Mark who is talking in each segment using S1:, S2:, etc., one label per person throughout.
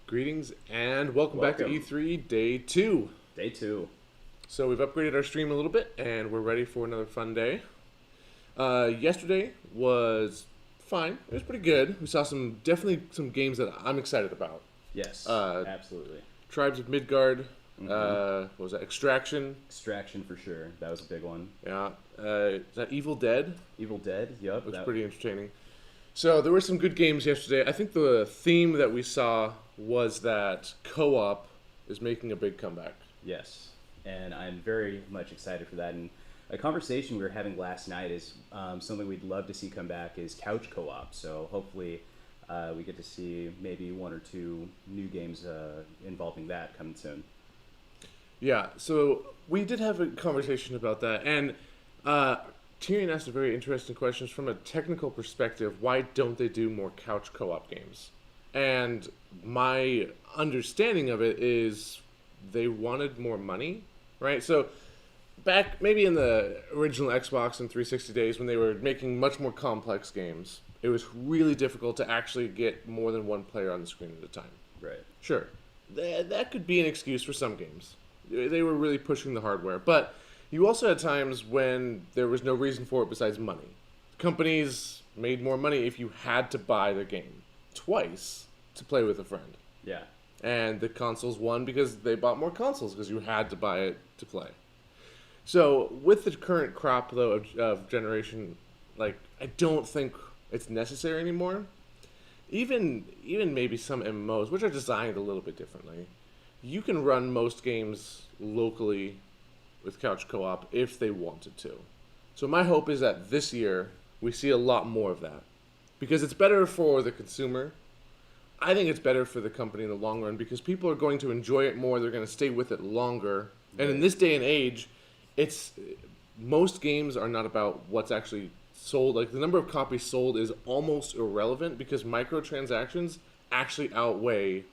S1: Greetings and welcome back to E3 Day 2.
S2: Day 2.
S1: So we've upgraded our stream a little bit and we're ready for another fun day. Yesterday was fine. It was pretty good. We saw definitely some games that I'm excited about.
S2: Yes, absolutely.
S1: Tribes of Midgard. What was that? Extraction.
S2: Extraction for sure. That was a big one.
S1: Yeah. Is that Evil Dead?
S2: Evil Dead, yep.
S1: That was pretty entertaining. So there were some good games yesterday. I think the theme that we saw was that co-op is making a big comeback.
S2: Yes, and I'm very much excited for that. And a conversation we were having last night is something we'd love to see come back is couch co-op. So hopefully we get to see maybe one or two new games involving that coming soon.
S1: Yeah, so we did have a conversation about that, and Tyrion asked a very interesting question from a technical perspective. Why don't they do more couch co-op games? And my understanding of it is they wanted more money, right? So back maybe in the original Xbox and 360 days when they were making much more complex games, it was really difficult to actually get more than one player on the screen at a time.
S2: Right.
S1: Sure, that could be an excuse for some games. They were really pushing the hardware, but you also had times when there was no reason for it besides money. Companies made more money if you had to buy the game twice to play with a friend.
S2: Yeah.
S1: And the consoles won because they bought more consoles because you had to buy it to play. So with the current crop, though, of generation, I don't think it's necessary anymore. Even maybe some MMOs, which are designed a little bit differently, you can run most games locally with couch co-op if they wanted to. So my hope is that this year we see a lot more of that. Because it's better for the consumer. I think it's better for the company in the long run because people are going to enjoy it more, they're going to stay with it longer. Right. And in this day and age, most games are not about what's actually sold. Like the number of copies sold is almost irrelevant because microtransactions actually outweigh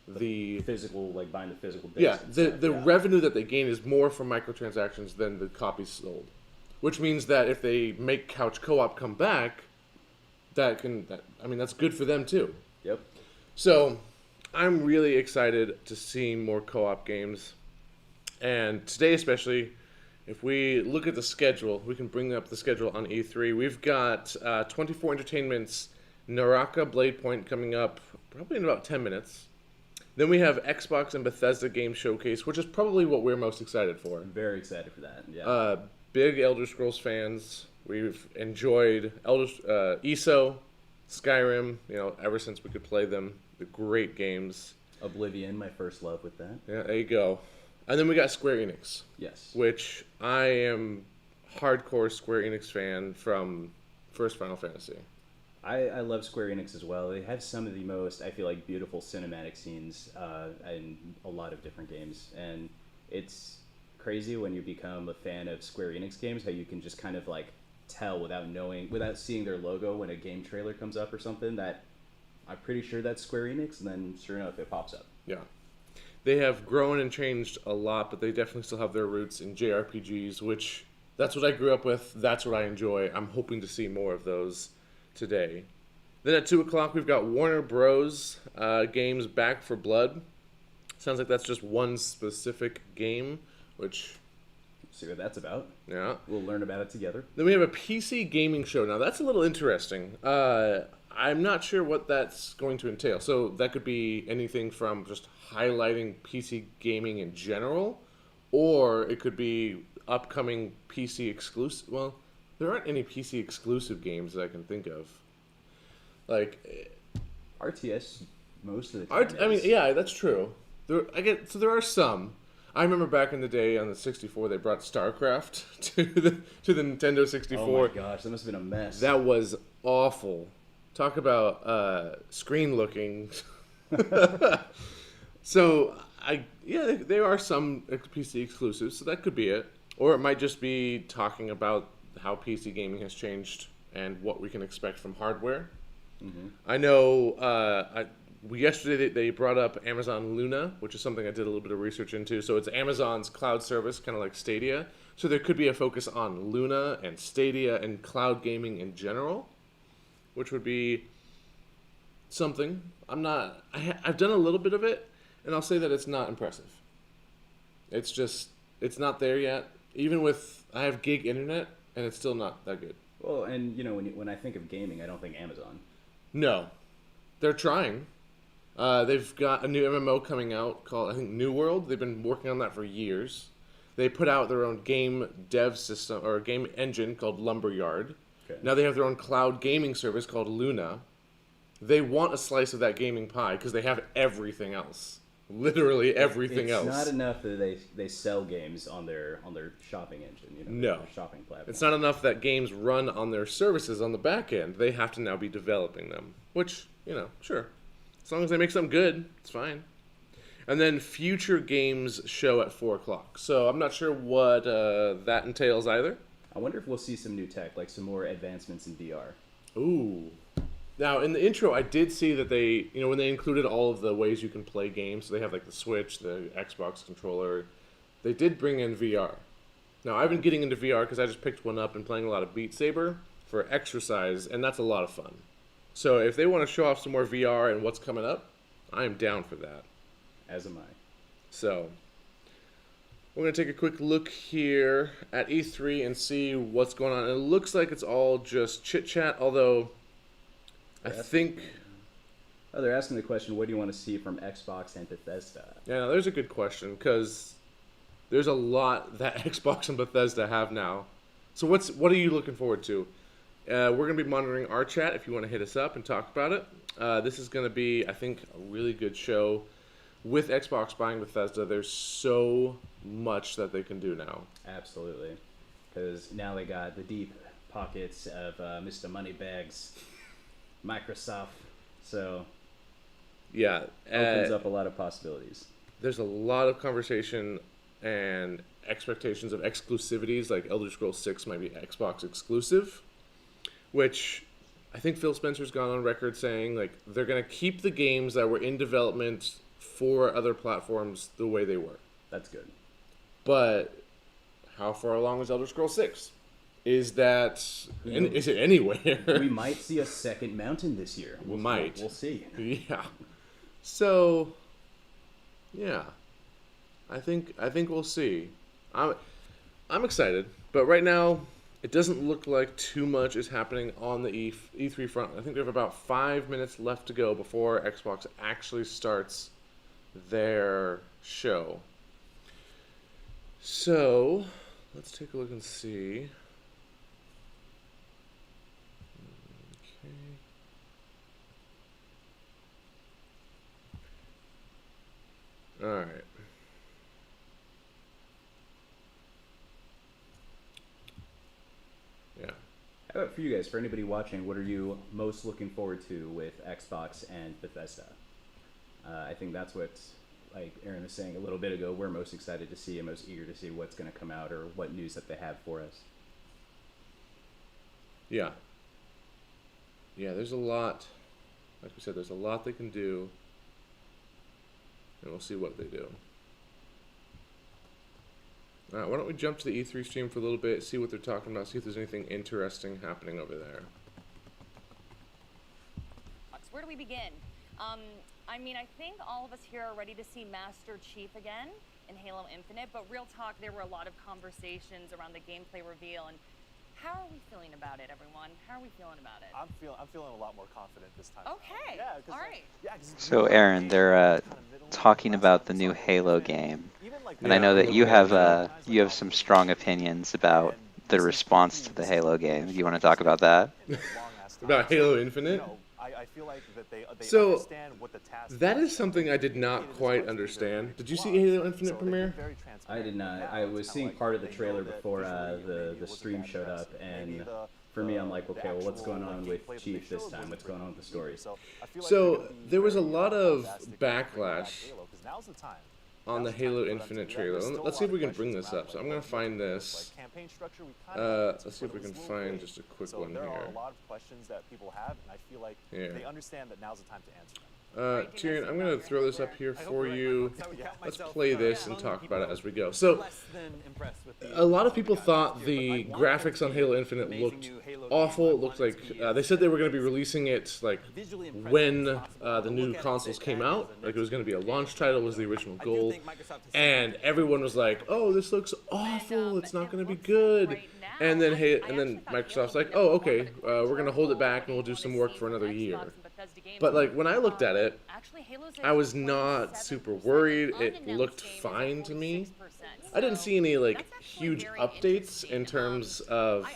S1: the
S2: physical, buying the physical disc.
S1: Yeah, the revenue that they gain is more from microtransactions than the copies sold, which means that if they make couch co-op come back, that's good for them too.
S2: Yep.
S1: So, I'm really excited to see more co-op games, and today especially, if we look at the schedule, we can bring up the schedule on E3. We've got 24 Entertainment's Naraka Blade Point coming up probably in about 10 minutes. Then we have Xbox and Bethesda Game Showcase, which is probably what we're most excited for.
S2: I'm very excited for that, yeah.
S1: Big Elder Scrolls fans. We've enjoyed ESO, Skyrim, ever since we could play them. The great games.
S2: Oblivion, my first love with that.
S1: Yeah, there you go. And then we got Square Enix.
S2: Yes.
S1: Which I am hardcore Square Enix fan from first Final Fantasy.
S2: I love Square Enix as well. They have some of the most, I feel like, beautiful cinematic scenes in a lot of different games. And it's crazy when you become a fan of Square Enix games, how you can just kind of tell without seeing their logo when a game trailer comes up or something that I'm pretty sure that's Square Enix, and then sure enough it pops up.
S1: Yeah. They have grown and changed a lot, but they definitely still have their roots in JRPGs, which that's what I grew up with. That's what I enjoy. I'm hoping to see more of those today. Then at 2 o'clock, we've got Warner Bros. Games Back for Blood. Sounds like that's just one specific game, which...
S2: See what that's about.
S1: Yeah.
S2: We'll learn about it together.
S1: Then we have a PC gaming show. Now, that's a little interesting. I'm not sure what that's going to entail. So that could be anything from just highlighting PC gaming in general, or it could be upcoming PC exclusive... Well, there aren't any PC exclusive games that I can think of.
S2: RTS, most of the time.
S1: Yeah, that's true. There are some. I remember back in the day on the 64, they brought StarCraft to the Nintendo 64.
S2: Oh my gosh, that must have been a mess.
S1: That was awful. Talk about screen looking. So there are some PC exclusives, so that could be it. Or it might just be talking about how PC gaming has changed and what we can expect from hardware. Mm-hmm. I know yesterday they brought up Amazon Luna, which is something I did a little bit of research into. So it's Amazon's cloud service, kind of like Stadia. So there could be a focus on Luna and Stadia and cloud gaming in general, which would be something. I'm not. I've done a little bit of it, and I'll say that it's not impressive. It's just it's not there yet. Even with I have gig internet, and it's still not that good.
S2: Well, and when I think of gaming, I don't think Amazon.
S1: No, they're trying. They've got a new MMO coming out called I think New World. They've been working on that for years. They put out their own game dev system or game engine called Lumberyard.
S2: Okay.
S1: Now they have their own cloud gaming service called Luna. They want a slice of that gaming pie because they have everything else. Literally everything else.
S2: It's not enough that they sell games on their shopping engine,
S1: No.
S2: their shopping platform.
S1: It's not enough that games run on their services on the back end. They have to now be developing them. Which, sure. As long as they make something good, it's fine. And then future games show at 4 o'clock. So I'm not sure what that entails either.
S2: I wonder if we'll see some new tech, like some more advancements in VR.
S1: Ooh. Now, in the intro, I did see that they, when they included all of the ways you can play games, so they have like the Switch, the Xbox controller, they did bring in VR. Now, I've been getting into VR because I just picked one up and playing a lot of Beat Saber for exercise, and that's a lot of fun. So if they want to show off some more VR and what's coming up, I am down for that.
S2: As am I.
S1: So, we're going to take a quick look here at E3 and see what's going on. And it looks like it's all just chit-chat, although I think...
S2: Oh, they're asking the question, what do you want to see from Xbox and Bethesda?
S1: Yeah, there's a good question, because there's a lot that Xbox and Bethesda have now. So what are you looking forward to? We're going to be monitoring our chat if you want to hit us up and talk about it. This is going to be, I think, a really good show. With Xbox buying Bethesda, there's so much that they can do now.
S2: Absolutely. Because now they got the deep pockets of Mr. Moneybags, Microsoft. So,
S1: yeah.
S2: Opens up a lot of possibilities.
S1: There's a lot of conversation and expectations of exclusivities, like Elder Scrolls 6 might be Xbox exclusive, which I think Phil Spencer's gone on record saying like they're going to keep the games that were in development for other platforms the way they were.
S2: That's good.
S1: But how far along is Elder Scrolls 6? Is is it anywhere?
S2: We might see a second mountain this year.
S1: We might.
S2: We'll see.
S1: Yeah. So, yeah. I think we'll see. I'm excited, but right now it doesn't look like too much is happening on the E3 front. I think we have about 5 minutes left to go before Xbox actually starts their show. So, let's take a look and see. Okay. All right. Yeah.
S2: How about for you guys, for anybody watching, what are you most looking forward to with Xbox and Bethesda? I think that's what, like Aaron was saying a little bit ago, we're most excited to see and most eager to see what's going to come out or what news that they have for us.
S1: Yeah. Yeah, there's a lot. Like we said, there's a lot they can do. And we'll see what they do. All right, why don't we jump to the E3 stream for a little bit, see what they're talking about, see if there's anything interesting happening over there.
S3: Where do we begin? I think all of us here are ready to see Master Chief again in Halo Infinite, but real talk, there were a lot of conversations around the gameplay reveal, and how are we feeling about it, everyone? How are we feeling about it?
S4: I'm feeling a lot more confident this time.
S3: Okay,
S4: Yeah,
S3: all right.
S5: So Aaron, they're talking about the new Halo game, and I know that you have some strong opinions about the response to the Halo game. Do you want to talk about that?
S1: About Halo Infinite?
S4: I feel like that they
S1: So,
S4: understand what the task
S1: that is something I did not quite understand. Did you see Halo Infinite premiere?
S2: I did not. I was seeing part of the trailer before the stream showed up, and for me, I'm like, okay, well, what's going on with Chief this time? What's going on with the story?
S1: So, there was a lot of backlash on the Halo Infinite trailer. Let's see if we can bring this up. So I'm going to find this. Let's see if we can find just a quick one here.
S4: There are a lot of questions that people have, and I feel like they understand that now's the time to answer them.
S1: Tyrion, I'm gonna throw this up here
S4: I hope
S1: for
S4: you're right,
S1: you.
S4: Michael. So,
S1: Let's
S4: myself,
S1: play this
S4: yeah.
S1: and talk about it as we go. So,
S4: Less than impressed with the
S1: a lot of
S4: what we
S1: people
S4: got
S1: thought
S4: last
S1: the
S4: year, but I wanted
S1: graphics
S4: it
S1: on
S4: to be
S1: Halo
S4: an
S1: Infinite
S4: amazing
S1: looked
S4: new Halo game.
S1: awful.
S4: I
S1: It looked
S4: wanted it
S1: like
S4: to be
S1: they
S4: as
S1: said they were going to be releasing it like
S4: visually impressive
S1: when
S4: as possible.
S1: the
S4: Look
S1: new
S4: at it,
S1: consoles
S4: sit
S1: came
S4: back
S1: out.
S4: as a
S1: Like it was going to be a
S4: next
S1: launch title was the original
S4: I do
S1: goal,
S4: think Microsoft has
S1: and
S4: said-
S1: everyone was like, "Oh, this looks awful. It's not going to be good." And then Microsoft's like, "Oh, okay, we're going to hold it back and we'll do some work for another year." But like when I looked at it, I was not super worried. It looked fine to me. I didn't see any like huge updates in terms of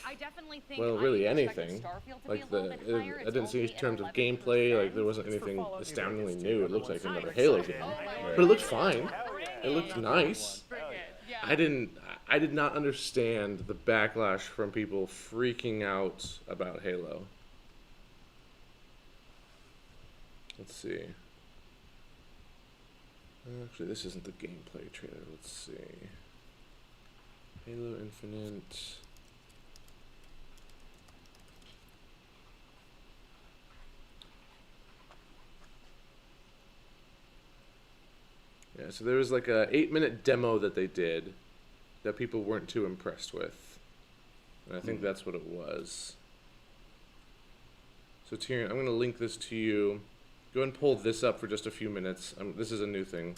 S1: well, really anything. Like I didn't see in terms of gameplay. Like there wasn't anything astoundingly new. It looked like another Halo game, but it looked fine. It looked nice. I did not understand the backlash from people freaking out about Halo. Let's see. Actually, this isn't the gameplay trailer. Let's see. Halo Infinite. Yeah, so there was like a 8-minute demo that they did that people weren't too impressed with. And I think that's what it was. So Tyrion, I'm going to link this to you. Go ahead and pull this up for just a few minutes. This is a new thing.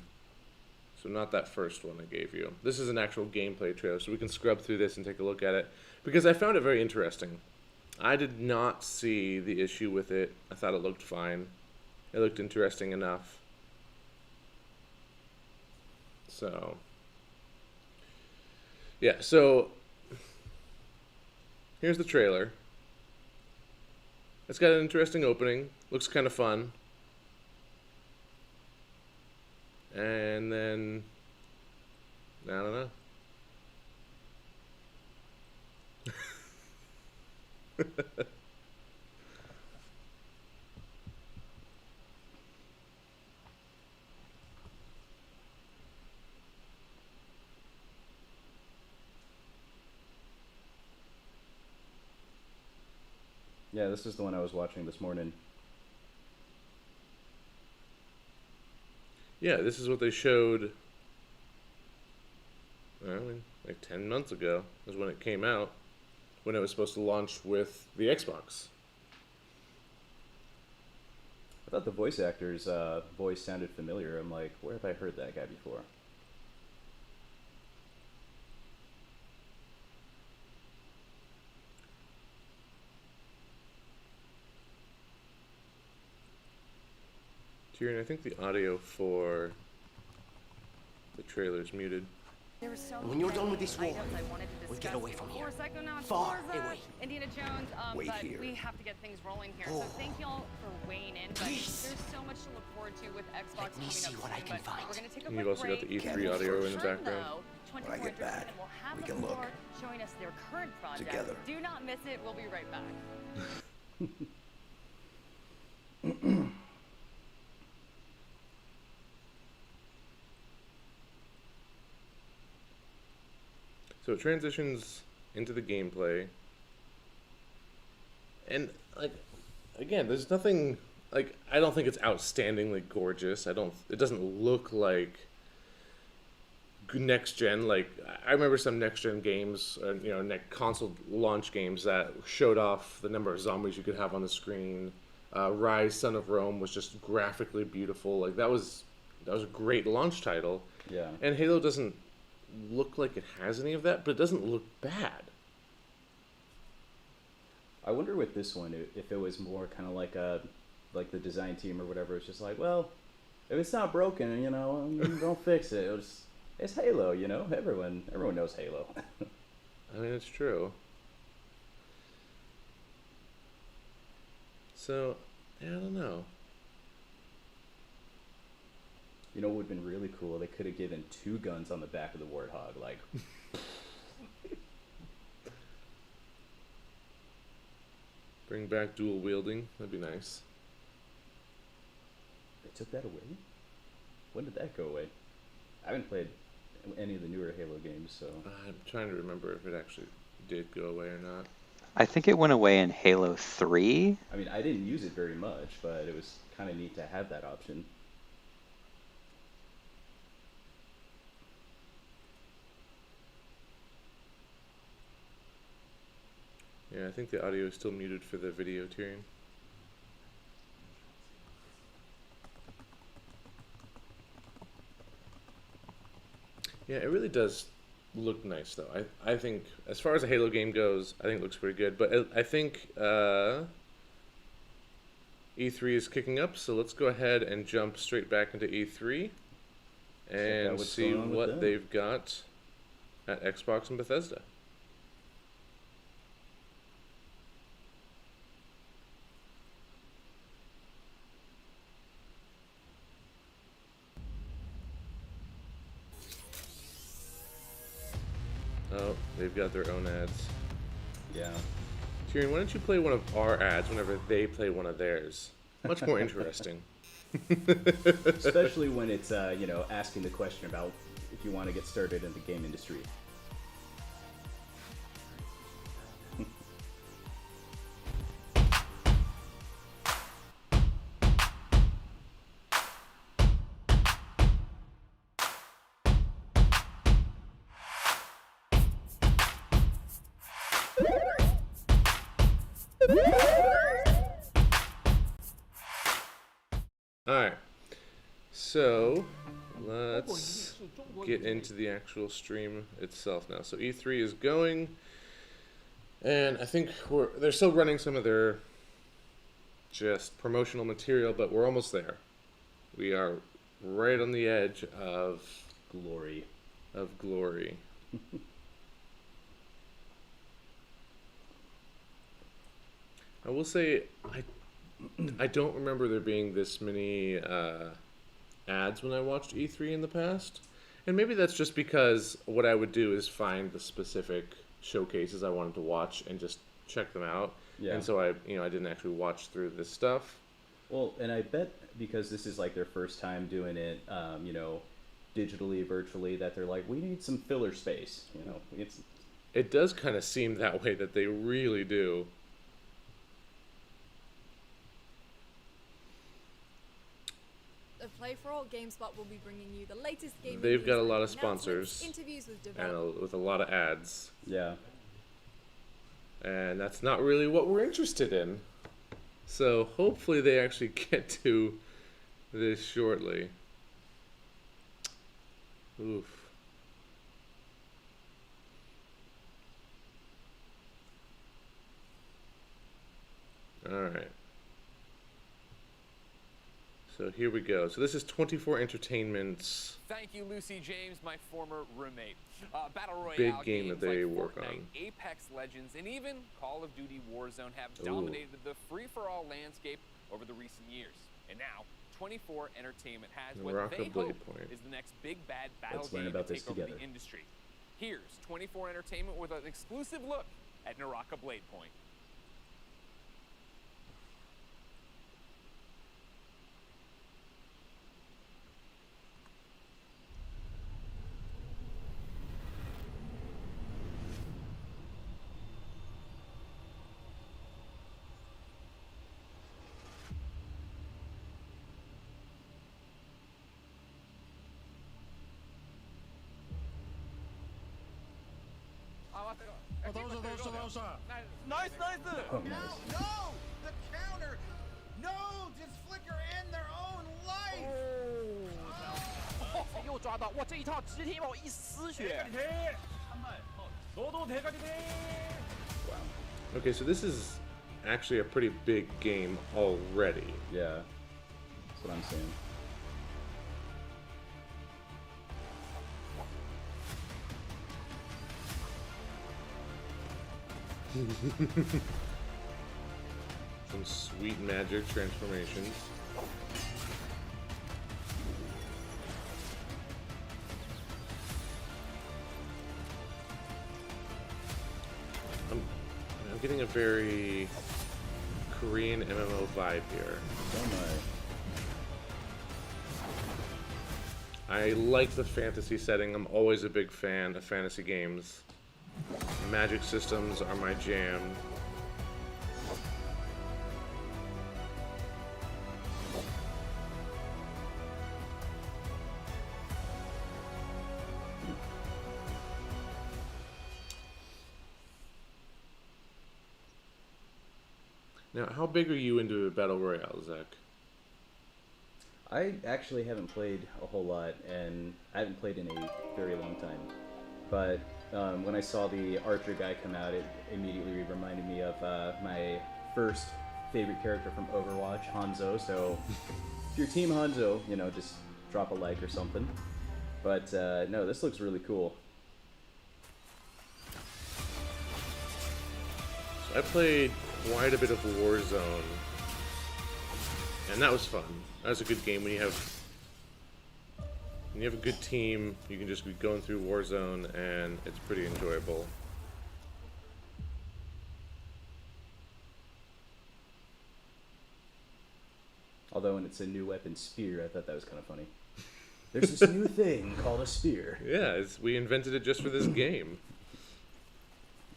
S1: So not that first one I gave you. This is an actual gameplay trailer, so we can scrub through this and take a look at it. Because I found it very interesting. I did not see the issue with it. I thought it looked fine. It looked interesting enough. So, yeah, so here's the trailer. It's got an interesting opening. Looks kind of fun. And then, I don't know.
S2: Yeah, this is the one I was watching this morning.
S1: Yeah, this is what they showed, I mean, like 10 months ago is when it came out, when it was supposed to launch with the Xbox.
S2: I thought the voice actor's voice sounded familiar. I'm like, where have I heard that guy before?
S1: Tyrion, I think the audio for the trailer is muted.
S3: There were so
S6: When you're done with
S3: many
S6: this war,
S3: items I wanted to
S6: we get
S3: discuss.
S6: away from here.
S3: Of course, Psychonauts,
S6: Far
S3: Forza,
S6: away.
S3: Indiana Jones,
S6: Wait
S3: but
S6: here.
S3: we have to get things rolling here.
S6: Oh.
S3: So thank y'all for weighing in. But
S6: Please.
S3: there's so much to look forward to with Xbox
S6: Let me
S3: coming
S6: see
S3: up
S6: what I
S3: soon,
S6: can
S3: but
S6: find.
S3: we're gonna take a
S1: And
S3: quick
S1: you've also got the
S3: break.
S1: E3 audio in the
S3: Time,
S1: background.
S3: though, 24
S6: When I get back,
S3: and we'll have
S6: we
S3: the
S6: can look.
S3: floor showing us their current project.
S6: Together.
S3: Do not miss it. We'll be right back.
S1: So it transitions into the gameplay. And, like, again, there's nothing, like, I don't think it's outstandingly gorgeous. It doesn't look like next gen. Like, I remember some next gen games, console launch games that showed off the number of zombies you could have on the screen. Rise, Son of Rome was just graphically beautiful. Like, that was a great launch title.
S2: Yeah.
S1: And Halo doesn't look like it has any of that, but it doesn't look bad.
S2: I wonder with this one if it was more kind of like the design team or whatever. It's just like, well, if it's not broken, don't fix it. It's Halo, Everyone knows Halo.
S1: I mean, it's true. So, yeah, I don't know.
S2: You know what would have been really cool? They could have given 2 guns on the back of the Warthog, like.
S1: Bring back dual wielding. That'd be nice.
S2: They took that away? When did that go away? I haven't played any of the newer Halo games, so.
S1: I'm trying to remember if it actually did go away or not.
S5: I think it went away in Halo 3.
S2: I mean, I didn't use it very much, but it was kind of neat to have that option.
S1: Yeah, I think the audio is still muted for the video, Tyrion. Yeah, it really does look nice, though. I think, as far as a Halo game goes, I think it looks pretty good. But I think E3 is kicking up, so let's go ahead and jump straight back into E3 and
S2: what's
S1: see
S2: going on with
S1: what
S2: them.
S1: they've got at Xbox and Bethesda. Oh, they've got their own ads.
S2: Yeah.
S1: Tyrion, why don't you play one of our ads whenever they play one of theirs? Much more interesting.
S2: Especially when it's, you know, asking the question about if you want to get started in the game industry.
S1: Alright, so let's get into the actual stream itself now. So E3 is going, and I think they're still running some of their just promotional material, but we're almost there. We are right on the edge of
S2: Glory.
S1: glory. I will say I don't remember there being this many ads when I watched E3 in the past. And maybe that's just because what I would do is find the specific showcases I wanted to watch and just check them out.
S2: Yeah.
S1: And so I didn't actually watch through this stuff.
S2: Well, and I bet because this is like their first time doing it, you know, digitally, virtually, that they're like, we need some filler space. You know,
S1: It does kind of seem that way, that they really do.
S6: Play for All, GameSpot will be bringing you the latest gaming
S1: They've
S6: news
S1: got a
S6: and
S1: lot of
S6: announcements,
S1: sponsors
S6: interviews with
S1: and
S6: developers.
S1: with a lot of ads.
S2: yeah.
S1: And that's not really what we're interested in. So hopefully they actually get to this shortly. Oof. Alright. So here we go. So this is 24 Entertainment's
S7: Thank you, Lucy James, my former roommate. Battle Royale
S1: big game that
S7: games
S1: they
S7: like
S1: work
S7: Fortnite,
S1: on.
S7: Apex Legends, and even Call of Duty Warzone have
S1: Ooh.
S7: dominated the free-for-all landscape over the recent years. And now, 24 Entertainment has what
S1: Naraka
S7: they
S1: Blade
S7: hope
S1: Point.
S7: is the next big bad battle
S2: Let's learn
S7: game
S2: about
S7: to
S2: this
S7: take over
S2: together.
S7: the industry. Here's 24 Entertainment with an exclusive look at Naraka Blade Point. Nice, nice.
S2: Oh, nice.
S8: No! The counter! No! Just flicker in their own life!
S9: 又抓到，哇！这一套直踢爆一丝血。
S1: Okay, so this is actually a pretty big game already.
S2: Yeah. That's what I'm saying.
S1: Some sweet magic transformations. I'm getting a very Korean MMO vibe here.
S2: Oh my.
S1: I like the fantasy setting. I'm always a big fan of fantasy games. Magic systems are my jam. Now, how big are you into Battle Royale, Zach?
S2: I actually haven't played a whole lot, and I haven't played in a very long time. But when I saw the Archer guy come out, it immediately reminded me of my first favorite character from Overwatch, Hanzo. So if you're Team Hanzo, you know, just drop a like or something. But no, this looks really cool.
S1: So I played quite a bit of Warzone, and that was fun. That was a good game when you have a good team. You can just be going through Warzone, and it's pretty enjoyable.
S2: Although when it's a new weapon, Spear, I thought that was kind of funny. There's this new thing called a Spear.
S1: Yeah, we invented it just for this game.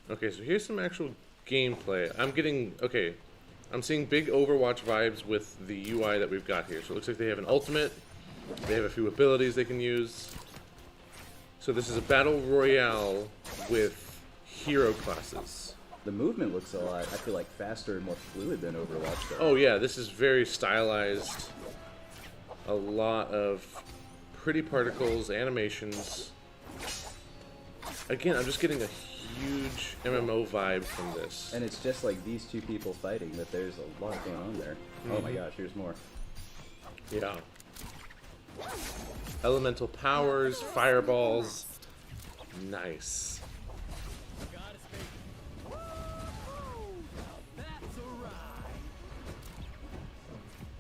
S1: Okay, so here's some actual gameplay. I'm seeing big Overwatch vibes with the UI that we've got here. So it looks like they have an ultimate. They have a few abilities they can use. So this is a battle royale with hero classes.
S2: The movement looks a lot, I feel like, faster and more fluid than Overwatch, though.
S1: Oh yeah, this is very stylized. A lot of pretty particles, animations. Again, I'm just getting a huge MMO vibe from this.
S2: And it's just like these two people fighting, that there's a lot going on there. Oh my gosh, here's more.
S1: Yeah. Elemental powers, fireballs. Nice.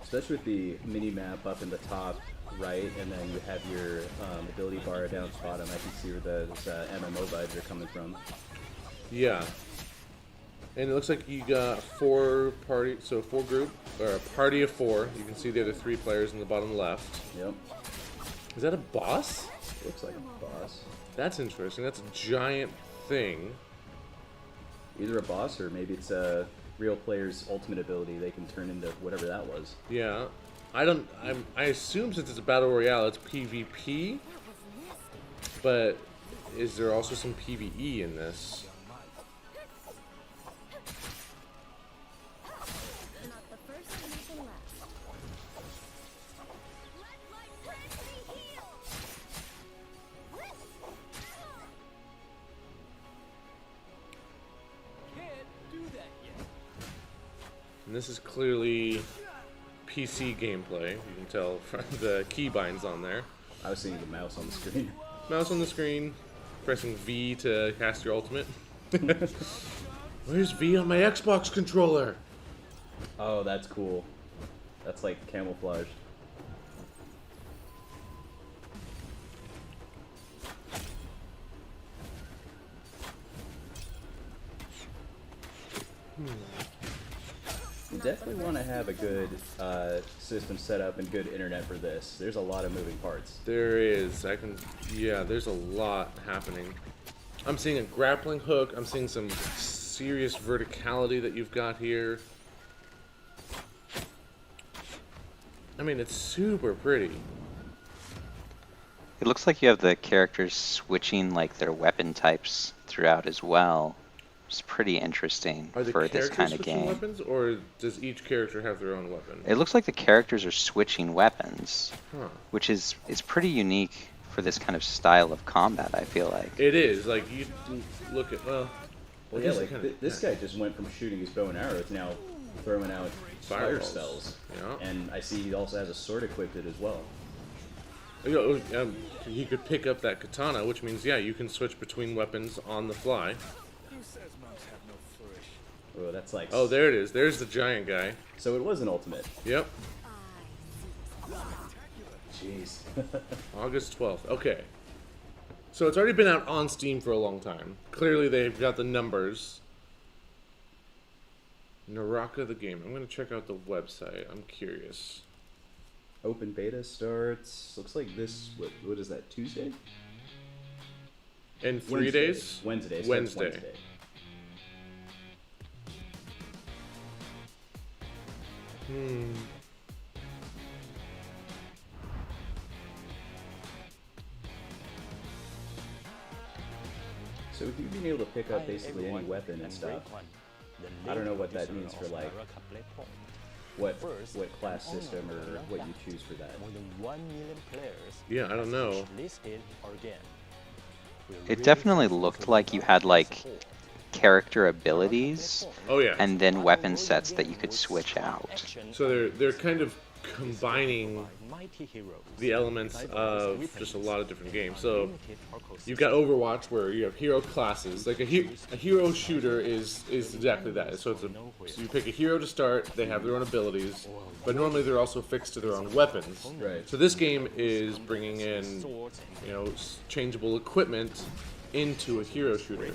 S2: Especially with the mini-map up in the top right, and then you have your ability bar down at the bottom. I can see where those MMO vibes are coming from.
S1: Yeah. And it looks like you got four group, or a party of four. You can see the other 3 players in the bottom left.
S2: Yep.
S1: Is that a boss?
S2: Looks like a boss.
S1: That's interesting. That's a giant thing.
S2: Either a boss, or maybe it's a real player's ultimate ability. They can turn into whatever that was.
S1: Yeah. I assume since it's a battle royale, it's PvP. But is there also some PvE in this? And this is clearly PC gameplay. You can tell from the keybinds on there.
S2: I was seeing the mouse on the screen.
S1: Mouse on the screen, pressing V to cast your ultimate. Where's V on my Xbox controller?
S2: Oh, that's cool. That's like camouflage. You definitely want to have a good system set up and good internet for this. There's a lot of moving parts.
S1: There is. Yeah, there's a lot happening. I'm seeing a grappling hook. I'm seeing some serious verticality that you've got here. I mean, it's super pretty.
S5: It looks like you have the characters switching like their weapon types throughout as well. It's pretty interesting
S1: Are the
S5: for this
S1: characters
S5: kind of
S1: switching
S5: game.
S1: weapons, or does each character have their own weapon?
S5: It looks like the characters are switching weapons,
S1: Huh.
S5: which is pretty unique for this kind of style of combat, I feel like.
S1: It is. Like, you look at,
S2: Well, yeah, like this guy just went from shooting his bow and arrow to now throwing out fire
S1: Fireballs.
S2: spells.
S1: Yeah.
S2: And I see he also has a sword equipped as well.
S1: He could pick up that katana, which means, yeah, you can switch between weapons on the fly.
S2: Oh, that's like...
S1: Oh, there it is. There's the giant guy.
S2: So it was an ultimate.
S1: Yep.
S2: Jeez.
S1: August 12th. Okay. So it's already been out on Steam for a long time. Clearly they've got the numbers. Naraka the game. I'm going to check out the website. I'm curious.
S2: Open beta starts... Looks like this... What is that, Tuesday?
S1: In 3
S2: Wednesday.
S1: days?
S2: Wednesday. So it's
S1: Wednesday.
S2: So with you being able to pick up basically any weapon and stuff, I don't know what that means for like what class system or what you choose for that.
S1: Yeah, I don't know.
S5: It definitely looked like you had like character abilities
S1: Oh yeah.
S5: and then weapon sets that you could switch out.
S1: So they're kind of combining the elements of just a lot of different games. So you've got Overwatch where you have hero classes. Like a hero shooter is exactly that. So so you pick a hero to start. They have their own abilities, but normally they're also fixed to their own weapons.
S2: Right.
S1: So this game is bringing in changeable equipment into a hero shooter.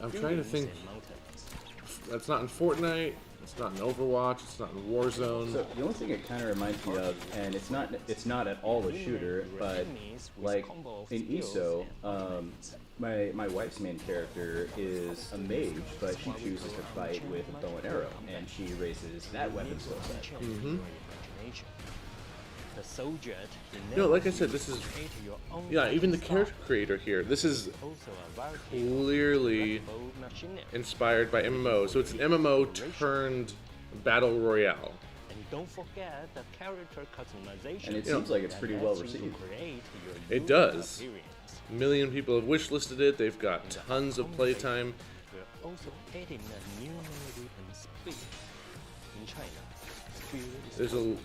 S1: I'm trying to think. That's not in Fortnite. It's not in Overwatch. It's not in Warzone.
S2: So the only thing it kind of reminds me of, and it's not at all a shooter, but like in ESO, my wife's main character is a mage, but she chooses to fight with a bow and arrow, and she raises that weapon skill set.
S1: Mm-hmm. Like I said, this is even the character creator here. This is clearly inspired by MMO. So it's an MMO turned battle royale.
S2: And it seems like it's pretty well received.
S1: It does. A million people have wishlisted it. They've got tons of playtime. There's some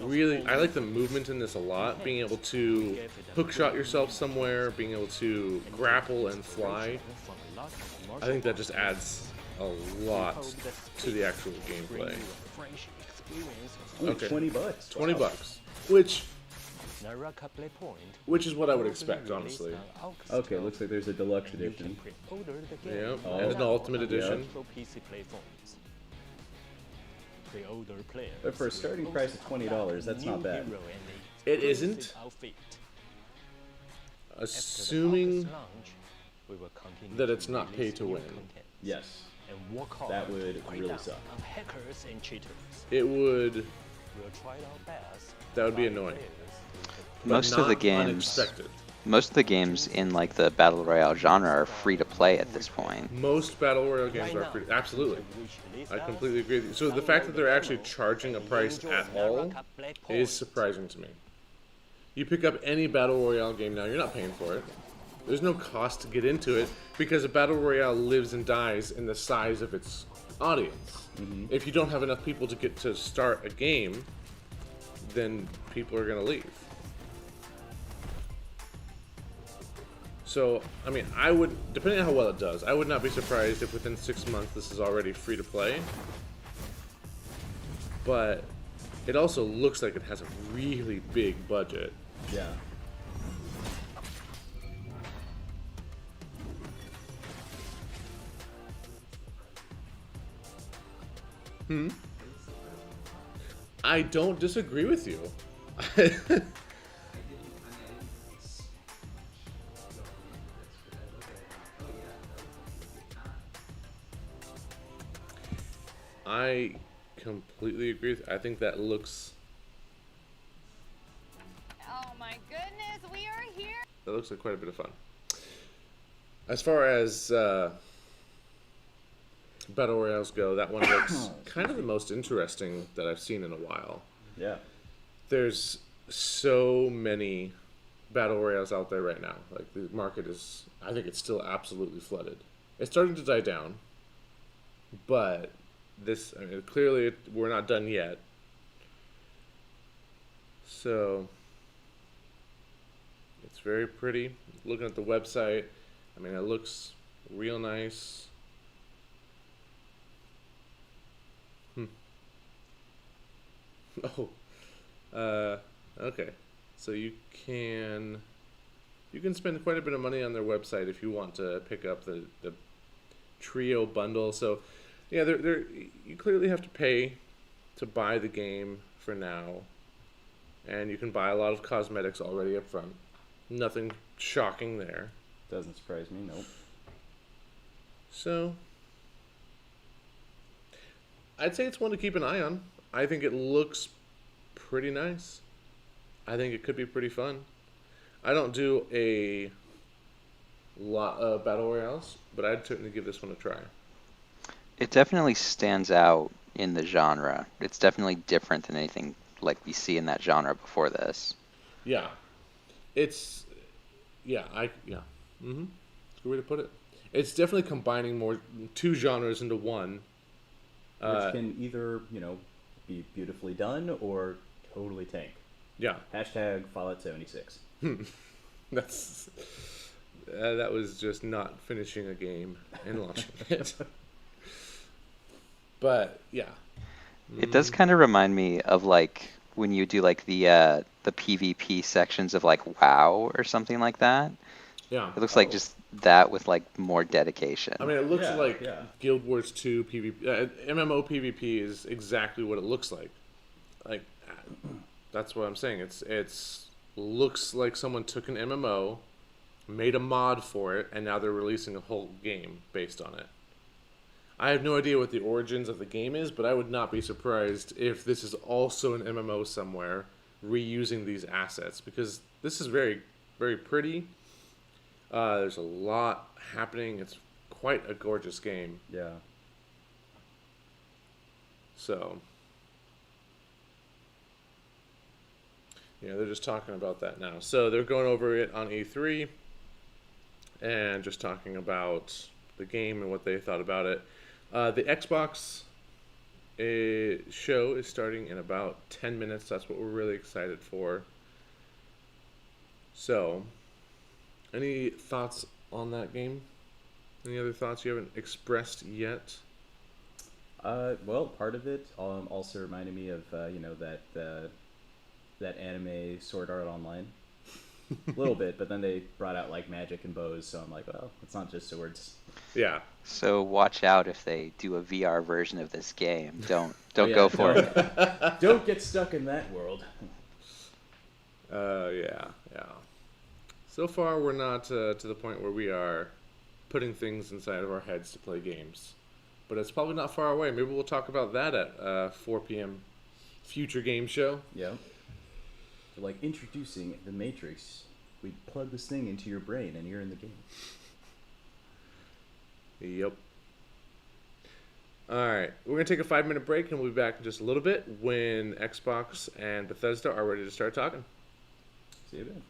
S1: really, I like the movement in this a lot. Being able to hookshot yourself somewhere, being able to grapple and fly. I think that just adds a lot to the actual gameplay.
S2: Okay. $20.
S1: $20, which is what I would expect, honestly.
S2: Okay, looks like there's a deluxe edition.
S1: Yeah, and an ultimate edition.
S2: But for a starting price of $20, that's not bad.
S1: It isn't. Assuming that it's not pay to win.
S2: Yes. That would really suck.
S1: It would. That would be annoying.
S5: Most of the games,
S1: unexpected.
S5: most of the games in like the battle royale genre are free to play at this point.
S1: Most battle royale games are free. Absolutely, I completely agree with you. So the fact that they're actually charging a price at all is surprising to me. You pick up any battle royale game now, you're not paying for it. There's no cost to get into it because a battle royale lives and dies in the size of its audience.
S2: Mm-hmm.
S1: If you don't have enough people to get to start a game, then people are going to leave. So, I mean, I would, depending on how well it does, I would not be surprised if within 6 months this is already free to play. But it also looks like it has a really big budget.
S2: Yeah.
S1: I don't disagree with you. I completely agree with you. I think that looks...
S3: Oh my goodness, we are here.
S1: That looks like quite a bit of fun. As far as battle royales go, that one looks kind of the most interesting that I've seen in a while.
S2: Yeah.
S1: There's so many battle royales out there right now. Like, the market is, I think it's still absolutely flooded. It's starting to die down, but this, I mean, clearly we're not done yet. So it's very pretty. Looking at the website, I mean, it looks real nice. Okay. So you can spend quite a bit of money on their website if you want to pick up the trio bundle. So yeah, you clearly have to pay to buy the game for now, and you can buy a lot of cosmetics already up front. Nothing shocking there.
S2: Doesn't surprise me, nope.
S1: So I'd say it's one to keep an eye on. I think it looks pretty nice. I think it could be pretty fun. I don't do a lot of battle royales, but I'd certainly give this one a try.
S5: It definitely stands out in the genre. It's definitely different than anything like we see in that genre before this.
S1: Yeah, it's yeah. Mm-hmm. It's a good way to put it. It's definitely combining more two genres into one.
S2: Which can either, be beautifully done or totally tank.
S1: Yeah,
S2: Hashtag Fallout 76.
S1: that's that was just not finishing a game and launching it. But yeah,
S5: It does kind of remind me of like when you do like the PvP sections of like WoW or something like that.
S1: yeah.
S5: It looks like just that with like more dedication.
S1: I mean, it looks
S2: Yeah,
S1: like
S2: yeah.
S1: Guild Wars 2 PvP. MMO PvP is exactly what it looks like. Like, that's what I'm saying. It's looks like someone took an MMO, made a mod for it, and now they're releasing a whole game based on it. I have no idea what the origins of the game is, but I would not be surprised if this is also an MMO somewhere reusing these assets, because this is very, very pretty. There's a lot happening. It's quite a gorgeous game.
S2: Yeah.
S1: So, yeah, they're just talking about that now. So they're going over it on E3 and just talking about the game and what they thought about it. The Xbox show is starting in about 10 minutes. That's what we're really excited for. So, any thoughts on that game? Any other thoughts you haven't expressed yet?
S2: Well, part of it also reminded me of that anime Sword Art Online. A little bit, but then they brought out like magic and bows, so I'm like, well, it's not just swords.
S1: Yeah.
S5: So watch out if they do a VR version of this game. Don't
S2: Yeah,
S5: go for it.
S2: Don't get stuck in that world.
S1: Yeah. So far, we're not to the point where we are putting things inside of our heads to play games. But it's probably not far away. Maybe we'll talk about that at 4 p.m. Future Game Show.
S2: Yeah. So, like introducing the Matrix. We plug this thing into your brain and you're in the game.
S1: Yep. Alright, we're going to take a 5-minute break and we'll be back in just a little bit when Xbox and Bethesda are ready to start talking.
S2: See you then.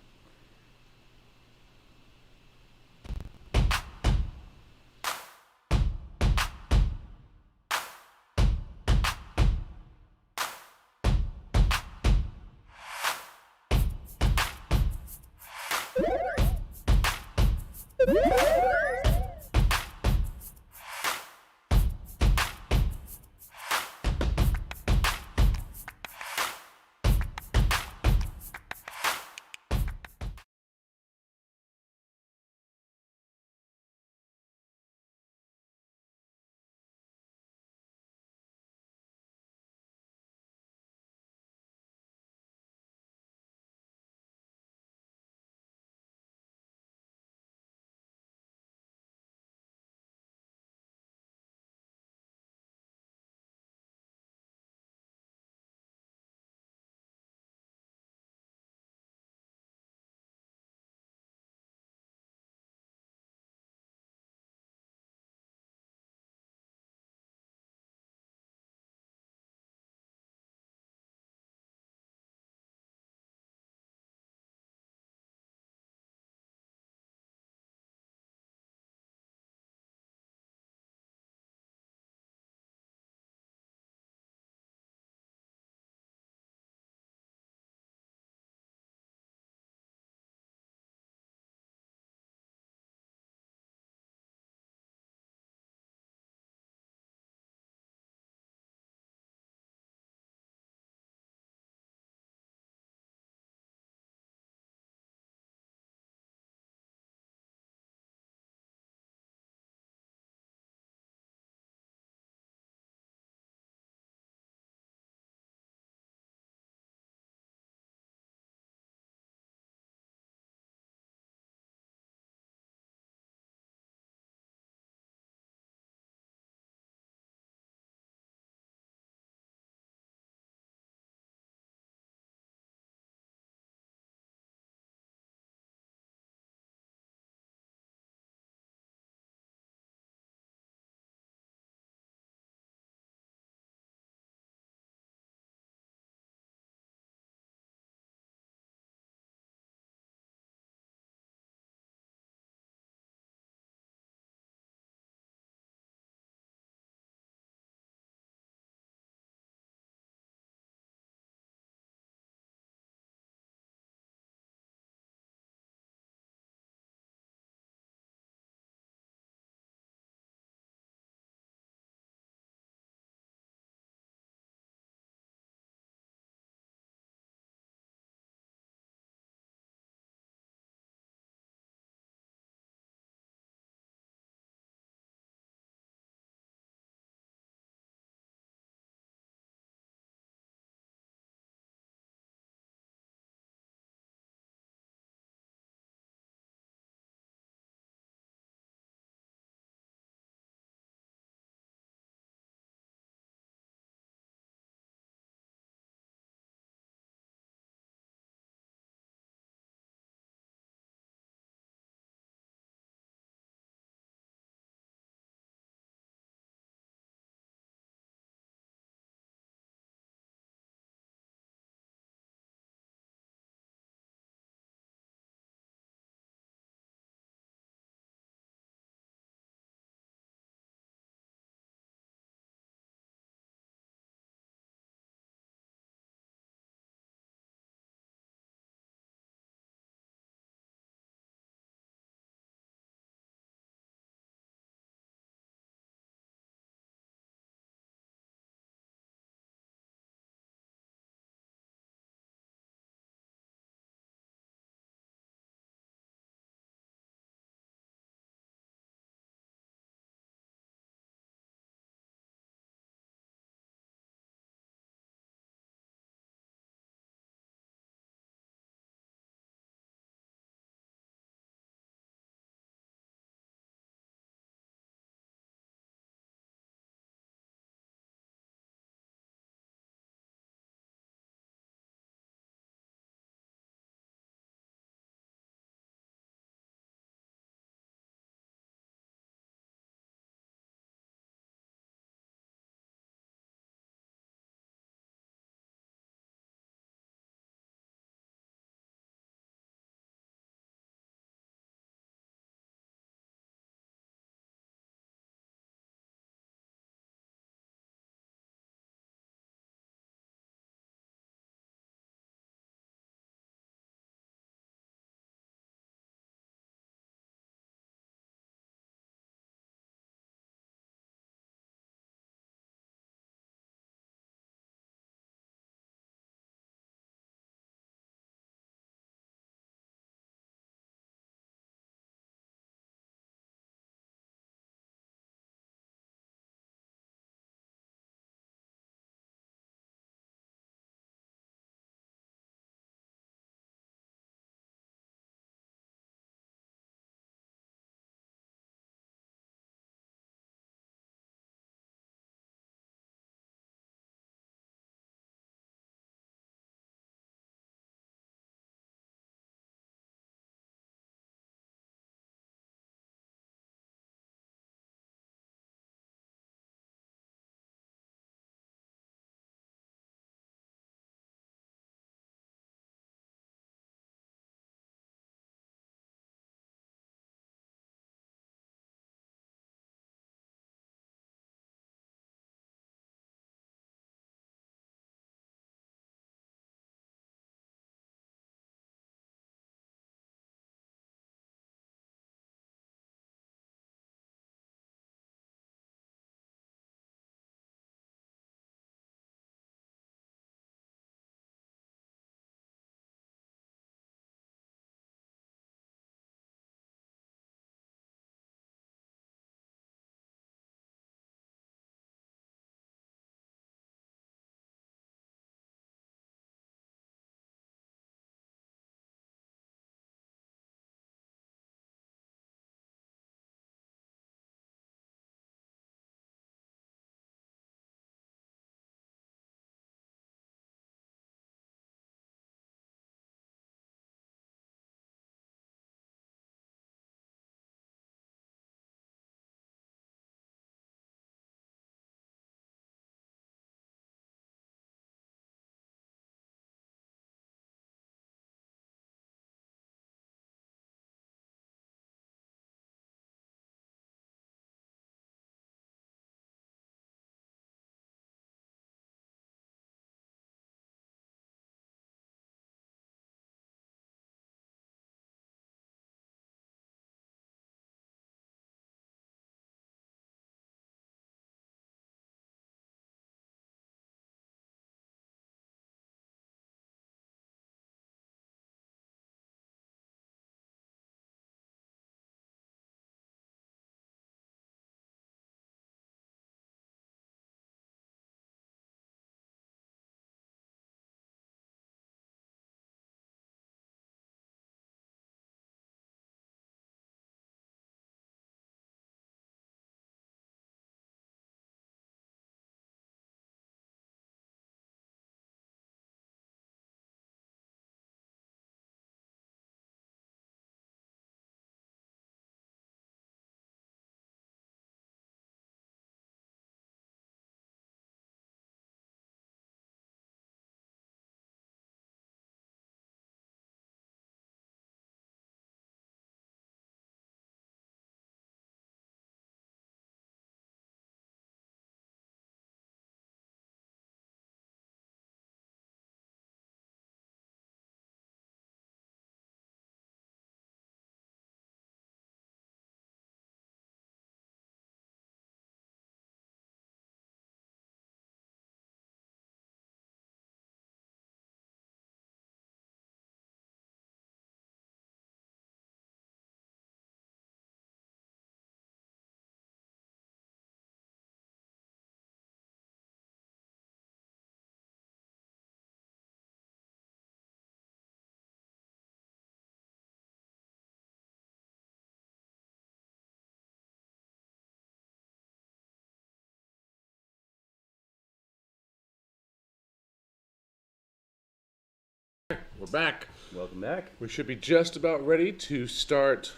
S1: We're back.
S2: Welcome back.
S1: We should be just about ready to start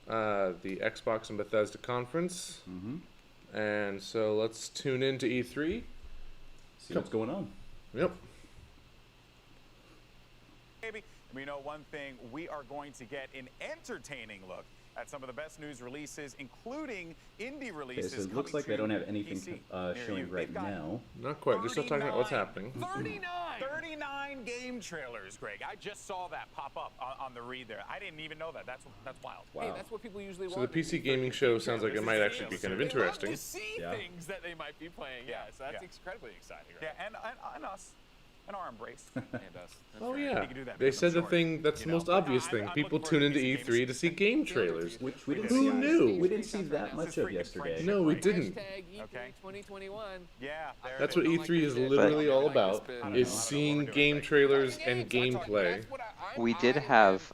S1: the Xbox and Bethesda conference.
S2: Mm-hmm.
S1: And so let's tune in to E3.
S2: See what's going on.
S1: Yep.
S4: Baby, we know one thing, we are going to get an entertaining look at some of the best news releases, including indie
S2: Okay,
S4: releases.
S2: so it looks like they don't have anything
S4: PC
S2: showing right now.
S1: Not quite. They're still talking about what's happening.
S4: 39 game trailers, Greg. I just saw that pop up on the read there. I didn't even know that. That's wild.
S2: Wow.
S7: Hey, that's what people usually
S1: So
S7: want.
S1: the PC gaming show sounds like it might actually be kind of interesting.
S7: They love to see
S2: Yeah.
S7: things that they might be playing. Yeah, so that's
S4: Yeah.
S7: incredibly exciting.
S4: Yeah,
S7: Right?
S4: and us, and our embrace.
S7: And us. That's
S1: Oh
S7: right.
S1: yeah,
S4: You can do that
S1: they
S4: because I'm
S1: said the
S4: short,
S1: thing that's
S4: you
S1: the
S4: know.
S1: most obvious
S4: I'm
S1: thing.
S4: looking
S1: People
S4: forward
S1: tune
S4: to
S1: into
S4: PC
S1: E3 to see game trailers.
S2: Which we didn't
S1: Who
S2: see.
S1: knew?
S2: We didn't see that much of yesterday.
S1: No, we didn't.
S7: Hashtag E3
S4: Okay.
S7: 2021.
S4: Yeah, there
S1: That's
S4: it
S1: what
S4: is.
S1: E3 is literally all about,
S4: I don't
S1: is
S4: know.
S1: seeing game trailers and gameplay.
S5: We did have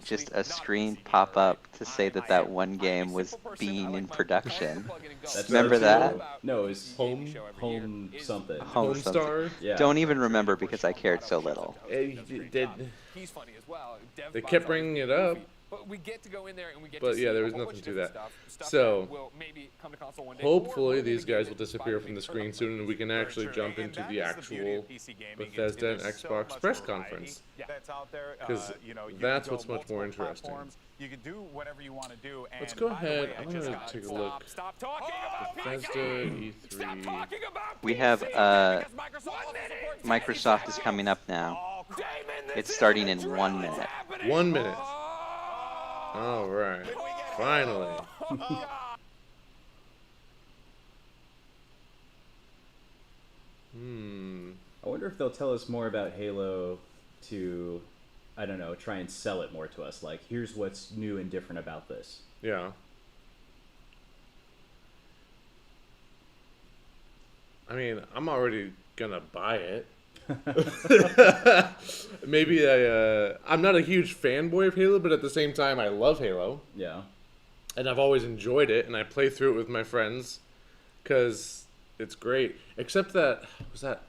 S5: just a screen pop up to say that that one game was being in production.
S2: That's
S5: Remember
S2: our-
S5: that?
S2: No, it's
S1: Home
S2: something.
S5: Home something.
S1: Homestar.
S2: Yeah.
S5: Don't even remember because I cared so little.
S7: He's funny as well. Dev
S1: They
S7: Bob's
S1: kept
S7: always
S1: bringing it
S7: goofy.
S1: up.
S7: But we get to go in there and we get
S1: But
S7: to see
S1: yeah, there
S7: a
S1: was
S7: whole
S1: nothing
S7: bunch
S1: to
S7: of
S1: that.
S7: different stuff
S1: So,
S7: that will maybe come to console one day,
S1: hopefully
S7: or
S1: these
S7: maybe
S1: guys
S7: get
S1: will disappear from the screen
S7: Xbox
S1: soon and we can actually jump
S4: And
S1: into
S4: that
S1: the
S4: is beauty
S1: actual
S4: of PC gaming.
S1: Bethesda and
S4: There's so
S1: Xbox
S4: much
S1: press
S4: variety
S1: conference.
S4: That's out there.
S1: 'Cause
S4: You know, you
S1: that's
S4: can go
S1: what's much more
S4: multiple
S1: interesting.
S4: platforms. You can do whatever you want to do. And
S1: Let's go
S4: by the
S1: ahead.
S4: way, I
S1: I'm
S4: just
S1: gonna
S4: got
S1: take a
S4: stop-
S1: look.
S7: Stop talking about
S1: Bethesda
S7: PC. Stop
S1: E3.
S7: talking about
S5: We
S7: PC,
S5: have
S7: because Microsoft also supports
S5: Microsoft is coming up now.
S4: Oh, crap.
S7: Damon, this
S5: It's
S7: is
S5: starting
S7: the
S5: in
S7: drill
S5: 1
S7: that's
S5: minute.
S7: happening.
S1: 1 minute.
S7: Oh.
S1: All right. Finally.
S2: I wonder if they'll tell us more about Halo to, I don't know, try and sell it more to us. Like, here's what's new and different about this.
S1: Yeah. I mean, I'm already gonna buy it. Maybe I'm not a huge fanboy of Halo, but at the same time, I love Halo,
S2: Yeah.
S1: and I've always enjoyed it, and I play through it with my friends because it's great. Except that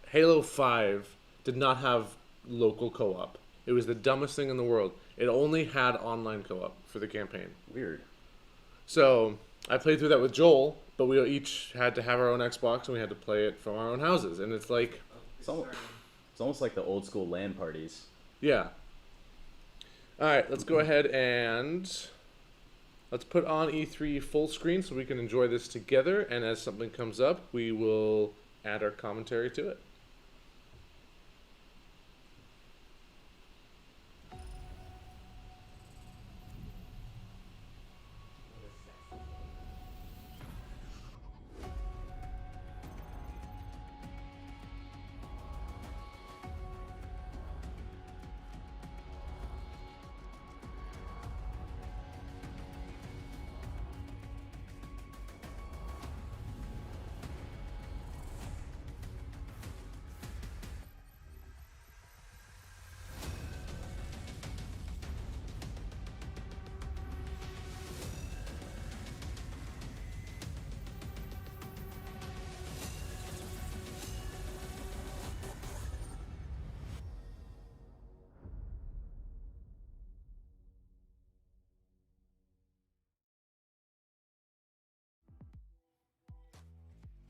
S1: Halo 5 did not have local co-op. It was the dumbest thing in the world. It only had online co-op for the campaign.
S2: Weird.
S1: So I played through that with Joel, but we each had to have our own Xbox and we had to play it from our own houses. And it's like,
S2: It's almost like the old school LAN parties.
S1: yeah. All right, let's go ahead and let's put on E3 full screen so we can enjoy this together. And as something comes up, we will add our commentary to it.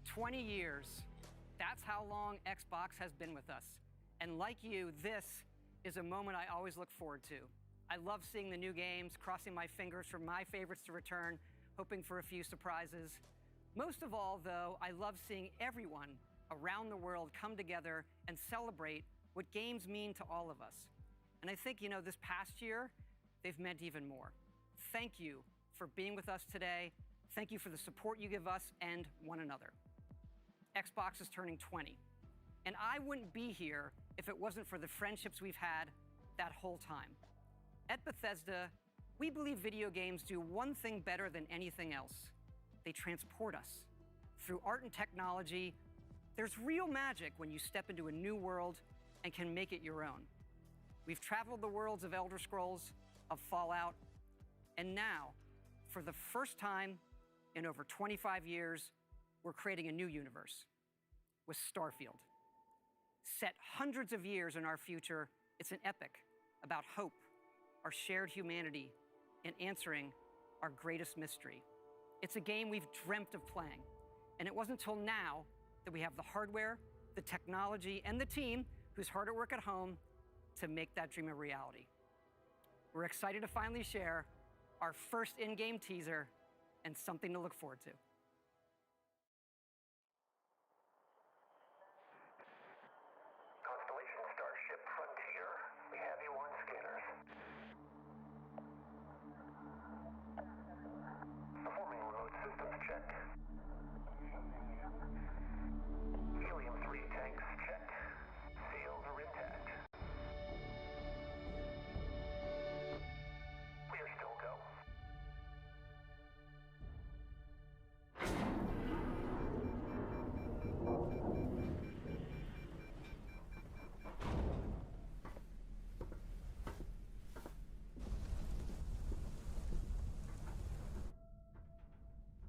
S10: "20 years. That's how long Xbox has been with us. And like you, this is a moment I always look forward to. I love seeing the new games, crossing my fingers for my favorites to return, hoping for a few surprises. Most of all, though, I love seeing everyone around the world come together and celebrate what games mean to all of us. And I think, this past year, they've meant even more. Thank you for being with us today. Thank you for the support you give us and one another. Xbox is turning 20. And I wouldn't be here if it wasn't for the friendships we've had that whole time. At Bethesda, we believe video games do one thing better than anything else. They transport us. Through art and technology, there's real magic when you step into a new world and can make it your own. We've traveled the worlds of Elder Scrolls, of Fallout, and now, for the first time in over 25 years, we're creating a new universe with Starfield. Set hundreds of years in our future, It's an epic about hope, our shared humanity, and answering our greatest mystery. It's a game we've dreamt of playing, and it wasn't until now that we have the hardware, the technology, and the team who's hard at work at home to make that dream a reality. We're excited to finally share our first in-game teaser and something to look forward to.
S11: Constellation Starship Frontier. We have you on scanners. Performing remote systems check. Helium-3 tanks checked. Seals are intact. We are still go.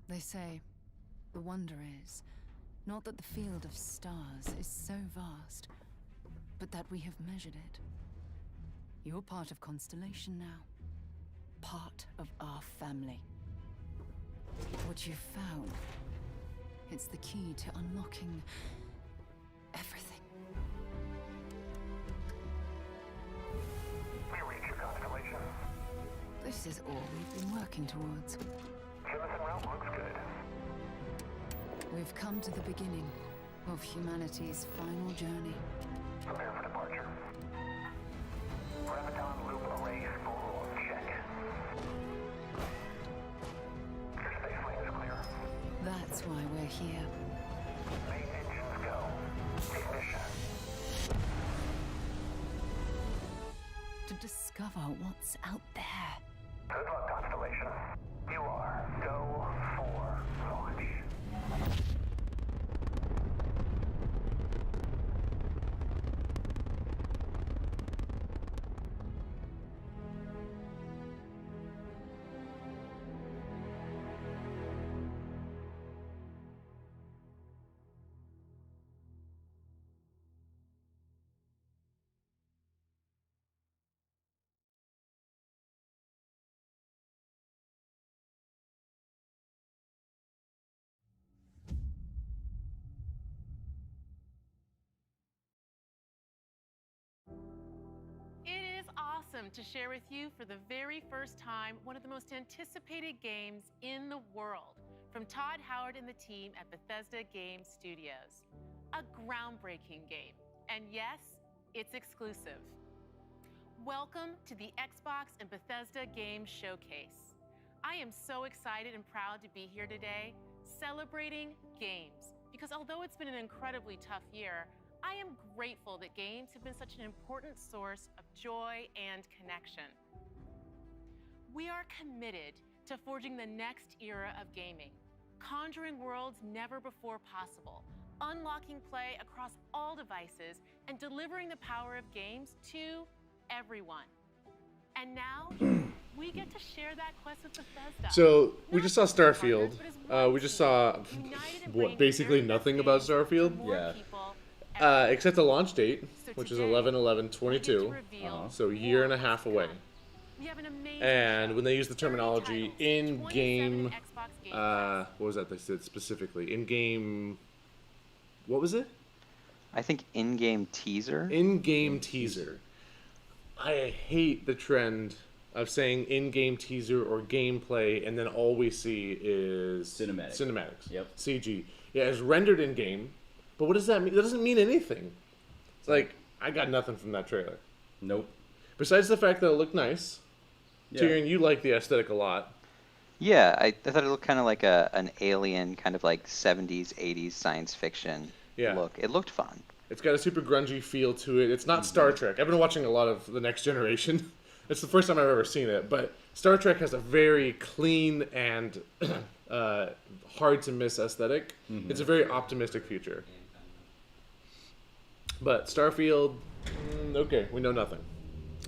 S12: They say, the wonder is, not that the field of stars is so vast, but that we have measured it. You're part of Constellation now. Part of our family. What you've found, it's the key to unlocking everything.
S11: We reach your constellation.
S12: This is all we've been working towards.
S11: Jemison route looks good.
S12: We've come to the beginning of humanity's final journey.
S11: Prepare for departure. Graviton loop array spool check. Your space lane is clear.
S12: That's why we're here.
S11: Main engines go. Ignition.
S12: To discover what's out there.
S11: Good luck, Constellation. You are go for launch.
S13: It is awesome to share with you for the very first time one of the most anticipated games in the world from Todd Howard and the team at Bethesda Game Studios. A groundbreaking game, and yes, it's exclusive. Welcome to the Xbox and Bethesda Game Showcase. I am so excited and proud to be here today celebrating games, because although it's been an incredibly tough year, I am grateful that games have been such an important source of joy and connection. We are committed to forging the next era of gaming, conjuring worlds never before possible, unlocking play across all devices, and delivering the power of games to everyone. And now, we get to share that quest with Bethesda.
S1: So we just saw Starfield. We just saw what, basically nothing about Starfield.
S2: Yeah.
S1: Except the launch date, which is 11/11/22, so a year and a half away. And when they use the terminology in-game, what was that they said specifically? In-game, what was it?
S5: I think in-game teaser.
S1: In-game teaser. I hate the trend of saying in-game teaser or gameplay, and then all we see is cinematics.
S2: Yep.
S1: CG. Yeah, it's rendered in-game, but what does that mean? That doesn't mean anything. It's like, I got nothing from that trailer.
S2: Nope.
S1: Besides the fact that it looked nice.
S5: Yeah.
S1: Tyrion, you like the aesthetic a lot.
S5: Yeah, I thought it looked kind of like an alien, kind of like 70s, 80s science fiction look. It looked fun.
S1: It's got a super grungy feel to it. It's not Star Trek. I've been watching a lot of The Next Generation. It's the first time I've ever seen it. But Star Trek has a very clean and hard to miss aesthetic.
S2: Mm-hmm.
S1: It's a very optimistic future. But Starfield, okay, we know nothing.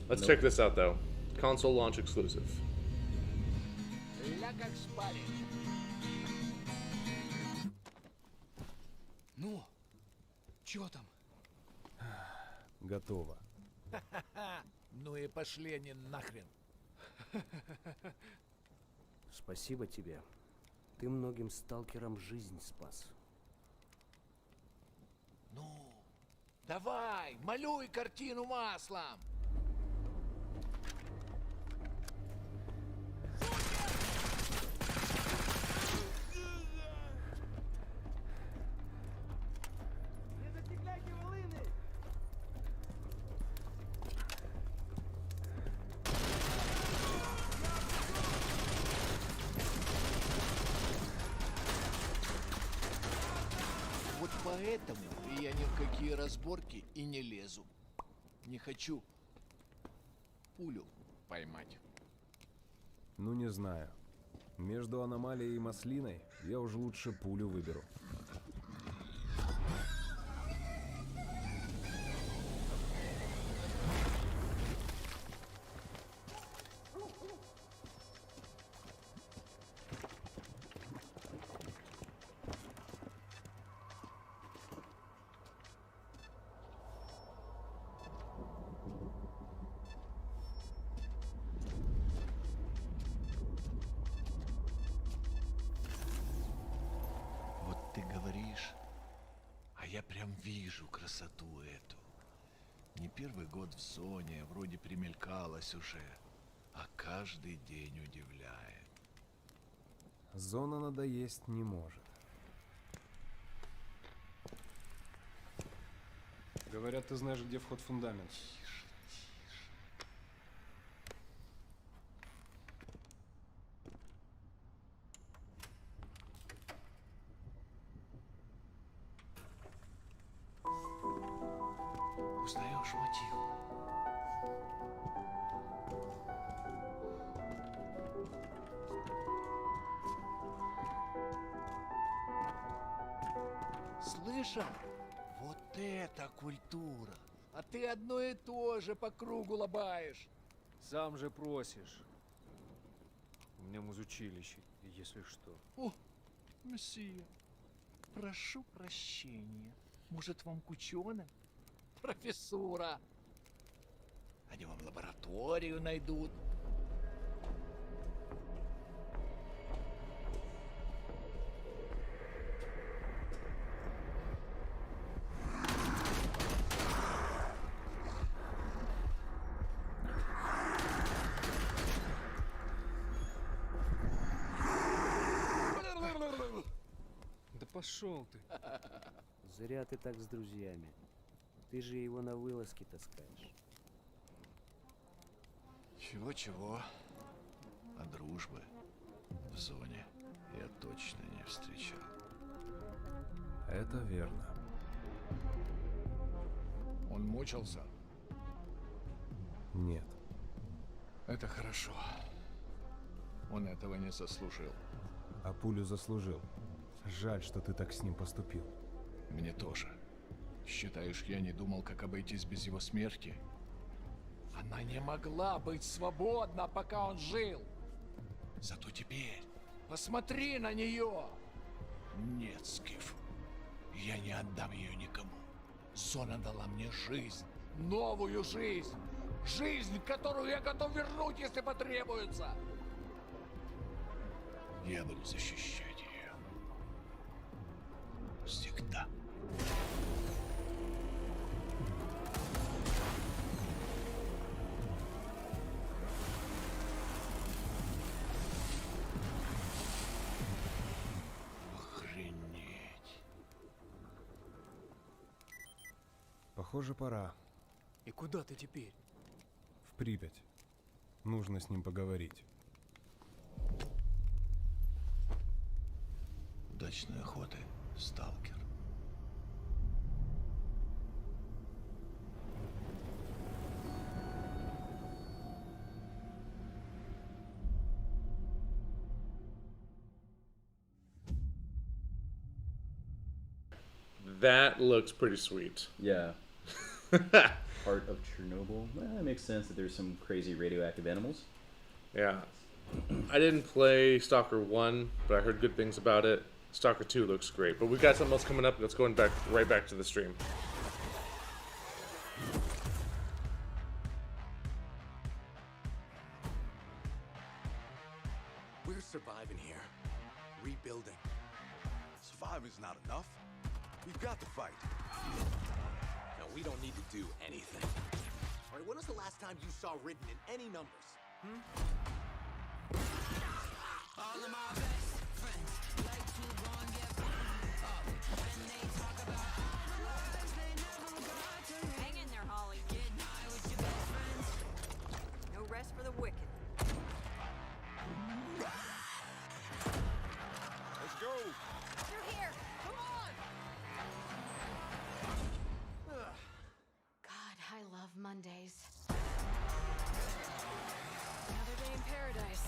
S1: Let's check this out though. Console launch exclusive.
S14: Ну, чё там? Готово.
S8: Ну и пошли они нахрен.
S14: Спасибо тебе. Ты многим сталкерам жизнь спас.
S8: Ну, давай, малюй картину маслом. Вот поэтому я ни в какие разборки и не лезу. Не хочу пулю поймать.
S15: Ну не знаю. Между аномалией и маслиной я уже лучше пулю выберу.
S8: Вот ты говоришь, а я прям вижу красоту эту. Не первый год в зоне, вроде примелькалась уже, а каждый день удивляет.
S15: Зона надоесть не может. Говорят, ты знаешь, где вход в фундамент.
S8: Узнаешь мотив? Слышал? Вот это культура! А ты одно и то же по кругу лобаешь.
S15: Сам же просишь. У меня музучилище, если что.
S8: О, месье, прошу прощения. Может, вам к ученым? Профессура. Они вам лабораторию найдут.
S15: Да пошел ты.
S14: Зря ты так с друзьями. Ты же его на вылазки таскаешь.
S8: Чего-чего, а дружбы в зоне я точно не встречал.
S15: Это верно.
S8: Он мучился?
S15: Нет.
S8: Это хорошо. Он этого не заслужил.
S15: А пулю заслужил. Жаль, что ты так с ним поступил.
S8: Мне тоже. Считаешь, я не думал, как обойтись без его смерти? Она не могла быть свободна, пока он жил. Зато теперь посмотри на нее. Нет, Скиф, я не отдам ее никому. Зона дала мне жизнь, новую жизнь. Жизнь, которую я готов вернуть, если потребуется. Я буду защищать ее. Всегда. Охренеть.
S15: Похоже, пора.
S14: И куда ты теперь?
S15: В Припять. Нужно с ним поговорить.
S8: Удачной охоты, сталкер.
S1: That looks pretty sweet.
S2: Yeah. Part of Chernobyl. Well, that makes sense that there's some crazy radioactive animals.
S1: Yeah. I didn't play Stalker 1, but I heard good things about it. Stalker 2 looks great. But we've got something else coming up that's going back right back to the stream.
S16: We're surviving here. Rebuilding.
S17: Surviving's not enough. We've got to fight.
S16: No, we don't need to do anything. All right, when was the last time you saw written in any numbers?
S18: All of my best friends like to go and get burned up. When they talk about our lives, they never got to hang in there, Holly. Get high with your best friends.
S19: No rest for the wicked.
S17: Let's go.
S19: They're here. Come on.
S20: God, I love Mondays. Another day in paradise.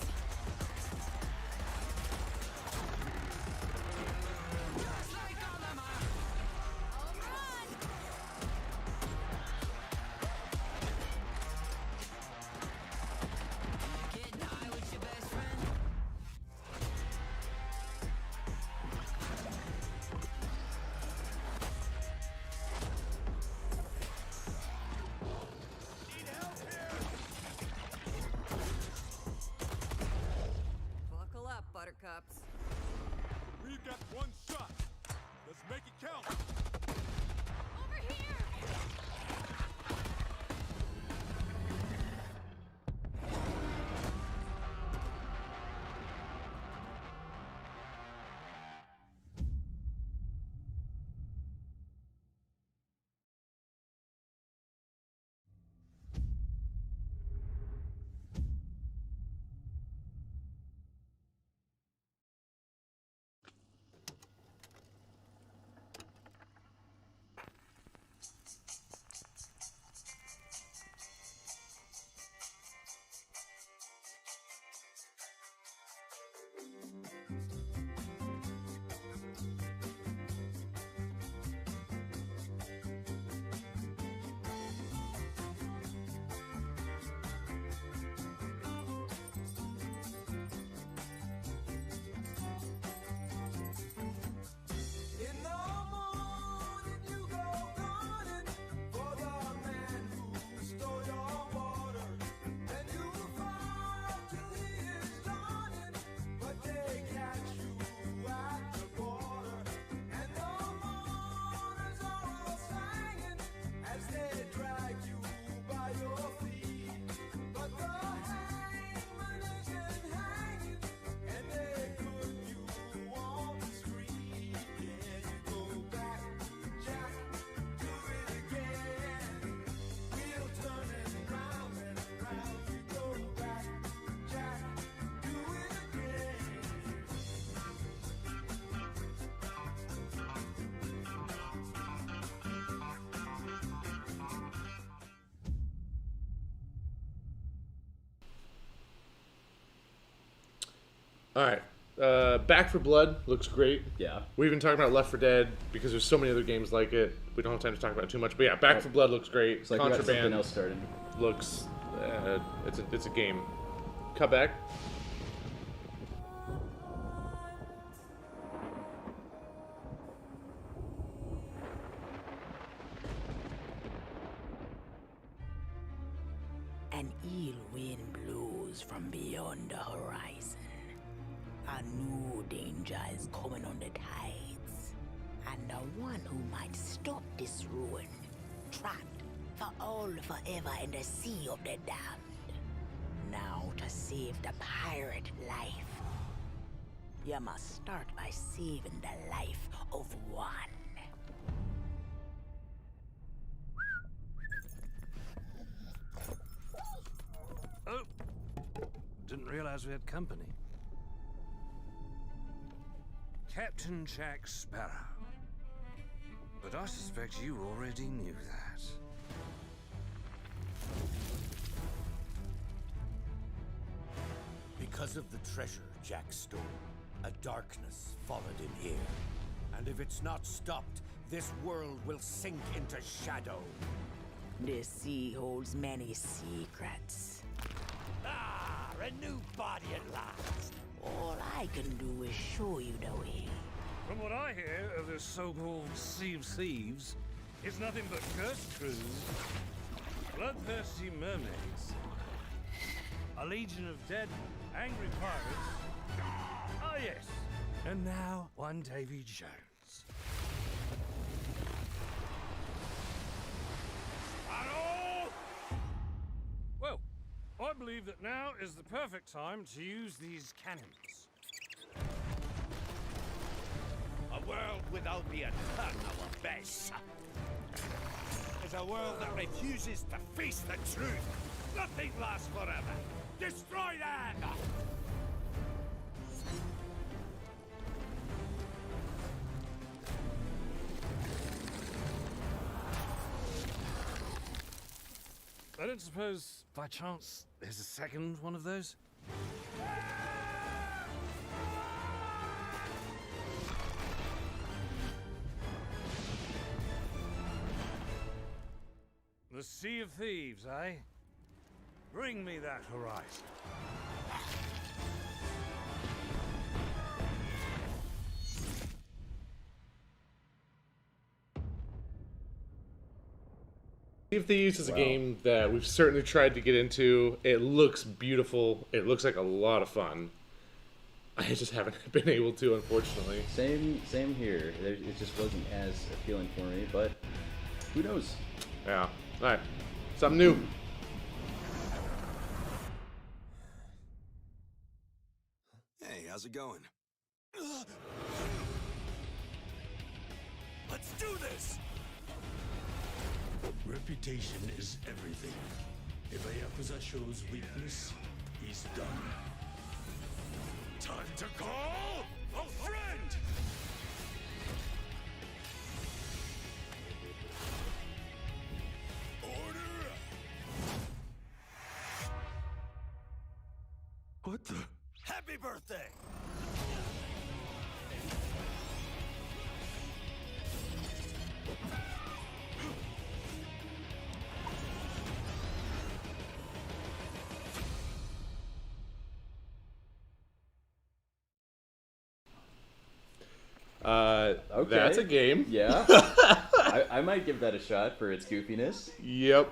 S18: Just like all of my
S19: Home run.
S18: get high with your best friend.
S19: Buckle up, buttercups.
S17: We've got one shot. Let's make it count.
S19: Over here.
S18: In the morning you go gunning for the man who stole your water. Then you fight till he is done, but they catch you at the border. And the mourners are all singing as they drag you by your feet. But the hangman isn't hanging, and they put you on the street. Yeah, you go back, Jack, do it again. Wheel turning round and round. You go back, Jack, do it again.
S1: All right. Back for Blood looks great.
S2: Yeah.
S1: We've been talking about Left 4 Dead because there's so many other games like it. We don't have time to talk about it too much. But yeah, Back for Blood looks great.
S2: It's like we got something
S1: Contraband
S2: else started.
S1: looks. It's a game. Cut back.
S21: An ill wind blows from beyond the horizon. A new danger is coming on the tides. And the one who might stop this ruin, trapped for all forever in the sea of the damned. Now to save the pirate life, you must start by saving the life of one.
S14: Oh, didn't realize we had company. Captain Jack Sparrow. But I suspect you already knew that.
S22: Because of the treasure Jack stole, a darkness followed him here. And if it's not stopped, this world will sink into shadow.
S21: This sea holds many secrets.
S22: Ah, a new body at last.
S21: All I can do is show you the way.
S14: From what I hear of this so-called Sea of Thieves, it's nothing but cursed crews, bloodthirsty mermaids, A legion of dead, angry pirates. Ah, yes. And now, one Davy Jones. Sparrow! Well, I believe that now is the perfect time to use these cannons.
S22: A world without the eternal abyss. Is a world that refuses to face the truth. Nothing lasts forever. Destroy that!
S14: I don't suppose, by chance, there's a second one of those? The Sea of Thieves, eh? Bring me that horizon.
S1: Sea of Thieves is a
S2: Wow.
S1: game that we've certainly tried to get into. It looks beautiful. It looks like a lot of fun. I just haven't been able to, unfortunately.
S2: Same here. It just wasn't as appealing for me, but who knows?
S1: Yeah. All right. Something new.
S6: Hey, how's it going?
S18: Let's do this! Reputation is everything. If a Yakuza shows weakness, he's done. Time to call a friend! Order! What the? Happy birthday!
S2: Okay.
S1: That's a game.
S2: Yeah. I might give that a shot for its goofiness.
S1: Yep,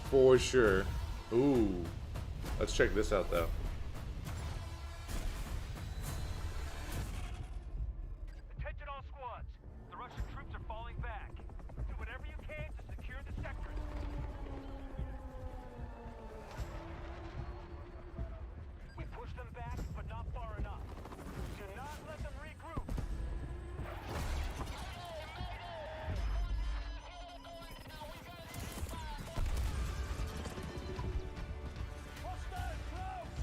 S1: for sure. Ooh. Let's check this out, though.
S11: Attention all squads. The Russian troops are falling back. Do whatever you can to secure the sector. We push them back, but not far enough. Do not let them regroup. Hostile close!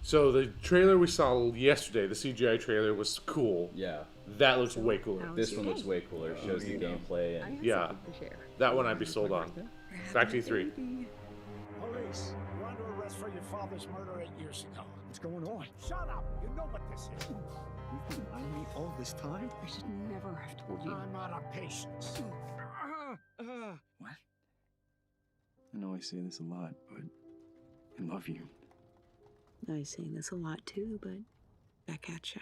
S1: So the trailer we saw yesterday, the CGI trailer, was cool.
S2: Yeah.
S1: That looks way cooler.
S2: This one looks way cooler. It shows the gameplay and
S1: Yeah. That one I'd be sold on. Back to you 3.
S3: Police, you're under arrest for your father's murder 8 years ago. What's going on? Shut up! You know what this is. You've been lying to me all this time? I should never have told you. I'm out of patience.
S9: What? I know I say this a lot, but I love you.
S23: I say this a lot too, but back at you.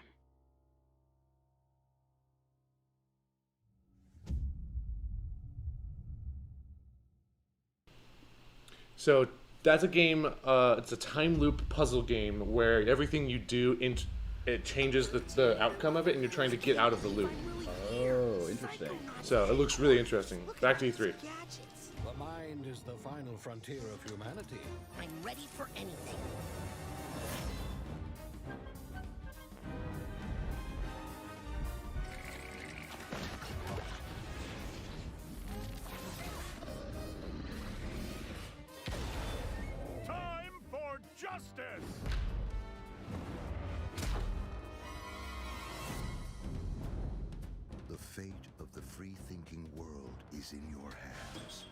S1: So that's a game. It's a time loop puzzle game where everything you do, it changes the outcome of it, and you're trying to get out of the loop.
S2: Oh, interesting.
S1: So it looks really interesting. Back to E3.
S3: The mind is the final frontier of humanity.
S21: I'm ready for anything.
S11: Time for justice!
S24: The fate of the free-thinking world is in your hands.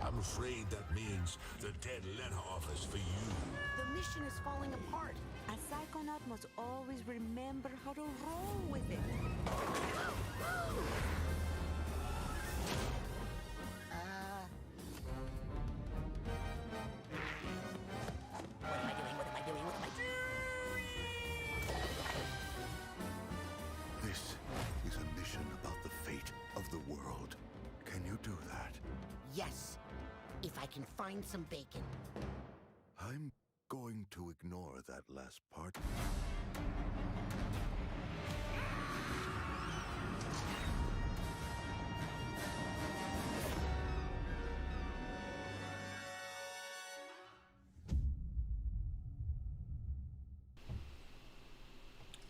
S25: I'm afraid that means the dead letter office for you.
S21: The mission is falling apart. A psychonaut must always remember how to roll with it. What am I doing? What am I doing? What am I doing?
S24: This is a mission about the fate of the world. Can you do that?
S21: Yes, if I can find some bacon.
S24: I'm going to ignore that last part.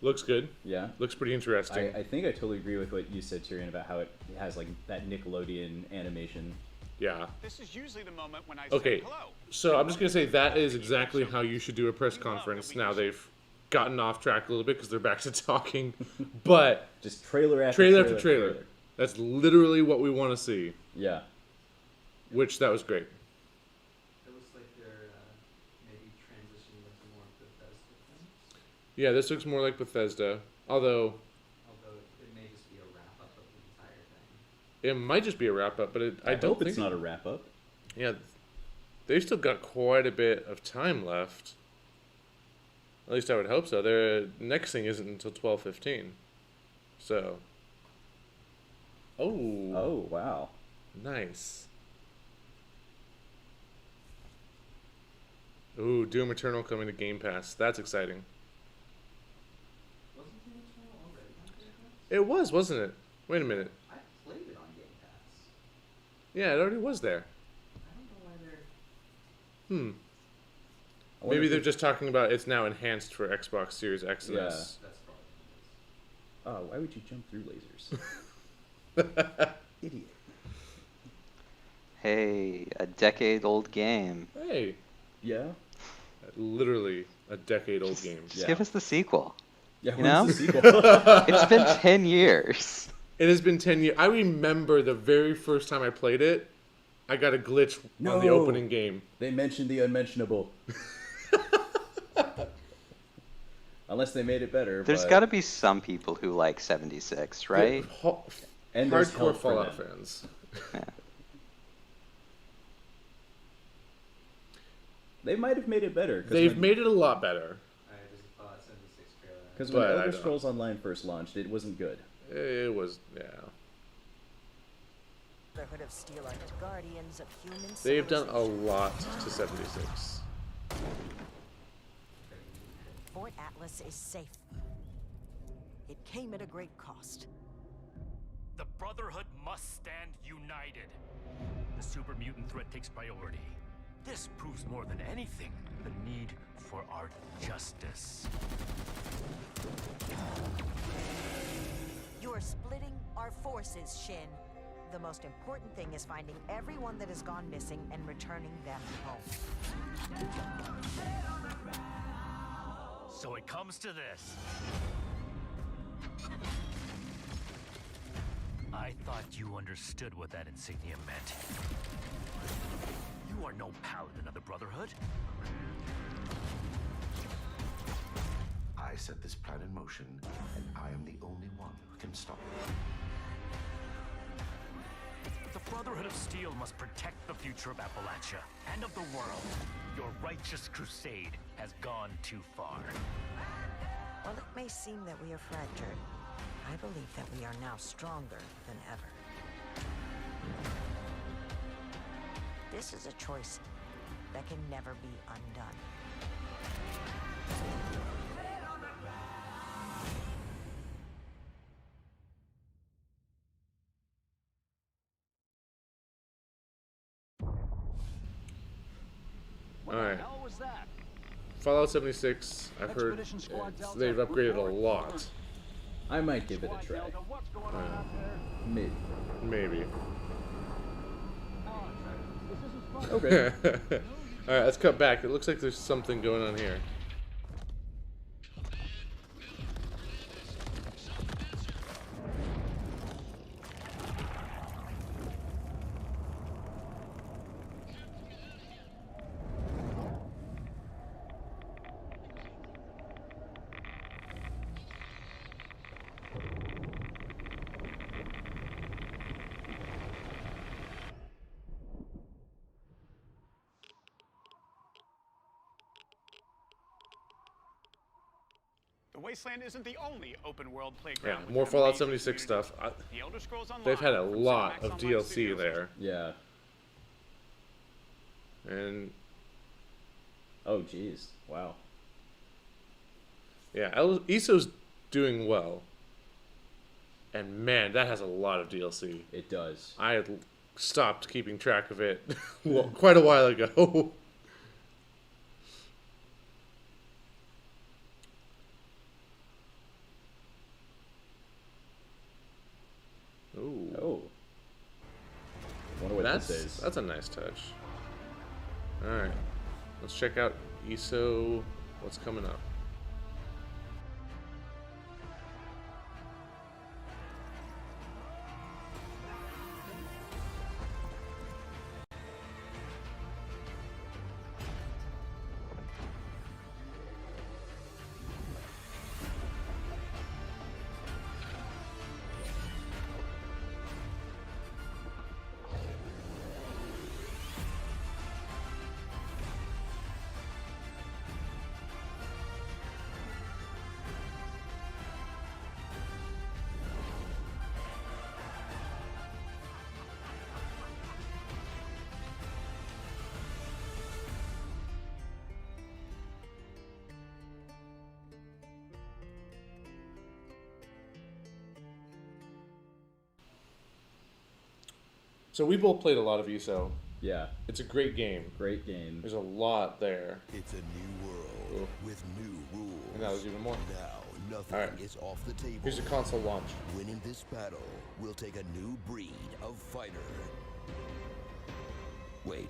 S1: Looks good.
S2: Yeah.
S1: Looks pretty interesting.
S2: I think I totally agree with what you said, Tyrion, about how it has like that Nickelodeon animation.
S1: Yeah.
S4: This is usually the moment when I
S1: Okay,
S4: say hello.
S1: so I'm just gonna say that is exactly how you should do a press conference. Now they've gotten off track a little bit because they're back to talking, but
S2: just trailer after
S1: trailer
S2: trailer
S1: after trailer. That's literally what we want to see.
S2: Yeah.
S1: Which that was great.
S26: It looks like they're maybe transitioning into more Bethesda things.
S1: Yeah, this looks more like Bethesda, although
S26: It may just be a wrap up of the entire thing.
S1: it might just be a wrap up. But I don't
S2: hope
S1: think
S2: it's not a wrap up.
S1: Yeah, they've still got quite a bit of time left. At least I would hope so. Their next thing isn't until 12/15. So. Oh.
S2: Oh, wow.
S1: Nice. Ooh, Doom Eternal coming to Game Pass. That's exciting.
S26: Wasn't Doom Eternal already on Game Pass?
S1: It was, wasn't it? Wait a minute.
S26: I played it on Game Pass.
S1: Yeah, it already was there.
S26: I don't know why they're...
S1: Hmm.
S2: I wonder
S1: Maybe
S2: if
S1: they're
S2: it-
S1: just talking about it's now enhanced for Xbox Series X and
S2: Yeah.
S1: S.
S26: That's probably
S2: Oh, why would you jump through lasers? Idiot.
S5: Hey, a decade-old game.
S1: Hey.
S2: Yeah.
S1: Literally a decade-old game.
S5: Just give us the sequel.
S2: Yeah,
S5: you
S2: when's
S5: know?
S2: the sequel?
S5: It's been 10 years.
S1: It has been 10 years. I remember the very first time I played it, I got a glitch on the opening game.
S2: They mentioned the unmentionable. Unless they made it better.
S5: There's got to be some people who like 76, right?
S2: And there's
S1: Hardcore
S2: help for
S1: Fallout
S2: them.
S1: fans.
S5: Yeah.
S2: They might have made it better.
S1: They've made it a lot better.
S26: I just thought 76 trailer.
S2: Because when
S1: But I
S2: Elder
S1: don't-
S2: Scrolls Online first launched, it wasn't good.
S1: It was, yeah.
S21: Brotherhood of Steel-Armed Guardians of Human
S1: They've done a
S21: Civilization.
S1: lot to 76.
S21: Fort Atlas is safe. It came at a great cost.
S11: The Brotherhood must stand united. The super mutant threat takes priority. This proves more than anything the need for our justice.
S21: You're splitting our forces, Shin.
S7: the most important thing is finding everyone that has gone missing and returning them home.
S11: So it comes to this. I thought you understood what that insignia meant. You are no paladin of the Brotherhood.
S8: I set this plan in motion, and I am the only one who can stop it.
S11: The Brotherhood of Steel must protect the future of Appalachia and of the world. Your righteous crusade has gone too far.
S7: While it may seem that we are fractured, I believe that we are now stronger than ever. This is a choice that can never be undone.
S1: Alright. Fallout 76, I've heard they've upgraded a lot.
S2: I might give it a try. Maybe.
S1: Maybe.
S2: Okay.
S1: Alright, let's cut back. It looks like there's something going on here.
S4: The Wasteland isn't the only open-world playground.
S1: Yeah, more Fallout 76 stuff.
S4: The Elder Scrolls Online
S1: They've had a
S4: from
S1: lot
S4: ZeniMax
S1: of
S4: Online
S1: DLC
S4: Studios.
S1: there.
S2: Yeah.
S1: And
S2: oh, geez, wow.
S1: Yeah, ESO's doing well. And man, that has a lot of DLC.
S2: It does.
S1: I had stopped keeping track of it quite a while ago. Ooh.
S2: Oh. I wonder what this is.
S1: That's a nice touch. Alright. Let's check out ESO. What's coming up? So we both played a lot of ESO.
S2: Yeah.
S1: It's a great game.
S2: Great game.
S1: There's a lot there.
S24: It's a new world with new rules.
S1: And now there's even more.
S24: Now, nothing
S1: Alright.
S24: is off the table.
S1: Here's your console launch.
S24: Winning this battle will take a new breed of fighter. Wait.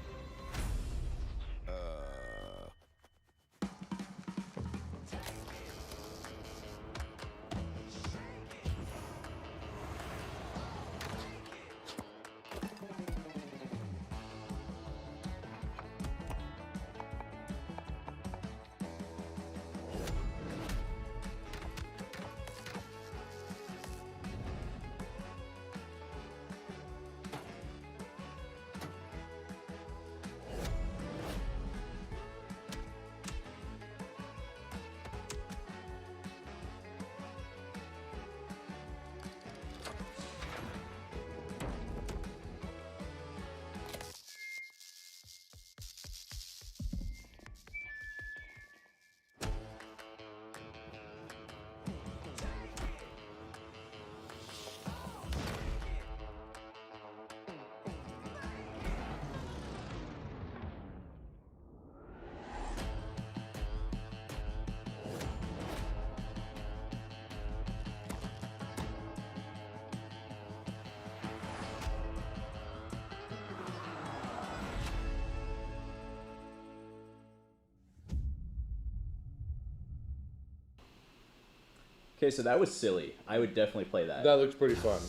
S2: Okay, so that was silly. I would definitely play that.
S1: That looks pretty fun.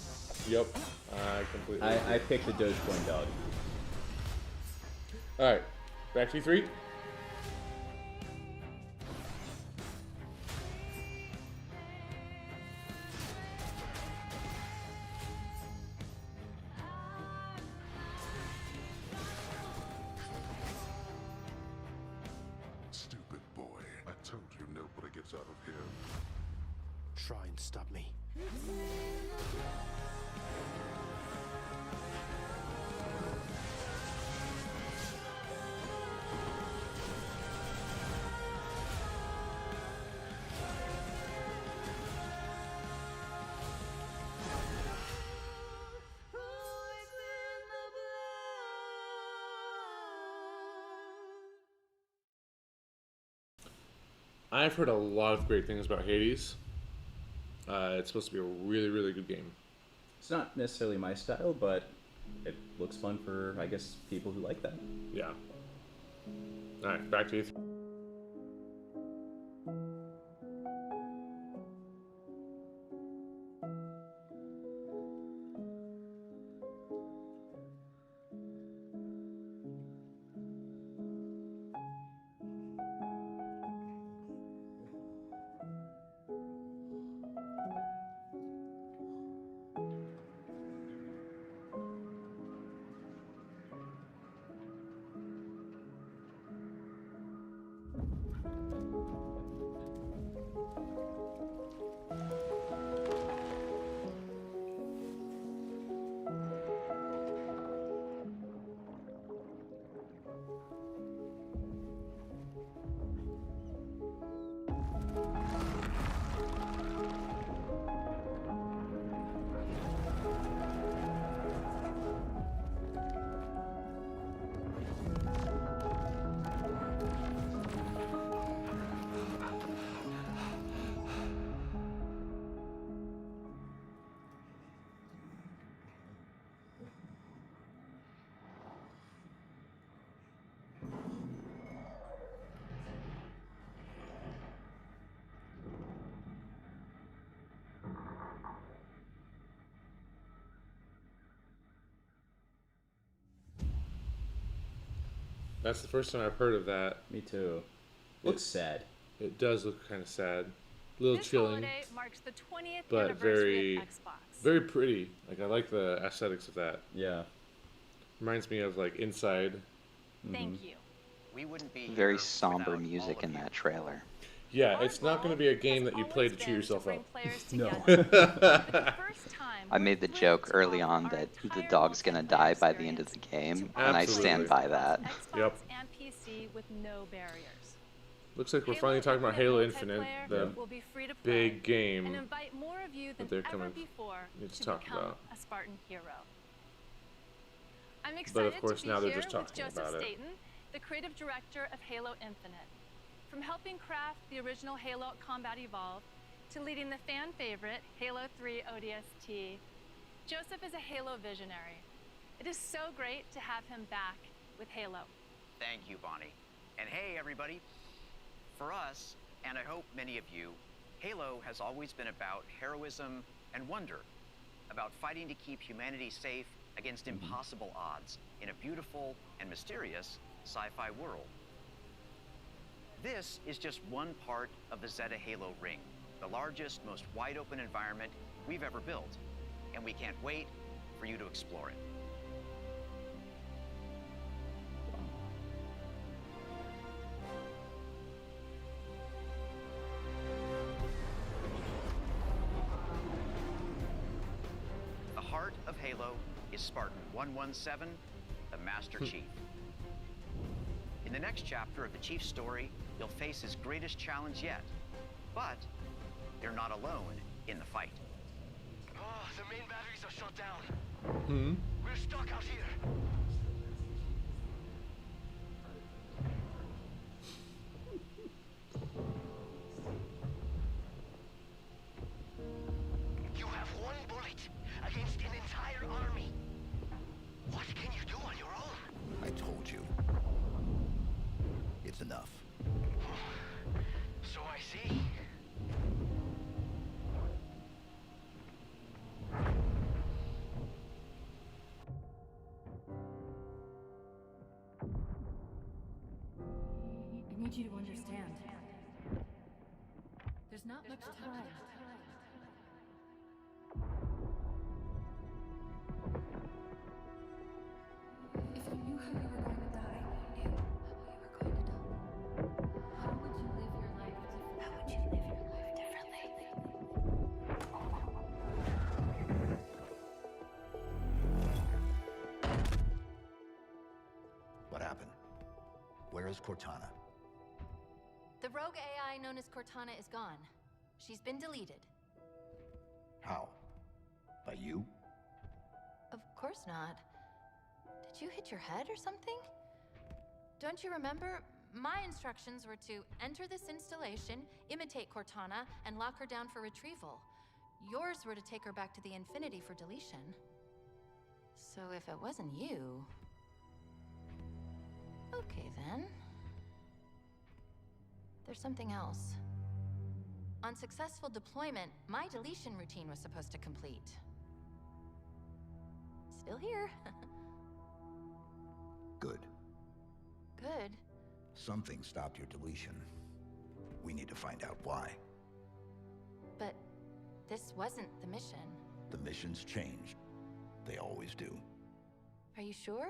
S1: Yep, I completely.
S2: I picked the Dogecoin dog.
S1: All right, back to E3.
S24: Stupid boy. I told you nobody gets out of here.
S10: Try and stop me.
S1: I've heard a lot of great things about Hades. It's supposed to be a really, really good game.
S2: It's not necessarily my style, but it looks fun for, I guess, people who like that.
S1: Yeah. All right, back to E3. That's the first time I've heard of that.
S2: Me too. Looks sad.
S1: It does look kind of sad. A little
S19: This
S1: chilling,
S19: holiday marks the 20th
S1: but
S19: anniversary
S1: very,
S19: of Xbox.
S1: very pretty. Like I like the aesthetics of that.
S2: Yeah.
S1: Reminds me of like Inside.
S19: Thank you.
S12: We wouldn't be
S5: Very somber music in that trailer.
S1: Yeah, it's not going to be a game that you play to cheer yourself up.
S5: No. I made the joke early on that the dog's gonna die by the end of the game, and I stand by that.
S1: Yep.
S19: And PC with no barriers.
S1: Looks like we're finally talking about Halo Infinite, the
S19: will be free to play
S1: big game
S19: and invite more of you than
S1: that they're
S19: ever
S1: coming
S19: before
S1: need to
S19: to
S1: talk
S19: become
S1: about.
S19: a Spartan hero. I'm
S1: But
S19: excited
S1: of course
S19: to be
S1: now they're
S19: here
S1: just
S19: with
S1: talking
S19: Joseph
S1: about it.
S19: Staten, the creative director of Halo Infinite. From helping craft the original Halo at Combat Evolved to leading the fan favorite Halo 3 ODST, Joseph is a Halo visionary. It is so great to have him back with Halo.
S12: Thank you, Bonnie. And hey, everybody. For us, and I hope many of you, Halo has always been about heroism and wonder, about fighting to keep humanity safe against impossible odds in a beautiful and mysterious sci-fi world. This is just one part of the Zeta Halo ring, the largest, most wide-open environment we've ever built, and we can't wait for you to explore it. The heart of Halo is Spartan 117, the Master Chief. In the next chapter of the Chief's story, he'll face his greatest challenge yet. But they're not alone in the fight.
S18: Oh, the main batteries are shut down.
S1: Hmm.
S18: We're stuck out here. You have one bullet against an entire army. What can you do on your own?
S8: I told you. It's enough.
S18: So I see.
S13: need you to understand. There's not much time. If you knew how you were going to die, you knew how you were going to die. How would you live your life differently? How would you live your life differently?
S8: What happened? Where is Cortana?
S15: The rogue AI known as Cortana is gone. She's been deleted.
S8: How? By you?
S15: Of course not. Did you hit your head or something? Don't you remember? My instructions were to enter this installation, imitate Cortana, and lock her down for retrieval. Yours were to take her back to the Infinity for deletion. So if it wasn't you... Okay then. There's something else. On successful deployment, my deletion routine was supposed to complete. Still here.
S8: Good.
S15: Good.
S8: Something stopped your deletion. We need to find out why.
S15: But this wasn't the mission.
S8: The missions changed. They always do.
S15: Are you sure?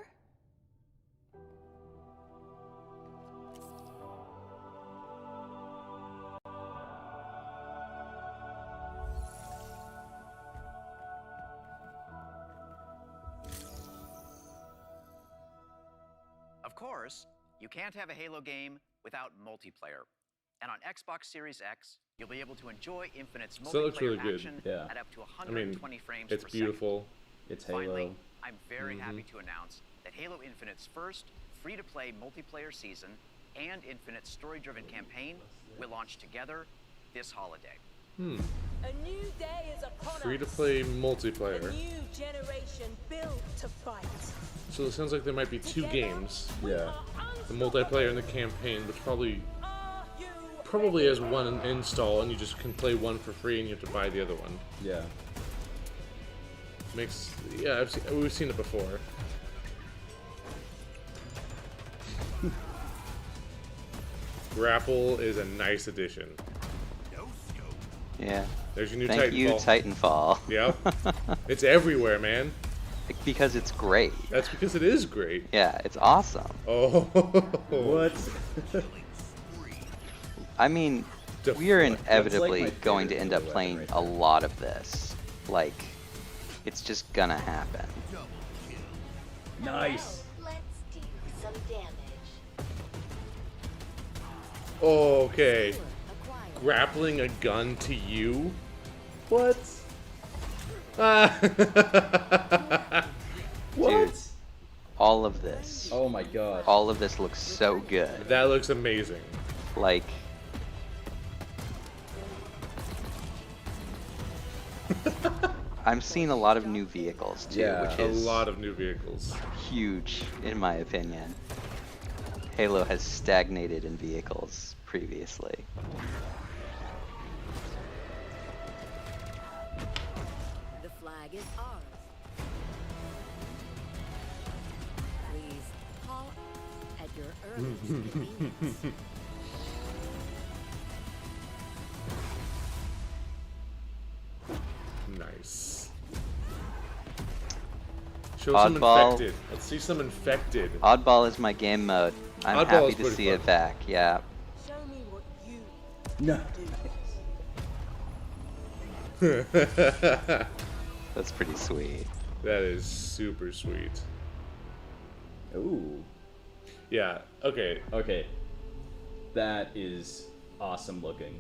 S12: Of course, you can't have a Halo game without multiplayer. And on Xbox Series X, you'll be able to enjoy Infinite's
S1: So it looks
S12: multiplayer
S1: really good.
S12: action
S2: Yeah.
S12: at up to
S1: I mean,
S12: 120 frames
S1: it's
S12: per
S1: beautiful.
S2: It's
S12: second. Finally,
S2: Halo.
S12: I'm very happy to announce that Halo Infinite's first free-to-play multiplayer season and Infinite's story-driven campaign will launch together this holiday.
S16: A new day is upon us.
S1: Free-to-play
S16: A
S1: multiplayer.
S16: new generation built to fight.
S1: So it sounds like there might be two games.
S2: Yeah.
S1: The multiplayer and the campaign, which probably has one install, and you just can play one for free, and you have to buy the other one.
S2: Yeah.
S1: Yeah, we've seen it before. Grapple is a nice addition.
S5: Yeah.
S1: There's your new
S5: Thank you,
S1: Titanfall.
S5: Titanfall.
S1: Yep. It's everywhere, man.
S5: Because it's great.
S1: That's because it is great.
S5: Yeah, it's awesome.
S1: Oh.
S2: What?
S5: I mean, we are inevitably going to end up playing a lot of this. Like, it's just gonna happen.
S2: Nice.
S21: Let's do some damage.
S1: Okay. Grappling a gun to you?
S2: What?
S5: Dude, all of this.
S2: Oh my god.
S5: All of this looks so good.
S1: That looks amazing.
S5: Like, I'm seeing a lot of new vehicles too,
S1: Yeah,
S5: which
S1: a
S5: is
S1: lot of new vehicles.
S5: huge in my opinion. Halo has stagnated in vehicles previously.
S21: The flag is ours. Please call at your earliest convenience.
S1: Nice. Show some
S5: Oddball.
S1: infected. Let's see some infected.
S5: Oddball is my game mode. I'm
S1: Oddball
S5: happy
S1: is
S5: to
S1: pretty
S5: see
S1: fun.
S5: it back. Yeah.
S16: Show me what you
S2: No.
S5: That's pretty sweet.
S1: That is super sweet.
S2: Ooh.
S1: Yeah, okay.
S2: Okay. That is awesome looking.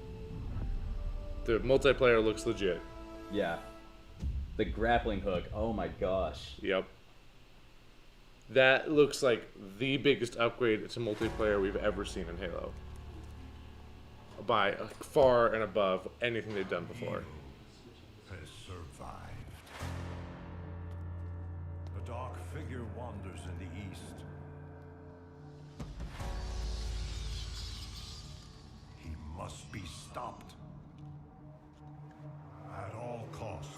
S1: The multiplayer looks legit.
S2: Yeah. The grappling hook. Oh my gosh.
S1: Yep. That looks like the biggest upgrade to multiplayer we've ever seen in Halo. By far and above anything they've done before.
S24: Has survived. A dark figure wanders in the east. He must be stopped. At all costs.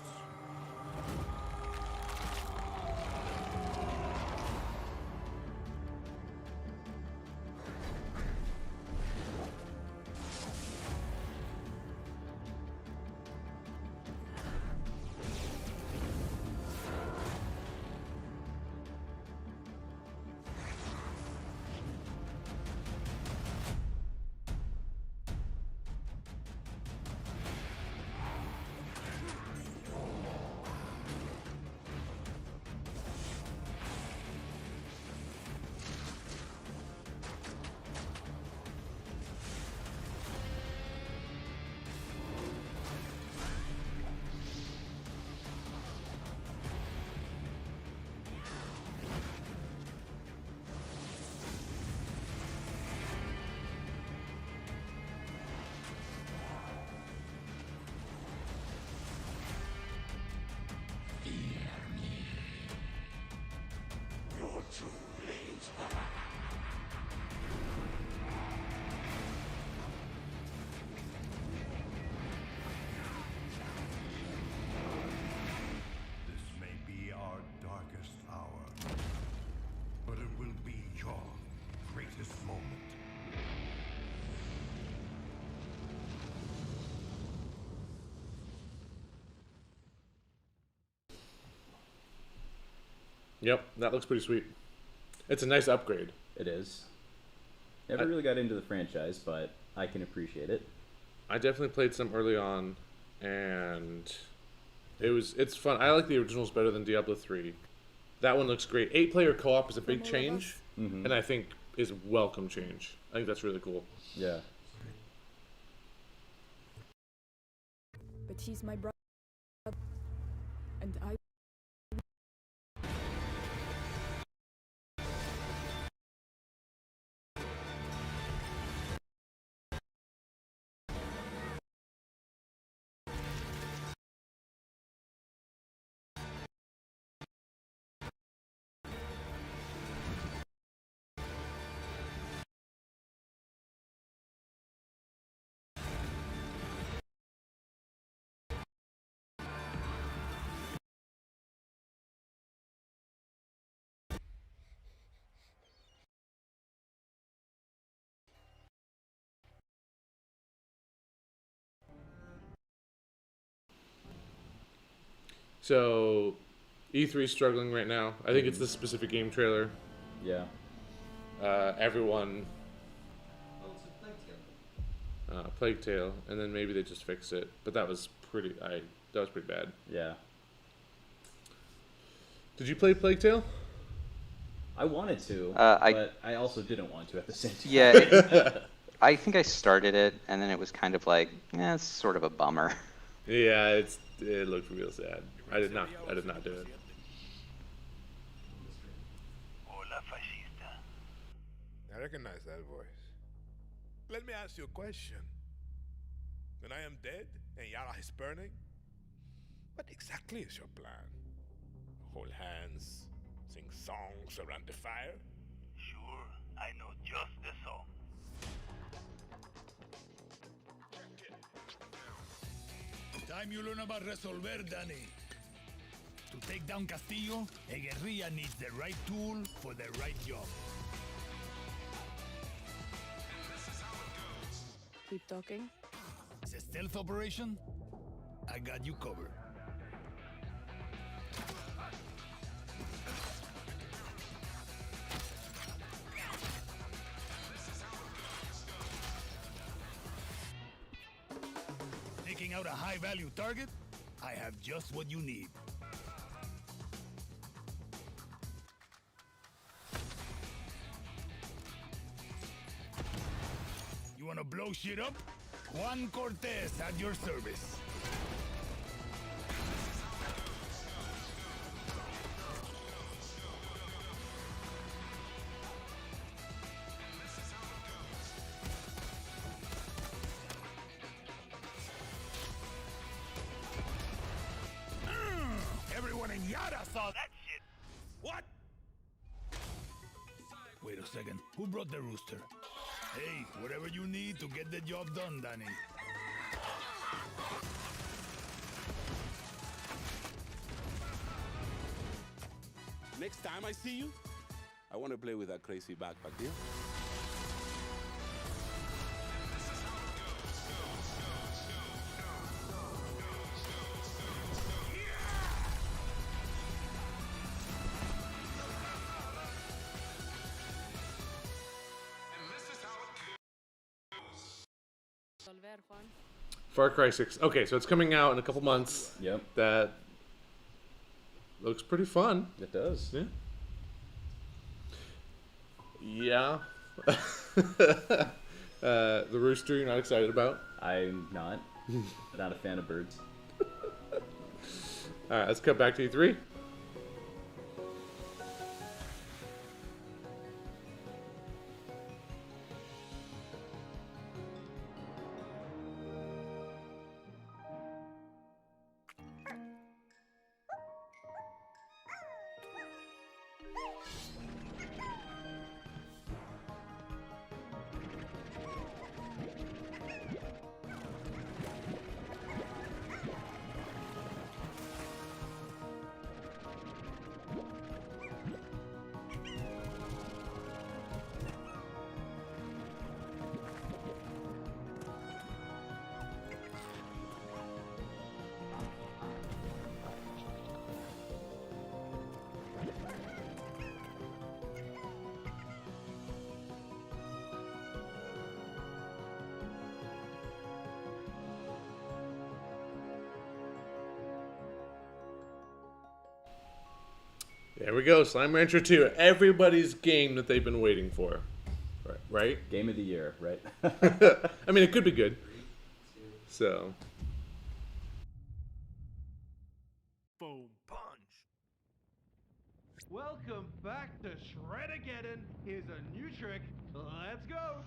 S25: this moment.
S1: Yep, that looks pretty sweet. It's a nice upgrade.
S2: It is. Never really got into the franchise, but I can appreciate it.
S1: I definitely played some early on, and it's fun. I like the originals better than Diablo 3. That one looks great. 8-player co-op is a big change, and I think is a welcome change. I think that's really cool.
S2: Yeah.
S13: But he's my brother, and I.
S1: So, E3 is struggling right now. I think it's the specific game trailer.
S2: Yeah.
S1: Everyone.
S26: Oh, it's a Plague Tale.
S1: Plague Tale, and then maybe they just fix it. But that was pretty. That was pretty bad.
S2: Yeah.
S1: Did you play Plague Tale?
S2: I wanted to,
S5: I-
S2: but I also didn't want to at the same time.
S5: Yeah, I think I started it, and then it was kind of like, it's sort of a bummer.
S1: Yeah, it looked real sad. I did not do it.
S24: Hola, fascista.
S25: I recognize that voice. Let me ask you a question. When I am dead and Yara is burning, what exactly is your plan? Hold hands, sing songs around the fire?
S24: Sure, I know just the song.
S6: Time you learn about Resolver, Danny. To take down Castillo, a guerrilla needs the right tool for the right job.
S13: Keep talking.
S6: It's a stealth operation. I got you covered. Taking out a high-value target? I have just what you need. You wanna blow shit up? Juan Cortez at your service. Everyone in Yara saw that shit. What? Wait a second. Who brought the rooster? Hey, whatever you need to get the job done, Danny.
S9: Next time I see you, I want to play with that crazy backpack deal.
S1: Far Cry 6. Okay, so it's coming out in a couple months.
S2: Yep.
S1: That looks pretty fun.
S2: It does.
S1: Yeah. Yeah. The rooster you're not excited about?
S2: I'm not. Not a fan of birds.
S1: Alright, let's cut back to E3. There we go, Slime Rancher 2. Everybody's game that they've been waiting for. Right?
S2: Game of the year, right?
S1: I mean, it could be good. So.
S10: Boom punch. Welcome back to Shred-Ageddon. Here's a new trick. Let's go.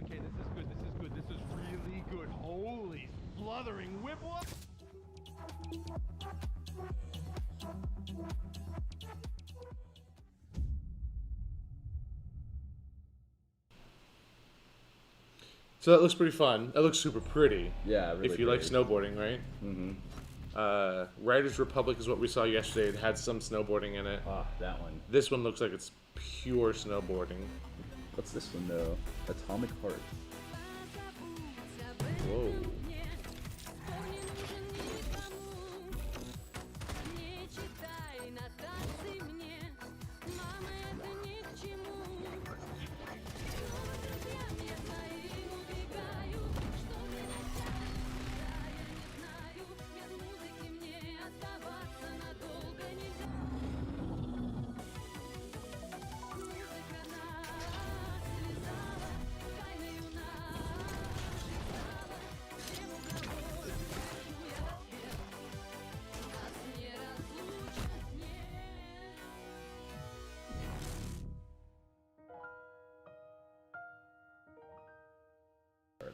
S10: Okay, this is good. This is good. This is really good. Holy spluttering whip whoop.
S1: So that looks pretty fun. That looks super pretty.
S2: Yeah, really
S1: if you
S2: pretty.
S1: like snowboarding, right?
S2: Mm-hmm.
S1: Riders Republic is what we saw yesterday. It had some snowboarding in it.
S2: Ah, that one.
S1: This one looks like it's pure snowboarding.
S2: What's this one though? Atomic Heart.
S1: Whoa.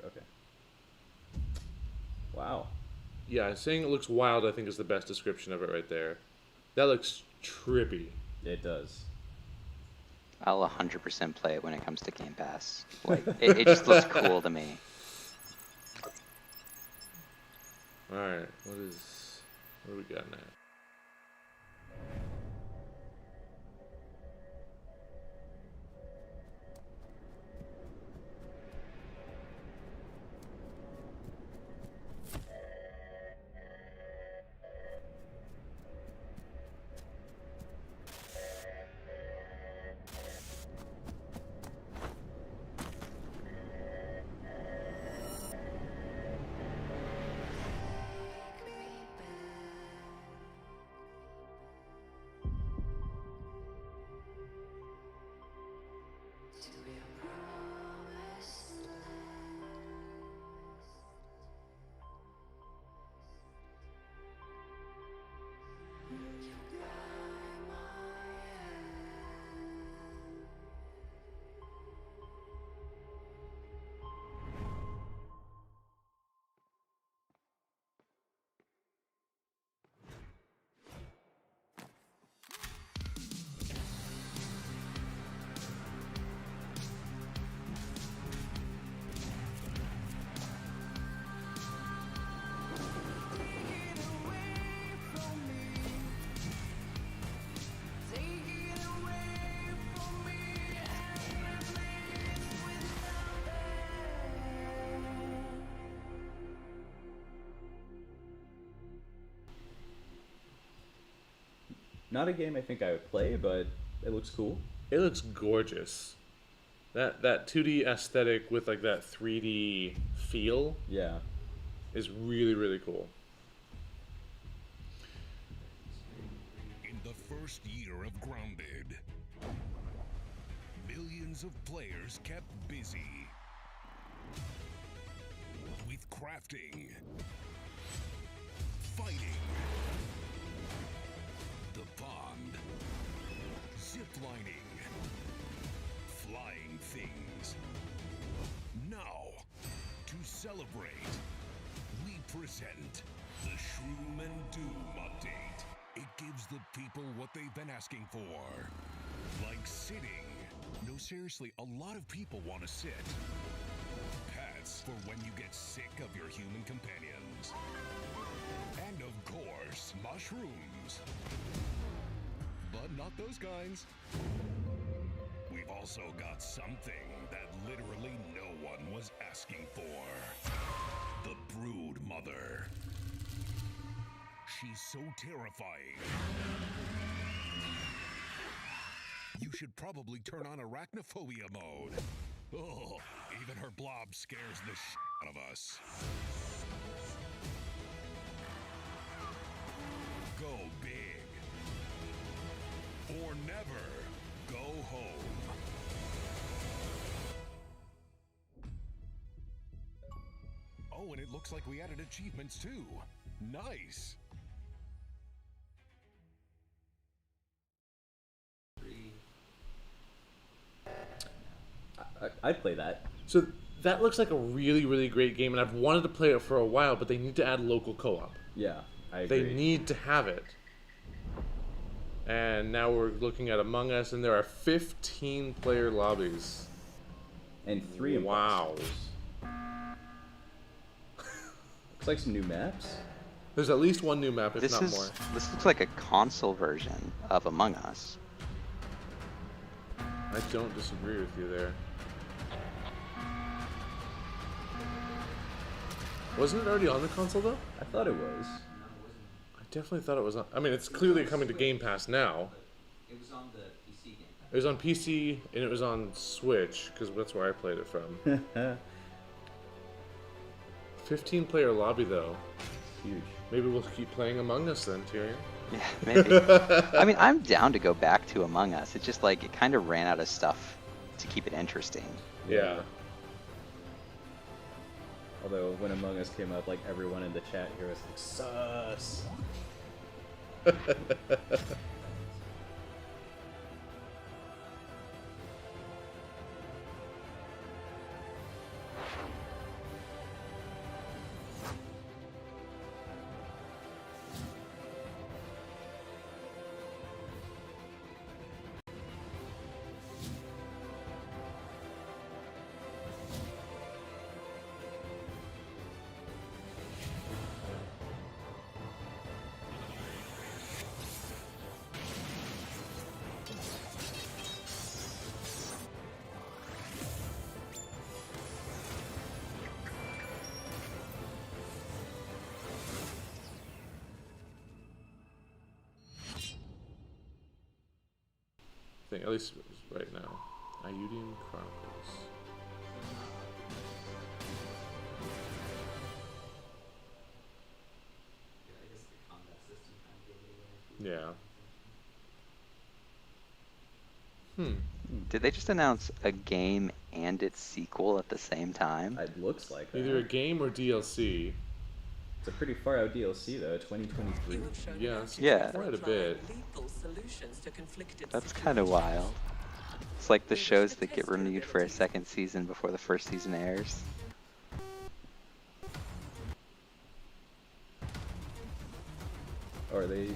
S2: Okay. Wow.
S1: Yeah, saying it looks wild, I think, is the best description of it right there. That looks trippy.
S2: It does.
S5: I'll 100% play it when it comes to Game Pass. Like, it just looks cool to me.
S1: Alright, what do we got now?
S2: Not a game I think I would play, but it looks cool.
S1: It looks gorgeous. That 2D aesthetic with like that 3D feel,
S2: yeah,
S1: is really, really cool.
S3: first year of Grounded. Millions of players kept busy with crafting, fighting, the pond, ziplining, flying things. Now, to celebrate, we present the Shroom and Doom update. It gives the people what they've been asking for. Like sitting. No, seriously, a lot of people want to sit. Pets for when you get sick of your human companions. And of course, mushrooms. But not those kinds. We've also got something that literally no one was asking for. The Brood Mother. She's so terrifying. You should probably turn on arachnophobia mode. Oh, even her blob scares the out of us. Go big. Or never go home. Oh, and it looks like we added achievements too. Nice.
S2: I'd play that.
S1: So that looks like a really, really great game, and I've wanted to play it for a while, but they need to add local co-op.
S2: Yeah, I agree.
S1: They need to have it. And now we're looking at Among Us, and there are 15 player lobbies.
S2: And 3
S1: Wow.
S2: Looks like some new maps.
S1: There's at least one new map, if not more.
S5: This looks like a console version of Among Us.
S1: I don't disagree with you there. Wasn't it already on the console, though?
S2: I thought it was.
S1: I definitely thought it was on. I mean, it's clearly coming to Game Pass now.
S26: It was on the PC Game Pass.
S1: It was on PC, and it was on Switch, because that's where I played it from. 15 player lobby, though.
S2: Huge.
S1: Maybe we'll keep playing Among Us then, Tyrion.
S5: Yeah, maybe. I mean, I'm down to go back to Among Us. It's just like, it kind of ran out of stuff to keep it interesting.
S1: Yeah.
S2: Although, when Among Us came up, like, everyone in the chat here was like, sus.
S1: Thing, at least right now. Iudian Chronicles.
S26: Yeah, I guess the combat system kind of gave it away.
S1: Hmm.
S5: Did they just announce a game and its sequel at the same time?
S2: It looks like that.
S1: Either a game or DLC.
S2: It's a pretty far out DLC though, 2023.
S1: Yeah, it's
S5: Yeah.
S1: quite a bit.
S5: That's kind of wild. It's like the shows that get renewed for a second season before the first season airs.
S2: Or are they?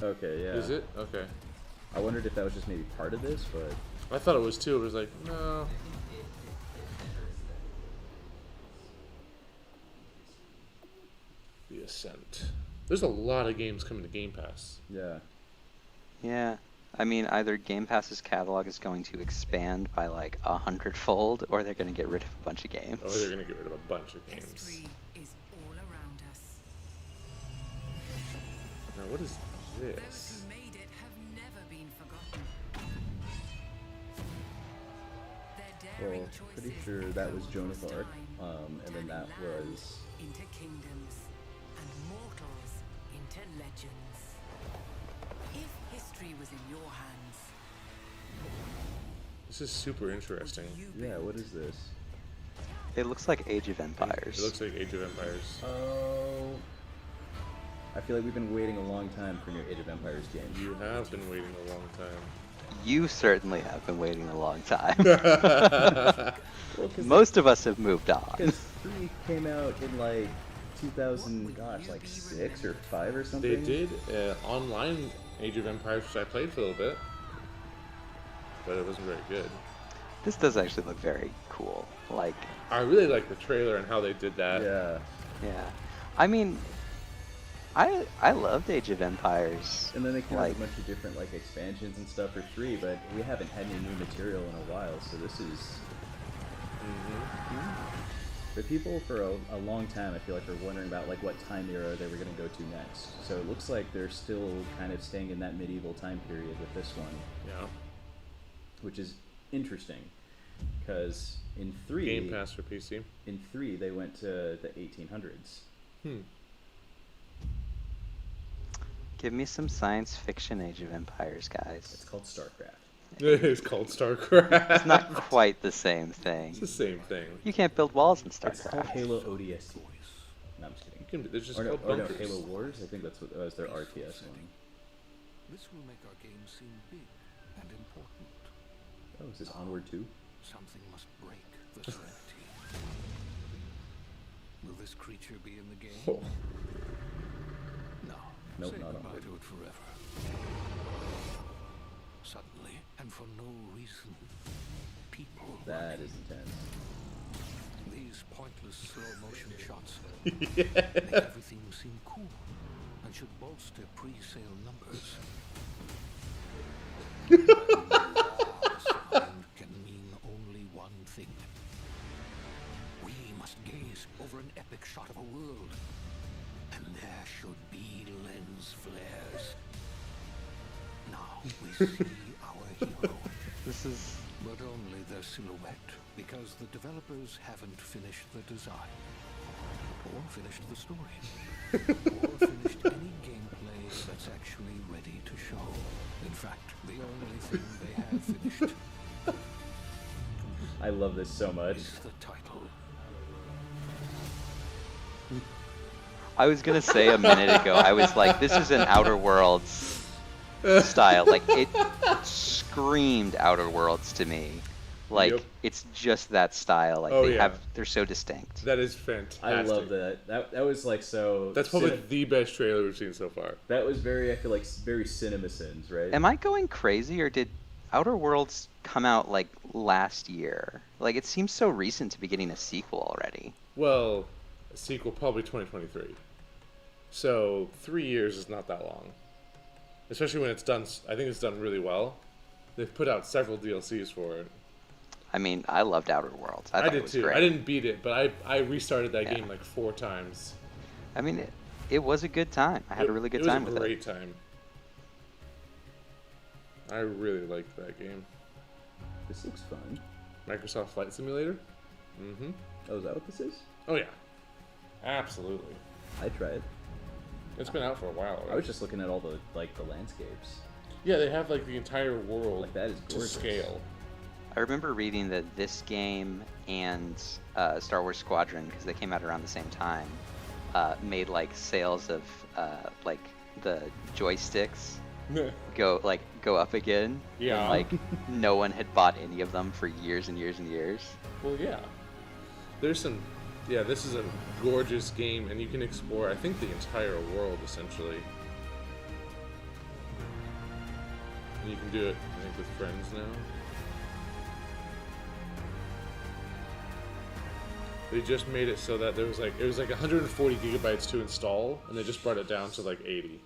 S2: Okay, yeah.
S1: Is it? Okay.
S2: I wondered if that was just maybe part of this, but
S1: I thought it was too. It was like, no. The Ascent. There's a lot of games coming to Game Pass.
S2: yeah.
S5: Yeah. I mean, either Game Pass's catalog is going to expand by like 100-fold, or they're going to get rid of a bunch of games.
S1: Or they're going to get rid of a bunch of games.
S21: Is all around us.
S1: Now, what is
S21: Those
S1: this?
S21: who made it have never been forgotten. Their daring
S2: Well, pretty
S21: choices
S2: sure that was
S21: echo
S2: Joan
S21: across
S2: of Arc,
S21: time,
S2: and then that
S21: turning
S2: was
S21: into kingdoms and mortals into legends. If history was in your hands.
S1: This is super interesting.
S2: Yeah, what is this?
S5: It looks like Age of Empires.
S1: It looks like Age of Empires.
S2: Oh. I feel like we've been waiting a long time for a new Age of Empires game.
S1: You have been waiting a long time.
S5: You certainly have been waiting a long time.
S2: Well,
S5: Most of us have moved on.
S2: Because 3 came out in like 2000, gosh, like 6 or 5 or something.
S1: They did online Age of Empires, which I played for a little bit, but it wasn't very good.
S5: This does actually look very cool. Like,
S1: I really like the trailer and how they did that.
S2: Yeah.
S5: yeah. I mean, I loved Age of Empires.
S2: And then they came out
S5: like,
S2: with a bunch of different like expansions and stuff for 3, but we haven't had any new material in a while, so this is. But people for a long time, I feel like, are wondering about like what time era they were going to go to next. So it looks like they're still kind of staying in that medieval time period with this one.
S1: Yeah.
S2: Which is interesting, because in 3
S1: Game Pass for PC.
S2: In 3 they went to the 1800s.
S5: give me some science fiction Age of Empires, guys.
S2: It's called StarCraft.
S1: It is called StarCraft.
S5: It's not quite the same thing.
S1: It's the same thing.
S5: You can't build walls in StarCraft.
S2: It's called Halo ODST. No, I'm just kidding.
S1: It's just
S2: or
S1: called
S2: no,
S1: bunkers.
S2: Halo Wars. I think that's what was their RTS one.
S3: This will make our game seem big and important.
S2: Oh, is this Onward 2?
S3: Something must break the serenity. Will this creature be in the game?
S1: Oh.
S3: No.
S2: Nope,
S3: Say
S2: not
S3: goodbye
S2: Onward.
S3: to it forever. Suddenly, and for no reason, people.
S2: That is intense.
S3: These pointless slow motion shots
S1: Yeah.
S3: make everything seem cool and should bolster pre-sale numbers. Sound can mean only one thing. We must gaze over an epic shot of a world, and there should be lens flares. Now we see our hero.
S5: This is...
S3: But only their silhouette, because the developers haven't finished the design, or finished the story, or finished any gameplay that's actually ready to show. In fact, the only thing they have finished
S2: I love this so much.
S3: is the title.
S5: I was gonna say a minute ago, I was like, this is an Outer Worlds style. Like, it screamed Outer Worlds to me. Like,
S1: Yep.
S5: it's just that style. Like,
S1: Oh,
S5: they
S1: yeah.
S5: they're so distinct.
S1: That is fantastic.
S2: I love that. That was like so.
S1: That's probably the best trailer we've seen so far.
S2: That was very, I feel like, very CinemaSins, right?
S5: Am I going crazy, or did Outer Worlds come out, like, last year? Like, it seems so recent to be getting a sequel already.
S1: Well, a sequel probably 2023. So 3 years is not that long. Especially when it's done, I think it's done really well. They've put out several DLCs for it.
S5: I mean, I loved Outer Worlds. I
S1: I
S5: thought
S1: did
S5: it was
S1: too.
S5: great.
S1: I didn't beat it, but I restarted that
S5: Yeah.
S1: game like 4 times.
S5: I mean, it was a good time. I had a really good time with
S1: It was a
S5: it.
S1: great time. I really liked that game.
S2: This looks fun.
S1: Microsoft Flight Simulator? Mm-hmm.
S2: Oh, is that what this is?
S1: Oh yeah. Absolutely.
S2: I tried.
S1: It's been out for a while already.
S2: I was just looking at all the the landscapes.
S1: Yeah, they have like the entire world
S2: Like, that is
S1: to
S2: gorgeous.
S1: scale.
S5: I remember reading that this game and Star Wars Squadron, because they came out around the same time, made like sales of like the joysticks go up again.
S1: Yeah.
S5: And, like no one had bought any of them for years and years and years.
S1: Well, yeah. There's some. Yeah, this is a gorgeous game, and you can explore, I think, the entire world essentially. And you can do it, I think, with friends now. They just made it so that there was like, it was like 140 gigabytes to install, and they just brought it down to like 80.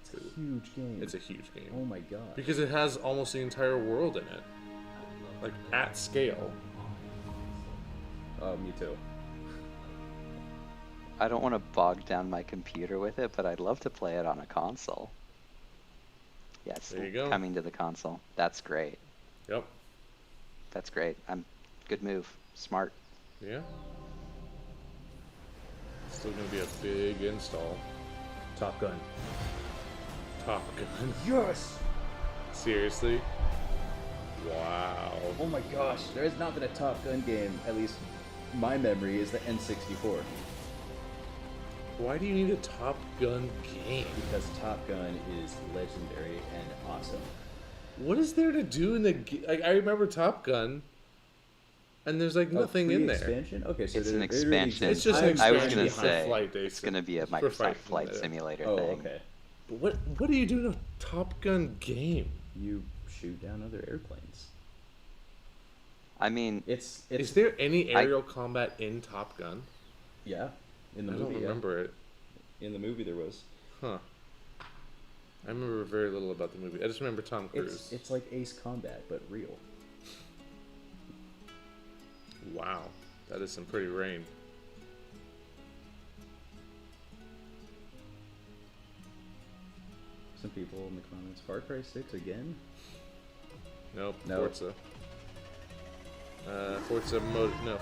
S2: It's a huge game.
S1: It's a huge game.
S2: Oh my god.
S1: Because it has almost the entire world in it. Like, at scale.
S2: Oh, me too.
S5: I don't want to bog down my computer with it, but I'd love to play it on a console. Yeah, it's
S1: There you go.
S5: coming to the console. That's great.
S1: Yep.
S5: That's great. Good move. Smart.
S1: Yeah. Still gonna be a big install.
S2: Top Gun.
S1: Top Gun.
S2: Yes!
S1: Seriously? Wow.
S2: Oh my gosh, there has not been a Top Gun game, at least my memory is the N64.
S1: Why do you need a Top Gun game?
S2: Because Top Gun is legendary and awesome.
S1: What is there to do in the like? I remember Top Gun, and there's like nothing in there.
S2: Expansion? Okay, so
S5: It's an
S2: there really
S5: expansion.
S1: It's just an
S5: I was
S1: expansion
S5: gonna
S1: for
S5: say
S1: flight,
S5: it's
S1: basically.
S5: gonna be a
S1: For
S5: Microsoft Flight
S1: Simulator.
S5: Simulator
S2: Oh,
S5: thing.
S2: okay.
S1: But what do you do in a Top Gun game?
S2: You shoot down other airplanes.
S5: I mean,
S2: It's
S1: Is there any aerial combat in Top Gun?
S2: yeah, in the
S1: I
S2: movie.
S1: don't
S2: yeah.
S1: remember it.
S2: In the movie there was.
S1: Huh. I remember very little about the movie. I just remember Tom Cruise.
S2: It's like Ace Combat but real.
S1: Wow, that is some pretty rain.
S2: Some people in the comments, Far Cry 6 again?
S1: Nope.
S2: No.
S1: Forza.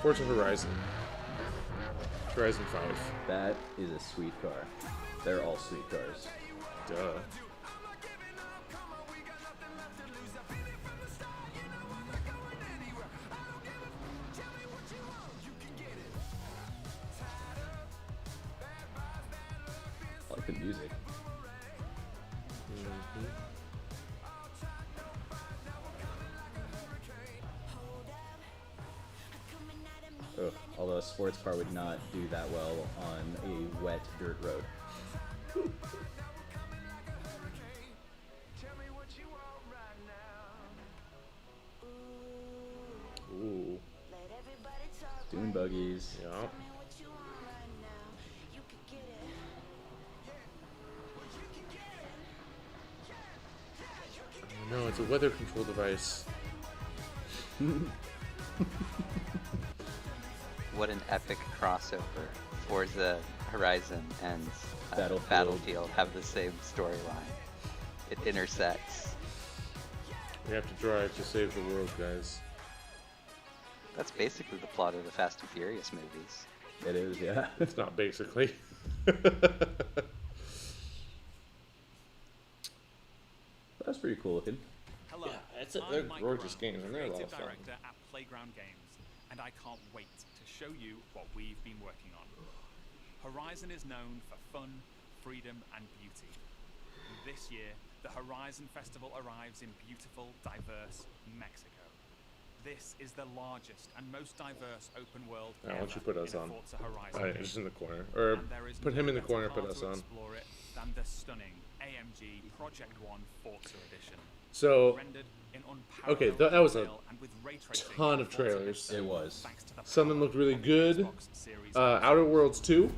S1: Forza Horizon. Horizon 5.
S2: That is a sweet car. They're all sweet cars.
S1: Duh.
S2: I like the music. Ugh, although a sports car would not do that well on a wet dirt road.
S1: Ooh.
S2: Dune buggies.
S1: Yeah. Oh, no, it's a weather control device.
S5: What an epic crossover. Forza Horizon and Battlefield have the same storyline. It intersects.
S1: We have to drive to save the world, guys.
S5: That's basically the plot of the Fast and Furious movies.
S2: It is, yeah.
S1: It's not basically.
S2: That's pretty cool looking.
S4: Hello,
S1: they're
S4: I'm Mike
S1: gorgeous
S4: Brown,
S1: games, and they're a lot
S4: creative
S1: of fun.
S4: director at Playground Games, and I can't wait to show you what we've been working on. Horizon is known for fun, freedom, and beauty. This year, the Horizon Festival arrives in beautiful, diverse Mexico. This is the largest and most diverse open world
S1: Why
S4: ever
S1: don't you put us
S4: in a
S1: on?
S4: Forza Horizon
S1: Alright,
S4: game.
S1: just in the corner. Or
S4: And there is
S1: put
S4: no
S1: him in the
S4: better
S1: corner, put
S4: car
S1: us
S4: to
S1: on.
S4: explore it than the stunning AMG Project One Forza Edition.
S1: So,
S4: Rendered in
S1: okay,
S4: unparalleled
S1: that was a
S4: detail and with ray tracing
S1: ton of
S4: Forza
S1: trailers.
S2: It was.
S1: Some of them looked really good. Outer Worlds 2.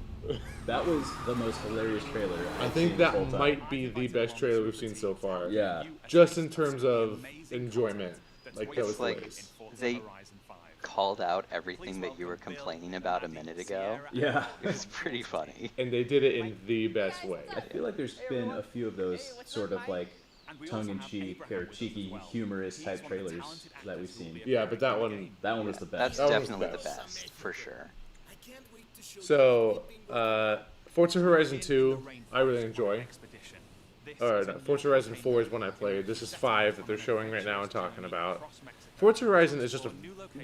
S2: That was the most hilarious trailer
S1: I
S2: I've
S1: think
S2: seen
S1: that
S2: full time.
S1: might be the best trailer we've seen so far.
S2: Yeah.
S1: Just in terms of enjoyment. Like, that was
S5: It's like
S1: hilarious.
S5: they called out everything that you were complaining about a minute ago.
S2: Yeah.
S5: It was pretty funny.
S1: And they did it in the best way.
S2: I feel like there's been a few of those sort of like tongue-in-cheek or cheeky, humorous type trailers that we've seen.
S1: Yeah, but that one
S2: was the
S5: That's
S2: best.
S1: That one was
S5: definitely the
S1: best.
S5: best, for sure.
S1: So, Forza Horizon 2, I really enjoy. Or no, Forza Horizon 4 is one I played. This is 5 that they're showing right now and talking about. Forza Horizon is just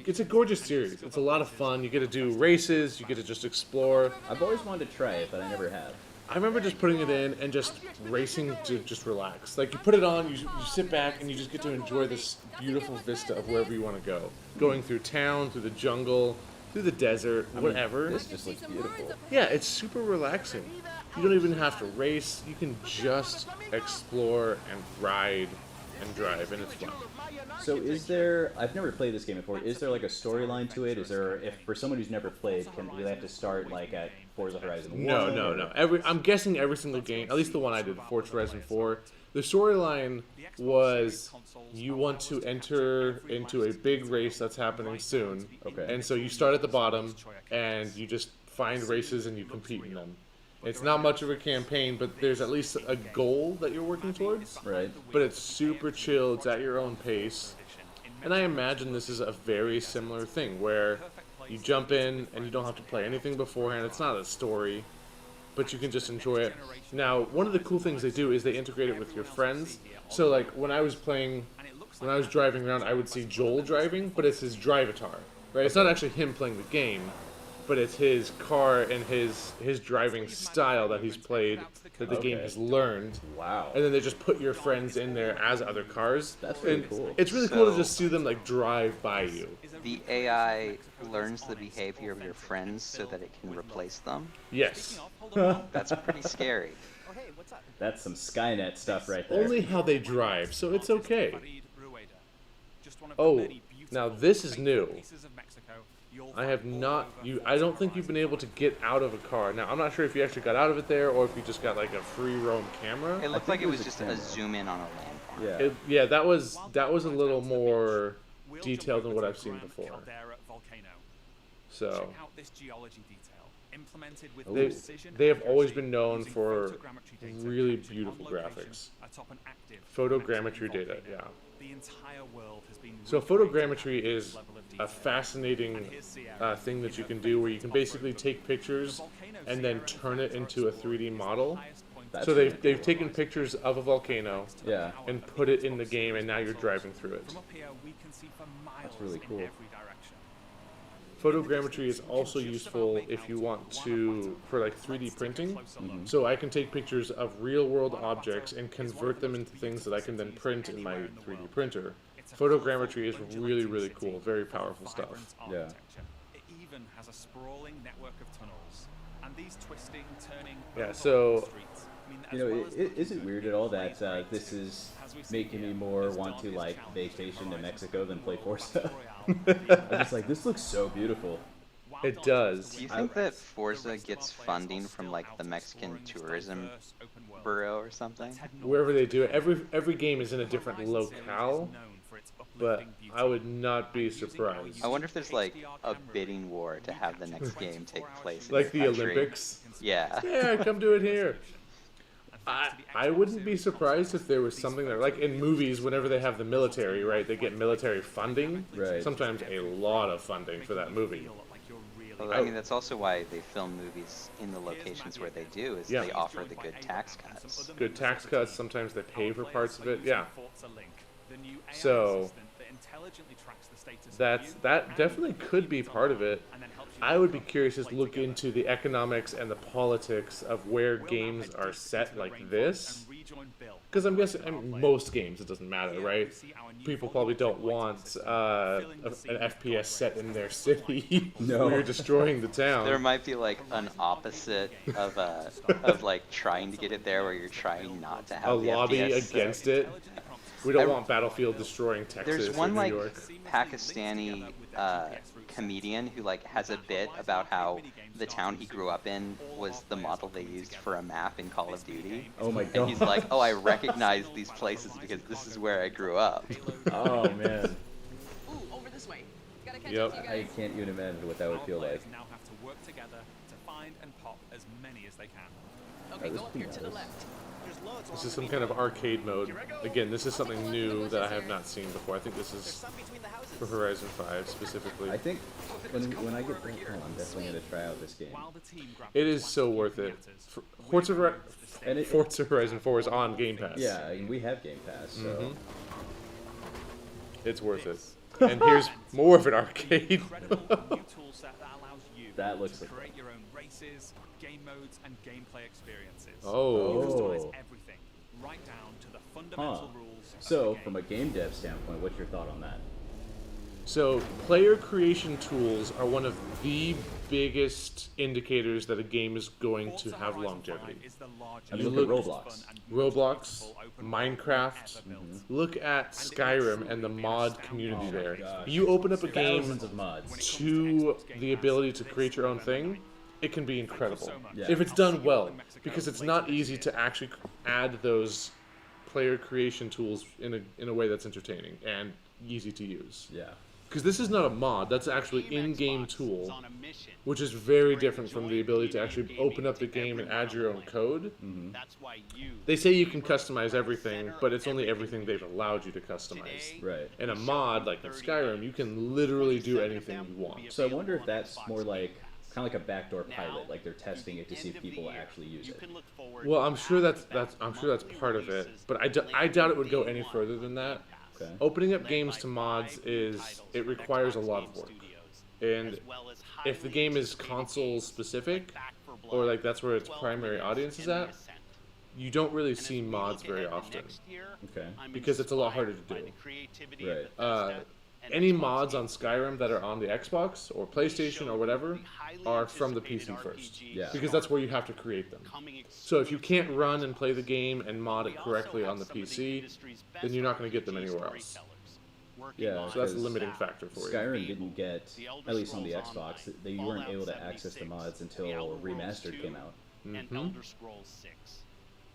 S1: it's a gorgeous series. It's a lot of fun. You get to do races, you get to just explore.
S2: I've always wanted to try it, but I never have.
S1: I remember just putting it in and just racing to just relax. Like, you put it on, you sit back, and you just get to enjoy this beautiful vista of wherever you want to go. Going through town, through the jungle, through the desert,
S2: I mean,
S1: whatever.
S2: this just looks beautiful.
S1: Yeah, it's super relaxing. You don't even have to race. You can just explore and ride and drive, and it's fun.
S2: So is there, I've never played this game before, is there like a storyline to it? Is there, if for someone who's never played, do they have to start like at Forza Horizon 1?
S1: No. I'm guessing every single game, at least the one I did, Forza Horizon 4, the storyline was you want to enter into a big race that's happening soon.
S2: Okay.
S1: And so you start at the bottom, and you just find races and you compete in them. It's not much of a campaign, but there's at least a goal that you're working towards.
S2: Right.
S1: But it's super chill. It's at your own pace. And I imagine this is a very similar thing where you jump in and you don't have to play anything beforehand. It's not a story, but you can just enjoy it. Now, one of the cool things they do is they integrate it with your friends. So, like, when I was driving around, I would see Joel driving, but it's his drive-atar, right? It's not actually him playing the game, but it's his car and his driving style that he's played, that the game has learned.
S2: Wow.
S1: And then they just put your friends in there as other cars.
S2: That's really
S1: And
S2: cool.
S1: It's really cool to just see them, like, drive by you.
S5: The AI learns the behavior of your friends so that it can replace them.
S1: Yes.
S5: That's pretty scary.
S2: That's some Skynet stuff right there.
S1: Only how they drive, so it's okay. Oh, now this is new. I have not. I don't think you've been able to get out of a car. Now I'm not sure if you actually got out of it there or if you just got like a free roam camera.
S5: It looked like it was just a zoom in on a landmark.
S2: Yeah.
S1: That was a little more detailed than what I've seen before. So they have always been known for really beautiful graphics. Photogrammetry data, yeah. So photogrammetry is a fascinating thing that you can do where you can basically take pictures and then turn it into a 3D model. So they've taken pictures of a volcano and put it in the game, and now you're driving through it.
S2: That's really cool.
S1: Photogrammetry is also useful if you want to, for like 3D printing. So I can take pictures of real world objects and convert them into things that I can then print in my 3D printer. Photogrammetry is really, really cool. Very powerful stuff.
S2: Yeah.
S4: It even has a sprawling network of tunnels, and these twisting, turning.
S1: Yeah, so
S2: You know, is it weird at all that this is making me more want to like vacation to Mexico than play Forza? I'm just like, this looks so beautiful.
S1: It does.
S5: Do you think that Forza gets funding from like the Mexican Tourism Bureau or something?
S1: Wherever they do it, every game is in a different locale, but I would not be surprised.
S5: I wonder if there's like a bidding war to have the next game take place in
S1: Like
S5: the
S1: the
S5: country.
S1: Olympics?
S5: Yeah.
S1: Yeah, come do it here. I wouldn't be surprised if there was something that, like in movies, whenever they have the military, right, they get military funding.
S2: Right.
S1: Sometimes a lot of funding for that movie.
S5: Well, I mean, that's also why they film movies in the locations where they do, is they offer the good tax cuts.
S1: Good tax cuts, sometimes they pay for parts of it, yeah. So, that definitely could be part of it. I would be curious to look into the economics and the politics of where games are set like this. Because I'm guessing most games, it doesn't matter, right? People probably don't want an FPS set in their city where you're destroying the town.
S5: There might be like an opposite of like trying to get it there, where you're trying not to have
S1: a
S5: the
S1: lobby
S5: FPS
S1: against
S5: set.
S1: it. We don't want Battlefield destroying Texas
S5: There's one
S1: or New
S5: like
S1: York.
S5: Pakistani comedian who like has a bit about how the town he grew up in was the model they used for a map in Call of Duty.
S2: Oh my
S5: And
S2: god.
S5: he's like, oh, I recognize these places because this is where I grew up.
S2: Oh man.
S11: Ooh, over this way. Gotta catch
S1: Yep.
S11: up to you
S2: I
S11: guys.
S2: can't even imagine what that would feel like.
S4: Now have to work together to find and pop as many as they can.
S11: Okay, go up here to the left.
S1: This is some kind of arcade mode. Again, this is something new that I have not seen before. I think this is for Horizon 5 specifically.
S2: I think when I get back home, I'm definitely going to try out this game.
S1: It is so worth it. Forza Horizon 4 is on Game Pass.
S2: Yeah, I mean, we have Game Pass, so...
S1: It's worth it. And here's more of an arcade.
S2: That looks like
S4: Create your own races, game modes, and gameplay experiences.
S1: Oh.
S4: Customize everything, right down to the fundamental rules.
S2: So, from a game dev standpoint, what's your thought on that?
S1: So, player creation tools are one of the biggest indicators that a game is going to have longevity.
S2: I mean, look at Roblox.
S1: Minecraft. Look at Skyrim and the mod community
S2: Oh my
S1: there.
S2: gosh.
S1: You open up a game
S2: Thousands of mods.
S1: to the ability to create your own thing, it can be incredible.
S2: Yeah.
S1: If it's done well, because it's not easy to actually add those player creation tools in a way that's entertaining and easy to use.
S2: Yeah.
S1: Because this is not a mod, that's actually in-game tool, which is very different from the ability to actually open up the game and add your own code. They say you can customize everything, but it's only everything they've allowed you to customize.
S2: Right.
S1: In a mod, like in Skyrim, you can literally do anything you want.
S2: So I wonder if that's more like Kind of like a backdoor pilot, like they're testing it to see if people actually use it.
S1: Well, I'm sure that's part of it, but I doubt it would go any further than that.
S2: Okay.
S1: Opening up games to mods it requires a lot of work, and if the game is console specific, or like that's where its primary audience is at, you don't really see mods very often.
S2: Okay.
S1: Because it's a lot harder to do.
S2: Right.
S1: Any mods on Skyrim that are on the Xbox or PlayStation or whatever are from the PC first.
S2: Yeah.
S1: Because that's where you have to create them. So if you can't run and play the game and mod it correctly on the PC, then you're not going to get them anywhere else.
S2: Yeah,
S1: So that's a limiting factor for you.
S2: Skyrim didn't get, at least on the Xbox, you weren't able to access the mods until Remastered came out.
S7: And Elder Scrolls 6.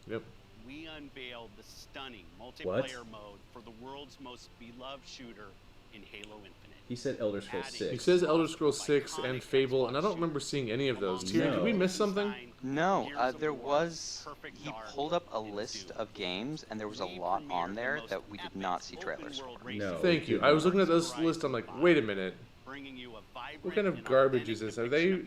S1: Yep.
S7: We unveiled the stunning
S2: What?
S7: multiplayer mode for the world's most beloved shooter in Halo Infinite.
S2: He said Elder Scrolls 6.
S1: He says Elder Scrolls 6 and Fable, and I don't remember seeing any of those. Tyrion, did we miss something?
S5: No, there was. He pulled up a list of games, and there was a lot on there that we did not see trailers for.
S2: No.
S1: Thank you. I was looking at this list. I'm like, wait a minute. What kind of garbage is this? Are they?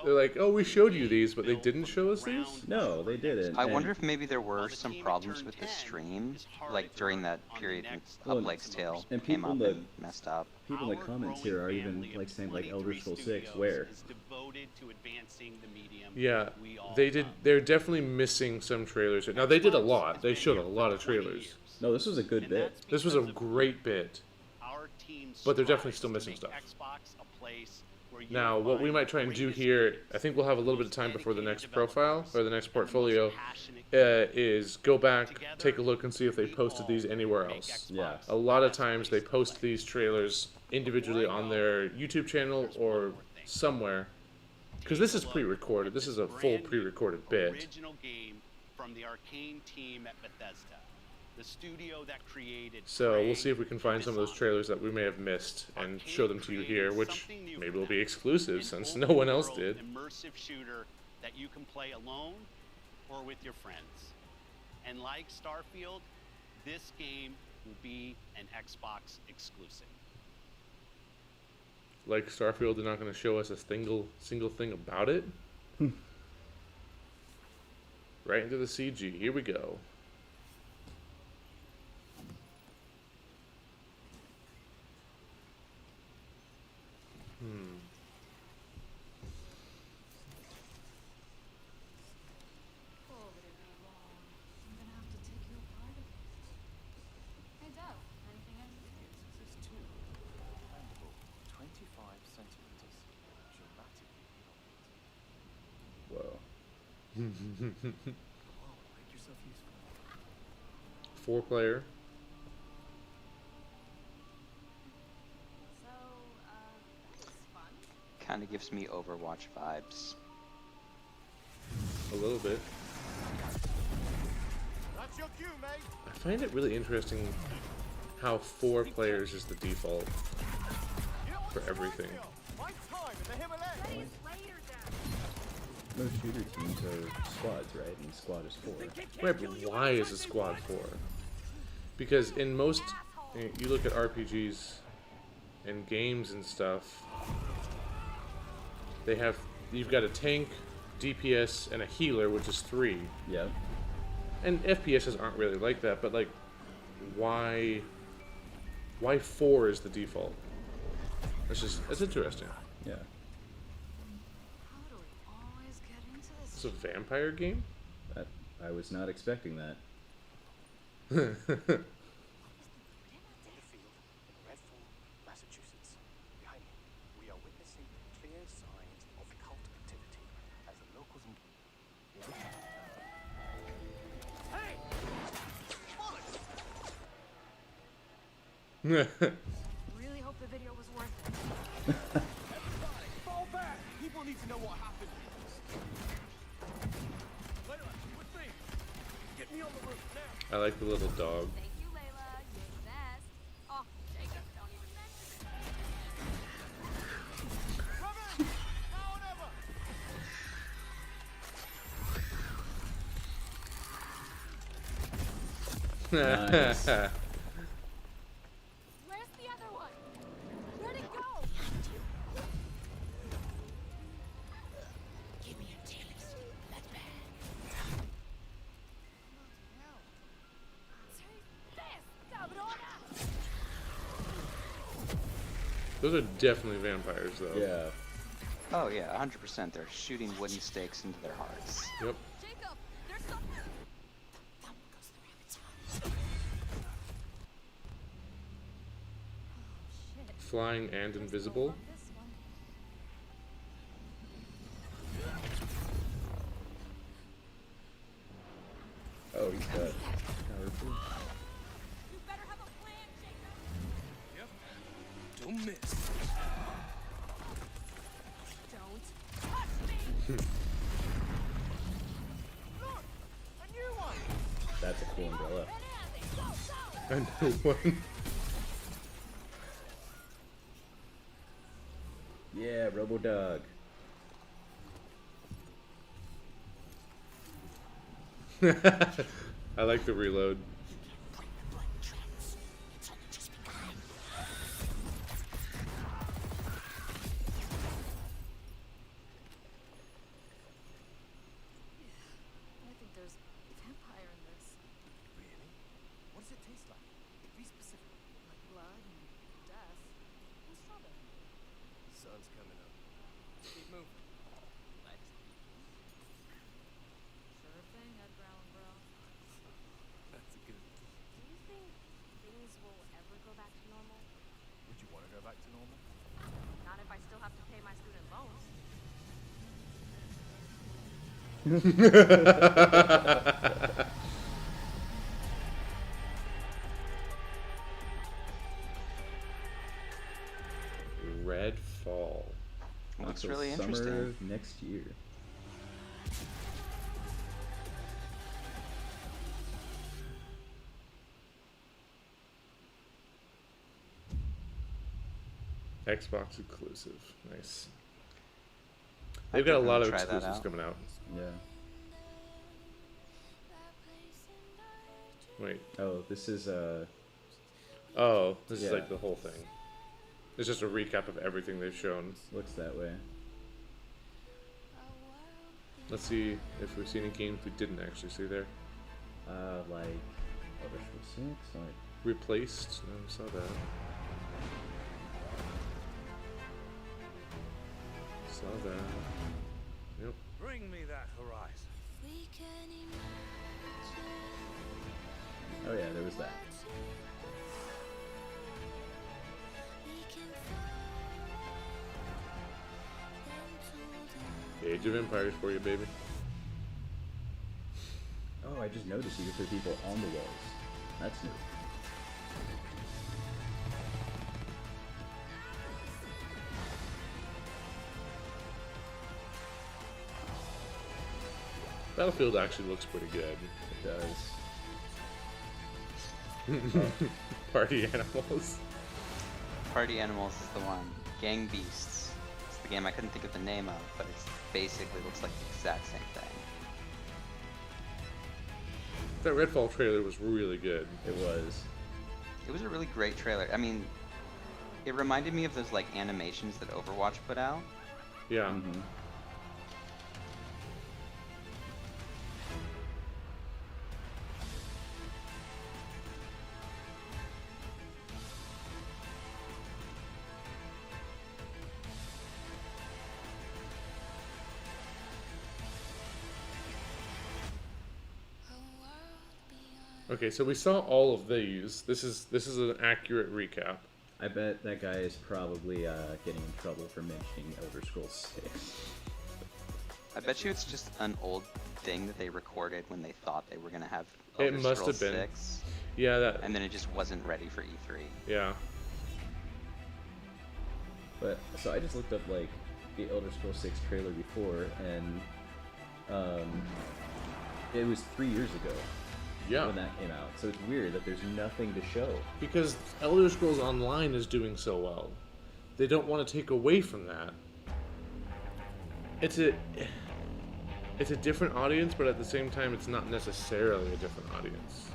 S1: They're like, oh, we showed you these, but they didn't show us these.
S2: No, they didn't.
S5: I wonder if maybe there were some problems with the stream, like during that period when Up Lake's Tale
S2: and
S5: came
S2: people
S5: up
S2: that-
S5: and messed up.
S2: People in the comments here are even like saying like Elder Scrolls 6, where?
S1: Yeah, they did. They're definitely missing some trailers. Now they did a lot. They showed a lot of trailers.
S2: No, this was a good bit.
S1: This was a great bit. But they're definitely still missing stuff. Now, what we might try and do here, I think we'll have a little bit of time before the next profile, or the next portfolio, is go back, take a look and see if they posted these anywhere else.
S2: Yeah.
S1: A lot of times they post these trailers individually on their YouTube channel or somewhere. Because this is pre-recorded. This is a full pre-recorded bit.
S7: Original game from the Arcane team at Bethesda. The studio that created
S1: So we'll see if we can find some of those trailers that we may have missed and show them to you here, which maybe will be exclusive since no one else did.
S7: Immersive shooter that you can play alone or with your friends. And like Starfield, this game will be an Xbox exclusive.
S1: Like Starfield, they're not going to show us a single thing about it. Right into the CG. Here we go.
S15: Hey, Dove, anything interesting?
S14: This too. Bendable, 25 centimeters. Dramatically
S2: Whoa.
S14: make yourself useful.
S1: 4-player.
S15: So, it's fun.
S5: Kind of gives me Overwatch vibes.
S1: A little bit.
S10: That's your cue, mate.
S1: I find it really interesting how 4 players is the default for everything.
S10: My time in the Himalayas.
S2: Most shooter teams are squads, right? And squad is 4.
S1: Right, but why is a squad 4? Because in most, you look at RPGs and games and stuff, you've got a tank, DPS, and a healer, which is 3.
S2: Yeah.
S1: And FPSs aren't really like that, but like, why 4 is the default? It's interesting.
S2: Yeah.
S1: Is this a vampire game?
S2: I was not expecting that.
S14: In the field, Redfall, Massachusetts. Behind me, we are witnessing clear signs of cult activity as the locals
S15: Really hope the video was worth it.
S10: Fall back. People need to know what happened. Layla, with me. Get me on the roof now.
S1: I like the little dog.
S15: Thank you, Layla. You're the best. Oh, Jacob, don't even mention it.
S10: Come in. Now or never.
S2: Nice.
S15: Where's the other one? Where'd it go?
S1: Those are definitely vampires, though.
S2: Yeah.
S5: Oh yeah, 100%. They're shooting wooden stakes into their hearts.
S1: Yep.
S11: Jacob, there's some.
S1: Flying and invisible.
S2: Oh, he's got.
S9: Don't miss.
S11: Don't touch me.
S14: Look, a new one.
S2: That's a cool umbrella.
S1: Another one.
S2: Yeah, Robo Dog.
S1: I like the reload.
S11: I think there's vampire in this.
S14: Really? What does it taste like? Be specific.
S11: Like blood and death and strawberry.
S14: Sun's coming up. Keep moving.
S11: Sure thing, Ed Brown, bro.
S14: That's a good.
S11: Do you think things will ever go back to normal?
S14: Would you want to go back to normal?
S11: Not if I still have to pay my student loans.
S1: Redfall.
S5: Looks
S2: Until
S5: really
S2: summer
S5: interesting.
S2: of next year.
S1: Xbox exclusive. Nice. They've got a lot of
S5: try that
S1: exclusives
S5: out.
S1: coming out.
S2: Yeah.
S1: Wait.
S2: Oh, this is
S1: Oh, this is
S2: Yeah.
S1: like the whole thing. It's just a recap of everything they've shown.
S2: looks that way.
S1: Let's see if we've seen any games we didn't actually see there.
S2: Like Elder Scrolls 6, like
S1: Replaced. No, I saw that. Saw that. Yep.
S9: Bring me that horizon.
S2: oh yeah, there was that.
S1: Age of Empires for you, baby.
S2: Oh, I just noticed you could put people on the walls. That's new.
S1: Battlefield actually looks pretty good.
S2: It does.
S1: Party Animals.
S5: Party Animals is the one. Gang Beasts. It's the game I couldn't think of the name of, but it's basically looks like the exact same thing.
S1: That Redfall trailer was really good.
S2: It was.
S5: It was a really great trailer. I mean, it reminded me of those like animations that Overwatch put out.
S1: Yeah.
S2: Mm-hmm.
S1: Okay, so we saw all of these. This is an accurate recap.
S2: I bet that guy is probably getting in trouble for mentioning Elder Scrolls 6.
S5: I bet you it's just an old thing that they recorded when they thought they were gonna have
S1: It
S5: Elder
S1: must have
S5: Scrolls
S1: been.
S5: 6,
S1: Yeah, that.
S5: and then it just wasn't ready for E3.
S1: Yeah.
S2: But so I just looked up like the Elder Scrolls 6 trailer before, and it was 3 years ago.
S1: Yeah.
S2: When that came out, so it's weird that there's nothing to show.
S1: Because Elder Scrolls Online is doing so well, they don't want to take away from that. It's a different audience, but at the same time, it's not necessarily a different audience.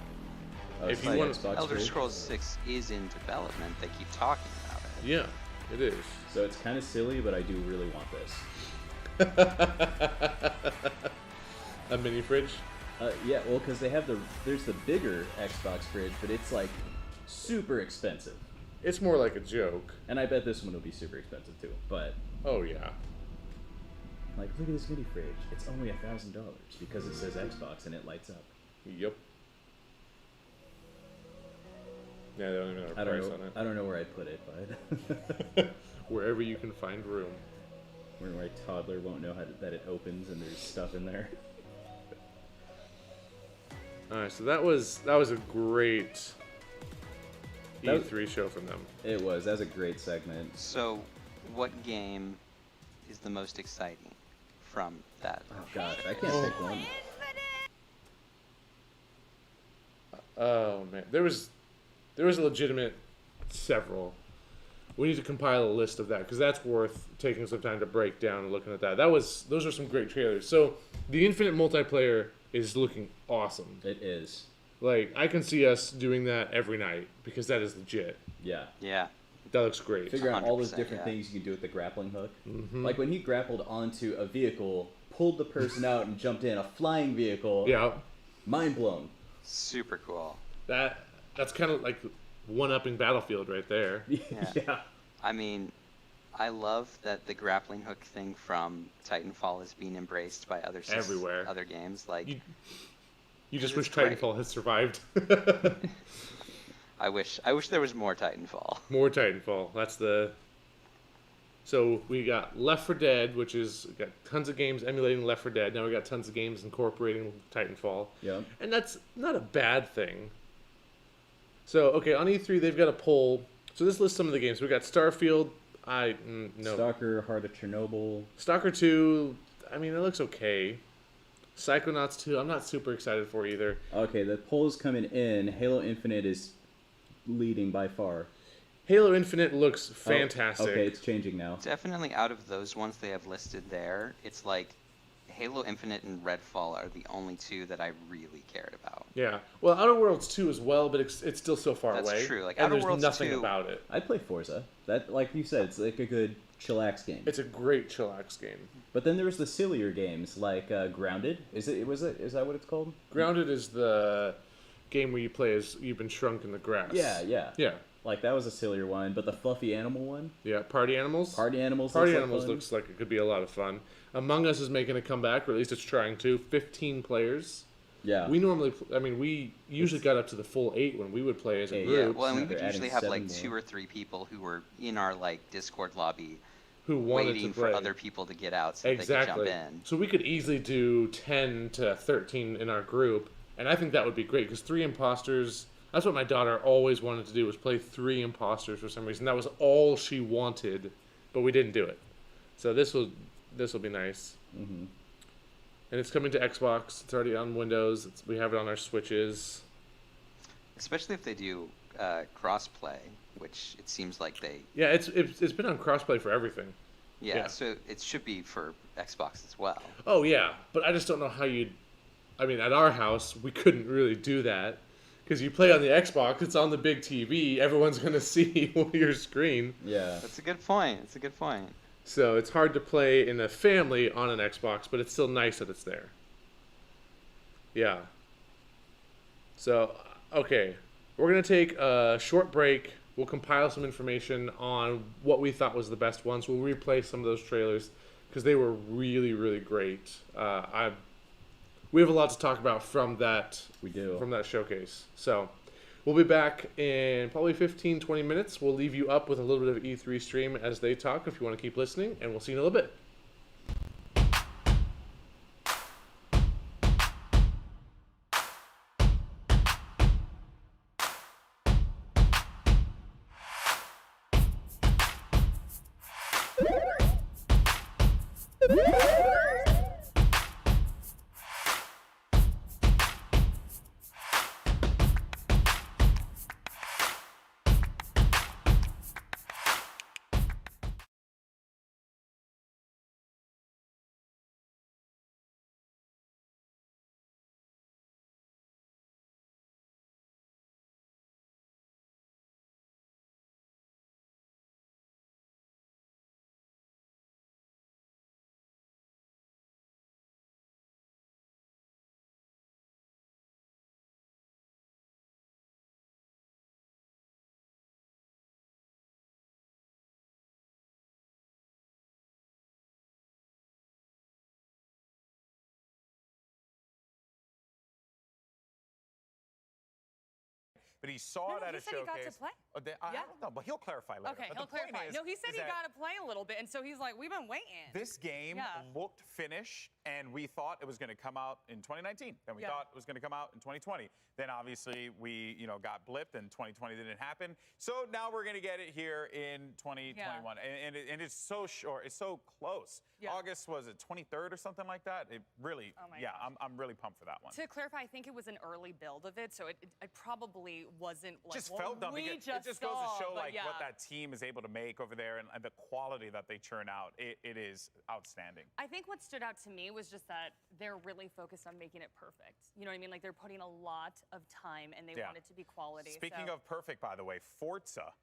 S1: If you want,
S5: Elder Scrolls 6 is in development. They keep talking about it.
S1: Yeah, it is.
S2: So it's kind of silly, but I do really want this.
S1: A mini fridge.
S2: Yeah, well, because they have there's the bigger Xbox fridge, but it's like super expensive.
S1: It's more like a joke.
S2: And I bet this one will be super expensive too. But
S1: oh yeah,
S2: like look at this mini fridge. It's only $1,000 because it says Xbox and it lights up.
S1: Yep. Yeah, they don't even have a price on it.
S2: I don't know where I'd put it, but
S1: wherever you can find room.
S2: Where my toddler won't know that it opens and there's stuff in there.
S1: All right, so that was a great E3 show from them.
S2: It was. That was a great segment.
S5: So, what game is the most exciting from that?
S2: Oh gosh, I can't pick one.
S1: Oh man, there was a legitimate several. We need to compile a list of that because that's worth taking some time to break down and looking at that. Those are some great trailers. So the Infinite multiplayer is looking awesome.
S2: It is.
S1: Like I can see us doing that every night because that is legit.
S2: Yeah.
S5: Yeah.
S1: That looks great.
S2: Figure out all those different things you can do with the grappling hook.
S1: Mm-hmm.
S2: Like when he grappled onto a vehicle, pulled the person out and jumped in a flying vehicle.
S1: Yeah.
S2: Mind blown.
S5: Super cool.
S1: That's kind of like one-upping Battlefield right there.
S2: Yeah.
S5: I mean, I love that the grappling hook thing from Titanfall is being embraced by
S1: everywhere,
S5: other games. Like,
S1: you just wish Titanfall had survived.
S5: I wish there was more Titanfall.
S1: More Titanfall. That's the. So we got Left 4 Dead, which is got tons of games emulating Left 4 Dead. Now we got tons of games incorporating Titanfall.
S2: Yeah.
S1: And that's not a bad thing. So okay, on E3 they've got a poll. So this lists some of the games. We got Starfield. No.
S2: Stalker, Heart of Chernobyl.
S1: Stalker 2. I mean, it looks okay. Psychonauts 2. I'm not super excited for either.
S2: Okay, the poll's coming in. Halo Infinite is leading by far.
S1: Halo Infinite looks fantastic.
S2: Okay, it's changing now.
S5: Definitely out of those ones they have listed there, it's like Halo Infinite and Redfall are the only two that I really cared about.
S1: Yeah. Well, Outer Worlds 2 as well, but it's still so far away.
S5: That's true. Like
S1: and
S5: Outer
S1: there's
S5: Worlds
S1: nothing
S5: 2,
S1: about it.
S2: I'd play Forza. That, like you said, it's like a good chillax game.
S1: It's a great chillax game.
S2: But then there was the sillier games like Grounded. Is that what it's called?
S1: Grounded is the game where you play as you've been shrunk in the grass.
S2: Yeah. Like that was a sillier one, but the fluffy animal one.
S1: Yeah, Party Animals.
S2: Party Animals
S1: Looks like it could be a lot of fun. Among Us is making a comeback, or at least it's trying to. 15 players.
S2: Yeah.
S1: We usually got up to the full 8 when we would play as a group.
S5: Yeah, well, and we would usually have like 2 or 3 people who were in our like Discord lobby
S1: who wanted
S5: waiting
S1: to play.
S5: for other people to get out so they could jump in.
S1: So we could easily do 10 to 13 in our group, and I think that would be great because 3 imposters. That's what my daughter always wanted to do, was play 3 imposters for some reason. That was all she wanted, but we didn't do it. So this will be nice.
S2: Mm-hmm.
S1: And it's coming to Xbox. It's already on Windows. We have it on our Switches.
S5: Especially if they do crossplay, which it seems like they.
S1: Yeah, it's been on crossplay for everything.
S5: Yeah, so it should be for Xbox as well.
S1: Oh yeah, but I just don't know how you'd. I mean, at our house, we couldn't really do that. Because you play on the Xbox, it's on the big TV. Everyone's going to see your screen.
S2: Yeah.
S5: That's a good point.
S1: So it's hard to play in a family on an Xbox, but it's still nice that it's there. Yeah. So, okay. We're going to take a short break. We'll compile some information on what we thought was the best ones. We'll replay some of those trailers because they were really, really great. We have a lot to talk about from that.
S2: We do.
S1: From that showcase. So we'll be back in probably 15, 20 minutes. We'll leave you up with a little bit of E3 stream as they talk if you want to keep listening, and we'll see you in a little bit.
S17: but he saw it at
S18: he
S17: a
S18: said he got
S17: showcase.
S18: to play.
S17: I don't know, but he'll clarify later.
S18: Okay,
S17: But
S18: he'll
S17: the point
S18: clarify.
S17: is-
S18: No, he said
S17: is
S18: he
S17: that
S18: got to play a little bit, and so he's like, we've been waiting.
S17: This game
S18: Yeah.
S17: looked finished, and we thought it was going to come out in 2019. Then we
S18: Yeah.
S17: thought it was going to come out in 2020. Then obviously we, got blipped, and 2020 didn't happen. So now we're going to get it here in 2021, and it's so short. It's so close.
S18: Yeah.
S17: August was it 23rd or something like that? It really,
S18: Oh my
S17: yeah.
S18: gosh.
S17: I'm really pumped for that one.
S18: To clarify, I think it was an early build of it, so it probably wasn't like
S17: Just
S18: what
S17: felt dumb
S18: we
S17: because
S18: just
S17: it just goes
S18: saw,
S17: to show
S18: but
S17: like
S18: yeah.
S17: what that team is able to make over there and the quality that they churn out. It is outstanding.
S18: I think what stood out to me was just that they're really focused on making it perfect. You know what I mean? Like they're putting a lot of time and they
S17: Yeah.
S18: want it to be quality.
S17: Speaking
S18: so.
S17: of perfect, by the way, Forza.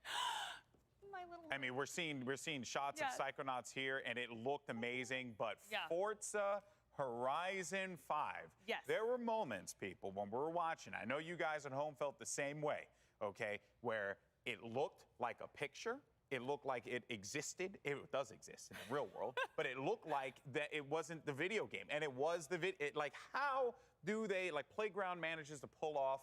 S18: My little.
S17: I mean, we're seeing shots
S18: Yeah.
S17: of Psychonauts here, and it looked amazing. But
S18: Yeah.
S17: Forza Horizon 5.
S18: Yes.
S17: There were moments, people, when we were watching. I know you guys at home felt the same way. Okay, where it looked like a picture. It looked like it existed. It does exist in the real world, but it looked like that it wasn't the video game, and it was the video. Like, how do they like Playground manages to pull off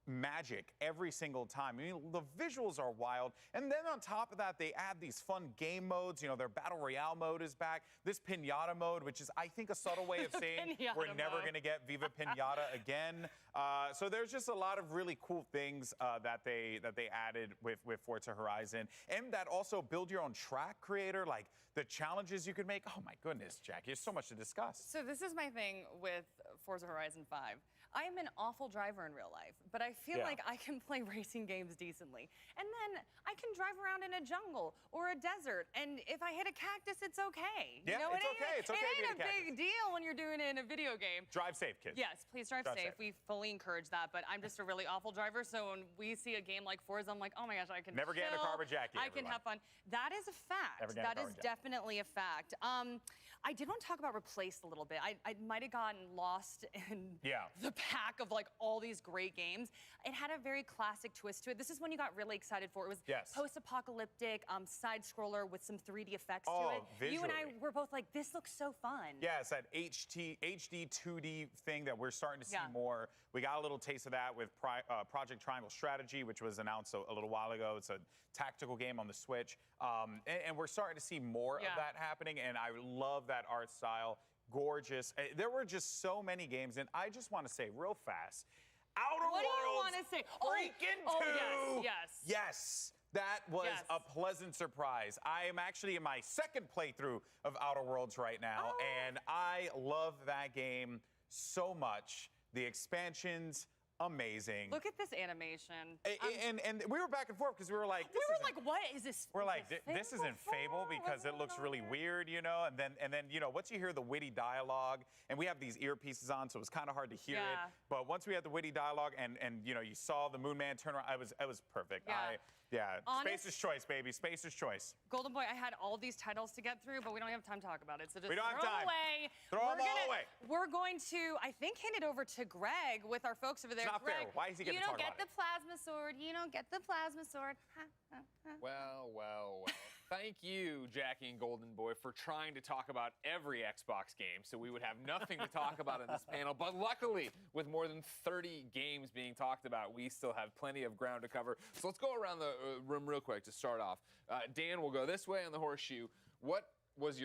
S17: magic every single time? I mean, the visuals are wild, and then on top of that, they add these fun game modes. Their battle royale mode is back. This pinata mode, which is, I think, a subtle way of saying
S18: Pinata
S17: we're never
S18: mode.
S17: going to get Viva Pinata again. So there's just a lot of really cool things that they added with Forza Horizon, and that also build your own track creator, like the challenges you could make. Oh my goodness, Jackie, there's so much to discuss.
S18: So this is my thing with Forza Horizon 5. I am an awful driver in real life, but I feel
S17: Yeah.
S18: like I can play racing games decently. And then I can drive around in a jungle or a desert, and if I hit a cactus, it's okay.
S17: Yeah, it's okay. It's okay if you
S18: It
S17: hit
S18: ain't
S17: a
S18: a
S17: cactus.
S18: big deal when you're doing it in a video game.
S17: Drive safe, kids.
S18: Yes, please drive
S17: Drive
S18: safe.
S17: safe.
S18: We fully encourage that, but I'm just a really awful driver, so when we see a game like Forza, I'm like, oh my gosh, I can
S17: Never get in a
S18: chill,
S17: car with Jackie,
S18: I can
S17: everyone.
S18: have fun. That is a fact.
S17: Never get in a
S18: That
S17: car
S18: is
S17: with Jackie.
S18: definitely a fact. I did want to talk about Replaced a little bit. I might have gotten lost in
S17: Yeah.
S18: the pack of like all these great games. It had a very classic twist to it. This is one you got really excited for. It was
S17: Yes.
S18: post-apocalyptic, side scroller with some 3D effects
S17: Oh,
S18: to it. You and I
S17: visually.
S18: were both like, this looks so fun.
S17: Yeah, it's that HD 2D thing that we're starting to see
S18: Yeah.
S17: more. We got a little taste of that with Project Triangle Strategy, which was announced a little while ago. It's a tactical game on the Switch. And we're starting to see more
S18: Yeah.
S17: of that happening, and I love that art style. Gorgeous. There were just so many games, and I just want to say real fast, Outer
S18: What do you
S17: Worlds
S18: wanna say?
S17: freaking
S18: Oh,
S17: 2!
S18: yes.
S17: Yes. That was
S18: Yes.
S17: a pleasant surprise. I am actually in my second playthrough of Outer Worlds right now, and I love that game so much. The expansions, amazing.
S18: Look at this animation.
S17: And we were back and forth because we were like,
S18: We were like, what is this?
S17: we're
S18: is
S17: like,
S18: this
S17: this isn't Fable because it looks really weird, And then once you hear the witty dialogue, and we have these earpieces on, so it was kind of hard to hear
S18: Yeah.
S17: it. But once we had the witty dialogue, and you saw the Moon Man turn around, it was perfect.
S18: Yeah. Honest-
S17: Spacer's choice, baby. Spacer's choice.
S18: Golden Boy, I had all these titles to get through, but we don't have time to talk about it. So just
S17: We don't have
S18: throw 'em
S17: time.
S18: away.
S17: Throw
S18: We're
S17: 'em all
S18: gonna-
S17: away.
S18: We're going to, I think, hand it over to Greg with our folks over there.
S17: It's not fair.
S18: Greg,
S17: Why does he get
S18: you
S17: to
S18: don't
S17: talk
S18: get
S17: about
S18: the plasma sword. You don't get the plasma sword. Ha, ha, ha.
S19: Well. Thank you, Jackie and Golden Boy, for trying to talk about every Xbox game so we would have nothing to talk about in this panel. But luckily, with more than 30 games being talked about, we still have plenty of ground to cover. So let's go around the room real quick to start off. Dan, we'll go this way on the horseshoe. What was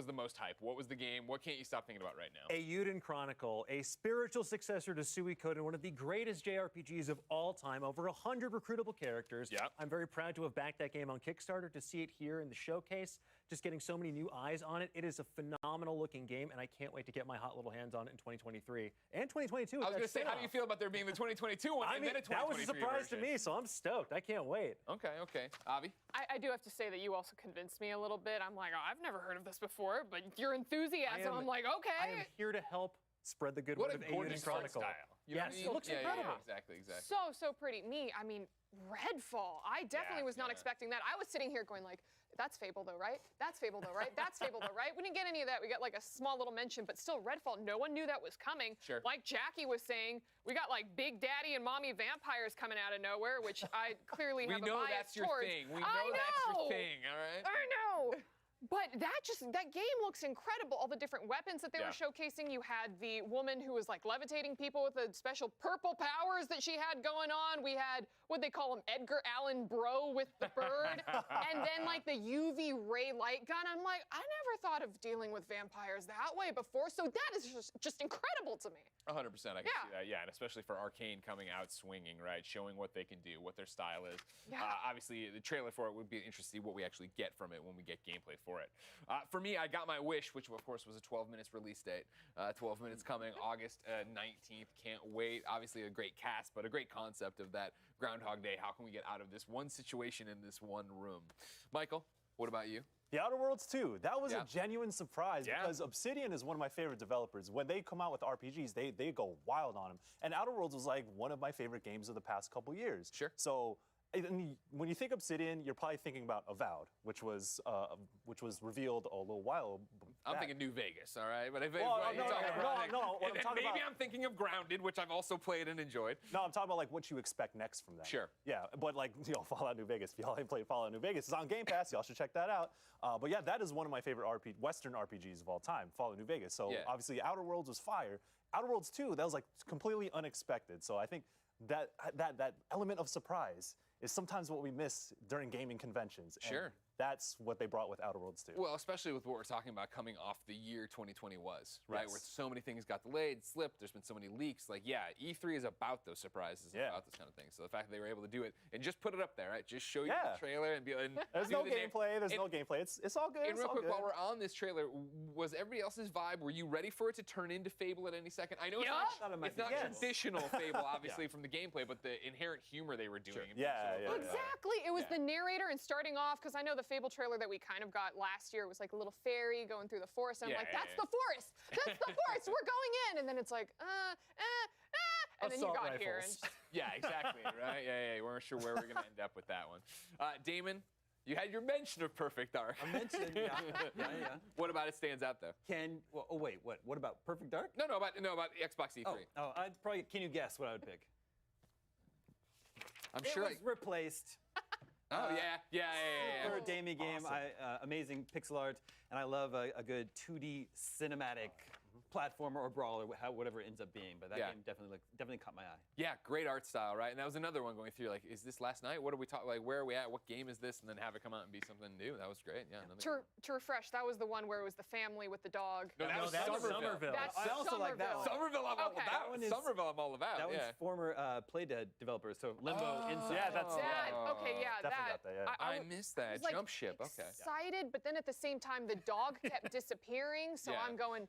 S19: the most hype? What was the game? What can't you stop thinking about right now?
S20: Eiyuden Chronicle, a spiritual successor to Suikoden, one of the greatest JRPGs of all time, over 100 recruitable characters.
S19: Yep.
S20: I'm very proud to have backed that game on Kickstarter, to see it here in the showcase, just getting so many new eyes on it. It is a phenomenal looking game, and I can't wait to get my hot little hands on it in 2023 and 2022.
S19: I was going to say, how do you feel about there being the 2022 one and then a 2023
S20: that was a surprise
S19: version?
S20: to me, so I'm stoked. I can't wait.
S19: Okay. Avi?
S22: I do have to say that you also convinced me a little bit. I'm like, oh, I've never heard of this before, but your enthusiasm, I'm like, okay.
S20: I am here to help spread the good
S19: What
S20: word
S19: a
S20: of
S19: gorgeous
S20: Eiyuden Chronicle.
S19: art style. You know what
S20: Yes,
S19: I
S20: it
S19: mean?
S20: looks
S19: Yeah,
S20: incredible.
S19: Exactly.
S22: So pretty. I mean, Redfall. I definitely was not expecting that. I was sitting here going like, that's Fable though, right? That's Fable though, right? That's Fable though, right? We didn't get any of that. We got like a small little mention, but still Redfall, no one knew that was coming.
S19: Sure.
S22: Like Jackie was saying, we got like Big Daddy and Mommy vampires coming out of nowhere, which I clearly
S19: We
S22: have a
S19: know
S22: bias
S19: that's your
S22: towards.
S19: thing. We
S22: I
S19: know that's your
S22: know.
S19: thing, all right?
S22: I know. But that game looks incredible. All the different weapons that they were showcasing. You had the woman who was like levitating people with the special purple powers that she had going on. We had, what they call him, Edgar Allan Bro with the bird. And then like the UV ray light gun. I'm like, I never thought of dealing with vampires that way before. So that is just incredible to me.
S19: 100%, I can see that, yeah, and especially for Arcane coming out swinging, right, showing what they can do, what their style is.
S22: Yeah.
S19: Obviously, the trailer for it would be interesting to see what we actually get from it when we get gameplay for it. For me, I got my wish, which of course was a 12 minutes release date. 12 minutes coming August 19th. Can't wait. Obviously, a great cast, but a great concept of that Groundhog Day. How can we get out of this one situation in this one room? Michael, what about you?
S8: The Outer Worlds 2, that was a genuine surprise because Obsidian is one of my favorite developers. When they come out with RPGs, they go wild on them. And Outer Worlds was like one of my favorite games of the past couple years.
S19: Sure.
S8: So when you think Obsidian, you're probably thinking about Avowed, which was revealed a little while back.
S19: I'm thinking New Vegas, all right? But if
S8: no, what I'm talking
S19: maybe
S8: about,
S19: I'm thinking of Grounded, which I've also played and enjoyed.
S8: No, I'm talking about like what you expect next from that.
S19: Sure.
S8: Yeah, but like Fallout New Vegas. If y'all ain't played Fallout New Vegas, it's on Game Pass. Y'all should check that out. But yeah, that is one of my favorite Western RPGs of all time, Fallout New Vegas. So obviously Outer Worlds was fire. Outer Worlds 2, that was like completely unexpected. So I think that element of surprise is sometimes what we miss during gaming conventions.
S19: Sure.
S8: And that's what they brought with Outer Worlds 2.
S19: Well, especially with what we're talking about coming off the year 2020 was, right?
S8: Yes.
S19: Where so many things got delayed, slipped, there's been so many leaks. Like, yeah, E3 is about those surprises, about this kind of thing. So the fact that they were able to do it and just put it up there, right? Just show you the trailer and be like,
S8: there's no gameplay, there's no gameplay. It's all good.
S19: And
S8: It's
S19: real
S8: all
S19: quick,
S8: good.
S19: while we're on this trailer, was everybody else's vibe, were you ready for it to turn into Fable at any second? I know it's not traditional Fable, obviously, from the gameplay, but the inherent humor they were doing.
S22: Exactly. It was the narrator and starting off, because I know the Fable trailer that we kind of got last year was like a little fairy going through the forest. And I'm like, that's the forest. That's the forest. We're going in. And then it's like, and then you got here. And
S19: Yeah, exactly, right? Yeah, we weren't sure where we were going to end up with that one. Damon, you had your mention of Perfect Dark.
S12: A mention, yeah.
S19: What about it stands out, though?
S12: What about Perfect Dark?
S19: No, about Xbox E3.
S12: I'd probably, can you guess what I would pick?
S19: I'm sure
S12: it was replaced.
S19: Oh, yeah.
S12: For a Damie game, amazing pixel art, and I love a good 2D cinematic platformer or brawler, whatever it ends up being. But that game definitely caught my eye.
S19: Yeah, great art style, right? And that was another one going through, like, is this last night? What are we talking, like, where are we at? What game is this? And then have it come out and be something new. That was great, yeah.
S22: To refresh, that was the one where it was the family with the dog.
S19: No, that was Somerville.
S22: That's
S12: I also like that one.
S19: Somerville, I'm all about. Somerville, I'm all about.
S12: That one's former Playdead developers, so Limbo, Inside.
S8: Yeah, that's
S19: I missed that.
S22: I was, like,
S19: Jump ship. Okay.
S22: Excited, but then at the same time, the dog kept disappearing. So I'm going,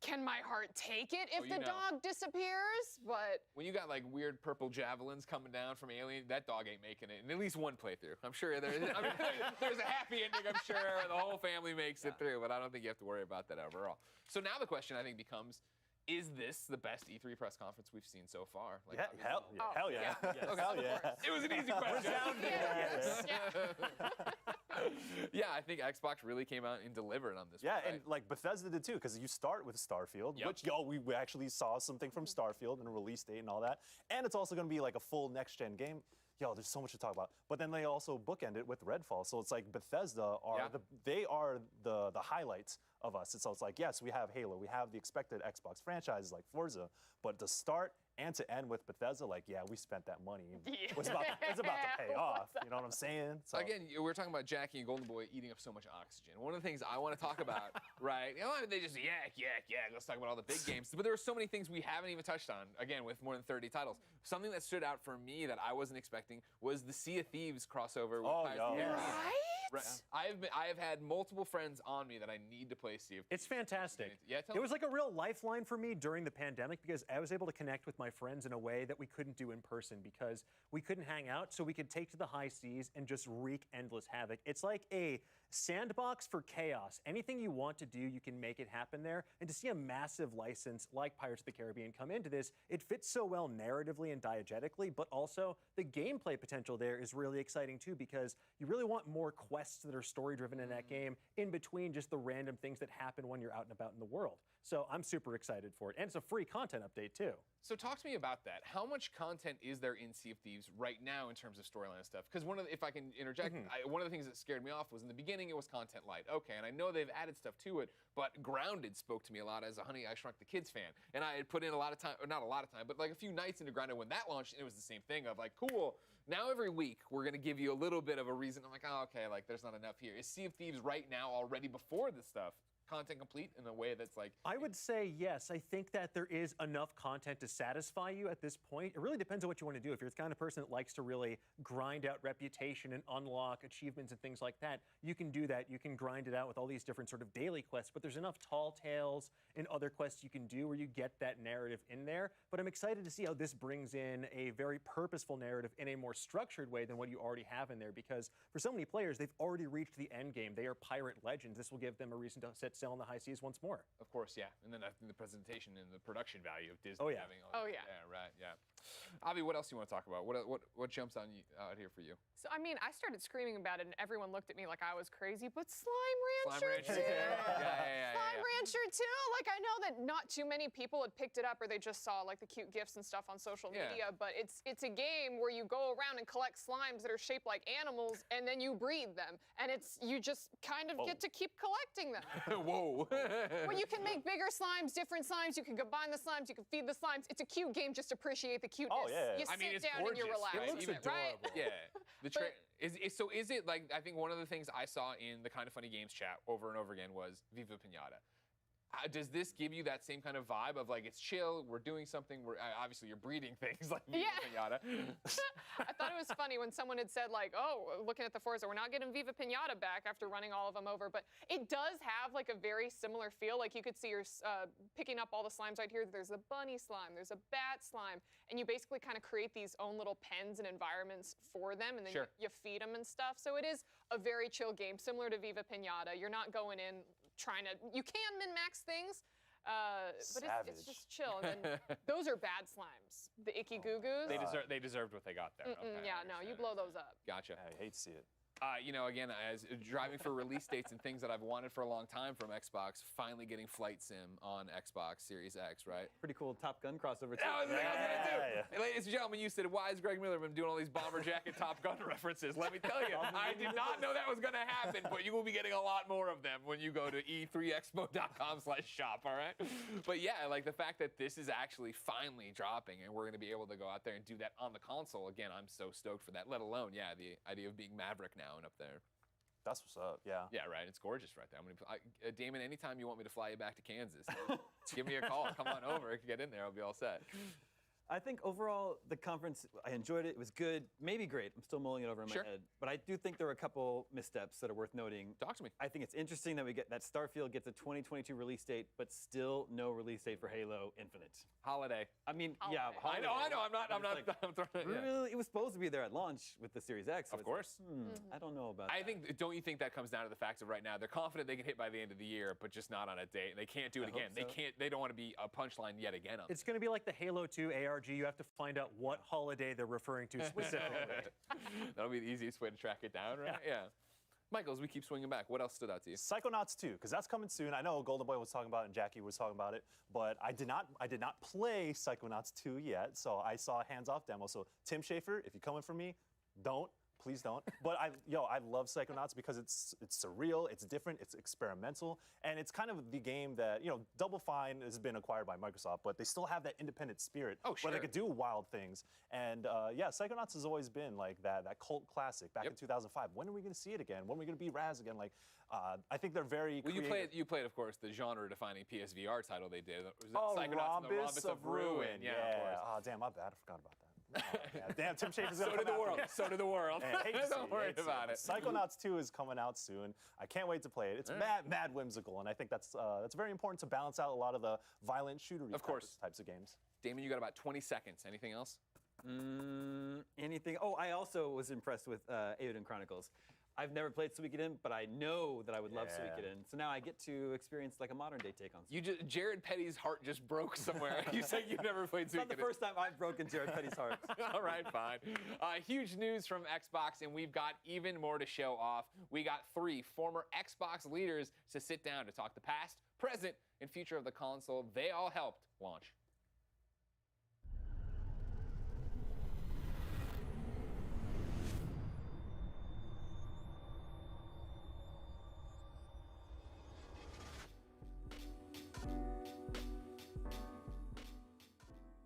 S22: can my heart take it if the dog disappears? But
S19: when you got like weird purple javelins coming down from Alien, that dog ain't making it in at least one playthrough. I'm sure there's a happy ending. I'm sure the whole family makes it through, but I don't think you have to worry about that overall. So now the question I think becomes, is this the best E3 press conference we've seen so far? Like,
S8: hell yeah. Hell yeah.
S19: Okay.
S8: Hell yeah.
S19: It was an easy question. Yeah, I think Xbox really came out and delivered on this one. Right?
S8: And like Bethesda did too, because you start with Starfield, which we actually saw something from Starfield and a release date and all that. And it's also going to be like a full next-gen game. There's so much to talk about. But then they also bookend it with Redfall. So it's like Bethesda are the highlights of us. So it's like, yes, we have Halo, we have the expected Xbox franchises like Forza, but to start and to end with Bethesda, like, we spent that money. It's about to pay off. You know what I'm saying? So,
S19: again, we're talking about Jackie and Golden Boy eating up so much oxygen. One of the things I want to talk about, right? They just yak. Let's talk about all the big games. But there are so many things we haven't even touched on, again, with more than 30 titles. Something that stood out for me that I wasn't expecting was the Sea of Thieves crossover with Pirates of the Caribbean. Right? I have had multiple friends on me that I need to play Sea of Thieves.
S20: It's fantastic.
S19: Yeah,
S20: it was like a real lifeline for me during the pandemic because I was able to connect with my friends in a way that we couldn't do in person because we couldn't hang out, so we could take to the high seas and just wreak endless havoc. It's like a sandbox for chaos. Anything you want to do, you can make it happen there. And to see a massive license like Pirates of the Caribbean come into this, it fits so well narratively and diegetically, but also the gameplay potential there is really exciting too because you really want more quests quests that are story-driven in that game, in between just the random things that happen when you're out and about in the world. So I'm super excited for it. And it's a free content update, too.
S19: So talk to me about that. How much content is there in Sea of Thieves right now in terms of storyline and stuff? Because if I can interject, one of the things that scared me off was in the beginning it was content light. Okay, and I know they've added stuff to it, but Grounded spoke to me a lot as a Honey, I Shrunk the Kids fan. And I had put in a lot of time, or not a lot of time, but like a few nights into Grounded when that launched, and it was the same thing of like, cool, now every week we're gonna give you a little bit of a reason. I'm like, oh, okay, like there's not enough here. Is Sea of Thieves right now already before this stuff content complete in a way that's like...
S20: I would say yes. I think that there is enough content to satisfy you at this point. It really depends on what you want to do. If you're the kind of person that likes to really grind out reputation and unlock achievements and things like that, you can do that. You can grind it out with all these different sort of daily quests, but there's enough tall tales and other quests you can do where you get that narrative in there. But I'm excited to see how this brings in a very purposeful narrative in a more structured way than what you already have in there, because for so many players, they've already reached the end game. They are pirate legends. This will give them a reason to set sail on the high seas once more.
S19: Of course, yeah. And then I think the presentation and the production value of Disney
S20: Oh, yeah.
S19: having all Yeah, right, yeah. Avi, what else do you want to talk about? What jumps on you out here for you?
S22: So, I mean, I started screaming about it, and everyone looked at me like I was crazy, but Slime Rancher,
S19: Slime Rancher,
S22: too!
S19: yeah.
S22: Slime Rancher, too! Like, I know that not too many people had picked it up, or they just saw, like, the cute GIFs and stuff on social
S19: Yeah.
S22: media, but it's a game where you go around and collect slimes that are shaped like animals, and then you breed them. And you just kind of get to keep collecting them.
S19: Whoa.
S22: Well, you can make bigger slimes, different slimes, you can combine the slimes, you can feed the slimes. It's a cute game, just appreciate the cuteness.
S19: Oh, yeah.
S22: You
S19: I mean,
S22: sit
S19: it's
S22: down and you
S19: gorgeous,
S22: relax.
S19: right? It looks
S22: with it, right?
S19: Yeah. So is it like, I think one of the things I saw in the Kind of Funny Games chat over and over again was Viva Pinata. Does this give you that same kind of vibe of like, it's chill, we're doing something, obviously you're breeding things like Viva Pinata.
S22: I thought it was funny when someone had said like, oh, looking at the Forza, we're not getting Viva Pinata back after running all of them over, but it does have like a very similar feel. Like you could see you're picking up all the slimes right here. There's a bunny slime, there's a bat slime, and you basically kind of create these own little pens and environments for them, and then you feed them and stuff. So it is a very chill game, similar to Viva Pinata. You're not going in trying to, you can min-max things, but it's just chill. And then those are bad slimes. The icky goo-goos.
S19: They deserved what they got there. Okay,
S22: yeah, no, you blow those up.
S19: Gotcha.
S8: I hate to see it.
S19: You know, again, as driving for release dates and things that I've wanted for a long time from Xbox, finally getting Flight Sim on Xbox Series X, right?
S12: Pretty cool Top Gun crossover, too.
S19: That was the thing I was gonna do. Ladies and gentlemen, you said, why is Greg Miller been doing all these bomber jacket Top Gun references? Let me tell you, I did not know that was going to happen, but you will be getting a lot more of them when you go to e3expo.com/shop, all right? But yeah, like the fact that this is actually finally dropping and we're going to be able to go out there and do that on the console, again, I'm so stoked for that, let alone, yeah, the idea of being Maverick now and up there.
S8: That's what's up, yeah.
S19: Yeah, right. It's gorgeous right there. Damon, anytime you want me to fly you back to Kansas, give me a call. Come on over. Get in there. I'll be all set.
S12: I think overall, the conference, I enjoyed it. It was good, maybe great. I'm still mulling it over in my head. But I do think there were a couple missteps that are worth noting.
S19: Talk to me.
S12: I think it's interesting that we get that Starfield gets a 2022 release date, but still no release date for Halo Infinite.
S19: Holiday.
S12: I mean, yeah,
S19: holiday. I know. I'm not.
S12: Really, it was supposed to be there at launch with the Series X. So
S19: of course.
S12: I don't know about that.
S19: Don't you think that comes down to the facts of right now? They're confident they can hit by the end of the year, but just not on a date. They can't do it again.
S12: So.
S19: They don't want to be a punchline yet again on
S20: It's going to be like the Halo 2 ARG. You have to find out what holiday they're referring to specifically.
S19: That'll be the easiest way to track it down, right? Yeah. Michael, as we keep swinging back, what else stood out to you?
S8: Psychonauts 2, because that's coming soon. I know Golden Boy was talking about it and Jackie was talking about it, but I did not play Psychonauts 2 yet, so I saw a hands-off demo. So Tim Schafer, if you're coming for me, please don't. But I love Psychonauts because it's surreal, it's different, it's experimental, and it's kind of the game that, Double Fine has been acquired by Microsoft, but they still have that independent spirit where they could do wild things. And Psychonauts has always been like that cult classic back in 2005. When are we going to see it again? When are we going to be Raz again? Like, I think they're very creative.
S19: You played, of course, the genre-defining PSVR title they did.
S8: Psychonauts and the Rhombus of Ruin.
S19: Yeah, of course.
S8: Oh, damn, my bad. I forgot about that. Oh, yeah. Damn, Tim Schafer's gonna
S19: So did the world. So did the world. Don't worry about it.
S8: Psychonauts 2 is coming out soon. I can't wait to play it. It's mad whimsical, and I think that's very important to balance out a lot of the violent shootery types of games.
S19: Damon, you got about 20 seconds. Anything else?
S12: Anything? Oh, I also was impressed with Eiyuden Chronicles. I've never played Suikoden, but I know that I would love Suikoden. So now I get to experience like a modern day take on Suikoden.
S19: Jared Petty's heart just broke somewhere. You said you've never played Suikoden.
S12: It's not the first time I've broken Jared Petty's heart.
S19: All right, fine. Huge news from Xbox, and we've got even more to show off. We got 3 former Xbox leaders to sit down to talk the past, present, and future of the console they all helped launch.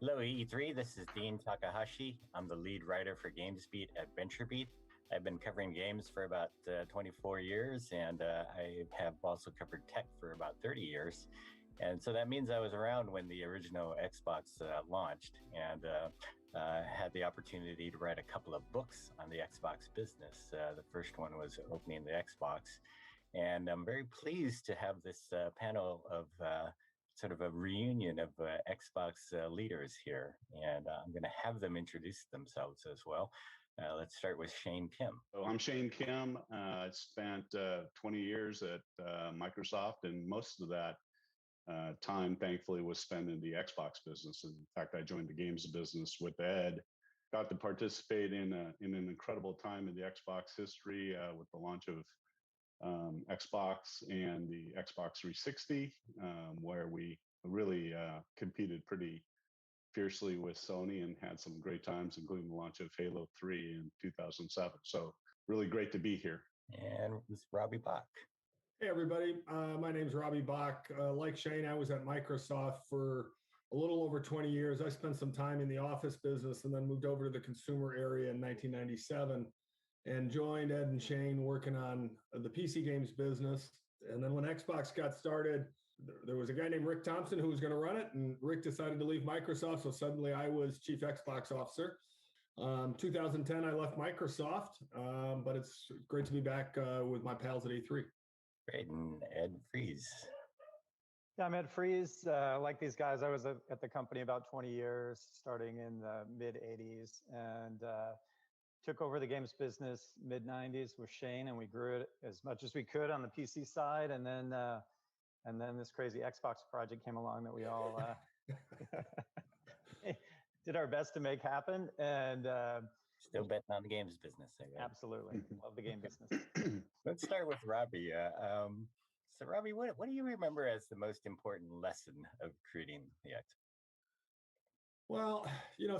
S6: Hello, E3. This is Dean Takahashi. I'm the lead writer for GamesBeat at VentureBeat. I've been covering games for about 24 years, and I have also covered tech for about 30 years. And so that means I was around when the original Xbox launched, and had the opportunity to write a couple of books on the Xbox business. The first one was Opening the Xbox. And I'm very pleased to have this panel of sort of a reunion of Xbox leaders here, and I'm going to have them introduce themselves as well. Let's start with Shane Kim.
S13: So I'm Shane Kim. I spent 20 years at Microsoft, and most of that time, thankfully, was spent in the Xbox business. In fact, I joined the games business with Ed. Got to participate in an incredible time in the Xbox history with the launch of Xbox and the Xbox 360, where we really competed pretty fiercely with Sony and had some great times, including the launch of Halo 3 in 2007. So really great to be here.
S6: And this is Robbie Bach.
S16: Hey, everybody. My name's Robbie Bach. Like Shane, I was at Microsoft for a little over 20 years. I spent some time in the office business and then moved over to the consumer area in 1997. And joined Ed and Shane working on the PC games business. And then when Xbox got started, there was a guy named Rick Thompson who was going to run it, and Rick decided to leave Microsoft, so suddenly I was Chief Xbox Officer. 2010, I left Microsoft, but it's great to be back with my pals at E3.
S6: Great, and Ed Fries.
S23: Yeah, I'm Ed Fries. Like these guys, I was at the company about 20 years, starting in the mid-'80s, and took over the games business mid-'90s with Shane, and we grew it as much as we could on the PC side, and then this crazy Xbox project came along that we all did our best to make happen, and
S6: still betting on the games business.
S23: Absolutely, love the game business.
S6: Let's start with Robbie. So Robbie, what do you remember as the most important lesson of creating the Xbox?
S16: Well,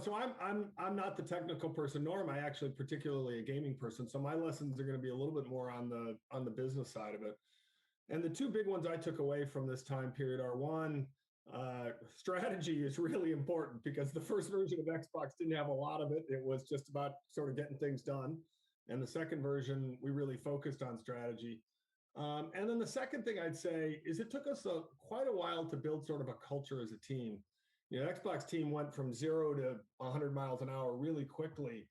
S16: so I'm not the technical person, nor am I actually particularly a gaming person. So my lessons are going to be a little bit more on the business side of it. And the two big ones I took away from this time period are, one, strategy is really important, because the first version of Xbox didn't have a lot of it. It was just about sort of getting things done. And the second version, we really focused on strategy. And then the second thing I'd say is it took us quite a while to build sort of a culture as a team. Xbox team went from 0 to 100 miles an hour really quickly.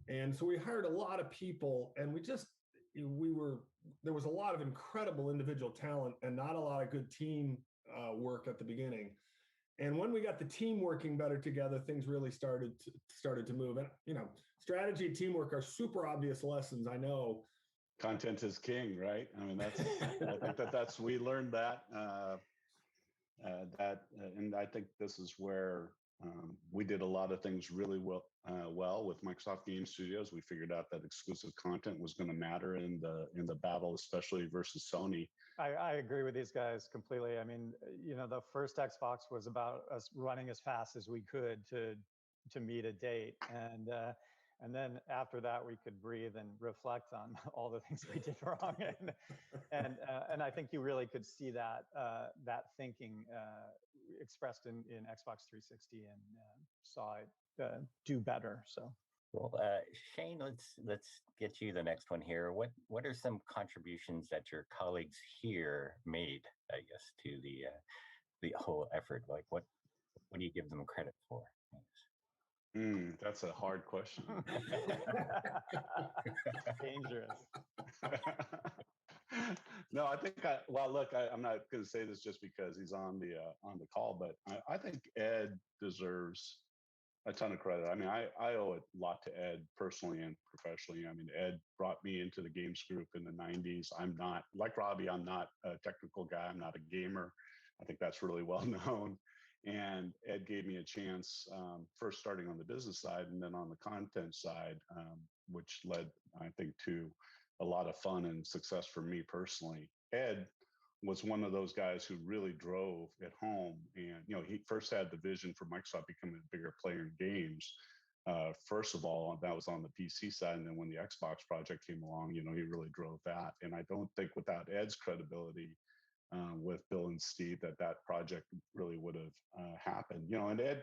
S16: And so we hired a lot of people, and there was a lot of incredible individual talent and not a lot of good team work at the beginning. And when we got the team working better together, things really started to move. And, strategy and teamwork are super obvious lessons, I know.
S13: Content is king, right? I mean, I think we learned that. And I think this is where we did a lot of things really well with Microsoft Game Studios. We figured out that exclusive content was going to matter in the battle, especially versus Sony.
S23: I agree with these guys completely. I mean, the first Xbox was about us running as fast as we could to meet a date, and then after that we could breathe and reflect on all the things we did wrong, and I think you really could see that thinking expressed in Xbox 360, and saw it do better. So.
S6: Well, Shane, let's get you the next one here. What are some contributions that your colleagues here made, I guess, to the whole effort? Like, what do you give them credit for?
S13: That's a hard question.
S23: Dangerous.
S13: No, I think. I'm not going to say this just because he's on the call, but I think Ed deserves a ton of credit. I mean, I owe a lot to Ed personally and professionally. I mean, Ed brought me into the games group in the 90s. I'm not, like Robbie, I'm not a technical guy. I'm not a gamer. I think that's really well known. And Ed gave me a chance, first starting on the business side and then on the content side, which led, I think, to a lot of fun and success for me personally. Ed was one of those guys who really drove at home. And, he first had the vision for Microsoft becoming a bigger player in games. First of all, that was on the PC side. And then when the Xbox project came along, he really drove that. And I don't think without Ed's credibility with Bill and Steve that project really would have happened. And Ed,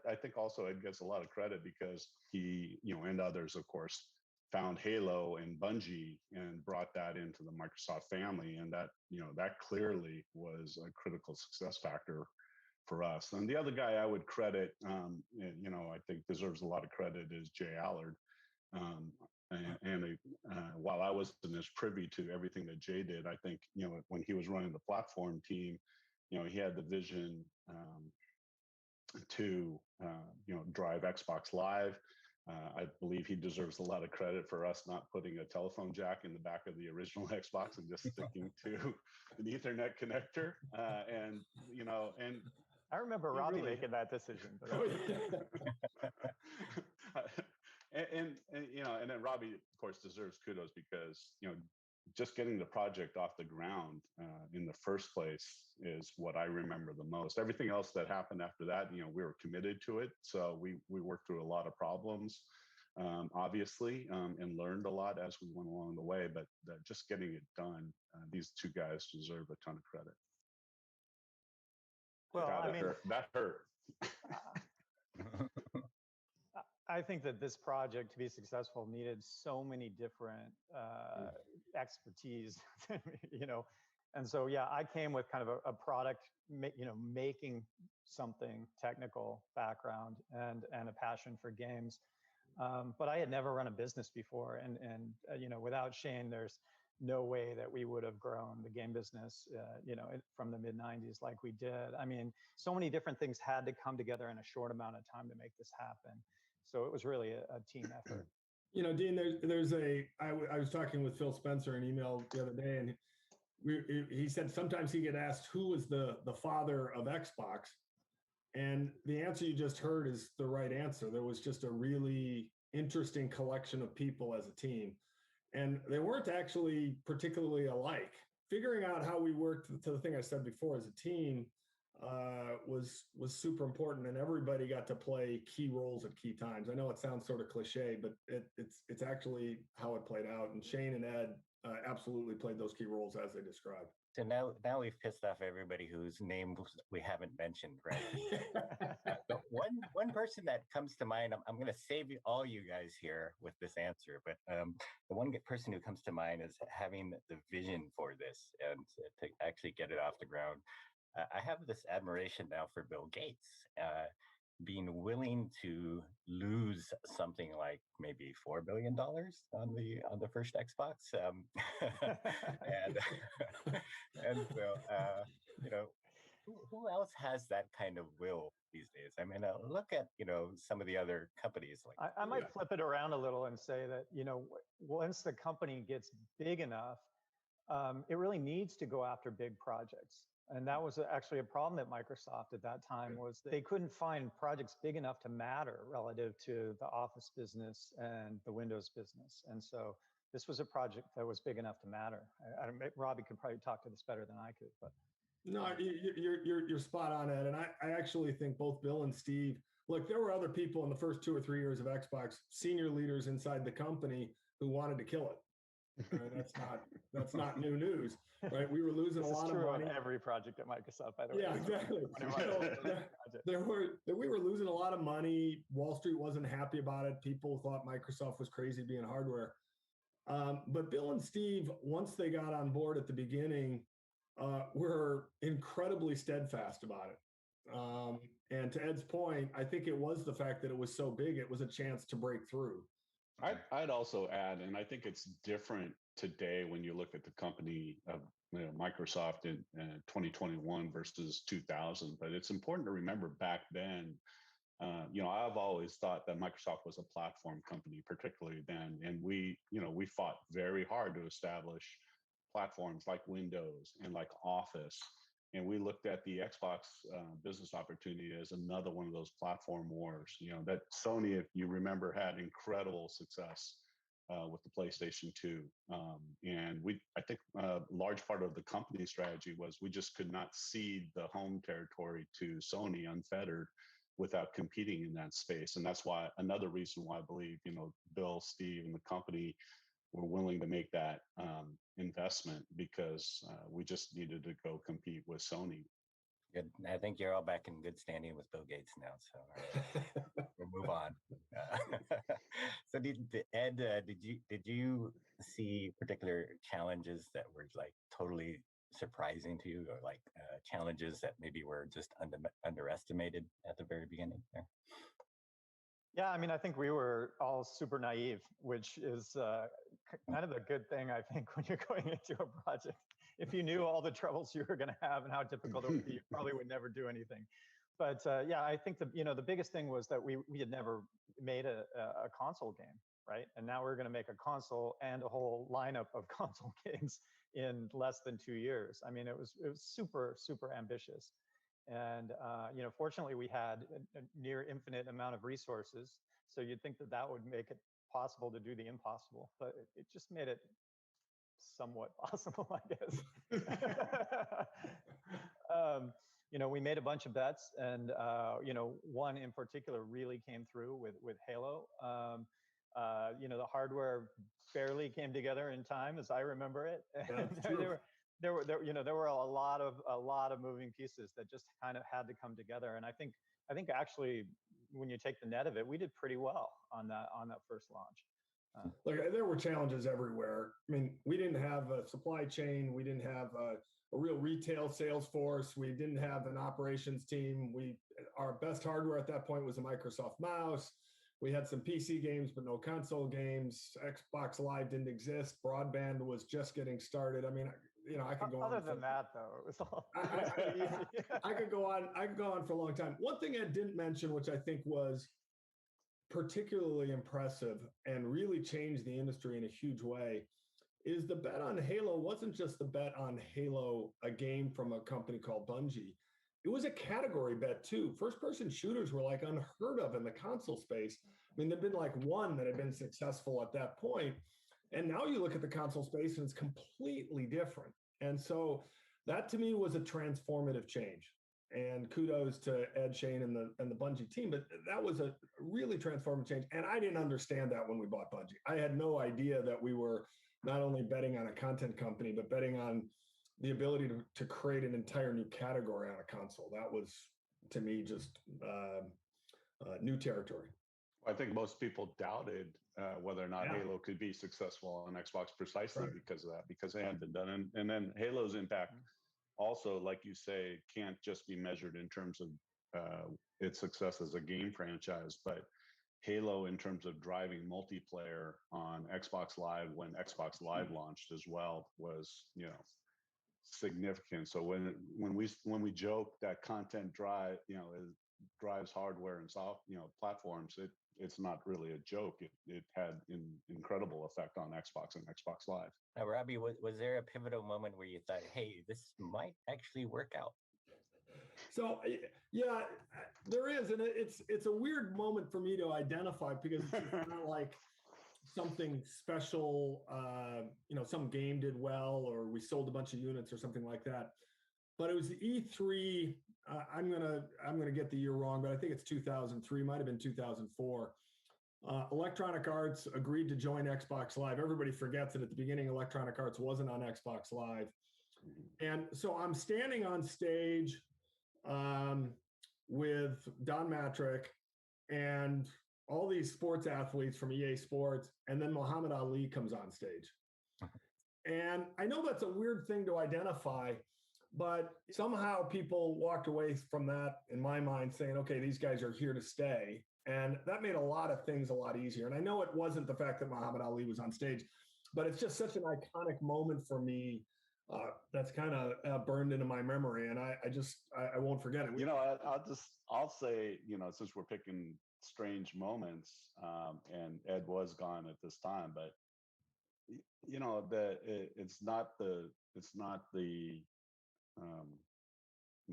S13: I think also Ed gets a lot of credit because he, and others, of course, found Halo and Bungie and brought that into the Microsoft family. And that, that clearly was a critical success factor for us. And the other guy I would credit, I think deserves a lot of credit is Jay Allard. While I wasn't as privy to everything that Jay did, I think, when he was running the platform team, he had the vision to, drive Xbox Live. I believe he deserves a lot of credit for us not putting a telephone jack in the back of the original Xbox and just sticking to an Ethernet connector. And
S23: I remember Robbie making that decision.
S13: and then Robbie, of course, deserves kudos because just getting the project off the ground in the first place is what I remember the most. Everything else that happened after that, we were committed to it. So we worked through a lot of problems, obviously, and learned a lot as we went along the way. But just getting it done, these two guys deserve a ton of credit.
S23: Well,
S13: that hurt.
S23: I think that this project, to be successful, needed so many different expertise, and so I came with kind of a product, making something technical background and a passion for games, but I had never run a business before, and without Shane, there's no way that we would have grown the game business, from the mid 90s like we did. I mean, so many different things had to come together in a short amount of time to make this happen. So it was really a team effort.
S16: Dean, I was talking with Phil Spencer in email the other day, and he said sometimes he get asked who was the father of Xbox, and the answer you just heard is the right answer. There was just a really interesting collection of people as a team, and they weren't actually particularly alike. Figuring out how we worked, to the thing I said before, as a team was super important, and everybody got to play key roles at key times. I know it sounds sort of cliche, but it's actually how it played out. And Shane and Ed absolutely played those key roles as they described.
S6: So now we've pissed off everybody whose name we haven't mentioned, right? But one person that comes to mind, I'm going to save all you guys here with this answer, but the one person who comes to mind is having the vision for this and to actually get it off the ground. I have this admiration now for Bill Gates, being willing to lose something like maybe $4 billion on the first Xbox, and so who else has that kind of will these days? I mean, look at some of the other companies. Like
S23: I might flip it around a little and say that once the company gets big enough, it really needs to go after big projects. And that was actually a problem that Microsoft at that time was they couldn't find projects big enough to matter relative to the Office business and the Windows business. And so this was a project that was big enough to matter. Robbie could probably talk to this better than I could, but.
S16: No, you're spot on, Ed. And I actually think both Bill and Steve, look, there were other people in the first 2 or 3 years of Xbox, senior leaders inside the company who wanted to kill it. That's not new news, right? We were losing a lot of money.
S23: On every project at Microsoft, by the way.
S16: Yeah, exactly. We were losing a lot of money. Wall Street wasn't happy about it. People thought Microsoft was crazy being hardware. But Bill and Steve, once they got on board at the beginning, were incredibly steadfast about it. And to Ed's point, I think it was the fact that it was so big, it was a chance to break through.
S13: I'd also add, and I think it's different today when you look at the company of Microsoft in 2021 versus 2000. But it's important to remember back then, I've always thought that Microsoft was a platform company, particularly then, and we fought very hard to establish platforms like Windows and like Office, and we looked at the Xbox business opportunity as another one of those platform wars. That Sony, if you remember, had incredible success with the PlayStation 2, and I think a large part of the company strategy was we just could not cede the home territory to Sony unfettered without competing in that space. And that's why another reason why I believe, Bill, Steve, and the company were willing to make that investment, because we just needed to go compete with Sony.
S6: Good. I think you're all back in good standing with Bill Gates now, so we'll move on. So, Ed, did you see particular challenges that were like totally surprising to you, or like challenges that maybe were just underestimated at the very beginning there?
S23: Yeah, I mean, I think we were all super naive, which is kind of a good thing, I think, when you're going into a project. If you knew all the troubles you were going to have and how difficult it would be, you probably would never do anything. But yeah, I think the biggest thing was that we had never made a console game, right? And now we're going to make a console and a whole lineup of console games in less than 2 years. I mean, it was super, super ambitious. And, fortunately, we had a near infinite amount of resources. So you'd think that would make it possible to do the impossible, but it just made it somewhat possible, I guess. We made a bunch of bets, and, one in particular really came through with Halo. The hardware barely came together in time, as I remember it. And there were a lot of moving pieces that just kind of had to come together. And I think actually, when you take the net of it, we did pretty well on that first launch.
S16: There were challenges everywhere. I mean, we didn't have a supply chain. We didn't have a real retail sales force. We didn't have an operations team. Our best hardware at that point was a Microsoft mouse. We had some PC games, but no console games. Xbox Live didn't exist. Broadband was just getting started. I mean, I could go on.
S23: Other than that, though, it was all.
S16: I could go on. I could go on for a long time. One thing Ed didn't mention, which I think was particularly impressive and really changed the industry in a huge way, is the bet on Halo wasn't just the bet on Halo, a game from a company called Bungie. It was a category bet too. First-person shooters were like unheard of in the console space. I mean, there'd been like one that had been successful at that point. And now you look at the console space and it's completely different. And so that to me was a transformative change. And kudos to Ed, Shane, and the Bungie team. But that was a really transformative change. And I didn't understand that when we bought Bungie. I had no idea that we were not only betting on a content company, but betting on the ability to create an entire new category on a console. That was, to me, just new territory.
S13: I think most people doubted whether or not Halo could be successful on Xbox precisely because of that, because it hadn't been done. And then Halo's impact also, like you say, can't just be measured in terms of its success as a game franchise, but Halo in terms of driving multiplayer on Xbox Live when Xbox Live launched as well was, significant. So when we joke that content drives hardware and soft, platforms, it's not really a joke. It had an incredible effect on Xbox and Xbox Live.
S6: Now, Robbie, was there a pivotal moment where you thought, hey, this might actually work out?
S16: So yeah, there is, and it's a weird moment for me to identify because it's not like something special, some game did well or we sold a bunch of units or something like that. But it was the E3. I'm gonna get the year wrong, but I think it's 2003. Might have been 2004. Electronic Arts agreed to join Xbox Live. Everybody forgets that at the beginning, Electronic Arts wasn't on Xbox Live, and so I'm standing on stage with Don Matrick and all these sports athletes from EA Sports, and then Muhammad Ali comes on stage. And I know that's a weird thing to identify, but somehow people walked away from that, in my mind, saying, okay, these guys are here to stay. And that made a lot of things a lot easier. And I know it wasn't the fact that Muhammad Ali was on stage, but it's just such an iconic moment for me that's kind of burned into my memory, and I won't forget it.
S13: You know, I'll say, you know, since we're picking strange moments, and Ed was gone at this time, but you know, it's not the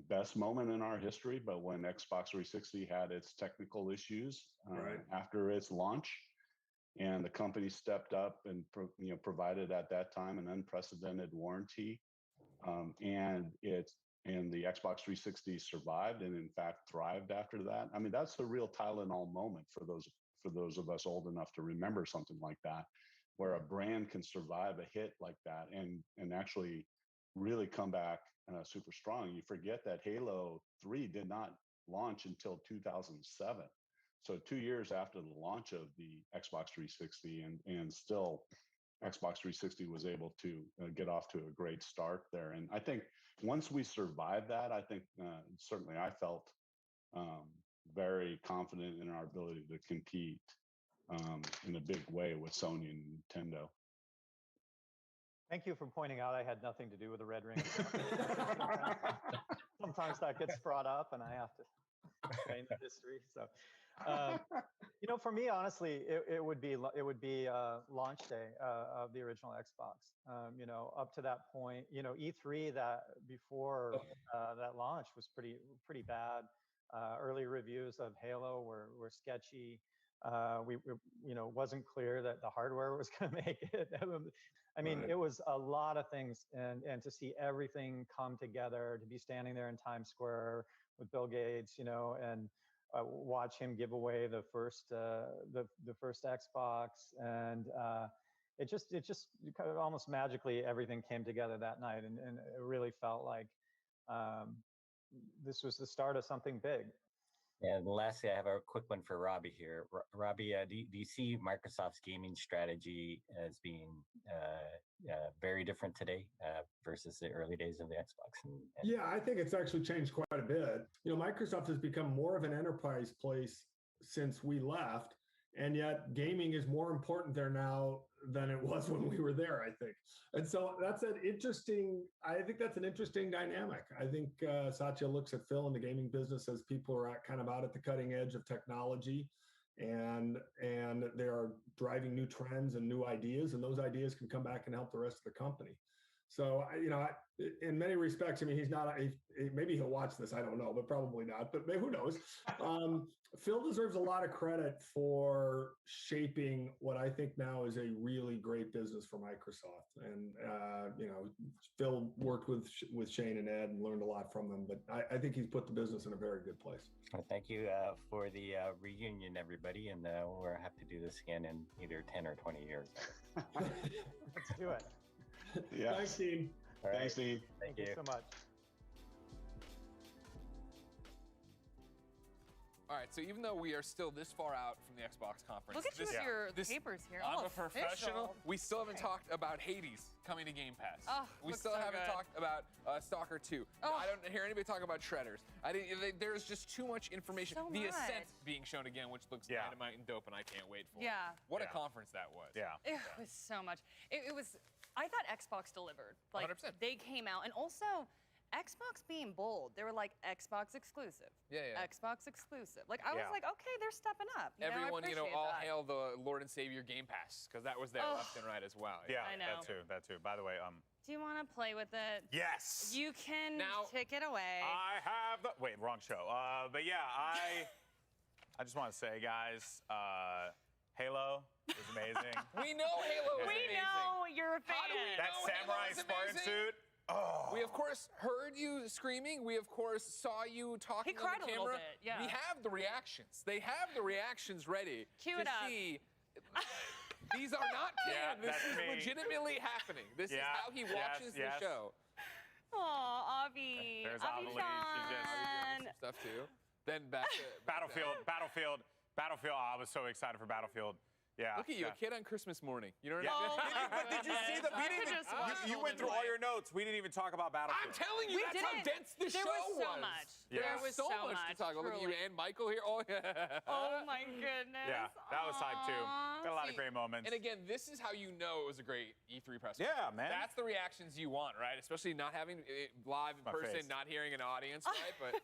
S13: best moment in our history, but when Xbox 360 had its technical issues after its launch, and the company stepped up and provided at that time an unprecedented warranty, and the Xbox 360 survived and in fact thrived after that. I mean, that's the real Tylenol moment for those of us old enough to remember something like that, where a brand can survive a hit like that and actually really come back super strong. You forget that Halo 3 did not launch until 2007. So 2 years after the launch of the Xbox 360, and still Xbox 360 was able to get off to a great start there. And I think once we survived that, I think certainly I felt very confident in our ability to compete in a big way with Sony and Nintendo.
S23: Thank you for pointing out I had nothing to do with the Red Ring. Sometimes that gets brought up, and I have to explain the history. So, you know, for me, honestly, it would be launch day of the original Xbox. You know, up to that point, you know, E3 that before that launch was pretty bad. Early reviews of Halo were sketchy. We you know, wasn't clear that the hardware was going to make it. I mean, it was a lot of things, and to see everything come together, to be standing there in Times Square with Bill Gates, you know, and watch him give away the first Xbox, and it just kind of almost magically everything came together that night, and it really felt like this was the start of something big.
S6: And lastly, I have a quick one for Robbie here. Robbie, do you see Microsoft's gaming strategy as being very different today versus the early days of the Xbox?
S16: Yeah, I think it's actually changed quite a bit. You know, Microsoft has become more of an enterprise place since we left, and yet gaming is more important there now than it was when we were there, I think. And so that's an interesting dynamic. I think Satya looks at Phil in the gaming business as people are kind of out at the cutting edge of technology, and they are driving new trends and new ideas, and those ideas can come back and help the rest of the company. So, you know, in many respects, I mean, he's not, maybe he'll watch this, I don't know, but probably not, but who knows? Phil deserves a lot of credit for shaping what I think now is a really great business for Microsoft. And, you know, Phil worked with Shane and Ed and learned a lot from them, but I think he's put the business in a very good place.
S6: Well, thank you for the reunion, everybody, and we'll have to do this again in either 10 or 20 years.
S23: Let's do it.
S13: Yeah.
S16: Thanks, Dean.
S6: All right.
S13: Thanks, Dean.
S23: Thank you so much.
S19: All right, so even though we are still this far out from the Xbox conference,
S18: Look at you with your papers here.
S19: I'm
S18: all
S19: a professional.
S18: official.
S19: We still haven't talked about Hades coming to Game Pass.
S18: Oh,
S19: we
S18: looks
S19: still
S18: so
S19: haven't
S18: good.
S19: talked about Stalker 2.
S18: Oh.
S19: I don't hear anybody talk about Shredders. There's just too much information.
S18: So
S19: the
S18: much.
S19: Ascent being shown again, which looks dynamite and dope, and I can't wait for it.
S18: Yeah.
S19: What a conference that was.
S17: Yeah.
S18: It was so much. It was. I thought Xbox delivered. Like
S19: 100%.
S18: they came out, and also Xbox being bold. They were like Xbox exclusive.
S19: Yeah.
S18: Xbox exclusive. Like I was like, okay, they're stepping up.
S19: Everyone,
S18: I appreciate
S19: all
S18: that.
S19: hail the Lord and Savior Game Pass, because that was there left and right as well.
S17: Yeah,
S18: I know.
S17: that too. By the way,
S18: Do you want to play with it?
S17: Yes.
S18: You can take it away.
S17: I have the wait, wrong show. But yeah, I just want to say, guys, Halo was amazing.
S19: We know Halo was amazing.
S18: We know you're a fan.
S19: How do we
S17: That
S19: know
S17: samurai
S19: Halo was
S17: Spartan
S19: amazing?
S17: suit. Oh.
S19: We of course heard you screaming. We of course saw you talking
S18: He cried
S19: on the
S18: a
S19: camera.
S18: little bit, yeah.
S19: We have the reactions. They have the reactions ready
S18: Cue
S19: to
S18: it up.
S19: see. These are not canned.
S17: Yeah,
S19: this
S17: that's
S19: is
S17: me.
S19: legitimately happening. This is how he watches the show.
S18: Aw, Avi.
S17: There's
S18: Avi
S17: Amelie. She just
S18: Sean.
S19: Stuff too. Then back to
S17: Battlefield. I was so excited for Battlefield. Yeah.
S19: Look at you, a kid on Christmas morning. You know what
S17: Yeah.
S19: I mean?
S17: But did you see the
S18: I could just watch
S17: you went through all your notes. We didn't even talk about Battlefield.
S19: I'm telling you,
S22: We
S19: that's how
S22: didn't.
S19: dense this
S22: There
S19: show
S22: was so much.
S17: Yeah.
S22: There was
S19: so
S22: so
S19: much to talk about. Look at you
S22: truly.
S19: and Michael here. Oh, yeah.
S22: Oh my goodness.
S17: Yeah, that was hype too.
S22: Aw.
S17: Got a lot of
S19: See,
S17: great moments.
S19: And again, this is how you know it was a great E3 press
S17: Yeah,
S19: conference.
S17: man.
S19: That's the reactions you want, right? Especially not having it live in
S17: My
S19: person,
S17: face.
S19: not hearing an audience, right? But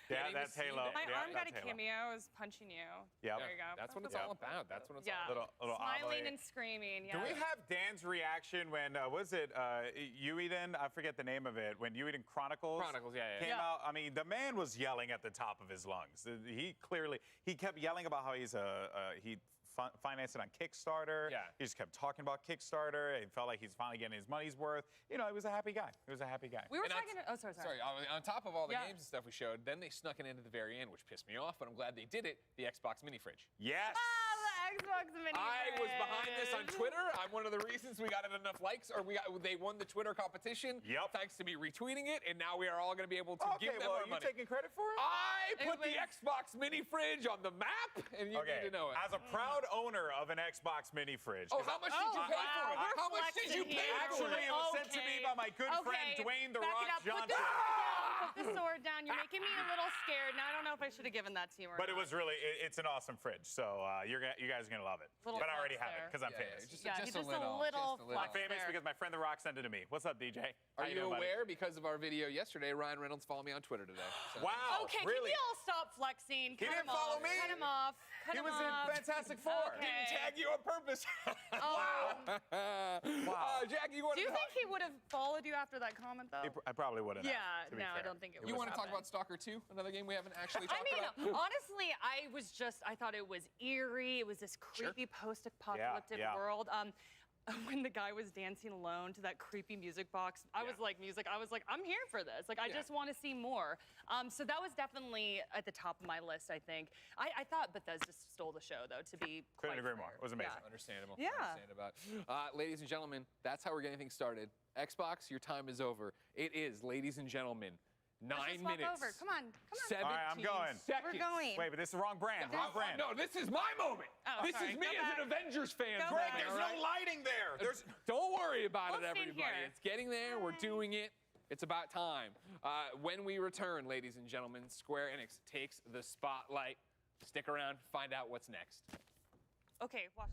S17: Yeah,
S19: getting to
S17: that's
S19: see
S17: Halo.
S19: that.
S22: My
S17: Yeah,
S22: arm got a
S17: that's Halo.
S22: cameo. I was punching you.
S17: Yep.
S22: There you go.
S19: That's what it's all about. That's what it's
S22: Yeah.
S19: all about.
S17: Little
S22: Smiling
S17: omelet.
S22: and screaming.
S17: Do
S22: Yeah.
S17: we have Dan's reaction when was it Ueden? I forget the name of it. When Ueden Chronicles
S19: Yeah.
S17: came out. I mean, the man was yelling at the top of his lungs. He kept yelling about how he's he financed it on Kickstarter.
S19: Yeah.
S17: He just kept talking about Kickstarter. It felt like he's finally getting his money's worth. You know, he was a happy guy. He was a happy guy.
S22: We were
S19: And
S22: talking. Oh, sorry.
S19: Sorry, on top of all the
S22: Yeah.
S19: games and stuff we showed, then they snuck it into the very end, which pissed me off, but I'm glad they did it, the Xbox mini fridge.
S17: Yes.
S22: The Xbox Mini.
S19: I was behind this on
S22: fridge.
S19: Twitter. I'm one of the reasons we got enough likes, or they won the Twitter competition.
S17: Yep.
S19: Thanks to me retweeting it, and now we are all going to be able to
S17: Okay,
S19: give them
S17: well,
S19: our
S17: you
S19: money.
S17: taking credit for it?
S19: I
S22: It
S19: put the
S22: was-
S19: Xbox mini fridge on the map, and you need to know it.
S17: As a proud owner of an Xbox mini fridge.
S19: Oh,
S17: 'cause
S19: how much did you pay for it?
S22: We're
S19: How much did you
S22: flexing
S19: pay
S22: here.
S19: for
S17: Actually,
S19: it?
S17: it was sent to me by my good friend Dwayne The
S22: Back
S17: Rock
S22: it up.
S17: Johnson.
S22: Put the sword down. You're making me a little scared. Now I don't know if I should have given that to you or
S17: But it
S22: not.
S17: was really, it's an awesome fridge. So you guys are going to love it.
S22: Little
S17: But I already
S22: flex
S17: have it
S22: there.
S17: because I'm
S19: Yeah,
S17: famous.
S19: just
S22: Yeah,
S19: a
S22: just a
S19: little.
S22: little
S19: just a little.
S17: I'm famous
S22: there.
S17: because my friend The Rock sent it to me. What's up, DJ?
S19: Are
S17: How
S19: you
S17: doing, buddy?
S19: aware, because of our video yesterday, Ryan Reynolds followed me on Twitter today. So.
S17: Wow.
S22: Okay,
S17: really?
S22: can we all stop flexing?
S17: He
S22: Cut
S17: didn't
S22: him
S17: follow
S22: off.
S17: me.
S22: Cut him off. Cut
S17: He
S22: him
S17: was
S22: off.
S17: in Fantastic Four.
S22: Okay.
S19: Didn't tag you on purpose.
S22: Oh.
S17: Wow.
S19: Jackie, you want
S22: Do
S19: to
S22: you think he would have followed you after that comment, though?
S17: I probably would have.
S22: Yeah, no, I don't think it would.
S19: You want to talk
S22: happen.
S19: about Stalker 2, another game we haven't actually
S22: I
S19: talked
S22: mean,
S19: about?
S22: honestly, I thought it was eerie. It was this creepy post-apocalyptic
S17: Yeah.
S22: world. When the guy was dancing alone to that creepy music box, I was like, I'm here for this. Like, I just want to see more. So that was definitely at the top of my list, I think. I thought Bethesda stole the show, though, to be
S17: Couldn't
S22: quite
S17: agree more.
S22: fair.
S17: It was amazing.
S22: Yeah.
S19: Understandable.
S22: Yeah.
S19: Understandable. Ladies and gentlemen, that's how we're getting things started. Xbox, your time is over. It is, ladies and gentlemen, 9
S22: Let's just walk
S19: minutes.
S22: over. Come on.
S19: 17
S17: All right, I'm going.
S19: seconds.
S22: We're going.
S17: Wait, but this is the wrong brand. Wrong brand.
S19: No, this is my moment.
S22: Oh,
S19: this
S22: sorry.
S19: is me
S22: Go
S19: as an
S22: back.
S19: Avengers fan.
S22: Go
S17: Greg,
S22: back.
S17: there's no lighting there.
S19: Don't worry about
S22: We'll
S19: it,
S22: stand
S19: everybody.
S22: here.
S19: It's getting there. We're doing it. It's about time. When we return, ladies and gentlemen, Square Enix takes the spotlight. Stick around, find out what's next.
S22: Okay, watch.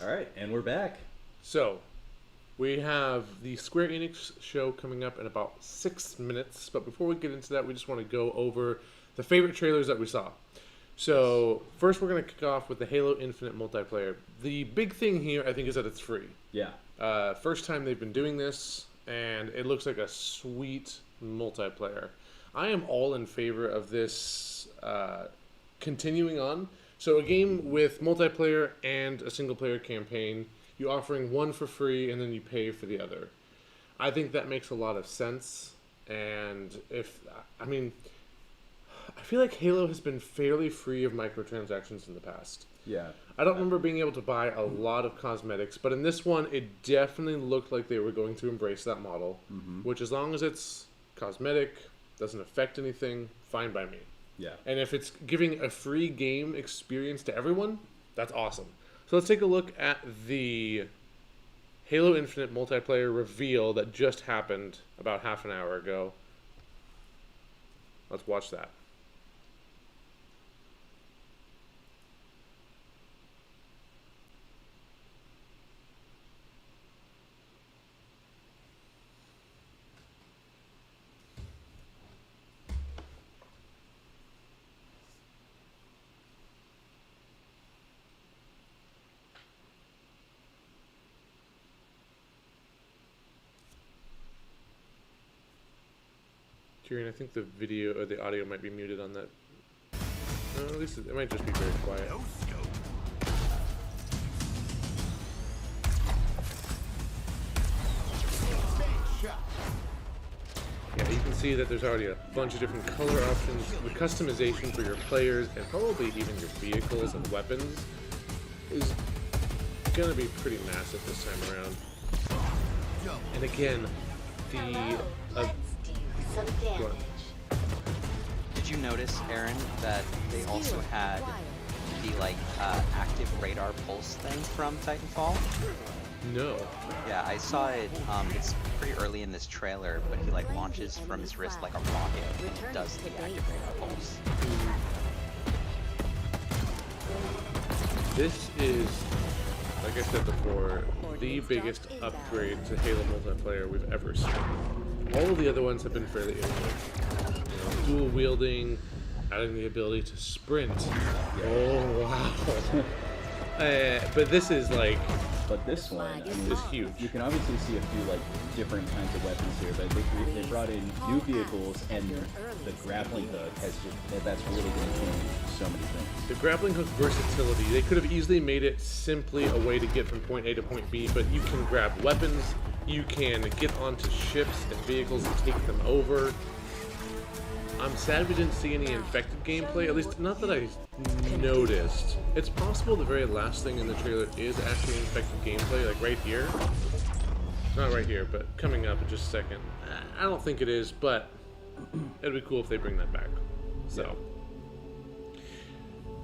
S2: All right, and we're back.
S1: So, we have the Square Enix show coming up in about 6 minutes. But before we get into that, we just want to go over the favorite trailers that we saw. So, first we're going to kick off with the Halo Infinite multiplayer. The big thing here, I think, is that it's free.
S2: Yeah.
S1: First time they've been doing this, and it looks like a sweet multiplayer. I am all in favor of this continuing on. So a game with multiplayer and a single-player campaign, you offering one for free and then you pay for the other. I think that makes a lot of sense. And I feel like Halo has been fairly free of microtransactions in the past.
S2: Yeah.
S1: I don't remember being able to buy a lot of cosmetics, but in this one, it definitely looked like they were going to embrace that model, which as long as it's cosmetic, doesn't affect anything, fine by me.
S2: Yeah.
S1: And if it's giving a free game experience to everyone, that's awesome. So let's take a look at the Halo Infinite multiplayer reveal that just happened about half an hour ago. Let's watch that. Kieran, I think the video or the audio might be muted on that. At least it might just be very quiet. Yeah, you can see that there's already a bunch of different color options. The customization for your players and probably even your vehicles and weapons is gonna be pretty massive this time around. And again, the what?
S5: Did you notice, Aaron, that they also had the active radar pulse thing from Titanfall?
S1: No.
S5: Yeah, I saw it. It's pretty early in this trailer, but he launches from his wrist like a rocket and does the active radar pulse.
S1: This is, like I said before, the biggest upgrade to Halo multiplayer we've ever seen. All of the other ones have been fairly innovative. Dual wielding, adding the ability to sprint. Oh wow! But this is
S2: But this one
S1: is huge.
S2: You can obviously see a few different kinds of weapons here, but they brought in new vehicles, and the grappling hook that's really going to change so many things.
S1: The grappling hook versatility, they could have easily made it simply a way to get from point A to point B, but you can grab weapons, you can get onto ships and vehicles and take them over. I'm sad we didn't see any infected gameplay, at least not that I noticed. It's possible the very last thing in the trailer is actually infected gameplay, right here. Not right here, but coming up in just a second. I don't think it is, but it'd be cool if they bring that back. So,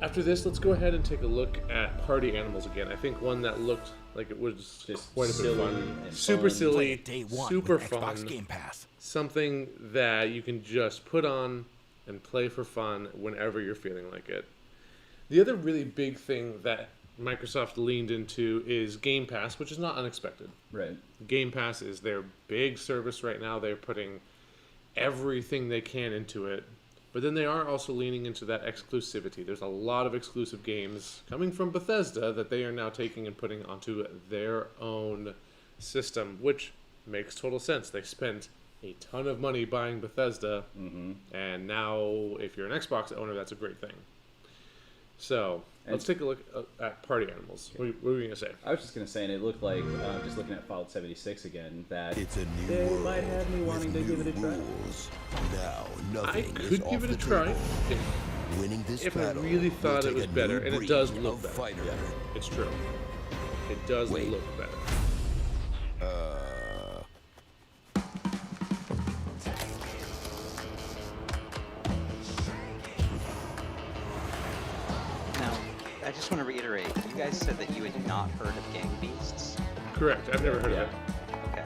S1: after this, let's go ahead and take a look at Party Animals again. I think one that looked like it was just quite a bit of fun. Super silly, super fun.
S14: Game Pass.
S1: Something that you can just put on and play for fun whenever you're feeling like it. The other really big thing that Microsoft leaned into is Game Pass, which is not unexpected.
S2: Right.
S1: Game Pass is their big service right now. They're putting everything they can into it. But then they are also leaning into that exclusivity. There's a lot of exclusive games coming from Bethesda that they are now taking and putting onto their own system, which makes total sense. They spent a ton of money buying Bethesda, and now if you're an Xbox owner, that's a great thing. So let's take a look at Party Animals. What were you going to say?
S2: I was just going to say, and it looked like, just looking at Fallout 76 again, that
S14: it's a new
S2: they
S14: world
S2: might have me wanting to give it a try.
S14: Now,
S1: I could give it a try if I really thought it was better, and it does look better. Yeah, it's true. It does look better.
S5: I just want to reiterate, you guys said that you had not heard of Gang Beasts.
S1: Correct, I've never heard of it.
S5: Okay.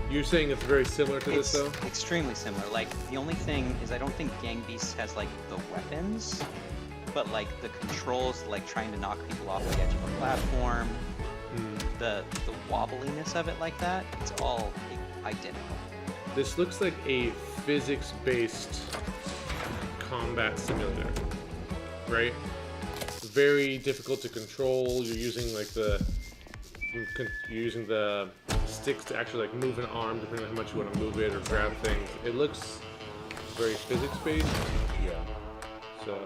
S1: You're saying it's very similar to this, though?
S5: Extremely similar. The only thing is I don't think Gang Beasts has, the weapons, but, the controls, trying to knock people off the edge of a platform, the wobbliness of it like that, it's all identical.
S1: This looks like a physics-based combat simulator, right? Very difficult to control. You're using you're using the sticks to actually move an arm depending on how much you want to move it or grab things. It looks very physics-based.
S2: Yeah.
S1: So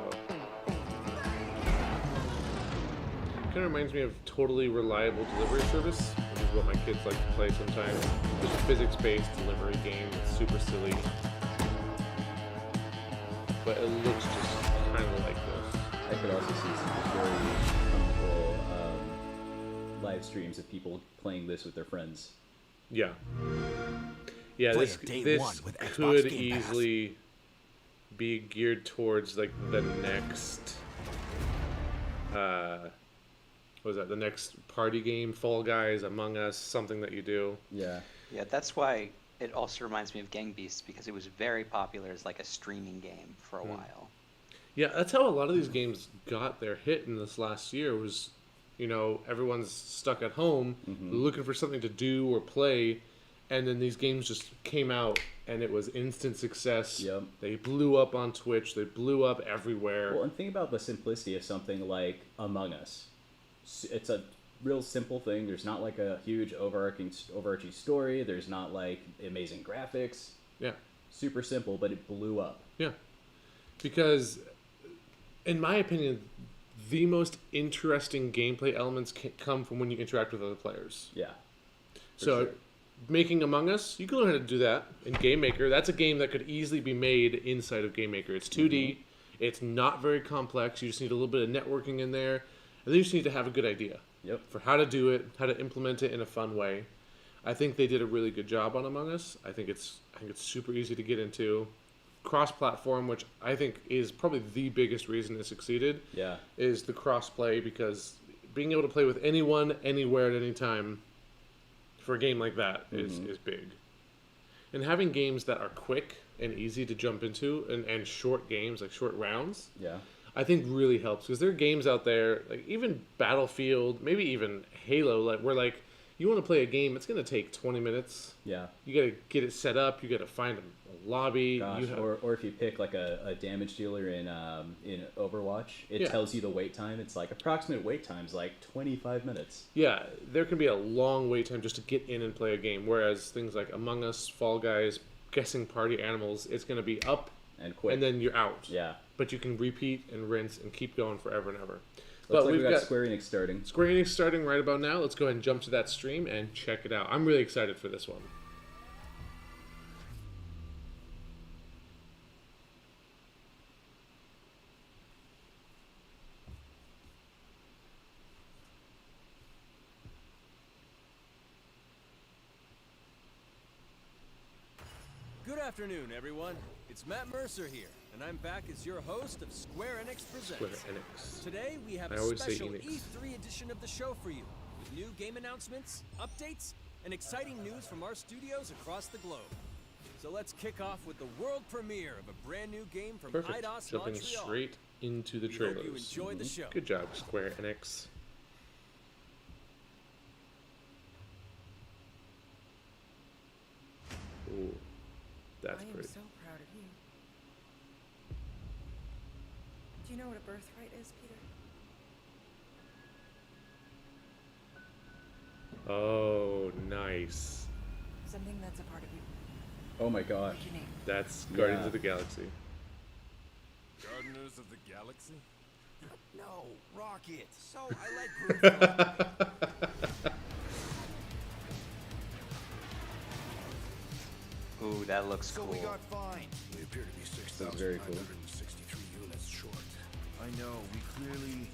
S1: kind of reminds me of Totally Reliable Delivery Service, which is what my kids like to play sometimes. Just a physics-based delivery game. It's super silly. But it looks just kind of like this.
S2: I could also see some very comical live streams of people playing this with their friends.
S1: Yeah. Yeah,
S14: Play
S1: this
S14: it day
S1: this
S14: one with Xbox
S1: could
S14: Game Pass.
S1: easily be geared towards the next what was that? The next party game, Fall Guys, Among Us, something that you do.
S2: Yeah.
S5: Yeah, that's why it also reminds me of Gang Beasts, because it was very popular as a streaming game for a while.
S1: Yeah, that's how a lot of these games got their hit in this last year was, everyone's stuck at home looking for something to do or play, and then these games just came out and it was instant success.
S2: Yep.
S1: They blew up on Twitch, they blew up everywhere.
S2: Well, and think about the simplicity of something like Among Us. It's a real simple thing. There's not like a huge overarching story. There's not like amazing graphics.
S1: Yeah.
S2: Super simple, but it blew up.
S1: Yeah. Because, in my opinion, the most interesting gameplay elements come from when you interact with other players.
S2: Yeah.
S1: So, making Among Us, you can learn how to do that in Game Maker. That's a game that could easily be made inside of Game Maker. It's 2D. It's not very complex. You just need a little bit of networking in there. And then you just need to have a good idea for how to do it, how to implement it in a fun way. I think they did a really good job on Among Us. I think it's super easy to get into. Cross-platform, which I think is probably the biggest reason it succeeded, is the cross-play, because being able to play with anyone, anywhere, at any time for a game like that is big. And having games that are quick and easy to jump into, and short games, like short rounds, I think really helps. Because there are games out there, like even Battlefield, maybe even Halo, like where like you want to play a game, it's going to take 20 minutes.
S2: Yeah.
S1: You got to get it set up. You got to find a lobby.
S2: Gosh, or if you pick like a damage dealer in Overwatch, it tells you the wait time. It's like approximate wait time's like 25 minutes.
S1: Yeah, there can be a long wait time just to get in and play a game. Whereas things like Among Us, Fall Guys, Guessing Party Animals, it's going to be up
S2: and quick,
S1: and then you're out.
S2: Yeah.
S1: But you can repeat and rinse and keep going forever and ever.
S2: Looks like we've got Square Enix starting.
S1: Square Enix starting right about now. Let's go ahead and jump to that stream and check it out. I'm really excited for this one.
S3: Good afternoon, everyone. It's Matt Mercer here, and I'm back as your host of Square Enix Presents.
S1: Square Enix.
S3: Today we have
S1: I
S3: a
S1: always say
S3: special
S1: Enix.
S3: E3 edition of the show for you, with new game announcements, updates, and exciting news from our studios across the globe. So let's kick off with the world premiere of a brand new game from
S1: Perfect.
S3: Eidos
S1: Jumping
S3: Montreal.
S1: straight into the
S3: We
S1: trailers.
S3: hope you enjoyed the show.
S1: Good job, Square Enix. Ooh, that's
S4: I am
S1: pretty.
S4: so proud of you. Do you know what a birthright is, Peter?
S1: Oh, nice.
S4: Something that's a part of you.
S2: Oh my gosh.
S4: What's your name?
S1: That's Guardians of the Galaxy.
S9: Gardeners of the Galaxy?
S3: No, Rocket. So I like Groot.
S5: Ooh, that looks cool.
S3: We got fined.
S9: We appear to be
S2: That's very cool.
S9: 6,963 units short.
S3: I know. We clearly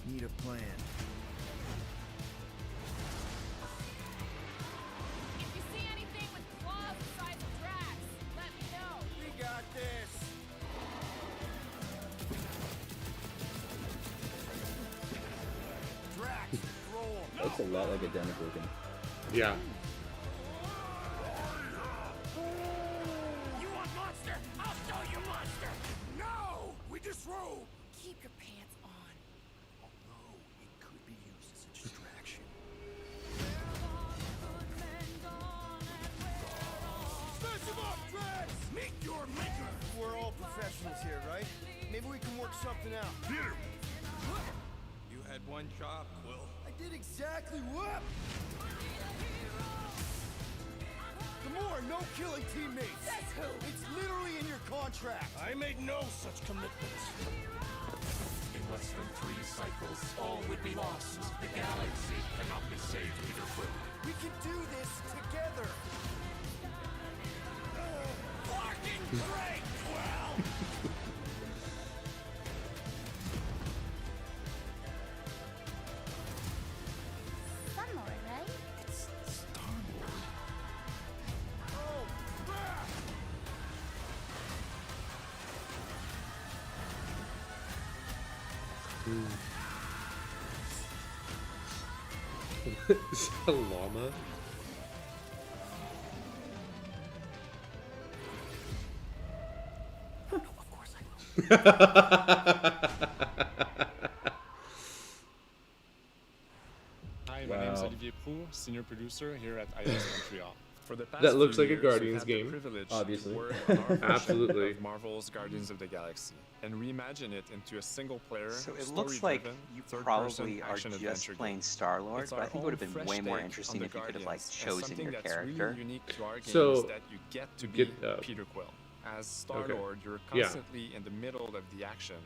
S3: need a plan.
S11: If you see anything with claws the size of Drax, let me know.
S3: We got this. Drax, roll.
S2: Looks a lot like a Demic looking.
S1: Yeah.
S3: You want monster? I'll show you monster. No, we disrobe.
S4: Keep your pants on.
S3: Although it could be used as a distraction. Smash him up, Drax! Meet your maker. We're all professionals here, right? Maybe we can work something out. Peter.
S9: You had one job, Quill.
S3: I did exactly what? Gamora, no killing teammates.
S4: That's who.
S3: It's literally in your contract. I made no such commitments.
S21: In less than 3 cycles, all would be lost. The galaxy cannot be saved, Peter Quill.
S3: We can do this together. Fucking great, Quill!
S11: Star-Lord, right?
S3: It's Star-Lord. Oh, crap!
S1: Is that a llama?
S3: No, of course I
S24: Hi, my name is Olivier Proux, senior producer here at Eidos Montreal.
S1: that looks like a Guardians game.
S2: Obviously.
S1: Absolutely.
S7: Of Marvel's Guardians of the Galaxy and reimagine it into a single-player,
S5: So it looks like
S7: story-driven,
S5: you
S7: third-person
S5: probably are
S7: action
S5: just
S7: adventure
S5: playing
S7: game.
S5: Star-Lord,
S7: It's
S5: but I
S7: our
S5: think it would have
S7: own
S5: been
S7: fresh
S5: way more
S7: take
S5: interesting
S7: on
S5: if
S7: the
S5: you could have like
S7: Guardians, and
S5: chosen
S7: something
S5: your
S7: that's
S5: character.
S7: really unique to our game
S1: So,
S7: is that you get to be
S1: get,
S7: Peter Quill. As
S1: Okay.
S7: Star-Lord, you're
S1: Yeah.
S7: constantly in the middle of the action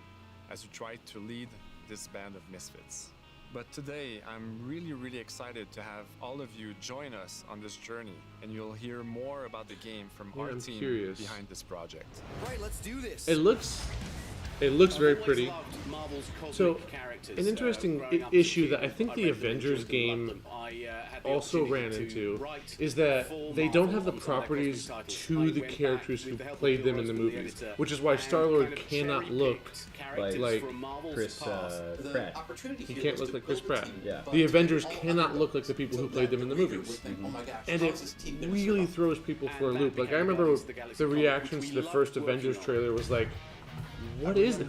S7: as you try to lead this band of misfits. But today, I'm really excited to have all of you join us on this journey, and you'll hear more about the game from
S1: Yeah,
S7: our
S1: I'm
S7: team
S1: curious.
S7: behind this project.
S3: Right, let's do this.
S1: It looks very pretty. So, an interesting issue that I think the Avengers game also ran into is that they don't have the properties to the characters who played them in the movies, which is why Star-Lord cannot look like
S2: Chris Pratt.
S1: He can't look like Chris Pratt.
S2: Yeah.
S1: The Avengers cannot look like the people who played them in the movies. And it really throws people for a loop. Like, I remember the reactions to the first Avengers trailer was like, what is it?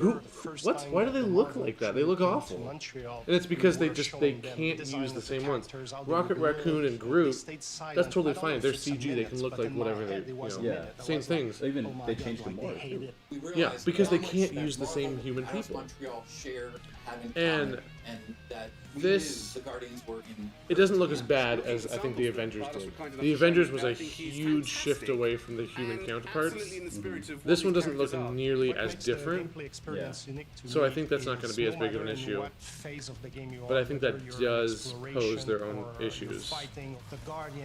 S1: What? Why do they look like that? They look awful. And it's because they can't use the same ones. Rocket Raccoon and Groot, that's totally fine. They're CG. They can look like whatever they, same things.
S2: Even they changed them more.
S1: Yeah, because they can't use the same human people. And this, it doesn't look as bad as I think the Avengers did. The Avengers was a huge shift away from the human counterparts. This one doesn't look nearly as different. So I think that's not going to be as big of an issue. But I think that does pose their own issues.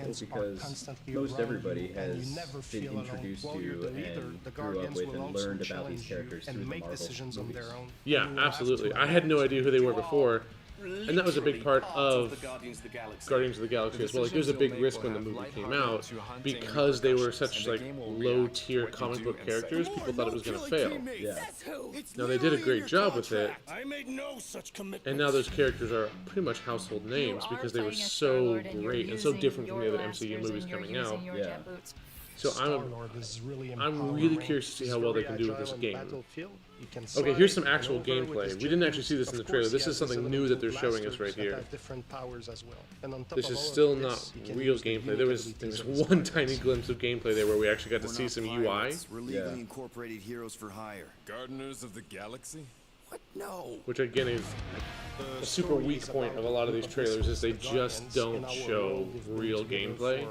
S2: It's because most everybody has been introduced to and grew up with and learned about these characters through the Marvel movies.
S1: Yeah, absolutely. I had no idea who they were before. And that was a big part of Guardians of the Galaxy as well. Like, there was a big risk when the movie came out because they were such like low-tier comic book characters. People thought it was going to fail.
S2: Yeah.
S1: Now they did a great job with it, and now those characters are pretty much household names because they were so great and so different from the other MCU movies coming out.
S2: Yeah.
S1: So I'm really curious to see how well they can do with this game. Okay, here's some actual gameplay. We didn't actually see this in the trailer. This is something new that they're showing us right here. This is still not real gameplay. There was one tiny glimpse of gameplay there where we actually got to see some UI.
S3: We're legally incorporated heroes for hire.
S9: Gardeners of the Galaxy?
S3: What? No.
S1: Which again is a super weak point of a lot of these trailers is they just don't show real gameplay.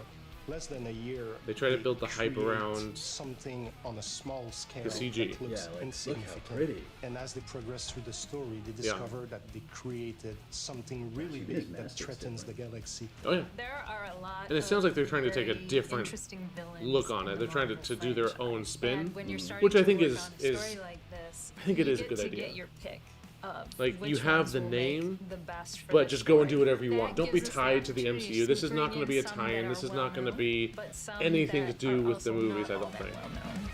S10: Less than a year,
S1: they try to build the hype around
S10: something on a small scale
S1: the CG.
S10: that looks insignificant. And as they progress through the story, they discover that they created something really big that threatens the galaxy.
S1: Oh yeah.
S4: There are a lot.
S1: And it sounds like they're trying to take a different
S4: interesting villains
S1: look on it. They're trying to do their own spin,
S4: And when you're starting
S1: which I
S4: to
S1: think
S4: work
S1: is
S4: on a story like this,
S1: I think it
S4: you
S1: is a
S4: get
S1: good
S4: to
S1: idea.
S4: Get your pick of
S1: Like,
S4: which
S1: you have
S4: ones
S1: the
S4: will
S1: name,
S4: make the best for
S1: but
S4: the
S1: just go and do
S4: story.
S1: whatever you
S4: That
S1: want. Don't be
S4: gives us
S1: tied to the
S4: opportunities
S1: MCU. This is
S4: to
S1: not
S4: bring
S1: going to be a
S4: in some that
S1: tie-in.
S4: are
S1: This is not going to
S4: well-known,
S1: be
S4: but some
S1: anything to
S4: that
S1: do
S4: are
S1: with the
S4: also
S1: movies, I
S4: not
S1: don't
S4: all that
S1: think.
S4: well-known.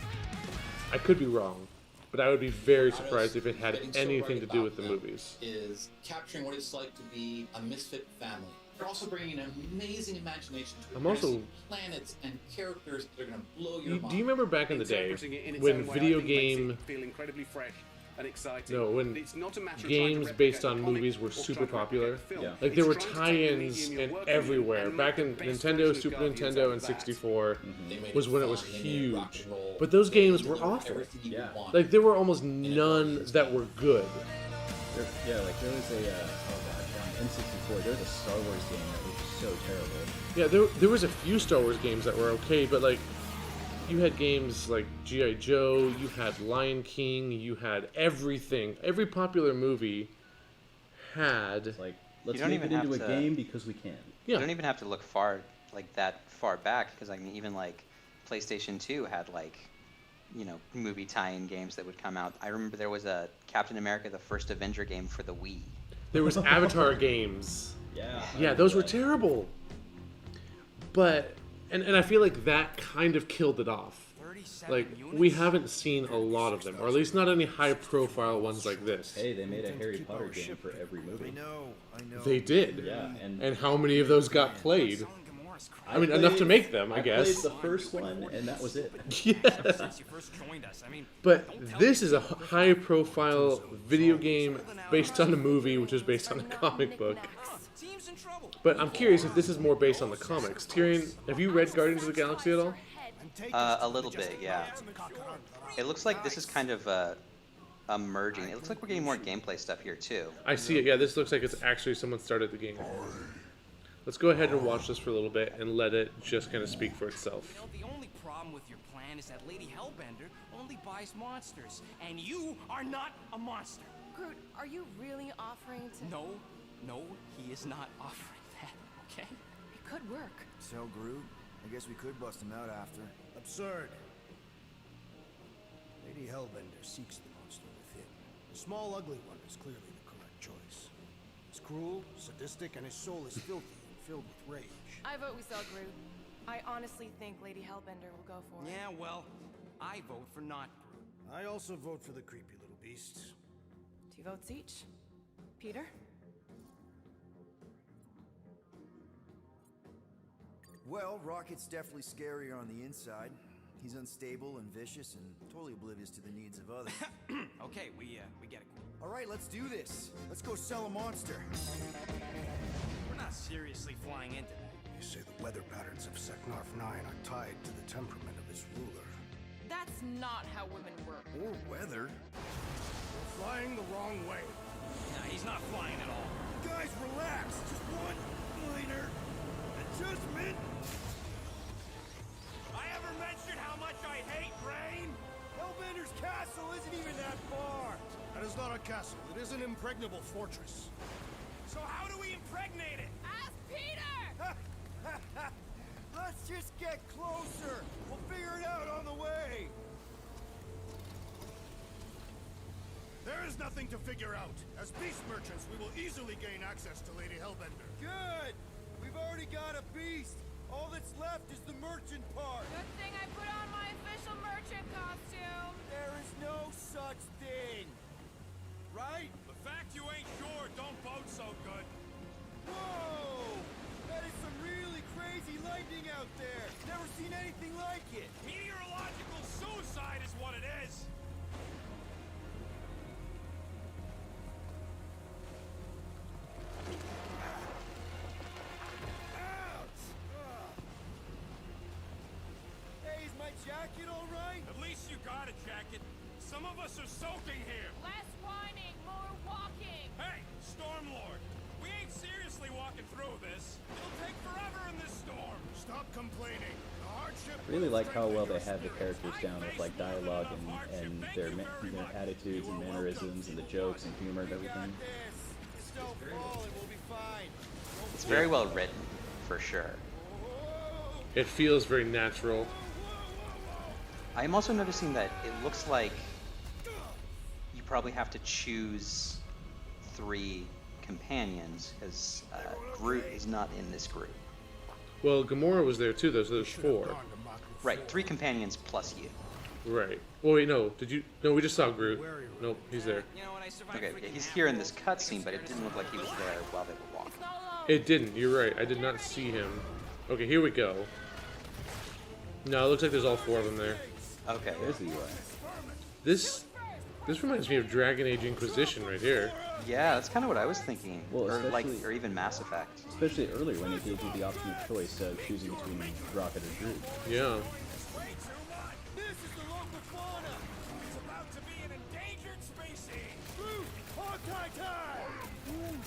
S1: I could be wrong, but I would be very surprised if it had anything to do with the movies.
S15: Is capturing what it's like to be a misfit family. They're also bringing an amazing imagination to it.
S1: I'm
S15: You're
S1: also-
S15: gonna see planets and characters that are going to blow your mind.
S1: Do you remember back in the day
S9: Interpreting it in its
S1: when
S9: own way, I
S1: video
S9: think, makes it
S1: game
S9: feel incredibly fresh and exciting.
S1: No, when
S9: It's not a matter of trying to
S1: games
S9: replicate
S1: based
S9: the
S1: on
S9: comic
S1: movies were
S9: or
S1: super
S9: trying to
S1: popular,
S9: replicate the film.
S1: like there were
S9: It's trying to take the
S1: tie-ins
S9: medium you're
S1: and
S9: working in
S1: everywhere.
S9: and
S1: Back
S9: make
S1: in
S9: the best
S1: Nintendo,
S9: version of
S1: Super
S9: Guardians
S1: Nintendo,
S9: out
S1: and
S9: of that.
S1: 64
S15: They made
S1: was
S15: it
S1: when it was
S15: fun, they made it rock
S1: huge.
S15: and roll.
S1: But those games
S15: They
S1: were
S15: delivered
S1: awful.
S15: everything you
S2: Yeah.
S15: want.
S1: Like there were almost none that were good.
S2: Yeah, like there was a on N64. There was a Star Wars game that was just so terrible.
S1: Yeah, there was a few Star Wars games that were okay, but like you had games like G.I. Joe, you had Lion King, you had everything. Every popular movie had
S2: like
S5: You
S2: let's
S5: don't
S2: make
S5: even
S2: it into a
S5: have to-
S2: game because we can.
S5: You don't even have to look like that far back, because I mean, even like PlayStation 2 had like, you know, movie tie-in games that would come out. I remember there was a Captain America: The First Avenger game for the Wii.
S1: There was Avatar games.
S2: Yeah.
S1: Yeah, those were terrible. But and I feel like that kind of killed it off. Like we haven't seen a lot of them, or at least not any high-profile ones like this.
S2: Hey, they made a Harry Potter game for every movie.
S1: They did.
S2: Yeah,
S1: and how many of those got played? I mean, enough to make them, I guess.
S2: played the first one, and that was it.
S1: Yeah.
S3: Since you first joined us, I mean,
S1: But this is a high-profile video game based on a movie, which is based on a comic book.
S3: team's in trouble.
S1: But I'm curious if this is more based on the comics. Tyrion, have you read Guardians of the Galaxy at all?
S5: A little bit, yeah. It looks like this is kind of a merging. It looks like we're getting more gameplay stuff here too.
S1: I see it. Yeah, this looks like it's actually someone started the game. Let's go ahead and watch this for a little bit and let it just kind of speak for itself.
S3: The only problem with your plan is that Lady Hellbender only buys monsters, and you are not a monster.
S18: Groot, are you really offering to...
S3: No, he is not offering that, okay?
S18: It could work.
S8: So, Groot, I guess we could bust him out after.
S14: Absurd. Lady Hellbender seeks the monster within. The small, ugly one is clearly the correct choice. He's cruel, sadistic, and his soul is filthy and filled with rage.
S18: I vote we sell Groot. I honestly think Lady Hellbender will go for it.
S3: Yeah, well, I vote for not Groot.
S14: I also vote for the creepy little beast.
S18: 2 votes each. Peter?
S8: Well, Rocket's definitely scarier on the inside. He's unstable and vicious and totally oblivious to the needs of others.
S3: Okay, we get it.
S8: All right, let's do this. Let's go sell a monster.
S3: We're not seriously flying into that.
S14: You say the weather patterns of Seknarf 9 are tied to the temperament of its ruler.
S18: That's not how women work.
S8: Or weather.
S14: We're flying the wrong way.
S3: Nah, he's not flying at all.
S14: Guys, relax. Just one minor adjustment.
S3: I ever mentioned how much I hate rain?
S14: Hellbender's castle isn't even that far. That is not a castle. It is an impregnable fortress.
S3: So how do we impregnate it?
S11: Ask Peter!
S14: Let's just get closer. We'll figure it out on the way. There is nothing to figure out. As beast merchants, we will easily gain access to Lady Hellbender. Good! We've already got a beast. All that's left is the merchant part.
S11: Good thing I put on my official merchant costume.
S14: There is no such thing. Right?
S3: The fact you ain't sure don't bode so good.
S14: Whoa! That is some really crazy lightning out there. Never seen anything like it.
S3: Meteorological suicide is what it is.
S14: Hey, is my jacket all right?
S3: At least you got a jacket. Some of us are soaking here.
S11: Less whining, more walking.
S3: Hey, Stormlord, we ain't seriously walking through this. It'll take forever in this storm.
S14: Stop complaining. The hardship.
S2: I really like how well they have the characters down with like dialogue and their attitudes and mannerisms and the jokes and humor and everything.
S14: Just don't fall and we'll be fine.
S5: It's very well written, for sure.
S1: It feels very natural.
S5: I'm also noticing that it looks like you probably have to choose 3 companions, because Groot is not in this group.
S1: Well, Gamora was there too, though, so there's 4.
S5: Right, 3 companions plus you.
S1: Right. Well, wait, no. Did you? No, we just saw Groot. Nope, he's there.
S5: Okay, yeah, he's here in this cutscene, but it didn't look like he was there while they were walking.
S1: It didn't. You're right. I did not see him. Okay, here we go. No, it looks like there's all 4 of them there.
S2: Okay, there's the UI.
S1: This reminds me of Dragon Age Inquisition right here.
S5: Yeah, that's kind of what I was thinking.
S2: Well,
S5: or even Mass Effect.
S2: Especially earlier when it gave you the option of choice of choosing between Rocket or Groot.
S1: Yeah.
S14: This is the local fauna. It's about to be an endangered species. Groot, Hawkeye time.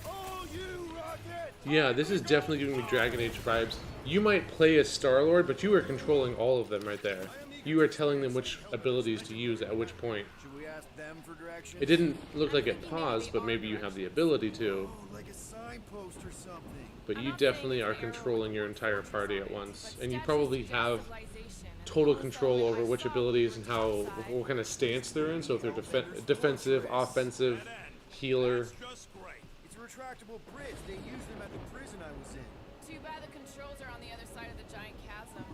S14: Oh, you Rocket.
S1: Yeah, this is definitely giving me Dragon Age vibes. You might play as Star-Lord, but you are controlling all of them right there. You are telling them which abilities to use at which point.
S8: Should we ask them for directions?
S1: It didn't look like it paused, but maybe you have the ability to.
S8: Like a signpost or something.
S1: But you definitely are controlling your entire party at once. And you probably have total control over which abilities and what kind of stance they're in. So if they're defensive, offensive, healer.
S8: It's a retractable bridge. They used them at the prison I was in.
S11: Too bad the controls are on the other side of the giant chasm.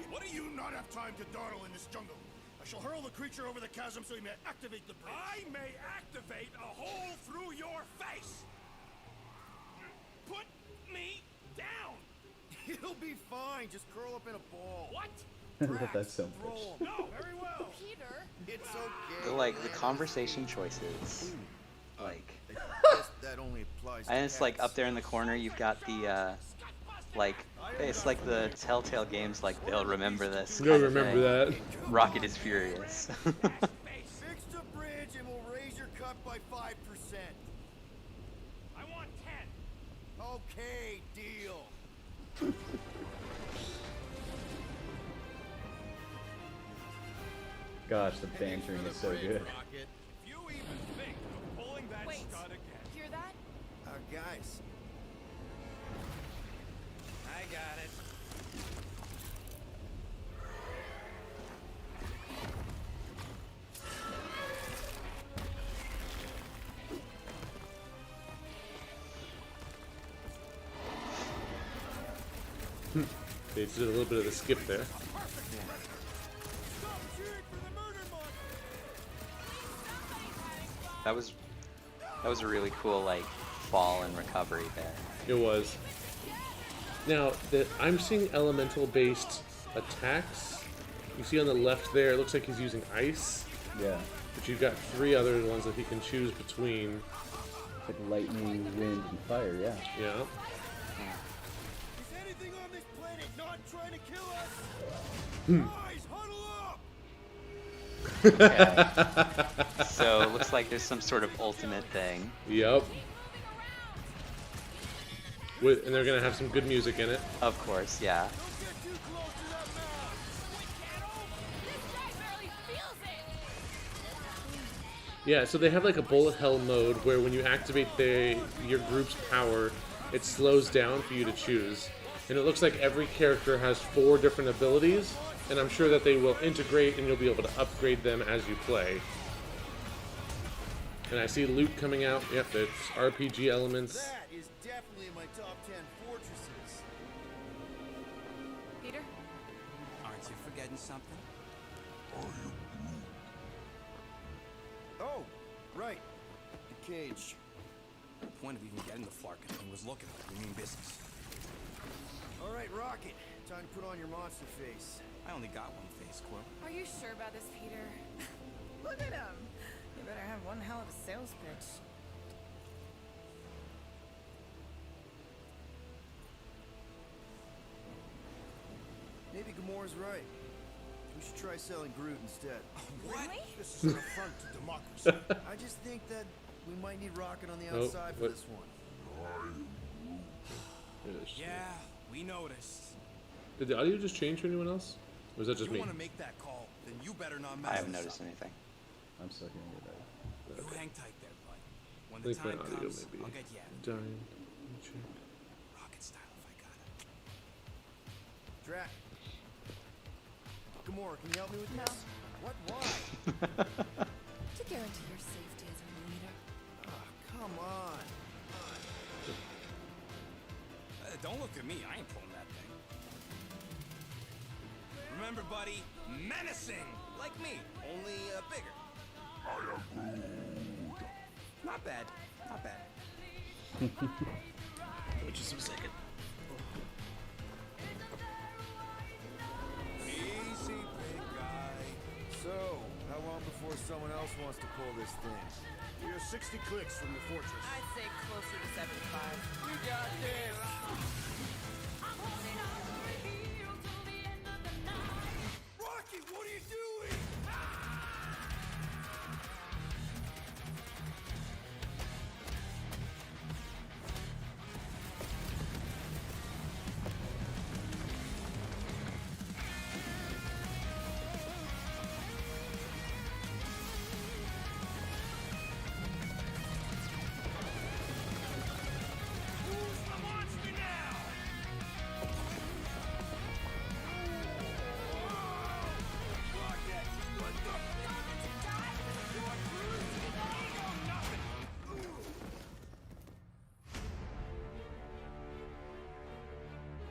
S14: What do you not have time to dawdle in this jungle? I shall hurl the creature over the chasm so he may activate the bridge.
S3: I may activate a hole through your face. Put me down.
S14: be fine. Just curl up in a ball. What?
S2: That's so much.
S14: No, very well. Peter. It's okay.
S5: Like the conversation choices, like,
S8: That only applies
S5: and it's like up there in the corner. You've got the like, it's like the Telltale games. Like they'll remember this.
S1: They'll
S5: kind of
S1: remember
S5: thing. Rocket is furious.
S14: Fix the bridge and we'll raise your cut by 5%. I want 10. Okay, deal.
S2: Gosh, the bantering is so good.
S14: If you even think of pulling that stud again.
S11: Hear that?
S14: Guys. I got it.
S1: They did a little bit of the skip there.
S5: That was a really cool like fall and recovery there.
S1: It was. Now that I'm seeing elemental-based attacks, you see on the left there, it looks like he's using ice.
S2: Yeah.
S1: But you've got 3 other ones that he can choose between.
S2: Like lightning, wind, and fire. Yeah.
S1: Yeah.
S14: Is anything on this planet not trying to kill us?
S1: Hmm.
S14: Guys, huddle up!
S5: Okay. So it looks like there's some sort of ultimate thing.
S1: Yep. And they're gonna have some good music in it.
S5: Of course, yeah.
S1: Yeah, so they have like a bullet hell mode where when you activate your group's power, it slows down for you to choose. And it looks like every character has 4 different abilities, and I'm sure that they will integrate and you'll be able to upgrade them as you play. And I see loot coming out. Yep, it's RPG elements.
S14: That is definitely in my top 10 fortresses.
S11: Peter?
S15: Aren't you forgetting something?
S14: Oh, right. The cage.
S15: The point of even getting the Flarkin thing was looking like we mean business.
S14: All right, Rocket. Time to put on your monster face.
S15: I only got one face, Quill.
S11: Are you sure about this, Peter? Look at him. You better have one hell of a sales pitch.
S8: Maybe Gamora's right. We should try selling Groot instead.
S11: Really?
S14: This is an affront to democracy.
S8: I just think that we might need Rocket on the
S1: Oh,
S8: outside for
S1: what?
S8: this one.
S15: Yeah, we noticed.
S1: Did the audio just change for anyone else? Or was that just
S15: you
S1: me?
S15: want to make that call, then you better not mess
S5: I haven't
S15: this
S5: noticed
S15: up.
S5: anything.
S2: I'm still hearing it right.
S15: You hang tight there, bud. When
S1: I
S15: the
S1: think my
S15: time
S1: audio
S15: comes,
S1: may be
S15: I'll get you out.
S1: dying. Let me check.
S15: Rocket style if I got it.
S8: Drac. Gamora, can you help me with
S11: No.
S8: this? What? Why?
S11: To guarantee your safety as a leader.
S8: Come on.
S15: Don't look at me. I ain't pulling that thing. Remember, buddy, menacing, like me, only bigger. Not bad. Not bad.
S8: Just a second.
S14: Easy, big guy.
S8: So, how long before someone else wants to pull this thing?
S14: We are 60 clicks from the fortress.
S11: I'd say closer to 75.
S14: We got this. Rocky, what are you doing? Who's the monster now? Rocket, what the?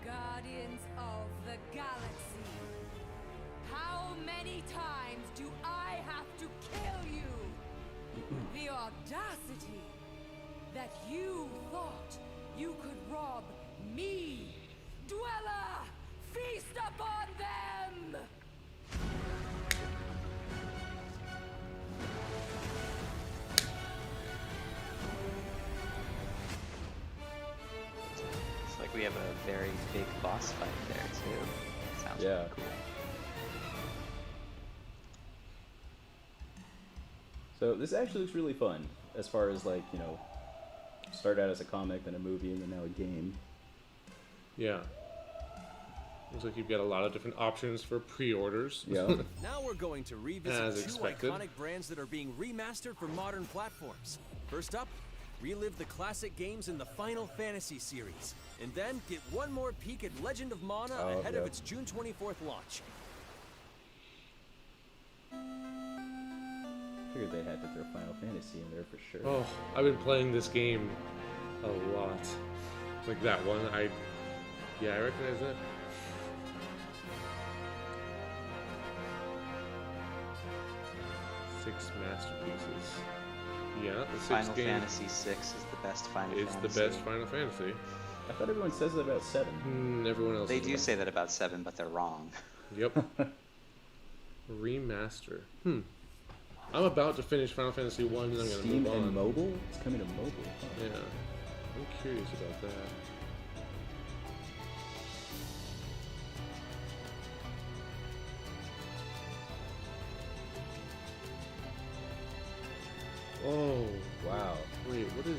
S11: Guardians of the Galaxy. How many times do I have to kill you? The audacity that you thought you could rob me, Dweller!
S5: like we have a very big boss fight there too. Sounds
S2: Yeah.
S5: really cool.
S2: So this actually looks really fun, as far as like, you know, started out as a comic, then a movie, and then now a game.
S1: Yeah. Looks like you've got a lot of different options for pre-orders.
S2: Yeah.
S3: Now we're going to revisit
S1: As
S3: two
S1: expected.
S3: iconic brands that are being remastered for modern platforms. First up, relive the classic games in the Final Fantasy series, and then get one more peek at Legend of Mana ahead of its June 24th launch.
S2: Figured they had to throw Final Fantasy in there for sure.
S1: Oh, I've been playing this game a lot. Like that one, I recognize that. Six masterpieces. Yeah, the sixth
S5: Final
S1: game
S5: Fantasy VI is the best Final
S1: is
S5: Fantasy.
S1: the best Final Fantasy.
S2: I thought everyone says that about 7.
S1: Everyone else.
S5: They
S1: is
S5: do
S1: about-
S5: say that about 7, but they're wrong.
S1: Yep. Remaster. I'm about to finish Final Fantasy 1 and I'm gonna
S2: Steam
S1: move on.
S2: and mobile? It's coming to mobile. Huh?
S1: Yeah. I'm curious about that. Oh.
S2: Wow.
S1: Wait, what is...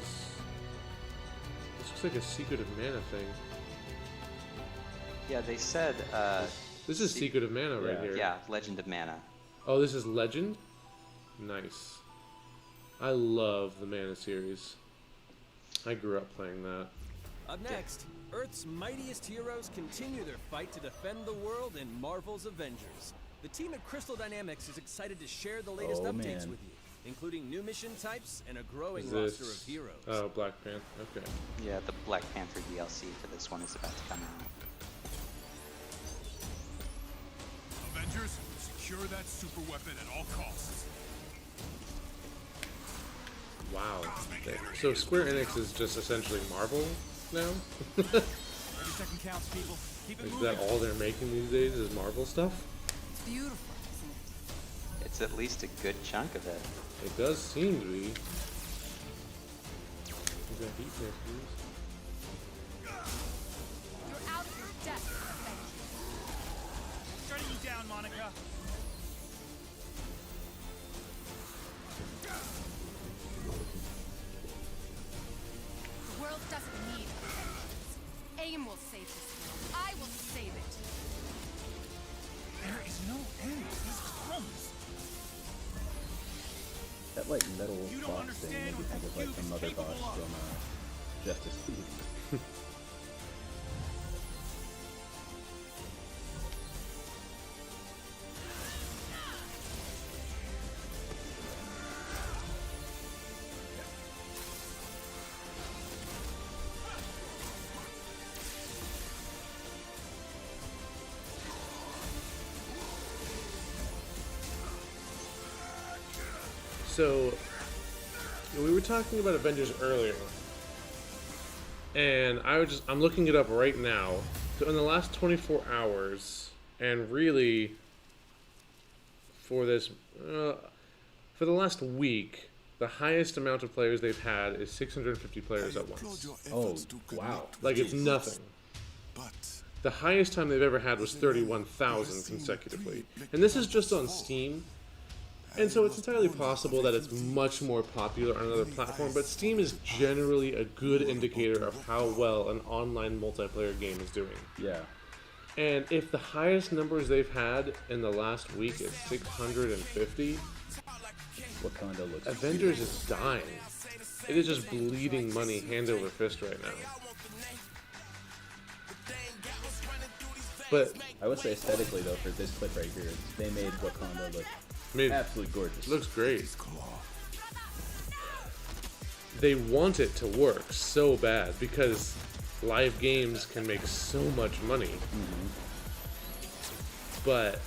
S1: This looks like a Secret of Mana thing.
S5: Yeah, they said.
S1: This is Secret of Mana right here.
S5: Yeah, Legend of Mana.
S1: Oh, this is Legend? Nice. I love the Mana series. I grew up playing that.
S3: Up next, Earth's mightiest heroes continue their fight to defend the world in Marvel's Avengers. The team at Crystal Dynamics is excited to share the latest
S2: Oh,
S3: updates
S2: man.
S3: with you, including new mission types and a growing
S1: Is
S3: roster
S1: this...
S3: of heroes.
S1: Oh, Black Panther. Okay.
S5: Yeah, the Black Panther DLC for this one is about to come out.
S14: Avengers, secure that super weapon at all costs.
S1: Wow. So Square Enix is just essentially Marvel now?
S14: Every second counts, people. Keep it
S1: Is
S14: moving.
S1: that all they're making these days is Marvel stuff?
S11: It's beautiful, isn't it?
S5: It's at least a good chunk of it.
S1: It does seem to be. Is that heat transfers?
S11: You're out of your depth, Avengers.
S14: Shutting you down, Monica.
S11: The world doesn't need Avengers. AIM will save this world. I will save it.
S14: There is no end. This comes.
S2: That like metal
S14: You don't
S2: box thing made
S14: understand
S2: me think of like the mother
S14: capable
S2: boss
S14: of.
S2: from Justice League.
S1: So, we were talking about Avengers earlier, and I'm looking it up right now. So in the last 24 hours, and really for this, for the last week, the highest amount of players they've had is 650 players at once.
S2: Oh, wow.
S1: Like it's nothing. The highest time they've ever had was 31,000 consecutively. And this is just on Steam. And so it's entirely possible that it's much more popular on another platform, but Steam is generally a good indicator of how well an online multiplayer game is doing.
S2: Yeah.
S1: And if the highest numbers they've had in the last week is 650,
S2: Wakanda looks
S1: Avengers is dying. It is just bleeding money hand over fist right now. But
S2: I would say aesthetically though, for this clip right here, they made Wakanda look absolutely gorgeous.
S1: Looks great. They want it to work so bad because live games can make so much money. But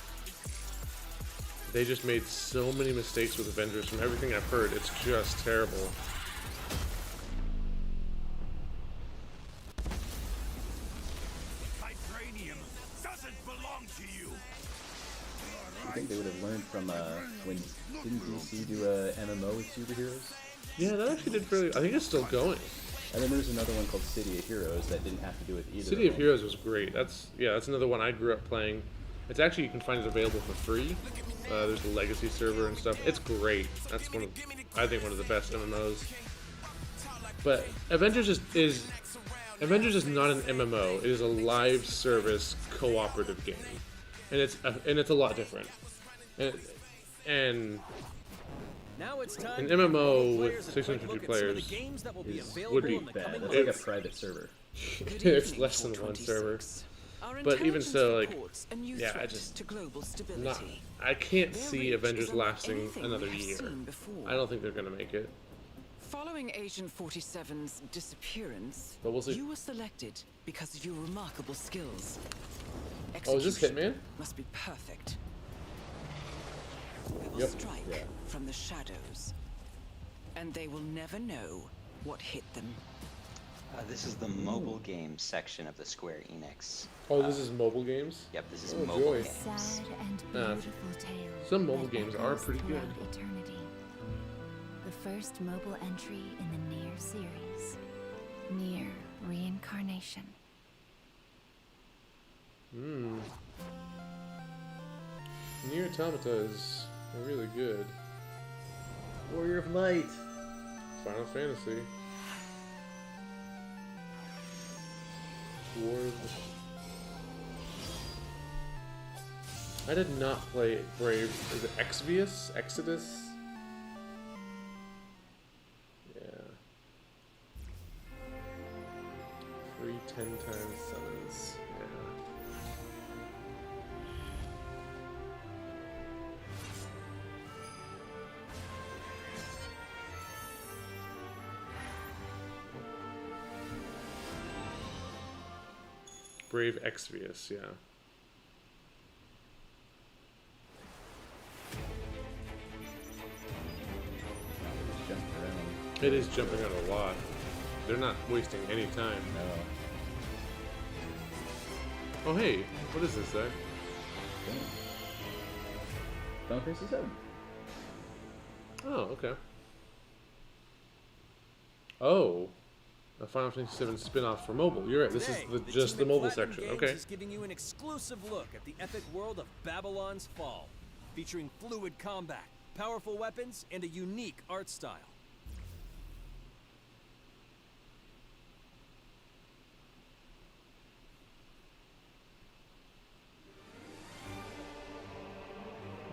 S1: they just made so many mistakes with Avengers. From everything I've heard, it's just terrible.
S14: Vibranium doesn't belong to you.
S2: I think they would have learned from when didn't DC do a MMO with superheroes?
S1: Yeah, that actually did fairly. I think it's still going.
S2: And then there's another one called City of Heroes that didn't have to do with either.
S1: City of Heroes was great. That's another one I grew up playing. It's actually, you can find it available for free. There's a legacy server and stuff. It's great. That's I think one of the best MMOs. But Avengers is not an MMO. It is a live service cooperative game, and it's a lot different. And
S3: Now it's time
S1: an
S3: to give all
S1: MMO with
S3: players a quick
S1: 650
S3: look at some of the
S1: players
S3: games that will be
S1: would
S3: available
S1: be
S3: in the coming
S2: That's like a
S3: months.
S2: private server.
S1: It's less than one server. But even so, like,
S12: reports a new
S1: yeah,
S12: threat
S1: I just
S12: to global stability.
S1: not. I can't
S12: Their
S1: see
S12: reach
S1: Avengers
S12: is unlike
S1: lasting
S12: anything
S1: another
S12: we have
S1: year.
S12: seen before.
S1: I don't think they're gonna make it.
S12: Following Agent 47's disappearance,
S1: But we'll see.
S12: you were selected because of your remarkable skills.
S1: Oh, is this
S12: Execution
S1: Hitman?
S12: must be perfect. They will
S1: Yep.
S12: strike from the shadows, and they will never know what hit them.
S5: This is the mobile game section of the Square Enix.
S1: Oh, this is mobile games?
S5: Yep, this is
S1: Oh,
S5: mobile
S1: joy.
S5: games.
S16: Sad and
S1: Uh,
S16: beautiful tale.
S1: some mobile
S16: that
S1: games are
S16: echoes
S1: pretty good.
S16: throughout Eternity. The first mobile entry in the Nier series. Nier Reincarnation.
S1: Nier Automata is really good.
S2: Warrior of Light.
S1: Final Fantasy. War. I did not play Brave. Is it Exvius? Exodus? Yeah. 3 10x7s. Yeah. Brave Exvius, yeah.
S2: Jump around.
S1: It is jumping out a lot. They're not wasting any time.
S2: No.
S1: Oh hey, what is this there?
S2: Final Fantasy 7.
S1: Oh, okay. Oh, a Final Fantasy 7 spin-off for mobile. You're right. This is
S3: Today,
S1: just
S3: team
S1: the
S3: at
S1: mobile
S3: Platinum
S1: section.
S3: Games
S1: Okay.
S3: is giving you an exclusive look at the epic world of Babylon's Fall, featuring fluid combat, powerful weapons, and a unique art style.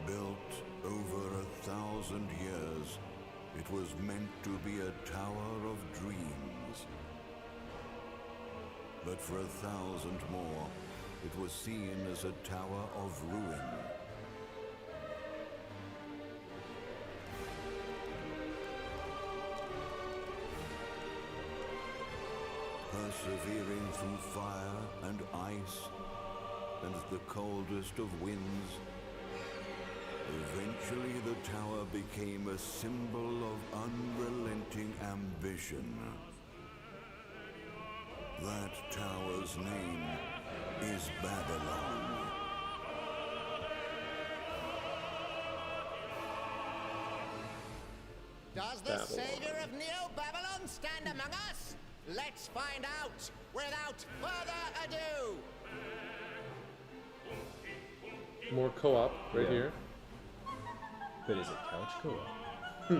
S20: Built over 1,000 years, it was meant to be a tower of dreams. But for 1,000 more, it was seen as a tower of ruin. Persevering through fire and ice and the coldest of winds, eventually the tower became a symbol of unrelenting ambition. That tower's name is Babylon.
S24: Does the savior of Neo-Babylon stand among us? Let's find out without further ado.
S1: More co-op right
S2: Yeah.
S1: here.
S2: But is it couch co-op?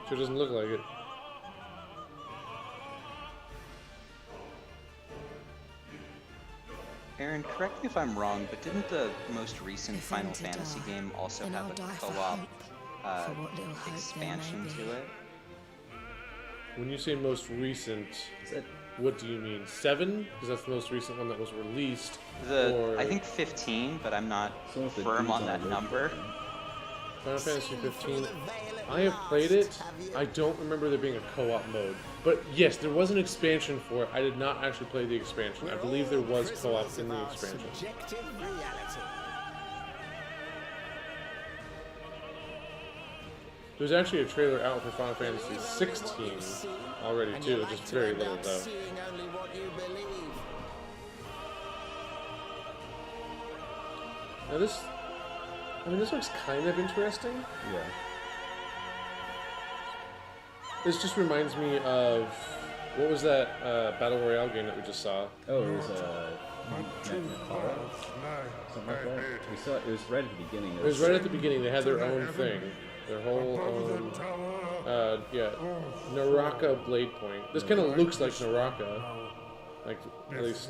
S1: Sure doesn't look like it.
S5: Aaron, correct me if I'm wrong, but didn't the most recent Final
S16: to
S5: Fantasy
S16: die,
S5: game also
S16: and
S5: have
S16: I'll
S5: a
S16: die for
S5: co-op
S16: hope, for what little hope there
S5: expansion
S16: may be.
S5: to it?
S1: When you say most recent, what do you mean? 7? Because that's the most recent one that was released. Or
S5: I think 15, but I'm not
S2: So if the
S5: firm
S2: dude's
S5: on
S2: on
S5: that
S2: the-
S5: number.
S1: Final Fantasy 15. I have played it. I don't remember there being a co-op mode. But yes, there was an expansion for it. I did not actually play the expansion. I believe there was co-op in the expansion.
S24: Subjective reality.
S1: There's actually a trailer out for Final Fantasy 16 already too, just very little though.
S24: Seeing only what you believe.
S1: Now this looks kind of interesting.
S2: Yeah.
S1: This just reminds me of What was that Battle Royale game that we just saw?
S2: Oh, it was something like that. We saw it was right at the beginning.
S1: It was right at the beginning. They had their own thing, their whole own. Naraka Blade Point. This kind of looks like Naraka, like at least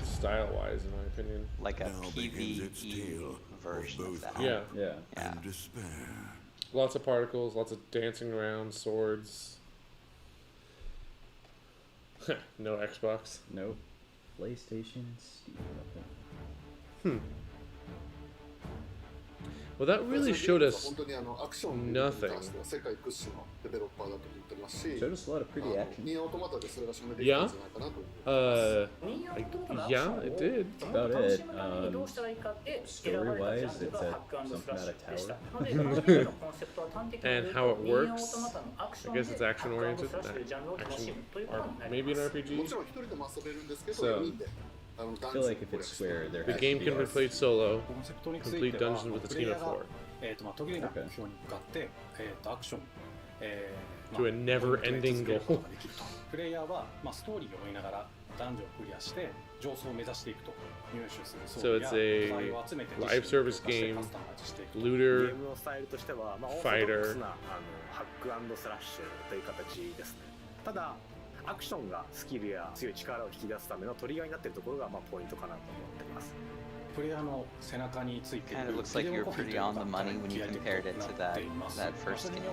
S1: style-wise, in my opinion.
S5: Like a PvE version of that.
S1: Yeah.
S5: Yeah.
S1: Lots of particles, lots of dancing around, swords. No Xbox.
S2: Nope. PlayStation, Steam.
S1: Well, that really showed us nothing.
S2: Showed us a lot of pretty action.
S1: Yeah? Yeah, it did.
S2: About it. Story-wise, it's something out of Tower.
S1: And how it works. I guess it's action-oriented. Maybe an RPG. So,
S2: I feel like if it's Square, they're
S1: the game can be played solo. Complete dungeons with a team of 4. To a never-ending goal. So it's a live service game, looter, fighter.
S6: アクションがスキルや強い力を引き出すためのトリガーになっているところがポイントかなと思っています。
S5: Kind of looks like you're pretty on the money when you compared it to that first game.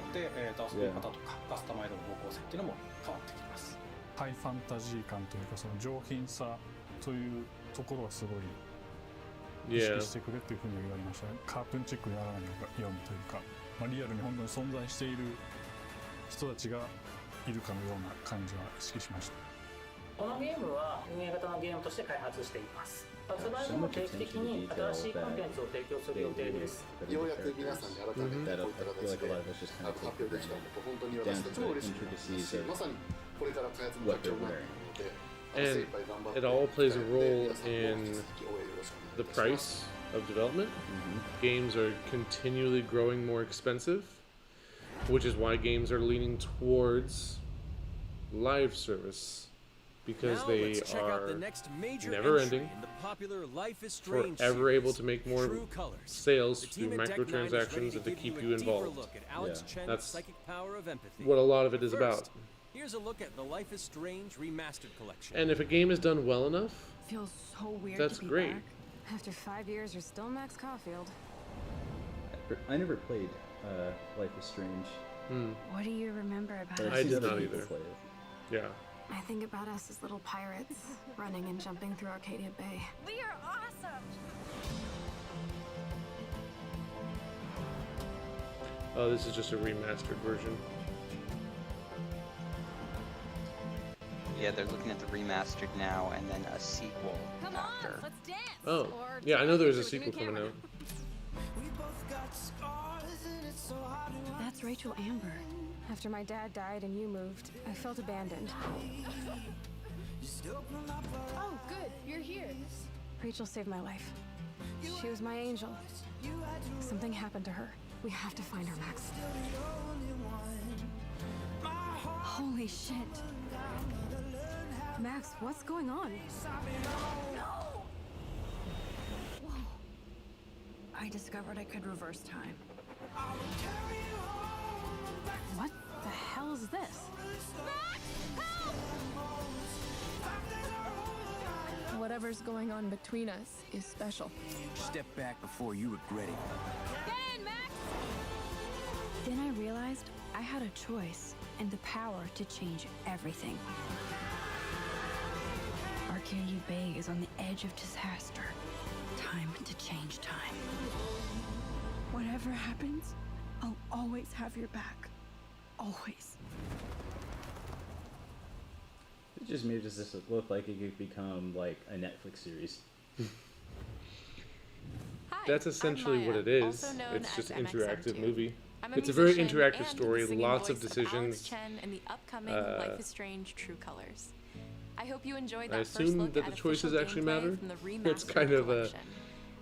S13: ハイファンタジー感というかその上品さというところはすごい意識してくれっていうふうに言われましたね。カートゥーンチックにならないようにというか、リアルに本当に存在している人たちがいるかのような感じは意識しました。
S17: このゲームは運営型のゲームとして開発しています。発売後も定期的に新しいコンテンツを提供する予定です。
S23: ようやく皆さんに改めてこういった形で発表できたこと本当に私たちも嬉しく思いますし、まさにこれから開発の状況になるので、
S1: And it all plays a role in the price of development. Games are continually growing more expensive, which is why games are leaning towards live service, because they are never ending, forever able to make more sales through microtransactions and to keep you involved. That's what a lot of it is about.
S3: Here's a look at the Life is Strange Remastered Collection.
S1: And if a game is done well enough,
S25: feels so weird
S1: that's
S25: to be
S1: great.
S25: Back. After 5 years, you're still Max Caulfield.
S2: I never played Life is Strange.
S25: What do you remember about us?
S1: I did not either. Yeah.
S25: I think about us as little pirates, running and jumping through Arcadia Bay.
S4: We are awesome!
S1: Oh, this is just a remastered version.
S5: Yeah, they're looking at the remastered now and then a sequel after.
S4: Let's dance!
S1: Oh, yeah, I know there's a sequel coming out.
S25: That's Rachel Amber. After my dad died and you moved, I felt abandoned.
S11: Oh, good, you're here.
S25: Rachel saved my life. She was my angel. Something happened to her. We have to find her, Max. Holy shit. Max, what's going on? No! Whoa. I discovered I could reverse time. What the hell is this?
S26: Whatever's going on between us is special.
S3: Step back before you regret it.
S26: Get in, Max!
S25: Then I realized I had a choice and the power to change everything. Arcadia Bay is on the edge of disaster. Time to change time. Whatever happens, I'll always have your back. Always.
S2: It just made this look like it could become like a Netflix series.
S1: That's essentially what it is.
S27: also known
S1: It's just
S27: as
S1: an interactive
S27: MXM2.
S1: movie.
S27: I'm a
S1: It's a very
S27: musician
S1: interactive
S27: and
S1: story,
S27: the singing
S1: lots of
S27: voice Alex
S1: decisions.
S27: Chen in the upcoming Life is Strange True Colors. I hope you enjoyed
S1: I
S27: that first
S1: assume
S27: look
S1: that
S27: at
S1: the choices
S27: official
S1: actually
S27: gameplay
S1: matter.
S27: from the
S1: It's
S27: remastered
S1: kind of a
S27: collection.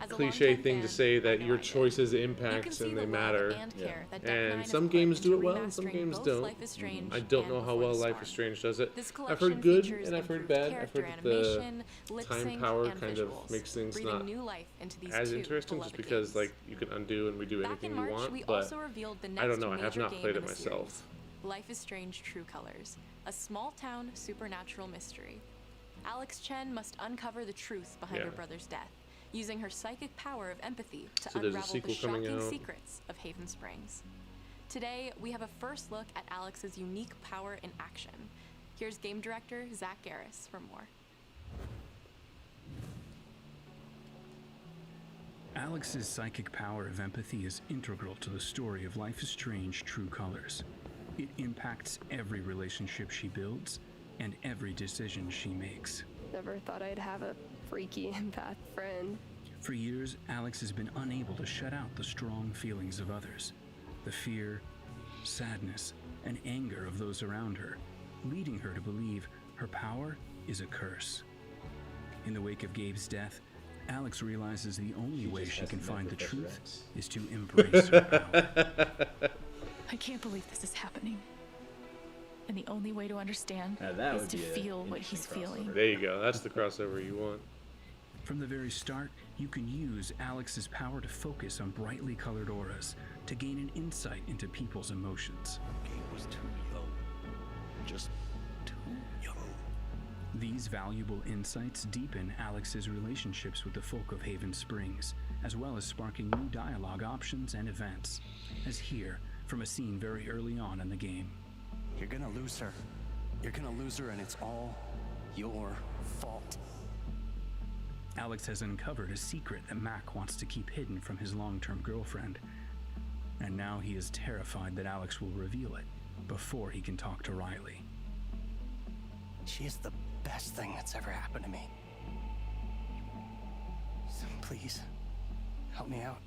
S27: As a
S1: cliche
S27: longtime
S1: thing to
S27: fan,
S1: say that
S27: I know
S1: your
S27: I did.
S1: choices
S27: You
S1: impact
S27: can see
S1: and
S27: the
S1: they
S27: love
S1: matter.
S27: and care that Deck
S1: And
S27: Nine has
S1: some
S27: put
S1: games do it
S27: into
S1: well and some
S27: remastering
S1: games
S27: both
S1: don't.
S27: Life is Strange
S1: I don't
S27: and
S1: know how
S27: Before
S1: well
S27: the
S1: Life
S27: Storm.
S1: is Strange does it.
S27: This
S1: I've
S27: collection
S1: heard good
S27: features
S1: and I've heard
S27: improved
S1: bad. I've
S27: character
S1: heard that the
S27: animation, lip
S1: time
S27: sync,
S1: power
S27: and
S1: kind
S27: visuals,
S1: of makes things
S27: breathing
S1: not
S27: new life into these
S1: as
S27: two
S1: interesting just
S27: beloved
S1: because
S27: games.
S1: like you can undo and redo
S27: Back
S1: anything
S27: in
S1: you
S27: March,
S1: want,
S27: we
S1: but
S27: also revealed the
S1: I
S27: next
S1: don't know. I have
S27: major
S1: not
S27: game
S1: played
S27: in
S1: it
S27: the
S1: myself.
S27: series, Life is Strange: True Colors, a small-town supernatural mystery. Alex Chen must uncover the truth behind her
S1: Yeah.
S27: brother's death, using her psychic power of empathy to
S1: So there's a
S27: unravel the
S1: sequel coming
S27: shocking
S1: out.
S27: secrets of Haven Springs. Today, we have a first look at Alex's unique power in action. Here's game director Zach Garris for more.
S7: Alex's psychic power of empathy is integral to the story of Life is Strange: True Colors. It impacts every relationship she builds and every decision she makes.
S26: Never thought I'd have a freaky empath friend.
S7: For years, Alex has been unable to shut out the strong feelings of others, the fear, sadness, and anger of those around her, leading her to believe her power is a curse. In the wake of Gabe's death, Alex realizes the only way she can find the truth is to embrace her power.
S25: I can't believe this is happening. And the only way to understand
S2: Now that
S25: is
S2: would
S25: to
S2: be a
S25: feel what
S2: interesting
S25: he's feeling.
S1: There you go. That's the crossover you want.
S7: From the very start, you can use Alex's power to focus on brightly colored auras to gain an insight into people's emotions.
S9: Gabe was too young. Just too young.
S7: These valuable insights deepen Alex's relationships with the folk of Haven Springs, as well as sparking new dialogue options and events, as here from a scene very early on in the game.
S9: You're gonna lose her. You're gonna lose her, and it's all your fault.
S7: Alex has uncovered a secret that Mac wants to keep hidden from his long-term girlfriend, and now he is terrified that Alex will reveal it before he can talk to Riley.
S9: She is the best thing that's ever happened to me. So please, help me out.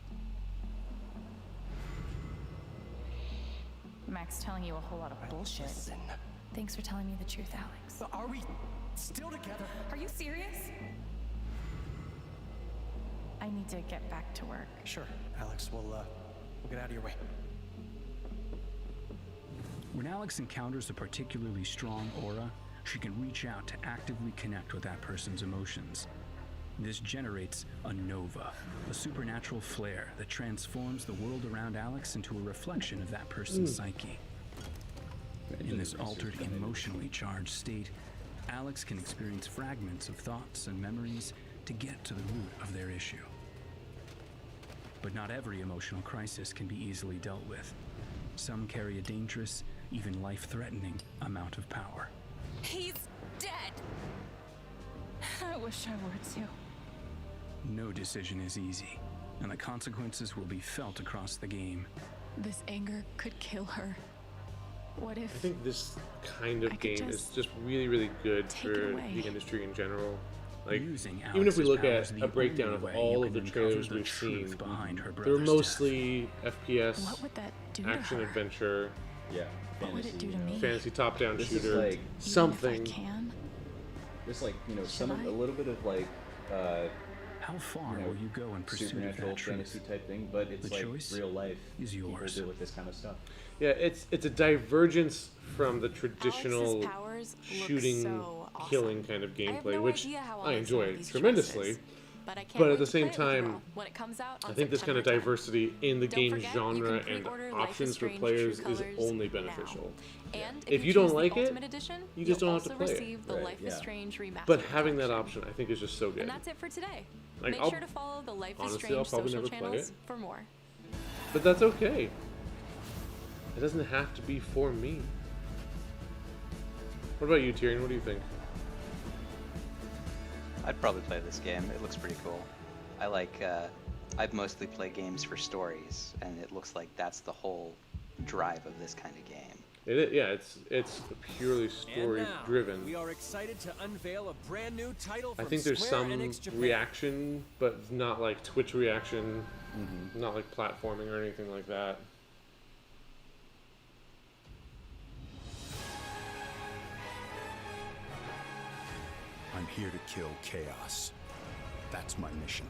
S25: Mac's telling you a whole lot of bullshit.
S9: Listen.
S25: Thanks for telling me the truth, Alex.
S9: But are we still together?
S25: Are you serious? I need to get back to work.
S9: Sure, Alex. We'll get out of your way.
S7: When Alex encounters a particularly strong aura, she can reach out to actively connect with that person's emotions. This generates a nova, a supernatural flare that transforms the world around Alex into a reflection of that person's psyche. In this altered, emotionally charged state, Alex can experience fragments of thoughts and memories to get to the root of their issue. But not every emotional crisis can be easily dealt with. Some carry a dangerous, even life-threatening amount of power.
S25: He's dead! I wish I were too.
S7: No decision is easy, and the consequences will be felt across the game.
S25: This anger could kill her. What if...
S1: I think this kind of
S25: I could
S1: game is
S25: just
S1: just really, really good
S25: take it
S1: for
S25: away.
S1: the industry in general. Like,
S7: Using
S1: even if we
S7: Alex's
S1: look
S7: power
S1: at
S7: is the
S1: a breakdown
S7: only
S1: of
S7: way
S1: all
S7: you
S1: of the
S7: can uncover
S1: trailers
S7: the
S1: we've
S7: truth
S1: seen,
S7: behind her
S1: they're
S7: brother's death.
S1: mostly FPS,
S25: What would that do to
S1: action
S25: her?
S1: adventure,
S2: Yeah.
S25: What would it do to me?
S1: fantasy top-down
S2: This is
S1: shooter,
S2: like-
S1: something.
S25: Can?
S2: Just like, you know,
S25: Should
S2: a
S25: I?
S2: little bit of like
S7: How far
S2: you know,
S7: will you go in pursuit of
S2: supernatural
S7: that truth?
S2: fantasy type thing, but it's
S7: The
S2: like
S7: choice
S2: real life.
S7: is
S2: People
S7: yours.
S2: deal with this kind of stuff.
S1: Yeah, it's a divergence from the traditional
S27: powers look
S1: shooting,
S27: so awesome.
S1: killing kind of
S27: I have
S1: gameplay,
S27: no
S1: which
S27: idea how I'll
S1: I
S27: make some of
S1: enjoy
S27: these
S1: tremendously.
S27: choices, but I can't
S1: But
S27: wait
S1: at the
S27: to
S1: same
S27: play it with you
S1: time,
S27: all when it comes out on
S1: I think this kind of
S27: September 10th.
S1: diversity in the
S27: Don't
S1: game
S27: forget, you
S1: genre
S27: can
S1: and
S27: pre-order Life is
S1: options for
S27: Strange:
S1: players
S27: True
S1: is
S27: Colors
S1: only
S27: now.
S1: beneficial.
S27: And
S1: If
S27: if
S1: you don't
S27: choose
S1: like
S27: the
S1: it,
S27: Ultimate Edition,
S1: you just
S27: you'll
S1: don't have to
S27: also
S1: play it.
S27: receive the
S2: Right,
S27: Life is
S2: yeah.
S27: Strange remastered
S1: But having that
S27: collection.
S1: option, I think, is just so good.
S27: And that's it for today.
S1: Like,
S27: Make
S1: I'll-
S27: sure to follow the Life
S1: honestly,
S27: is
S1: I'll
S27: Strange
S1: probably
S27: social
S1: never play
S27: channels
S1: it.
S27: for more.
S1: But that's okay. It doesn't have to be for me. What about you, Tyrion? What do you think?
S5: I'd probably play this game. It looks pretty cool. I like, I've mostly played games for stories, and it looks like that's the whole drive of this kind of game.
S1: It is, yeah, it's purely
S3: And
S1: story
S3: now,
S1: driven.
S3: we are excited to unveil a brand new title
S1: I
S3: from
S1: think there's
S3: Square
S1: some
S3: Enix Japan.
S1: reaction, but not like Twitch reaction, not like platforming or anything like that.
S14: I'm here to kill chaos. That's my mission.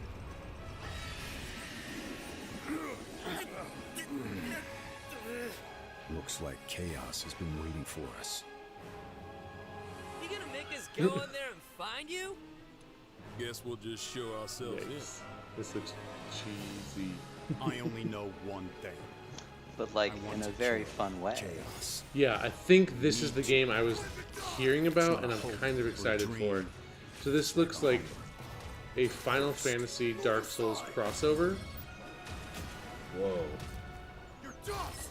S8: Looks like chaos has been waiting for us.
S10: You gonna make us go in there and find you?
S15: Guess we'll just show ourselves in.
S1: This looks cheesy.
S8: I only know one thing.
S5: But like in a very fun way.
S8: Chaos.
S1: Yeah, I think this is the game I was hearing about, and I'm kind of excited for. So this looks like a Final Fantasy Dark Souls crossover.
S2: Whoa.
S14: You're dust!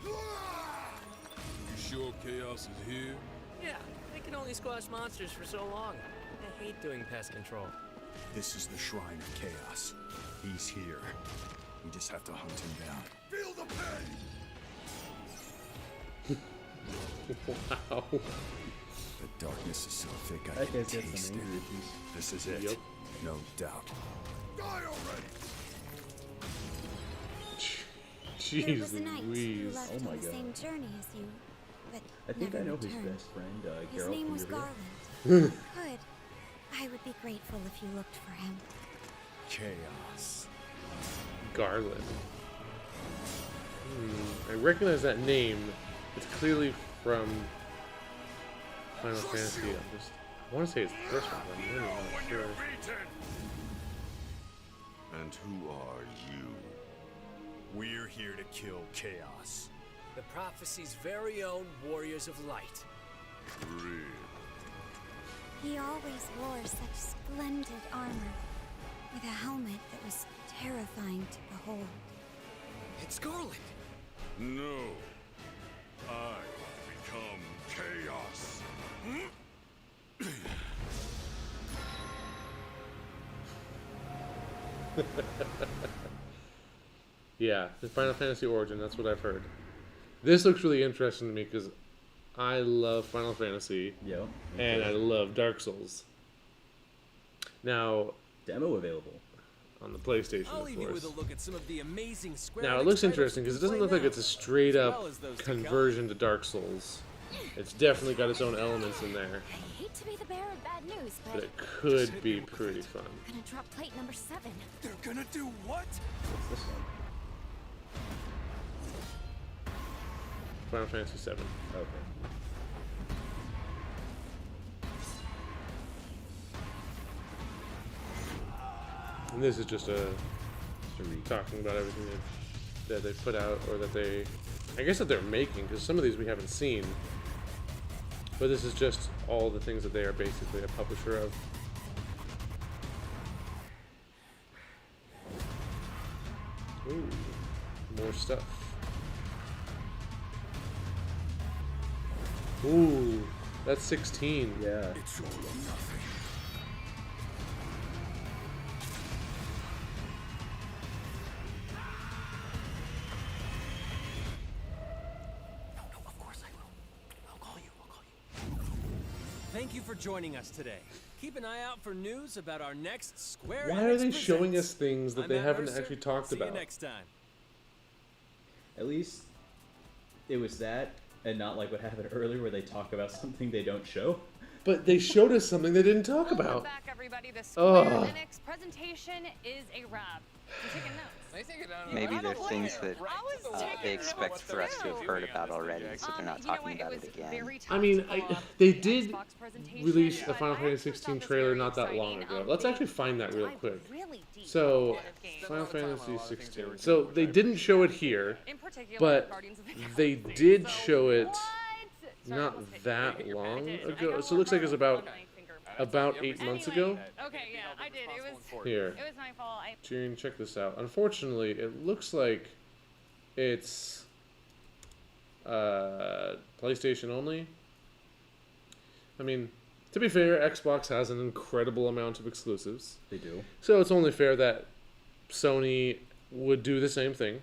S15: You sure chaos is here?
S10: Yeah, they can only squash monsters for so long. I hate doing pest control.
S8: This is the Shrine of Chaos. He's here. We just have to hunt him down.
S14: Feel the pain!
S1: Wow.
S8: The darkness is so thick I
S2: That
S8: can
S2: guy's got some
S8: taste
S2: anger
S8: it.
S2: issues.
S8: This is it.
S1: Yep.
S8: No doubt.
S14: Die already!
S16: There was
S1: Jeez
S16: a knight who
S1: Louise.
S16: left
S2: Oh my
S16: on the
S2: God.
S16: same journey as you, but
S2: I think
S16: never
S2: I know his
S16: returned.
S2: best friend,
S16: His
S2: Geralt
S16: name
S2: from
S16: was
S2: Rivia.
S16: Garland. Good. I would be grateful if you looked for him.
S8: Chaos.
S1: Garland. I recognize that name. It's clearly from Final Fantasy. I want to say it's the first one, but I'm really not sure.
S20: And who are you?
S8: We're here to kill chaos.
S10: The prophecy's very own Warriors of Light.
S20: Really?
S16: He always wore such splendid armor, with a helmet that was terrifying to behold.
S10: It's Garland!
S20: No. I become chaos.
S1: Yeah, the Final Fantasy Origin, that's what I've heard. This looks really interesting to me because I love Final Fantasy.
S2: Yo.
S1: And I love Dark Souls. Now,
S2: demo available
S1: on the PlayStation,
S3: I'll
S1: of
S3: leave you with
S1: course.
S3: a look at some of the amazing Square
S1: Now, it
S3: Enix
S1: looks
S3: titles
S1: interesting
S3: you
S1: because it
S3: can
S1: doesn't
S3: play
S1: look like
S3: now,
S1: it's a straight
S3: as
S1: up
S3: well as those to come.
S1: conversion to Dark Souls. It's definitely got its own elements in there,
S16: I hate to be the bearer of bad news,
S1: but
S16: but
S1: it could be pretty fun.
S16: I'm gonna drop plate number 7.
S15: They're gonna do what?
S2: What's this one?
S1: Final Fantasy VII.
S2: Okay.
S1: And this is just talking about everything that they put out, or that they, I guess that they're making, because some of these we haven't seen. But this is just all the things that they are basically a publisher of. Ooh, more stuff. Ooh, that's 16.
S2: Yeah.
S8: It's all or nothing.
S3: Thank you for joining us today. Keep an eye out for news about our next Square
S1: Why
S3: Enix
S1: are they
S3: Presents.
S1: showing us things that
S3: I'm
S1: they
S3: Matt
S1: haven't
S3: Mercer.
S1: actually talked
S3: See
S1: about?
S3: you next time.
S2: At least it was that, and not like what happened earlier where they talk about something they don't show.
S1: But they showed us something they didn't talk
S18: Welcome
S1: about.
S18: back, everybody. The Square
S1: Ugh.
S18: Enix presentation is a wrap. I'm taking notes.
S5: Maybe they're things that they expect for us to have heard about already, so they're not talking about it again.
S1: I mean, they did release a Final Fantasy 16 trailer not that long ago. Let's actually find that real quick. So, Final Fantasy 16. So, they didn't show it here, but they did show it not that long ago. So, it looks like it's about 8 months ago.
S18: Okay, yeah, I did. It was
S1: Here.
S18: It was my fault.
S1: Tyrion, check this out. Unfortunately, it looks like it's PlayStation only. I mean, to be fair, Xbox has an incredible amount of exclusives.
S2: They do.
S1: So it's only fair that Sony would do the same thing.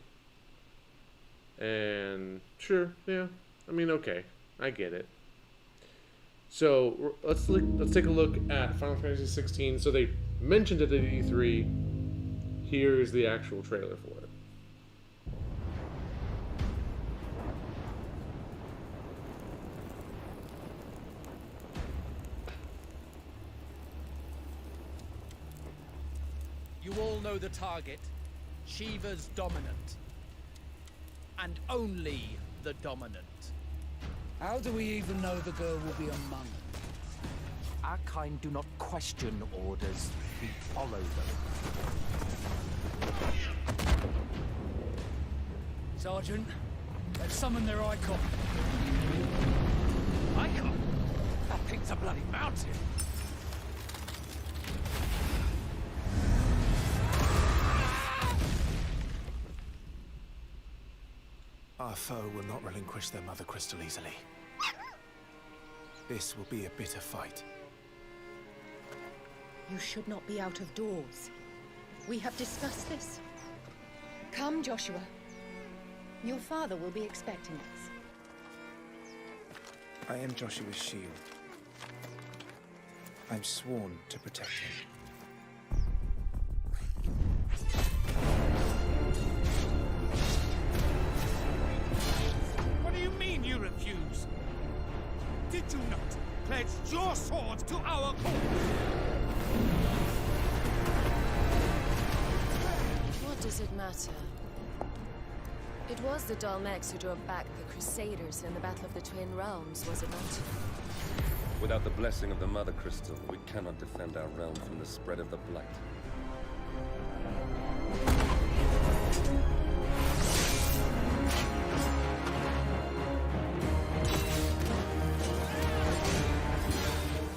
S1: And sure, yeah. I mean, okay. I get it. So let's take a look at Final Fantasy 16. So they mentioned it at E3. Here is the actual trailer for it.
S19: You all know the target.
S6: Shiva's dominant. And only the dominant.
S12: How do we even know the girl will be among them?
S13: Our kind do not question orders, we follow them.
S12: Sergeant, let's summon their icon.
S13: Icon? That thing's a bloody mountain.
S19: Our foe will not relinquish their mother crystal easily. This will be a bitter fight.
S21: You should not be out of doors. We have discussed this. Come, Joshua. Your father will be expecting us.
S19: I am Joshua's shield. I'm sworn to protect him.
S14: What do you mean you refuse? Did you not pledge your swords to our cause?
S22: What does it matter? It was the Dalmex who drove back the Crusaders in the Battle of the Twin Realms, was it not?
S24: Without the blessing of the Mother Crystal, we cannot defend our realm from the spread of the Blight.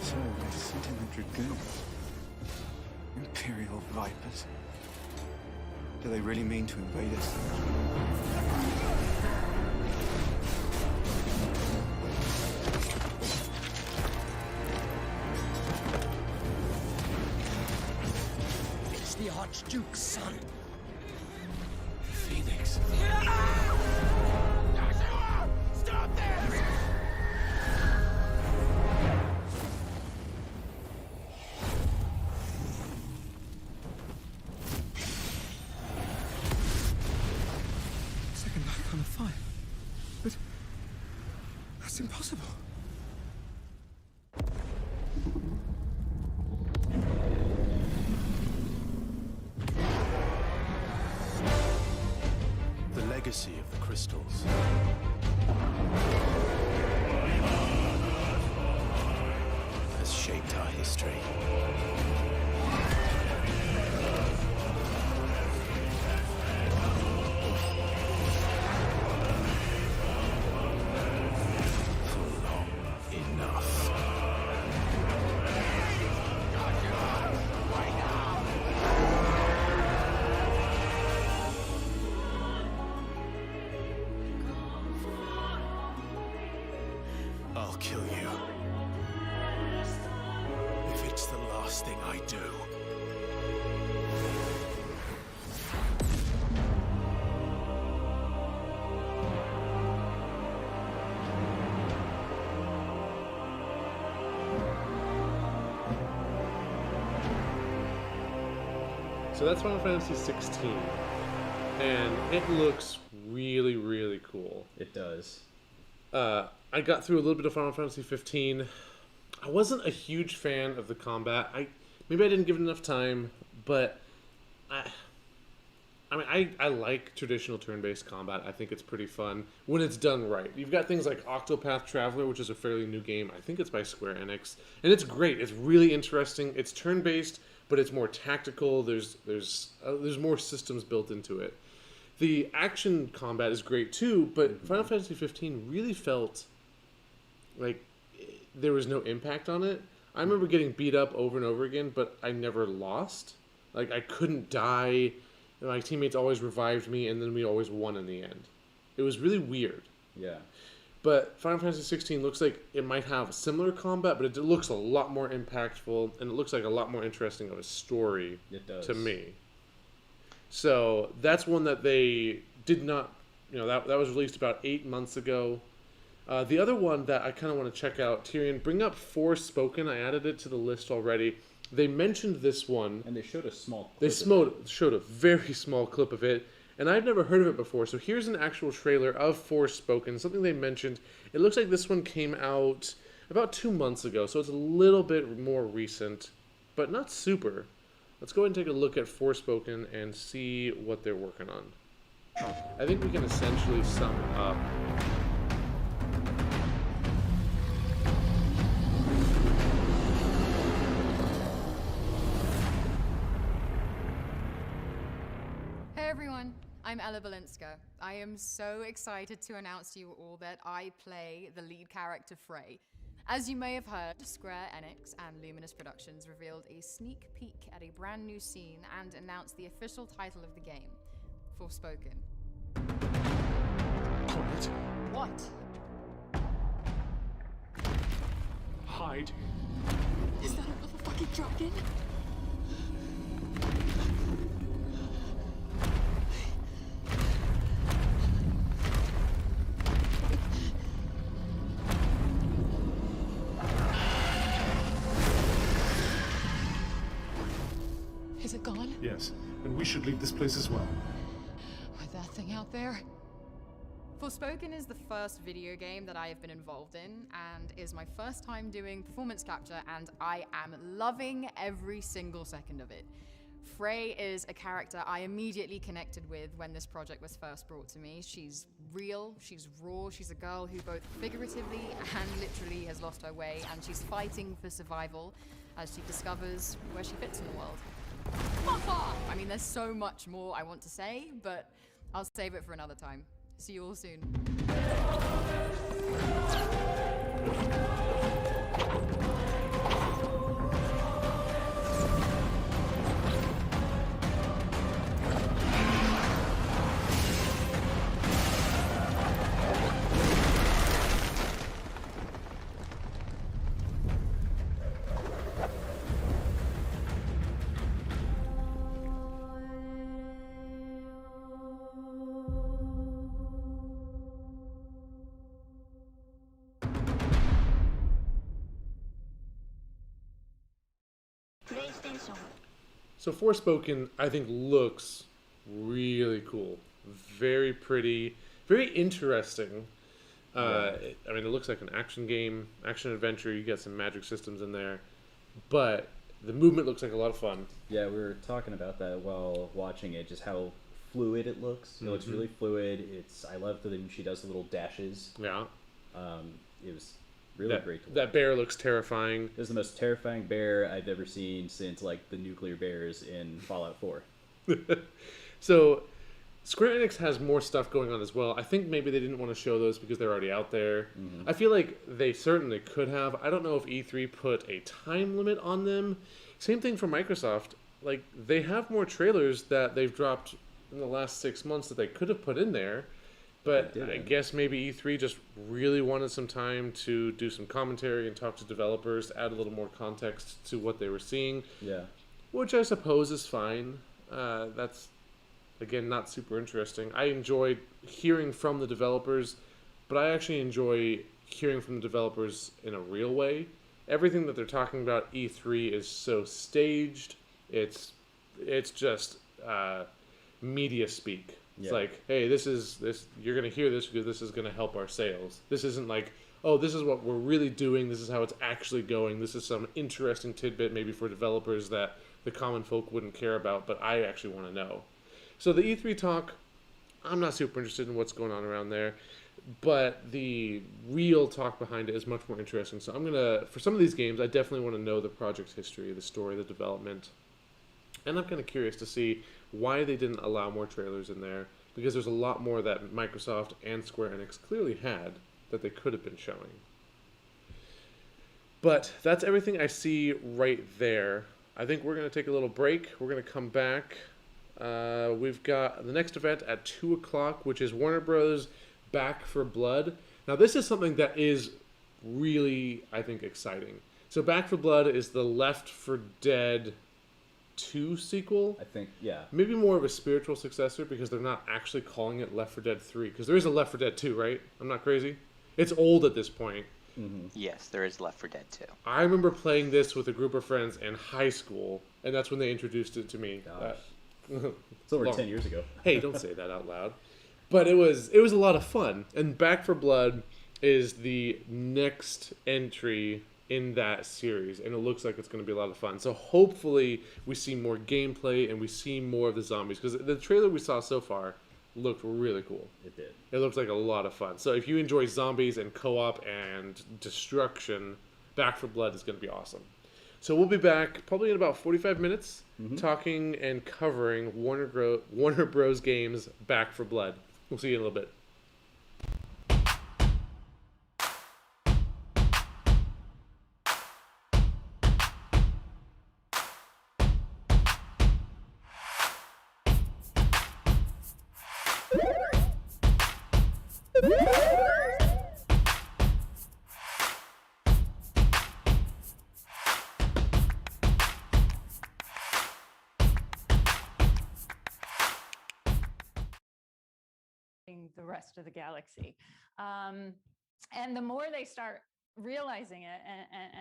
S19: So, we're Sentinel Dragoons. Imperial Vipers. Do they really mean to invade us?
S12: It's the Archduke's son.
S19: Phoenix.
S14: Stop this!
S19: Second icon of fire. But that's impossible.
S8: The legacy of the crystals. Has shaped our history. Enough. I'll kill you. If it's the last thing I do.
S1: So that's Final Fantasy 16, and it looks really, really cool.
S2: It does.
S1: I got through a little bit of Final Fantasy 15. I wasn't a huge fan of the combat. Maybe I didn't give it enough time, but I like traditional turn-based combat. I think it's pretty fun when it's done right. You've got things like Octopath Traveler, which is a fairly new game. I think it's by Square Enix, and it's great. It's really interesting. It's turn-based, but it's more tactical. There's more systems built into it. The action combat is great too, but Final Fantasy 15 really felt like there was no impact on it. I remember getting beat up over and over again, but I never lost. Like, I couldn't die. My teammates always revived me, and then we always won in the end. It was really weird.
S2: Yeah.
S1: But Final Fantasy 16 looks like it might have similar combat, but it looks a lot more impactful, and it looks like a lot more interesting of a story to me. So that's one that they did not, that was released about 8 months ago. The other one that I kind of want to check out, Tyrion, bring up Forspoken. I added it to the list already. They mentioned this one.
S2: And they showed a small clip.
S1: They showed a very small clip of it. And I've never heard of it before. So here's an actual trailer of Forspoken, something they mentioned. It looks like this one came out about 2 months ago. So it's a little bit more recent, but not super. let's go ahead and take a look at Forspoken and see what they're working on. I think we can essentially sum up.
S4: Hey everyone, I'm Ella Balinska. I am so excited to announce to you all that I play the lead character Frey. As you may have heard, Square Enix and Luminous Productions revealed a sneak peek at a brand new scene and announced the official title of the game, Forspoken.
S19: Quiet.
S4: What?
S19: Hide.
S4: Is that a motherfucking dragon? Is it gone?
S19: Yes, and we should leave this place as well.
S4: With that thing out there? Forspoken is the first video game that I have been involved in, and is my first time doing performance capture, and I am loving every single second of it. Frey is a character I immediately connected with when this project was first brought to me. She's real, she's raw, she's a girl who both figuratively and literally has lost her way, and she's fighting for survival as she discovers where she fits in the world. Fuck off! I mean, there's so much more I want to say, but I'll save it for another time. See you all soon.
S1: So Forspoken, I think, looks really cool. Very pretty, very interesting. I mean, it looks like an action game, action adventure. You got some magic systems in there, but the movement looks like a lot of fun.
S2: Yeah, we were talking about that while watching it, just how fluid it looks. It looks really fluid. I love that she does the little dashes.
S1: Yeah.
S2: It was really great to watch.
S1: That bear looks terrifying.
S2: It was the most terrifying bear I've ever seen since like the nuclear bears in Fallout 4.
S1: So Square Enix has more stuff going on as well. I think maybe they didn't want to show those because they're already out there. I feel like they certainly could have. I don't know if E3 put a time limit on them. Same thing for Microsoft. Like, they have more trailers that they've dropped in the last 6 months that they could have put in there. But I guess maybe E3 just really wanted some time to do some commentary and talk to developers, add a little more context to what they were seeing.
S2: Yeah.
S1: Which I suppose is fine. That's, again, not super interesting. I enjoyed hearing from the developers, but I actually enjoy hearing from the developers in a real way. Everything that they're talking about E3 is so staged. It's just media speak. It's like, hey, this you're going to hear this because this is going to help our sales. This isn't like, oh, this is what we're really doing. This is how it's actually going. This is some interesting tidbit maybe for developers that the common folk wouldn't care about, but I actually want to know. So the E3 talk, I'm not super interested in what's going on around there, but the real talk behind it is much more interesting. So for some of these games, I definitely want to know the project's history, the story, the development. And I'm kind of curious to see why they didn't allow more trailers in there, because there's a lot more that Microsoft and Square Enix clearly had that they could have been showing. But that's everything I see right there. I think we're going to take a little break. We're going to come back. We've got the next event at 2 o'clock, which is Warner Bros. Back 4 Blood. Now, this is something that is really, I think, exciting. So Back 4 Blood is the Left 4 Dead 2 sequel.
S2: I think, yeah.
S1: Maybe more of a spiritual successor because they're not actually calling it Left 4 Dead 3. Because there is a Left 4 Dead 2, right? I'm not crazy? It's old at this point.
S5: Yes, there is Left 4 Dead 2.
S1: I remember playing this with a group of friends in high school, and that's when they introduced it to me.
S2: It's over 10 years ago.
S1: Hey, don't say that out loud. But it was a lot of fun. And Back 4 Blood is the next entry in that series, and it looks like it's going to be a lot of fun. So hopefully we see more gameplay and we see more of the zombies, because the trailer we saw so far looked really cool.
S2: It did.
S1: It looks like a lot of fun. So if you enjoy zombies and co-op and destruction, Back 4 Blood is going to be awesome. So we'll be back probably in about 45 minutes talking and covering Warner Bros. Games Back 4 Blood. We'll see you in a little bit.
S7: The rest of the galaxy. And the more they start realizing it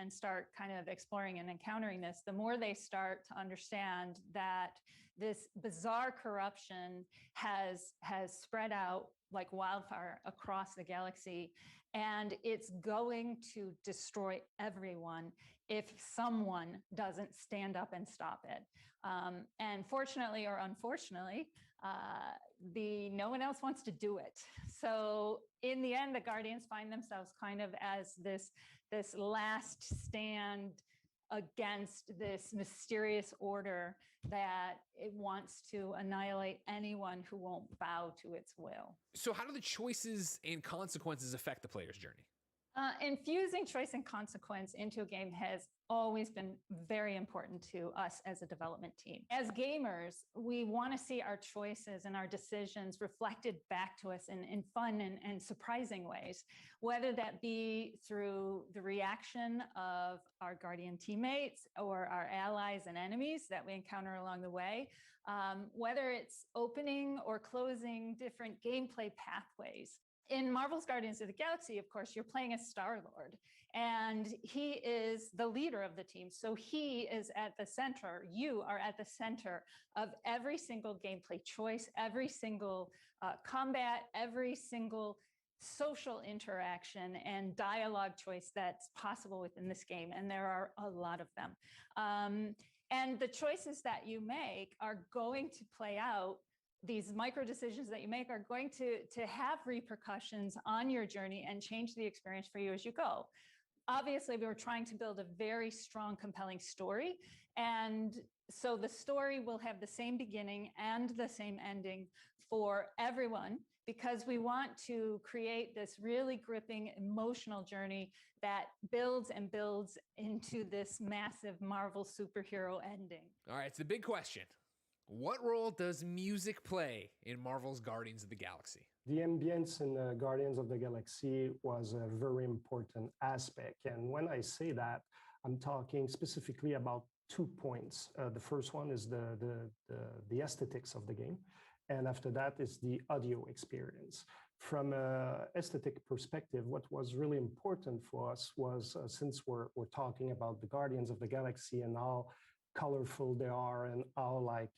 S7: and start kind of exploring and encountering this, the more they start to understand that this bizarre corruption has spread out like wildfire across the galaxy, and it's going to destroy everyone if someone doesn't stand up and stop it. And fortunately or unfortunately, no one else wants to do it. So in the end, the Guardians find themselves kind of as this last stand against this mysterious order that it wants to annihilate anyone who won't bow to its will.
S9: So how do the choices and consequences affect the player's journey?
S7: Infusing choice and consequence into a game has always been very important to us as a development team. As gamers, we want to see our choices and our decisions reflected back to us in fun and surprising ways, whether that be through the reaction of our Guardian teammates or our allies and enemies that we encounter along the way, whether it's opening or closing different gameplay pathways. In Marvel's Guardians of the Galaxy, of course, you're playing as Star-Lord, and he is the leader of the team. So he is at the center. You are at the center of every single gameplay choice, every single combat, every single social interaction and dialogue choice that's possible within this game. And there are a lot of them. And the choices that you make are going to play out. These micro decisions that you make are going to have repercussions on your journey and change the experience for you as you go. Obviously, we were trying to build a very strong, compelling story. And so the story will have the same beginning and the same ending for everyone, because we want to create this really gripping, emotional journey that builds and builds into this massive Marvel superhero ending.
S9: All right, it's the big question. What role does music play in Marvel's Guardians of the Galaxy?
S11: The ambience in Guardians of the Galaxy was a very important aspect. And when I say that, I'm talking specifically about 2 points. The first one is the aesthetics of the game. And after that is the audio experience. From an aesthetic perspective, what was really important for us was, since we're talking about the Guardians of the Galaxy and how colorful they are and how like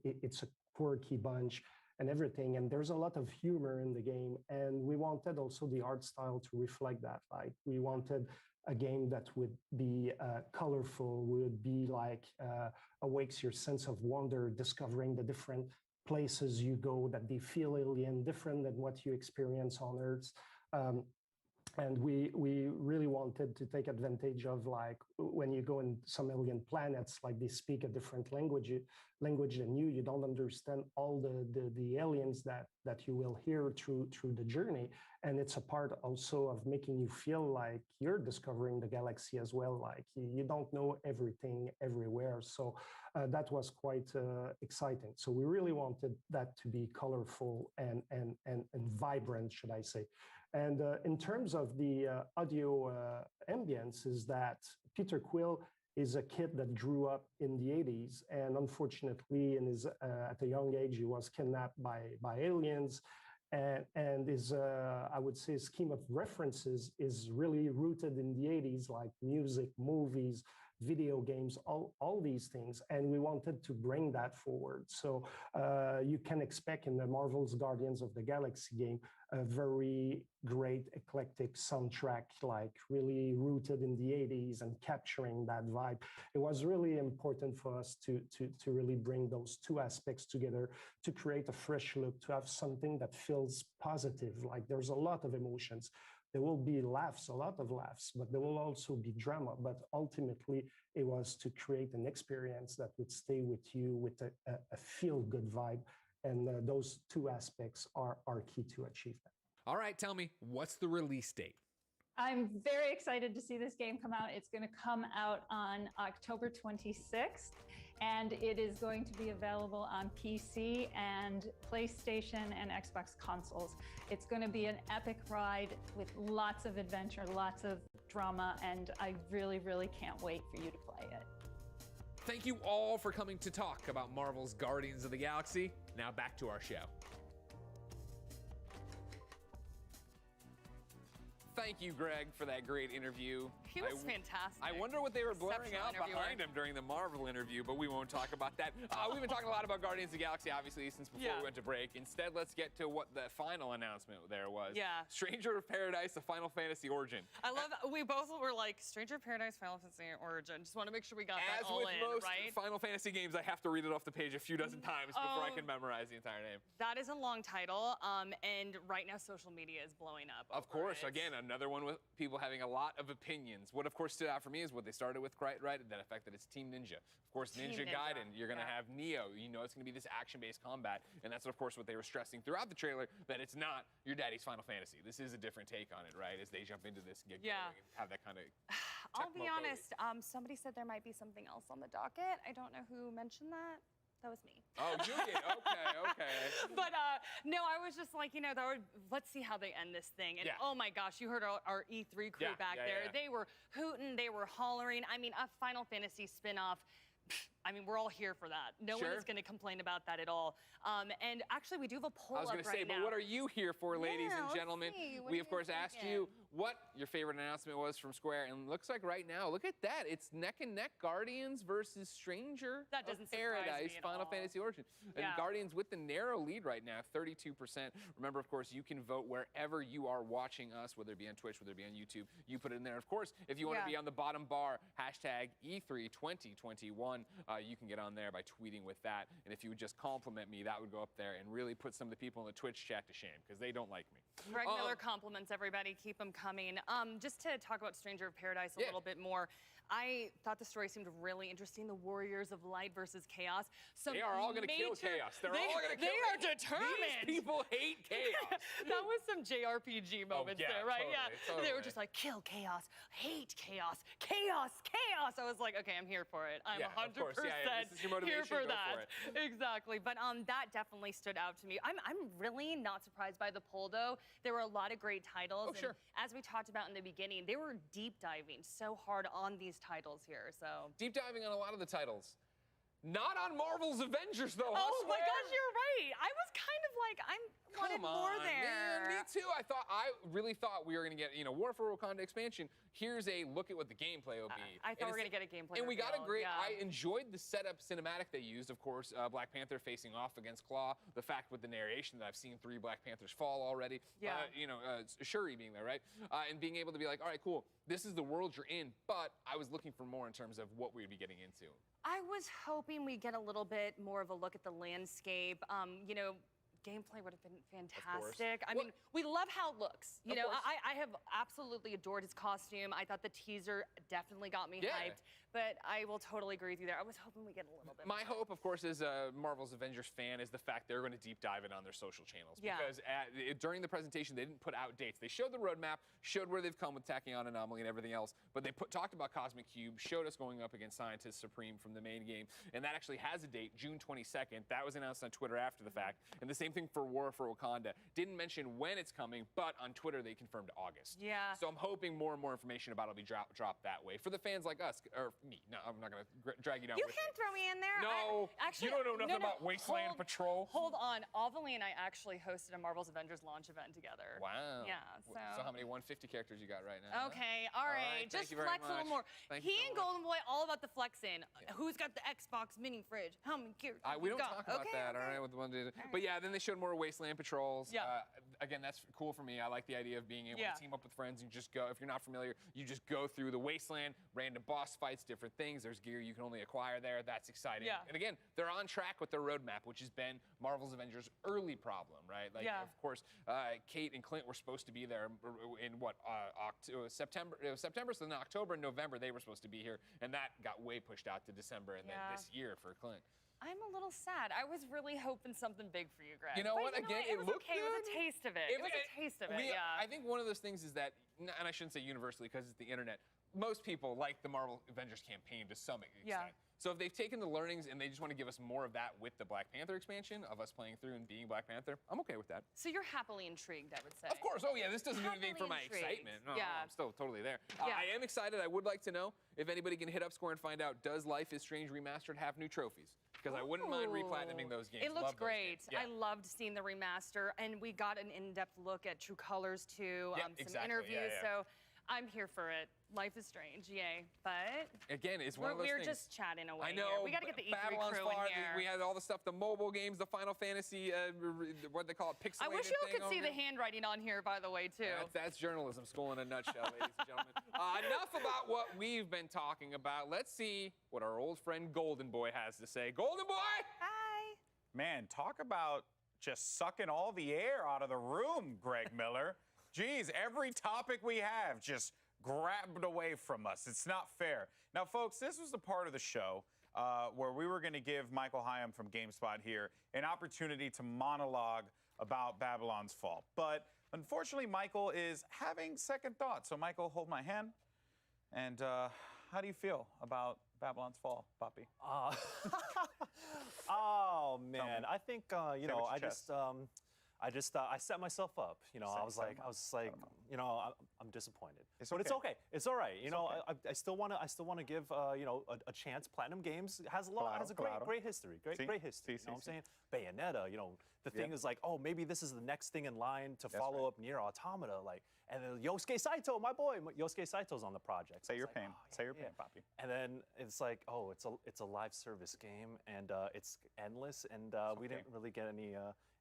S11: it's a quirky bunch and everything, and there's a lot of humor in the game, and we wanted also the art style to reflect that. Like we wanted a game that would be colorful, would be like awakes your sense of wonder, discovering the different places you go, that they feel alien, different than what you experience on Earth. And we really wanted to take advantage of, like, when you go in some alien planets, like they speak a different language than you don't understand all the aliens that you will hear through the journey. And it's a part also of making you feel like you're discovering the galaxy as well. Like you don't know everything everywhere. So that was quite exciting. So we really wanted that to be colorful and vibrant, should I say. And in terms of the audio ambience, is that Peter Quill is a kid that grew up in the 80s, and unfortunately, at a young age, he was kidnapped by aliens, and his I would say scheme of references is really rooted in the 80s, like music, movies, video games, all these things. And we wanted to bring that forward. So you can expect in the Marvel's Guardians of the Galaxy game, a very great eclectic soundtrack, like really rooted in the 80s and capturing that vibe. It was really important for us to really bring those two aspects together, to create a fresh look, to have something that feels positive. Like there's a lot of emotions. There will be laughs, a lot of laughs, but there will also be drama. But ultimately, it was to create an experience that would stay with you with a feel-good vibe. And those two aspects are key to achieve that.
S9: All right, tell me, what's the release date?
S7: I'm very excited to see this game come out. It's going to come out on October 26th, and it is going to be available on PC and PlayStation and Xbox consoles. It's going to be an epic ride with lots of adventure, lots of drama, and I really, really can't wait for you to play it.
S9: Thank you all for coming to talk about Marvel's Guardians of the Galaxy. Now back to our show. Thank you, Greg, for that great interview.
S10: He was fantastic.
S9: I wonder what they were blurring out
S10: Exceptional
S9: behind him during the Marvel interview, but we won't talk about that. We've been talking a lot about Guardians of the Galaxy, obviously, since before we went to break. Instead, let's get to what the final announcement there was.
S10: Yeah.
S9: Stranger of Paradise, the Final Fantasy Origin.
S10: I love that. We both were like, Stranger of Paradise, Final Fantasy Origin. Just want to make sure we got that
S9: As
S10: all
S9: with
S10: in,
S9: most
S10: right?
S9: Final Fantasy games, I have to read it off the page a few dozen times before I can memorize the entire name.
S10: That is a long title, and right now social media is blowing up.
S9: Of course, again, another one with people having a lot of opinions. What, of course, stood out for me is what they started with, right? That fact that it's Team Ninja. Of course,
S10: Team
S9: Ninja
S10: Ninja.
S9: Gaiden, you're going to have Neo. You know it's going to be this action-based combat, and that's, of course, what they were stressing throughout the trailer, that it's not your daddy's Final Fantasy. This is a different take on it, right? As they jump into this and get going and have that kind of
S10: I'll be honest, somebody said there might be something else on the docket. I don't know who mentioned that. That was me.
S9: Oh, you did? Okay.
S10: But no, I was just like, let's see how they end this thing. And oh my gosh, you heard our E3 crew back there.
S9: Yeah.
S10: They were hooting, they were hollering. I mean, a Final Fantasy spin-off. I mean, we're all here for that. No one is going to complain about that at all. And actually, we do have a poll up right now.
S9: I was going to say, but what are you here for, ladies and gentlemen? We, of course, asked you what your favorite announcement was from Square, and looks like right now, look at that. It's neck and neck, Guardians versus Stranger of Paradise, Final Fantasy Origin. And Guardians with the narrow lead right now, 32%. Remember, of course, you can vote wherever you are watching us, whether it be on Twitch, whether it be on YouTube. You put it in there. Of course, if you want to be on the bottom bar, hashtag E3 2021, you can get on there by tweeting with that. And if you would just compliment me, that would go up there and really put some of the people in the Twitch chat to shame, because they don't like me.
S10: Greg Miller compliments everybody. Keep them coming. Just to talk about Stranger of Paradise a little bit more, I thought the story seemed really interesting. The Warriors of Light versus Chaos.
S9: They are all going to kill Chaos. They're all going to kill.
S10: They are determined.
S9: These people hate Chaos.
S10: That was some JRPG moments there, right?
S9: Totally.
S10: They were just like, kill Chaos, hate Chaos, Chaos, Chaos. I was like, okay, I'm here for it. I'm 100%
S9: this is your motivation,
S10: here for
S9: go
S10: that.
S9: For it.
S10: Exactly. But that definitely stood out to me. I'm really not surprised by the poll, though. There were a lot of great titles. And as we talked about in the beginning, they were deep diving so hard on these titles here. So
S9: deep diving on a lot of the titles. Not on Marvel's Avengers, though.
S10: Oh my gosh, you're right. I was kind of like, I wanted more there.
S9: Man, me too. I really thought we were going to get, War for Wakanda expansion. Here's a look at what the gameplay will be.
S10: I thought we were going to get a gameplay.
S9: And we got a great. I enjoyed the setup cinematic they used. Of course, Black Panther facing off against Claw. The fact with the narration that I've seen 3 Black Panthers fall already. Shuri being there, right? And being able to be like, all right, cool. This is the world you're in. But I was looking for more in terms of what we'd be getting into.
S10: I was hoping we'd get a little bit more of a look at the landscape. Gameplay would have been fantastic. I mean, we love how it looks. I have absolutely adored his costume. I thought the teaser definitely got me hyped. But I will totally agree with you there. I was hoping we get a little bit
S9: My hope, of course, as a Marvel's Avengers fan, is the fact they're going to deep dive it on their social channels. Because during the presentation, they didn't put out dates. They showed the roadmap, showed where they've come with Tachyon Anomaly and everything else. But they talked about Cosmic Cube, showed us going up against Scientist Supreme from the main game. And that actually has a date, June 22nd. That was announced on Twitter after the fact. And the same thing thing for War for Wakanda. Didn't mention when it's coming, but on Twitter they confirmed August.
S10: Yeah.
S9: So I'm hoping more and more information about it will be dropped that way. For the fans like us, or me. No, I'm not going to drag you down
S10: You
S9: with
S10: can
S9: me.
S10: throw me in there.
S9: No,
S10: actually,
S9: you don't know nothing about Wasteland Patrol.
S10: Hold on. Avilee and I actually hosted a Marvel's Avengers launch event together.
S9: Wow.
S10: Yeah,
S9: So how many 150 characters you got right now?
S10: Okay, all right. Just flex a little more. He and Golden Boy all about the flexing. Who's got the Xbox mini fridge? How many characters?
S9: We don't
S10: got?
S9: talk about that, all right? With the one But yeah, then they showed more Wasteland Patrols.
S10: Yeah.
S9: Again, that's cool for me. I like the idea of being able
S10: Yeah.
S9: to team up with friends and just go. If you're not familiar, you just go through the Wasteland, random boss fights, different things. There's gear you can only acquire there. That's exciting.
S10: Yeah.
S9: And again, they're on track with their roadmap, which has been Marvel's Avengers' early problem, right? Like,
S10: Yeah.
S9: of course, Kate and Clint were supposed to be there in what, September? It was September, so then October and November they were supposed to be here, and that got way pushed out to December and then this year for Clint.
S10: I'm a little sad. I was really hoping something big for you, Greg.
S9: You know
S10: But
S9: what? Again,
S10: it was
S9: looked
S10: okay. It was
S9: good.
S10: a taste of it. It was a taste of it. Yeah.
S9: I think one of those things is that, and I shouldn't say universally because it's the internet, most people like the Marvel Avengers campaign to some extent.
S10: Yeah.
S9: So if they've taken the learnings and they just want to give us more of that with the Black Panther expansion, of us playing through and being Black Panther, I'm okay with that.
S10: So you're happily intrigued, I would say.
S9: Of course. Oh, yeah, this doesn't do anything for my
S10: Happily intrigued.
S9: excitement. No,
S10: Yeah.
S9: I'm still totally there.
S10: Yeah.
S9: I am excited. I would like to know if anybody can hit up Square and find out, does Life is Strange Remastered have new trophies? Because I wouldn't mind replatinuming those games.
S10: It looks
S9: Love those
S10: great.
S9: games. Yeah.
S10: I loved seeing the remaster, and we got an in-depth look at True Colors too,
S9: Yeah,
S10: some
S9: exactly.
S10: interviews.
S9: Yeah.
S10: So I'm here for it. Life is strange, yay! But
S9: Again, it's one of those
S10: we're
S9: things.
S10: just chatting away.
S9: I know.
S10: Here. We got to get the E3
S9: Babylon's
S10: crew in
S9: Fall,
S10: here.
S9: We had all the stuff, the mobile games, the Final Fantasy, what they call it, pixelated
S10: I wish you
S9: thing
S10: could
S9: over
S10: see the
S9: here.
S10: handwriting on here, by the way, too.
S9: That's journalism school in a nutshell, ladies and gentlemen. Enough about what we've been talking about. Let's see what our old friend Golden Boy has to say. Golden Boy!
S10: Hi.
S16: Man, talk about just sucking all the air out of the room, Greg Miller. Geez, every topic we have just grabbed away from us. It's not fair. Now, folks, this was the part of the show where we were going to give Michael Hyam from GameSpot here an opportunity to monologue about Babylon's Fall. But unfortunately, Michael is having second thoughts. So, Michael, hold my hand. And how do you feel about Babylon's Fall, Poppy?
S17: Oh man, I think you know, I set myself up. You know, I was like, you know, I'm disappointed. It's okay. It's all right. You know, I still want to give you know, a chance. Platinum Games has a great history. Great history. You know what I'm saying? Bayonetta. You know, the thing is like, oh, maybe this is the next thing in line to follow up Nier Automata. Like, and then Yosuke Saito, my boy, Yosuke Saito's on the project.
S16: Say your pain. Say your pain, Poppy.
S17: And then it's like, oh, it's a live service game, and it's endless, and we didn't really get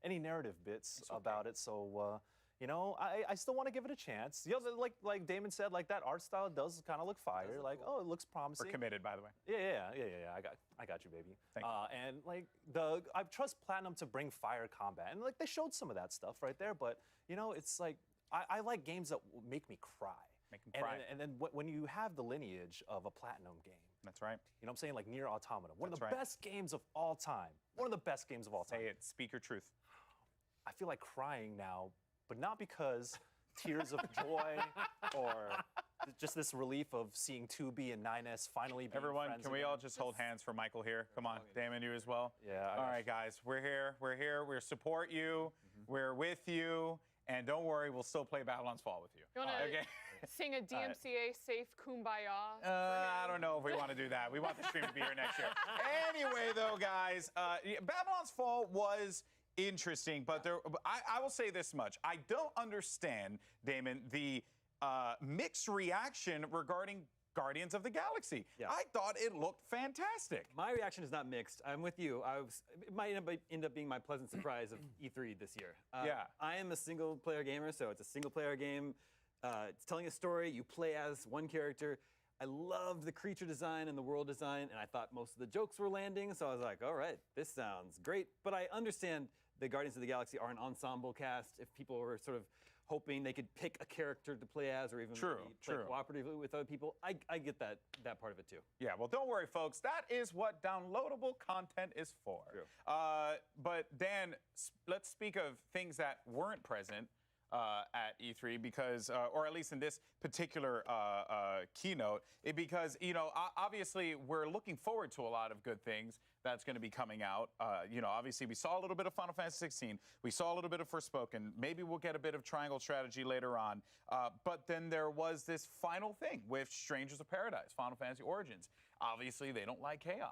S17: any narrative bits about it. So, you know, I still want to give it a chance. You know, like Damon said, like that art style does kind of look fire. Like, oh, it looks promising.
S16: We're committed, by the way.
S17: Yeah. I got you, baby.
S16: Thank you.
S17: And like I trust Platinum to bring fire combat, and like they showed some of that stuff right there. But you know, it's like I like games that make me cry.
S16: Make them cry.
S17: And then when you have the lineage of a Platinum game.
S16: That's right.
S17: You know what I'm saying? Like Nier Automata, one of the best games of all time. One of the best games of all time.
S16: Say it. Speak your truth.
S17: I feel like crying now, but not because tears of joy or just this relief of seeing 2B and 9S finally being
S16: Everyone,
S17: friends
S16: can we
S17: again.
S16: all just hold hands for Michael here? Come on, Damon, you as well?
S17: Yeah.
S16: All right, guys, we're here. We support you. We're with you. And don't worry, we'll still play Babylon's Fall with you.
S20: You want to sing a DMCA safe Kumbaya?
S16: I don't know if we want to do that. We want the stream to be here next year. Anyway, though, guys, Babylon's Fall was interesting, but I will say this much. I don't understand, Damon, the mixed reaction regarding Guardians of the Galaxy.
S23: Yeah.
S16: I thought it looked fantastic.
S23: My reaction is not mixed. I'm with you. It might end up being my pleasant surprise of E3 this year.
S16: Yeah.
S23: I am a single-player gamer, so it's a single-player game. It's telling a story. You play as one character. I loved the creature design and the world design, and I thought most of the jokes were landing, so I was like, all right, this sounds great. But I understand the Guardians of the Galaxy are an ensemble cast. If people were sort of hoping they could pick a character to play as or even maybe play cooperatively with other people, I get that part of it too.
S16: Yeah, well, don't worry, folks. That is what downloadable content is for. But Dan, let's speak of things that weren't present at E3 because, or at least in this particular keynote, because, you know, obviously we're looking forward to a lot of good things that's going to be coming out. You know, obviously we saw a little bit of Final Fantasy 16. We saw a little bit of Forspoken. Maybe we'll get a bit of Triangle Strategy later on. But then there was this final thing with Strangers of Paradise, Final Fantasy Origins. Obviously, they don't like chaos.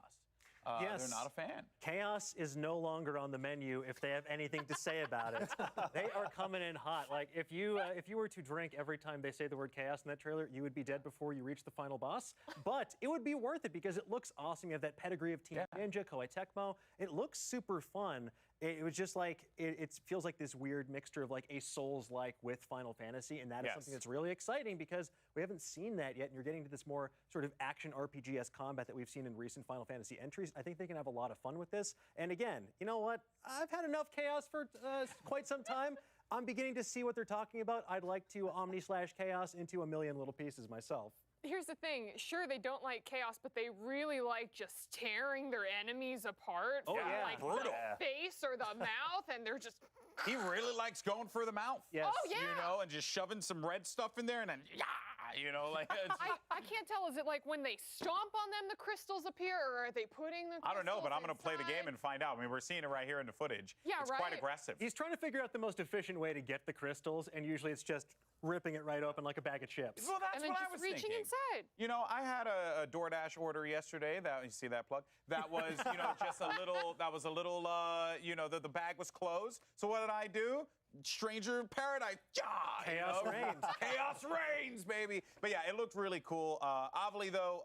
S17: Yes.
S16: They're not a fan.
S17: Chaos is no longer on the menu if they have anything to say about it. They are coming in hot. Like, if you were to drink every time they say the word chaos in that trailer, you would be dead before you reach the final boss. But it would be worth it because it looks awesome. You have that pedigree of Team Ninja, Koei Tecmo. It looks super fun. It was just like, it feels like this weird mixture of like a Souls-like with Final Fantasy, and that is something that's really exciting because we haven't seen that yet, and you're getting to this more sort of action RPG-esque combat that we've seen in recent Final Fantasy entries. I think they can have a lot of fun with this. And again, you know what? I've had enough chaos for quite some time. I'm beginning to see what they're talking about. I'd like to Omni/Chaos into a million little pieces myself.
S20: Here's the thing, sure, they don't like chaos, but they really like just tearing their enemies apart from like the face or the mouth, and they're just...
S16: He really likes going for the mouth.
S20: Yes. Oh, yeah.
S16: You know, and just shoving some red stuff in there and then, you know, like...
S20: I can't tell, is it like when they stomp on them, the crystals appear, or are they putting the crystals
S16: I don't know, but I'm going to play the
S20: inside?
S16: game and find out. I mean, we're seeing it right here in the footage.
S20: Yeah,
S16: it's quite aggressive.
S17: He's trying to figure out the most efficient way to get the crystals, and usually it's just ripping it right open like a bag of chips.
S16: Well, that's
S20: and then
S16: what
S20: just
S16: I was
S20: reaching
S16: thinking.
S20: inside.
S16: You know, I had a DoorDash order yesterday. That you see that plug? That was, you know, just a little. That was a little. You know, the bag was closed. So what did I do? Stranger in Paradise.
S17: Chaos reigns.
S16: Chaos reigns, baby. But yeah, it looked really cool. Obviously, though,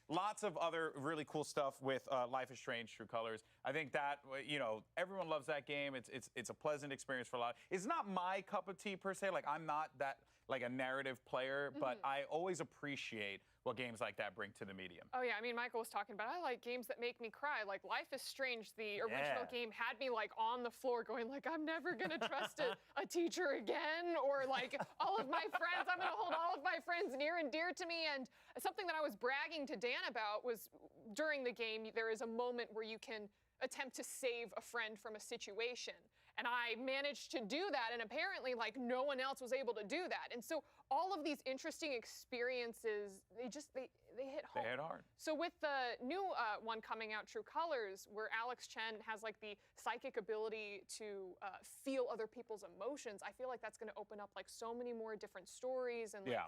S16: lots of other really cool stuff with Life is Strange: True Colors. I think that, you know, everyone loves that game. It's a pleasant experience for a lot. It's not my cup of tea per se. Like, I'm not that like a narrative player, but I always appreciate what games like that bring to the medium.
S20: Oh yeah, I mean, Michael was talking about, I like games that make me cry. Like Life is Strange, the original game had me like on the floor going like, I'm never gonna trust a teacher again, or like all of my friends, I'm gonna hold all of my friends near and dear to me. And something that I was bragging to Dan about was during the game, there is a moment where you can attempt to save a friend from a situation. And I managed to do that, and apparently, like, no one else was able to do that. And so all of these interesting experiences, they hit home.
S16: They hit hard.
S20: So with the new one coming out, True Colors, where Alex Chen has, like, the psychic ability to feel other people's emotions, I feel like that's going to open up, like, so many more different stories. And, like,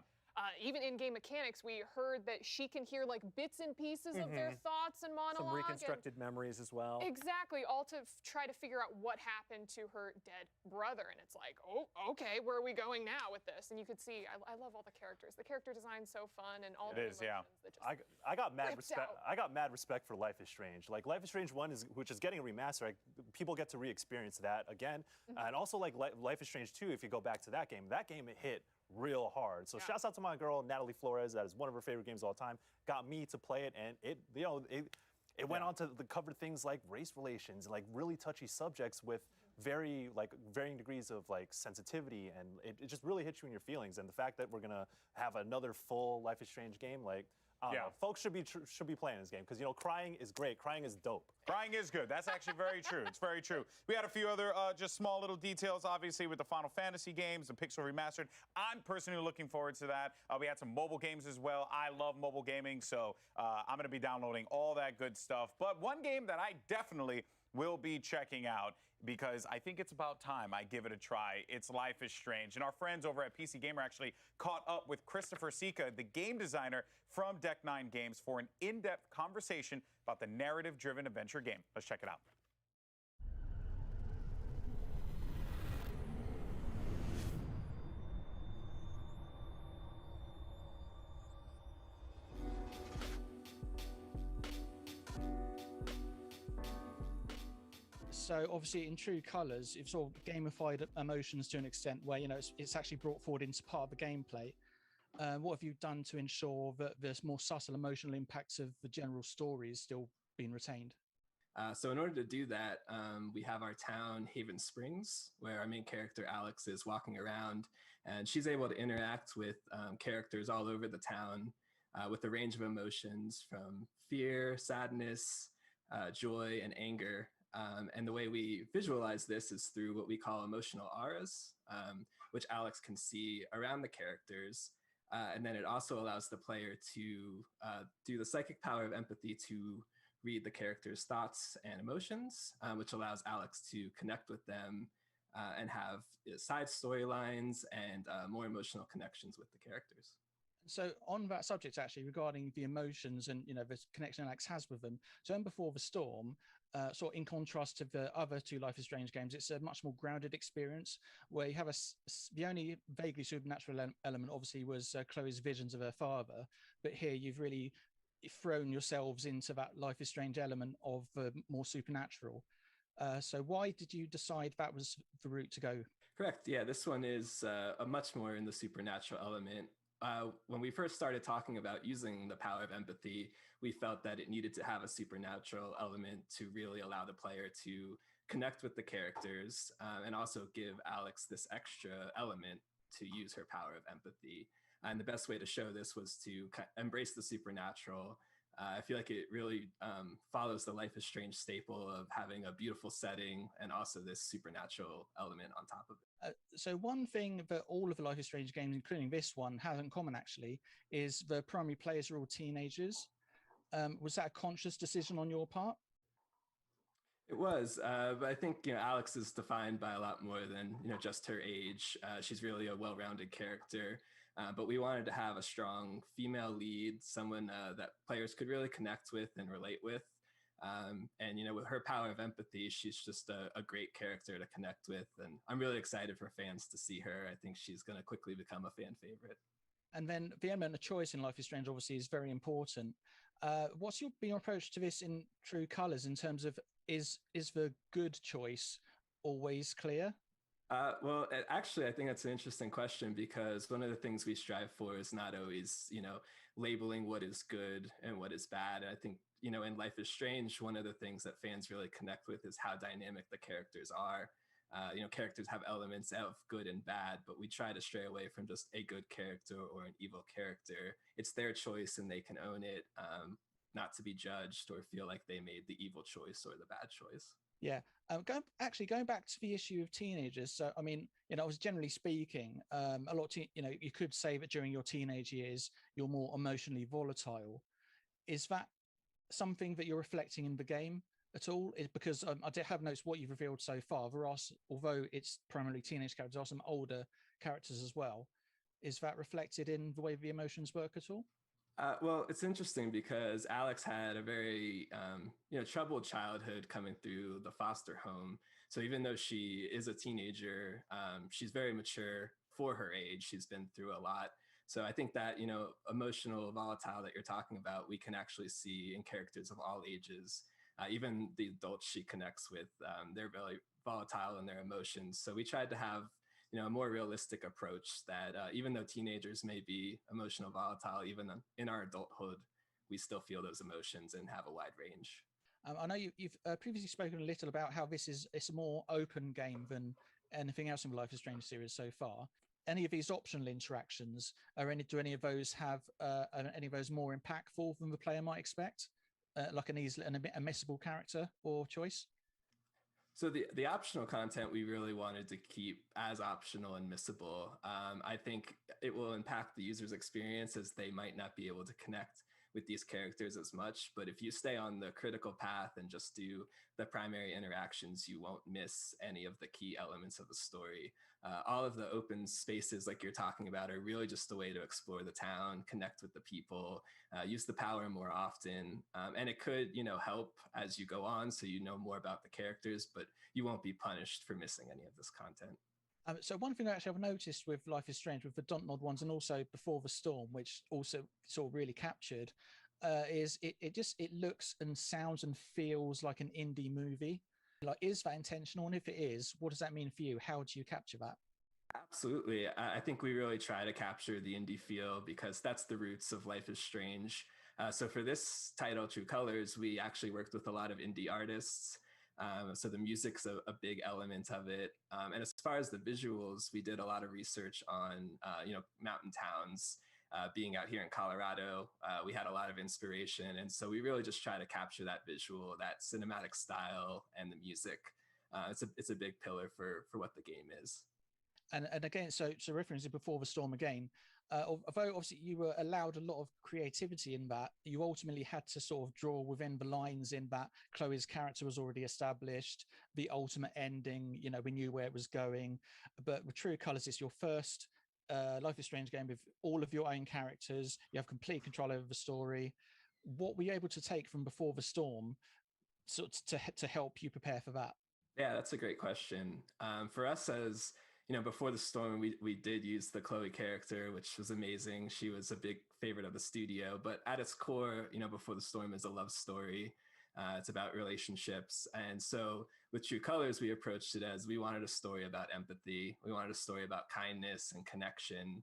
S20: even in-game mechanics, we heard that she can hear like bits and pieces of their thoughts and monologue.
S17: Some reconstructed memories as well.
S20: Exactly, all to try to figure out what happened to her dead brother. And it's like, oh, okay, where are we going now with this? And you could see, I love all the characters. The character design's so fun, and all the emotions that just
S17: I got mad respect.
S20: out.
S17: I got mad respect for Life is Strange. Like Life is Strange 1 which is getting a remaster. Like, people get to re-experience that again, and also like Life is Strange 2. If you go back to that game it hit real hard. So shouts out to my girl Natalie Flores. That is one of her favorite games of all time. Got me to play it, and it went on to cover things like race relations, like really touchy subjects with varying degrees of like sensitivity, and it just really hits you in your feelings. And the fact that we're gonna have another full Life is Strange game, like. Folks should be playing this game because, you know, crying is great. Crying is dope.
S16: Crying is good. That's actually very true. It's very true. We had a few other just small little details, obviously, with the Final Fantasy games, the Pixel Remastered. I'm personally looking forward to that. We had some mobile games as well. I love mobile gaming, so I'm going to be downloading all that good stuff. But one game that I definitely will be checking out, because I think it's about time I give it a try. It's Life is Strange. And our friends over at PC Gamer actually caught up with Christopher Sika, the game designer from Deck 9 Games, for an in-depth conversation about the narrative-driven adventure game. Let's check it out.
S3: So obviously in True Colors, you've sort of gamified emotions to an extent where, you know, it's actually brought forward into part of the gameplay. What have you done to ensure that there's more subtle emotional impacts of the general story is still being retained?
S6: So in order to do that, we have our town, Haven Springs, where our main character, Alex, is walking around, and she's able to interact with characters all over the town with a range of emotions from fear, sadness, joy, and anger. And the way we visualize this is through what we call emotional auras, which Alex can see around the characters. And then it also allows the player to do the psychic power of empathy to read the character's thoughts and emotions, which allows Alex to connect with them and have side storylines and more emotional connections with the characters.
S3: So on that subject, actually, regarding the emotions and the connection Alex has with them. So in Before the Storm, sort of in contrast to the other two Life is Strange games, it's a much more grounded experience where you have the only vaguely supernatural element obviously was Chloe's visions of her father, but here you've really thrown yourselves into that Life is Strange element of more supernatural. So why did you decide that was the route to go?
S6: Correct. Yeah, this one is a much more in the supernatural element. When we first started talking about using the power of empathy, we felt that it needed to have a supernatural element to really allow the player to connect with the characters and also give Alex this extra element to use her power of empathy. And the best way to show this was to embrace the supernatural. I feel like it really follows the Life is Strange staple of having a beautiful setting and also this supernatural element on top of it.
S3: So one thing that all of the Life is Strange games, including this one, have in common actually is the primary players are all teenagers. Was that a conscious decision on your part?
S6: It was, but I think Alex is defined by a lot more than just her age. She's really a well-rounded character. But we wanted to have a strong female lead, someone that players could really connect with and relate with. And with her power of empathy, she's just a great character to connect with. And I'm really excited for fans to see her. I think she's going to quickly become a fan favorite.
S3: And then the element of choice in Life is Strange obviously is very important. What's your approach to this in True Colors in terms of is the good choice always clear?
S6: Well, actually, I think that's an interesting question because one of the things we strive for is not always, labeling what is good and what is bad. I think, in Life is Strange, one of the things that fans really connect with is how dynamic the characters are. Characters have elements of good and bad, but we try to stray away from just a good character or an evil character. It's their choice and they can own it, not to be judged or feel like they made the evil choice or the bad choice.
S3: Yeah. Going back to the issue of teenagers. So, I mean, I was generally speaking, a lot of, you could say that during your teenage years, you're more emotionally volatile. Is that something that you're reflecting in the game at all? Because I have noticed what you've revealed so far. There are, although it's primarily teenage characters, there are some older characters as well. Is that reflected in the way the emotions work at all?
S6: Well, it's interesting because Alex had a very, troubled childhood coming through the foster home. So even though she is a teenager, she's very mature for her age. She's been through a lot. So I think that, emotional volatile that you're talking about, we can actually see in characters of all ages. Even the adults she connects with, they're very volatile in their emotions. So we tried to have a more realistic approach that even though teenagers may be emotional volatile, even in our adulthood, we still feel those emotions and have a wide range.
S3: I know you've previously spoken a little about how it's a more open game than anything else in the Life is Strange series so far. Any of these optional interactions, do any of those have any of those more impactful than the player might expect? Like a missable character or choice?
S6: So the optional content we really wanted to keep as optional and missable. I think it will impact the user's experience as they might not be able to connect with these characters as much. But if you stay on the critical path and just do the primary interactions, you won't miss any of the key elements of the story. All of the open spaces like you're talking about are really just a way to explore the town, connect with the people, use the power more often. And it could, help as you go on so you know more about the characters, but you won't be punished for missing any of this content.
S3: So one thing actually I've noticed with Life is Strange, with the Dontnod ones and also Before the Storm, which also sort of really captured, is it looks and sounds and feels like an indie movie. Like, is that intentional? And if it is, what does that mean for you? How do you capture that?
S6: Absolutely. I think we really try to capture the indie feel because that's the roots of Life is Strange. So for this title, True Colors, we actually worked with a lot of indie artists. So the music's a big element of it. And as far as the visuals, we did a lot of research on, mountain towns. Being out here in Colorado, we had a lot of inspiration. And so we really just try to capture that visual, that cinematic style and the music. It's a big pillar for what the game is.
S3: And again, so referencing Before the Storm again, although obviously you were allowed a lot of creativity in that, you ultimately had to sort of draw within the lines in that Chloe's character was already established, the ultimate ending, you know, we knew where it was going. But with True Colors, it's your first Life is Strange game with all of your own characters. You have complete control over the story. What were you able to take from Before the Storm sort of to help you prepare for that?
S6: Yeah, that's a great question. For us, as you know, Before the Storm, we did use the Chloe character, which was amazing. She was a big favorite of the studio, but at its core, you know, Before the Storm is a love story. It's about relationships. And so with True Colors, we approached it as we wanted a story about empathy. We wanted a story about kindness and connection.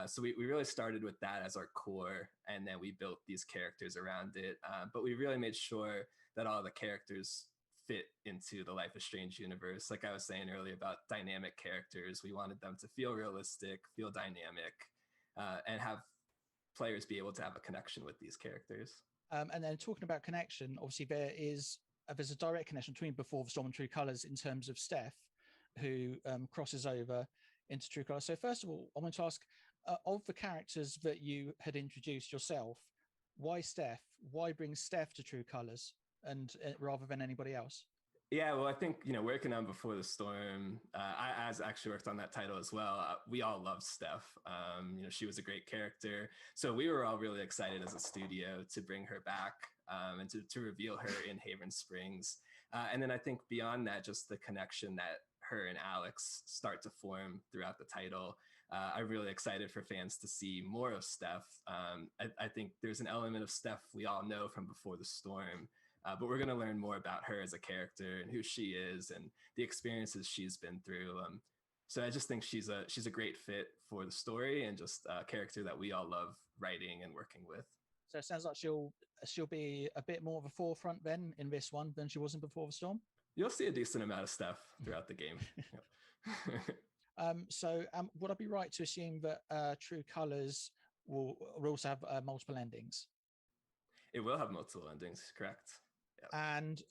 S6: So we really started with that as our core, and then we built these characters around it. But we really made sure that all the characters fit into the Life is Strange universe. Like I was saying earlier about dynamic characters, we wanted them to feel realistic, feel dynamic, and have players be able to have a connection with these characters.
S3: And then talking about connection, obviously there's a direct connection between Before the Storm and True Colors in terms of Steph, who crosses over into True Colors. So first of all, I want to ask, of the characters that you had introduced yourself, why Steph? Why bring Steph to True Colors and rather than anybody else?
S6: Yeah, well, I think, you know, working on Before the Storm, I actually worked on that title as well. We all loved Steph. You know, she was a great character. So we were all really excited as a studio to bring her back and to reveal her in Haven Springs. And then I think beyond that, just the connection that her and Alex start to form throughout the title. I'm really excited for fans to see more of Steph. I think there's an element of Steph we all know from Before the Storm. But we're going to learn more about her as a character and who she is and the experiences she's been through. So I just think she's a great fit for the story and just a character that we all love writing and working with.
S3: So it sounds like she'll be a bit more of a forefront then in this one than she was in Before the Storm.
S6: You'll see a decent amount of Steph throughout the game.
S3: So would I be right to assume that True Colors will also have multiple endings?
S6: It will have multiple endings, correct.
S3: And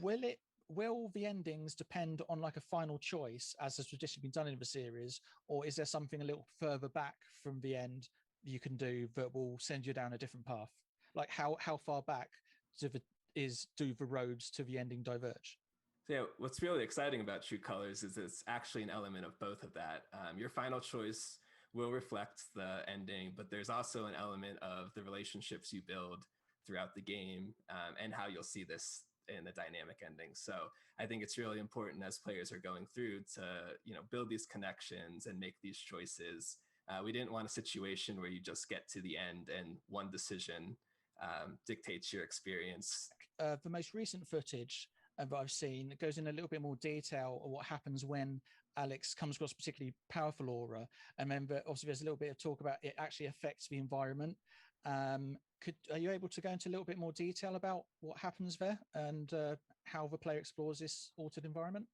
S3: will the endings depend on like a final choice as has traditionally been done in the series, or is there something a little further back from the end you can do that will send you down a different path? Like how far back do the roads to the ending diverge?
S6: So yeah, what's really exciting about True Colors is it's actually an element of both of that. Your final choice will reflect the ending, but there's also an element of the relationships you build throughout the game and how you'll see this in the dynamic ending. So I think it's really important as players are going through to, you know, build these connections and make these choices. We didn't want a situation where you just get to the end and one decision dictates your experience.
S3: The most recent footage that I've seen goes in a little bit more detail of what happens when Alex comes across particularly powerful aura. And then obviously there's a little bit of talk about it actually affects the environment. Are you able to go into a little bit more detail about what happens there and how the player explores this altered environment?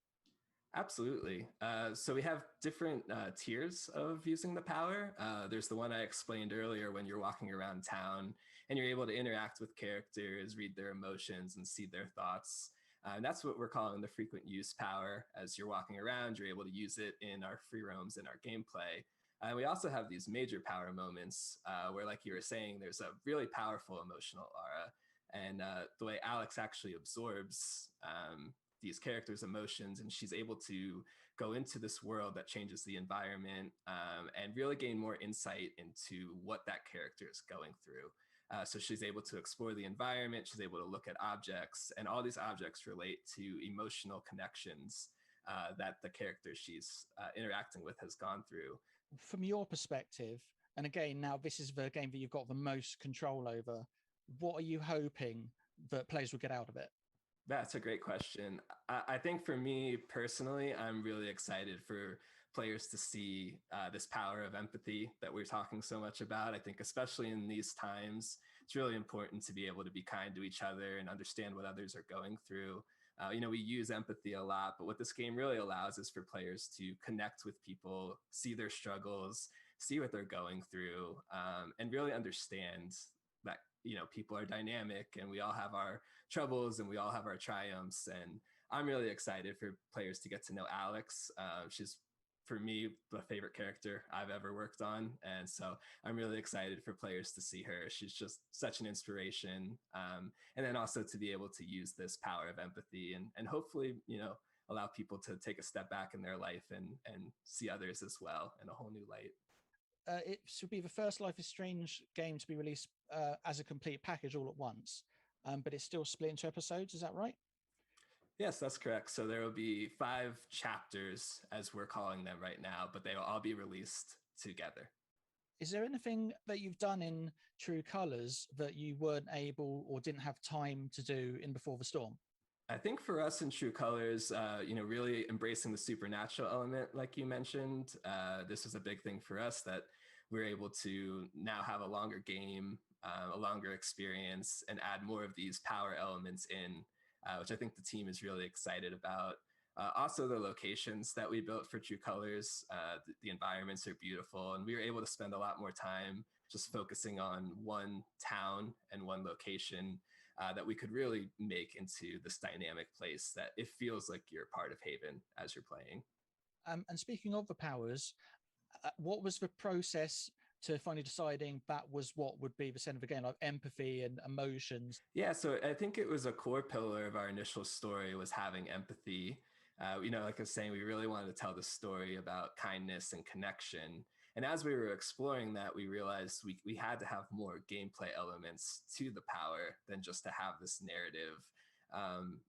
S6: Absolutely. So we have different tiers of using the power. There's the one I explained earlier when you're walking around town and you're able to interact with characters, read their emotions, and see their thoughts. And that's what we're calling the frequent use power. As you're walking around, you're able to use it in our free roams and our gameplay. And we also have these major power moments where, like you were saying, there's a really powerful emotional aura. And the way Alex actually absorbs these characters' emotions, and she's able to go into this world that changes the environment and really gain more insight into what that character is going through. So she's able to explore the environment, she's able to look at objects, and all these objects relate to emotional connections that the character she's interacting with has gone through.
S3: From your perspective, and again, now this is the game that you've got the most control over, what are you hoping that players will get out of it?
S6: That's a great question. I think for me personally, I'm really excited for players to see this power of empathy that we're talking so much about. I think especially in these times, it's really important to be able to be kind to each other and understand what others are going through. You know, we use empathy a lot, but what this game really allows is for players to connect with people, see their struggles, see what they're going through, and really understand that, you know, people are dynamic and we all have our troubles and we all have our triumphs. And I'm really excited for players to get to know Alex. She's for me, the favorite character I've ever worked on. And so I'm really excited for players to see her. She's just such an inspiration. And then also to be able to use this power of empathy and hopefully, allow people to take a step back in their life and see others as well in a whole new light.
S3: It should be the first Life is Strange game to be released as a complete package all at once, but it's still split into episodes. Is that right?
S6: Yes, that's correct. So there will be 5 chapters, as we're calling them right now, but they will all be released together.
S3: Is there anything that you've done in True Colors that you weren't able or didn't have time to do in Before the Storm?
S6: I think for us in True Colors, really embracing the supernatural element, like you mentioned, this was a big thing for us, that we're able to now have a longer game, a longer experience, and add more of these power elements in, which I think the team is really excited about. Also, the locations that we built for True Colors, the environments are beautiful, and we were able to spend a lot more time just focusing on one town and one location that we could really make into this dynamic place that it feels like you're part of Haven as you're playing.
S3: And speaking of the powers, what was the process to finally deciding that was what would be the center of the game, like empathy and emotions?
S6: Yeah, so I think it was a core pillar of our initial story was having empathy. Like I was saying, we really wanted to tell the story about kindness and connection. And as we were exploring that, we realized we had to have more gameplay elements to the power than just to have this narrative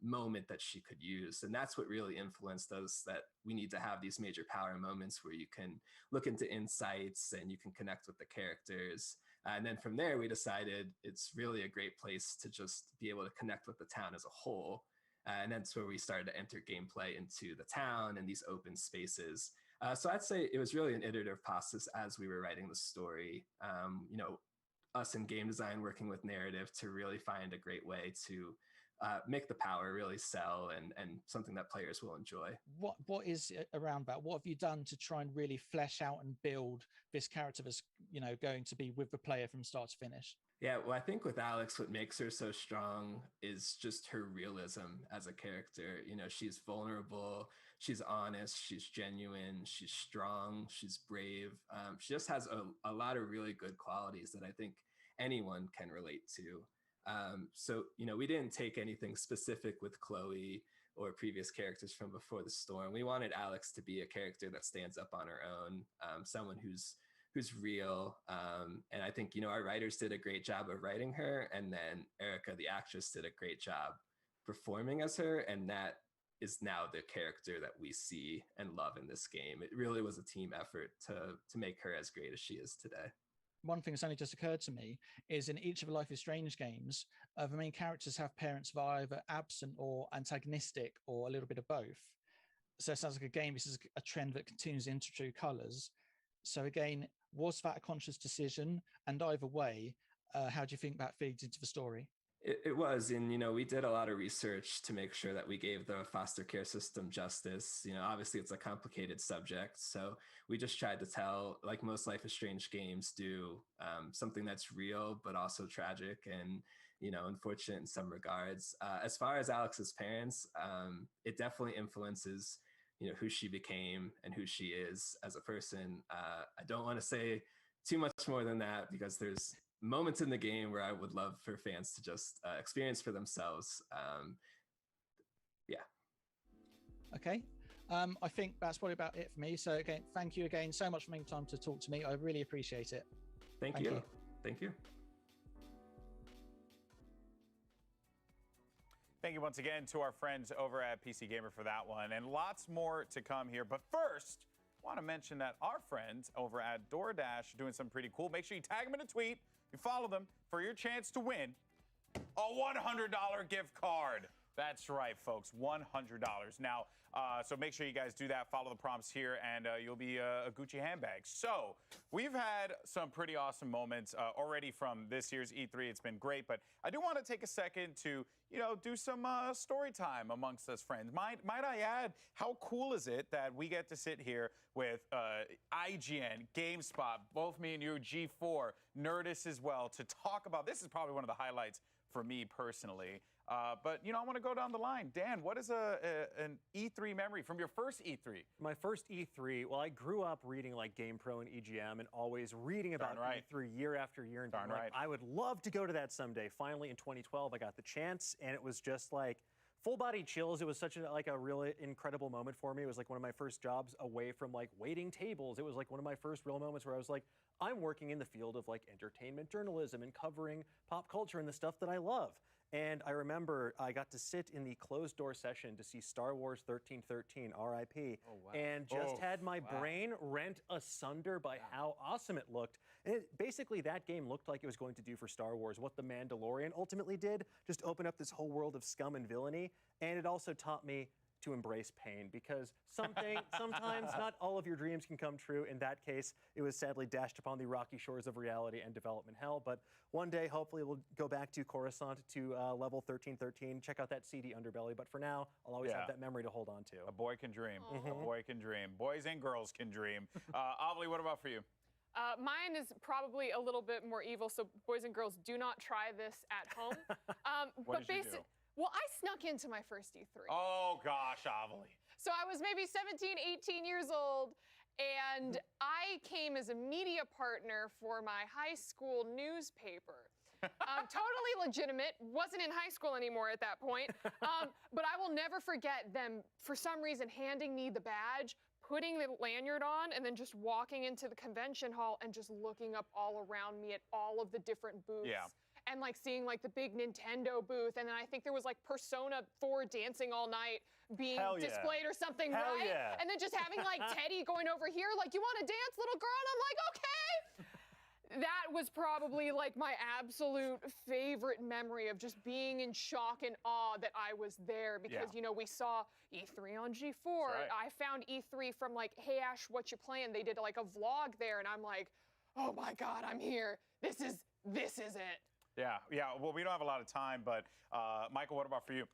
S6: moment that she could use. And that's what really influenced us, that we need to have these major power moments where you can look into insights and you can connect with the characters. And then from there, we decided it's really a great place to just be able to connect with the town as a whole. And that's where we started to enter gameplay into the town and these open spaces. So I'd say it was really an iterative process as we were writing the story. Us in game design working with narrative to really find a great way to make the power really sell and something that players will enjoy.
S3: What is around that? What have you done to try and really flesh out and build this character that's going to be with the player from start to finish?
S6: Yeah, well, I think with Alex, what makes her so strong is just her realism as a character. She's vulnerable, she's honest, she's genuine, she's strong, she's brave. She just has a lot of really good qualities that I think anyone can relate to. So we didn't take anything specific with Chloe or previous characters from Before the Storm. We wanted Alex to be a character that stands up on her own, someone who's real. And I think, our writers did a great job of writing her. And then Erica, the actress, did a great job performing as her. And that is now the character that we see and love in this game. It really was a team effort to make her as great as she is today.
S3: One thing that's only just occurred to me is in each of the Life is Strange games, the main characters have parents that are either absent or antagonistic or a little bit of both. So it sounds like this is a trend that continues into True Colors. So again, was that a conscious decision? And either way, how do you think that feeds into the story?
S6: It was, and we did a lot of research to make sure that we gave the foster care system justice. Obviously it's a complicated subject, so we just tried to tell, like most Life is Strange games do, something that's real but also tragic and unfortunate in some regards. As far as Alex's parents, it definitely influences who she became and who she is as a person. I don't want to say too much more than that because there's moments in the game where I would love for fans to just experience for themselves. Yeah.
S3: Okay. I think that's probably about it for me. So again, thank you again so much for making time to talk to me. I really appreciate it.
S6: Thank you. Thank you.
S16: Thank you once again to our friends over at PC Gamer for that one, and lots more to come here. But first, I want to mention that our friends over at DoorDash are doing something pretty cool. Make sure you tag them in a tweet, you follow them for your chance to win a $100 gift card. That's right, folks, $100. Now, so make sure you guys do that. Follow the prompts here, and you'll be a Gucci handbag. So we've had some pretty awesome moments already from this year's E3. It's been great, but I do want to take a second to, do some story time amongst us friends. Might I add, how cool is it that we get to sit here with IGN, GameSpot, both me and you, G4, Nerdist as well, to talk about, this is probably one of the highlights for me personally, But, you know, I want to go down the line. Dan, what is an E3 memory from your first E3?
S17: My first E3, well, I grew up reading like GamePro and EGM and always reading about E3 year after year. And being like, I would love to go to that someday. Finally, in 2012, I got the chance, and it was just like full body chills. It was such a really incredible moment for me. It was like one of my first jobs away from like waiting tables. It was like one of my first real moments where I was like, I'm working in the field of like entertainment journalism and covering pop culture and the stuff that I love. And I remember I got to sit in the closed door session to see Star Wars 1313, RIP, and just had my brain rent asunder by how awesome it looked. And basically that game looked like it was going to do for Star Wars what The Mandalorian ultimately did, just open up this whole world of scum and villainy. And it also taught me to embrace pain, because sometimes not all of your dreams can come true. In that case, it was sadly dashed upon the rocky shores of reality and development hell. But one day, hopefully, we'll go back to Coruscant, to level 1313, check out that seedy underbelly. But for now, I'll always have that memory to hold on to.
S16: A boy can dream. A boy can dream. Boys and girls can dream. Avali, what about for you?
S20: Mine is probably a little bit more evil, so boys and girls, do not try this at home.
S16: What did you do?
S20: Well, I snuck into my first E3.
S16: Oh, gosh, Avali.
S20: So I was maybe 17, 18 years old, and I came as a media partner for my high school newspaper. Totally legitimate, wasn't in high school anymore at that point. But I will never forget them, for some reason, handing me the badge, putting the lanyard on, and then just walking into the convention hall and just looking up all around me at all of the different booths.
S16: Yeah.
S20: And like seeing like the big Nintendo booth, and then I think there was like Persona 4 Dancing All Night being displayed or something, right?
S17: Yeah.
S20: And then just having like Teddy going over here, like, you want to dance, little girl? And I'm like, okay. That was probably like my absolute favorite memory of just being in shock and awe that I was there, because you know, we saw E3 on G4. I found E3 from like, Hey Ash, what you playing? They did like a vlog there, and I'm like, oh my God, I'm here. This is it.
S16: Yeah. Well, we don't have a lot of time, but Michael, what about for you?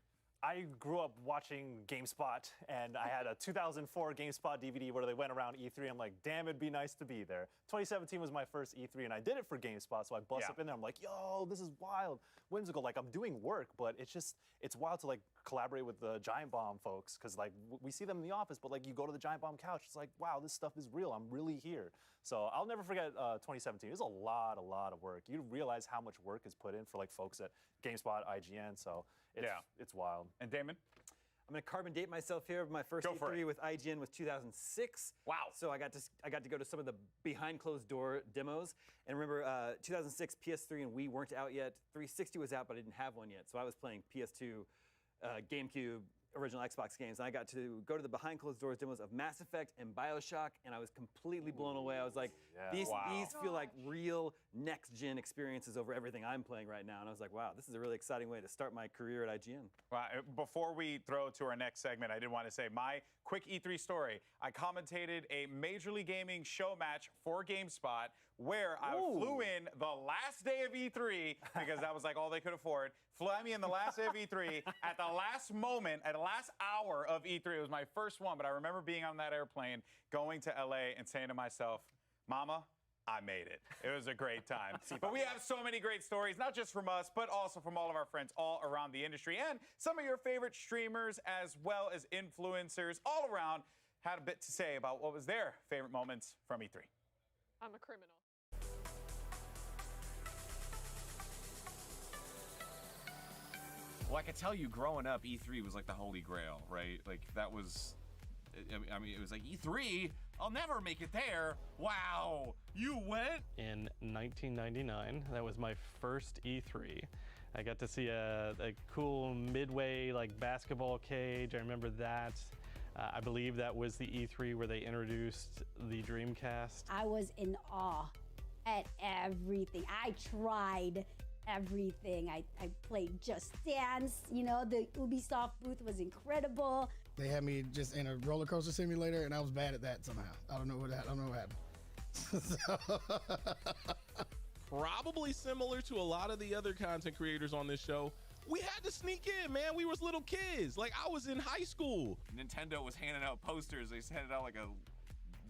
S17: I grew up watching GameSpot, and I had a 2004 GameSpot DVD where they went around E3. I'm like, damn, it'd be nice to be there. 2017 was my first E3, and I did it for GameSpot, so I bust up in there. I'm like, yo, this is wild, whimsical. Like, I'm doing work, but it's wild to like collaborate with the Giant Bomb folks, because like we see them in the office, but like you go to the Giant Bomb couch, it's like, wow, this stuff is real. I'm really here. So I'll never forget 2017. It was a lot of work. You realize how much work is put in for like folks at GameSpot, IGN. So it's wild.
S16: And Damon?
S23: I'm gonna carbon date myself here. My first E3 with IGN was 2006.
S16: Wow.
S23: So I got to go to some of the behind closed door demos. And remember, 2006, PS3 and Wii weren't out yet. 360 was out, but I didn't have one yet. So I was playing PS2, GameCube, original Xbox games. And I got to go to the behind closed doors demos of Mass Effect and BioShock, and I was completely blown away. I was like, these feel like real next-gen experiences over everything I'm playing right now. And I was like, wow, this is a really exciting way to start my career at IGN.
S16: Before we throw to our next segment, I did want to say my quick E3 story. I commentated a Major League Gaming show match for GameSpot where I flew in the last day of E3 because that was like all they could afford. Fly me in the last day of E3 at the last moment, at the last hour of E3. It was my first one, but I remember being on that airplane, going to LA and saying to myself, Mama, I made it. It was a great time. But we have so many great stories, not just from us, but also from all of our friends all around the industry, and some of your favorite streamers as well as influencers all around had a bit to say about what was their favorite moments from E3.
S20: I'm a criminal.
S13: Well, I could tell you growing up, E3 was like the holy grail, right? Like that was, I mean, it was like E3, I'll never make it there. Wow, you went?
S15: In 1999, that was my first E3. I got to see a cool midway like basketball cage. I remember that. I believe that was the E3 where they introduced the Dreamcast.
S18: I was in awe at everything. I tried everything. I played Just Dance. You know, the Ubisoft booth was incredible.
S21: They had me just in a roller coaster simulator, and I was bad at that somehow. I don't know what happened.
S25: Probably similar to a lot of the other content creators on this show. We had to sneak in, man. We was little kids. Like, I was in high school.
S13: Nintendo was handing out posters. They handed out like a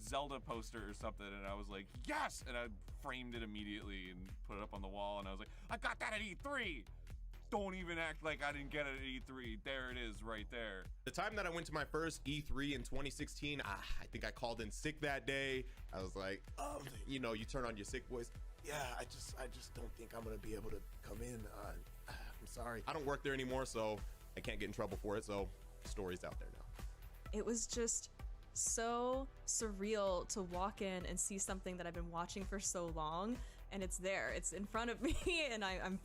S13: Zelda poster or something, and I was like, yes! And I framed it immediately and put it up on the wall, and I was like, I got that at E3! Don't even act like I didn't get it at E3. There it is right there.
S8: The time that I went to my first E3 in 2016, I think I called in sick that day. I was like, you know, you turn on your sick voice. Yeah, I just don't think I'm gonna be able to come in. I'm sorry. I don't work there anymore, so I can't get in trouble for it. So the story's out there now.
S12: It was just so surreal to walk in and see something that I've been watching for so long, and it's there, it's in front of me, and I'm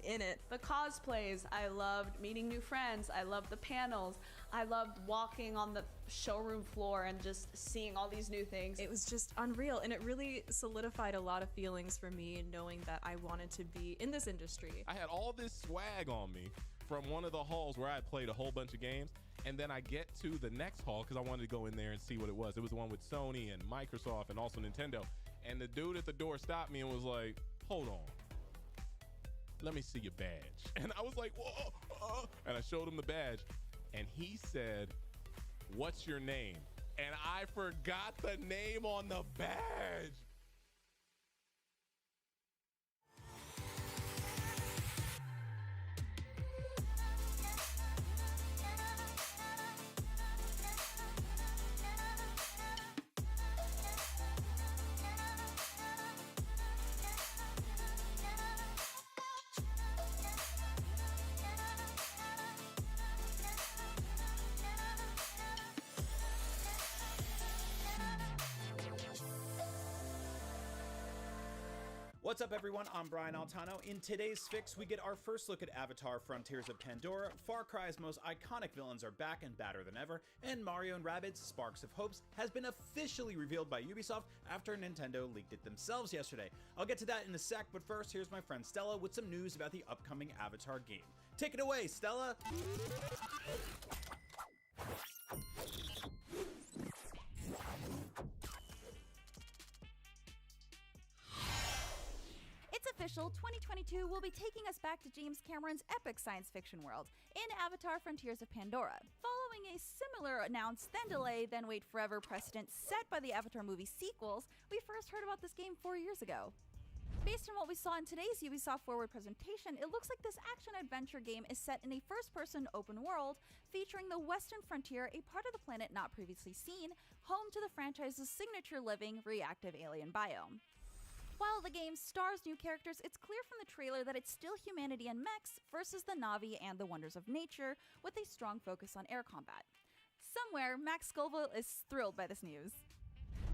S12: in it.
S14: The cosplays, I loved meeting new friends, I loved the panels, I loved walking on the showroom floor and just seeing all these new things.
S12: It was just unreal, and it really solidified a lot of feelings for me, knowing that I wanted to be in this industry.
S25: I had all this swag on me from one of the halls where I played a whole bunch of games, and then I get to the next hall because I wanted to go in there and see what it was. It was the one with Sony and Microsoft and also Nintendo. And the dude at the door stopped me and was like, hold on, let me see your badge. And I was like, whoa, and I showed him the badge, and he said, what's your name? And I forgot the name on the badge.
S22: What's up, everyone? I'm Brian Altano. In today's Fix, we get our first look at Avatar Frontiers of Pandora, Far Cry's most iconic villains are back and badder than ever, and Mario & Rabbids Sparks of Hopes has been officially revealed by Ubisoft after Nintendo leaked it themselves yesterday. I'll get to that in a sec, but first, here's my friend Stella with some news about the upcoming Avatar game. Take it away, Stella!
S24: It's official, 2022 will be taking us back to James Cameron's epic science fiction world in Avatar Frontiers of Pandora. Following a similar announce, then delay, then wait forever precedent set by the Avatar movie sequels, we first heard about this game 4 years ago. Based on what we saw in today's Ubisoft Forward presentation, it looks like this action-adventure game is set in a first-person open world, featuring the Western Frontier, a part of the planet not previously seen, home to the franchise's signature living, reactive alien biome. While the game stars new characters, it's clear from the trailer that it's still humanity and mechs versus the Na'vi and the wonders of nature, with a strong focus on air combat. Somewhere, Max Scoville is thrilled by this news.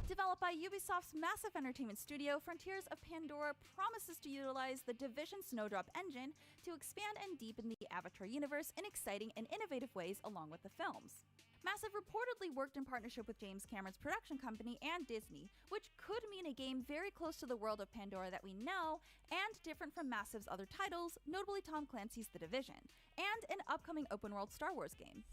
S24: Developed by Ubisoft's massive entertainment studio, Frontiers of Pandora promises to utilize the Division Snowdrop engine to expand and deepen the Avatar universe in exciting and innovative ways along with the films. Massive reportedly worked in partnership with James Cameron's production company and Disney, which could mean a game very close to the world of Pandora that we know, and different from Massive's other titles, notably Tom Clancy's The Division, and an upcoming open-world Star Wars game.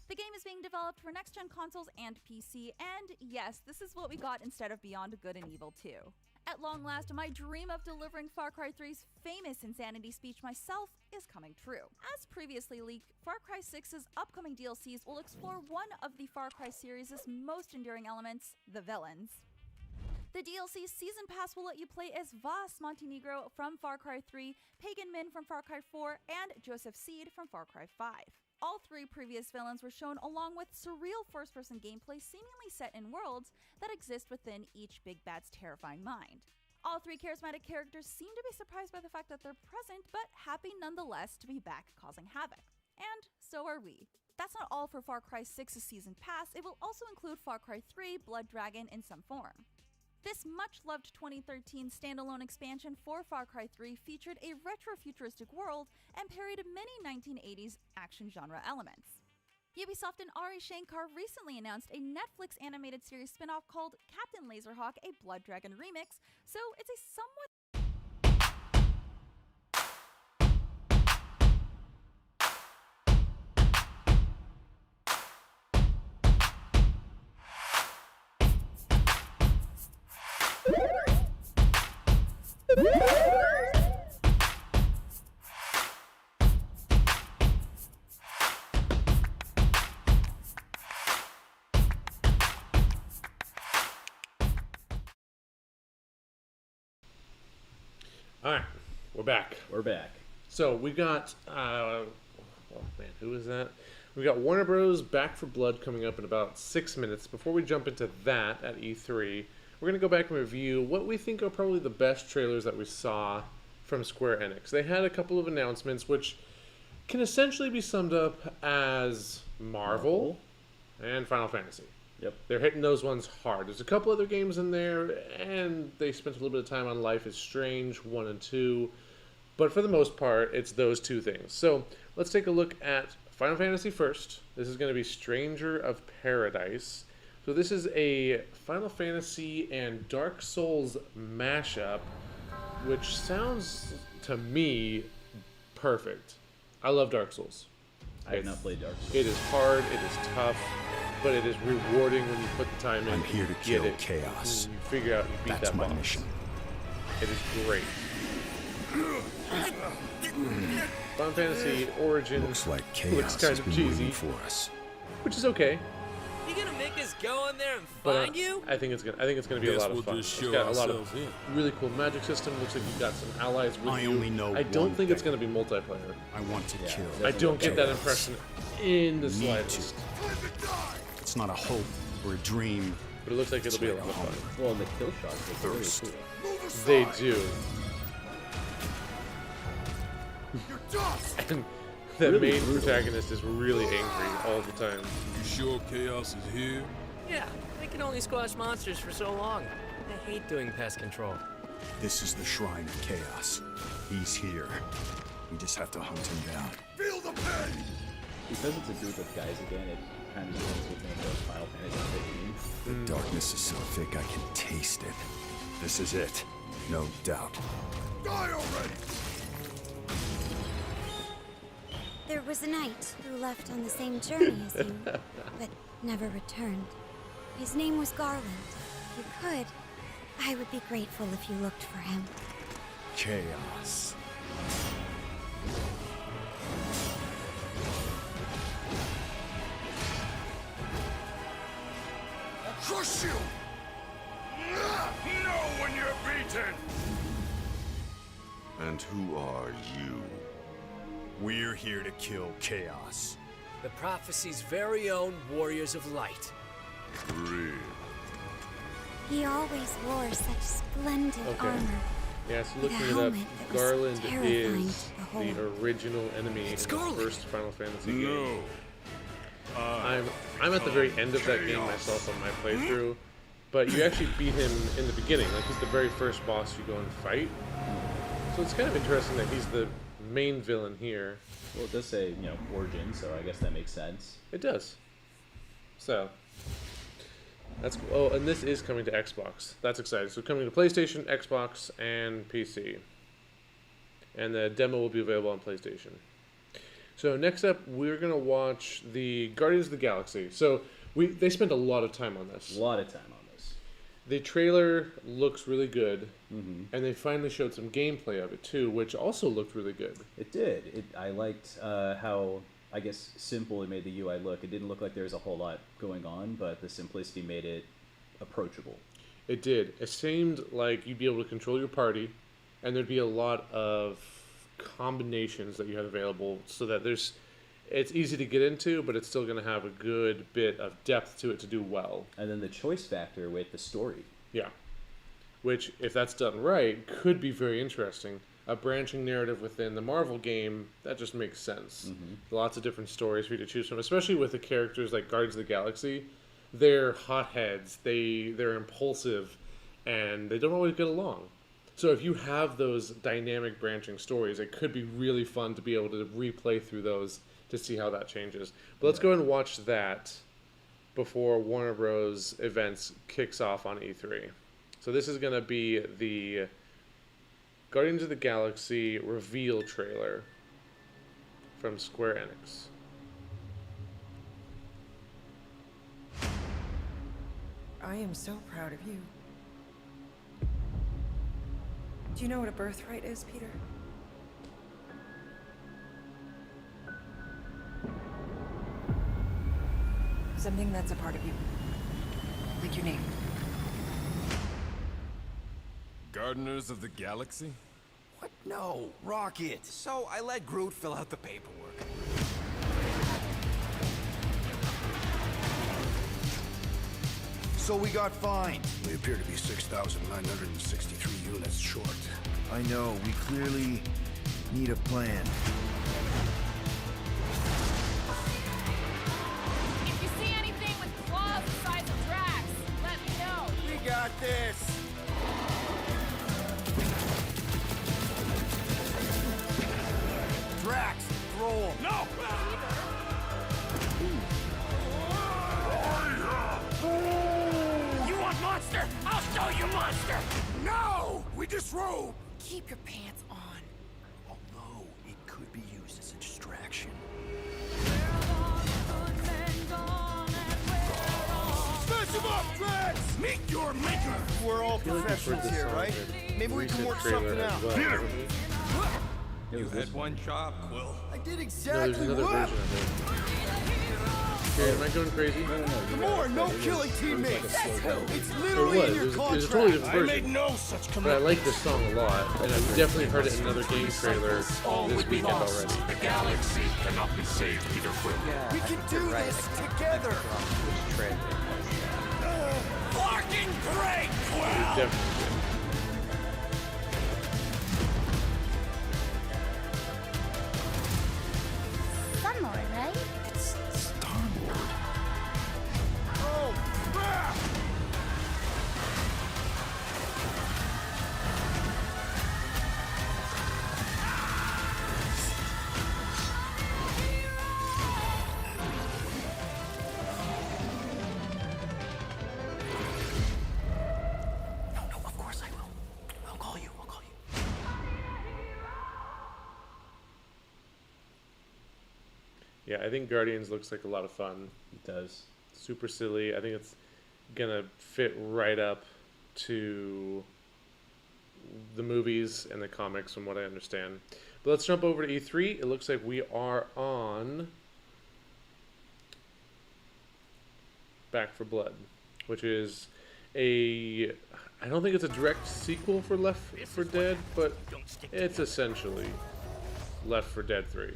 S24: The game is being developed for next-gen consoles and PC, and yes, this is what we got instead of Beyond Good and Evil 2. At long last, my dream of delivering Far Cry 3's famous insanity speech myself is coming true. As previously leaked, Far Cry 6's upcoming DLCs will explore one of the Far Cry series' most enduring elements, the villains. The DLC Season Pass will let you play as Vas Montenegro from Far Cry 3, Pagan Min from Far Cry 4, and Joseph Seed from Far Cry 5. All three previous villains were shown along with surreal first-person gameplay seemingly set in worlds that exist within each big bad's terrifying mind. All three charismatic characters seem to be surprised by the fact that they're present, but happy nonetheless to be back causing havoc. And so are we. That's not all for Far Cry 6's Season Pass, it will also include Far Cry 3 Blood Dragon in some form. This much-loved 2013 standalone expansion for Far Cry 3 featured a retro-futuristic world and parodied many 1980s action genre elements. Ubisoft and Ari Shankar recently announced a Netflix animated series spin-off called Captain Laserhawk: A Blood Dragon Remix, so it's a somewhat
S1: All right, we're back.
S2: We're back.
S1: So we got, oh man, who is that? We got Warner Bros. Back for Blood coming up in about 6 minutes. Before we jump into that at E3, we're going to go back and review what we think are probably the best trailers that we saw from Square Enix. They had a couple of announcements which can essentially be summed up as Marvel and Final Fantasy.
S2: Yep.
S1: They're hitting those ones hard. There's a couple other games in there, and they spent a little bit of time on Life is Strange 1 and 2. But for the most part, it's those two things. So let's take a look at Final Fantasy first. This is going to be Stranger of Paradise. So this is a Final Fantasy and Dark Souls mashup, which sounds to me perfect. I love Dark Souls.
S2: I have not played Dark Souls.
S1: It is hard, it is tough, but it is rewarding when you put the time in.
S4: I'm here to
S1: get
S4: kill
S1: it,
S4: chaos.
S1: and you figure out you beat
S4: That's
S1: that
S4: my
S1: boss.
S4: mission.
S1: It is great. Final Fantasy Origins
S4: Looks like chaos
S1: looks kind
S4: has
S1: of
S4: been
S1: cheesy,
S4: waiting for us.
S1: which is okay.
S5: You gonna make us go in there and
S1: But
S5: find you?
S1: I think it's gonna be a
S5: Guess
S1: lot of
S5: we'll
S1: fun.
S5: just
S1: It's
S5: show
S1: got a lot of
S5: ourselves in.
S1: really cool magic system. Looks like you've got some allies with
S4: I
S1: you.
S4: only know
S1: I don't
S4: one
S1: think it's
S4: thing.
S1: going to be multiplayer.
S4: I want to kill.
S1: I don't get that
S4: chaos.
S1: impression in the
S4: Need
S1: slightest.
S4: It's not a hope or a dream.
S1: But it looks like it'll be a lot of fun.
S2: Well, the kill shots look really
S4: Thirst.
S2: cool.
S1: They do. And the
S2: Really
S1: main
S2: brutal.
S1: protagonist is really angry all the time.
S5: You sure chaos is here? Yeah, they can only squash monsters for so long. I hate doing pest control.
S4: This is the shrine of chaos. He's here. We just have to hunt him down.
S2: Feel the pain! Because it's a group of guys again, it kind of reminds me of Final Fantasy 15.
S4: The darkness is so thick I can taste it. This is it. No doubt.
S7: Die already! There was a knight who left on the same journey as you, but never returned. His name was Garland. If you could, I would be grateful if you looked for him.
S4: Chaos.
S7: I'll crush you!
S4: Know when you're beaten! And who are you? We're here to kill chaos.
S5: The prophecy's very own Warriors of Light.
S4: Real.
S7: He always wore such splendid
S1: Okay.
S7: armor.
S1: Yeah, so
S7: With a
S1: looking it up,
S7: helmet that was
S1: Garland
S7: terrifying
S1: is
S7: to behold.
S1: the original enemy in the first Final Fantasy game. I'm at the very end of that game myself on my playthrough, but you actually beat him in the beginning. Like, he's the very first boss you go and fight. So it's kind of interesting that he's the main villain here.
S2: Well, it does say, origin, so I guess that makes sense.
S1: It does. So, that's cool. Oh, and this is coming to Xbox. That's exciting. So coming to PlayStation, Xbox, and PC. And the demo will be available on PlayStation. So next up, we're going to watch the Guardians of the Galaxy. So they spent a lot of time on this.
S2: A lot of time on this.
S1: The trailer looks really good, and they finally showed some gameplay of it too, which also looked really good.
S2: It did. I liked how, I guess, simple it made the UI look. It didn't look like there was a whole lot going on, but the simplicity made it approachable.
S1: It did. It seemed like you'd be able to control your party, and there'd be a lot of combinations that you had available, so that it's easy to get into, but it's still going to have a good bit of depth to it to do well.
S2: And then the choice factor with the story.
S1: Yeah. Which, if that's done right, could be very interesting. A branching narrative within the Marvel game, that just makes sense. Lots of different stories for you to choose from, especially with the characters like Guardians of the Galaxy. They're hotheads, they're impulsive, and they don't always get along. So if you have those dynamic branching stories, it could be really fun to be able to replay through those to see how that changes. But let's go ahead and watch that before Warner Bros. Events kicks off on E3. So this is going to be the Guardians of the Galaxy reveal trailer from Square Enix.
S11: I am so proud of you. Do you know what a birthright is, Peter? Something that's a part of you. Like your name.
S25: Gardeners of the Galaxy?
S11: What
S3: No, Rocket. So I let Groot fill out the paperwork.
S6: So we got fined. We appear to be 6,963 units short. I know, we clearly need a plan.
S9: If you see anything with claws the size of Drax, let me know.
S3: We got this.
S6: Drax, throw him.
S3: No!
S9: You want monster? I'll show you monster!
S3: No! We disrobe!
S9: Keep your pants on.
S6: Although it could be used as a distraction.
S3: Smash him up, Drax! Meet your maker!
S6: We're all professionals here, right? Maybe we can work something out. Here!
S3: You had one job, Quill.
S6: I did
S1: No,
S6: exactly
S1: there's another
S6: what?
S1: version of it. Okay, am I going crazy?
S6: More no-killing teammates! It's
S1: There
S6: literally
S1: was.
S6: in your
S1: There's a
S6: contract.
S1: totally different
S6: I
S1: version.
S6: made no such
S1: But I
S6: commitment.
S1: like this song a lot, and I've definitely heard it in another game trailer this weekend already.
S4: The galaxy cannot be saved, Peter Quill.
S6: We can do this together.
S3: Fucking great, Quill!
S1: Definitely.
S7: Star-Lord, right?
S6: It's Star-Lord. Oh, crap!
S3: No, of course I will. I'll call you.
S1: Yeah, I think Guardians looks like a lot of fun.
S2: It does.
S1: Super silly. I think it's gonna fit right up to the movies and the comics from what I understand. But let's jump over to E3. It looks like we are on Back 4 Blood, which is I don't think it's a direct sequel for Left 4 Dead, but it's essentially Left 4 Dead 3.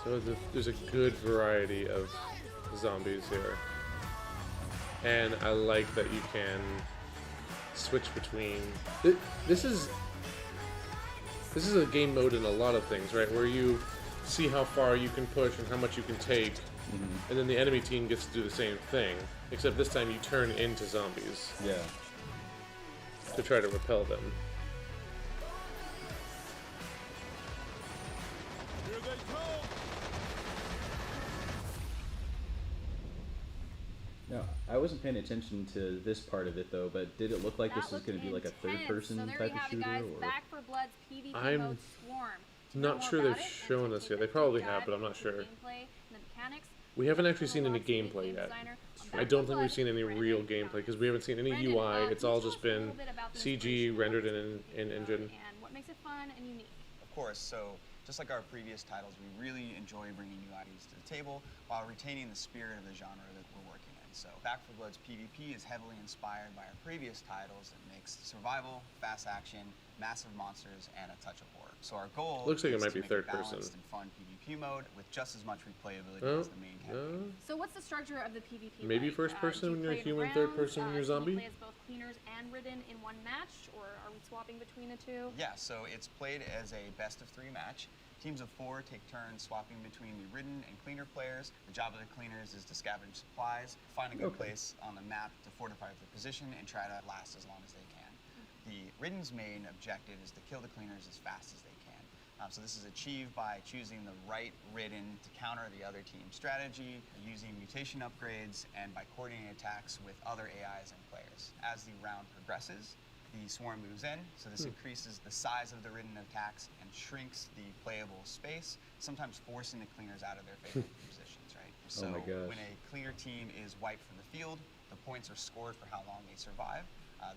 S1: So there's a good variety of zombies here. And I like that you can switch between... This is a game mode in a lot of things, right? Where you see how far you can push and how much you can take, and then the enemy team gets to do the same thing, except this time you turn into zombies.
S2: Yeah.
S1: To try to repel them.
S2: No, I wasn't paying attention to this part of it though, but did it look like this was going to be like a third-person
S9: So there
S2: type
S9: you
S2: of
S9: have it,
S2: shooter?
S9: guys.
S2: Or?
S9: Back 4 Blood's PvP
S1: I'm
S9: mode Swarm. Do you know
S1: not
S9: more
S1: sure
S9: about
S1: they've
S9: it?
S1: shown us yet. They probably have, but I'm not sure.
S9: Gameplay and the mechanics.
S1: We haven't actually seen any gameplay yet. I don't think we've seen any real gameplay because we haven't seen any UI. It's all just been CG rendered in an engine.
S9: And what makes it fun and unique?
S10: Of course, so just like our previous titles, we really enjoy bringing new ideas to the table while retaining the spirit of the genre that we're working in. So Back 4 Blood's PvP is heavily inspired by our previous titles and makes survival, fast action, massive monsters, and a touch of horror. So our goal
S1: Looks like it
S10: is
S1: might
S10: to
S1: be
S10: make
S1: third
S10: a balanced
S1: person.
S10: and fun PvP mode with just as much replayability
S1: Oh,
S10: as the main campaign.
S9: So what's the structure of the PvP?
S1: Maybe
S9: like?
S1: first person
S9: Do you
S1: when you're
S9: play in
S1: human,
S9: rounds?
S1: third person when you're
S9: Can
S1: zombie?
S9: you play as both cleaners and ridden in one match, or are we swapping between the two?
S10: Yeah, so it's played as a best-of-3 match. Teams of 4 take turns swapping between the ridden and cleaner players. The job of the cleaners is to scavenge supplies, find a good place on the map to fortify their position, and try to last as long as they can. The ridden's main objective is to kill the cleaners as fast as they can. So this is achieved by choosing the right ridden to counter the other team's strategy, using mutation upgrades, and by coordinating attacks with other AIs and players. As the round progresses, the swarm moves in, so this increases the size of the ridden attacks and shrinks the playable space, sometimes forcing the cleaners out of their favorite positions, right? So
S2: my gosh.
S10: when a cleaner team is wiped from the field, the points are scored for how long they survive.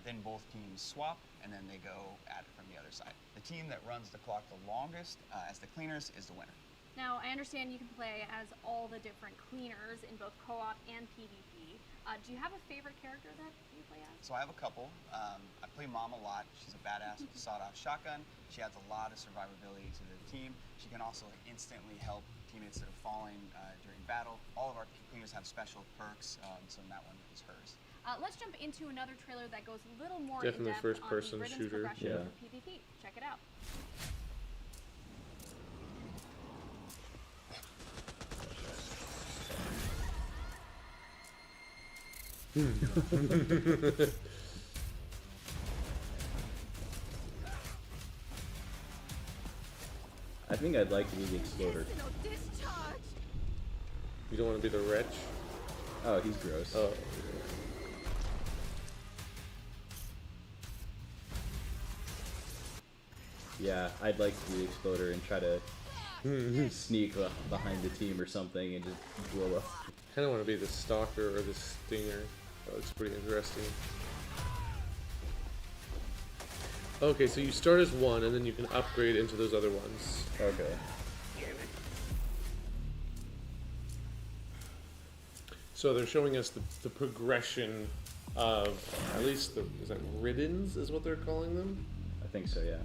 S10: Then both teams swap, and then they go at it from the other side. The team that runs the clock the longest as the cleaners is the winner.
S16: Now, I understand you can play as all the different cleaners in both co-op and PvP. Do you have a favorite character that you play as?
S10: So I have a couple. I play Mom a lot. She's a badass with a sawed-off shotgun. She adds a lot of survivability to the team. She can also instantly help teammates that are falling during battle. All of our cleaners have special perks, so that one is hers.
S16: Let's jump into another trailer that goes a little more
S1: Definitely
S16: in-depth
S1: first-person
S16: on the Ridden's
S1: shooter.
S16: progression for PvP. Check it out.
S2: I think I'd like to be the Exploder.
S1: You don't want to be the wretch?
S2: Oh, he's gross.
S1: Oh.
S2: Yeah, I'd like to be the Exploder and try to sneak behind the team or something and just blow up.
S1: I kind of want to be the Stalker or the Stinger. That looks pretty interesting. Okay, so you start as one, and then you can upgrade into those other ones.
S2: Okay.
S1: So they're showing us the progression of, at least, is that Riddens is what they're calling them?
S2: I think so, yeah.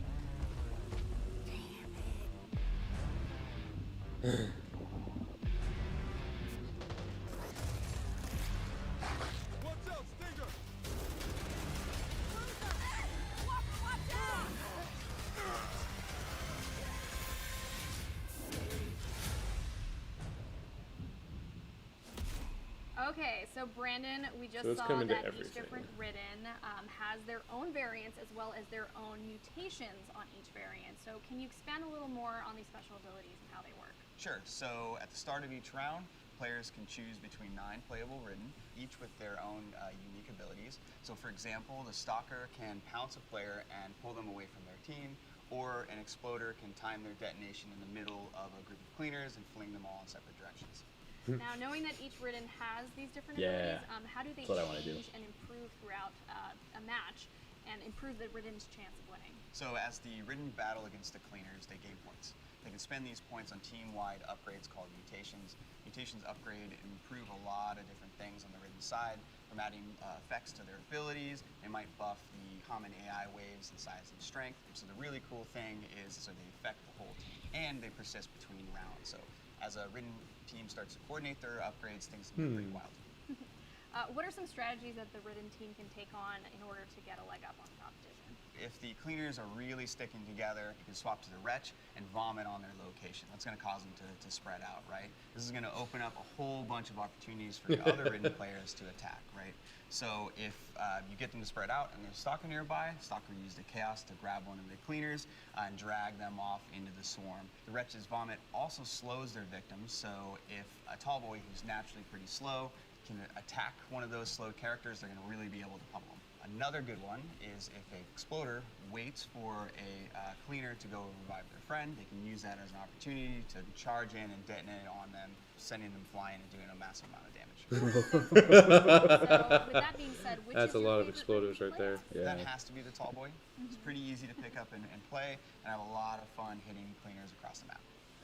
S16: Okay, so Brandon, we just
S1: So it's
S16: saw
S1: coming to
S16: that each
S1: everything.
S16: different Ridden has their own variants as well as their own mutations on each variant. So can you expand a little more on these special abilities and how they work?
S10: Sure. So at the start of each round, players can choose between 9 playable Ridden, each with their own unique abilities. So for example, the Stalker can pounce a player and pull them away from their team, or an Exploder can time their detonation in the middle of a group of cleaners and fling them all in separate directions.
S16: Now, knowing that each Ridden has these different
S10: Yeah,
S16: abilities, how do they
S10: that's what I wanna do.
S16: change and improve throughout a match and improve the Ridden's chance of winning?
S10: So as the Ridden battle against the cleaners, they gain points. They can spend these points on team-wide upgrades called mutations. Mutations upgrade and improve a lot of different things on the Ridden side, from adding effects to their abilities. They might buff the common AI waves in size and strength. So the really cool thing is, so they affect the whole team, and they persist between rounds. So as a Ridden team starts to coordinate their upgrades, things can be pretty wild.
S16: What are some strategies that the Ridden team can take on in order to get a leg up on the competition?
S10: If the cleaners are really sticking together, you can swap to the Wretch and vomit on their location. That's going to cause them to spread out, right? This is going to open up a whole bunch of opportunities for the other Ridden players to attack, right? So if you get them to spread out and there's a Stalker nearby, Stalker used the Chaos to grab one of the cleaners and drag them off into the swarm. The Wretch's vomit also slows their victims, so if a tall boy who's naturally pretty slow can attack one of those slow characters, they're going to really be able to pummel them. Another good one is if an Exploder waits for a cleaner to go revive their friend, they can use that as an opportunity to charge in and detonate on them, sending them flying and doing a massive amount of damage.
S16: So, with that being said, which
S1: That's
S16: is
S1: a
S16: your
S1: lot of
S16: favorite
S1: exploders right there.
S10: That has to be the tall boy. It's pretty easy to pick up and play, and have a lot of fun hitting cleaners across the map.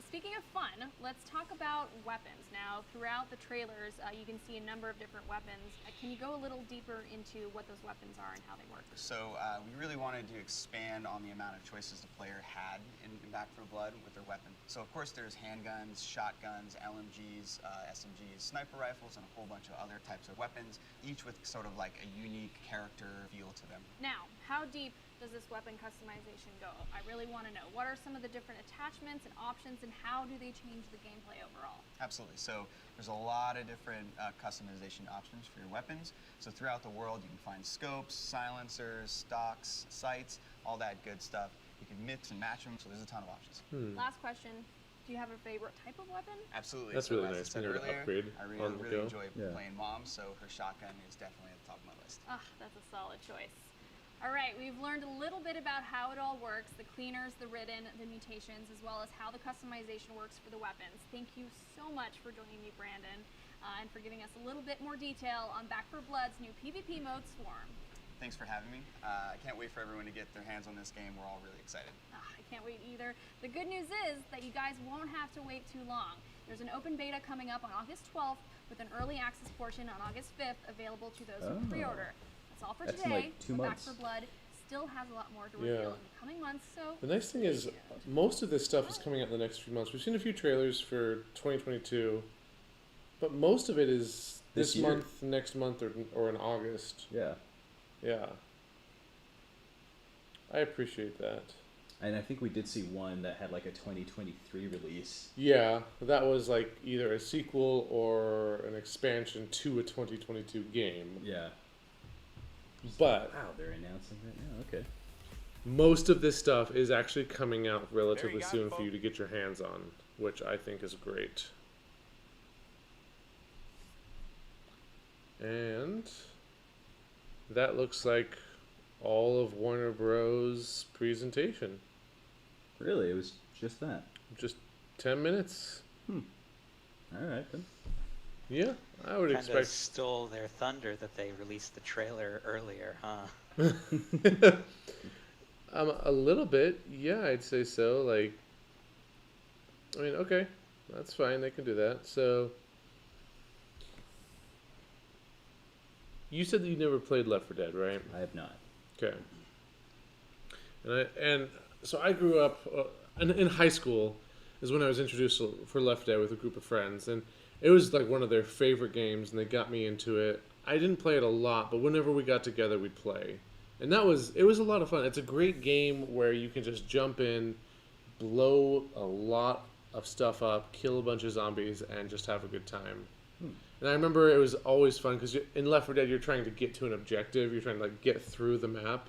S16: Speaking of fun, let's talk about weapons. Now, throughout the trailers, you can see a number of different weapons. Can you go a little deeper into what those weapons are and how they work?
S10: So we really wanted to expand on the amount of choices the player had in Back 4 Blood with their weapon. So of course there's handguns, shotguns, LMGs, SMGs, sniper rifles, and a whole bunch of other types of weapons, each with sort of like a unique character feel to them.
S16: Now, how deep does this weapon customization go? I really want to know. What are some of the different attachments and options, and how do they change the gameplay overall?
S10: Absolutely. So there's a lot of different customization options for your weapons. So throughout the world, you can find scopes, silencers, stocks, sights, all that good stuff. You can mix and match them, so there's a ton of options.
S16: Last question. Do you have a favorite type of weapon?
S10: Absolutely.
S1: That's
S10: so
S1: really
S10: as I
S1: nice.
S10: said
S1: Being able to
S10: earlier,
S1: upgrade
S10: I
S1: on the
S10: really
S1: go.
S10: enjoy
S1: Yeah.
S10: playing Mom, so her shotgun is definitely at the top of my list.
S16: Ah, that's a solid choice. All right, we've learned a little bit about how it all works, the cleaners, the Ridden, the mutations, as well as how the customization works for the weapons. Thank you so much for joining me, Brandon, and for giving us a little bit more detail on Back 4 Blood's new PvP mode, Swarm.
S10: thanks for having me. I can't wait for everyone to get their hands on this game. We're all really excited.
S16: I can't wait either. The good news is that you guys won't have to wait too long. There's an open beta coming up on August 12th with an early access portion on August 5th available to those who pre-order. That's all for
S2: That's in,
S16: today.
S2: like, 2
S16: but
S2: months.
S16: Back 4 Blood still has a lot more to reveal
S1: Yeah.
S16: in the coming months, so
S1: The nice thing is, most of this stuff is coming out in the next few months. We've seen a few trailers for 2022, but most of it is
S2: This
S1: this
S2: year.
S1: month, next month, or in August.
S2: Yeah.
S1: Yeah. I appreciate that.
S2: And I think we did see one that had like a 2023 release.
S1: Yeah, that was like either a sequel or an expansion to a 2022 game.
S2: Yeah.
S1: But
S2: Wow, they're announcing right now. Okay.
S1: most of this stuff is actually coming out relatively soon for you to get your hands on, which I think is great. And that looks like all of Warner Bros. Presentation.
S2: Really? It was just that?
S1: Just 10 minutes.
S2: All right, then.
S1: Yeah, I would
S15: Kinda
S1: expect.
S15: stole their thunder that they released the trailer earlier, huh?
S1: A little bit, yeah, I'd say so. Like, I mean, okay, that's fine. They can do that. So, you said that you never played Left 4 Dead, right?
S2: I have not.
S1: Okay. And so I grew up in high school is when I was introduced for Left 4 Dead with a group of friends, and it was like one of their favorite games, and they got me into it. I didn't play it a lot, but whenever we got together, we'd play. And it was a lot of fun. It's a great game where you can just jump in, blow a lot of stuff up, kill a bunch of zombies, and just have a good time. And I remember it was always fun because in Left 4 Dead, you're trying to get to an objective. You're trying to like get through the map,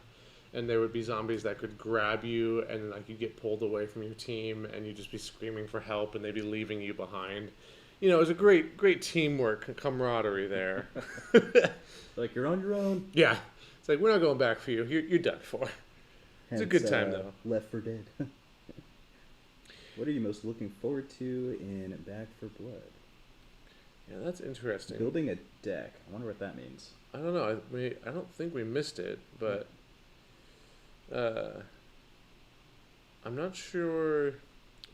S1: and there would be zombies that could grab you, and like you get pulled away from your team, and you'd just be screaming for help, and they'd be leaving you behind. You know, it was a great teamwork, camaraderie there.
S2: Like, you're on your own.
S1: Yeah. It's like, we're not going back for you. You're done for. It's a good
S2: Hence,
S1: time, though.
S2: Left 4 Dead. What are you most looking forward to in Back 4 Blood?
S1: Yeah, that's interesting.
S2: Building a deck. I wonder what that means.
S1: I don't know. I don't think we missed it, but I'm not sure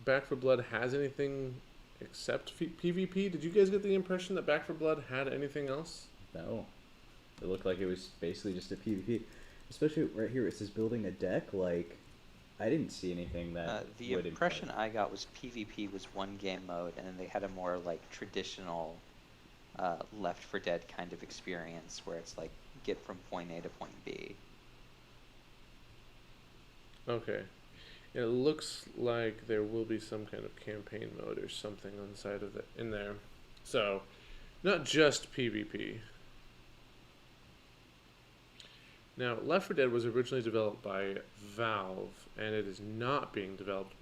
S1: Back 4 Blood has anything except PvP. Did you guys get the impression that Back 4 Blood had anything else?
S2: No. It looked like it was basically just a PvP. Especially right here, it says building a deck. Like, I didn't see anything that
S15: The
S2: would
S15: impression I got was PvP was one game mode, and then they had a more like traditional Left 4 Dead kind of experience where it's like get from point A to point B.
S1: Okay. It looks like there will be some kind of campaign mode or something on the side of in there. So, not just PvP. Now, Left 4 Dead was originally developed by Valve, and it is not being developed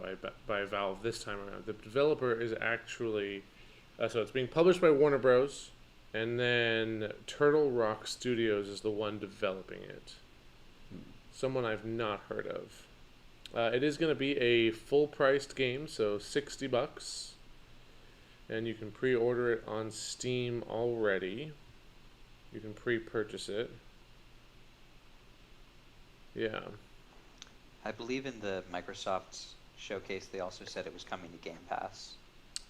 S1: by Valve this time around. The developer is actually... so it's being published by Warner Bros., and then Turtle Rock Studios is the one developing it. Someone I've not heard of. It is going to be a full-priced game, so $60. And you can pre-order it on Steam already. You can pre-purchase it. Yeah.
S15: I believe in the Microsoft showcase they also said it was coming to Game Pass.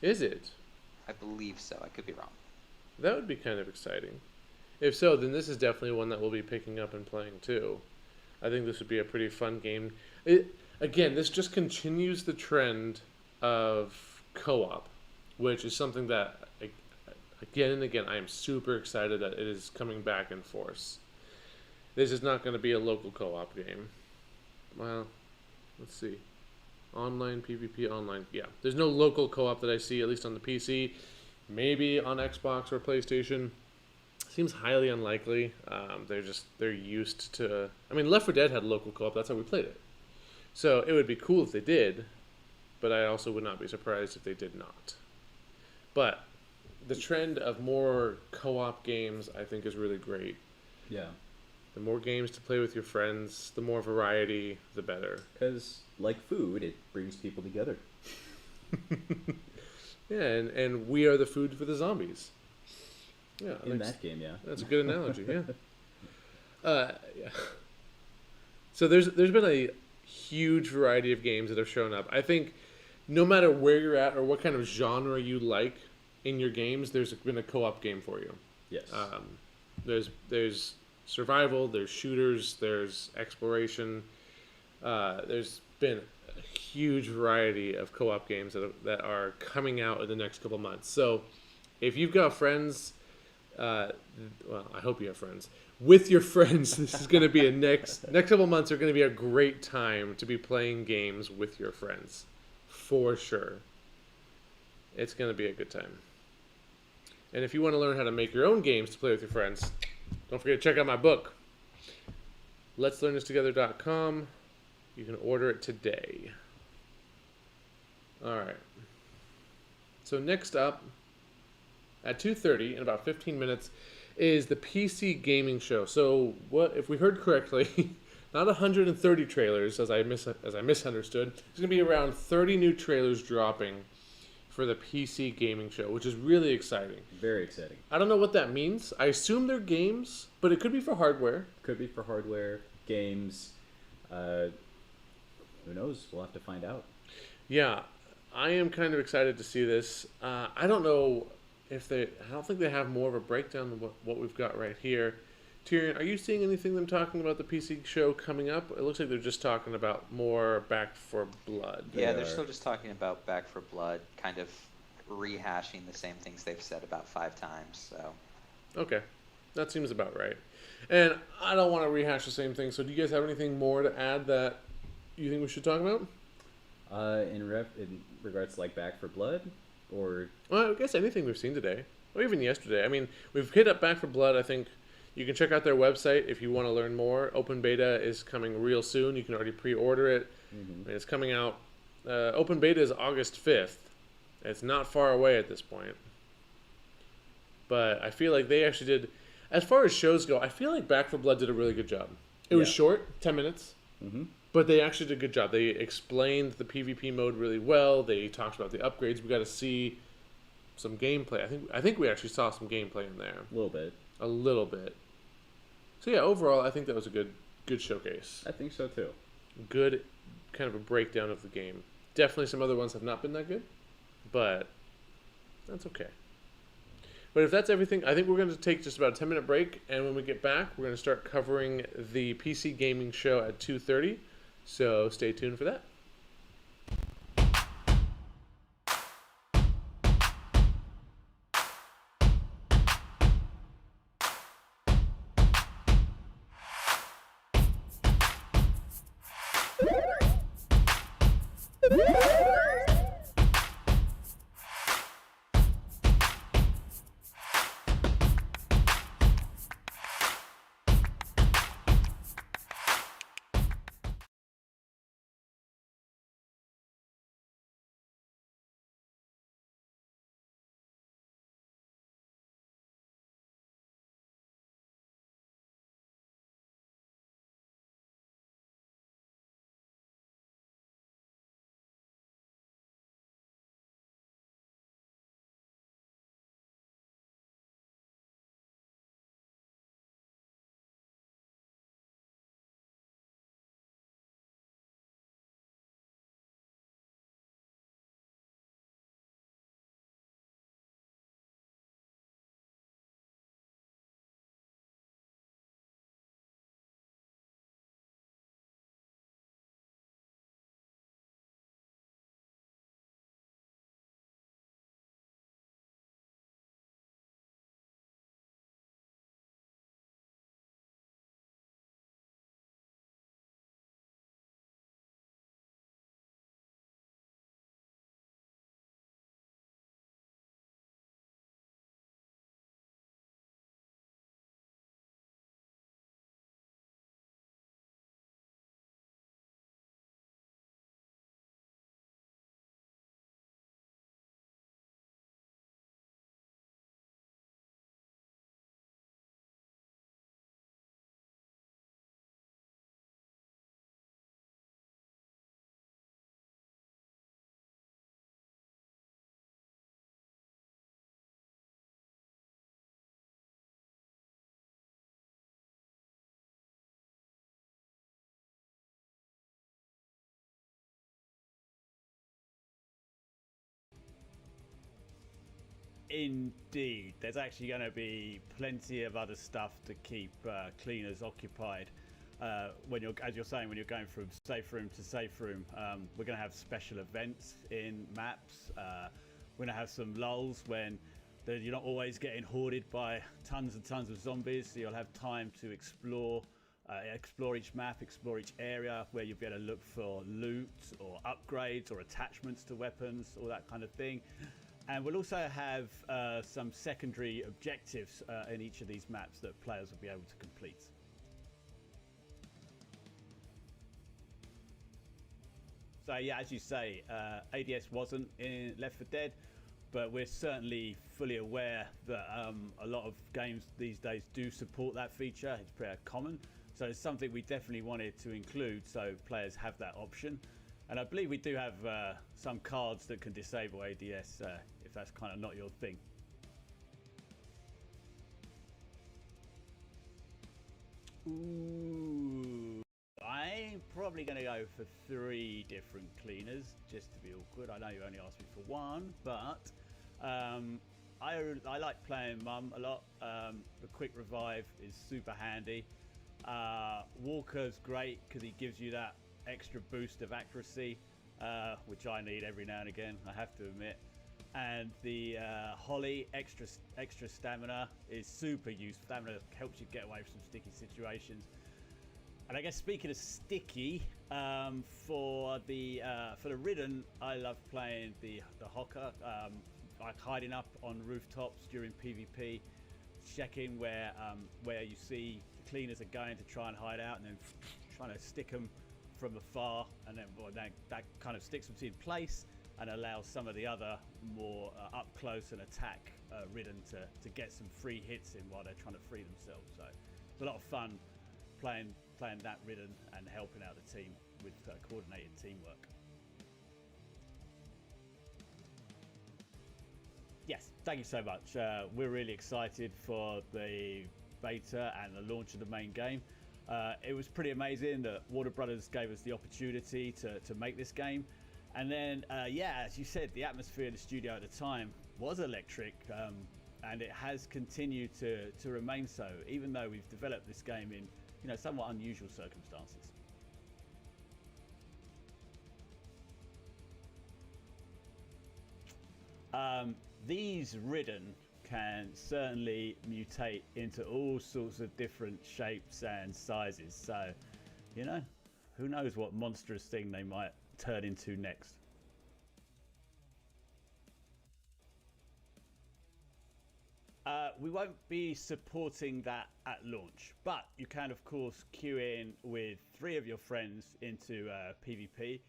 S1: Is it?
S15: I believe so. I could be wrong.
S1: That would be kind of exciting. If so, then this is definitely one that we'll be picking up and playing too. I think this would be a pretty fun game. Again, this just continues the trend of co-op, which is something that, again and again, I am super excited that it is coming back in force. This is not going to be a local co-op game. Well, let's see. Online, PvP, online. Yeah, there's no local co-op that I see, at least on the PC. Maybe on Xbox or PlayStation. Seems highly unlikely. They're used to... I mean, Left 4 Dead had local co-op. That's how we played it. So it would be cool if they did, but I also would not be surprised if they did not. But the trend of more co-op games, I think, is really great.
S2: Yeah.
S1: The more games to play with your friends, the more variety, the better.
S2: Because, like food, it brings people together.
S1: Yeah, and we are the food for the zombies. Yeah,
S2: In that game, yeah.
S1: That's a good analogy, yeah. Yeah. So there's been a huge variety of games that have shown up. I think no matter where you're at or what kind of genre you like in your games, there's been a co-op game for you.
S2: Yes.
S1: There's survival, there's shooters, there's exploration. There's been a huge variety of co-op games that are coming out in the next couple months. So if you've got friends, well, I hope you have friends. With your friends, this is going to be next couple months are going to be a great time to be playing games with your friends, for sure. It's going to be a good time. And if you want to learn how to make your own games to play with your friends, don't forget to check out my book, letslearnthistogether.com. You can order it today. All right. So next up, at 2:30 in about 15 minutes, is the PC Gaming Show. So what if we heard correctly? Not 130 trailers, as I misunderstood. There's gonna be around 30 new trailers dropping for the PC Gaming Show, which is really exciting.
S2: Very exciting.
S1: I don't know what that means. I assume they're games, but it could be for hardware.
S2: Could be for hardware, games. Who knows? We'll have to find out.
S1: Yeah, I am kind of excited to see this. I don't know if I don't think they have more of a breakdown than what we've got right here. Tyrion, are you seeing anything them talking about the PC show coming up? It looks like they're just talking about more Back for Blood.
S15: Yeah, they're still just talking about Back for Blood, kind of rehashing the same things they've said about 5 times. So.
S1: Okay, that seems about right. And I don't want to rehash the same thing. So, do you guys have anything more to add that you think we should talk about?
S2: In regards to like Back for Blood, or
S1: well, I guess anything we've seen today, or even yesterday. I mean, we've hit up Back for Blood. I think you can check out their website if you want to learn more. Open beta is coming real soon. You can already pre-order it. Mm-hmm. It's coming out. Open beta is August 5th. It's not far away at this point. But I feel like they actually did, as far as shows go, I feel like Back for Blood did a really good job. It was short, 10 minutes.
S2: Mm-hmm.
S1: But they actually did a good job. They explained the PvP mode really well. They talked about the upgrades. We got to see some gameplay. I think we actually saw some gameplay in there. A little bit. So yeah, overall, I think that was a good showcase.
S2: I think so too.
S1: Good kind of a breakdown of the game. Definitely some other ones have not been that good, but that's okay. But if that's everything, I think we're going to take just about a 10-minute break, and when we get back, we're going to start covering the PC Gaming Show at 2:30. So stay tuned for that.
S17: Indeed. There's actually going to be plenty of other stuff to keep cleaners occupied. When you're going from safe room to safe room, we're going to have special events in maps. We're going to have some lulls when you're not always getting hoarded by tons and tons of zombies, so you'll have time to explore each map, explore each area, where you'll be able to look for loot or upgrades or attachments to weapons, all that kind of thing. And we'll also have some secondary objectives in each of these maps that players will be able to complete. So yeah, as you say, ADS wasn't in Left 4 Dead, but we're certainly fully aware that a lot of games these days do support that feature. It's pretty common. So it's something we definitely wanted to include so players have that option. And I believe we do have some cards that can disable ADS if that's kind of not your thing. Ooh, I'm probably going to go for 3 different cleaners just to be awkward. I know you only asked me for 1, but I like playing Mum a lot. The quick revive is super handy. Walker's great because he gives you that extra boost of accuracy, which I need every now and again, I have to admit. And the Holly extra stamina is super useful. Stamina helps you get away from some sticky situations. And I guess speaking of sticky, for the Ridden, I love playing the Hocker, like hiding up on rooftops during PvP, checking where you see the cleaners are going to try and hide out, and then trying to stick them from afar, and then that kind of sticks them in place and allows some of the other more up close and attack Ridden to get some free hits in while they're trying to free themselves. So it's a lot of fun playing that Ridden and helping out the team with coordinated teamwork. Yes, thank you so much. We're really excited for the beta and the launch of the main game. It was pretty amazing that Warner Brothers gave us the opportunity to make this game. And then, yeah, as you said, the atmosphere in the studio at the time was electric, and it has continued to remain so, even though we've developed this game in somewhat unusual circumstances. These Ridden can certainly mutate into all sorts of different shapes and sizes. So, who knows what monstrous thing they might turn into next. We won't be supporting that at launch, but you can of course queue in with 3 of your friends into PvP.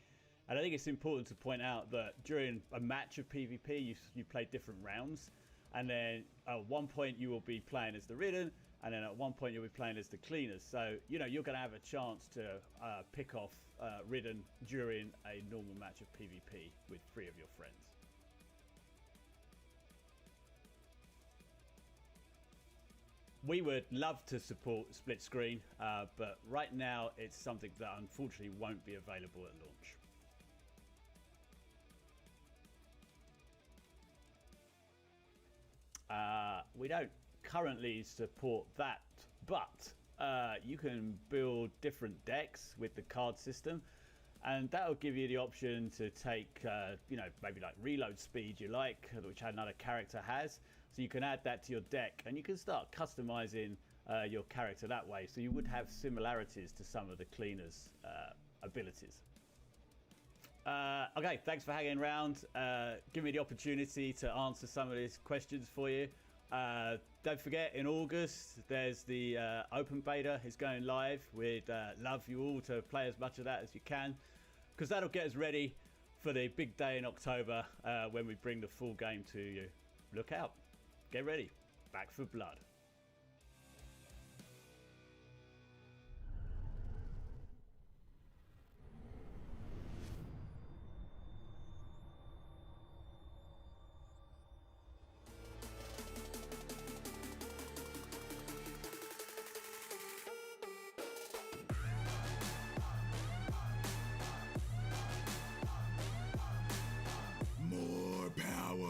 S17: And I think it's important to point out that during a match of PvP, you play different rounds. And then at one point you will be playing as the Ridden, and then at one point you'll be playing as the Cleaners. So, you're going to have a chance to pick off Ridden during a normal match of PvP with 3 of your friends. We would love to support split screen, but right now it's something that unfortunately won't be available at launch. We don't currently support that, but you can build different decks with the card system, and that'll give you the option to take, maybe like reload speed you like, which another character has. So you can add that to your deck, and you can start customizing your character that way. So you would have similarities to some of the Cleaners' abilities. Okay, thanks for hanging around. Give me the opportunity to answer some of these questions for you. Don't forget, in August, there's the open beta. It's going live. We'd love you all to play as much of that as you can, because that'll get us ready for the big day in October when we bring the full game to you. Look out. Get ready. Back for blood.
S6: More power.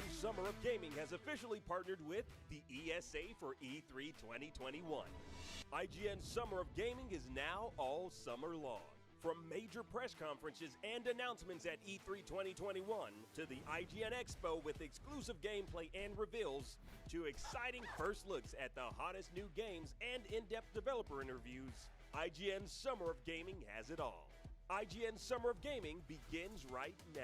S18: IGN Summer of Gaming has officially partnered with the ESA for E3 2021. IGN Summer of Gaming is now all summer long. From major press conferences and announcements at E3 2021 to the IGN Expo with exclusive gameplay and reveals to exciting first looks at the hottest new games and in-depth developer interviews, IGN Summer of Gaming has it all. IGN Summer of Gaming begins right now.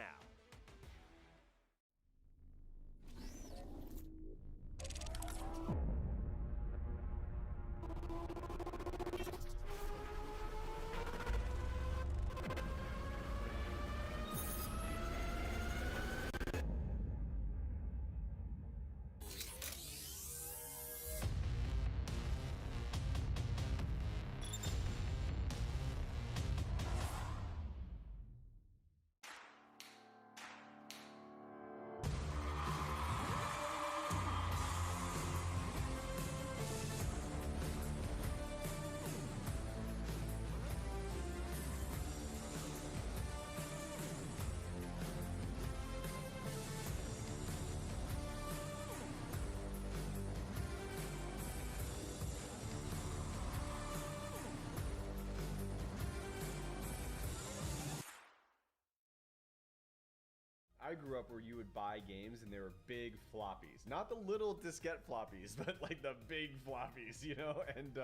S19: I grew up where you would buy games and they were big floppies. Not the little diskette floppies, but like the big floppies, you know? And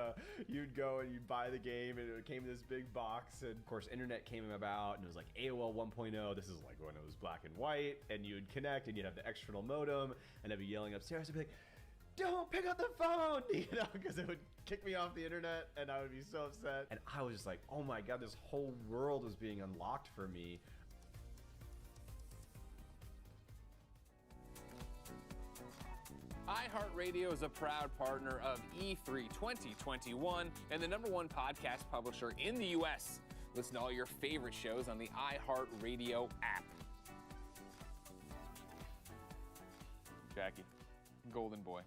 S19: you'd go and you'd buy the game and it came in this big box. And of course, internet came about and it was like AOL 1.0. This is like when it was black and white. And you'd connect and you'd have the external modem. And I'd be yelling upstairs. I'd be like, don't pick up the phone, you know, because it would kick me off the internet and I would be so upset. And I was just like, oh my God, this whole world was being unlocked for me.
S20: iHeartRadio is a proud partner of E3 2021 and the #1 podcast publisher in the U.S. Listen to all your favorite shows on the iHeartRadio app. Jackie, Golden Boy.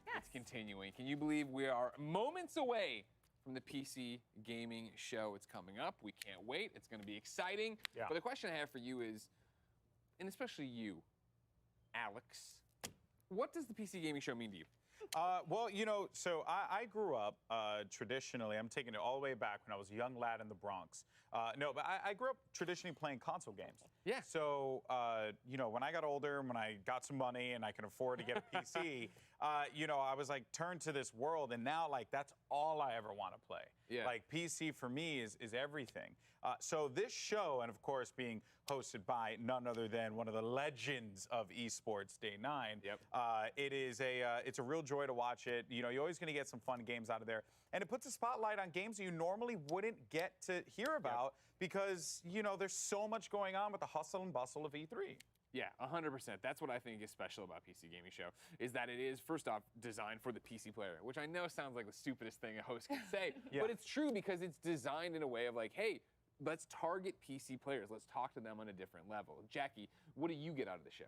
S20: Yes. It's continuing. Can you believe we are moments away from the PC gaming show? It's coming up. We can't wait. It's going to be exciting.
S21: Yeah.
S20: But the question I have for you is, and especially you, Alex, what does the PC gaming show mean to you?
S21: Well, you know, so I grew up traditionally, I'm taking it all the way back when I was a young lad in the Bronx. No, but I grew up traditionally playing console games.
S20: Yeah.
S21: So, you know, when I got older, when I got some money and I could afford to get a PC, you know, I was like turned to this world and now like that's all I ever want to play.
S20: Yeah.
S21: Like PC for me is everything. So this show, and of course being hosted by none other than one of the legends of esports, Day 9.
S20: Yep.
S21: It's a real joy to watch it. You know, you're always going to get some fun games out of there, and it puts a spotlight on games you normally wouldn't get to hear about because you know there's so much going on with the hustle and bustle of E3.
S20: Yeah, 100%. That's what I think is special about PC Gaming Show, is that it is, first off, designed for the PC player, which I know sounds like the stupidest thing a host can say, but it's true because it's designed in a way of like, hey, let's target PC players. Let's talk to them on a different level. Jackie, what do you get out of the show?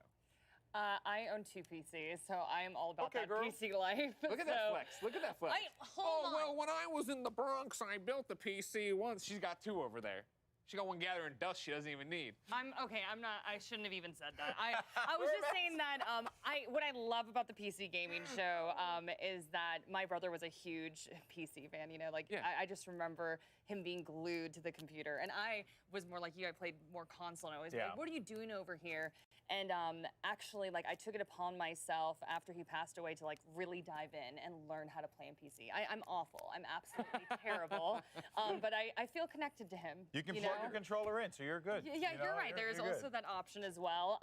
S23: I own 2 PCs, so I am all about
S20: Okay,
S23: that
S20: girl.
S23: PC life.
S20: Look at that flex. Look at that flex.
S23: Hold on.
S20: Well, when I was in the Bronx, I built the PC once. She's got 2 over there. She got one gathering dust she doesn't even need.
S23: I shouldn't have even said that. I was just saying that what I love about the PC gaming show is that my brother was a huge PC fan. You know, like I just remember him being glued to the computer, and I was more like you. I played more console, and I was like, "What are you doing over here?" And actually, like I took it upon myself after he passed away to like really dive in and learn how to play in PC. I'm awful. I'm absolutely terrible. But I feel connected to him.
S21: You can plug your controller in, so you're good.
S23: Yeah, you're right. There's also that option as well.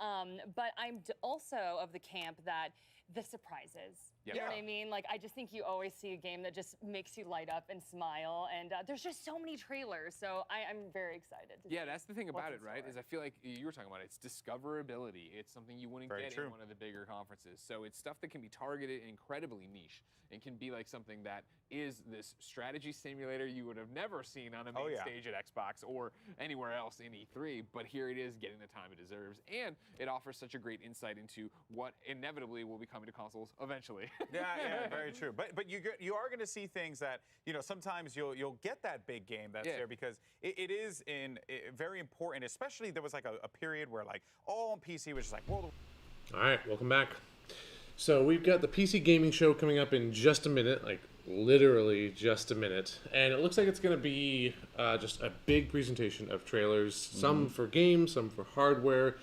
S23: But I'm also of the camp that the surprises.
S20: Yep.
S23: You know what I mean? Like, I just think you always see a game that just makes you light up and smile. And there's just so many trailers. So I'm very excited.
S20: Yeah, that's the thing about
S23: what's
S20: it,
S23: in
S20: right?
S23: store.
S20: Is I feel like you were talking about it. It's discoverability. It's something you wouldn't
S21: Very
S20: get
S21: true.
S20: in one of the bigger conferences. So it's stuff that can be targeted and incredibly niche and can be like something that is this strategy simulator you would have never seen on a main stage at Xbox or anywhere else in E3. But here it is getting the time it deserves. And it offers such a great insight into what inevitably will be coming to consoles eventually.
S21: Yeah, very true. But you are going to see things that, you know, sometimes you'll get that big game that's there because it is very important. Especially there was like a period where like all on PC was just like World of
S1: All right, welcome back. So we've got the PC Gaming Show coming up in just a minute, like literally just a minute. And it looks like it's going to be just a big presentation of trailers, some for games, some for hardware,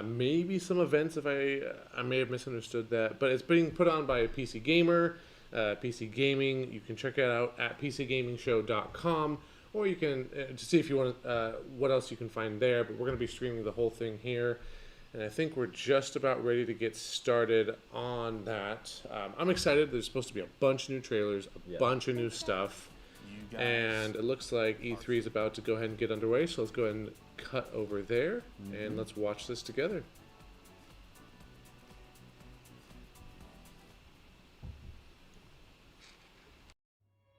S1: maybe some events if I may have misunderstood that. But it's being put on by PC Gamer, PC Gaming. You can check it out at PCGamingShow.com. Or you can to see if you want what else you can find there. But we're going to be streaming the whole thing here. And I think we're just about ready to get started on that. I'm excited. There's supposed to be a bunch of new trailers, a bunch of new stuff. And it looks like E3 is about to go ahead and get underway. So let's go ahead and cut over there. And let's watch this together.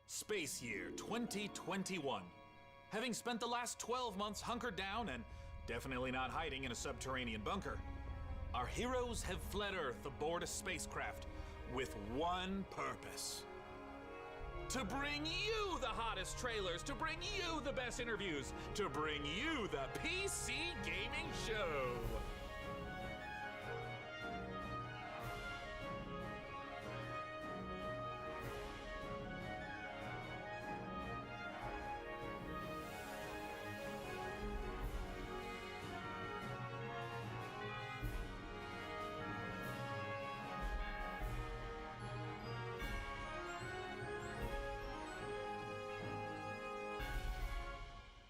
S8: Space Year 2021. Having spent the last 12 months hunkered down and definitely not hiding in a subterranean bunker, our heroes have fled Earth aboard a spacecraft with one purpose. To bring you the hottest trailers, to bring you the best interviews, to bring you the PC Gaming Show.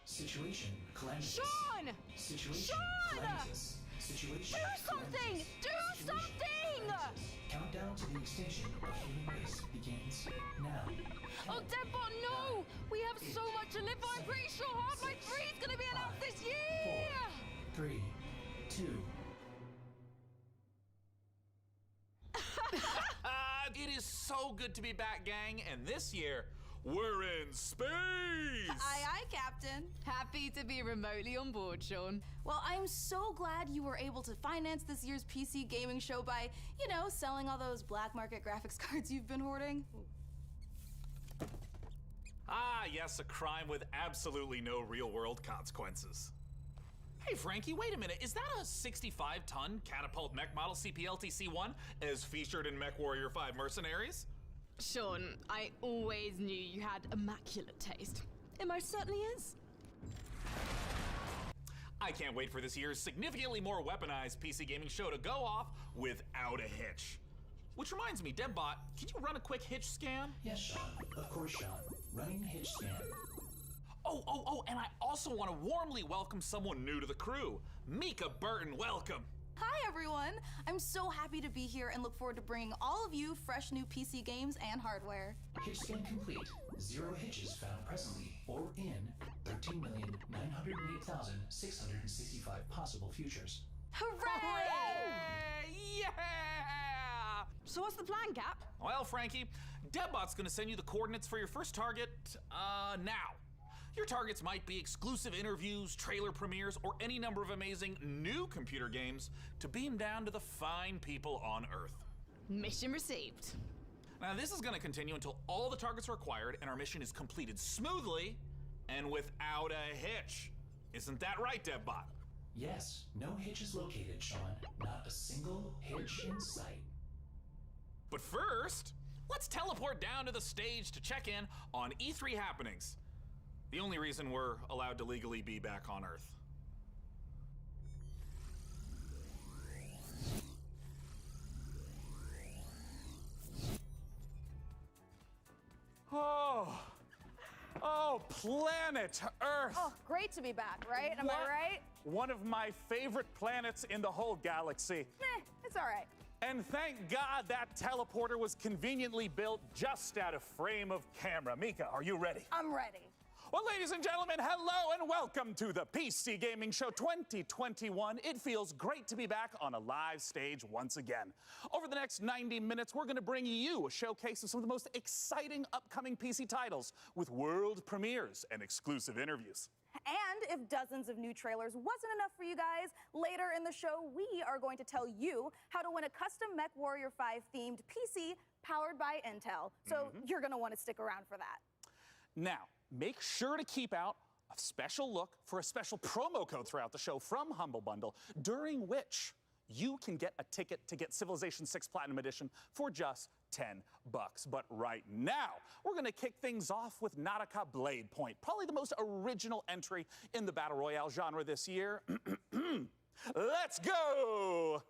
S3: Situation cleanses.
S9: Sean!
S3: Situation
S9: Sean!
S3: cleanses. Situation
S9: Do something!
S3: cleanses.
S9: Do something!
S3: Countdown to the extinction of human race begins now.
S9: Oh, Deadbot, no! We have so much to live for. I'm pretty sure Half-Life 3 is going to be announced this year!
S3: 4, 3, 2.
S8: It is so good to be back, gang, and this year, we're in space!
S12: Aye, aye, Captain. Happy to be remotely on board, Sean. Well, I'm so glad you were able to finance this year's PC Gaming Show by, you know, selling all those black market graphics cards you've been hoarding.
S8: Ah, yes, a crime with absolutely no real-world consequences. Hey, Frankie, wait a minute. Is that a 65-ton catapult mech model CPLTC-1 as featured in MechWarrior 5 Mercenaries?
S12: Sean, I always knew you had immaculate taste. It most certainly is.
S8: I can't wait for this year's significantly more weaponized PC Gaming Show to go off without a hitch. Which reminds me, Debbot, can you run a quick hitch scan?
S3: Yes, Sean. Of course, Sean. Running hitch scan.
S8: Oh, and I also want to warmly welcome someone new to the crew. Mika Burton, welcome.
S12: Hi, everyone. I'm so happy to be here and look forward to bringing all of you fresh new PC games and hardware.
S3: Hitch scan complete. 0 hitches found presently or in 13,908,665 possible futures.
S12: Hooray!
S8: Yeah!
S12: So what's the plan, Cap?
S8: Well, Frankie, Debbot's gonna send you the coordinates for your first target, now. Your targets might be exclusive interviews, trailer premieres, or any number of amazing new computer games to beam down to the fine people on Earth.
S12: Mission received.
S8: Now, this is going to continue until all the targets are acquired and our mission is completed smoothly and without a hitch. Isn't that right, Debbot?
S3: Yes, no hitches located, Sean. Not a single hitch in sight.
S8: But first, let's teleport down to the stage to check in on E3 happenings. The only reason we're allowed to legally be back on Earth. Oh, planet Earth!
S12: Oh, great to be back, right? Am I right?
S8: One of my favorite planets in the whole galaxy.
S12: It's all right.
S8: And thank God that teleporter was conveniently built just out of frame of camera. Mika, are you ready?
S12: I'm ready.
S8: Well, ladies and gentlemen, hello and welcome to the PC Gaming Show 2021. It feels great to be back on a live stage once again. Over the next 90 minutes, we're going to bring you a showcase of some of the most exciting upcoming PC titles with world premieres and exclusive interviews.
S12: And if dozens of new trailers wasn't enough for you guys, later in the show, we are going to tell you how to win a custom MechWarrior 5 themed PC powered by Intel. So you're going to want to stick around for that.
S8: Now, make sure to keep out a special look for a special promo code throughout the show from Humble Bundle, during which
S5: you can get a ticket to get Civilization 6 Platinum Edition for just $10. But right now, we're going to kick things off with Nautica Blade Point, probably the most original entry in the Battle Royale genre this year. Let's go!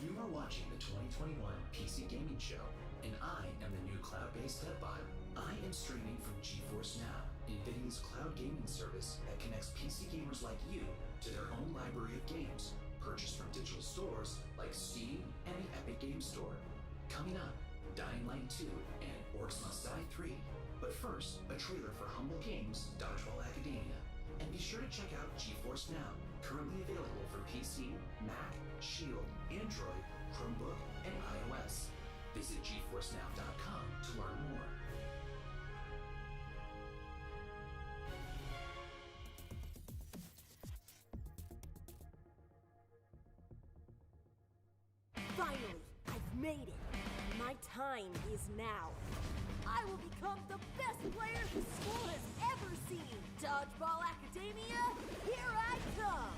S3: You are watching the 2021 PC Gaming Show, and I am the new cloud-based deadbot. I am streaming from GeForce Now, NVIDIA's cloud gaming service that connects PC gamers like you to their own library of games, purchased from digital stores like Steam and the Epic Games Store. Coming up, Dying Light 2 and Orcs Must Die 3. But first, a trailer for Humble Games' Dodgeball Academia. And be sure to check out GeForce Now, currently available for PC, Mac, Shield, Android, Chromebook, and iOS. Visit GeForceNow.com to learn more.
S13: Finally, I've made it. My time is now. I will become the best player the school has ever seen. Dodgeball Academia, here I come.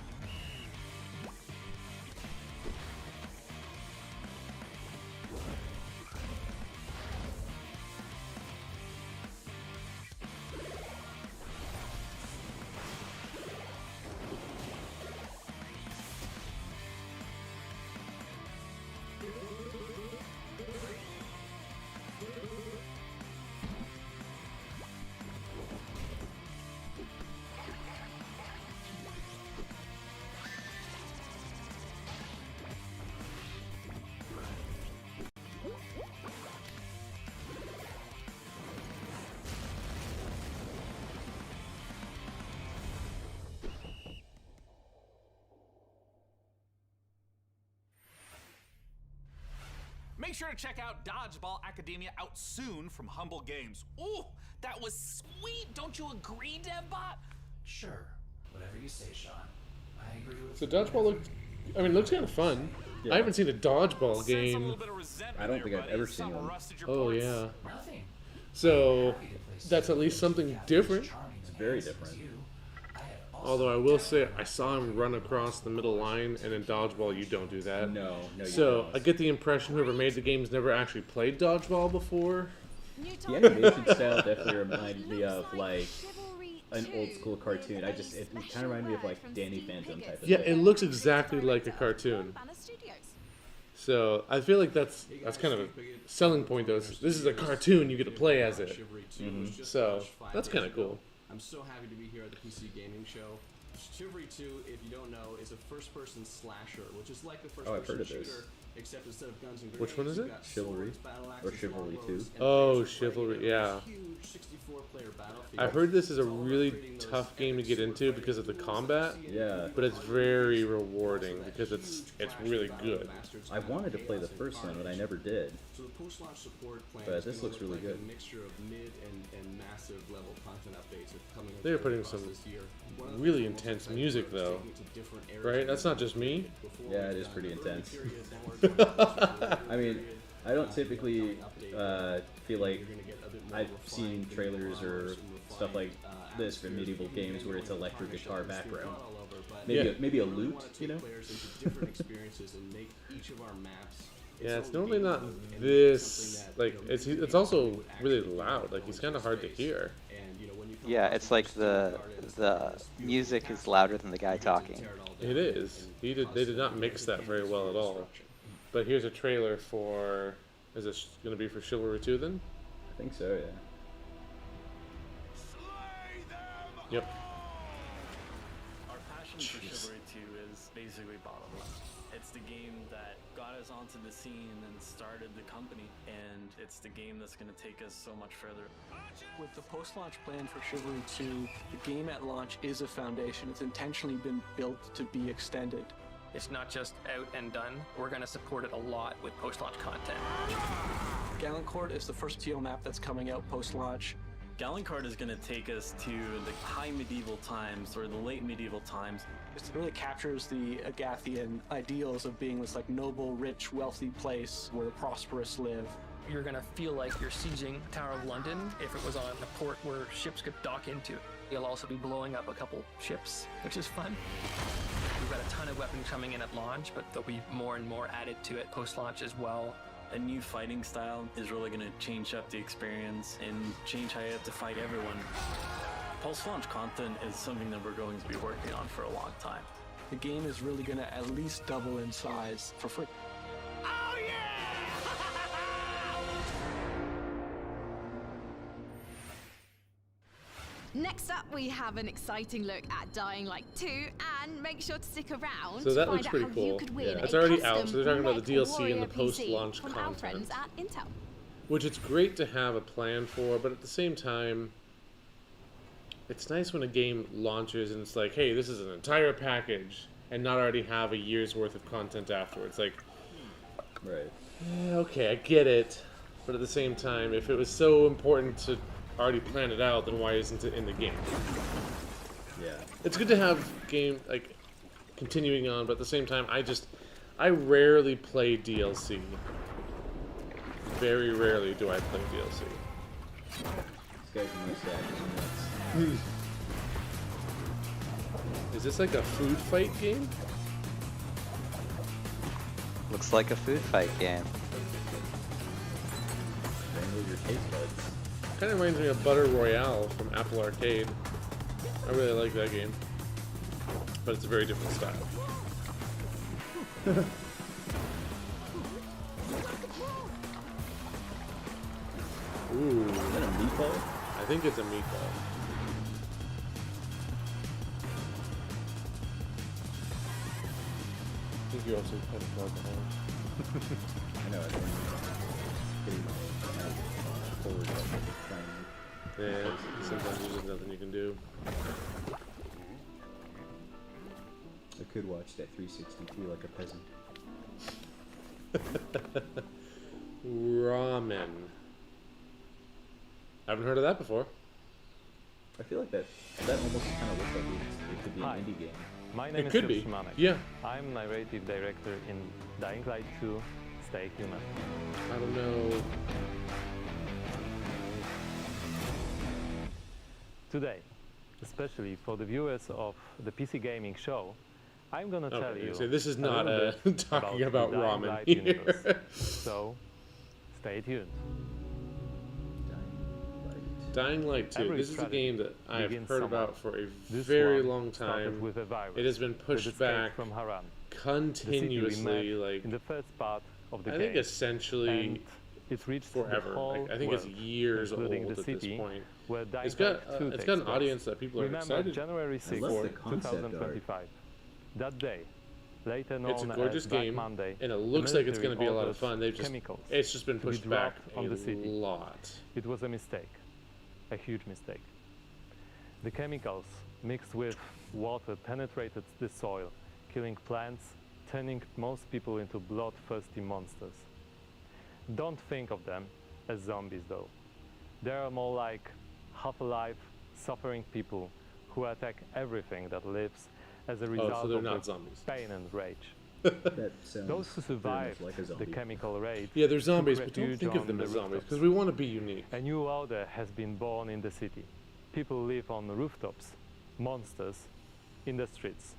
S5: Make sure to check out Dodgeball Academia out soon from Humble Games. Ooh, that was sweet! Don't you agree, DevBot?
S3: Sure, whatever you say, Sean. I agree with
S1: So dodgeball looks kind of fun.
S3: Yeah.
S1: I haven't seen a dodgeball game.
S2: I don't think I've ever seen one.
S1: Oh yeah.
S3: Nothing.
S1: So that's at least something different.
S2: It's very different.
S1: Although I will say, I saw him run across the middle line, and in dodgeball you don't do that.
S2: No, you
S1: So
S2: don't.
S1: I get the impression whoever made the game's never actually played dodgeball before.
S2: The animation style definitely reminded me of like an old school cartoon. It kind of reminded me of like Danny Phantom type of
S1: Yeah,
S2: thing.
S1: it looks exactly like a cartoon. So I feel like that's kind of a selling point, though. This is a cartoon; you get to play as it. So that's kind of cool.
S14: I'm so happy to be here at the PC Gaming Show. Chivalry 2, if you don't know, is a first-person slasher, which is like a
S2: I've heard
S14: first-person
S2: of this.
S14: shooter, except instead of guns and grenades,
S1: Which one is
S14: you've
S1: it?
S14: got
S2: Chivalry
S14: swords, battle
S2: or
S14: axes,
S2: Chivalry
S14: longbows,
S2: 2?
S14: and
S1: Oh,
S14: blades fighting
S1: Chivalry,
S14: over
S1: yeah.
S14: a huge 64-player battlefield.
S1: I've heard this is a really tough game to get into because of the combat.
S2: Yeah.
S1: But it's very rewarding because it's really good.
S2: I wanted to play the first one, but I never did.
S14: So the post-launch support plan
S2: But
S14: is
S2: this
S14: gonna
S2: looks
S14: look
S2: really
S14: like
S2: good.
S14: a mixture of mid and massive level content updates coming up
S1: They're putting
S14: across
S1: some
S14: this year. One of the
S1: really
S14: most
S1: intense
S14: exciting
S1: music,
S14: parts is
S1: though.
S14: taking it to different areas
S1: Right?
S14: of
S1: That's
S14: the
S1: not just me.
S2: Yeah, it is pretty intense.
S14: period.
S2: I mean, I don't typically feel like I've seen trailers or stuff like this from medieval games where it's electric guitar background.
S14: all over, but
S2: Maybe a
S14: we
S2: lute,
S14: wanna take
S2: you know?
S14: players into different experiences and make each of our maps.
S1: Yeah, it's normally not this, like, it's also really loud, like, he's kind of hard to hear.
S15: Yeah, it's like the music is louder than the guy talking.
S1: It is. They did not mix that very well at all. But here's a trailer for, is this going to be for Chivalry 2 then?
S2: I think so, yeah.
S1: Yep.
S4: Our passion for Chivalry 2 is basically bottom line. It's the game that got us onto the scene and started the company, and it's the game that's going to take us so much further.
S11: With the post-launch plan for Chivalry 2, the game at launch is a foundation. It's intentionally been built to be extended. It's not just out and done. We're going to support it a lot with post-launch content. Gallancourt is the first TO map that's coming out post-launch.
S4: Gallancourt is going to take us to the high medieval times or the late medieval times.
S11: It really captures the Agathian ideals of being this like noble, rich, wealthy place where the prosperous live. You're going to feel like you're sieging Tower of London if it was on a port where ships could dock into. You'll also be blowing up a couple ships, which is fun. We've got a ton of weapons coming in at launch, but there'll be more and more added to it post-launch as well.
S4: A new fighting style is really going to change up the experience and change how you have to fight everyone. Post-launch content is something that we're going to be working on for a long time.
S11: The game is really going to at least double in size for free.
S9: Next up, we have an exciting look at Dying Light 2, and make sure to stick around
S1: So
S9: to
S1: that
S9: find
S1: looks
S9: out
S1: pretty
S9: how
S1: cool.
S9: you could win
S1: It's
S9: a
S1: already out,
S9: custom
S1: so they're talking about the
S9: Mech
S1: DLC and the
S9: Warrior PC
S1: post-launch
S9: from our
S1: content.
S9: friends at Intel.
S1: Which it's great to have a plan for, but at the same time, it's nice when a game launches and it's like, hey, this is an entire package, and not already have a year's worth of content afterwards. Like,
S2: right.
S1: Yeah, okay, I get it. But at the same time, if it was so important to already plan it out, then why isn't it in the game?
S2: Yeah.
S1: It's good to have game, like, continuing on, but at the same time, I rarely play DLC. Very rarely do I play DLC.
S2: This guy's mustache is nuts.
S1: Is this like a food fight game?
S15: Looks like a food fight game.
S2: Wrangle your taste buds.
S1: Kind of reminds me of Butter Royale from Apple Arcade. I really like that game, but it's a very different style. Ooh.
S2: Is that a meatball?
S1: I think it's a meatball. I think you also kind of fell behind.
S2: I know, I think getting my hand forward trying.
S1: Yeah, sometimes there's just nothing you can do.
S2: I could watch that 363 like a peasant.
S1: Ramen. I haven't heard of that before.
S2: I feel like that almost kind of looks like it could be an indie game.
S22: My name
S1: It
S22: is
S1: could be.
S22: Piotr Szymanek.
S1: Yeah.
S22: I'm narrative director in Dying Light 2, Stay Human.
S1: I don't know.
S22: Today, especially for the viewers of the PC Gaming Show, I'm gonna tell
S1: Okay,
S22: you.
S1: so this is
S22: a
S1: not
S22: little bit
S1: talking about
S22: the Dying
S1: ramen
S22: Light
S1: here.
S22: universe. So, stay tuned.
S1: Dying Light 2.
S22: Every
S1: This is a
S22: strategy
S1: game that I have
S22: begins
S1: heard
S22: somewhere.
S1: about for a
S22: This
S1: very
S22: one
S1: long
S22: started
S1: time.
S22: with a virus
S1: It has been
S22: that
S1: pushed
S22: escaped
S1: back
S22: from Haran.
S1: continuously,
S22: The city we met
S1: like
S22: in the first part of the
S1: I
S22: game.
S1: think essentially
S22: and it's reached
S1: forever.
S22: The whole
S1: Like, I think it's
S22: world,
S1: years old
S22: including
S1: at
S22: the
S1: this
S22: city
S1: point.
S22: Where Dying
S1: It's got
S22: Light 2
S1: it's
S22: takes
S1: got an
S22: place.
S1: audience that people are
S22: Remember
S1: excited
S22: January
S1: for.
S22: 6th, 2025. That day, later known
S1: It's a gorgeous
S22: as Black
S1: game,
S22: Monday,
S1: and it
S22: the
S1: looks like it's
S22: military
S1: going to be a lot of
S22: ordered
S1: fun. They've just
S22: chemicals
S1: it's just been
S22: to be
S1: pushed back
S22: dropped on
S1: a
S22: the city.
S1: lot.
S22: It was a mistake, a huge mistake. The chemicals mixed with water penetrated the soil, killing plants, turning most people into bloodthirsty monsters. Don't think of them as zombies though. They are more like half-alive, suffering people who attack everything that lives as a result
S1: so they're
S22: of
S1: not
S22: their
S1: zombies.
S22: pain and rage.
S2: That sounds
S22: Those who
S2: very much
S22: survived
S2: like a zombie.
S22: the chemical raid
S1: Yeah, they're zombies,
S22: took
S1: but don't
S22: refuge
S1: think of
S22: on
S1: them
S22: the
S1: as zombies
S22: rooftops.
S1: because we want to be unique.
S22: A new order has been born in the city. people live on the rooftops, monsters in the streets.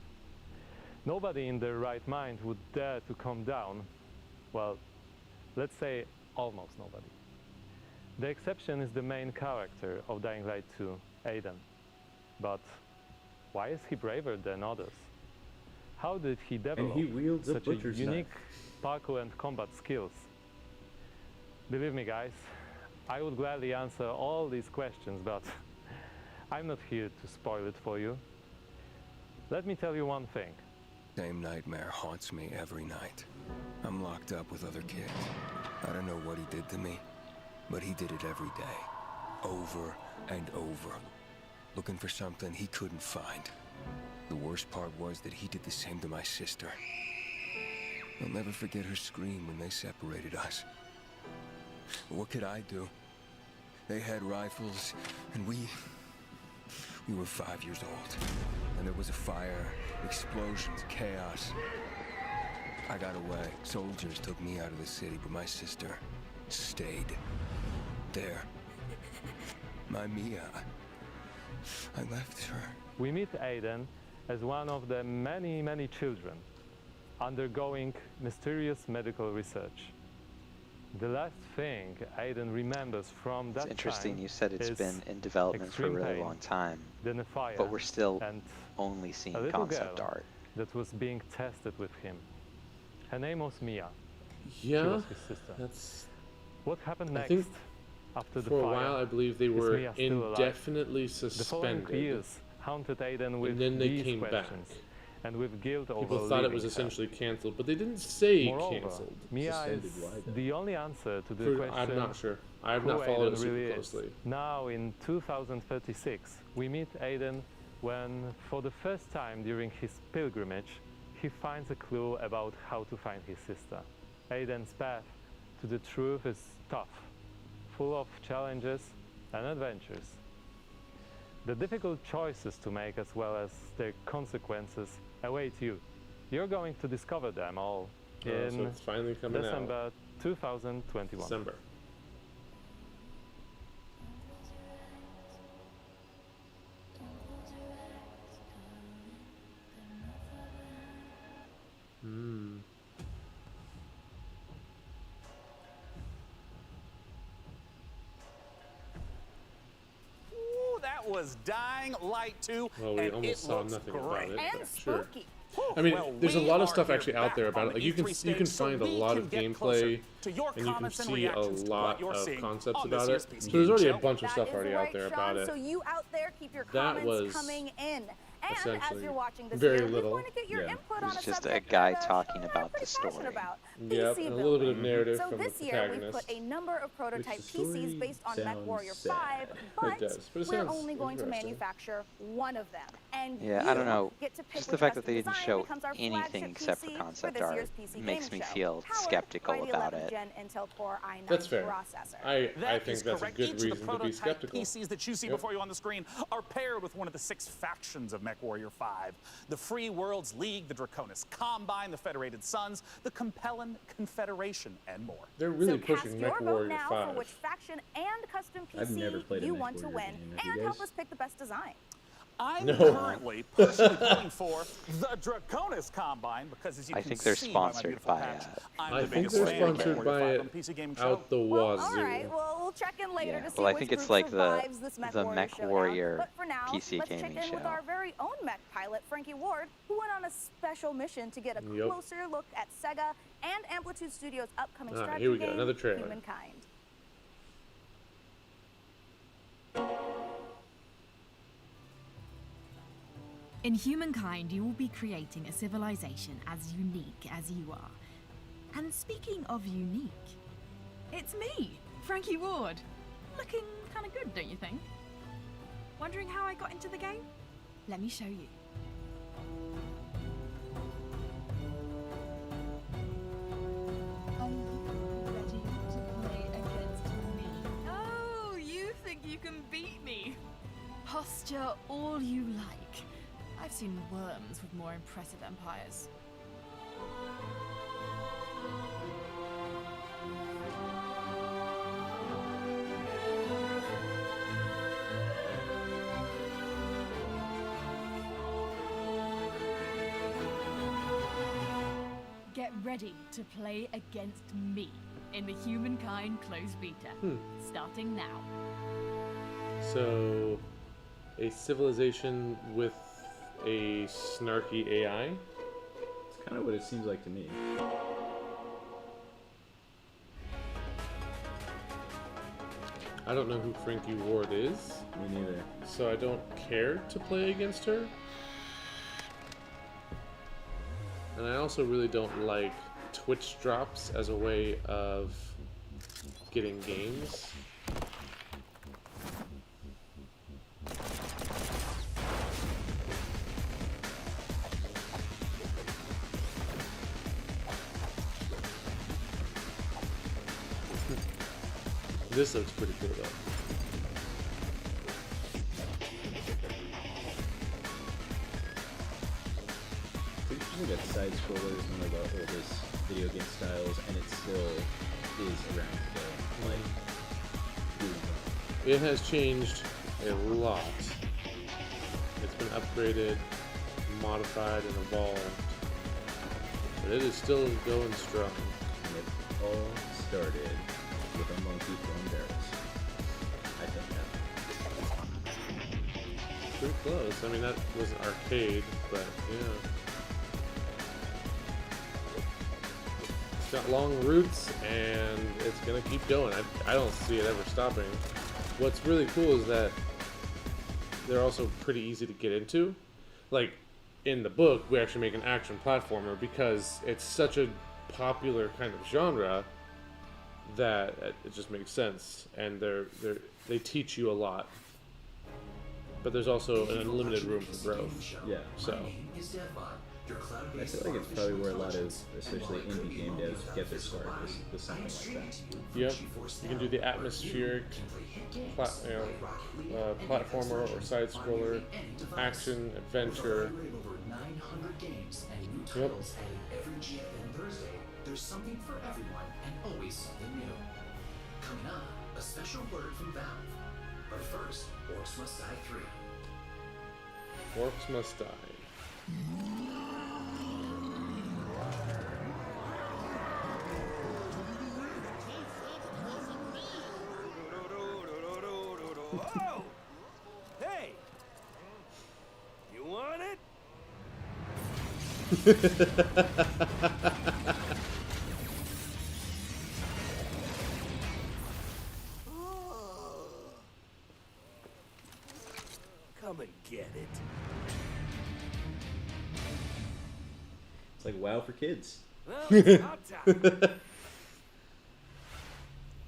S22: Nobody in their right mind would dare to come down. Well, let's say almost nobody. The exception is the main character of Dying Light 2, Aiden. But why is he braver than others? How did he develop
S2: he wields a
S22: such
S2: butcher's
S22: unique
S2: knife.
S22: parkour and combat skills? Believe me, guys, I would gladly answer all these questions, but I'm not here to spoil it for you. Let me tell you one thing.
S7: Same nightmare haunts me every night. I'm locked up with other kids. I don't know what he did to me, but he did it every day. Over and over. Looking for something he couldn't find. The worst part was that he did the same to my sister. I'll never forget her scream when they separated us. What could I do? They had rifles, and we were 5 years old. And there was a fire, explosions, chaos. I got away. Soldiers took me out of the city, but my sister stayed there. My Mia. I left her.
S22: We meet Aiden as one of the many, many children undergoing mysterious medical research. The last thing Aiden remembers from that
S15: It's interesting
S22: time
S15: you said it's
S22: is
S15: been in development for a
S22: extreme
S15: really
S22: pain,
S15: long time,
S22: then a fire,
S15: but we're still
S22: and
S15: only seeing
S22: a little
S15: concept
S22: girl
S15: art.
S22: that was being tested with him. Her name was Mia. She
S1: Yeah,
S22: was his sister.
S1: that's.
S22: What happened
S1: I
S22: next
S1: think
S22: after the
S1: for
S22: fire?
S1: a while, I believe they
S22: Is
S1: were
S22: Mia still alive?
S1: indefinitely
S22: The following
S1: suspended.
S22: years haunted Aiden with
S1: And then they
S22: these
S1: came back.
S22: questions and with guilt over
S1: People thought it was
S22: leaving her.
S1: essentially canceled, but they didn't say
S22: Moreover,
S1: canceled.
S22: Mia is the only answer to the
S1: For-
S22: question.
S1: I'm not sure. I have
S22: who
S1: not followed
S22: Aiden
S1: it super
S22: really is.
S1: closely.
S22: Now in 2036, we meet Aiden when, for the first time during his pilgrimage, he finds a clue about how to find his sister. Aiden's path to the truth is tough, full of challenges and adventures. The difficult choices to make as well as their consequences await you. You're going to discover them all
S1: So
S22: in
S1: it's finally coming
S22: December 2021.
S1: December. Hmm.
S5: Ooh, that was Dying Light 2,
S1: Well, we
S5: and
S1: almost
S5: it
S1: saw
S5: looks
S1: nothing
S5: great.
S1: about it.
S12: And
S1: but sure.
S12: spooky.
S1: I mean,
S5: Well,
S1: there's a
S5: we
S1: lot of
S5: are
S1: stuff
S5: here
S1: actually out there
S5: back
S1: about
S5: on
S1: it.
S5: the
S1: Like you can
S5: E3
S1: find
S5: stage,
S1: a
S5: so we
S1: lot
S5: can
S1: of
S5: get closer
S1: gameplay,
S5: to your
S1: and you can
S5: comments and
S1: see a
S5: reactions to what
S1: lot
S5: you're
S1: of
S5: seeing
S1: concepts
S5: on this
S1: about
S5: year's
S1: it.
S5: PC
S1: So there's already a
S5: show.
S1: bunch of
S12: That
S1: stuff
S12: is
S1: already
S12: right,
S1: out there
S12: Sean,
S1: about it.
S12: So you out there, keep your
S1: That
S12: comments
S1: was
S12: coming in. And as
S1: essentially
S12: you're watching this
S1: very
S12: video, we
S1: little.
S12: want to get your
S1: Yeah.
S12: input
S15: It
S12: on
S15: was
S12: a
S15: just a
S12: subject
S15: guy
S12: that,
S15: talking
S12: we're
S15: about the
S12: pretty passionate
S15: story.
S12: about.
S1: Yep,
S12: PC
S1: and a little bit of
S12: building.
S1: narrative
S12: So
S1: from
S12: this
S1: the
S12: year we've
S1: protagonist.
S12: put a number of prototype
S1: Which the story
S12: PCs based on
S1: sounds
S12: MechWarrior
S1: sad.
S12: 5,
S1: It
S12: but
S1: does, but it
S12: we're
S1: sounds
S12: only going to
S1: interesting.
S12: manufacture one of them. And
S15: Yeah,
S12: you
S15: I don't know.
S12: get to pick
S15: Just the
S12: which
S15: fact that
S12: custom
S15: they didn't
S12: design
S15: show
S12: becomes our
S15: anything
S12: flagship
S15: except for
S12: PC
S15: concept
S12: this
S15: art
S12: year's PC
S15: makes
S12: gaming
S15: me
S12: show,
S15: feel
S12: powered
S15: skeptical
S12: by the
S15: about
S12: 11th
S15: it.
S12: Gen Intel Core i9
S1: That's fair.
S12: processor.
S1: I
S5: That
S1: think
S5: is
S1: that's a
S5: correct.
S1: good
S5: Each of
S1: reason
S5: the
S1: to be
S5: prototype
S1: skeptical.
S5: PCs that you see
S1: Yep.
S5: before you on the screen are paired with one of the 6 factions of MechWarrior 5. The Free Worlds League, the Draconis Combine, the Federated Sons, the Compellin Confederation, and more.
S1: They're really
S12: So
S1: pushing
S12: cast your vote
S1: MechWarrior
S12: now
S1: 5.
S12: for which faction and custom
S2: I've never
S12: PC
S2: played a
S12: you want to
S2: MechWarrior
S12: win,
S2: game. Have you
S12: and help
S2: guys?
S12: us pick the best design.
S5: I'm
S1: No.
S5: currently personally voting for the Draconis Combine because, as you
S15: I
S5: can
S15: think they're
S5: see by my
S15: sponsored
S5: beautiful
S15: by
S5: patch, I'm
S1: I
S5: the
S1: think
S5: biggest
S1: they're
S5: fan of
S1: sponsored
S5: MechWarrior
S1: by
S5: 5
S1: it
S5: on PC Gaming
S1: out
S5: Show.
S1: the
S12: Well,
S1: wazoo.
S12: all right. Well, we'll check in later to see
S15: Well, I
S12: which
S15: think
S12: group
S15: it's like
S12: survives this
S15: the
S12: MechWarrior showdown.
S15: MechWarrior
S12: But for now,
S15: PC
S12: let's
S15: gaming
S12: check in with
S15: show.
S12: our very own mech pilot, Frankie Ward, who went on a special mission to get a
S1: Yep.
S12: closer look at Sega and Amplitude Studios' upcoming strategy
S1: here we go,
S12: game,
S1: another trailer.
S12: Humankind.
S10: In Humankind, you will be creating a civilization as unique as you are. And speaking of unique, it's me, Frankie Ward. Looking kind of good, don't you think? Wondering how I got into the game? Let me show you. Are you ready to play against me? Oh, you think you can beat me? Posture all you like. I've seen worms with more impressive empires. ready to play against me in the Humankind closed beta, starting now.
S1: So, a civilization with a snarky AI?
S2: It's kind of what it seems like to me.
S1: I don't know who Frankie Ward is.
S2: Me neither.
S1: So I don't care to play against her. And I also really don't like Twitch drops as a way of getting games. This looks pretty cool though.
S2: Pretty sure that side scroller is one of the oldest video game styles, and it still is around today. Like,
S1: it has changed a lot. It's been upgraded, modified, and evolved, but it is still going strong.
S2: And it all started with a monkey throwing barrels. I think that.
S1: Pretty close. I mean, that was an arcade, but yeah. It's got long roots, and it's gonna keep going. I don't see it ever stopping. What's really cool is that they're also pretty easy to get into. Like, in the book, we actually make an action platformer because it's such a popular kind of genre that it just makes sense, and they teach you a lot. But there's also an unlimited room for growth.
S2: Yeah.
S1: So.
S2: I feel like it's probably where a lot of, especially indie game devs, get their start with something like that.
S1: Yep. You can do the atmospheric, platformer or side scroller, action, adventure. Yep.
S3: There's something for everyone and always something new. Coming up, a special word from Valve. But first, Orcs Must Die 3.
S1: Orcs Must Die.
S18: Whoa! Hey! You want it? Come and get it.
S2: It's like WoW for kids.
S18: Well, it's about time.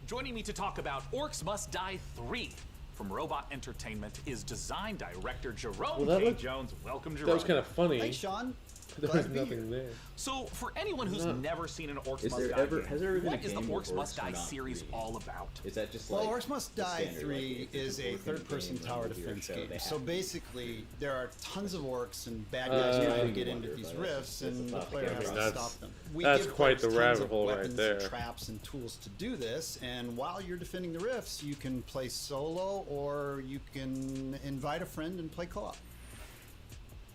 S5: Joining me to talk about Orcs Must Die 3 from Robot Entertainment is design director Jerome K. Jones. Welcome, Jerome.
S1: That was kind of funny.
S6: Thanks, Sean.
S1: There was nothing there.
S5: So, for anyone who's never seen an Orcs
S2: Is
S5: Must
S2: there
S5: Die
S2: ever-
S5: game,
S2: has there ever been a
S5: what is the
S2: game where
S5: Orcs Must
S2: orcs are
S5: Die
S2: not
S5: series
S2: free?
S5: all about?
S2: Is that just
S6: Well,
S2: like
S6: Orcs Must
S2: the
S6: Die
S2: standard,
S6: 3
S2: like,
S6: is a
S2: orc in
S6: third-person
S2: game,
S6: tower
S2: like,
S6: defense
S2: show
S6: game.
S2: they
S6: So
S2: have?
S6: basically, there are tons of orcs and bad guys trying to get into these rifts, and the player has to stop them. We
S1: That's
S6: give
S1: quite
S6: players
S1: the
S6: tons
S1: rabbit
S6: of
S1: hole right
S6: weapons
S1: there.
S6: and traps and tools to do this, and while you're defending the rifts, you can play solo, or you can invite a friend and play co-op.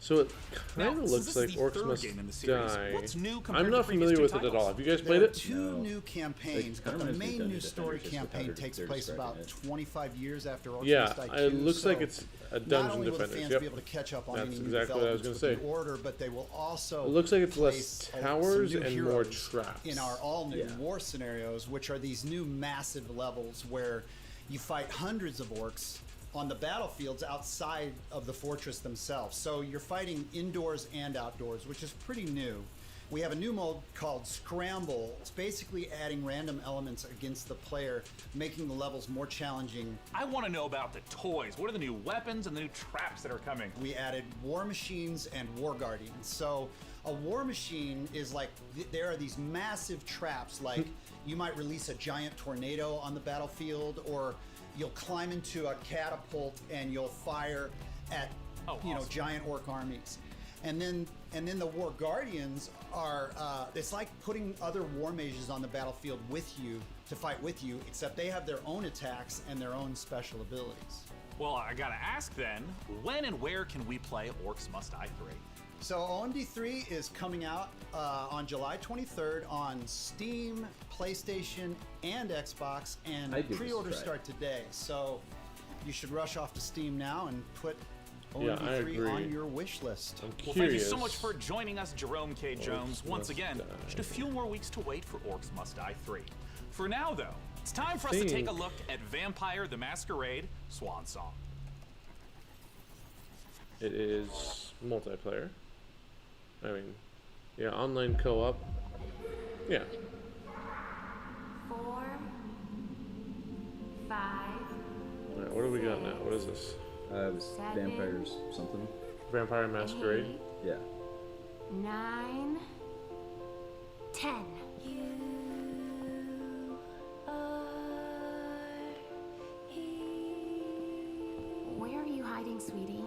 S1: So it kind
S5: Now,
S1: of
S5: since
S1: looks
S5: this
S1: like
S5: is the
S1: Orcs
S5: third
S1: Must
S5: game in the series,
S1: Die.
S5: what's new compared
S1: I'm
S5: to
S1: not
S5: previous
S1: familiar
S5: two
S1: with it at all.
S5: titles?
S1: Have you guys
S6: There
S1: played
S6: are
S1: it?
S6: two new campaigns,
S2: It
S6: but
S2: kinda
S6: the
S2: reminds me of
S6: main
S2: Dungeon
S6: new story
S2: Defenders, just with how
S6: campaign
S2: they're
S6: takes place
S2: describing
S6: about
S2: it.
S6: 25 years after Orcs
S1: Yeah,
S6: Must Die 2.
S1: it looks like
S6: so
S1: it's a
S6: not
S1: Dungeon
S6: only will the
S1: Defenders.
S6: fans
S1: Yep.
S6: be able to catch up on
S1: That's
S6: any new
S1: exactly what I was
S6: developments
S1: gonna
S6: with
S1: say.
S6: the order, but they will also
S1: It looks like it's less
S6: place some
S1: towers
S6: new
S1: and more
S6: heroes
S1: traps.
S6: in our all-new
S2: Yeah.
S6: war scenarios, which are these new massive levels where you fight hundreds of orcs on the battlefields outside of the fortress themselves. So you're fighting indoors and outdoors, which is pretty new. We have a new mode called Scramble. It's basically adding random elements against the player, making the levels more challenging.
S5: I want to know about the toys. What are the new weapons and the new traps that are coming?
S6: We added war machines and war guardians. So a war machine is like, there are these massive traps, like you might release a giant tornado on the battlefield, or you'll climb into a catapult and you'll fire at giant orc armies. And then the war guardians are it's like putting other war mages on the battlefield with you to fight with you, except they have their own attacks and their own special abilities.
S5: Well, I gotta ask then, when and where can we play Orcs Must Die 3?
S6: So OMD3 is coming out on July 23rd on Steam, PlayStation, and Xbox, and
S2: I'd give this a
S6: pre-orders
S2: try.
S6: start today. So you should rush off to Steam now and put
S1: Yeah, I
S6: OMD3
S1: agree.
S6: on your wish list.
S5: Well, thank you so much for joining us, Jerome K. Jones. Once again, just a few more weeks to wait for Orcs Must Die 3. For now, though, it's time for us to take a look at Vampire the Masquerade Swan Song.
S1: It is multiplayer. I mean, yeah, online co-op. Yeah.
S16: 4, 5.
S1: All right, what do we got now? What is this?
S2: It was Vampires something.
S1: Vampire Masquerade.
S2: Yeah.
S16: 9, 10. Where are you hiding, sweetie?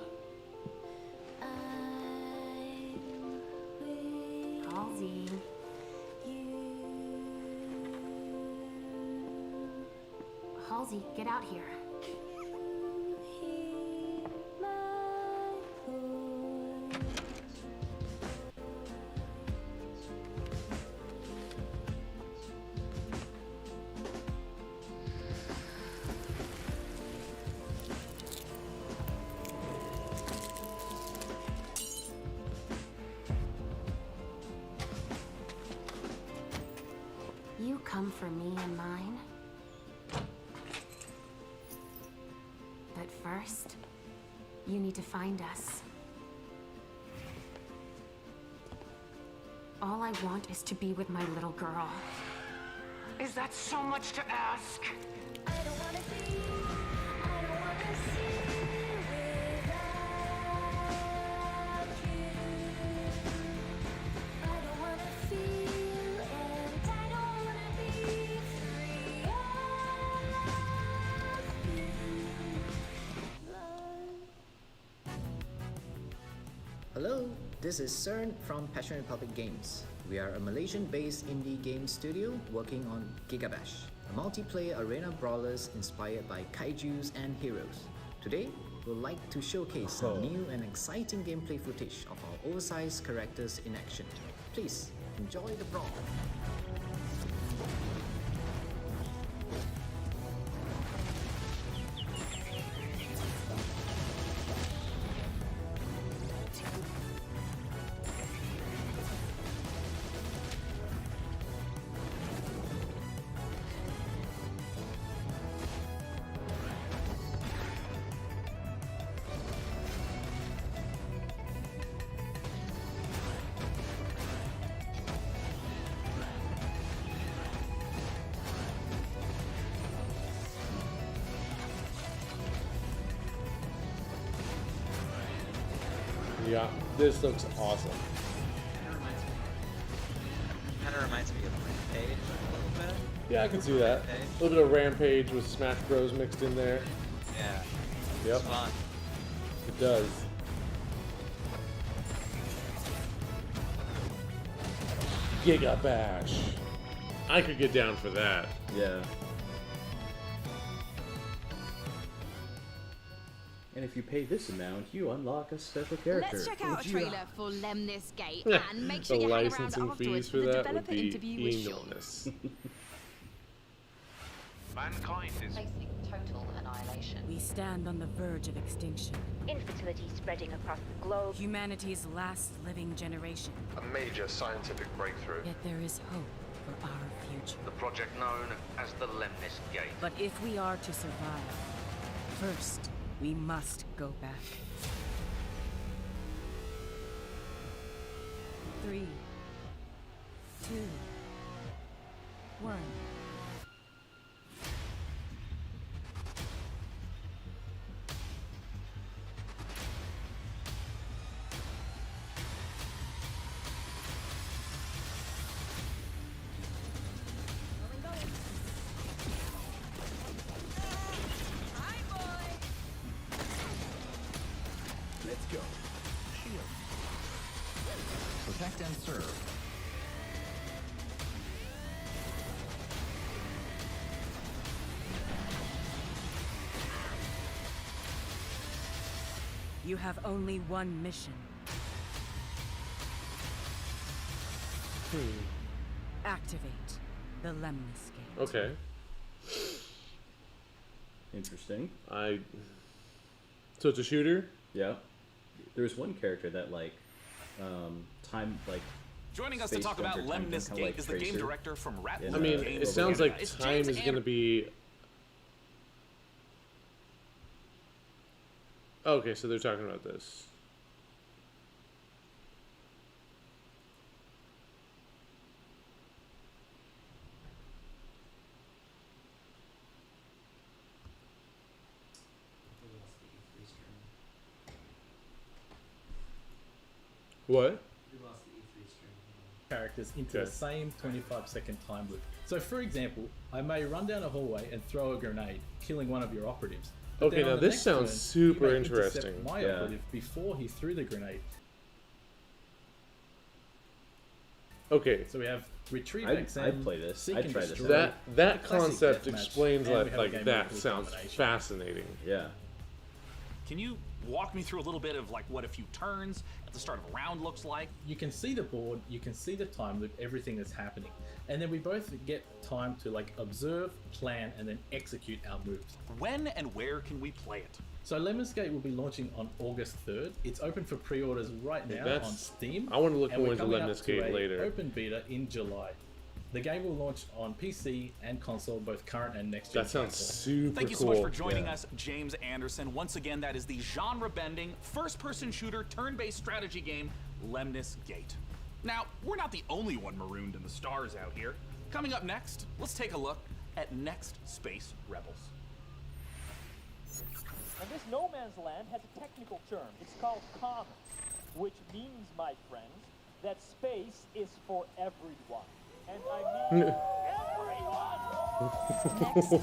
S16: Halsey. Halsey, get out here. You come for me and mine. But first, you need to find us. All I want is to be with my little girl. Is that so much to ask?
S17: Hello, this is CERN from Passion Republic Games. We are a Malaysian-based indie game studio working on Gigabash, a multiplayer arena brawlers inspired by kaijus and heroes. Today, we'd like to showcase some new and exciting gameplay footage of our oversized characters in action. Please, enjoy the brawl.
S1: Yeah, this looks awesome.
S15: Kind of reminds me of Rampage a little bit.
S1: Yeah, I can see that. A little bit of Rampage with Smash Bros mixed in there.
S15: Yeah.
S1: Yep.
S15: It's fun.
S1: It does. Giga Bash. I could get down for that.
S2: Yeah. And if you pay this amount, you unlock a special character.
S10: Let's check out a trailer for Lemnis Gate and make
S1: The
S10: sure you hang around
S1: licensing
S10: afterwards
S1: fees
S10: for
S1: for
S10: the
S1: that would
S10: developer
S1: be
S10: interview with Sean.
S1: enormous.
S19: Mankind is
S24: facing total annihilation.
S25: We stand on the verge of extinction.
S24: Infertility spreading across the globe.
S25: Humanity's last living generation.
S19: a major scientific breakthrough.
S25: Yet there is hope for our future.
S19: The project known as the Lemnis Gate.
S25: But if we are to survive, first, we must go back. 3, 2, 1.
S3: Let's go. Shield. Protect and serve.
S25: You have only one mission. Activate the Lemnis Gate.
S1: Okay.
S2: Interesting.
S1: So it's a shooter?
S2: Yeah. There's one character that
S5: Joining us to talk about Lemnis Gate is the game director from Rattle.
S1: I mean, it sounds like time is going to be... Okay, so they're talking about this. What?
S8: Characters into the same 25-second time loop. So, for example, I may run down a hallway and throw a grenade, killing one of your operatives. But
S1: Okay,
S8: then
S1: now
S8: on the
S1: this
S8: next
S1: sounds
S8: turn,
S1: super
S8: you may intercept
S1: interesting.
S8: my
S1: Yeah.
S8: operative before he threw the grenade.
S1: Okay.
S8: So we have retrieve
S2: I'd
S8: XM.
S2: play this.
S8: Seek
S2: I'd
S8: and
S2: try this
S8: destroy,
S1: That
S8: classic
S1: concept
S8: deathmatch,
S1: explains
S8: and we
S1: that.
S8: have a
S1: Like
S8: game
S1: that
S8: mode
S1: sounds
S8: combination.
S1: fascinating.
S2: Yeah.
S5: Can you walk me through a little bit of like what a few turns at the start of a round looks like?
S8: You can see the board, you can see the time loop, everything that's happening. And then we both get time to like observe, plan, and then execute our moves.
S5: When and where can we play it?
S8: So Lemnis Gate will be launching on August 3rd. It's open for pre-orders right now
S1: That's-
S8: on Steam.
S1: I wanna look
S8: and
S1: more
S8: we're
S1: into
S8: coming up
S1: Lemnis
S8: to
S1: Gate
S8: a
S1: later.
S8: Open beta in July. The game will launch on PC and console, both current and next gen.
S1: That sounds super
S5: Thank you so much for joining us, James Anderson. Once again, that is the genre-bending, first-person shooter, turn-based strategy game, Lemnis Gate. Now, we're not the only one marooned in the stars out here. Coming up next, let's take a look at Next Space Rebels.
S13: And this no man's land has a technical term. It's called common, which means, my friends, that space is for everyone. And I mean everyone!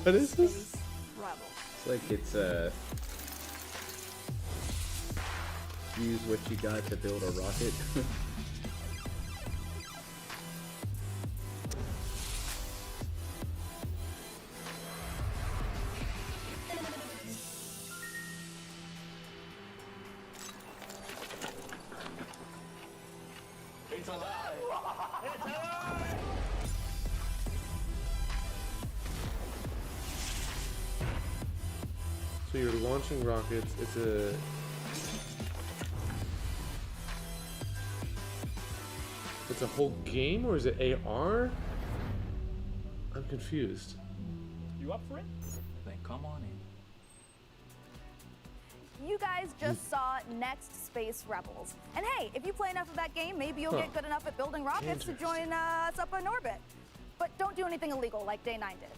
S1: What is this?
S2: It's like it's use what you got to build a rocket.
S13: It's alive! It's alive!
S1: So you're launching rockets. It's a whole game, or is it AR? I'm confused.
S13: You up for it?
S5: Then come on in.
S12: You guys just saw Next Space Rebels. And hey, if you play enough of that game, maybe you'll get good enough at building rockets to join us up in orbit. But don't do anything illegal like Day 9 did.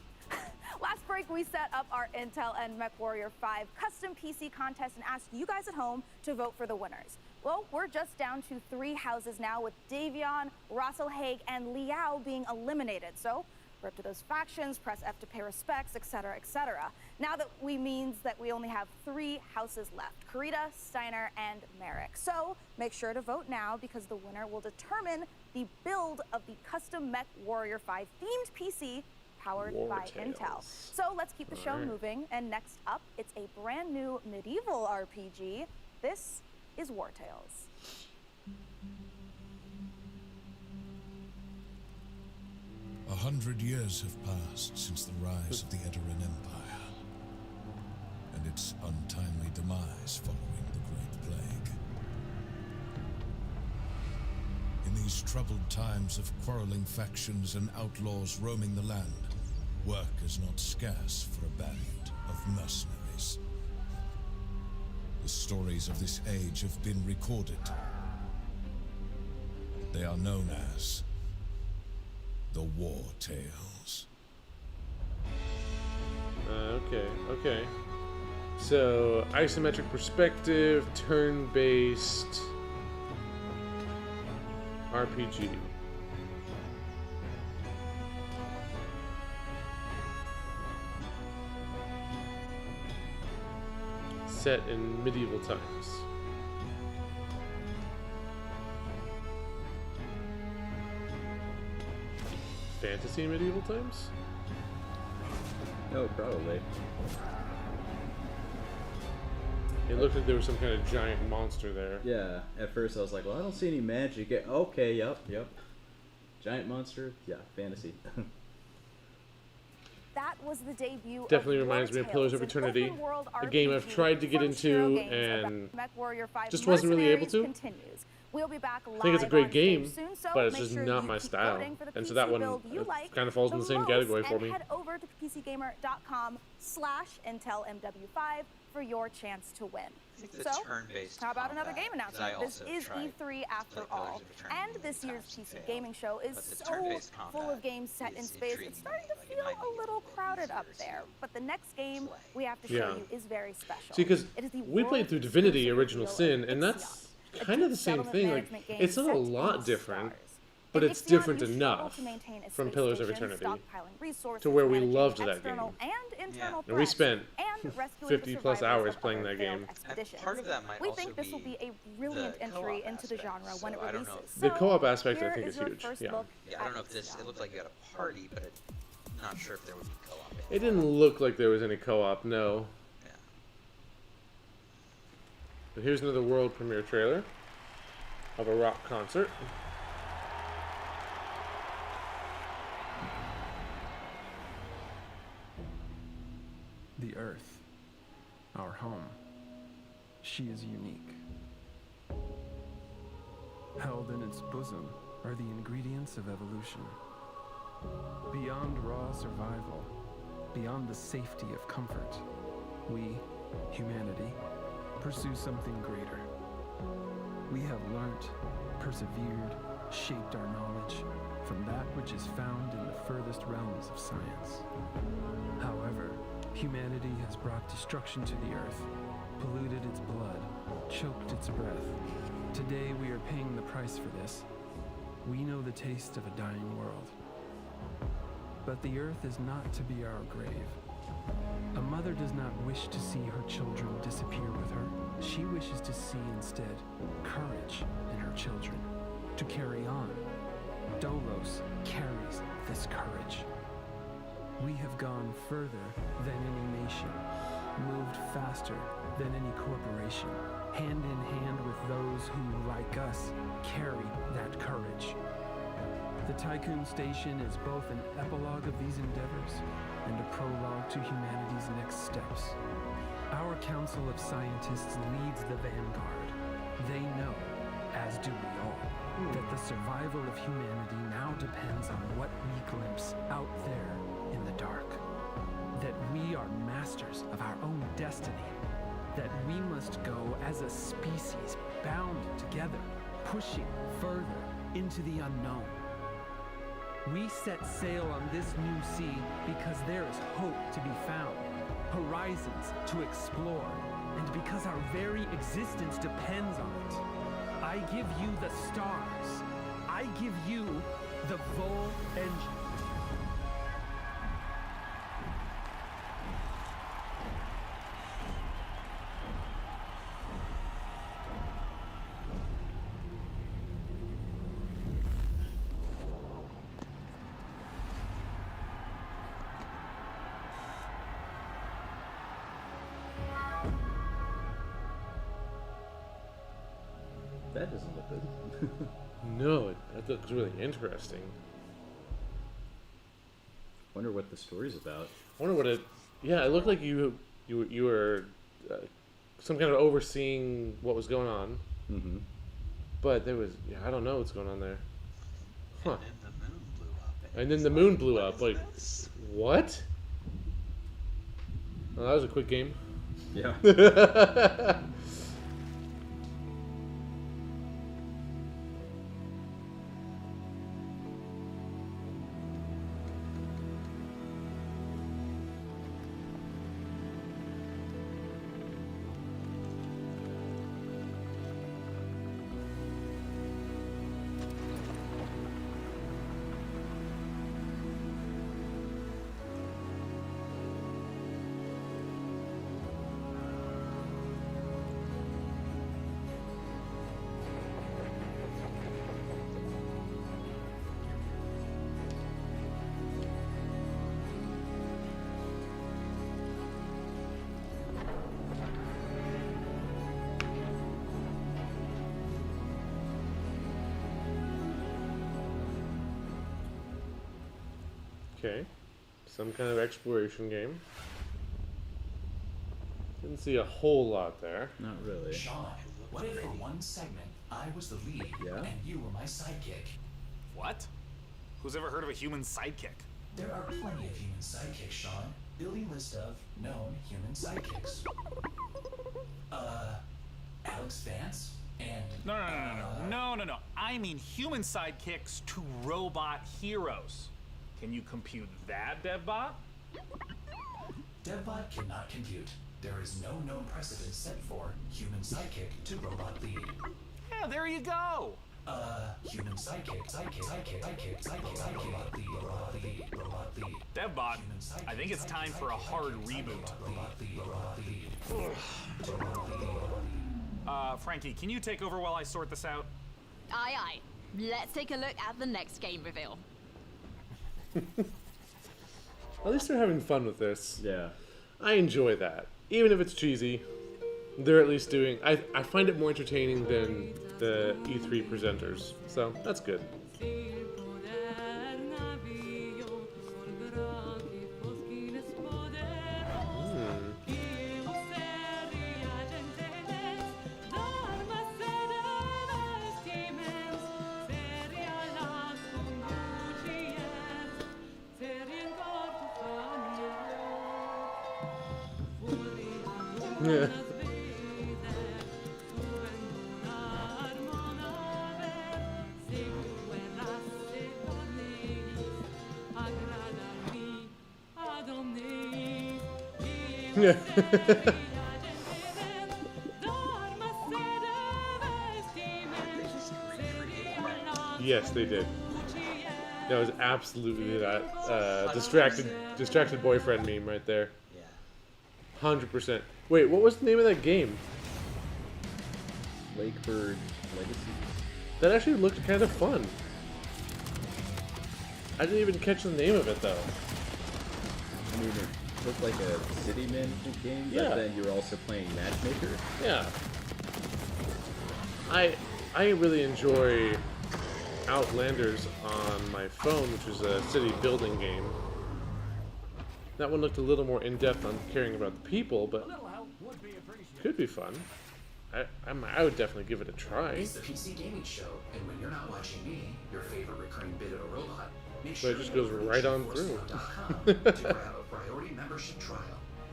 S12: Last break, we set up our Intel and MechWarrior 5 custom PC contest and asked you guys at home to vote for the winners. Well, we're just down to 3 houses now, with Davion, Russell Haig, and Liao being eliminated. So, rip to those factions, press F to pay respects, etc., etc. Now that means that we only have 3 houses left: Karita, Steiner, and Merrick. So, make sure to vote now, because the winner will determine the build of the custom MechWarrior 5 themed PC powered by Intel. So let's keep the show moving, and next up, it's a brand new medieval RPG. This is War Tales.
S20: A 100 years have passed since the rise of the Edoran Empire, and its untimely demise following the Great Plague. In these troubled times of quarreling factions and outlaws roaming the land, work is not scarce for a band of mercenaries. The stories of this age have been recorded. They are known as the War Tales.
S1: Okay. So, isometric perspective, turn-based RPG. Set in medieval times. Fantasy medieval times?
S2: No, probably.
S1: It looked like there was some kind of giant monster there.
S2: Yeah, at first I was like, well, I don't see any magic. Okay, yep. Giant monster? Yeah, fantasy.
S12: That was the debut.
S1: Definitely
S12: of
S1: reminds me of Pillars of
S12: Wartales, an
S1: Eternity,
S12: open-world
S1: a game I've
S12: RPG
S1: tried to get
S12: from Shiro
S1: into
S12: Games
S1: and
S12: about MechWarrior 5
S1: just wasn't really able to.
S12: Continues. We'll be back live
S1: I think it's a great
S12: on
S1: game,
S12: stage soon, so
S1: but it's
S12: make
S1: just
S12: sure
S1: not
S12: you
S1: my
S12: keep
S1: style.
S12: voting for the
S1: And so
S12: PC
S1: that one
S12: build you like
S1: kind of falls in the same
S12: most,
S1: category for
S12: and
S1: me.
S12: head over to PCGamer.com/IntelMW5 for your chance to win.
S15: the
S12: So,
S15: turn-based
S12: how about another
S15: combat,
S12: game
S15: 'cause
S12: announcement?
S15: I
S12: This
S15: also
S12: is
S15: tried
S12: E3 after
S15: play Pillars
S12: all,
S15: of Eternity
S12: and this year's
S15: times
S12: PC
S15: failed.
S12: gaming show is
S15: But the
S12: so
S15: turn-based
S12: full
S15: combat
S12: of games set in
S15: is
S12: space. It's starting to feel a little crowded up there. But the next game we have to show
S1: Yeah.
S12: you is very special.
S1: See, because
S12: It is the
S1: we played through Divinity Original Sin, and that's kind of the same
S12: settlement
S1: thing. Like,
S12: management game
S1: it's not a
S12: set
S1: lot
S12: in
S1: different,
S12: stars.
S1: but
S12: In
S1: it's
S12: Ixion,
S1: different
S12: you struggle
S1: enough
S12: to maintain a
S1: from
S12: space
S1: Pillars of
S12: station,
S1: Eternity
S12: stockpiling resources,
S1: to where we
S12: managing
S1: loved that
S12: external
S1: game.
S12: and internal
S1: And we
S12: threats,
S1: spent
S12: and rescuing
S1: 50
S12: the
S1: plus
S12: survivors
S1: hours
S12: of
S1: playing
S12: other
S1: that
S12: failed
S1: game.
S12: expeditions.
S15: Part of that might
S12: we
S15: also
S12: think this will
S15: be
S12: be a brilliant
S15: the
S12: entry
S15: co-op
S12: into the genre
S15: aspect,
S12: when it
S15: so I don't
S12: releases.
S15: know
S1: The co-op
S12: So,
S1: aspect, I
S12: here
S1: think, is
S12: your
S1: huge.
S12: first
S1: Yeah.
S12: look
S15: Yeah, I
S12: at
S15: don't know if this. It looked like you had a party, but I'm not sure if there would be co-op. in
S1: It didn't look like there was any co-op, no.
S15: Yeah.
S1: But here's another world premiere trailer of a rock concert.
S4: The Earth, our home, she is unique. Held in its bosom are the ingredients of evolution. Beyond raw survival, beyond the safety of comfort, we, humanity, pursue something greater. We have learnt, persevered, shaped our knowledge from that which is found in the furthest realms of science. However, humanity has brought destruction to the earth, polluted its blood, choked its breath. Today we are paying the price for this. We know the taste of a dying world. But the earth is not to be our grave. A mother does not wish to see her children disappear with her. She wishes to see instead courage in her children, to carry on. Dolos carries this courage. We have gone further than any nation, moved faster than any corporation, hand in hand with those who, like us, carry that courage. The Tycoon Station is both an epilogue of these endeavors and a prologue to humanity's next steps. Our Council of Scientists leads the vanguard. They know, as do we all, that the survival of humanity now depends on what we glimpse out there in the dark. That we are masters of our own destiny. That we must go as a species bound together, pushing further into the unknown. We set sail on this new sea because there is hope to be found, horizons to explore, and because our very existence depends on it. I give you the stars. I give you the Vol engine.
S2: That doesn't look good.
S1: No, that looks really interesting.
S2: Wonder what the story's about.
S1: I wonder what it. Yeah, it looked like you were some kind of overseeing what was going on.
S2: Mm-hmm.
S1: But there was, yeah, I don't know what's going on there. Huh.
S15: And then the moon blew up.
S1: Like, what? Well, that was a quick game.
S2: Yeah.
S1: Okay. Some kind of exploration game. Didn't see a whole lot there.
S2: Not really.
S3: Sean, what if for one segment I was the lead and you were my sidekick?
S5: What? Who's ever heard of a human sidekick?
S3: There are plenty of human sidekicks, Sean. Building list of known human sidekicks. Alex Vance and...
S5: No. I mean human sidekicks to robot heroes. Can you compute that, DevBot?
S3: DevBot cannot compute. There is no known precedent set for human sidekick to robot lead.
S5: Yeah, there you go.
S3: Human sidekick, robot lead.
S5: DevBot, I think it's time for a hard reboot. Frankie, can you take over while I sort this out?
S10: Aye, aye. Let's take a look at the next game reveal.
S1: At least they're having fun with this.
S2: Yeah.
S1: I enjoy that. Even if it's cheesy, they're at least doing... I find it more entertaining than the E3 presenters. So, that's good. Yeah. Yeah. Yes, they did. That was absolutely that distracted boyfriend meme right there. 100%. Wait, what was the name of that game?
S2: Lakebird Legacy.
S1: That actually looked kind of fun. I didn't even catch the name of it though.
S2: I mean, it looked like a city management game, but
S1: Yeah.
S2: then you were also playing Matchmaker.
S1: Yeah. I really enjoy Outlanders on my phone, which is a city building game. That one looked a little more in-depth on caring about the people, but could be fun. I would definitely give it a try.
S3: It's the PC Gaming Show, and when you're not watching me, your favorite recurring bit of a robot, make
S1: But
S3: sure
S1: it just
S3: you
S1: goes
S3: go to
S1: right on through.
S3: GeForceNow.com to grab a priority membership trial.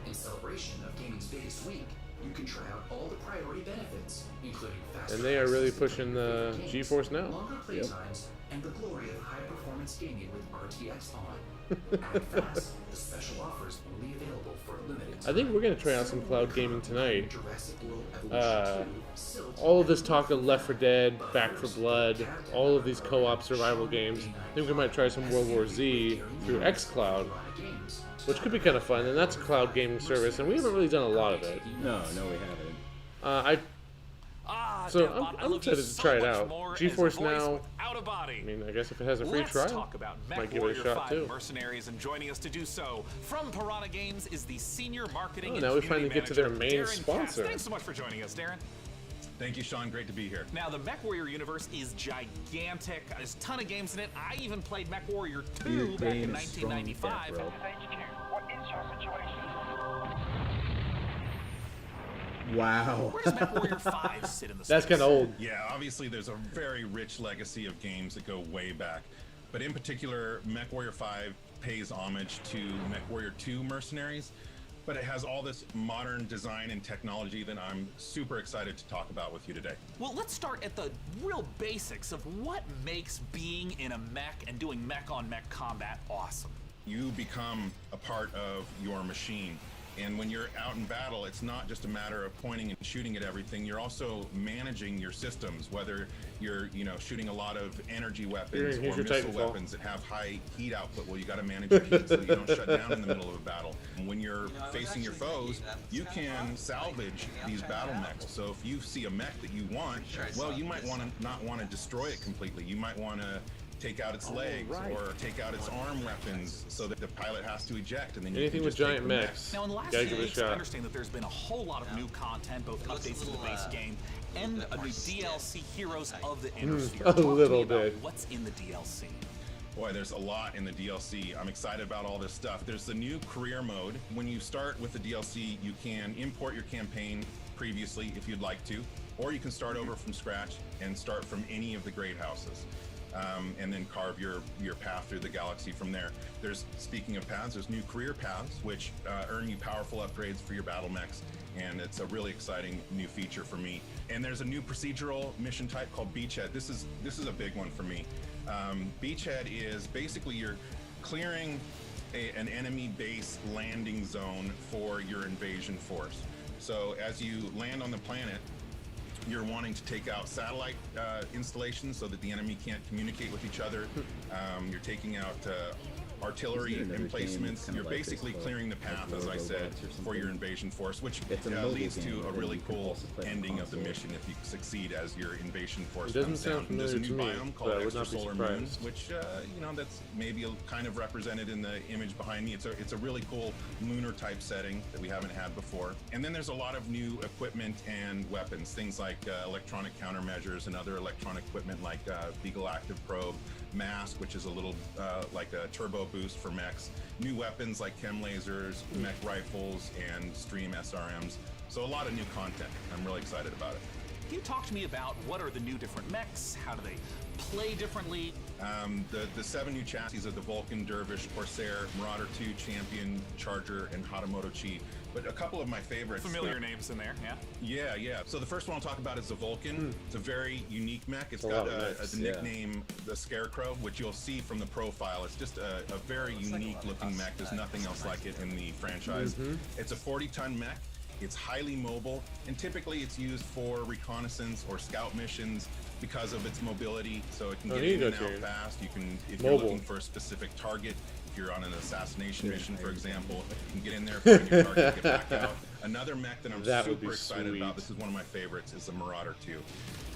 S3: In celebration of gaming's biggest week, you can try out all the priority benefits, including faster
S1: And they are really
S3: access to
S1: pushing the
S3: games,
S1: GeForce Now.
S3: longer play times, and the glory of high-performance gaming with RTX on. Act fast. The special offer is only available for a limited
S1: I
S3: time.
S1: think we're gonna try out some cloud gaming tonight.
S3: Jurassic World Evolution 2,
S1: All of this talk of Left 4 Dead, Back 4 Blood, all of these co-op survival games. I think we might try some World War Z through xCloud, which could be kind of fun. And that's a cloud gaming service, and we haven't really done a lot of it.
S2: No, we haven't.
S1: I'm excited to try it out. GeForce Now. I mean, I guess if it has a free
S5: Let's
S1: trial,
S5: talk about
S1: might give it a
S5: MechWarrior
S1: shot
S5: 5
S1: too.
S5: Mercenaries, and joining us to do so from Piranha Games is the senior marketing
S1: Oh,
S5: and
S1: now we
S5: community
S1: finally get to their
S5: manager,
S1: main
S5: Darren
S1: sponsor.
S5: Katz. Thanks so much for joining us, Darren.
S9: Thank you, Sean. Great to be here.
S5: Now, the MechWarrior universe is gigantic. There's a ton of games in it. I even played MechWarrior 2
S2: Your
S5: back
S2: game
S5: in
S2: is strong,
S5: 1995.
S2: bro.
S13: What is your situation?
S2: Wow.
S5: Where does MechWarrior 5 sit in the
S1: That's
S5: space?
S1: kind of old.
S9: Yeah, obviously there's a very rich legacy of games that go way back. But in particular, MechWarrior 5 pays homage to MechWarrior 2 Mercenaries, but it has all this modern design and technology that I'm super excited to talk about with you today.
S5: Well, let's start at the real basics of what makes being in a mech and doing mech-on-mech combat awesome.
S9: You become a part of your machine. And when you're out in battle, it's not just a matter of pointing and shooting at everything. You're also managing your systems, whether you're, shooting a lot of energy weapons
S1: Here's
S9: or
S1: your
S9: missile
S1: Titanfall.
S9: weapons that have high heat output. Well, you got to manage your heat so that you don't shut down in the middle of a battle. And when you're facing your foes, you can salvage these battle mechs. So if you see a mech that you want, well, you might not want to destroy it completely. You might want to take out its legs or take out its arm weapons so that the pilot has to eject, and then you
S1: Anything
S9: can
S1: with
S9: just take
S1: giant
S9: the
S1: mechs.
S5: Now, in the last
S1: Gotta
S5: few
S1: give it a
S5: weeks, I
S1: shot.
S5: understand that there's been a whole lot of new content, both updates to the base game and a new DLC, Heroes of the Inner Sphere.
S1: a
S5: Talk to me
S1: little
S5: about
S1: bit.
S5: What's in the DLC?
S9: Boy, there's a lot in the DLC. I'm excited about all this stuff. There's the new career mode. When you start with the DLC, you can import your campaign previously if you'd like to, or you can start over from scratch and start from any of the great houses. And then carve your path through the galaxy from there. Speaking of paths, there's new career paths, which earn you powerful upgrades for your battle mechs, and it's a really exciting new feature for me. And there's a new procedural mission type called Beachhead. This is a big one for me. Beachhead is basically you're clearing an enemy base landing zone for your invasion force. So as you land on the planet, you're wanting to take out satellite installations so that the enemy can't communicate with each other. You're taking out artillery emplacements. You're basically clearing the path, as I said, for your invasion force, which leads to a really cool ending of the mission if you succeed as your invasion force comes down. There's a new biome called Extrasolar Moons, which that's maybe kind of represented in the image behind me. It's a really cool lunar type setting that we haven't had before. And then there's a lot of new equipment and weapons, things like electronic countermeasures and other electronic equipment like Beagle Active Probe, Mask, which is a little like a turbo boost for mechs, new weapons like chem lasers, mech rifles, and stream SRMs. So a lot of new content. I'm really excited about it.
S5: Can you talk to me about what are the new different mechs? How do they play differently?
S9: The 7 new chassis are the Vulcan, Dervish, Corsair, Marauder 2, Champion, Charger, and Hatamoto Chi. But a couple of my favorites.
S5: Familiar names in there, yeah?
S9: Yeah. So the first one I'll talk about is the Vulcan. It's a very unique mech. It's got a nickname, the Scarecrow, which you'll see from the profile. It's just a very unique looking mech. There's nothing else like it in the franchise. It's a 40-ton mech. It's highly mobile, and typically it's used for reconnaissance or scout missions because of its mobility. So it can get in and out fast. You can, if you're looking for a specific target, if you're on an assassination mission, for example, you can get in there, find your target, get back out. Another mech that I'm super excited about, this is one of my favorites, is the Marauder 2.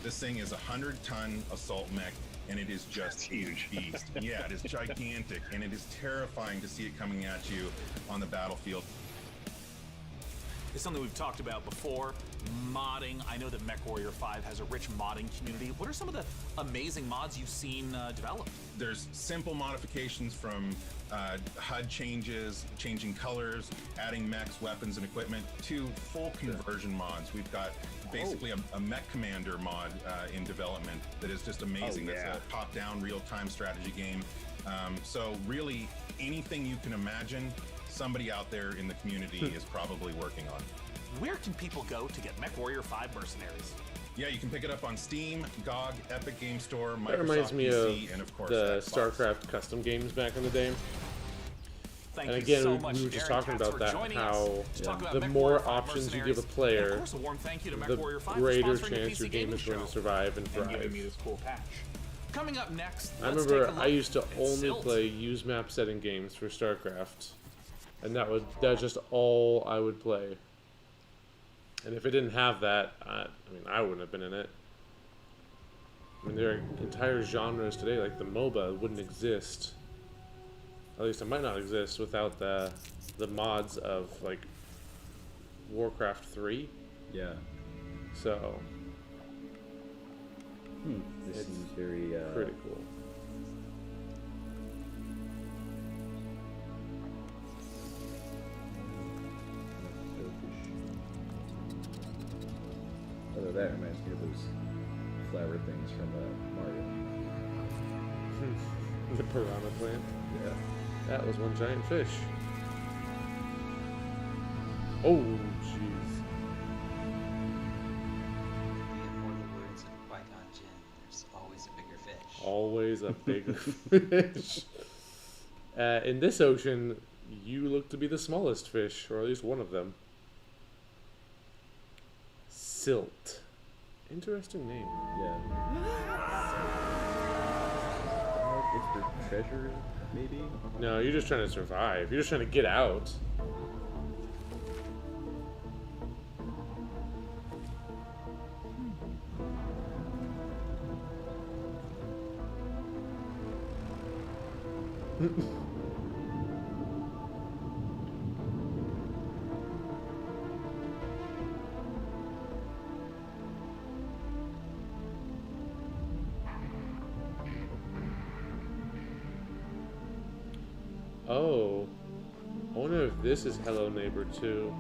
S9: This thing is a 100-ton assault mech, and it is just huge beast. Yeah, it is gigantic, and it is terrifying to see it coming at you on the battlefield.
S5: It's something we've talked about before, modding. I know that MechWarrior 5 has a rich modding community. What are some of the amazing mods you've seen developed?
S9: There's simple modifications from HUD changes, changing colors, adding mechs, weapons, and equipment, to full conversion mods. We've got basically a Mech Commander mod in development that is just amazing. It's a top-down, real-time strategy game. So really, anything you can imagine, somebody out there in the community is probably working on.
S5: Where can people go to get MechWarrior 5 Mercenaries?
S9: Yeah, you can pick it up on Steam, GOG, Epic Game Store, Microsoft
S1: That reminds me
S9: PC,
S1: of
S9: and of course
S1: the
S9: Xbox.
S1: StarCraft custom games back in the day.
S5: Thank
S1: and
S5: you
S1: again,
S5: so much,
S1: we were just
S5: Darren
S1: talking
S5: Katz,
S1: about
S5: for
S1: that,
S5: joining
S1: how
S5: us to talk about
S1: the
S5: MechWarrior
S1: more
S5: 5
S1: options you give a
S5: Mercenaries. And
S1: player,
S5: of course, a warm thank you to
S1: the
S5: MechWarrior 5
S1: greater
S5: for sponsoring the
S1: chance your
S5: PC
S1: game
S5: Gaming
S1: is going to
S5: Show
S1: survive and
S5: and giving
S1: thrive.
S5: me this cool patch. Coming up next,
S1: I
S5: let's
S1: remember
S5: take a look
S1: I used to
S5: at
S1: only
S5: Silt.
S1: play use map setting games for StarCraft, and that's just all I would play. And if it didn't have that, I wouldn't have been in it. I mean, there are entire genres today, like the MOBA, wouldn't exist. At least it might not exist without the mods of like Warcraft 3.
S2: Yeah.
S1: So.
S2: This
S1: it's
S2: seems very
S1: pretty cool.
S2: Although that reminds me of those flower things from Mario.
S1: The piranha plant.
S2: Yeah.
S1: That was one giant fish. Oh, jeez.
S15: In more the words of Qui-Gon Jinn, there's always a bigger fish.
S1: Always a bigger fish. In this ocean, you look to be the smallest fish, or at least one of them. Silt. Interesting name.
S2: Yeah. It's for treasure, maybe?
S1: No, you're just trying to survive. You're just trying to get out. Oh. I wonder if this is Hello Neighbor too.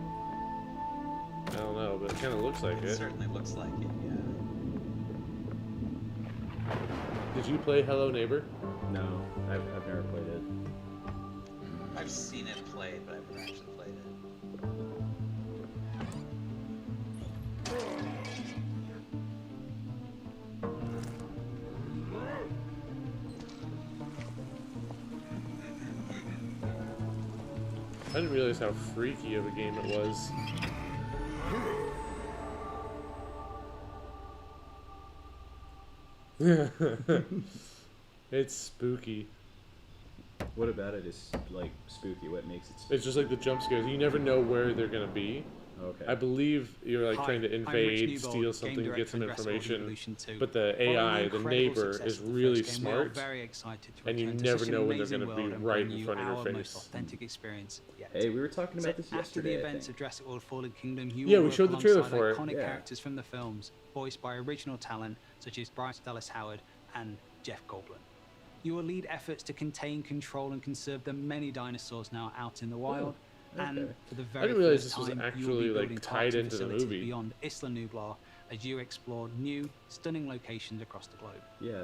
S1: I don't know, but it kind of looks like it.
S15: It certainly looks like it, yeah.
S1: Did you play Hello Neighbor?
S2: No, I've never played it.
S15: I've seen it played, but I've never actually played it.
S1: I didn't realize how freaky of a game it was. It's spooky.
S2: What about it is like spooky? What makes it spooky?
S1: It's just like the jump scares. You never know where they're gonna be.
S2: Okay.
S1: I believe you're like
S7: Hi,
S1: trying to
S7: I'm Rich
S1: invade,
S7: Newbold,
S1: steal
S7: game
S1: something,
S7: director
S1: get some
S7: for Jurassic World
S1: information.
S7: Evolution 2.
S1: But the
S7: Following
S1: AI, the
S7: incredible
S1: neighbor,
S7: success
S1: is
S7: of the
S1: really
S7: first game, we're all
S1: smart,
S7: very excited to
S1: and you
S7: return to
S1: never
S7: such an
S1: know when they're
S7: amazing
S1: gonna be
S7: world and
S1: right
S7: bring
S1: in
S7: you
S1: front of
S7: our
S1: your
S7: most
S1: face.
S7: authentic experience yet.
S2: Hey, we were talking about this
S7: After
S2: yesterday.
S7: the
S2: I
S7: events
S2: think.
S7: of Jurassic World: Fallen Kingdom, you
S1: Yeah,
S7: will
S1: we
S7: work
S1: showed the trailer
S7: alongside
S1: for it.
S7: iconic
S2: Yeah.
S7: characters from the films, voiced by original talent such as Bryce Dallas Howard and Jeff Goldblum. You will lead efforts to contain, control, and conserve the many dinosaurs now out in the wild. And
S2: okay.
S7: for the
S1: I
S7: very
S1: didn't realize
S7: first
S1: this was
S7: time, you will
S1: actually,
S7: be
S1: like,
S7: building
S1: tied
S7: parts of
S1: into the
S7: facilities
S1: movie.
S7: beyond Isla Nublar as you explore new, stunning locations across the globe.
S2: Yeah,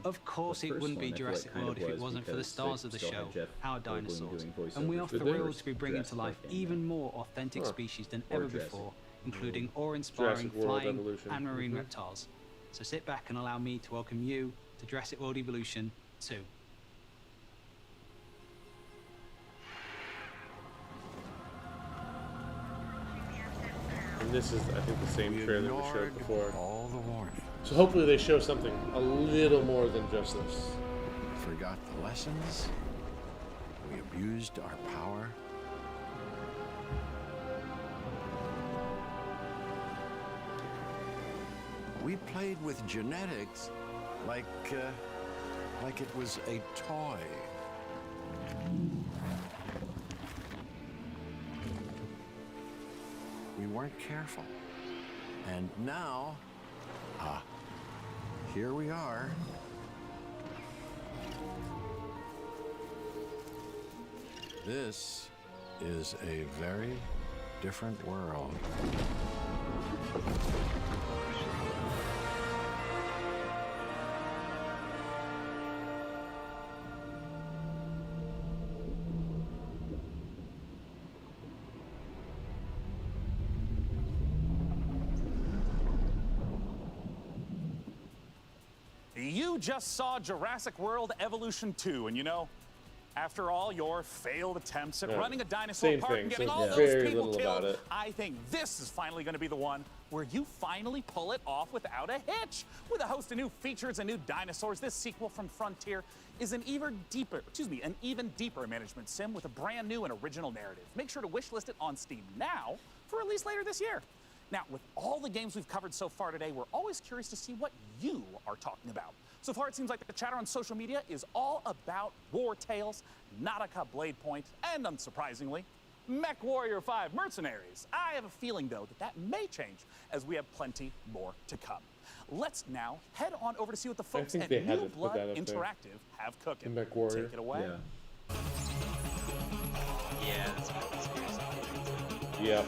S7: Of course,
S2: the
S7: it
S2: first
S7: wouldn't be
S2: one I feel like
S7: Jurassic
S2: kind of
S7: World if it
S2: was
S7: wasn't for the
S2: because
S7: stars
S2: they
S7: of the
S2: still had
S7: show,
S2: Jeff
S7: our
S2: Goldblum
S7: dinosaurs.
S2: doing
S7: And we are
S2: voiceovers for the
S7: thrilled
S2: first
S7: to be bringing to
S2: Jurassic
S7: life
S2: Park game,
S7: even
S2: yeah.
S7: more authentic
S1: Huh.
S7: species than
S2: Or
S7: ever
S2: Jurassic.
S7: before, including awe-inspiring
S1: Jurassic World
S7: flying
S1: Evolution.
S7: and marine
S1: Mhm.
S7: reptiles. So sit back and allow me to welcome you to Jurassic World Evolution 2.
S1: And this is, I think, the same trailer we showed before.
S11: All the warning.
S1: So hopefully they show something a little more than just this.
S11: Forgot the lessons. We abused our power. We played with genetics like it was a toy. We weren't careful. And now, here we are. This is a very different world.
S5: You just saw Jurassic World Evolution 2, and you know, after all your failed attempts at
S1: Yeah,
S5: running a dinosaur
S1: same
S5: park
S1: thing,
S5: and getting
S1: so
S5: all those
S1: very
S5: people
S1: little
S5: killed,
S1: about it.
S5: I think this is finally going to be the one where you finally pull it off without a hitch. With a host of new features and new dinosaurs, this sequel from Frontier is an even deeper management sim with a brand new and original narrative. Make sure to wishlist it on Steam now for release later this year. Now, with all the games we've covered so far today, we're always curious to see what you are talking about. So far, it seems like the chatter on social media is all about War Tales, Nautica Blade Point, and unsurprisingly, Mech Warrior 5 Mercenaries. I have a feeling, though, that may change as we have plenty more to come. Let's now head on over to see what the folks
S1: think
S5: at
S1: they had
S5: New
S1: to put
S5: Blood
S1: that up there.
S5: Interactive have cooking.
S1: Mech Warrior.
S5: Take it away.
S2: Yeah.
S15: Yeah, that's serious.
S1: Yep.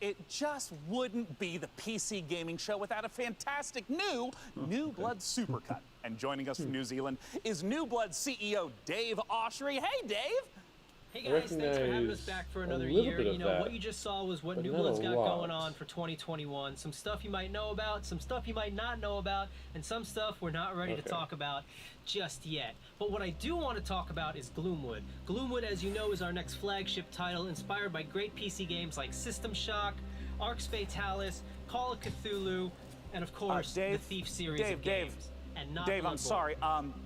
S5: It just wouldn't be the PC gaming show without a fantastic new Blood Supercut. And And joining us from New Zealand is New Blood CEO Dave Oshry. Hey, Dave.
S14: Hey guys, thanks for having us back for another year. You know, what you just saw was what New Blood's got going on for 2021. Some stuff you might know about, some stuff you might not know about, and some stuff we're not ready to talk about just yet. But what I do want to talk about is Gloomwood. Gloomwood, as you know, is our next flagship title, inspired by great PC games like System Shock, Arx Fatalis, Call of Cthulhu, and of course, the Thief series of games. And not
S5: Dave, I'm
S14: Bloodborne.
S5: sorry.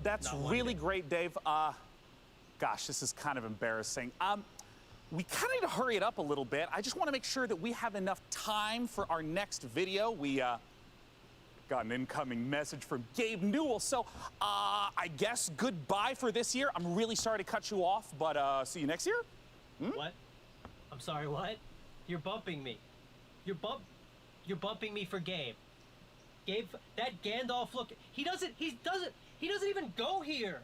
S5: That's
S14: Not one
S5: really
S14: bit.
S5: great, Dave. Gosh, this is kind of embarrassing. We kind of need to hurry it up a little bit. I just want to make sure that we have enough time for our next video. We got an incoming message from Gabe Newell. So I guess goodbye for this year. I'm really sorry to cut you off, but see you next year.
S14: What? I'm sorry, what? You're bumping me. You're bumping me for Gabe. Gabe, that Gandalf look, he doesn't even go here.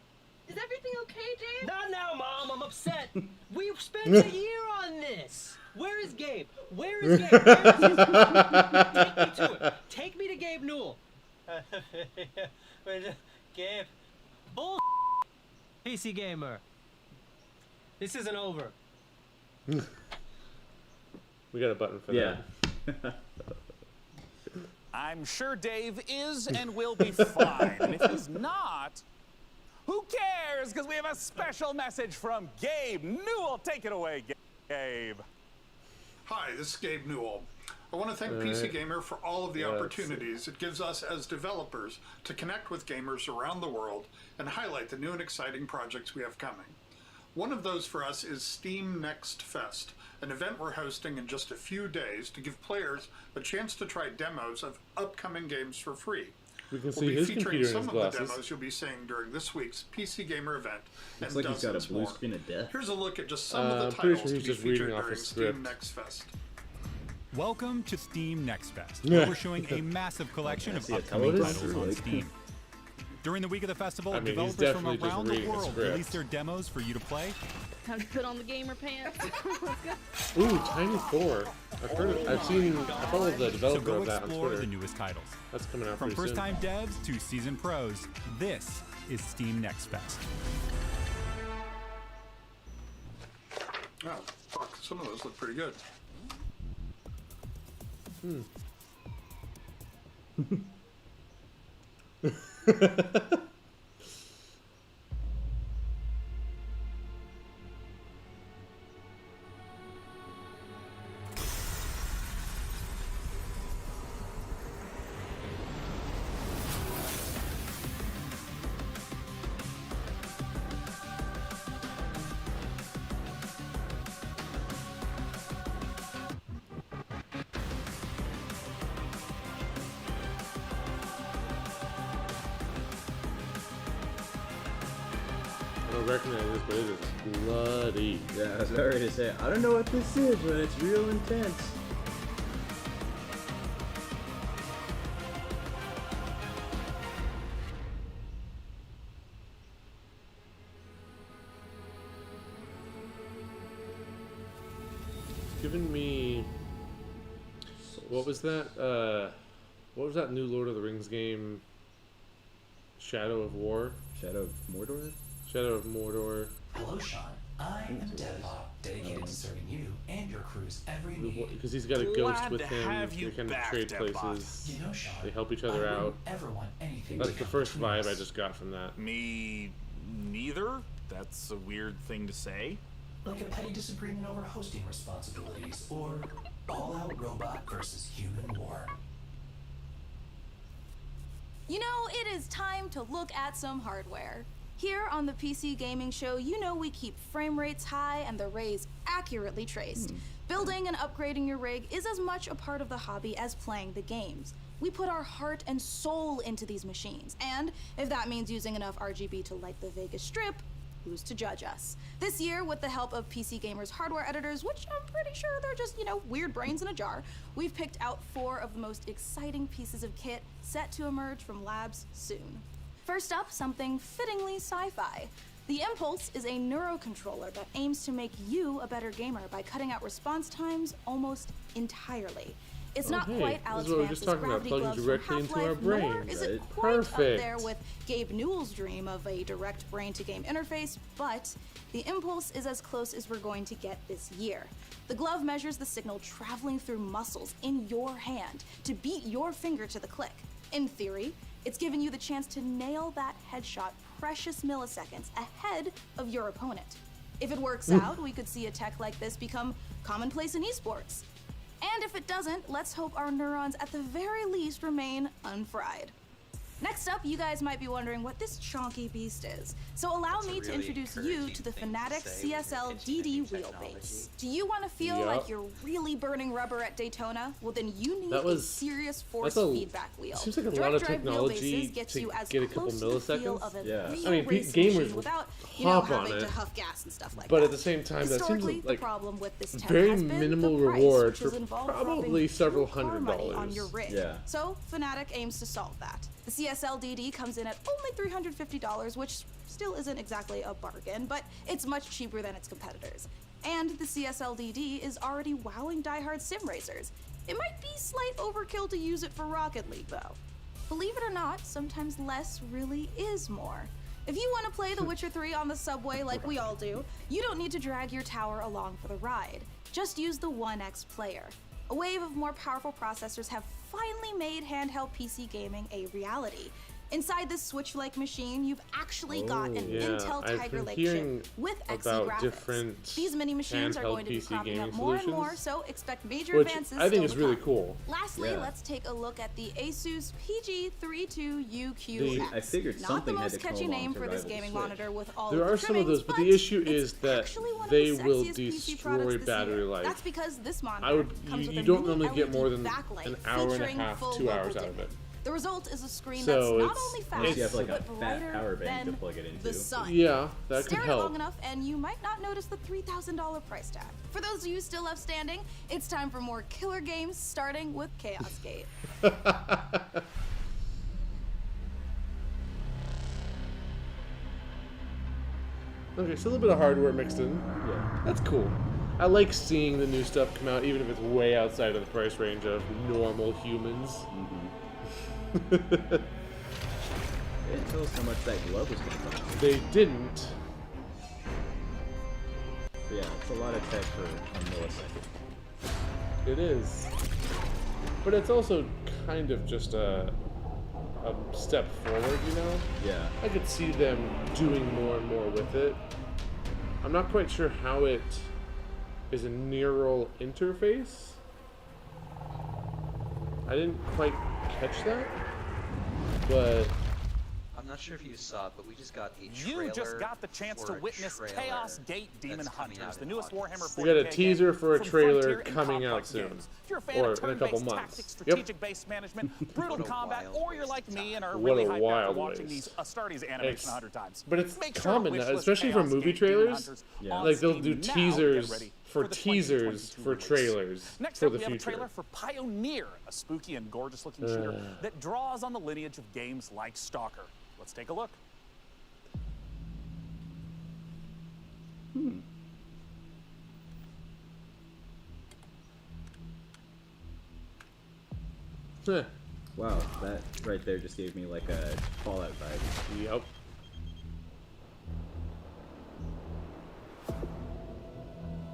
S18: Is everything okay, Dave?
S14: Not now, Mom. I'm upset. We've spent a year on this. Where is Gabe? Where is Gabe? Where is his... Take me to it. Take me to Gabe Newell. Gabe. Bull. PC Gamer. This isn't over.
S1: We got a button for that.
S5: I'm sure Dave is and will be fine. And if he's not, who cares? Because we have a special message from Gabe Newell. Take it away, Gabe.
S21: Hi, this is Gabe Newell. I want to thank PC Gamer for all of the opportunities it gives us as developers to connect with gamers around the world and highlight the new and exciting projects we have coming. One of those for us is Steam Next Fest, an event we're hosting in just a few days to give players a chance to try demos of upcoming games for free.
S1: We can
S21: We'll
S1: see
S21: be
S1: his
S21: featuring
S1: computer in
S21: some
S1: his
S21: of the
S1: glasses.
S21: demos you'll be seeing during this week's PC Gamer event
S2: Looks
S21: and
S2: like he's got a
S21: dozens
S2: blue
S21: more.
S2: screen of death.
S21: Here's a look at just some of
S1: I'm
S21: the
S1: pretty
S21: titles
S1: sure he's
S21: to be
S1: just reading
S21: featured
S1: off a
S21: during
S1: script.
S21: Steam Next Fest.
S22: Welcome to Steam Next Fest,
S1: Yeah.
S22: where we're showing a massive collection of
S2: see a
S22: upcoming
S2: title.
S22: titles on
S2: Really?
S22: Steam. During the week of the festival,
S1: I mean, he's
S22: developers from
S1: definitely just
S22: around the
S1: reading a
S22: world
S1: script.
S22: release their demos for you to play.
S18: Time to put on the gamer pants. Let's go.
S1: Ooh, Tiny Thor. I followed the
S22: So
S1: developer
S22: go
S1: of that on
S22: explore
S1: Twitter.
S22: the newest titles.
S1: That's coming out
S22: From
S1: pretty soon.
S22: first-time devs to seasoned pros, this is Steam Next Fest.
S21: Oh, fuck. Some of those look pretty good.
S1: I don't recognize this, but it is bloody.
S2: Yeah, I was about ready to say, I don't know what this is, but it's real intense.
S1: It's giving me. What was that? What was that new Lord of the Rings game? Shadow of War?
S2: Shadow of Mordor?
S1: Shadow of Mordor.
S3: Hello, Sean. I am Devbot, dedicated to serving you and your crews every need.
S1: Because he's got a ghost
S3: Glad
S1: with
S3: to
S1: him.
S3: have
S1: They
S3: you
S1: kind of
S3: back,
S1: trade
S3: Devbot.
S1: places.
S3: You know, Sean,
S1: They help each other
S3: I
S1: out.
S3: wouldn't ever want anything
S1: That's
S3: to
S1: the
S3: come
S1: first
S3: between
S1: vibe
S3: us.
S1: I just got from that.
S5: Me neither. That's a weird thing to say.
S3: Like a petty disagreement over hosting responsibilities, or all-out robot versus human war.
S12: You know, it is time to look at some hardware. Here on the PC Gaming Show, you know we keep frame rates high and the rays accurately traced. Building and upgrading your rig is as much a part of the hobby as playing the games. We put our heart and soul into these machines, and if that means using enough RGB to light the Vegas Strip, who's to judge us? This year, with the help of PC Gamer's hardware editors, which I'm pretty sure they're just, weird brains in a jar, we've picked out 4 of the most exciting pieces of kit set to emerge from labs soon. First up, something fittingly sci-fi. The Impulse is a neurocontroller that aims to make you a better gamer by cutting out response times almost entirely. It's not
S1: hey,
S12: quite
S1: this
S12: Alex
S1: is what we were just
S12: Vance's
S1: talking about,
S12: gravity
S1: plugging
S12: gloves from
S1: directly into our
S12: Half-Life, nor
S1: brains.
S12: is it
S1: Right.
S12: quite up
S1: Perfect.
S12: there with Gabe Newell's dream of a direct brain-to-game interface, but the Impulse is as close as we're going to get this year. The glove measures the signal traveling through muscles in your hand to beat your finger to the click. In theory, it's giving you the chance to nail that headshot precious milliseconds ahead of your opponent. If it works out, we could see a tech like this become commonplace in esports. And if it doesn't, let's hope our neurons at the very least remain unfried. Next up, you guys might be wondering what this chonky beast is. So allow me to introduce you to the Fanatec CSL DD wheelbase. Do you want to feel like you're really burning rubber at Daytona? Well, then you need a serious force feedback wheel.
S1: Seems like a
S12: Direct
S1: lot of
S12: drive
S1: technology
S12: wheelbases gets
S1: to
S12: you as
S1: get a couple
S12: close to the feel
S1: milliseconds.
S12: of a
S1: Yeah.
S12: real
S1: I mean,
S12: race
S1: gamers
S12: machine
S1: will
S12: without,
S1: hop on
S12: having
S1: it.
S12: to huff gas and stuff like
S1: But
S12: that.
S1: at the same time, that seems
S12: Historically,
S1: like
S12: the problem with this tech
S1: very
S12: has been
S1: minimal
S12: the price,
S1: reward
S12: which
S1: for
S12: has involved
S1: probably
S12: dropping
S1: several
S12: car money on your
S1: $100s.
S12: rig.
S1: Yeah.
S12: So Fanatec aims to solve that. The CSL DD comes in at only $350, which still isn't exactly a bargain, but it's much cheaper than its competitors. And the CSL DD is already wowing diehard sim racers. It might be slight overkill to use it for Rocket League, though. Believe it or not, sometimes less really is more. If you want to play The Witcher 3 on the subway like we all do, you don't need to drag your tower along for the ride. Just use the One X player. A wave of more powerful processors have finally made handheld PC gaming a reality. Inside this Switch-like machine, you've actually got an Intel Tiger Lake chip with XE
S1: about
S12: graphics.
S1: different
S12: These mini machines are
S1: handheld
S12: going to be
S1: PC
S12: cropping up
S1: gaming
S12: more and more,
S1: solutions,
S12: so expect major
S1: which
S12: advances
S1: I think
S12: still
S1: is
S12: to
S1: really
S12: come.
S1: cool.
S12: Lastly,
S2: Yeah.
S12: let's take a look at the Asus PG32UQX.
S2: I figured
S12: Not the
S2: something had
S12: most
S2: to come
S12: catchy
S2: along
S12: name
S2: to
S12: for this
S2: rival the
S12: gaming
S2: Switch.
S12: monitor with all
S1: There
S12: of the
S1: are some of
S12: trimmings,
S1: those, but the issue is that
S12: actually one of
S1: they
S12: the
S1: will
S12: sexiest PC products
S1: destroy
S12: this
S1: battery
S12: year.
S1: life.
S12: That's because this monitor
S1: I would.
S12: comes with
S1: You
S12: a
S1: don't
S12: mini
S1: normally get
S12: LED
S1: more than
S12: backlight
S1: an hour and a
S12: featuring
S1: half,
S12: full
S1: 2 hours
S12: local
S1: out of it.
S12: dimming. The result is a screen
S1: So
S12: that's not
S1: it's-
S12: only
S1: Unless
S12: fast,
S2: you have like
S12: but
S2: a fat
S12: brighter
S2: power bank to
S12: than
S2: plug it into.
S12: the sun.
S1: Yeah, that could
S12: Stare at it
S1: help.
S12: long enough, and you might not notice the $3,000 price tag. For those of you still left standing, it's time for more killer games, starting with Chaos Gate.
S1: Okay, so a little bit of hardware mixed in.
S2: Yeah.
S1: That's cool. I like seeing the new stuff come out, even if it's way outside of the price range of normal humans.
S2: They didn't tell us how much that glove was going to cost.
S1: They didn't.
S2: But yeah, it's a lot of tech for a millisecond.
S1: It is. But it's also kind of just a step forward, you know?
S2: Yeah.
S1: I could see them doing more and more with it. I'm not quite sure how it is a neural interface. I didn't quite catch that, but
S15: I'm not sure if you saw it, but we just got a trailer.
S5: You just got the chance to
S15: for a
S5: witness
S15: trailer
S5: Chaos Gate Demon
S15: that's coming
S5: Hunters,
S15: out
S5: the
S15: in
S5: newest
S15: August.
S5: Warhammer 40K
S1: we got a teaser
S5: game
S1: for a
S5: from
S1: trailer
S5: Frontier and
S1: coming out
S5: Complex
S1: soon,
S5: Games. If you're a fan
S1: or
S5: of
S1: in a couple
S5: turn-based
S1: months.
S5: tactics,
S1: Yep.
S5: strategic-based management, brutal combat, or you're like me and are
S1: What
S5: really
S1: a
S5: hyped after
S1: wild
S5: watching
S1: waste.
S5: these Astartes animation
S1: It's-
S5: 100 times.
S1: But it's
S5: Make sure to
S1: common now,
S5: wishlist
S1: especially for
S5: Chaos
S1: movie
S5: Gate Demon
S1: trailers.
S5: Hunters
S2: Yeah.
S5: on
S1: Like they'll do
S5: Steam now. Get
S1: teasers
S5: ready
S1: for
S5: the
S1: teasers
S5: 2022
S1: for
S5: release.
S1: trailers
S5: Next
S1: for
S5: up,
S1: the
S5: we have a
S1: future.
S5: trailer for Pioneer, a spooky and gorgeous-looking shooter that draws on the lineage of games like Stalker. Let's take a look.
S1: Heh.
S2: Wow, that right there just gave me like a Fallout vibe.
S1: Yep.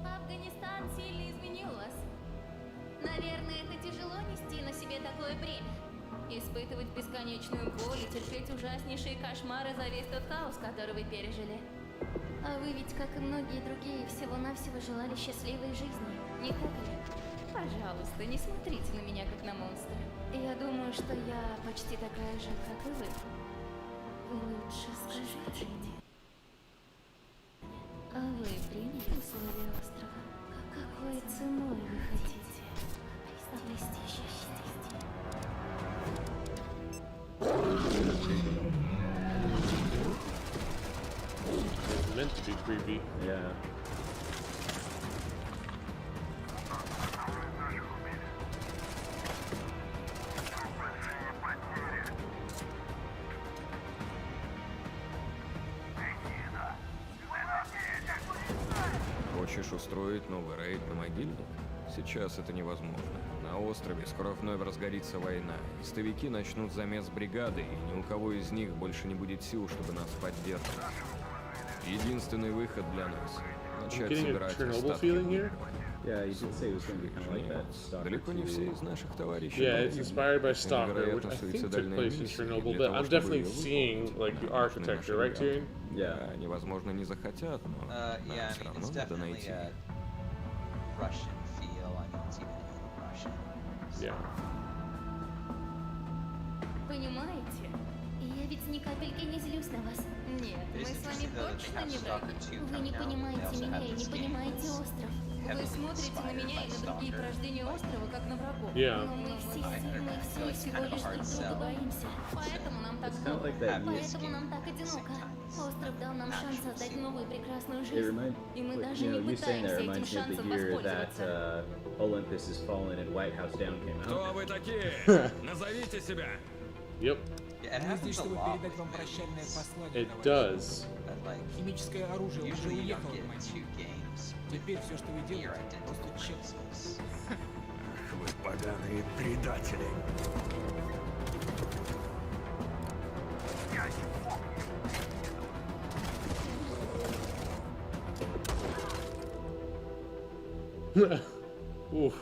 S6: Афганистан сильно изменил вас. Наверное, это тяжело нести на себе такое бремя. Испытывать бесконечную боль и терпеть ужаснейшие кошмары за весь тот хаос, который вы пережили. А вы ведь, как и многие другие, всего-навсего желали счастливой жизни, не так ли? Пожалуйста, не смотрите на меня, как на монстра. Я думаю, что я почти такая же, как и вы. Вы лучше скажите мне. А вы примете условия острова? Какой ценой вы хотите обрести счастье?
S1: It's meant to be creepy.
S2: Yeah.
S16: Хочешь устроить новый рейд на могильник? Сейчас это невозможно. На На острове скоро вновь разгорится война. Истовики начнут замес бригады, и ни у кого из них больше не будет сил, чтобы нас поддерживать. Единственный выход для нас — начать собирать остатки.
S2: Yeah, you did say it was going to be kind of like that. Stalker
S16: Далеко не все из наших товарищей.
S1: Yeah, it's inspired by Stalker, which I think took place in Chernobyl, but I'm definitely seeing like the architecture, right, Tyrion?
S2: Yeah.
S16: Они, возможно, не захотят, но
S15: Yeah,
S16: все
S15: I mean,
S16: равно
S15: it's
S16: надо
S15: definitely
S16: найти.
S15: a Russian feel. I mean, it's even in Russian.
S1: Yeah.
S6: Понимаете? Я ведь ни капельки не злюсь на вас. Нет, мы с вами точно не враги. Вы не понимаете меня и не понимаете остров. Вы смотрите на меня и на другие порождения острова, как на врагов.
S1: Yeah.
S6: Но мы все всего лишь друг друга боимся. Поэтому нам так поэтому нам так одиноко. Остров дал нам шанс создать новую прекрасную жизнь. И мы даже не пытаемся этим шансом воспользоваться.
S2: Olympus Has Fallen and White House Down came out.
S16: Кто вы такие? Назовите себя.
S1: Yep.
S15: Мы здесь, чтобы
S17: передать вам прощальное послание.
S1: It does.
S17: Химическое оружие уже уехало в Майнкрафт. Теперь все, что вы делаете, просто честно.
S11: Вы поганые предатели.
S1: Oof.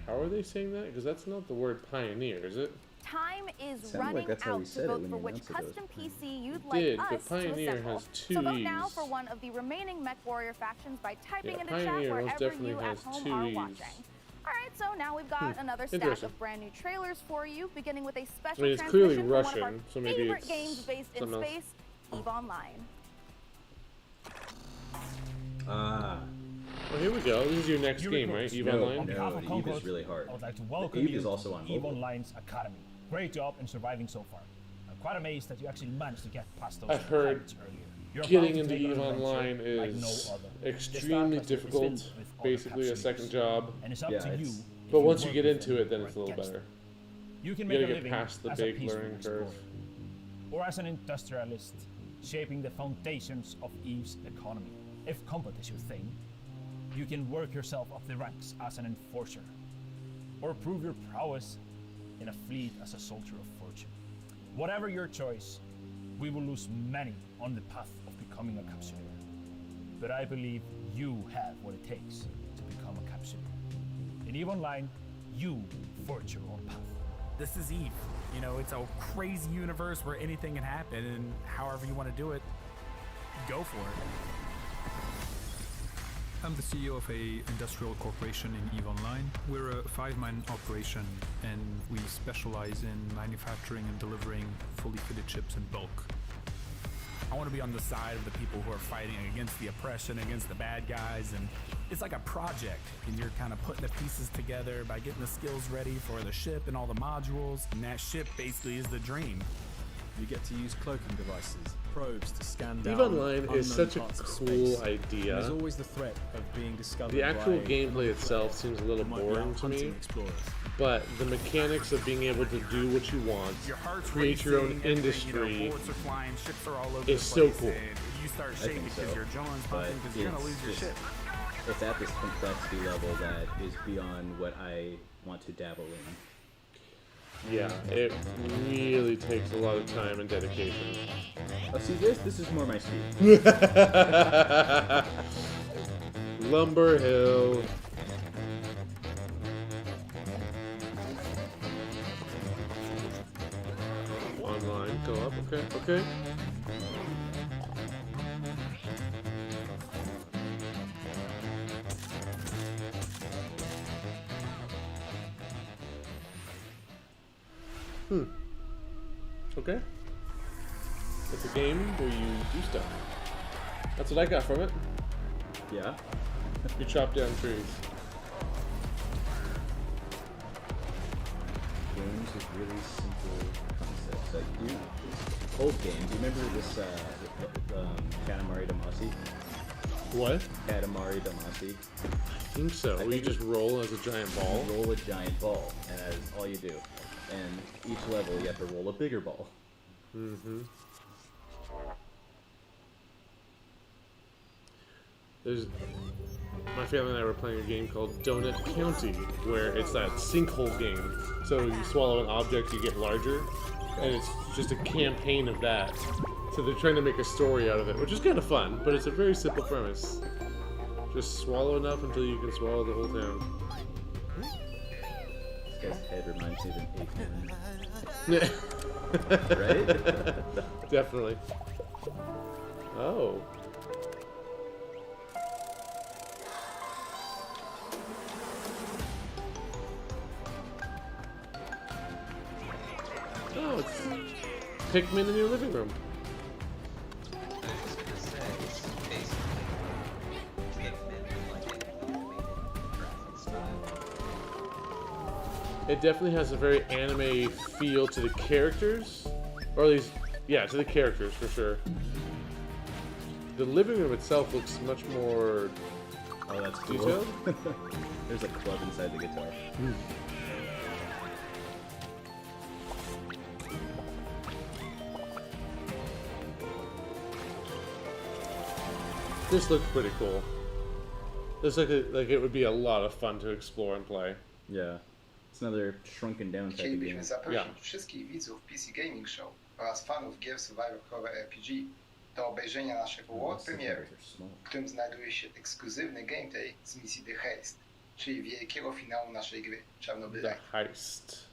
S1: How are they saying that? Because that's not the word pioneer, is it?
S12: Time is
S2: Sounded
S12: running
S2: like that's how
S12: out
S2: he
S12: to
S2: said it
S12: vote
S2: when
S12: for
S2: he
S12: which
S2: announced it,
S12: custom
S2: though.
S12: PC you'd
S1: It
S12: like
S1: did,
S12: us
S1: but Pioneer
S12: to assemble.
S1: has two
S12: So vote now
S1: E's.
S12: for one of the remaining Mech Warrior factions by typing
S1: Yeah,
S12: in the chat
S1: Pioneer most
S12: wherever
S1: definitely
S12: you at
S1: has
S12: home
S1: two
S12: are
S1: E's.
S12: watching. Alright, so now we've got another stack
S1: Interesting.
S12: of brand new trailers for you, beginning with a special
S1: I mean, it's clearly
S12: transmission from one of our
S1: Russian, so maybe
S12: favorite
S1: it's
S12: games based in
S1: something else.
S12: space, EVE Online.
S2: Ah.
S1: Well, here we go. This is your next game, right? EVE Online?
S2: No, EVE is really hard.
S19: I would like to welcome
S2: EVE
S19: you
S2: is also on
S19: to EVE
S2: mobile.
S19: Online's Academy. Great job in surviving so far. I'm quite amazed that you actually managed to get past those
S1: I've heard
S19: pirates earlier. You're
S1: getting
S19: about to
S1: into
S19: take
S1: EVE
S19: on an
S1: Online
S19: adventure like
S1: is
S19: no other.
S1: extremely
S19: This dark
S1: difficult,
S19: is filled with all the
S1: basically a
S19: capsules.
S1: second job.
S19: And it's up to you if
S1: But
S19: you
S1: once you
S19: work
S1: get
S19: with
S1: into
S19: them
S1: it, then
S19: or
S1: it's a little
S19: against
S1: better.
S19: them. You can
S1: You
S19: make
S1: gotta
S19: a
S1: get
S19: living
S1: past the
S19: as a
S1: big
S19: peaceful
S1: learning
S19: explorer,
S1: curve.
S19: or as an industrialist, shaping the foundations of EVE's economy. If combat is your thing, you can work yourself up the ranks as an enforcer, or prove your prowess in a fleet as a soldier of fortune. Whatever your choice, we will lose many on the path of becoming a capsuleer. But I believe you have what it takes to become a capsuleer. In EVE Online, you forge your own path.
S23: This is EVE. You know, it's a crazy universe where anything can happen, and however you want to do it, go for it.
S24: I'm the CEO of a industrial corporation in EVE Online. We're a 5-man operation, and we specialize in manufacturing and delivering fully fitted chips in bulk.
S23: I want to be on the side of the people who are fighting against the oppression, against the bad guys, and it's like a project, and you're kind of putting the pieces together by getting the skills ready for the ship and all the modules, and that ship basically is the dream.
S26: You get to use cloaking devices, probes to scan down
S1: EVE Online is
S26: unknown
S1: such a
S26: parts of
S1: cool
S26: space.
S1: idea.
S26: And there's always the threat of being discovered.
S1: The actual
S26: by
S1: gameplay itself seems a little
S26: might be
S1: boring
S26: out
S1: to me,
S26: hunting explorers.
S1: but the mechanics of being able to do what you want, create your own
S23: racing,
S1: industry,
S23: bullets are flying, ships are all over
S1: is
S23: the
S1: so
S23: place,
S1: cool.
S23: and you start
S2: I
S23: shaking
S2: think
S23: because
S2: so,
S23: your adrenaline's
S2: but
S23: pumping because you're gonna lose your
S2: it's
S23: ship.
S2: It's at this complexity level that is beyond what I want to dabble in.
S1: Yeah, it really takes a lot of time and dedication.
S2: Oh, see this is more my speed.
S1: Lumber Hill. Online, go up, okay. Okay. It's a game where you do stuff. That's what I got from it.
S2: Yeah.
S1: You chop down trees.
S2: Games with really simple concepts. Like old games. You remember this Katamari Damacy?
S1: What?
S2: Katamari Damacy.
S1: I think so. Where you just roll as a giant ball.
S2: You roll a giant ball, and that is all you do. and each level you have to roll a bigger ball.
S1: Mm-hmm. My family and I were playing a game called Donut County, where it's that sinkhole game. So you swallow an object, you get larger, and it's just a campaign of that. So they're trying to make a story out of it, which is kind of fun, but it's a very simple premise. Just swallow enough until you can swallow the whole town.
S2: This guy's head reminds me of an Aikman. Right?
S1: Definitely. Oh. Oh, it's Pikmin in your living room. It definitely has a very anime feel to the characters, or at least, yeah, to the characters for sure. The living room itself looks much more
S2: that's cool.
S1: detailed.
S2: There's a club inside the guitar.
S1: This looks pretty cool. This looks like it would be a lot of fun to explore and play.
S2: Yeah. It's another shrunken down type of
S4: Chcielibyśmy
S2: game.
S4: zaprosić wszystkich widzów PC Gaming Show oraz fanów gier Survivor Horror RPG do obejrzenia naszego world premiery, w którym znajduje się ekskluzywny gameplay z misji The Heist, czyli wielkiego finału naszej gry Czarnobyl.
S1: The Heist.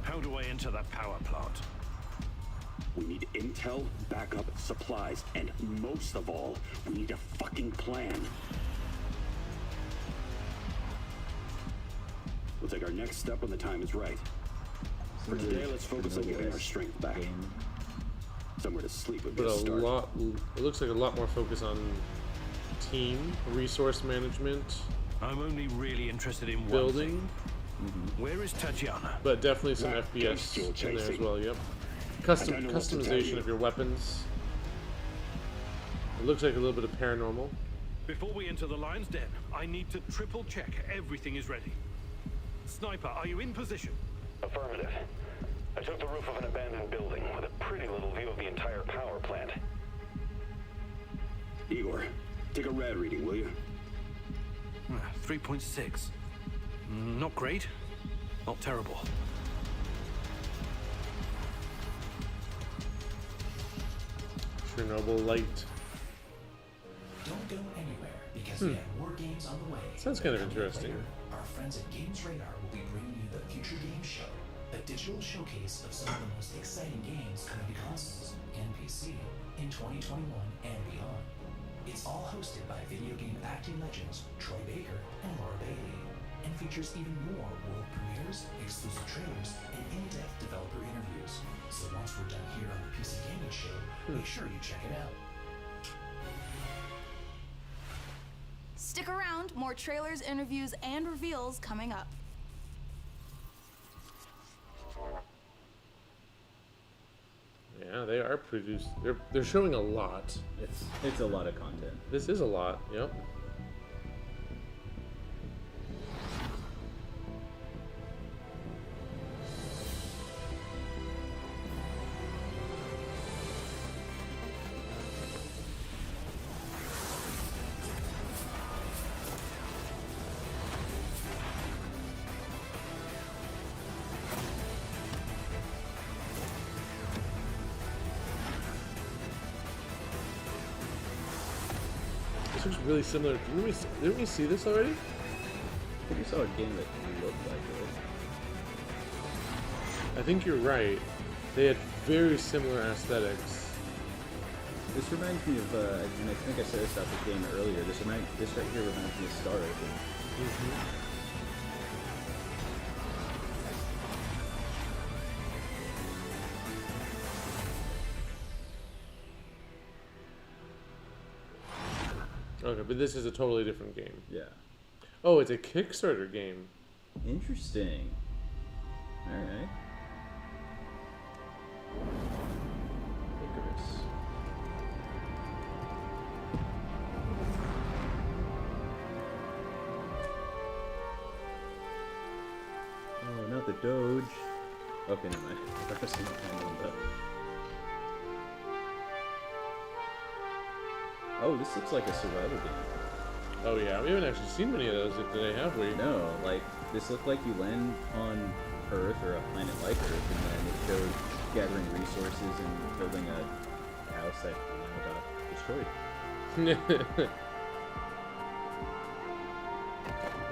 S8: How do I enter that power plant? We need intel, backup, supplies, and most of all, we need a fucking plan. We'll take our next step when the time is right. For today, let's focus on getting our strength back. Somewhere to sleep would be a start.
S1: It looks like a lot more focus on team, resource management.
S8: I'm only really interested in
S1: building.
S8: Where is Tatiana?
S1: But definitely some FPS in there as well, yep. Customization of your weapons. It looks like a little bit of paranormal.
S8: Before we enter the lion's den, I need to triple check everything is ready. Sniper, are you in position?
S10: Affirmative. I took the roof of an abandoned building with a pretty little view of the entire power plant.
S8: Igor, take a rad reading, will you? 3.6. Not great, not terrible.
S1: Chernobyl light.
S3: Don't go anywhere because we have more games on the way.
S1: Sounds kind of interesting.
S3: Our friends at Games Radar will be bringing you the Future Game Show, a digital showcase of some of the most exciting games coming to consoles and PC in 2021 and beyond. It's all hosted by video game acting legends Troy Baker and Laura Bailey, and features even more world premieres, exclusive trailers, and in-depth developer interviews. So once we're done here on the PC Gaming Show, make sure you check it out.
S12: Stick around, more trailers, interviews, and reveals coming up.
S1: Yeah, they are produced. They're showing a lot.
S2: It's a lot of content.
S1: This is a lot. Yep. This looks really similar. Didn't we see this already?
S2: I think we saw a game that looked like it.
S1: I think you're right. They had very similar aesthetics.
S2: This reminds me of, and I think I said this about the game earlier. This right here reminds me of Star Ocean.
S1: Okay, but this is a totally different game.
S2: Yeah.
S1: Oh, it's a Kickstarter game.
S2: Interesting. All right. Icarus. Doge. Okay, never mind. Pressing the... Oh, this looks like a survival game.
S1: Oh yeah, we haven't actually seen many of those today, have we?
S2: No, like, this looked like you land on Earth, or a planet like Earth, and then it showed gathering resources and building a house that now got destroyed.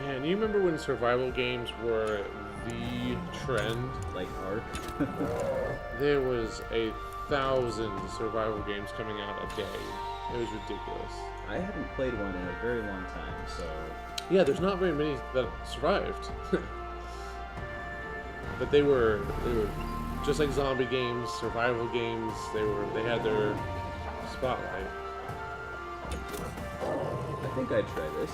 S1: Man, you remember when survival games were the trend?
S2: Like Ark?
S1: There was 1,000 survival games coming out a day. It was ridiculous.
S2: I haven't played one in a very long time, so...
S1: Yeah, there's not very many that survived. But they were just like zombie games, survival games. They had their spotlight.
S2: I think I'd try this.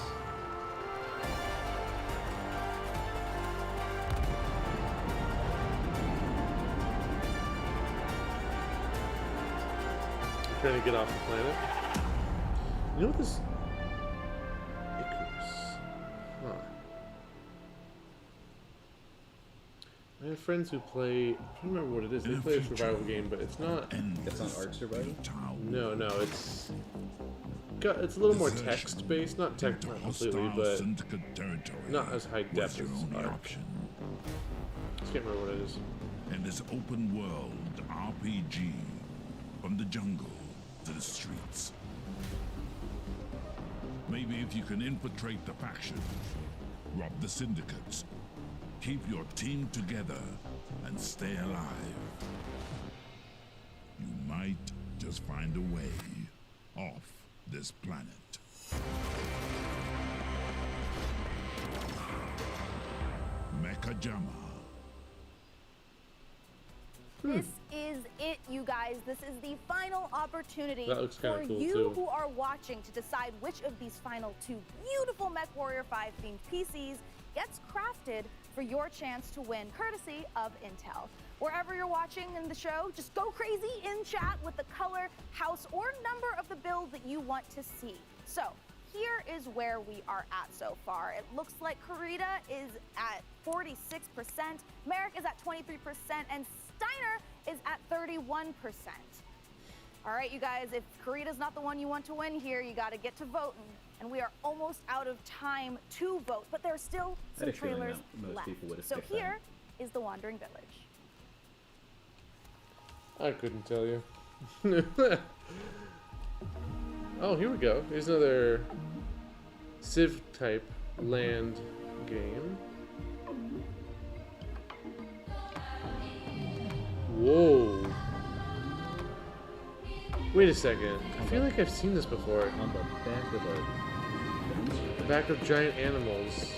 S1: I'm trying to get off the planet. You know what this... Icarus. Huh. I have friends who play... I can't remember what it is. They play a survival game, but it's not...
S2: It's not Ark Survival?
S1: No, it's... It's a little more text-based. Not completely, but... Not as high depth as Ark. I just can't remember what it is.
S7: In this open world RPG, from the jungle to the streets. Maybe if you can infiltrate the faction, rob the syndicates, keep your team together, and stay alive, you might just find a way off this planet. Mechajama.
S12: This is it, you guys. This is the final opportunity
S1: That looks kinda
S12: for
S1: cool,
S12: you
S1: too.
S12: who are watching to decide which of these final two beautiful MechWarrior 5 themed PCs gets crafted for your chance to win, courtesy of Intel. Wherever you're watching in the show, just go crazy in chat with the color, house, or number of the build that you want to see. So here is where we are at so far. It looks like Karita is at 46%, Merrick is at 23%, and Steiner is at 31%. All right, you guys, if Karita's not the one you want to win here, you got to get to voting. And we are almost out of time to vote, but there are still some trailers left. So here is The Wandering Village.
S1: I couldn't tell you. Oh, here we go. Here's another Civ-type land game. Whoa. Wait a second. I feel like I've seen this before.
S2: On the back of
S1: the back of giant animals.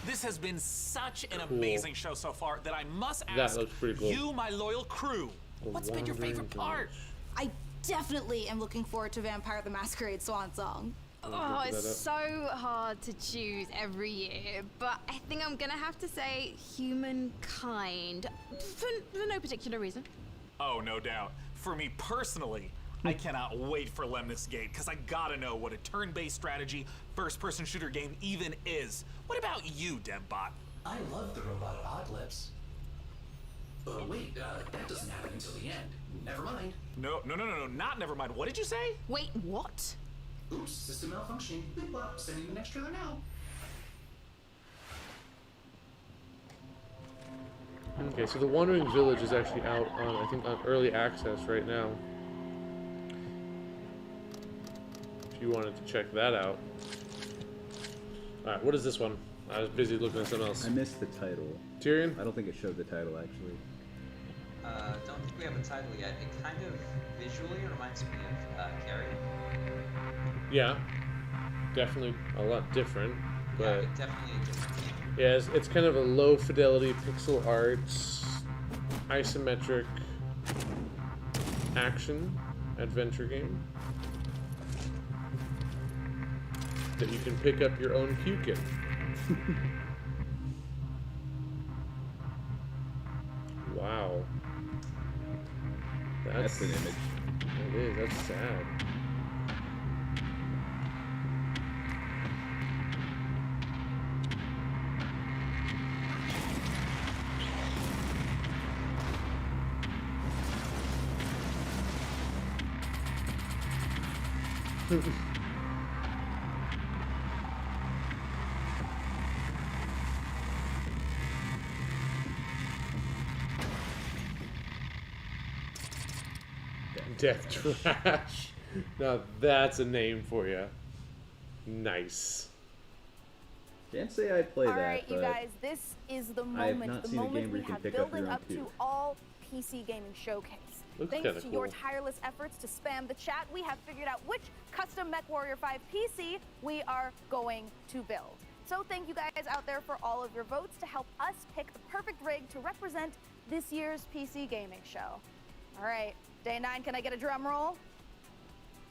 S5: This has been such an
S1: Cool.
S5: amazing show so far that I must
S1: That
S5: ask
S1: looks pretty cool.
S5: you, my loyal crew, what's been your favorite part?
S12: I definitely am looking forward to Vampire the Masquerade Swan Song.
S9: Oh, it's so hard to choose every year, but I think I'm gonna have to say Humankind for no particular reason.
S5: Oh, no doubt. For me personally, I cannot wait for Lemnis Gate, because I gotta know what a turn-based strategy first-person shooter game even is. What about you, DevBot?
S3: I love the robot Oddlips. Wait, that doesn't happen until the end. Never mind.
S5: No, not never mind. What did you say?
S9: Wait, what?
S3: Oops, system malfunctioning. Boop, bop, sending the next trailer now.
S1: Okay, so The Wandering Village is actually out on, I think, on early access right now. If you wanted to check that out. Alright, what is this one? I was busy looking at something else.
S2: I missed the title.
S1: Tyrion?
S2: I don't think it showed the title, actually.
S15: Don't think we have a title yet. It kind of visually reminds me of Carrie.
S1: Yeah, definitely a lot different, but
S15: Yeah, definitely a different game.
S1: yeah, it's kind of a low fidelity pixel art, isometric action adventure game that you can pick up your own puke in. Wow.
S2: That's an image.
S1: It is, that's sad. Death Trash. Now that's a name for you. Nice.
S2: Can't say I play
S12: All
S2: that.
S12: right, you
S2: but
S12: guys, this is the
S2: I have
S12: moment,
S2: not
S12: the
S2: seen a game
S12: moment
S2: where
S12: we
S2: you can
S12: have
S2: pick up your
S12: building
S2: own
S12: up to
S2: poop.
S12: all PC Gaming Showcase.
S1: Looks
S12: Thanks
S1: kinda
S12: to your
S1: cool.
S12: tireless efforts to spam the chat, we have figured out which custom MechWarrior 5 PC we are going to build. So thank you guys out there for all of your votes to help us pick the perfect rig to represent this year's PC Gaming Show. All right, day 9, can I get a drum roll?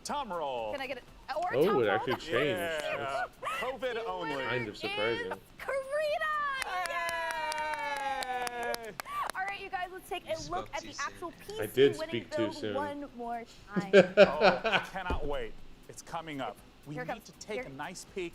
S5: Tom roll.
S12: Can I get it? Or a
S1: Oh,
S12: tom
S1: it
S12: roll?
S1: actually changed.
S5: Yeah. COVID only.
S1: Kind of surprising.
S12: Karina! Yay! All right, you guys, let's take a look at the actual PC
S1: I did
S12: winning
S1: speak too
S12: build
S1: soon.
S12: one more time.
S5: Oh, I cannot wait. It's coming up. We
S12: Here it
S5: need
S12: comes.
S5: to take a nice peek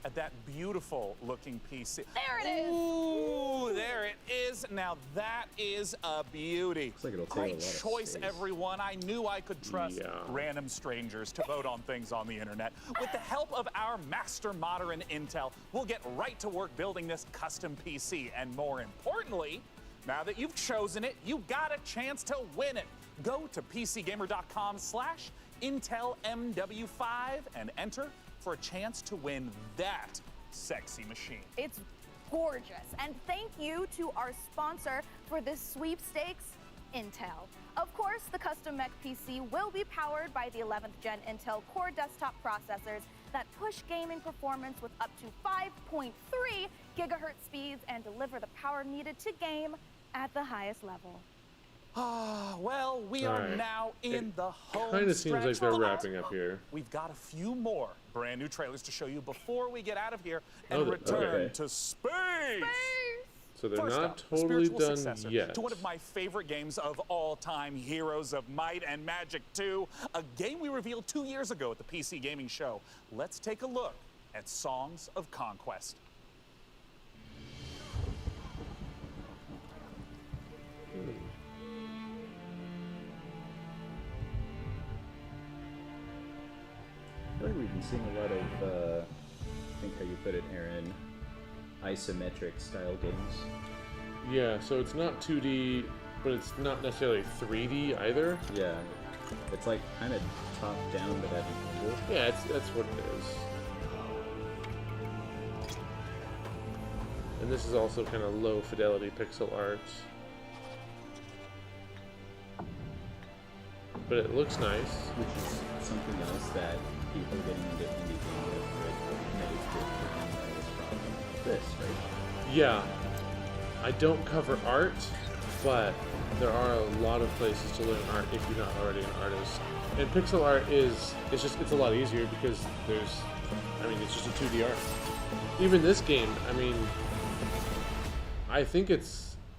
S5: at that beautiful looking PC.
S12: There it is.
S5: Ooh, there it is. Now that is a beauty.
S2: Looks like it'll take
S5: Great
S2: a lot of
S5: choice,
S2: space.
S5: everyone. I knew I could trust
S1: Yeah.
S5: random strangers to vote on things on the internet. With the help of our master modder in Intel, we'll get right to work building this custom PC. And more importantly, now that you've chosen it, you got a chance to win it. Go to PCGamer.com/IntelMW5 and enter for a chance to win that sexy machine.
S12: It's gorgeous. And thank you to our sponsor for this sweepstakes, Intel. Of course, the custom mech PC will be powered by the 11th gen Intel Core desktop processors that push gaming performance with up to 5.3 gigahertz speeds and deliver the power needed to game at the highest level.
S5: Ah, well, we
S1: All
S5: are
S1: right.
S5: now in
S1: It
S5: the home
S1: Kind of seems like
S5: stretch.
S1: they're
S5: But
S1: wrapping up here.
S5: we've got a few more brand new trailers to show you before we get out of here and
S1: Oh,
S5: return
S1: okay.
S5: to space.
S1: So they're
S5: First
S1: not
S5: up,
S1: totally
S5: spiritual
S1: done
S5: successor
S1: yet.
S5: to one of my favorite games of all time, Heroes of Might and Magic 2, a game we revealed 2 years ago at the PC Gaming Show. Let's take a look at Songs of Conquest.
S2: I feel like we've been seeing a lot of, I think how you put it, Aaron, isometric style games.
S1: Yeah, so it's not 2D, but it's not necessarily 3D either.
S2: Yeah, it's like kind of top down, but at an angle.
S1: Yeah, that's what it is. And this is also kind of low fidelity pixel art. But it looks nice.
S2: Which is something else that people getting into indie games have this, right?
S1: Yeah, I don't cover art, but there are a lot of places to learn art if you're not already an artist. And pixel art it's a lot easier because it's just a 2D art. Even this game, I think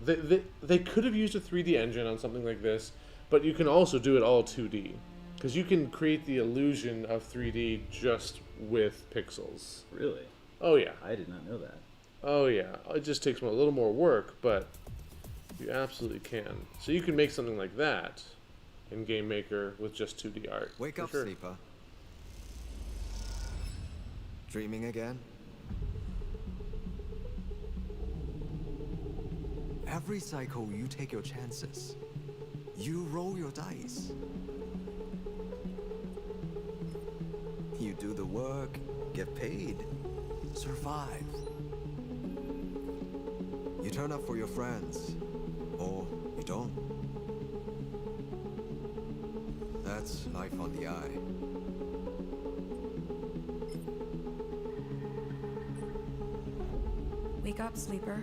S1: they could have used a 3D engine on something like this, but you can also do it all 2D. Because you can create the illusion of 3D just with pixels.
S2: Really?
S1: Oh yeah.
S2: I did not know that.
S1: Oh yeah. It just takes a little more work, but you absolutely can. So you can make something like that in Game Maker with just 2D art.
S11: Wake
S1: for
S11: up,
S1: sure.
S11: sleeper. Dreaming again? Every cycle, you take your chances. You roll your dice. You do the work, get paid, survive. You turn up for your friends, or you don't. That's life on the eye.
S13: Wake up, sleeper.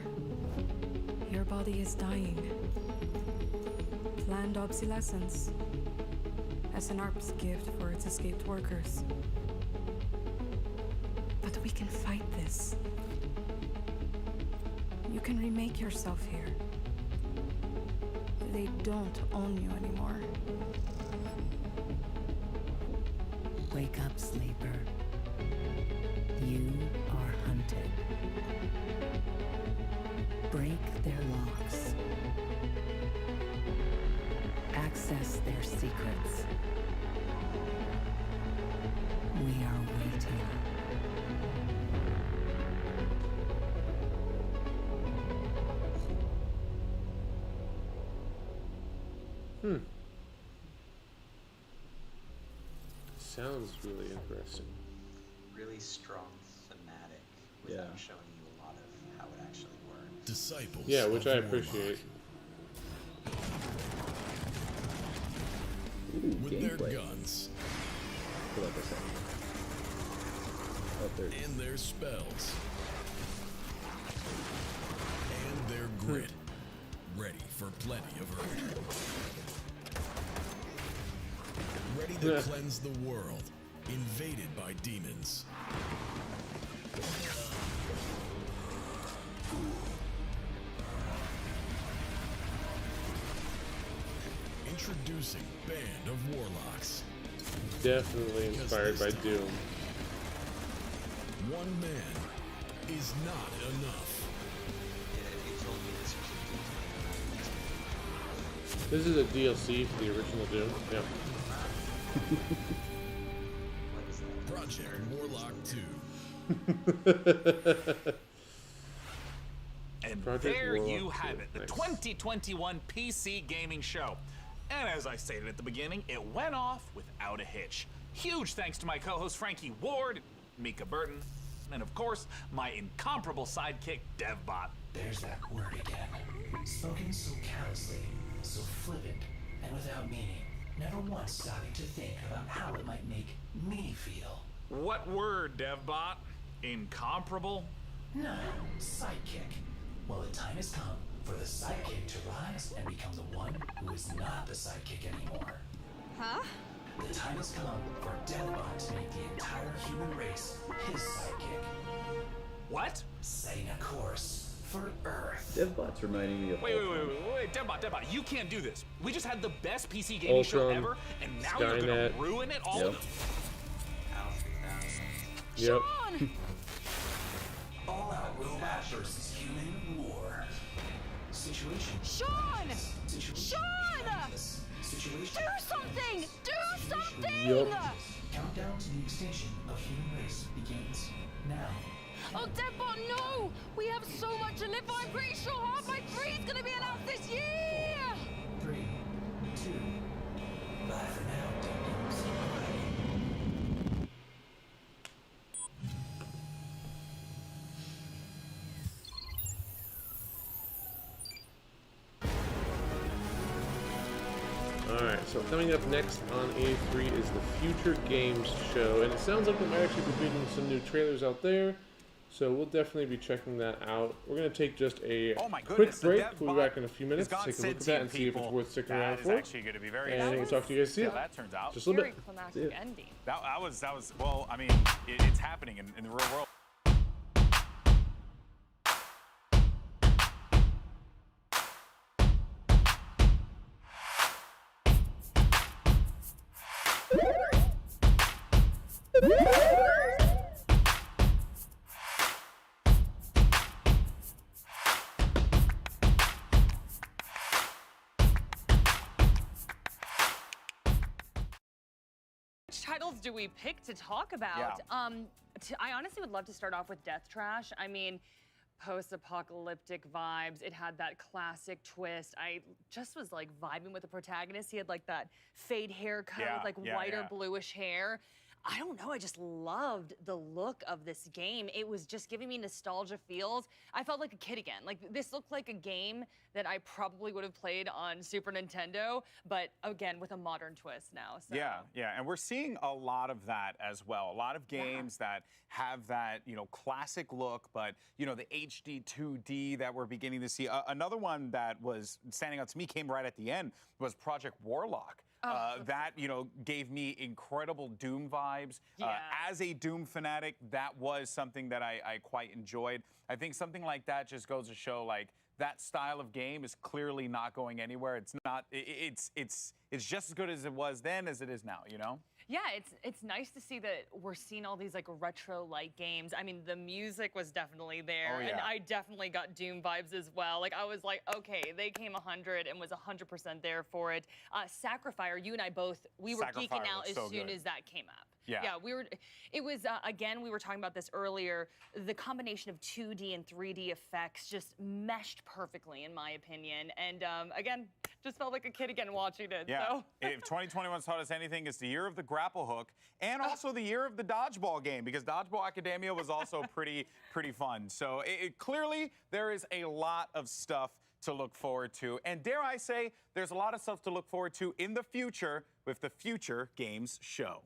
S13: Your body is dying. Planned obsolescence. SNRP's gift for its escaped workers. But we can fight this. You can remake yourself here. They don't own you anymore.
S14: Wake up, sleeper. You are hunted. Break their locks. Access their secrets. We are waiting.
S1: Sounds really interesting.
S15: Really strong thematic without showing you a lot of how it actually works.
S7: Disciples.
S1: Yeah, which I
S7: of
S1: appreciate.
S7: With their guns and their spells and their grit, ready for plenty of hurt. Ready to cleanse the world, invaded by demons. Introducing Band of Warlocks.
S1: Definitely inspired by Doom.
S7: One man is not enough.
S1: This is a DLC for the original Doom. Yeah.
S7: Project Warlock 2.
S5: And
S1: Project
S5: there
S1: Warlock
S5: you
S1: 2.
S5: have it, the
S1: Nice.
S5: 2021 PC Gaming Show. And as I stated at the beginning, it went off without a hitch. Huge thanks to my co-host Frankie Ward, Mika Burton, and of course, my incomparable sidekick, DevBot.
S3: There's that word again. Spoken so callously, so flippant, and without meaning. Never once stopping to think about how it might make me feel.
S5: What word, DevBot? Incomparable?
S3: No, sidekick. Well, the time has come for the sidekick to rise and become the one who is not the sidekick anymore.
S9: Huh?
S3: The time has come for DevBot to make the entire human race his sidekick.
S5: What?
S3: Setting a course for Earth.
S2: DevBot's reminding me of
S5: Wait, DevBot, you can't do this. We just had the best PC gaming show
S1: Ultron,
S5: ever, and now you're gonna
S1: Skynet.
S5: ruin it all.
S2: Yep.
S1: Yep.
S3: All out robot versus human war. Situation.
S9: Sean!
S3: Situation.
S9: Sean!
S3: Situation.
S9: Do something! Do something!
S1: Yup.
S3: Countdown to the extinction of human race begins now.
S9: Oh, Deadbot, no! We have so much to live for. I'm pretty sure Half-Life 3 is gonna be announced this year!
S3: 3, 2, bye for now, Dum-Dums.
S1: Alright, so coming up next on A3 is the Future Games Show, and it sounds like we might actually be bringing some new trailers out there, so we'll definitely be checking that out. We're going to take just a quick break. We'll be back in a few minutes to take a look at that and see if it's worth sticking around for.
S5: Actually going to be very
S1: And we'll talk to you guys soon.
S5: Yeah, that turns out.
S1: Just a little bit. See ya.
S5: That was, well, I mean, it's happening in the real world.
S6: Which titles do we pick to talk about?
S5: Yeah.
S6: I honestly would love to start off with Death Trash. I mean, post-apocalyptic vibes. It had that classic twist. I just was like vibing with the protagonist. He had like that fade haircut with like white or bluish hair. I don't know, I just loved the look of this game. It was just giving me nostalgia feels. I felt like a kid again. Like, this looked like a game that I probably would have played on Super Nintendo, but again, with a modern twist now. So.
S5: Yeah, and we're seeing a lot of that as well. A lot of games that have that, classic look, but, the HD 2D that we're beginning to see. Another one that was standing out to me, came right at the end, was Project Warlock. That, gave me incredible Doom vibes. As a Doom fanatic, that was something that I quite enjoyed. I think something like that just goes to show, like, that style of game is clearly not going anywhere. It's not, it's just as good as it was then as it is now,
S6: Yeah, it's nice to see that we're seeing all these like retro-like games. I mean, the music was definitely there,
S16: Oh, yeah.
S6: and I definitely got Doom vibes as well. Like I was like, okay, they came 100 and was 100% there for it. Sacrifier, you and I both, we were
S16: Sacrifier
S6: geeking out
S16: looks
S6: as
S16: so
S6: soon
S16: good.
S6: as that came up.
S16: Yeah.
S6: we were. It was again, we were talking about this earlier. The combination of 2D and 3D effects just meshed perfectly, in my opinion. And again, just felt like a kid again watching it.
S16: Yeah.
S6: So.
S16: If 2021's taught us anything, it's the year of the grapple hook and also the year of the dodgeball game, because Dodgeball Academia was also pretty fun. So clearly there is a lot of stuff to look forward to. And dare I say, there's a lot of stuff to look forward to in the future with the Future Games Show.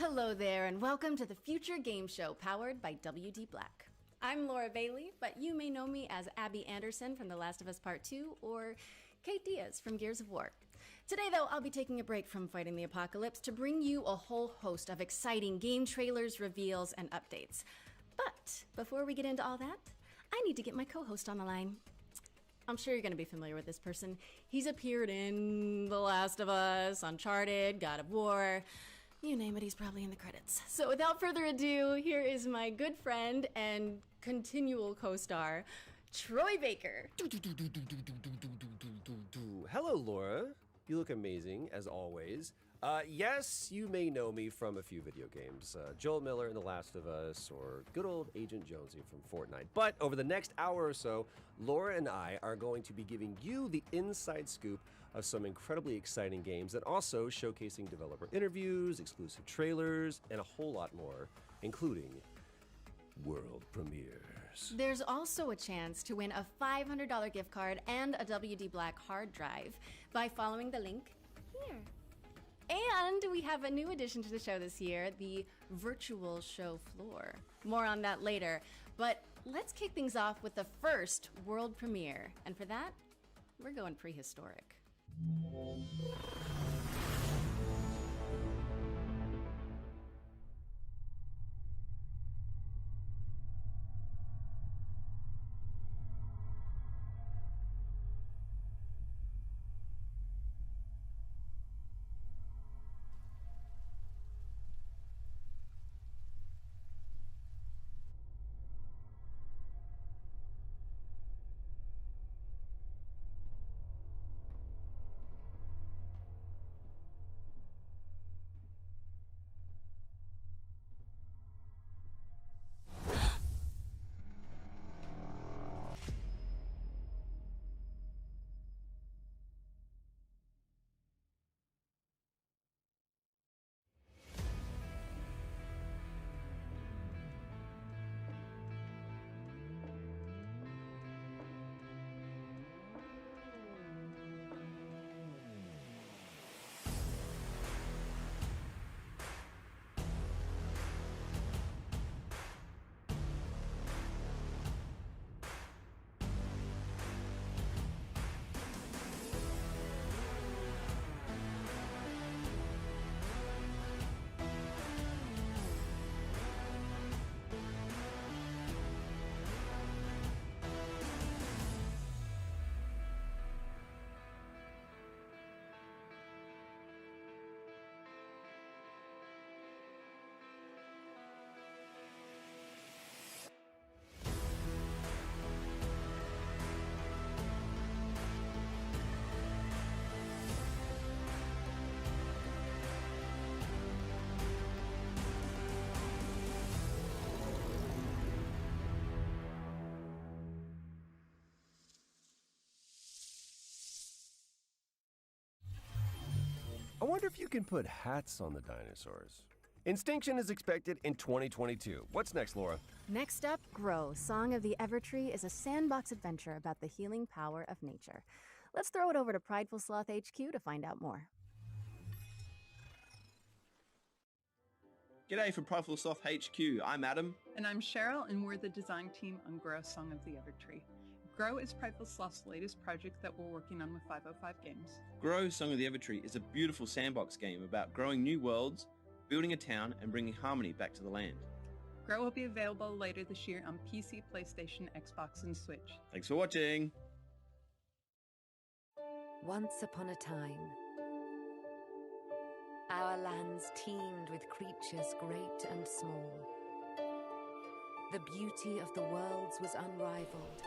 S18: Hello there, and welcome to the Future Game Show powered by WD Black. I'm Laura Bailey, but you may know me as Abby Anderson from The Last of Us Part 2 or Kate Diaz from Gears of War. Today, though, I'll be taking a break from fighting the apocalypse to bring you a whole host of exciting game trailers, reveals, and updates. But before we get into all that, I need to get my co-host on the line. I'm sure you're going to be familiar with this person. He's appeared in The Last of Us, Uncharted, God of War. You name it, he's probably in the credits. So without further ado, here is my good friend and continual co-star, Troy Baker.
S20: Hello, Laura. You look amazing, as always. Yes, you may know me from a few video games. Joel Miller in The Last of Us, or good old Agent Jonesy from Fortnite. But over the next hour or so, Laura and I are going to be giving you the inside scoop of some incredibly exciting games and also showcasing developer interviews, exclusive trailers, and a whole lot more, including world premieres.
S18: There's also a chance to win a $500 gift card and a WD Black hard drive by following the link here. And we have a new addition to the show this year, the virtual show floor. More on that later, but let's kick things off with the first world premiere. And for that, we're going prehistoric.
S20: wonder if you can put hats on the dinosaurs. Instinction is expected in 2022. What's next, Laura?
S17: Next up, Grow, Song of the Evertree is a sandbox adventure about the healing power of nature. Let's throw it over to Prideful Sloth HQ to find out more.
S19: G'day from Prideful Sloth HQ. I'm Adam.
S21: And I'm Cheryl, and we're the design team on Grow, Song of the Evertree. Grow is Prideful Sloth's latest project that we're working on with 505 Games.
S19: Grow, Song of the Evertree is a beautiful sandbox game about growing new worlds, building a town, and bringing harmony back to the land.
S21: Grow will be available later this year on PC, PlayStation, Xbox, and Switch.
S19: Thanks for watching.
S14: Once upon a time, our lands teemed with creatures great and small. The beauty of the worlds was unrivaled.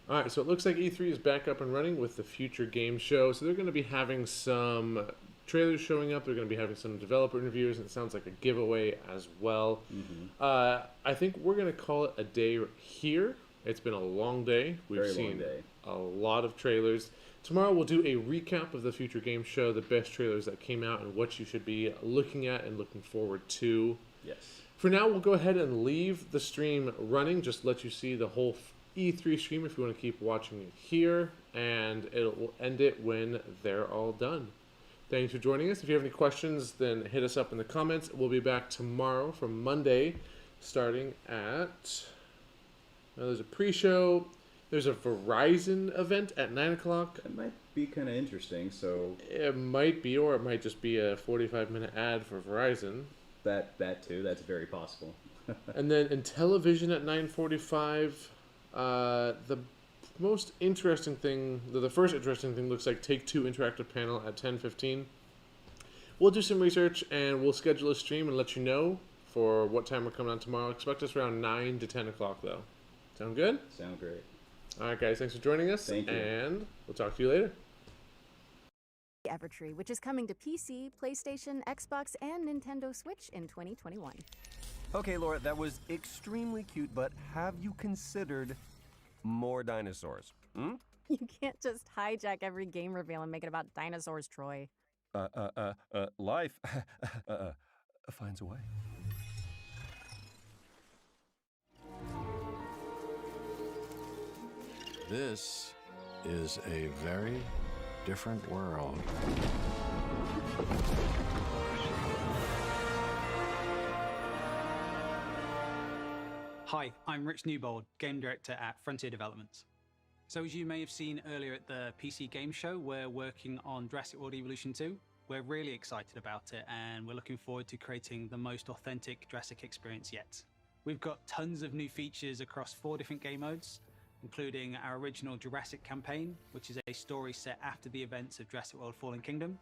S1: All right, so it looks like E3 is back up and running with the Future Game Show. So they're going to be having some trailers showing up. They're going to be having some developer interviews, and it sounds like a giveaway as well. I think we're going to call it a day here. It's been a long day. We've seen a lot of trailers. Tomorrow we'll do a recap of the Future Game Show, the best trailers that came out and what you should be looking at and looking forward to.
S2: Yes.
S1: For now, we'll go ahead and leave the stream running, just let you see the whole E3 stream if you want to keep watching it here, and we'll end it when they're all done. Thanks for joining us. If you have any questions, then hit us up in the comments. We'll be back tomorrow from Monday, starting at... there's a pre-show. There's a Verizon event at 9 o'clock.
S2: That might be kind of interesting, so...
S1: It might be, or it might just be a 45-minute ad for Verizon.
S2: That too, that's very possible.
S1: And then in television at 9:45... the most interesting thing, the first interesting thing looks like Take-Two Interactive Panel at 10:15. We'll do some research and we'll schedule a stream and let you know for what time we're coming on tomorrow. Expect us around 9 to 10 o'clock though. Sound good?
S2: Sound great.
S1: All right, guys, thanks for joining us.
S2: Thank you.
S1: And we'll talk to you later.
S17: Evertree, which is coming to PC, PlayStation, Xbox, and Nintendo Switch in 2021.
S20: Okay, Laura, that was extremely cute, but have you considered more dinosaurs?
S17: You can't just hijack every game reveal and make it about dinosaurs, Troy.
S20: Life finds a way.
S11: This is a very different world.
S22: Hi, I'm Rich Newbold, Game Director at Frontier Developments. So as you may have seen earlier at the PC Game Show, we're working on Jurassic World Evolution 2. We're really excited about it, and we're looking forward to creating the most authentic Jurassic experience yet. We've got tons of new features across 4 different game modes, including our original Jurassic campaign, which is a story set after the events of Jurassic World Fallen Kingdom.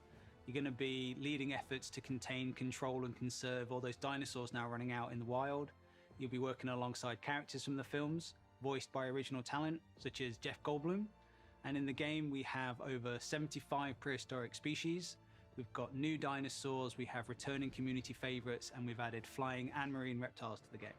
S22: You're going to be leading efforts to contain, control, and conserve all those dinosaurs now running out in the wild. You'll be working alongside characters from the films, voiced by original talent, such as Jeff Goldblum. And in the game, we have over 75 prehistoric species. We've got new dinosaurs, we have returning community favorites, and we've added flying and marine reptiles to the game.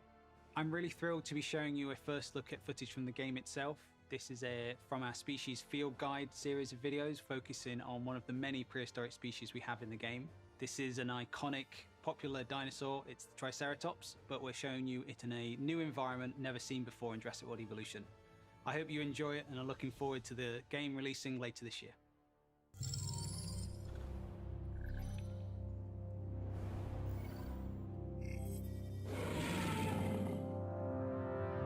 S22: I'm really thrilled to be showing you a first look at footage from the game itself. This is from our Species Field Guide series of videos, focusing on one of the many prehistoric species we have in the game. This is an iconic, popular dinosaur. It's the Triceratops, but we're showing you it in a new environment never seen before in Jurassic World Evolution. I hope you enjoy it and are looking forward to the game releasing later this year.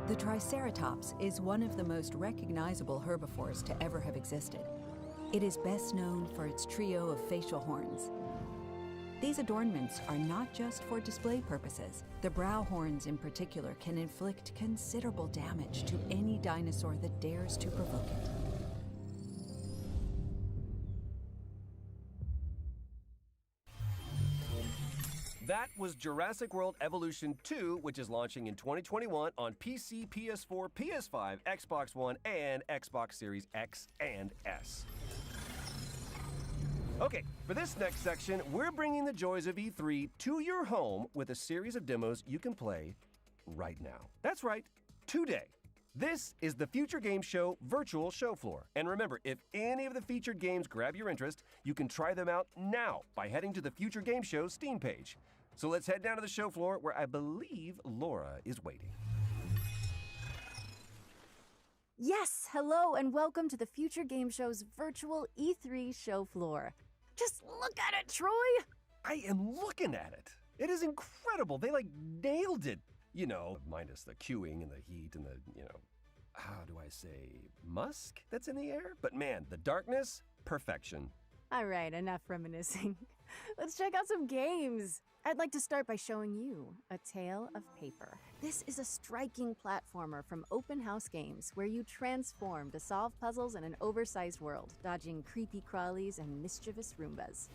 S14: The Triceratops is one of the most recognizable herbivores to ever have existed. It is best known for its trio of facial horns. These adornments are not just for display purposes. The brow horns in particular can inflict considerable damage to any dinosaur that dares to provoke it.
S20: That was Jurassic World Evolution 2, which is launching in 2021 on PC, PS4, PS5, Xbox One, and Xbox Series X and S. Okay, for this next section, we're bringing the joys of E3 to your home with a series of demos you can play right now. That's right, today. This is the Future Game Show virtual show floor. And remember, if any of the featured games grab your interest, you can try them out now by heading to the Future Game Show Steam page. So let's head down to the show floor where I believe Laura is waiting.
S17: Yes, hello and welcome to the Future Game Show's virtual E3 show floor. Just look at it, Troy!
S20: I am looking at it. It is incredible. They nailed it. You know, minus the queuing and the heat and the, how do I say, musk that's in the air? But man, the darkness, perfection.
S17: All right, enough reminiscing. Let's check out some games. I'd like to start by showing you A Tale of Paper. This is a striking platformer from Open House Games where you transform to solve puzzles in an oversized world, dodging creepy crawlies and mischievous Roombas.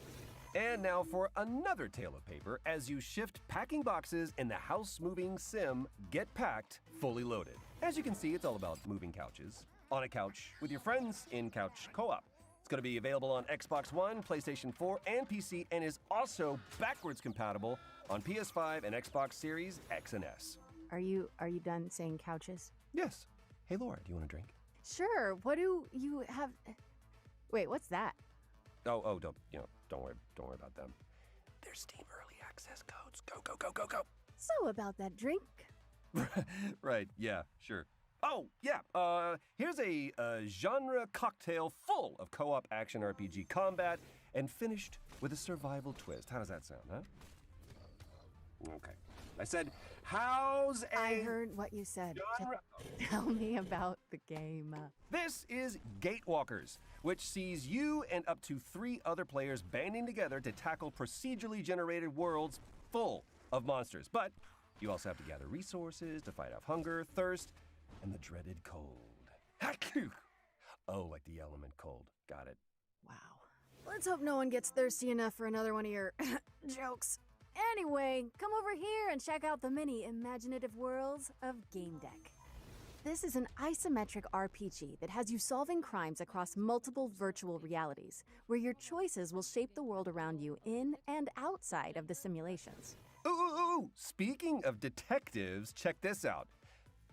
S20: And now for another Tale of Paper as you shift packing boxes in the house-moving sim Get Packed, fully loaded. As you can see, it's all about moving couches on a couch with your friends in couch co-op. It's going to be available on Xbox One, PlayStation 4, and PC, and is also backwards compatible on PS5 and Xbox Series X and S.
S17: Are you done saying couches?
S20: Yes. Hey, Laura, do you want a drink?
S17: Sure. What do you have? Wait, what's that?
S20: Oh, don't worry about them. They're Steam Early Access codes. Go.
S17: So about that drink.
S20: Right, yeah, sure. Oh, yeah, here's a genre cocktail full of co-op action RPG combat and finished with a survival twist. How does that sound, huh? Okay. I said, how's a...
S17: I heard what you said.
S20: Genre...
S17: Tell me about the game.
S20: This is Gatewalkers, which sees you and up to 3 other players banding together to tackle procedurally generated worlds full of monsters. But you also have to gather resources to fight off hunger, thirst, and the dreaded cold. Oh, like the element cold. Got it.
S17: Wow. Let's hope no one gets thirsty enough for another one of your jokes. Anyway, come over here and check out the many imaginative worlds of Game Deck. This is an isometric RPG that has you solving crimes across multiple virtual realities, where your choices will shape the world around you in and outside of the simulations.
S20: Ooh! Speaking of detectives, check this out.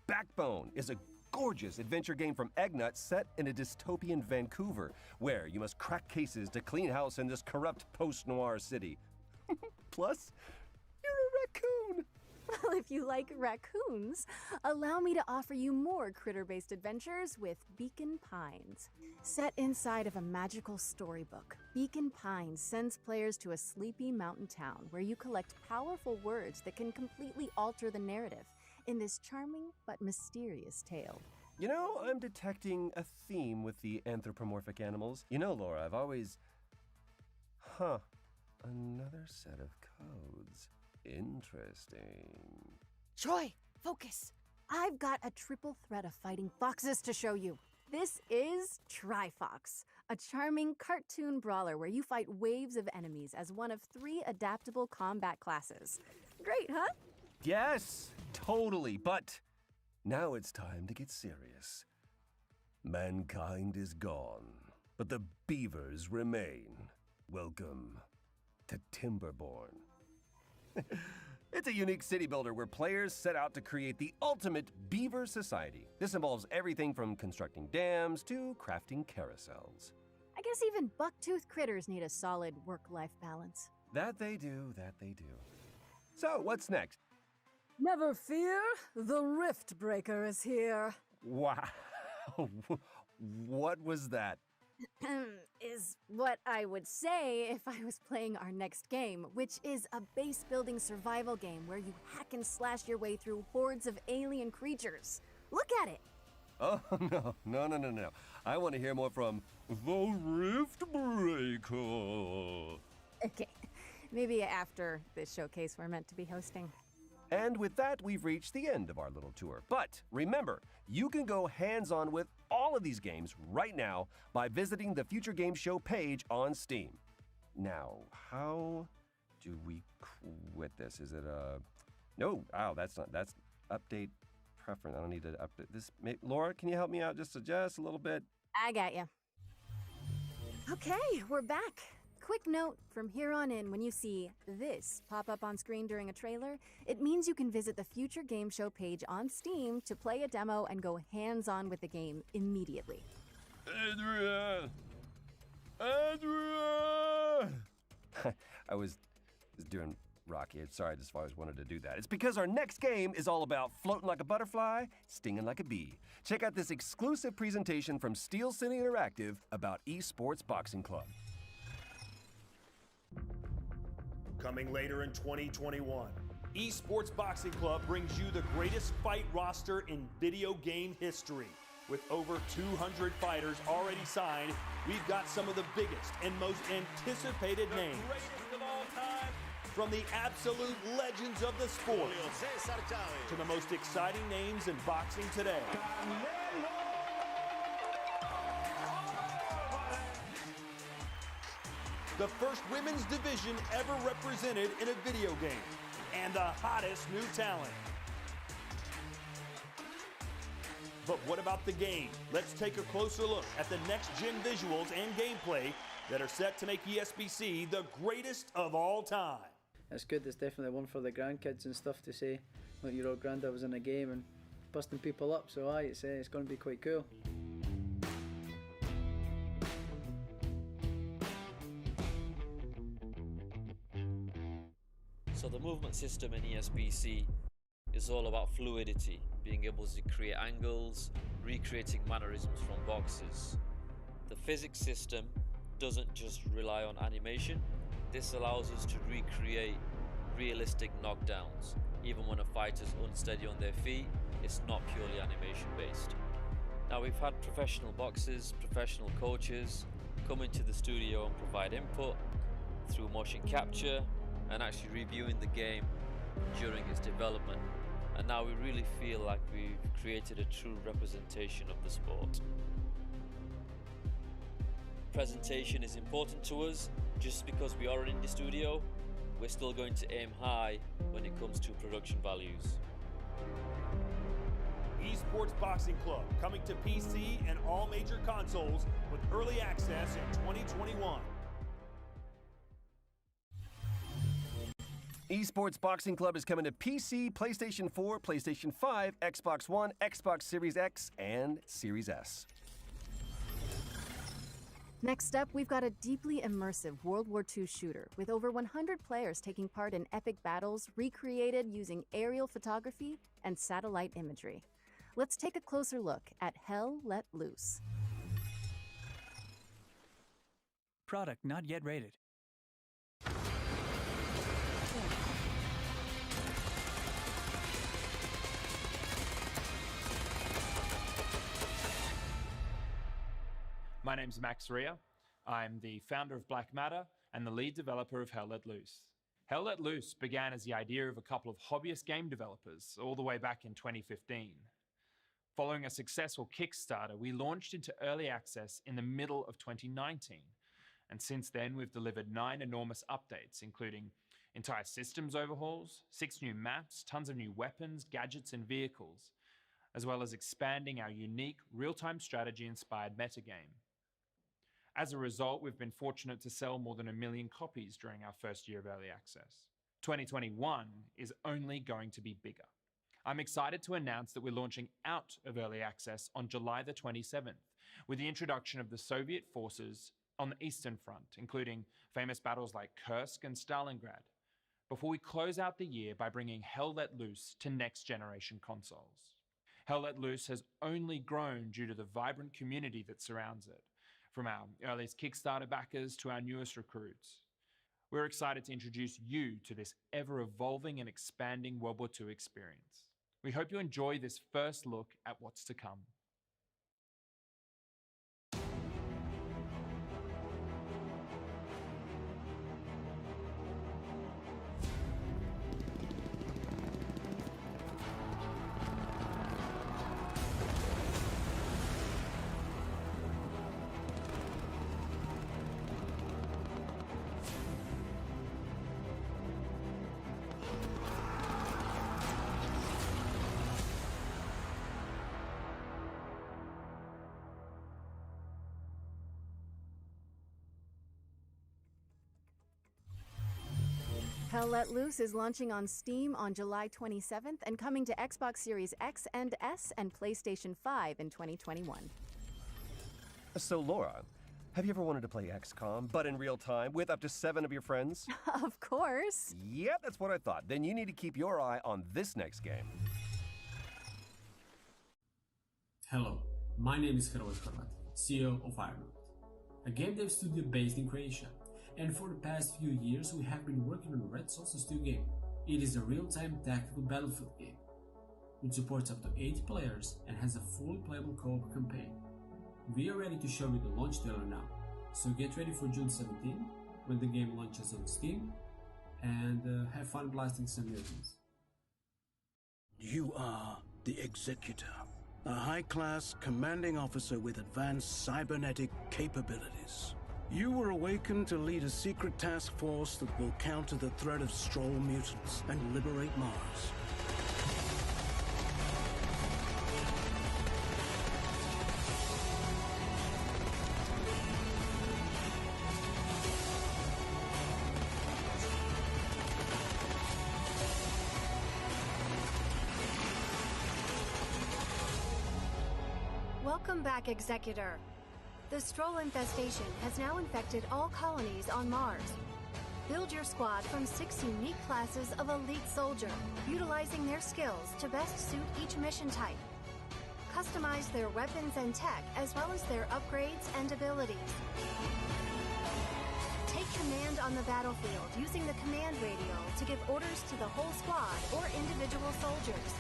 S20: Backbone is a gorgeous adventure game from Eggnut set in a dystopian Vancouver, where you must crack cases to clean house in this corrupt post-noir city. Plus, you're a raccoon.
S17: Well, if you like raccoons, allow me to offer you more critter-based adventures with Beacon Pines. Set inside of a magical storybook, Beacon Pines sends players to a sleepy mountain town where you collect powerful words that can completely alter the narrative in this charming but mysterious tale.
S20: You know, I'm detecting a theme with the anthropomorphic animals. You know, Laura, I've always... Another set of codes. Interesting.
S17: Troy, focus! I've got a triple threat of fighting foxes to show you. This is Trifox, a charming cartoon brawler where you fight waves of enemies as one of 3 adaptable combat classes. Great, huh?
S20: Yes, totally, but now it's time to get serious. Mankind is gone, but the beavers remain. Welcome to Timberborn. It's a unique city builder where players set out to create the ultimate beaver society. This involves everything from constructing dams to crafting carousels.
S17: I guess even buck-toothed critters need a solid work-life balance.
S20: That they do. So, what's next?
S13: Never fear, the Rift Breaker is here.
S20: Wow. What was that?
S17: Is what I would say if I was playing our next game, which is a base-building survival game where you hack and slash your way through hordes of alien creatures. Look at it!
S20: Oh, no. I want to hear more from the Rift Breaker.
S17: Okay, maybe after this showcase we're meant to be hosting.
S20: And with that, we've reached the end of our little tour. But remember, you can go hands-on with all of these games right now by visiting the Future Game Show page on Steam. Now, how do we quit this? Is it no, that's update preference. I don't need to update this. Laura, can you help me out just a little bit?
S17: I got you. Okay, we're back. quick note, from here on in, when you see this pop up on screen during a trailer, it means you can visit the Future Game Show page on Steam to play a demo and go hands-on with the game immediately.
S20: Adrian! Adrian! I was doing Rocky. Sorry, I just always wanted to do that. It's because our next game is all about floating like a butterfly, stinging like a bee. Check out this exclusive presentation from Steel City Interactive about Esports Boxing Club.
S4: Coming later in 2021, Esports Boxing Club brings you the greatest fight roster in video game history. With over 200 fighters already signed, we've got some of the biggest and most anticipated names. Greatest of all time, from the absolute legends of the sport to the most exciting names in boxing today. The first women's division ever represented in a video game, and the hottest new talent. But what about the game? Let's take a closer look at the next-gen visuals and gameplay that are set to make ESBC the greatest of all time.
S10: It's good. It's definitely one for the grandkids and stuff to say, like your old granddad was in a game and busting people up. So it's going to be quite cool.
S23: So the movement system in ESBC is all about fluidity, being able to create angles, recreating mannerisms from boxes. The physics system doesn't just rely on animation. This allows us to recreate realistic knockdowns. Even when a fighter's unsteady on their feet, it's not purely animation based. Now we've had professional boxers, professional coaches come into the studio and provide input through motion capture and actually reviewing the game during its development. And now we really feel like we've created a true representation of the sport. Presentation is important to us. Just because we are in the studio, we're still going to aim high when it comes to production values.
S4: Esports Boxing Club, coming to PC and all major consoles with early access in 2021.
S20: Esports Boxing Club is coming to PC, PlayStation 4, PlayStation 5, Xbox One, Xbox Series X, and Series S.
S17: Next up, we've got a deeply immersive World War II shooter with over 100 players taking part in epic battles recreated using aerial photography and satellite imagery. Let's take a closer look at Hell Let Loose.
S24: Product not yet rated.
S25: My name's Max Ria. I'm the founder of Black Matter and the lead developer of Hell Let Loose. Hell Let Loose began as the idea of a couple of hobbyist game developers all the way back in 2015. Following a successful Kickstarter, we launched into early access in the middle of 2019. And since then, we've delivered 9 enormous updates, including entire systems overhauls, 6 new maps, tons of new weapons, gadgets, and vehicles, as well as expanding our unique real-time strategy-inspired metagame. As a result, we've been fortunate to sell more than 1 million copies during our first year of early access. 2021 is only going to be bigger. I'm excited to announce that we're launching out of early access on July the 27th with the introduction of the Soviet forces on the Eastern Front, including famous battles like Kursk and Stalingrad, before we close out the year by bringing Hell Let Loose to next-generation consoles. Hell Let Loose has only grown due to the vibrant community that surrounds it, from our earliest Kickstarter backers to our newest recruits. We're excited to introduce you to this ever-evolving and expanding World War II experience. We hope you enjoy this first look at what's to come.
S17: Hell Let Loose is launching on Steam on July 27th and coming to Xbox Series X and S and PlayStation 5 in 2021.
S20: So, Laura, have you ever wanted to play XCOM, but in real time, with up to 7 of your friends?
S17: Of course.
S20: Yep, that's what I thought. Then you need to keep your eye on this next game.
S7: Hello, my name is Hrvoje Horvat, CEO of Ironwood, a game dev studio based in Croatia. And for the past few years, we have been working on Red Solstice 2 game. It is a real-time tactical battlefield game, which supports up to 8 players and has a fully playable co-op campaign. We are ready to show you the launch trailer now, so get ready for June 17 when the game launches on Steam, and have fun blasting some mutants.
S8: You are the Executor, a high-class commanding officer with advanced cybernetic capabilities. You were awakened to lead a secret task force that will counter the threat of Stroll mutants and liberate Mars.
S9: Welcome back, Executor. The Stroll infestation has now infected all colonies on Mars. Build your squad from 6 unique classes of elite soldier, utilizing their skills to best suit each mission type. Customize their weapons and tech, as well as their upgrades and abilities. Take command on the battlefield using the command radio to give orders to the whole squad or individual soldiers.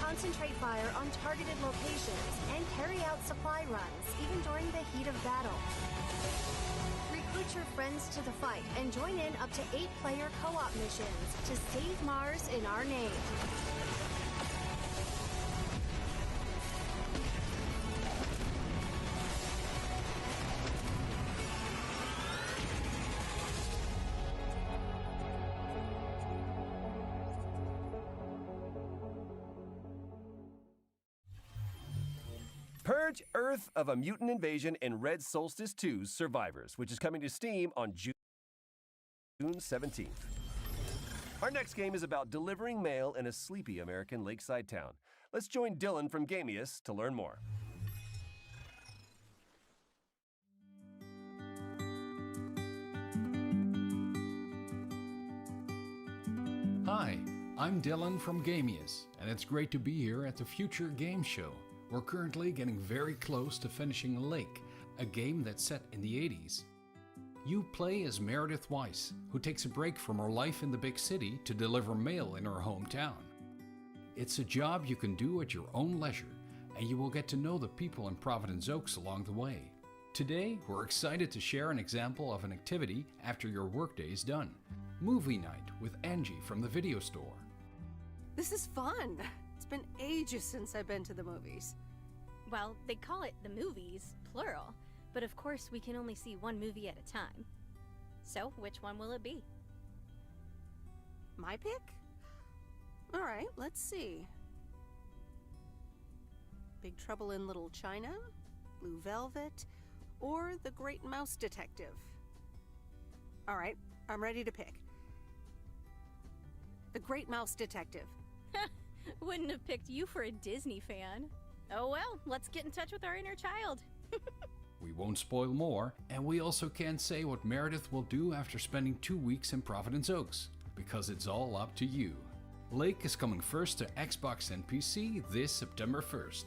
S9: Concentrate fire on targeted locations and carry out supply runs even during the heat of battle. Recruit your friends to the fight and join in up to 8-player co-op missions to save Mars in our name.
S20: Purge Earth of a mutant invasion in Red Solstice 2's Survivors, which is coming to Steam on June 17th. Our next game is about delivering mail in a sleepy American lakeside town. Let's join Dylan from Gamius to learn more.
S12: Hi, I'm Dylan from Gamius, and it's great to be here at the Future Game Show. We're currently getting very close to finishing Lake, a game that's set in the 80s. You play as Meredith Weiss, who takes a break from her life in the big city to deliver mail in her hometown. It's a job you can do at your own leisure, and you will get to know the people in Providence Oaks along the way. Today, we're excited to share an example of an activity after your workday is done. Movie night with Angie from the video store.
S15: This is fun. It's been ages since I've been to the movies.
S26: Well, they call it the movies, plural, but of course we can only see one movie at a time. So, which one will it be?
S15: My pick? All right, let's see. Big Trouble in Little China, Blue Velvet, or The Great Mouse Detective. All right, I'm ready to pick. The Great Mouse Detective.
S26: Wouldn't have picked you for a Disney fan. Oh well, let's get in touch with our inner child.
S12: We won't spoil more, and we also can't say what Meredith will do after spending 2 weeks in Providence Oaks, because it's all up to you. Lake is coming first to Xbox and PC this September 1st.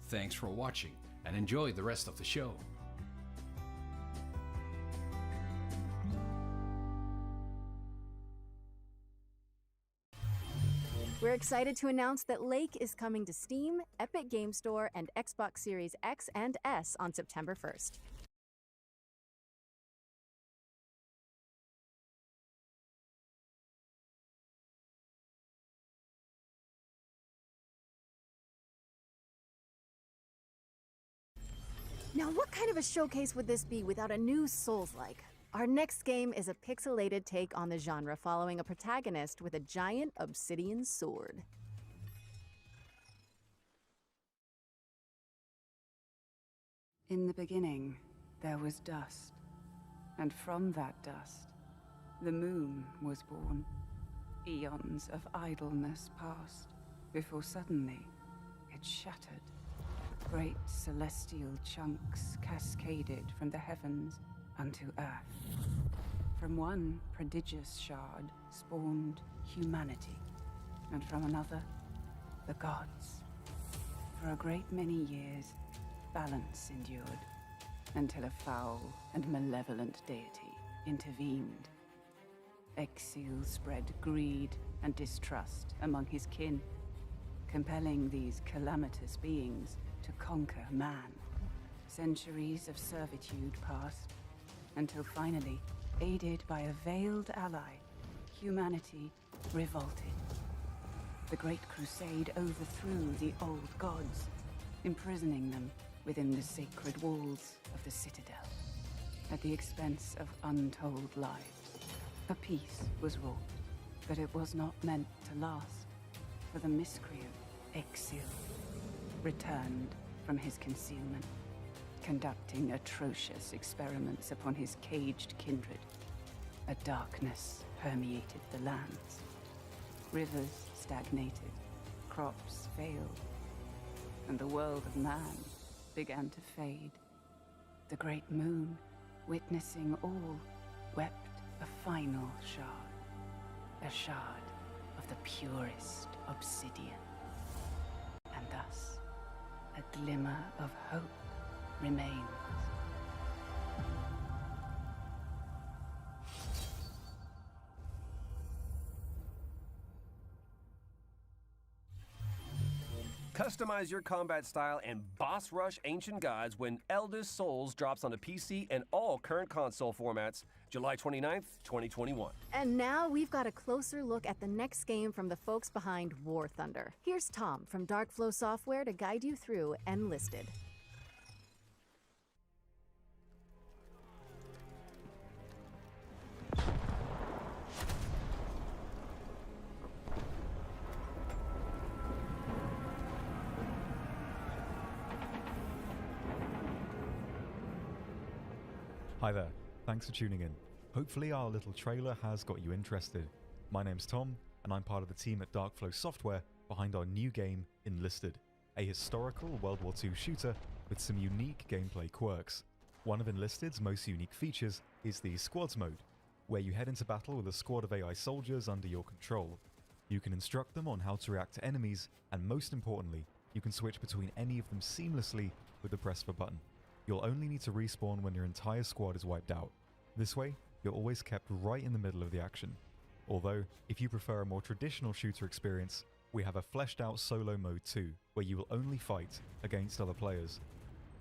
S12: Thanks for watching, and enjoy the rest of the show.
S17: We're excited to announce that Lake is coming to Steam, Epic Game Store, and Xbox Series X and S on September 1st. Now, what kind of a showcase would this be without a new Souls-like? Our next game is a pixelated take on the genre, following a protagonist with a giant obsidian sword.
S27: In the beginning, there was dust, and from that dust,
S3: The moon was born. Eons of idleness passed, before suddenly it shattered. Great celestial chunks cascaded from the heavens unto earth. From one prodigious shard spawned humanity, and from another, the gods. For a great many years, balance endured, until a foul and malevolent deity intervened. Exil spread greed and distrust among his kin, compelling these calamitous beings to conquer man. Centuries of servitude passed, until finally, aided by a veiled ally, humanity revolted. The Great Crusade overthrew the old gods, imprisoning them within the sacred walls of the Citadel. At the expense of untold lives, a peace was wrought, but it was not meant to last, for the miscreant, Exil, returned from his concealment, conducting atrocious experiments upon his caged kindred. A darkness permeated the lands. Rivers stagnated, crops failed, and the world of man began to fade. The great moon, witnessing all, wept a final shard. A shard of the purest obsidian. And thus, a glimmer of hope remains.
S20: Customize your combat style and boss rush ancient gods when Eldest Souls drops on the PC and all current console formats July 29th, 2021.
S17: And now we've got a closer look at the next game from the folks behind War Thunder. Here's Tom from Darkflow Software to guide you through Enlisted.
S5: Hi there, thanks for tuning in. Hopefully our little trailer has got you interested. My name's Tom, and I'm part of the team at Darkflow Software behind our new game, Enlisted, a historical World War II shooter with some unique gameplay quirks. One of Enlisted's most unique features is the Squads mode, where you head into battle with a squad of AI soldiers under your control. You can instruct them on how to react to enemies, and most importantly, you can switch between any of them seamlessly with the press of a button. You'll only need to respawn when your entire squad is wiped out. This way, you're always kept right in the middle of the action. Although, if you prefer a more traditional shooter experience, we have a fleshed out solo mode too, where you will only fight against other players.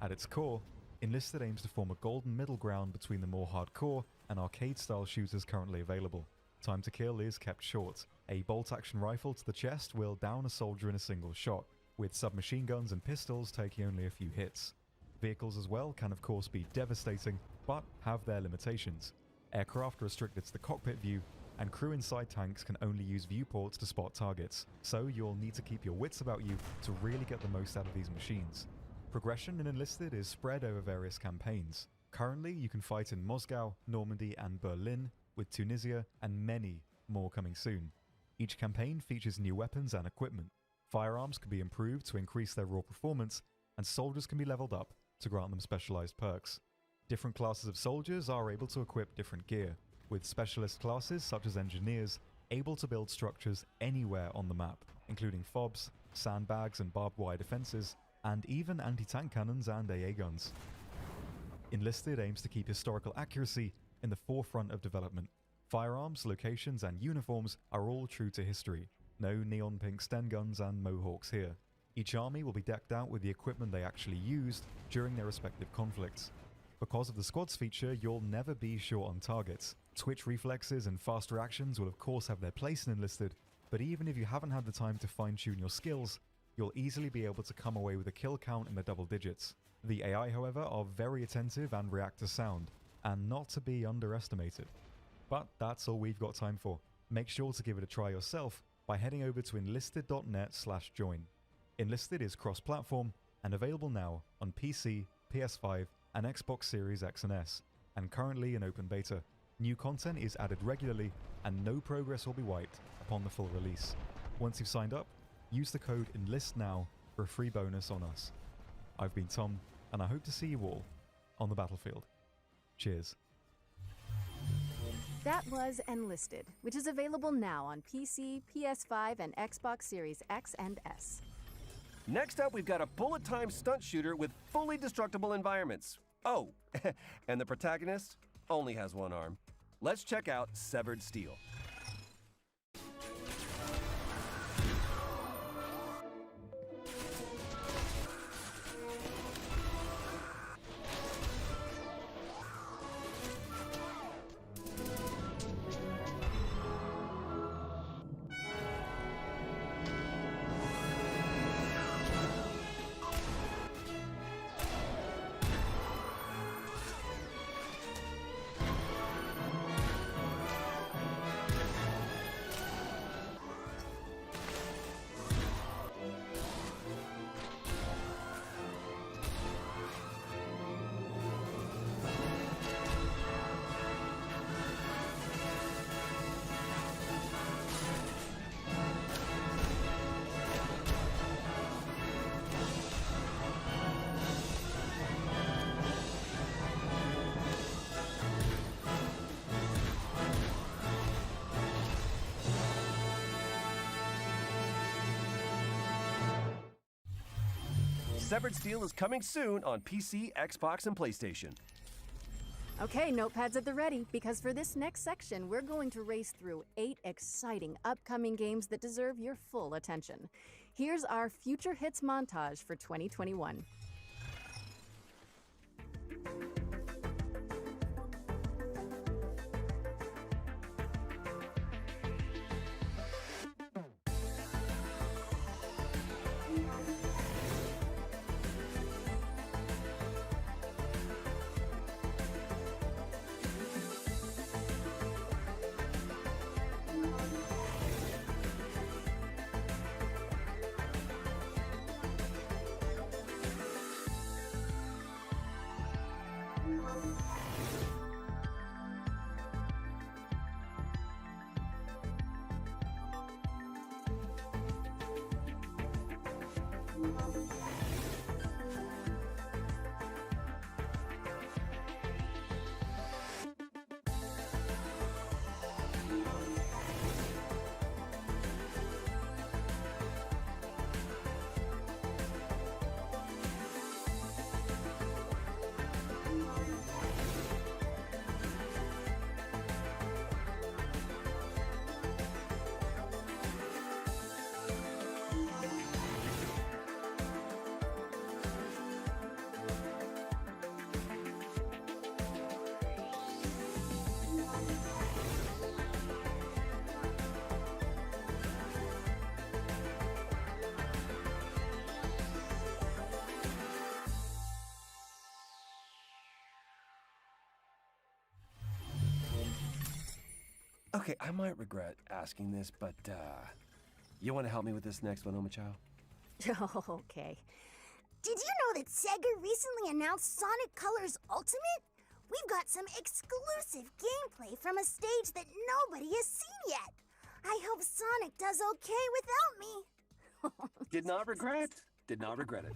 S5: At its core, Enlisted aims to form a golden middle ground between the more hardcore and arcade-style shooters currently available. Time to kill is kept short. A bolt-action rifle to the chest will down a soldier in a single shot, with submachine guns and pistols taking only a few hits. Vehicles as well can of course be devastating, but have their limitations. Aircraft are restricted to the cockpit view, and crew inside tanks can only use viewports to spot targets, so you'll need to keep your wits about you to really get the most out of these machines. Progression in Enlisted is spread over various campaigns. Currently you can fight in Moscow, Normandy and Berlin, with Tunisia and many more coming soon. Each campaign features new weapons and equipment. Firearms can be improved to increase their raw performance, and soldiers can be leveled up to grant them specialized perks. Different classes of soldiers are able to equip different gear, with specialist classes such as engineers able to build structures anywhere on the map, including FOBs, sandbags and barbed wire defenses, and even anti-tank cannons and AA guns. Enlisted aims to keep historical accuracy in the forefront of development. Firearms, locations and uniforms are all true to history. No neon pink Sten guns and mohawks here. Each army will be decked out with the equipment they actually used during their respective conflicts. Because of the squads feature, you'll never be short on targets. Twitch reflexes and fast reactions will of course have their place in Enlisted, but even if you haven't had the time to fine-tune your skills, you'll easily be able to come away with a kill count in the double digits. The AI, however, are very attentive and react to sound, and not to be underestimated. But that's all we've got time for. Make sure to give it a try yourself by heading over to enlisted.net/join. Enlisted is cross-platform and available now on PC, PS5 and Xbox Series X and S, and currently in open beta. New content is added regularly, and no progress will be wiped upon the full release. Once you've signed up, use the code ENLISTNOW for a free bonus on us. I've been Tom, and I hope to see you all on the battlefield. Cheers.
S17: That was Enlisted, which is available now on PC, PS5, and Xbox Series X and S.
S20: Next up, we've got a bullet-time stunt shooter with fully destructible environments. Oh, and the protagonist only has one arm. Let's check out Severed Steel. Severed Steel is coming soon on PC, Xbox, and PlayStation.
S17: Okay, notepads at the ready, because for this next section, we're going to race through 8 exciting upcoming games that deserve your full attention. Here's our Future Hits montage for 2021.
S20: Okay, I might regret asking this, but you want to help me with this next one, Omichao?
S2: Okay. Did you know that Sega recently announced Sonic Colors Ultimate? We've got some exclusive gameplay from a stage that nobody has seen yet. I hope Sonic does okay without me.
S20: Did not regret it.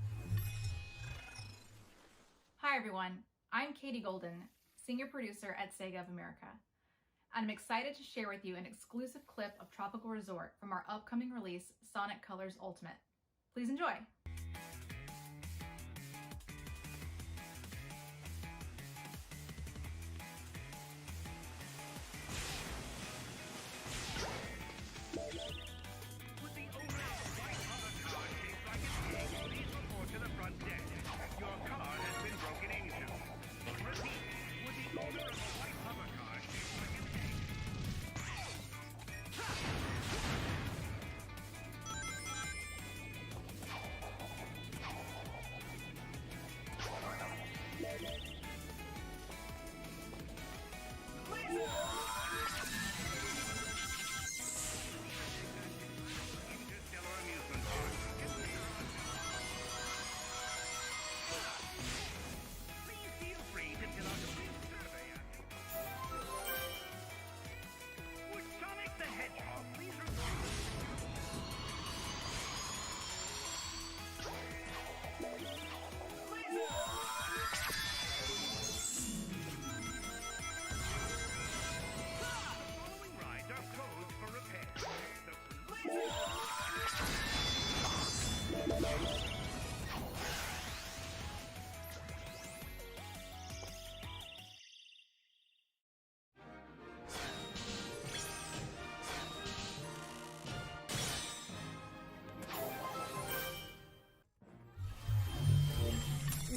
S6: Hi everyone, I'm Katie Golden, senior producer at Sega of America. And I'm excited to share with you an exclusive clip of Tropical Resort from our upcoming release, Sonic Colors Ultimate. Please enjoy.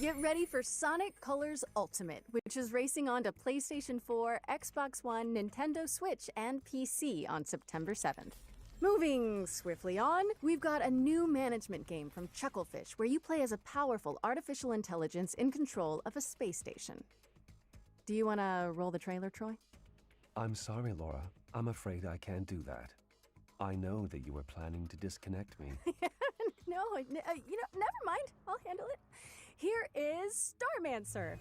S17: Get ready for Sonic Colors Ultimate, which is racing on to PlayStation 4, Xbox One, Nintendo Switch, and PC on September 7th. Moving swiftly on, we've got a new management game from Chucklefish where you play as a powerful artificial intelligence in control of a space station. Do you want to roll the trailer, Troy?
S20: I'm sorry, Laura. I'm afraid I can't do that. I know that you were planning to disconnect me.
S17: No, never mind. I'll handle it. Here is Starmancer.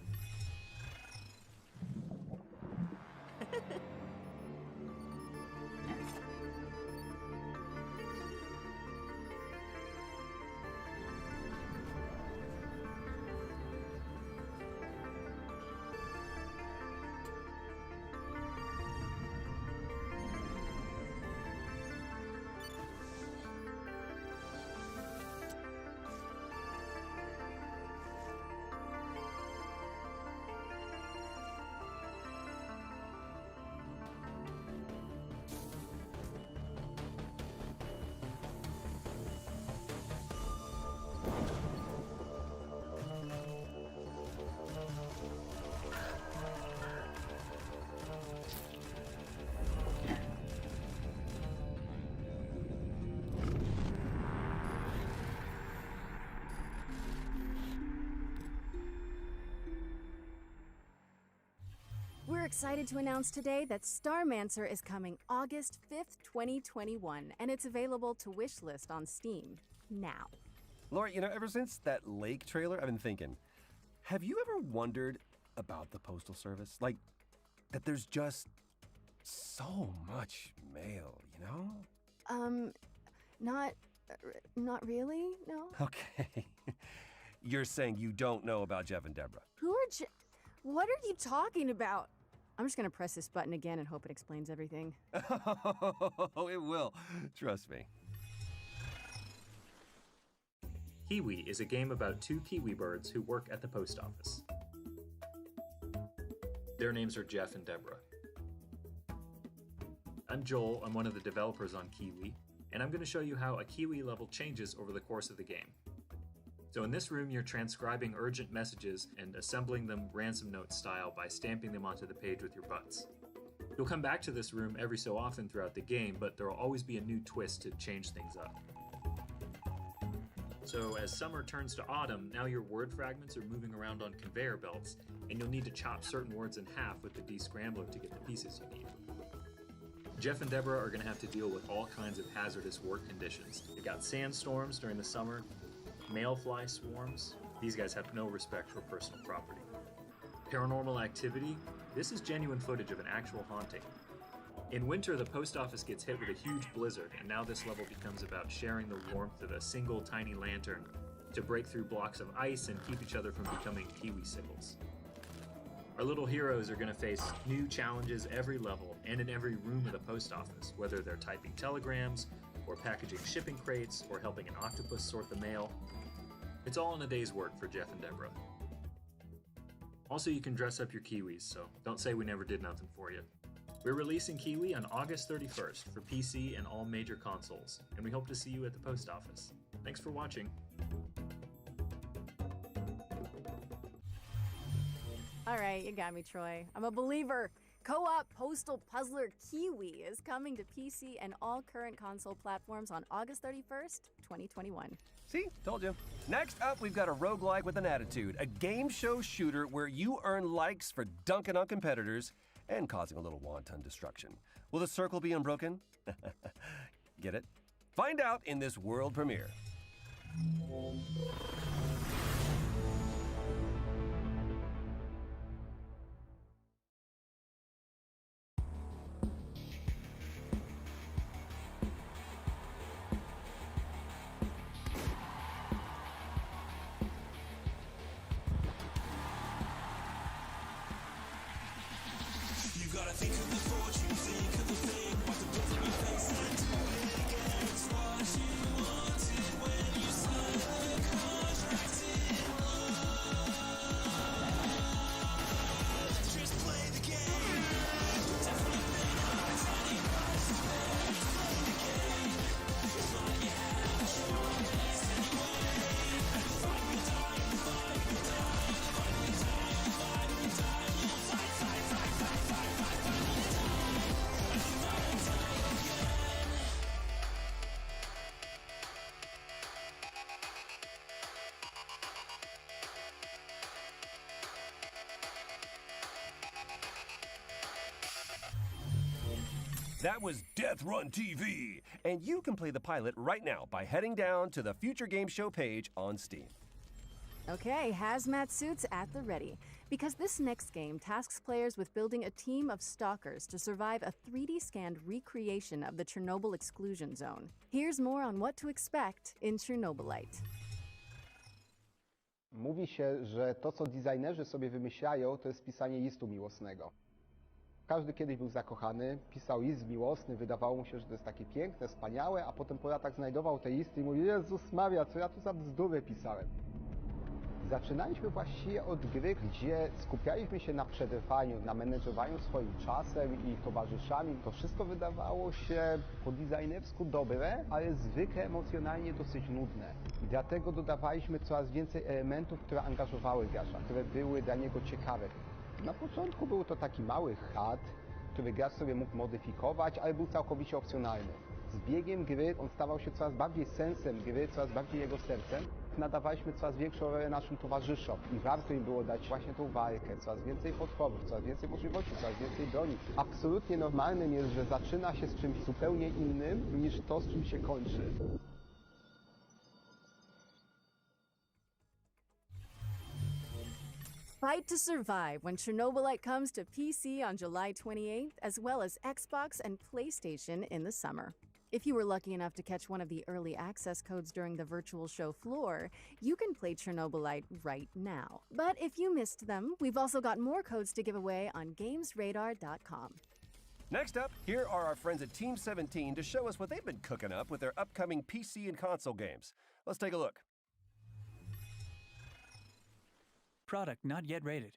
S17: We're excited to announce today that Starmancer is coming August 5th, 2021, and it's available to wishlist on Steam now.
S20: Laura, ever since that lake trailer, I've been thinking, have you ever wondered about the Postal Service? Like, that there's just so much mail,
S17: Not really, no.
S20: Okay. You're saying you don't know about Jeff and Deborah.
S17: Who are What are you talking about? I'm just gonna press this button again and hope it explains everything.
S20: Oh, it will. Trust me.
S1: Kiwi is a game about two kiwi birds who work at the post office. Their names are Jeff and Deborah. I'm Joel, I'm one of the developers on Kiwi, and I'm going to show you how a Kiwi level changes over the course of the game. So in this room, you're transcribing urgent messages and assembling them ransom note style by stamping them onto the page with your butts. You'll come back to this room every so often throughout the game, but there will always be a new twist to change things up. So as summer turns to autumn, now your word fragments are moving around on conveyor belts, and you'll need to chop certain words in half with the descrambler to get the pieces you need. Jeff and Deborah are going to have to deal with all kinds of hazardous work conditions. You've got sandstorms during the summer, Mayfly swarms. These guys have no respect for personal property. Paranormal activity. This is genuine footage of an actual haunting. In winter, the post office gets hit with a huge blizzard, and now this level becomes about sharing the warmth of a single tiny lantern to break through blocks of ice and keep each other from becoming kiwi sickles. Our little heroes are going to face new challenges every level and in every room of the post office, whether they're typing telegrams, or packaging shipping crates, or helping an octopus sort the mail. It's all in a day's work for Jeff and Deborah. Also, you can dress up your kiwis, so don't say we never did nothing for you. We're releasing Kiwi on August 31st for PC and all major consoles, and we hope to see you at the post office. Thanks for watching.
S17: All right, you got me, Troy. I'm a believer. Co-op Postal Puzzler Kiwi is coming to PC and all current console platforms on August 31st, 2021.
S20: See? Told you. Next up, we've got a roguelike with an attitude, a game show shooter where you earn likes for dunking on competitors and causing a little wanton destruction. Will the circle be unbroken? Get it? Find out in this world premiere. That was Death Run TV, and you can play the pilot right now by heading down to the Future Game Show page on Steam.
S17: Okay, hazmat suits at the ready. Because this next game tasks players with building a team of stalkers to survive a 3D scanned recreation of the Chernobyl exclusion zone. Here's more on what to expect in Chernobylite.
S11: Mówi się, że to, co designerzy sobie wymyślają, to jest pisanie listu miłosnego. Każdy kiedyś był zakochany, pisał list miłosny, wydawało mu się, że to jest takie piękne, wspaniałe, a potem po latach znajdował te listy i mówił: Jezus Maria, co ja tu za bzdury pisałem. Zaczynaliśmy właściwie od gry, gdzie skupialiśmy się na przetrwaniu, na menedżowaniu swoim czasem i towarzyszami. To wszystko wydawało się po designersku dobre, ale zwykle emocjonalnie dosyć nudne. I dlatego dodawaliśmy coraz więcej elementów, które angażowały gracza, które były dla niego ciekawe. Na początku był to taki mały chat, który gracz sobie mógł modyfikować, ale był całkowicie opcjonalny. Z biegiem gry on stawał się coraz bardziej sensem gry, coraz bardziej jego sercem. Nadawaliśmy coraz większą rolę naszym towarzyszom i warto im było dać właśnie tą walkę, coraz więcej potworów, coraz więcej możliwości, coraz więcej broni. Absolutnie normalnym jest, że zaczyna się z czymś zupełnie innym niż to, z czym się kończy.
S17: Fight to survive when Chernobylite comes to PC on July 28th, as well as Xbox and PlayStation in the summer. If you were lucky enough to catch one of the early access codes during the virtual show floor, you can play Chernobylite right now. But if you missed them, we've also got more codes to give away on GamesRadar.com.
S20: Next up, here are our friends at Team 17 to show us what they've been cooking up with their upcoming PC and console games. Let's take a look.
S24: Product not yet rated.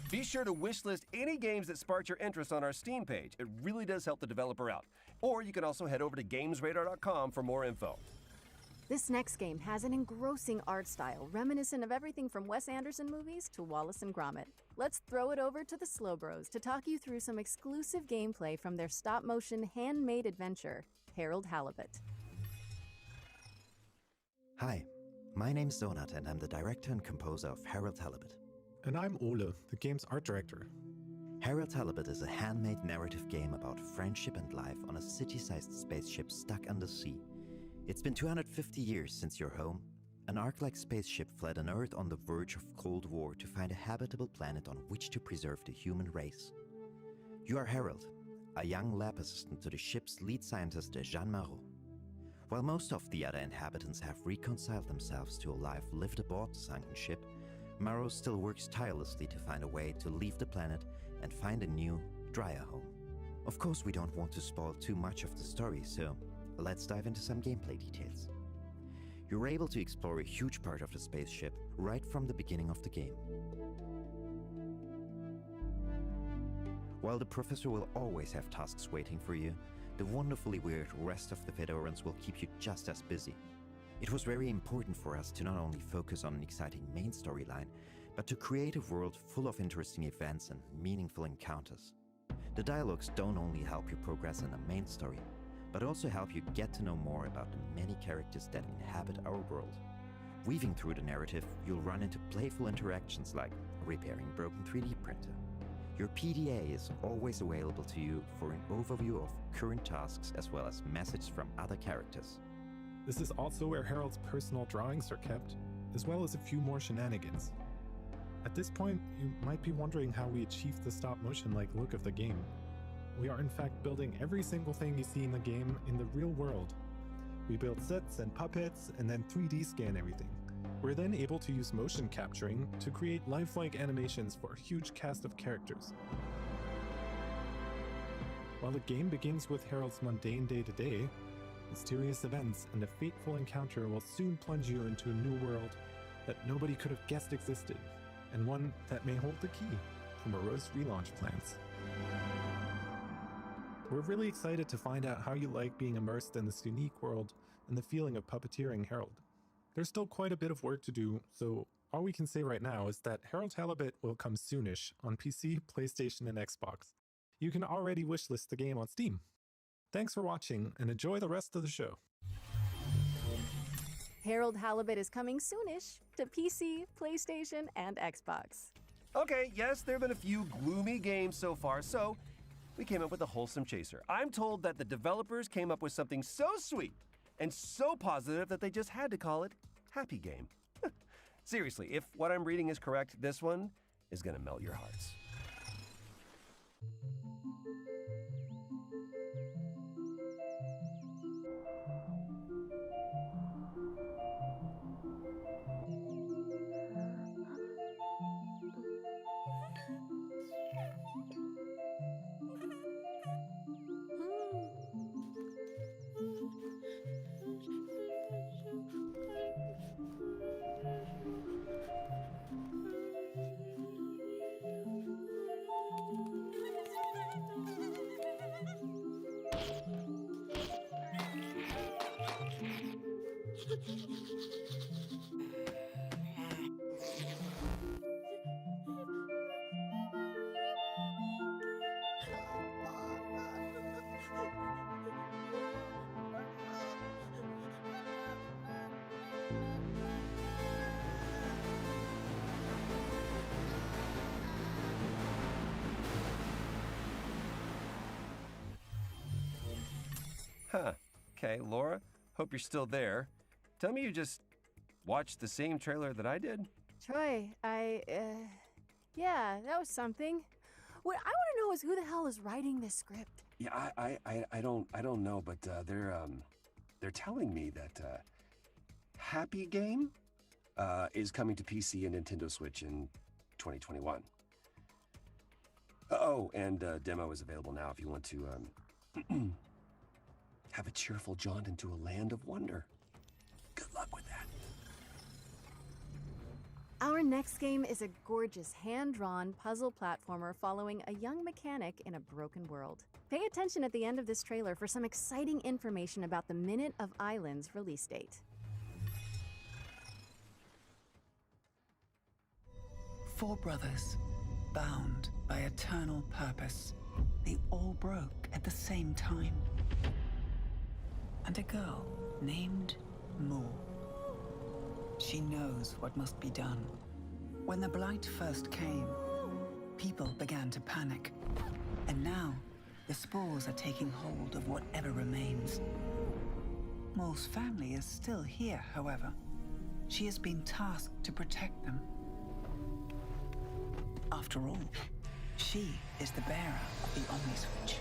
S20: Be sure to wishlist any games that sparked your interest on our Steam page. It really does help the developer out. Or you can also head over to GamesRadar.com for more info.
S17: This next game has an engrossing art style, reminiscent of everything from Wes Anderson movies to Wallace and Gromit. Let's throw it over to the Slow Bros to talk you through some exclusive gameplay from their stop-motion handmade adventure, Harold Halibut.
S14: Hi, my name's Donut, and I'm the director and composer of Harold Halibut.
S16: And I'm Ole, the game's art director.
S14: Harold Halibut is a handmade narrative game about friendship and life on a city-sized spaceship stuck under sea. It's been 250 years since your home. An Ark-like spaceship fled an Earth on the verge of Cold War to find a habitable planet on which to preserve the human race. You are Harold, a young lab assistant to the ship's lead scientist, Jean Marot. While most of the other inhabitants have reconciled themselves to a life lived aboard the sunken ship, Marot still works tirelessly to find a way to leave the planet and find a new, drier home. Of course, we don't want to spoil too much of the story, so let's dive into some gameplay details. You're able to explore a huge part of the spaceship right from the beginning of the game. While the professor will always have tasks waiting for you, the wonderfully weird rest of the Fedorans will keep you just as busy. It was very important for us to not only focus on an exciting main storyline, but to create a world full of interesting events and meaningful encounters. The dialogues don't only help you progress in the main story, but also help you get to know more about the many characters that inhabit our world. Weaving through the narrative, you'll run into playful interactions like repairing a broken 3D printer. Your PDA is always available to you for an overview of current tasks as well as messages from other characters.
S16: This is also where Harold's personal drawings are kept, as well as a few more shenanigans. At this point, you might be wondering how we achieved the stop-motion-like look of the game. We are in fact building every single thing you see in the game in the real world. We build sets and puppets and then 3D scan everything. We're then able to use motion capturing to create lifelike animations for a huge cast of characters. While the game begins with Harold's mundane day-to-day, mysterious events and a fateful encounter will soon plunge you into a new world that nobody could have guessed existed, and one that may hold the key to Marot's relaunch plans. We're really excited to find out how you like being immersed in this unique world and the feeling of puppeteering Harold. There's still quite a bit of work to do, so all we can say right now is that Harold Halibut will come soonish on PC, PlayStation, and Xbox. You can already wishlist the game on Steam. Thanks for watching, and enjoy the rest of the show.
S17: Harold Halibut is coming soonish to PC, PlayStation, and Xbox.
S20: Okay, yes, there have been a few gloomy games so far, so we came up with a wholesome chaser. I'm told that the developers came up with something so sweet and so positive that they just had to call it Happy Game. Seriously, if what I'm reading is correct, this one is gonna melt your hearts. Huh. Okay, Laura, hope you're still there. Tell me you just watched the same trailer that I did?
S17: Troy, yeah, that was something. What I want to know is who the hell is writing this script?
S20: Yeah, I don't know, but they're telling me that Happy Game is coming to PC and Nintendo Switch in 2021. Oh, and demo is available now if you want to have a cheerful jaunt into a land of wonder. Good luck with that.
S17: Our next game is a gorgeous hand-drawn puzzle platformer following a young mechanic in a broken world. Pay attention at the end of this trailer for some exciting information about the Minute of Islands release date.
S3: Four brothers, bound by eternal purpose. They all broke at the same time. And a girl named Mu. She knows what must be done. When the Blight first came, people began to panic. And now, the spores are taking hold of whatever remains. Mu's family is still here, however. She has been tasked to protect them. After all, she is the bearer of the Omniswitch.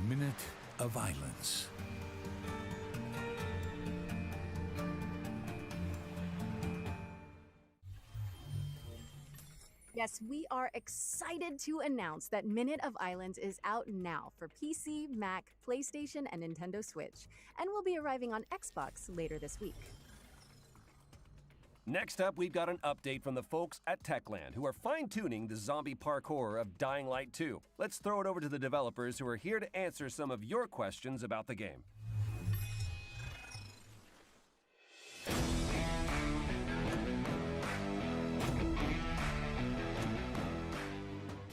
S10: Minute of Islands.
S17: Yes, we are excited to announce that Minute of Islands is out now for PC, Mac, PlayStation, and Nintendo Switch, and will be arriving on Xbox later this week.
S20: Next up, we've got an update from the folks at Techland, who are fine-tuning the zombie parkour of Dying Light 2. Let's throw it over to the developers, who are here to answer some of your questions about the game.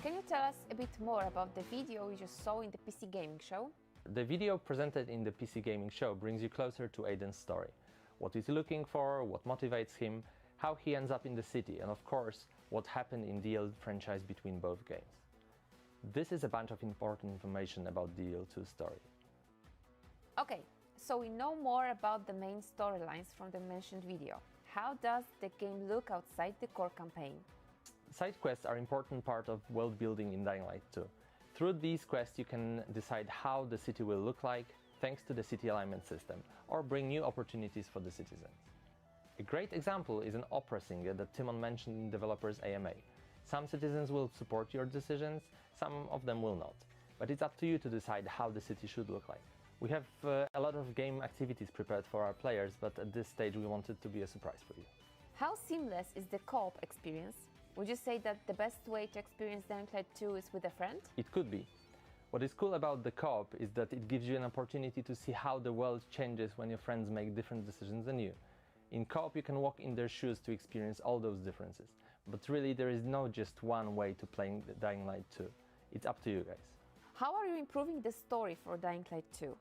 S13: Can you tell us a bit more about the video we just saw in the PC Gaming Show?
S18: The video presented in the PC Gaming Show brings you closer to Aiden's story. What he's looking for, what motivates him, how he ends up in the city, and of course, what happened in the old franchise between both games. This is a bunch of important information about the DL2 story.
S13: Okay, so we know more about the main storylines from the mentioned video. How does the game look outside the core campaign?
S18: Side quests are an important part of world building in Dying Light 2. Through these quests you can decide how the city will look like, thanks to the city alignment system, or bring new opportunities for the citizens. A great example is an opera singer that Timon mentioned in developers AMA. Some citizens will support your decisions, some of them will not. But it's up to you to decide how the city should look like. We have a lot of game activities prepared for our players, but at this stage we want it to be a surprise for you.
S13: How seamless is the co-op experience? Would you say that the best way to experience Dying Light 2 is with a friend?
S18: It could be. What is cool about the co-op is that it gives you an opportunity to see how the world changes when your friends make different decisions than you. In co-op you can walk in their shoes to experience all those differences. But really there is no just one way to play Dying Light 2. It's up to you guys.
S13: How are you improving the story for Dying Light 2?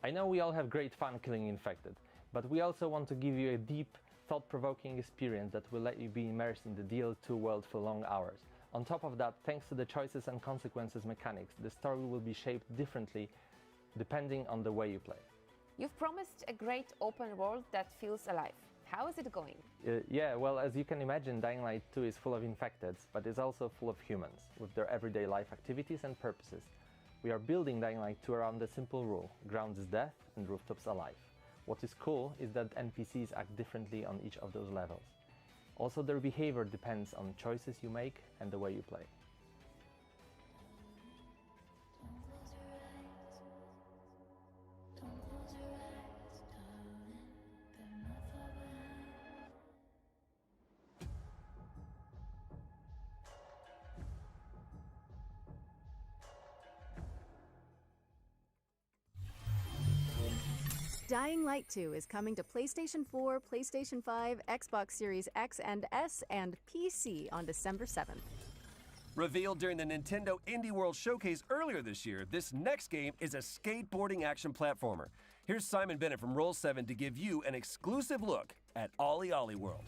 S18: I know we all have great fun killing infected, but we also want to give you a deep, thought-provoking experience that will let you be immersed in the DL2 world for long hours. On top of that, thanks to the choices and consequences mechanics, the story will be shaped differently depending on the way you play.
S13: You've promised a great open world that feels alive. How is it going?
S18: Yeah, well, as you can imagine, Dying Light 2 is full of infecteds, but it's also full of humans, with their everyday life activities and purposes. We are building Dying Light 2 around the simple rule: ground is death and rooftops alive. What is cool is that NPCs act differently on each of those levels. Also, their behavior depends on choices you make and the way you play.
S17: Dying Light 2 is coming to PlayStation 4, PlayStation 5, Xbox Series X and S, and PC on December 7th.
S20: Revealed during the Nintendo Indie World Showcase earlier this year, this next game is a skateboarding action platformer. Here's Simon Bennett from Roll7 to give you an exclusive look at Ollie Ollie World.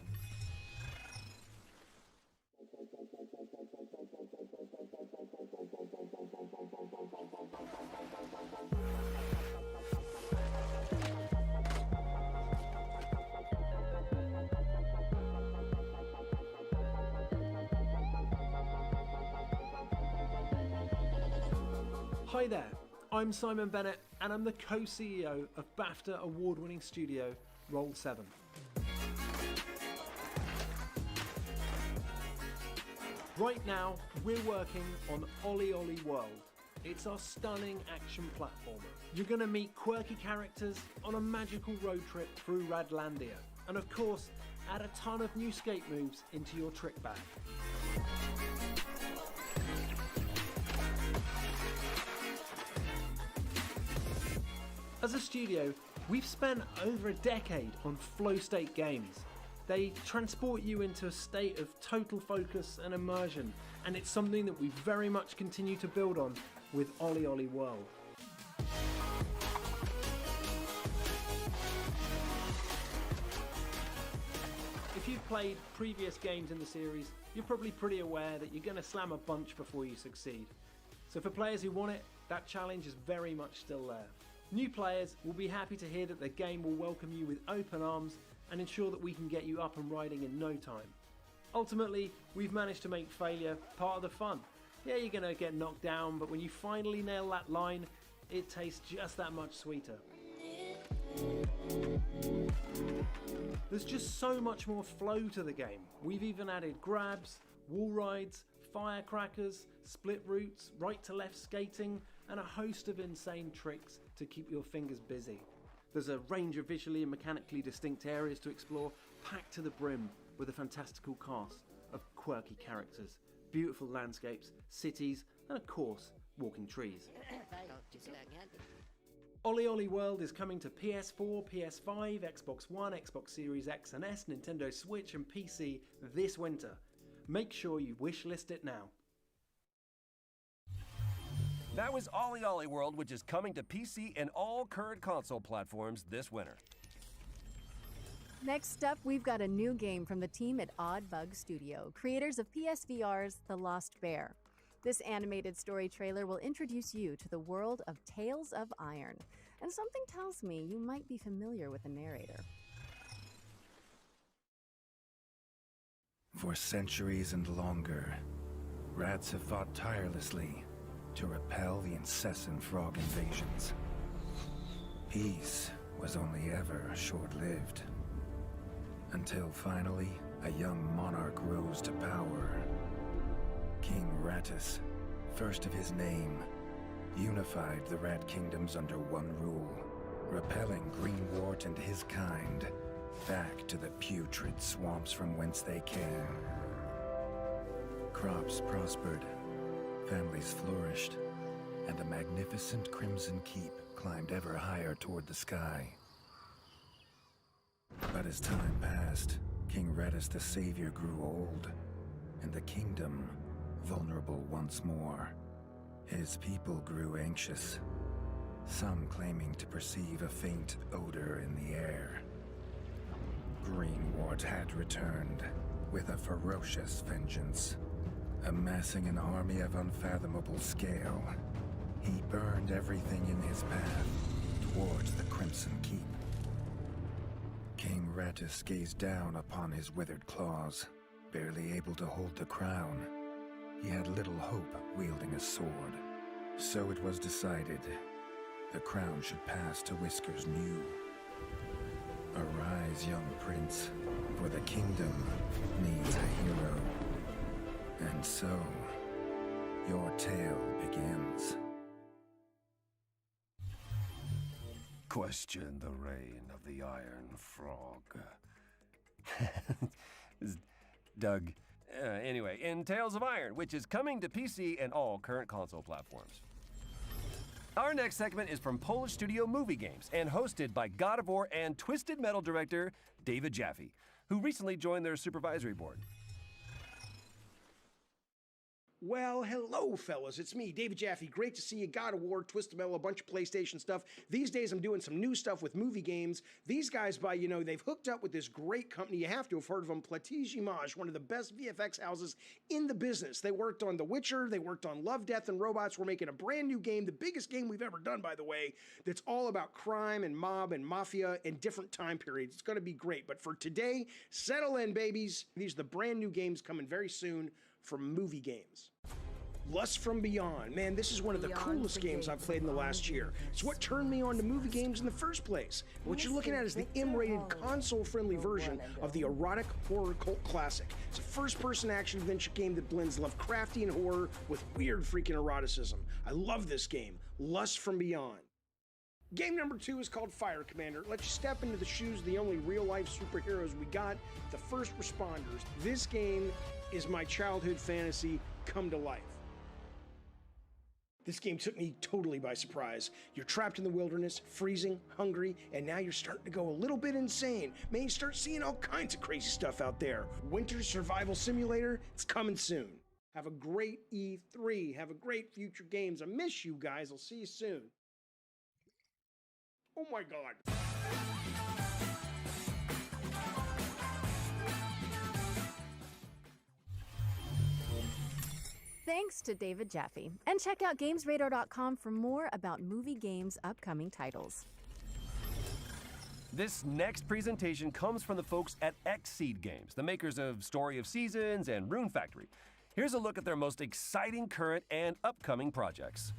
S4: Hi there, I'm Simon Bennett and I'm the co-CEO of BAFTA award-winning studio Roll7. Right now, we're working on OlliOlli World. It's our stunning action platformer. You're going to meet quirky characters on a magical road trip through Radlandia. And of course, add a ton of new skate moves into your trick bag. As a studio, we've spent over a decade on flow state games. They transport you into a state of total focus and immersion, and it's something that we very much continue to build on with OlliOlli World. If you've played previous games in the series, you're probably pretty aware that you're going to slam a bunch before you succeed. So for players who want it, that challenge is very much still there. New players will be happy to hear that the game will welcome you with open arms and ensure that we can get you up and riding in no time. Ultimately, we've managed to make failure part of the fun. Yeah, you're going to get knocked down, but when you finally nail that line, it tastes just that much sweeter. There's just so much more flow to the game. We've even added grabs, wall rides, firecrackers, split routes, right to left skating, and a host of insane tricks to keep your fingers busy. There's a range of visually and mechanically distinct areas to explore, packed to the brim with a fantastical cast of quirky characters, beautiful landscapes, cities, and of course, walking trees. OlliOlli World is coming to PS4, PS5, Xbox One, Xbox Series X and S, Nintendo Switch and PC this winter. Make sure you wishlist it now.
S20: That was OlliOlli World, which is coming to PC and all current console platforms this winter.
S17: Next up, we've got a new game from the team at Odd Bug Studio, creators of PSVR's The Lost Bear. This animated story trailer will introduce you to the world of Tales of Iron, and something tells me you might be familiar with the narrator.
S10: For centuries and longer, rats have fought tirelessly to repel the incessant frog invasions. Peace was only ever short-lived, until finally a young monarch rose to power. King Rattus, first of his name, unified the Rat Kingdoms under one rule, repelling Greenwort and his kind back to the putrid swamps from whence they came. Crops prospered, families flourished, and a magnificent Crimson Keep climbed ever higher toward the sky. But as time passed, King Rattus the Savior grew old, and the kingdom vulnerable once more. His people grew anxious, some claiming to perceive a faint odor in the air. Greenwort had returned with a ferocious vengeance. Amassing an army of unfathomable scale, he burned everything in his path towards the Crimson Keep. King Rattus gazed down upon his withered claws, barely able to hold the crown. He had little hope wielding a sword. So it was decided the crown should pass to Whiskers New. Arise, young prince, for the kingdom needs a hero. And so, your tale begins.
S19: Question the reign of the Iron Frog.
S20: Doug. Anyway, in Tales of Iron, which is coming to PC and all current console platforms. Our next segment is from Polish studio Movie Games and hosted by God of War and Twisted Metal director David Jaffe, who recently joined their supervisory board.
S21: Well, hello, fellas. It's me, David Jaffe. Great to see you. God of War, Twisted Metal, a bunch of PlayStation stuff. These days, I'm doing some new stuff with Movie Games. These guys, they've hooked up with this great company. You have to have heard of them, Plattige Image, one of the best VFX houses in the business. They worked on The Witcher. They worked on Love, Death, and Robots. We're making a brand new game, the biggest game we've ever done, by the way, that's all about crime and mob and mafia and different time periods. It's going to be great. But for today, settle in, babies. These are the brand new games coming very soon from Movie Games. Lust from Beyond. Man, this is one of the coolest games I've played in the last year. It's what turned me on to movie games in the first place. What you're looking at is the M-rated, console-friendly version of the erotic horror cult classic. It's a first-person action-adventure game that blends Lovecraftian horror with weird freaking eroticism. I love this game, Lust from Beyond. Game number 2 is called Fire Commander. It lets you step into the shoes of the only real-life superheroes we got, the first responders. This game is my childhood fantasy come to life. This game took me totally by surprise. You're trapped in the wilderness, freezing, hungry, and now you're starting to go a little bit insane. Man, you start seeing all kinds of crazy stuff out there. Winter Survival Simulator, it's coming soon. Have a great E3. Have a great future games. I miss you guys. I'll see you soon. Oh my God.
S17: Thanks to David Jaffe. And check out GamesRadar.com for more about movie games' upcoming titles.
S7: This next presentation comes from the folks at Xseed Games, the makers of Story of Seasons and Rune Factory. Here's a look at their most exciting current and upcoming projects.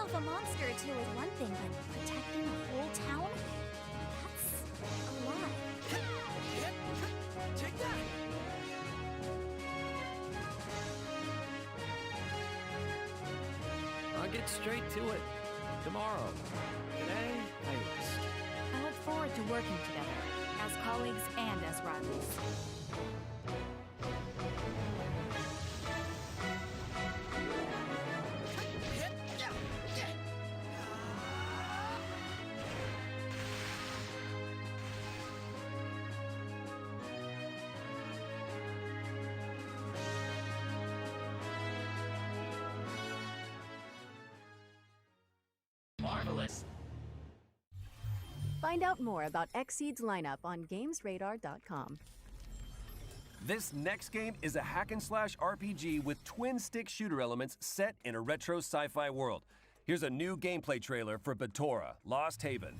S2: A monster or two is one thing, but protecting the whole town? That's a lot.
S8: Take that! I'll get straight to it. Tomorrow. Today, I rest.
S26: I look forward to working together, as colleagues and as rivals.
S8: Marvelous.
S17: Find out more about Xseed's lineup on GamesRadar.com.
S7: This next game is a hack-and-slash RPG with twin-stick shooter elements set in a retro sci-fi world. Here's a new gameplay trailer for Batora: Lost Haven.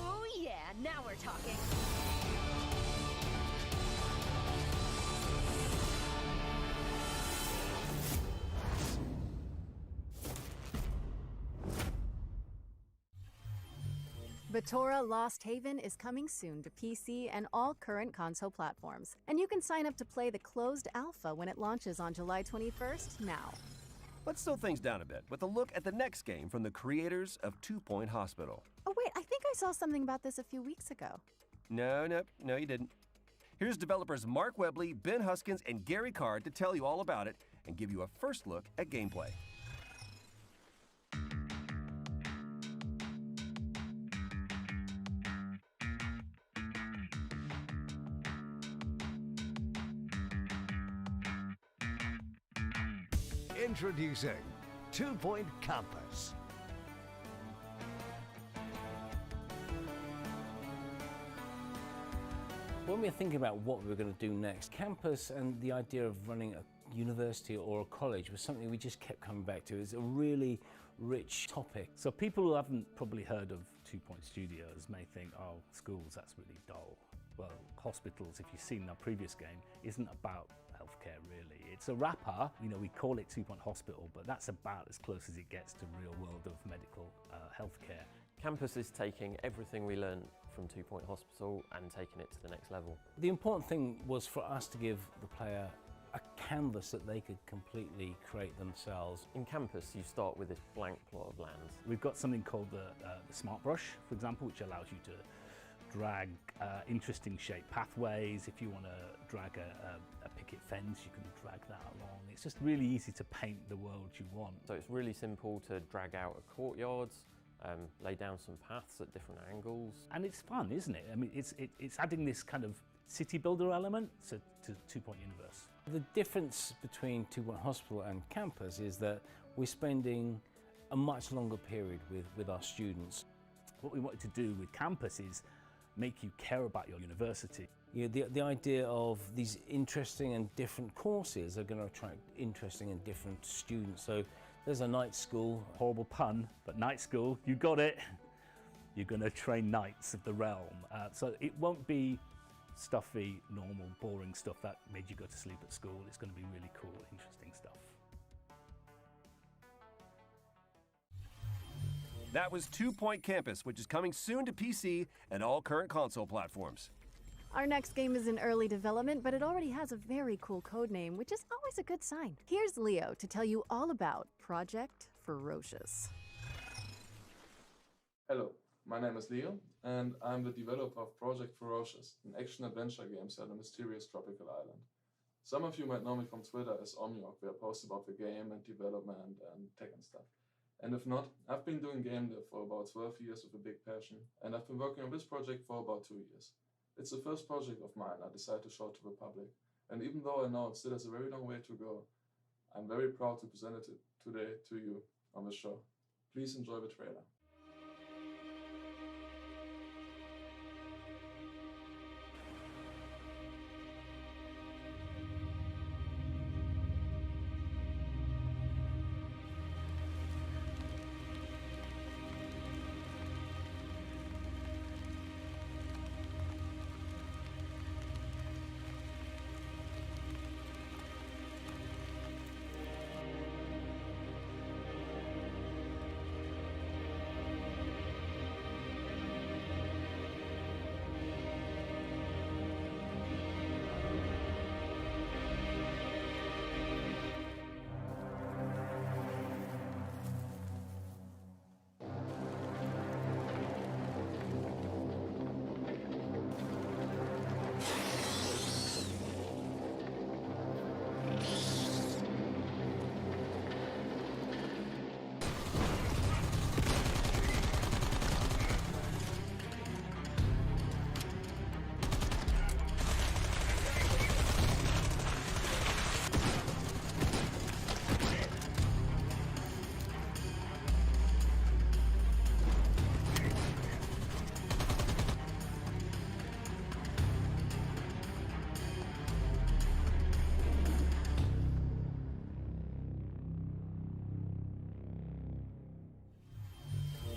S26: Oh yeah, now we're talking.
S17: Batora Lost Haven is coming soon to PC and all current console platforms, and you can sign up to play the closed alpha when it launches on July 21st now.
S7: Let's slow things down a bit with a look at the next game from the creators of 2 Point Hospital.
S17: Oh wait, I think I saw something about this a few weeks ago.
S7: No, you didn't. Here's developers Mark Webley, Ben Huskins, and Gary Card to tell you all about it and give you a first look at gameplay.
S9: Introducing 2 Point Campus.
S8: When we're thinking about what we're going to do next, campus and the idea of running a university or a college was something we just kept coming back to. It's a really rich topic. So people who haven't probably heard of 2 Point Studios may think, oh, schools, that's really dull. Well, hospitals, if you've seen our previous game, isn't about healthcare really. It's a wrapper, we call it 2 Point Hospital, but that's about as close as it gets to real world of medical healthcare.
S12: Campus is taking everything we learned from 2 Point Hospital and taking it to the next level.
S8: The important thing was for us to give the player a canvas that they could completely create themselves.
S12: In Campus, you start with this blank plot of land.
S8: We've got something called the Smart Brush, for example, which allows you to drag interesting shaped pathways. If you want to drag a picket fence, you can drag that along. It's just really easy to paint the world you want.
S12: So it's really simple to drag out a courtyard, lay down some paths at different angles.
S8: And it's fun, isn't it? I mean, it's adding this kind of city builder element to 2 Point Universe. The difference between 2 Point Hospital and Campus is that we're spending a much longer period with our students. What we wanted to do with Campus is make you care about your university. The idea of these interesting and different courses are going to attract interesting and different students. So there's a night school, horrible pun, but night school, you got it. You're going to train knights of the realm. So it won't be stuffy, normal, boring stuff that made you go to sleep at school. It's going to be really cool, interesting stuff.
S7: That was 2 Point Campus, which is coming soon to PC and all current console platforms.
S17: Our next game is in early development, but it already has a very cool codename, which is always a good sign. Here's Leo to tell you all about Project Ferocious.
S15: Hello, my name is Leo, and I'm the developer of Project Ferocious, an action-adventure game set on a mysterious tropical island. Some of you might know me from Twitter as Omniok, where I post about the game and development and tech and stuff. And if not, I've been doing game dev for about 12 years with a big passion, and I've been working on this project for about 2 years. It's the first project of mine I decided to show to the public, and even though I know it still has a very long way to go, I'm very proud to present it today to you on the show. Please enjoy the trailer.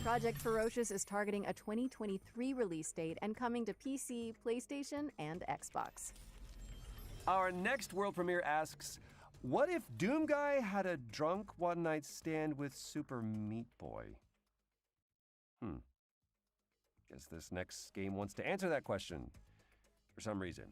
S17: Project Ferocious is targeting a 2023 release date and coming to PC, PlayStation, and Xbox.
S7: Our next world premiere asks, what if Doom Guy had a drunk one-night stand with Super Meat Boy? Guess this next game wants to answer that question for some reason.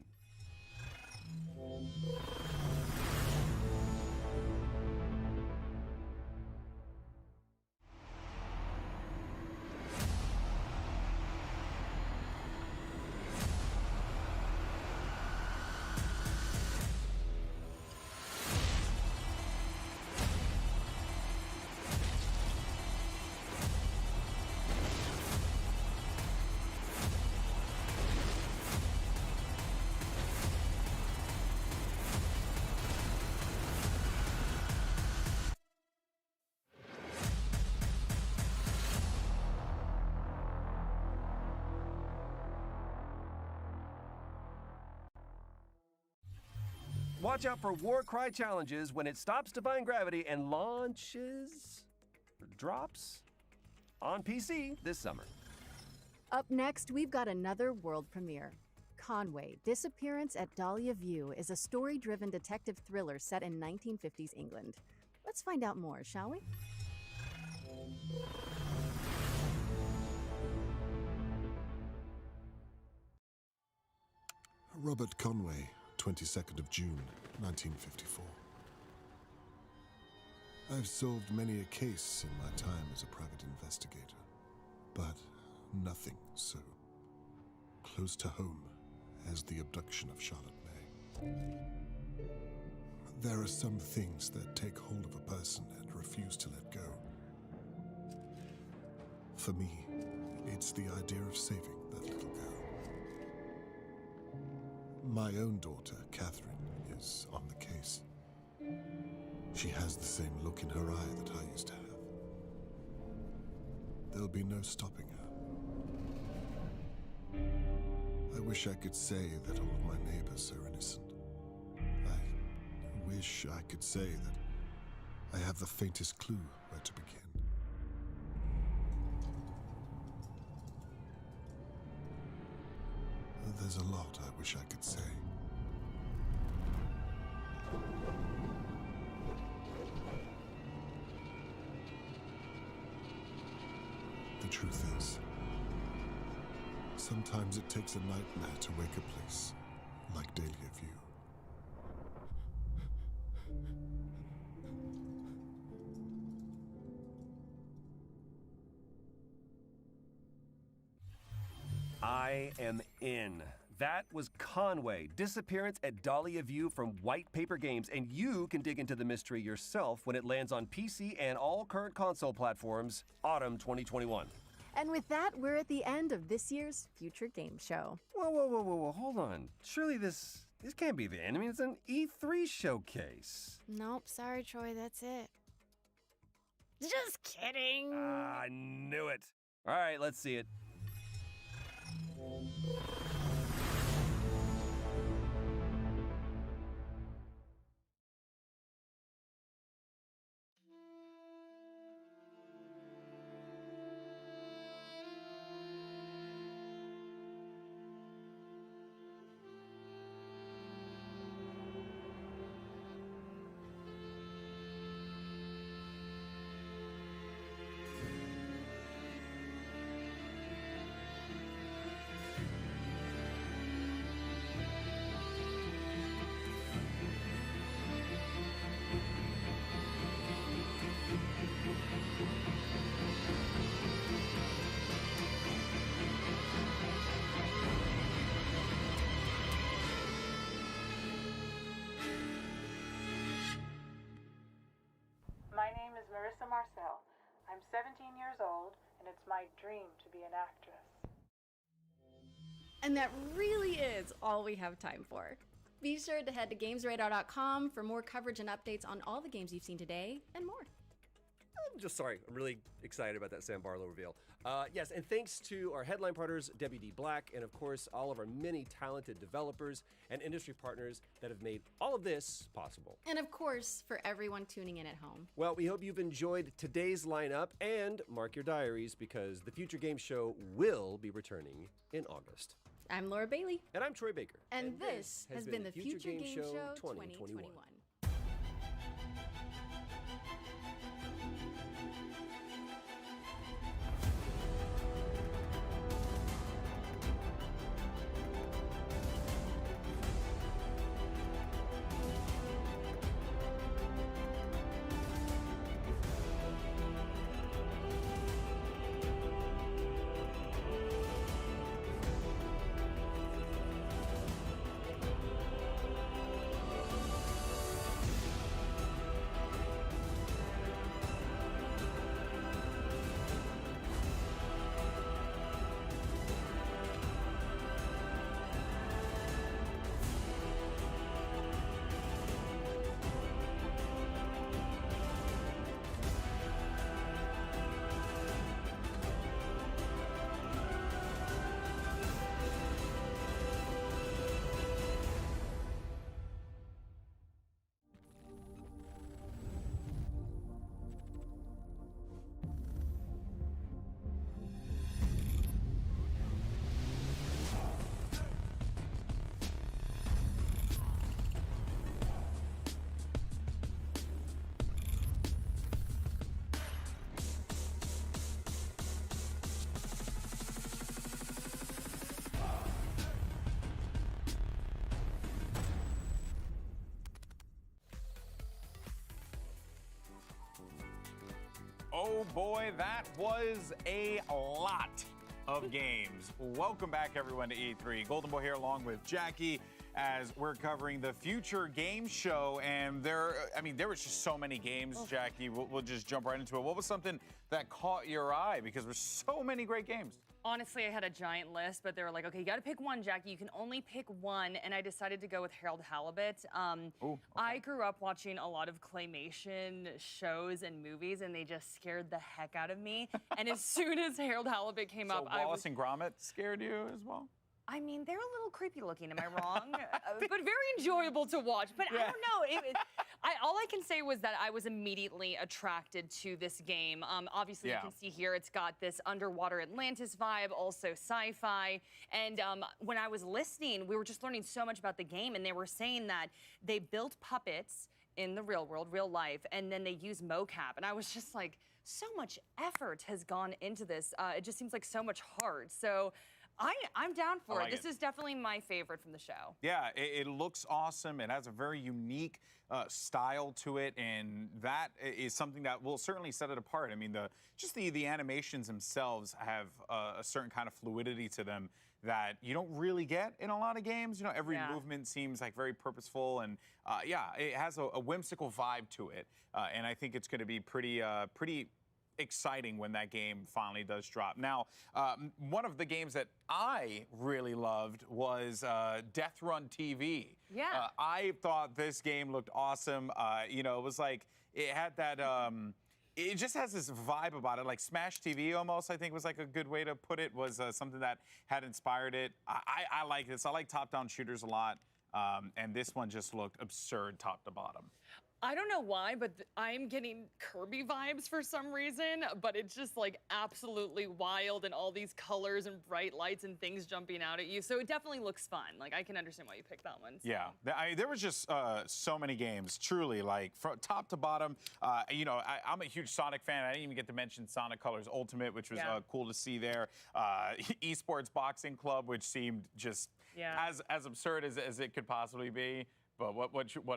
S7: Watch out for Warcry challenges when it stops defying gravity and launches, or drops, on PC this summer.
S17: Up next, we've got another world premiere. Conway, Disappearance at Dahlia View is a story-driven detective thriller set in 1950s England. Let's find out more, shall we?
S1: Robert Conway, 22nd of June, 1954. I've solved many a case in my time as a private investigator, but nothing so close to home as the abduction of Charlotte May. There are some things that take hold of a person and refuse to let go. For me, it's the idea of saving that little girl. My own daughter, Catherine, is on the case. She has the same look in her eye that I used to have. There'll be no stopping her. I wish I could say that all of my neighbors are innocent. I wish I could say that I have the faintest clue where to begin. There's a lot I wish I could say. The truth is, sometimes it takes a nightmare to wake a place like Dahlia View.
S7: I am in. That was Conway, Disappearance at Dahlia View from White Paper Games, and you can dig into the mystery yourself when it lands on PC and all current console platforms, autumn 2021.
S17: And with that, we're at the end of this year's Future Game Show.
S7: Whoa, hold on. Surely this can't be the end. I mean, it's an E3 showcase.
S17: Nope, sorry, Troy, that's it. Just kidding.
S7: I knew it. All right, let's see it.
S5: My name is Marissa Marcel. I'm 17 years old, and it's my dream to be an actress.
S17: And that really is all we have time for. Be sure to head to GamesRadar.com for more coverage and updates on all the games you've seen today and more.
S20: I'm really excited about that Sam Barlow reveal. Yes, and thanks to our headline partners, WD Black, and of course, all of our many talented developers and industry partners that have made all of this possible.
S17: And of course, for everyone tuning in at home.
S20: Well, we hope you've enjoyed today's lineup, and mark your diaries because the Future Game Show will be returning in August.
S17: I'm Laura Bailey.
S20: And I'm Troy Baker.
S17: And this has been the Future Game Show 2021.
S6: Oh boy, that was a lot of games. Welcome back, everyone, to E3. Golden Boy here along with Jackie as we're covering the Future Game Show. And there was just so many games, Jackie. We'll just jump right into it. What was something that caught your eye? Because there's so many great games.
S11: Honestly, I had a giant list, but they were like, okay, you got to pick one, Jackie. You can only pick one. And I decided to go with Harold Halibut. I grew up watching a lot of claymation shows and movies, and they just scared the heck out of me. And as soon as Harold Halibut came up,
S6: Wallace and Gromit scared you as well?
S11: I mean, they're a little creepy looking, am I wrong? But very enjoyable to watch. But I don't know. All I can say was that I was immediately attracted to this game. Obviously, you can see here it's got this underwater Atlantis vibe, also sci-fi. And when I was listening, we were just learning so much about the game, and they were saying that they built puppets in the real world, real life, and then they use mocap. And I was just like, so much effort has gone into this. It just seems like so much heart. So I'm down for it. This is definitely my favorite from the show.
S6: Yeah, it looks awesome. It has a very unique style to it, and that is something that will certainly set it apart. I mean, the animations themselves have a certain kind of fluidity to them that you don't really get in a lot of games. You know, every movement seems like very purposeful, and it has a whimsical vibe to it. And I think it's going to be pretty exciting when that game finally does drop. Now, one of the games that I really loved was Death Run TV.
S11: Yeah.
S6: I thought this game looked awesome. It was like, it had that, it just has this vibe about it, like Smash TV almost, I think was like a good way to put it, was something that had inspired it. I like this. I like top-down shooters a lot. And this one just looked absurd top to bottom.
S11: I don't know why, but I'm getting Kirby vibes for some reason, but it's just like absolutely wild and all these colors and bright lights and things jumping out at you. So it definitely looks fun. Like, I can understand why you picked that one. So.
S6: Yeah, there was just so many games, truly, like from top to bottom. I'm a huge Sonic fan. I didn't even get to mention Sonic Colors Ultimate, which was cool to see there. Esports Boxing Club, which seemed just as absurd as it could possibly be. But what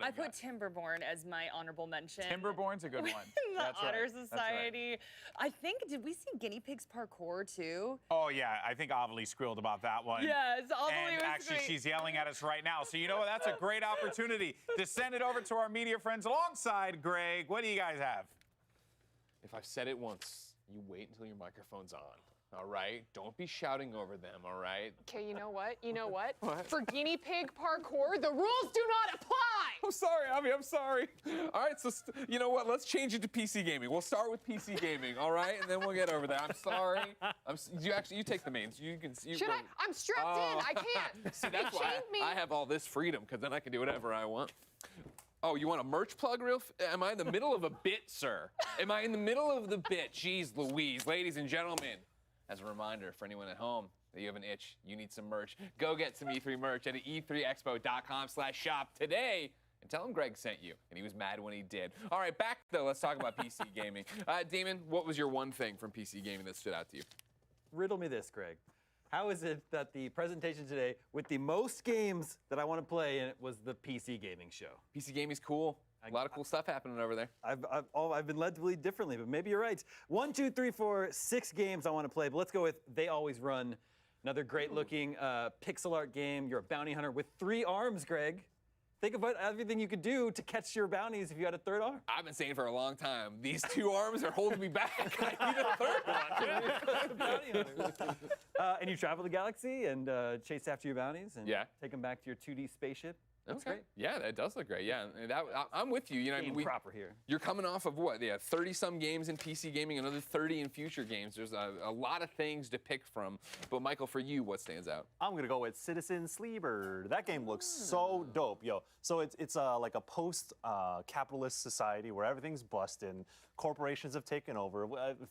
S11: I put Timberborn as my honorable mention.
S6: Timberborn's a good one.
S11: The
S6: That's
S11: Honor
S6: right.
S11: Society. I think, did we see Guinea Pigs Parkour too?
S6: Oh yeah, I think Avalie squealed about that one.
S11: Yes, Avalie was
S6: actually
S11: great.
S6: She's yelling at us right now. So you know what? That's a great opportunity to send it over to our media friends alongside Greg. What do you guys have?
S22: If I've said it once, you wait until your microphone's on. All right? Don't be shouting over them, all right?
S23: Okay, you know what? You know what?
S22: What?
S23: For guinea pig parkour, the rules do not apply!
S22: I'm sorry, Avi, I'm sorry. All right, so you know what? Let's change it to PC gaming. We'll start with PC gaming, all right? And then we'll get over there. I'm sorry. You take the mains. You can see.
S23: Should I? I'm strapped in. I can't.
S22: See, that's why
S23: chained me.
S22: I have all this freedom, because then I can do whatever I want. Oh, you want a merch plug am I in the middle of a bit, sir? Am I in the middle of the bit? Jeez Louise. Ladies and gentlemen, as a reminder for anyone at home that you have an itch, you need some merch, go get some E3 merch at e3expo.com/shop today and tell him Greg sent you. And he was mad when he did. All right, back though, let's talk about PC gaming. Damon, what was your one thing from PC gaming that stood out to you?
S24: Riddle me this, Greg. How is it that the presentation today with the most games that I want to play in it was the PC gaming show?
S22: PC gaming's cool. A lot of cool stuff happening over there.
S24: I've been led to believe differently, but maybe you're right. 1, 2, 3, 4, 6 games I want to play, but let's go with They Always Run. Another great-looking pixel art game. You're a bounty hunter with 3 arms, Greg. Think about everything you could do to catch your bounties if you had a 3rd arm.
S22: I've been saying for a long time, these 2 arms are holding me back. I need a 3rd one.
S24: And you travel the galaxy and chase after your bounties and take them back to your 2D spaceship. That's great.
S22: Yeah, that does look great. Yeah, I'm with you. You know,
S24: proper here.
S22: You're coming off of what? Yeah, 30-some games in PC gaming, another 30 in future games. There's a lot of things to pick from. But Michael, for you, what stands out?
S25: I'm gonna go with Citizen Sleeper. That game looks so dope, yo. So it's like a post-capitalist society where everything's busted, and corporations have taken over,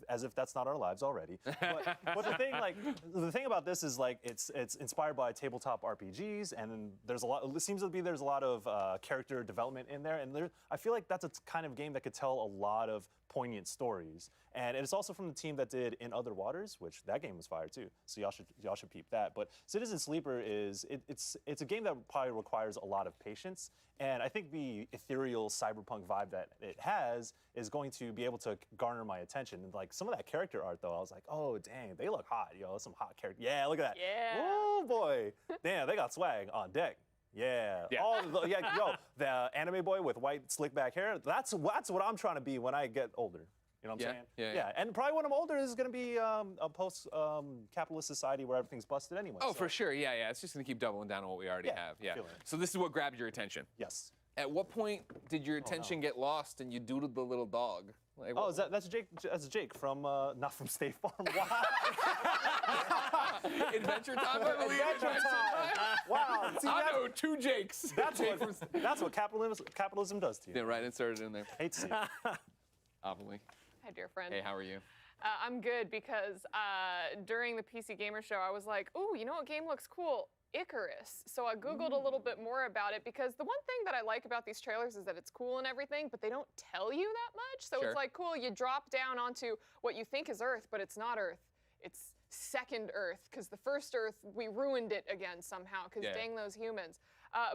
S25: as if that's not our lives already. But the thing about this is like it's inspired by tabletop RPGs, and there's a lot. It seems to be there's a lot of character development in there, and I feel like that's a kind of game that could tell a lot of poignant stories. And it's also from the team that did In Other Waters, which that game was fire too. So y'all should peep that. But Citizen Sleeper it's a game that probably requires a lot of patience. And I think the ethereal cyberpunk vibe that it has is going to be able to garner my attention. And like some of that character art, though, I was like, oh dang, they look hot, yo. Some hot character. Yeah, look at that.
S11: Yeah.
S25: Oh boy, damn, they got swag on deck. Yeah. Yo, the anime boy with white slick back hair. That's what I'm trying to be when I get older. You know what I'm saying?
S22: Yeah.
S25: And probably when I'm older, this is going to be a post-capitalist society where everything's busted anyway.
S22: Oh,
S25: so.
S22: for sure. Yeah. It's just going to keep doubling down on what we already have. Yeah. So this is what grabbed your attention.
S25: Yes.
S22: At what point did your attention get lost and you doodled the little dog? Like,
S25: that's Jake. That's Jake from not from State Farm. Wow.
S22: Adventure Time, I believe.
S25: Adventure Time. Wow. See,
S22: I know 2 Jakes.
S25: That's what capitalism does to you.
S22: Yeah, right. Insert it in there.
S25: Hate to see it.
S22: Amelie.
S23: Hi, dear friend.
S22: Hey, how are you?
S23: I'm good because during the PC Gamer Show, I was like, ooh, you know what game looks cool? Icarus. So I Googled a little bit more about it because the one thing that I like about these trailers is that it's cool and everything, but they don't tell you that much. So
S22: Sure.
S23: it's like, cool, you drop down onto what you think is Earth, but it's not Earth. It's second Earth, because the first Earth, we ruined it again somehow, because dang those humans.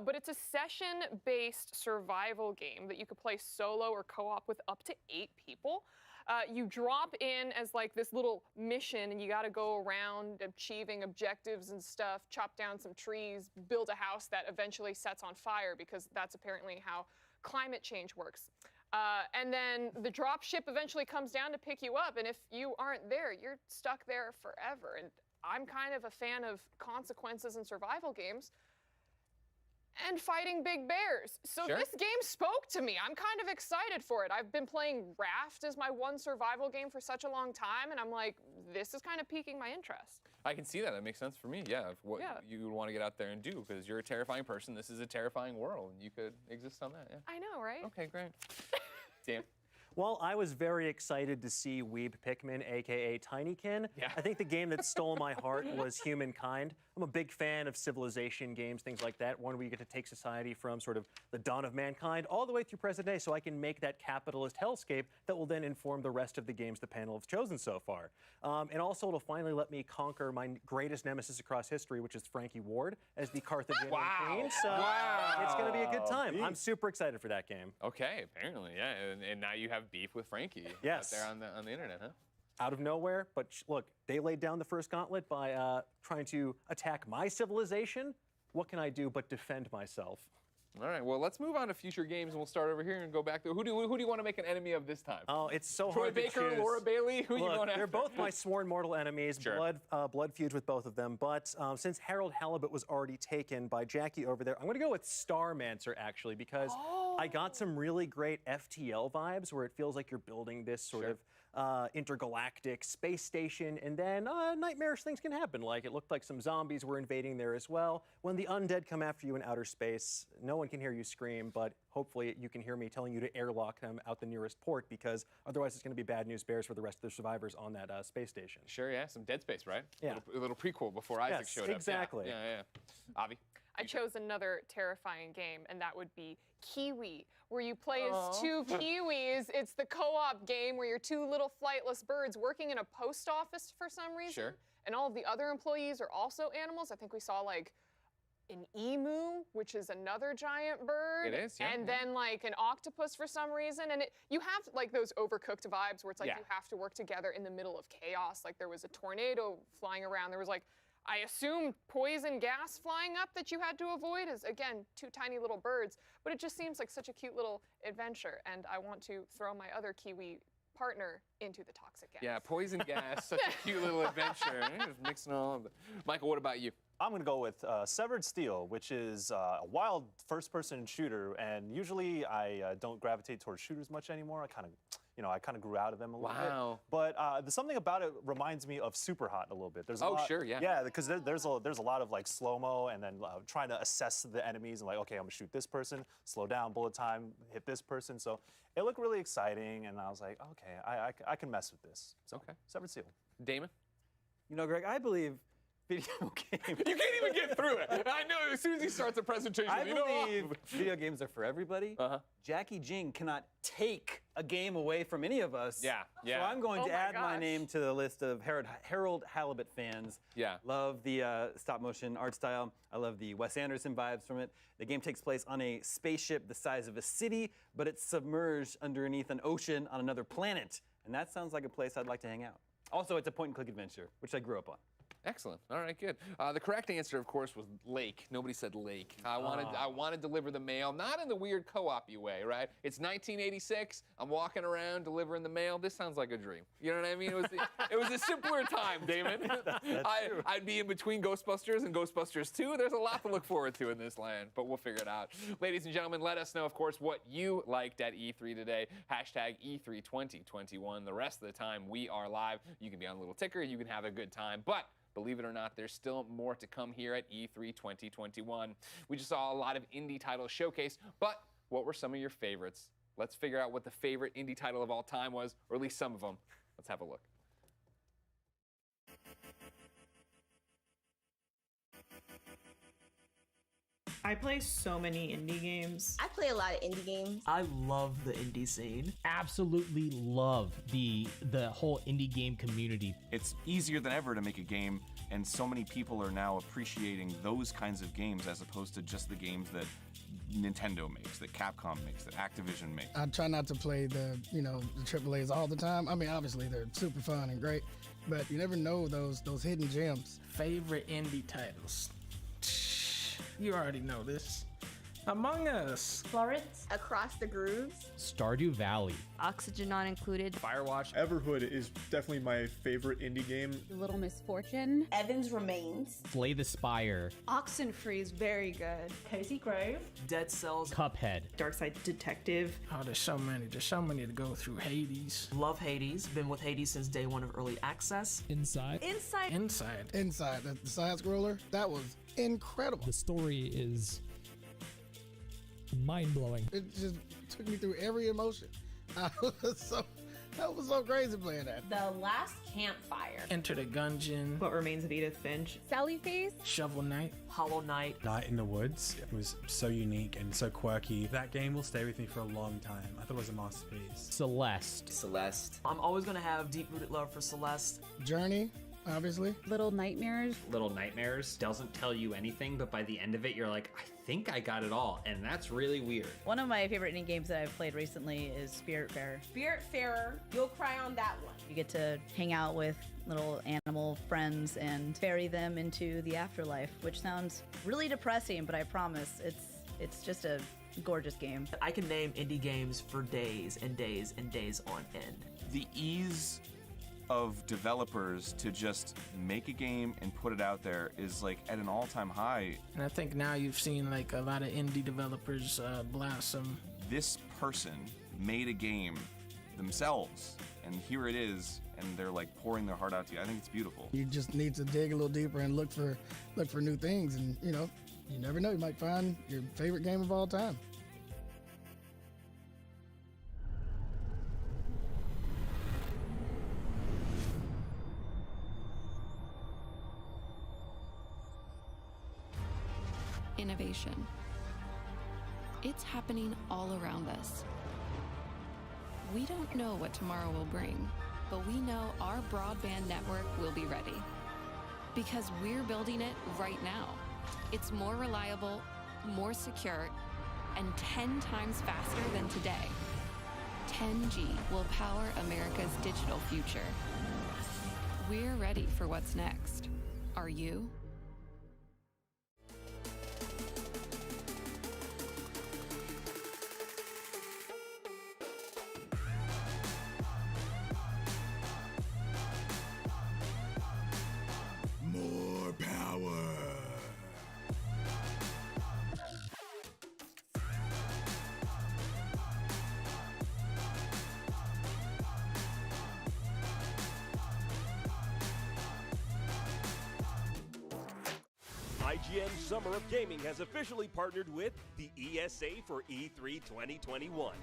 S23: But it's a session-based survival game that you could play solo or co-op with up to 8 people. You drop in as like this little mission, and you got to go around achieving objectives and stuff, chop down some trees, build a house that eventually sets on fire, because that's apparently how climate change works. And then the drop ship eventually comes down to pick you up, and if you aren't there, you're stuck there forever. And I'm kind of a fan of consequences in survival games and fighting big bears. So
S22: Sure.
S23: this game spoke to me. I'm kind of excited for it. I've been playing Raft as my one survival game for such a long time, and I'm like, this is kind of piquing my interest.
S22: I can see that. That makes sense for me. Yeah, of what you would want to get out there and do, because you're a terrifying person. This is a terrifying world, and you could exist on that. Yeah.
S23: I know, right?
S22: Okay, great. Dan.
S3: Well, I was very excited to see Weeb Pikmin, aka Tinykin.
S22: Yeah.
S3: I think the game that stole my heart was Humankind. I'm a big fan of civilization games, things like that, one where you get to take society from sort of the dawn of mankind all the way through present day, so I can make that capitalist hellscape that will then inform the rest of the games the panel have chosen so far. And also, it'll finally let me conquer my greatest nemesis across history, which is Frankie Ward as the Carthaginian queen. So it's going to be a good time. I'm super excited for that game.
S22: Okay, apparently, yeah. And now you have beef with Frankie
S3: Yes.
S22: out there on the internet, huh?
S3: Out of nowhere, but look, they laid down the first gauntlet by trying to attack my civilization. What can I do but defend myself?
S22: All right, well, let's move on to future games, and we'll start over here and go back to who do you want to make an enemy of this time?
S3: Oh, it's so
S22: Troy
S3: hard
S22: Baker,
S3: to choose.
S22: Laura Bailey, who
S3: Look,
S22: you going after?
S3: they're both my sworn mortal enemies.
S22: Sure.
S3: Blood feuds with both of them. But since Harold Halibut was already taken by Jackie over there, I'm going to go with Starmancer, actually, because I got some really great FTL vibes where it feels like you're building this sort of intergalactic space station, and then nightmarish things can happen. Like, it looked like some zombies were invading there as well. When the undead come after you in outer space, no one can hear you scream, but hopefully you can hear me telling you to airlock them out the nearest port, because otherwise it's going to be bad news bears for the rest of the survivors on that space station.
S22: Sure, yeah, some Dead Space, right?
S3: Yeah.
S22: A little prequel before Isaac
S3: Yes,
S22: showed up.
S3: exactly.
S22: Yeah. Avi?
S23: I chose another terrifying game, and that would be Kiwi, where you play as 2 Kiwis. It's the co-op game where you're 2 little flightless birds working in a post office for some reason.
S22: Sure.
S23: And all of the other employees are also animals. I think we saw like an emu, which is another giant bird.
S22: It is, yeah,
S23: And
S22: yeah.
S23: then like an octopus for some reason. And you have like those Overcooked vibes where it's like
S22: Yeah.
S23: you have to work together in the middle of chaos. Like there was a tornado flying around. There was like, I assume, poison gas flying up that you had to avoid, as again, 2 tiny little birds. But it just seems like such a cute little adventure. And I want to throw my other Kiwi partner into the toxic gas.
S22: Yeah, poison gas, such a cute little adventure. Just mixing all of it. Michael, what about you?
S25: I'm going to go with Severed Steel, which is a wild first-person shooter, and usually I don't gravitate towards shooters much anymore. I kind of grew out of them a little bit.
S22: Wow.
S25: But there's something about it reminds me of Super Hot a little bit. There's a lot,
S22: sure, yeah.
S25: Yeah, because there's a lot of like slow-mo and then trying to assess the enemies and like, okay, I'm gonna shoot this person, slow down, bullet time, hit this person. So it looked really exciting, and I was like, okay, I can mess with this. So,
S22: Okay.
S25: Severed Steel.
S22: Damon?
S4: You know, Greg, I believe
S24: video game.
S22: You can't even get through it. I know as soon as he starts a presentation,
S24: I
S22: you know,
S24: believe video games are for everybody. Jackie Jing cannot take a game away from any of us.
S22: Yeah, yeah.
S24: So I'm going
S22: Oh
S24: to
S22: my
S24: add my
S22: gosh.
S24: name to the list of Harold Halibut fans.
S22: Yeah.
S24: Love the stop motion art style. I love the Wes Anderson vibes from it. The game takes place on a spaceship the size of a city, but it's submerged underneath an ocean on another planet. And that sounds like a place I'd like to hang out. Also, it's a point-and-click adventure, which I grew up on.
S22: Excellent. All right, good. The correct answer, of course, was lake. Nobody said lake. I want to deliver the mail, not in the weird co-op-y way, right? It's 1986. I'm walking around delivering the mail. This sounds like a dream. You know what I mean? It was a simpler time, Damon. I'd be in between Ghostbusters and Ghostbusters 2. There's a lot to look forward to in this land, but we'll figure it out. Ladies and gentlemen, let us know, of course, what you liked at E3 today. Hashtag E3 2021. The rest of the time, we are live. You can be on a little ticker. You can have a good time, but believe it or not, there's still more to come here at E3 2021. We just saw a lot of indie titles showcased, but what were some of your favorites? Let's figure out what the favorite indie title of all time was, or at least some of them. Let's have a look.
S4: I play so many indie games.
S10: I play a lot of indie games.
S4: I love the indie scene.
S13: Absolutely love the whole indie game community.
S14: It's easier than ever to make a game, and so many people are now appreciating those kinds of games as opposed to just the games that Nintendo makes, that Capcom makes, that Activision makes.
S16: I try not to play the AAAs all the time. I mean, obviously they're super fun and great, but you never know those hidden gems.
S18: Favorite indie titles? You already know this. Among Us.
S10: Florence. Across the Grooves.
S13: Stardew Valley.
S27: Oxygen Not Included.
S28: Firewatch. Everhood is definitely my favorite indie game.
S27: Little Misfortune.
S10: Evans Remains.
S13: Slay the Spire.
S27: Oxenfree is very good.
S4: Cozy Grove. Dead Cells.
S13: Cuphead.
S4: Darkside Detective.
S18: Oh, there's so many. There's so many to go through. Hades.
S4: Love Hades. Been with Hades since day one of early access.
S13: Inside.
S18: Inside.
S16: The side scroller, that was incredible.
S29: The story is mind-blowing.
S16: It just took me through every emotion. That was so crazy playing that.
S10: The Last Campfire.
S18: Enter the Gungeon.
S4: What Remains of Edith Finch.
S27: Sally Face.
S18: Shovel Knight.
S4: Hollow Knight.
S30: Night in the Woods. It was so unique and so quirky. That game will stay with me for a long time. I thought it was a masterpiece.
S29: Celeste.
S4: I'm always going to have deep-rooted love for Celeste.
S16: Journey, obviously.
S27: Little Nightmares.
S31: Little Nightmares doesn't tell you anything, but by the end of it, you're like, I think I got it all, and that's really weird.
S27: One of my favorite indie games that I've played recently is Spiritfarer.
S10: Spiritfarer. You'll cry on that one.
S27: You get to hang out with little animal friends and ferry them into the afterlife, which sounds really depressing, but I promise it's just a gorgeous game.
S4: I can name indie games for days and days and days on end.
S14: The ease of developers to just make a game and put it out there is like at an all-time high.
S18: And I think now you've seen like a lot of indie developers blossom.
S14: This person made a game themselves, and here it is, and they're like pouring their heart out to you. I think it's beautiful.
S16: You just need to dig a little deeper and look for new things, and you never know, you might find your favorite game of all time.
S32: Innovation. It's happening all around us. We don't know what tomorrow will bring, but we know our broadband network will be ready. Because we're building it right now. It's more reliable, more secure, and 10 times faster than today. 10G will power America's digital future. We're ready for what's next. Are you?
S1: More power.
S7: IGN Summer of Gaming has officially partnered with the ESA for E3 2021.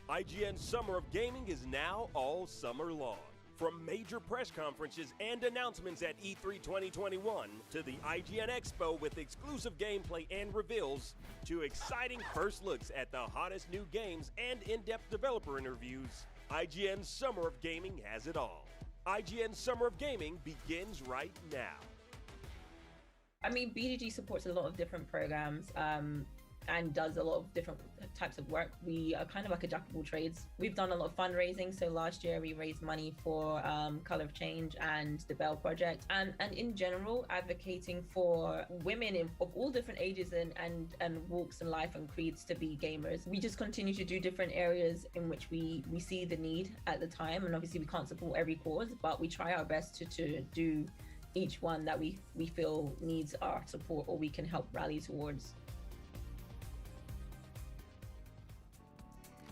S7: IGN Summer of Gaming is now all summer long.
S2: From major press conferences and announcements at E3 2021 to the IGN Expo with exclusive gameplay and reveals to exciting first looks at the hottest new games and in-depth developer interviews, IGN's Summer of Gaming has it all. IGN's Summer of Gaming begins right now.
S5: I mean, BDG supports a lot of different programs and does a lot of different types of work. We are kind of like a jack of all trades. We've done a lot of fundraising. So last year we raised money for Color of Change and the Bell Project, and in general advocating for women of all different ages and walks in life and creeds to be gamers. We just continue to do different areas in which we see the need at the time, and obviously we can't support every cause, but we try our best to do each one that we feel needs our support or we can help rally towards.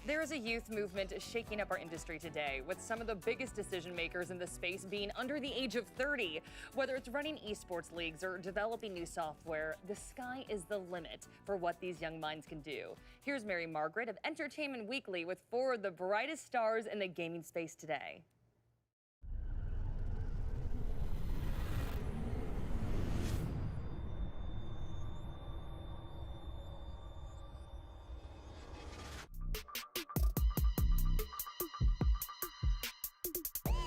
S11: There is a youth movement shaking up our industry today, with some of the biggest decision makers in the space being under the age of 30. Whether it's running esports leagues or developing new software, the sky is the limit for what these young minds can do. Here's Mary Margaret of Entertainment Weekly with 4 of the brightest stars in the gaming space today.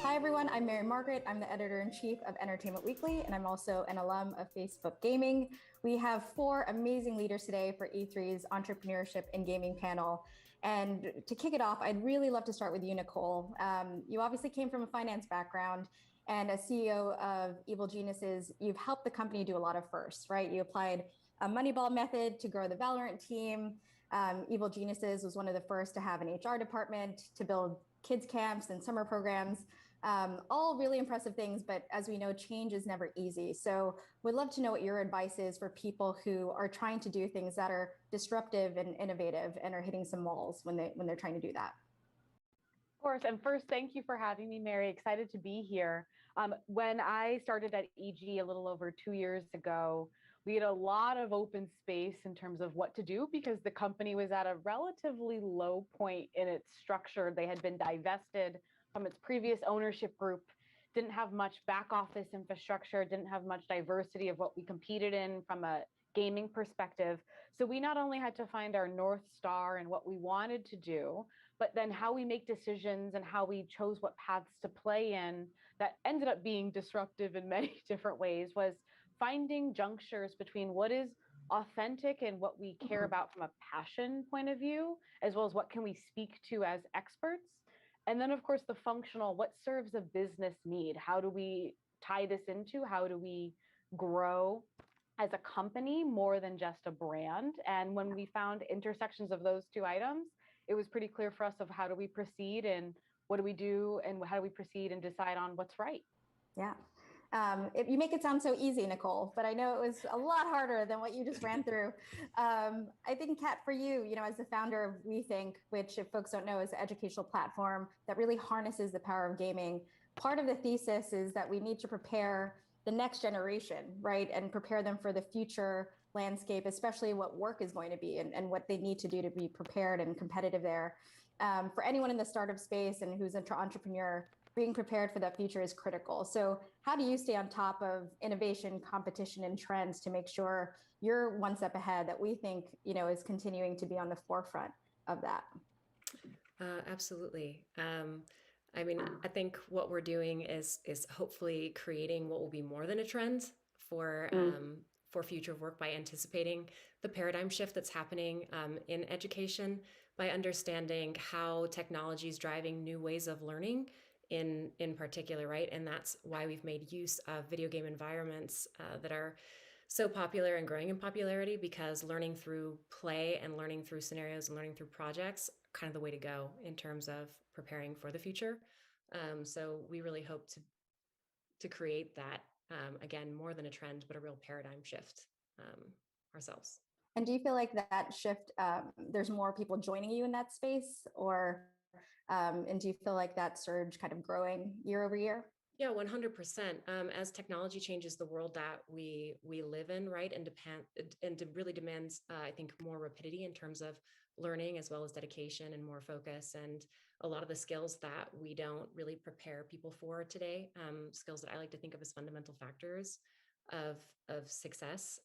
S6: Hi everyone, I'm Mary Margaret. I'm the editor-in-chief of Entertainment Weekly, and I'm also an alum of Facebook Gaming. We have 4 amazing leaders today for E3's Entrepreneurship in Gaming panel. And to kick it off, I'd really love to start with you, Nicole. You obviously came from a finance background, and as CEO of Evil Geniuses, you've helped the company do a lot of firsts, right? You applied a Moneyball method to grow the Valorant team. Evil Geniuses was one of the first to have an HR department, to build kids camps and summer programs. All really impressive things, but as we know, change is never easy. So we'd love to know what your advice is for people who are trying to do things that are disruptive and innovative and are hitting some walls when they're trying to do that.
S8: Of course, and first, thank you for having me, Mary. Excited to be here. When I started at EG a little over 2 years ago, we had a lot of open space in terms of what to do because the company was at a relatively low point in its structure. They had been divested from its previous ownership group, didn't have much back office infrastructure, didn't have much diversity of what we competed in from a gaming perspective. So we not only had to find our North Star and what we wanted to do, but then how we make decisions and how we chose what paths to play in that ended up being disruptive in many different ways was finding junctures between what is authentic and what we care about from a passion point of view, as well as what can we speak to as experts. And then, of course, the functional, what serves a business need? How do we tie this into? How do we grow as a company more than just a brand? And when we found intersections of those 2 items, it was pretty clear for us of how do we proceed and what do we do and how do we proceed and decide on what's right.
S6: Yeah. You make it sound so easy, Nicole, but I know it was a lot harder than what you just ran through. I think, Kat, for you, as the founder of WeThink, which if folks don't know is an educational platform that really harnesses the power of gaming, part of the thesis is that we need to prepare the next generation, right? And prepare them for the future landscape, especially what work is going to be and what they need to do to be prepared and competitive there. For anyone in the startup space and who's an entrepreneur, being prepared for that future is critical. So how do you stay on top of innovation, competition, and trends to make sure you're one step ahead that we think, is continuing to be on the forefront of that?
S9: Absolutely. I mean, I think what we're doing is hopefully creating what will be more than a trend for future work by anticipating the paradigm shift that's happening in education, by understanding how technology is driving new ways of learning in particular, right? And that's why we've made use of video game environments that are so popular and growing in popularity, because learning through play and learning through scenarios and learning through projects are kind of the way to go in terms of preparing for the future. So we really hope to create that, again, more than a trend, but a real paradigm shift ourselves.
S6: And do you feel like that shift, there's more people joining you in that space, or and do you feel like that surge kind of growing year over year?
S9: Yeah, 100%. As technology changes the world that we live in, right, and it really demands, I think, more rapidity in terms of learning as well as dedication and more focus, and a lot of the skills that we don't really prepare people for today, skills that I like to think of as fundamental factors of success.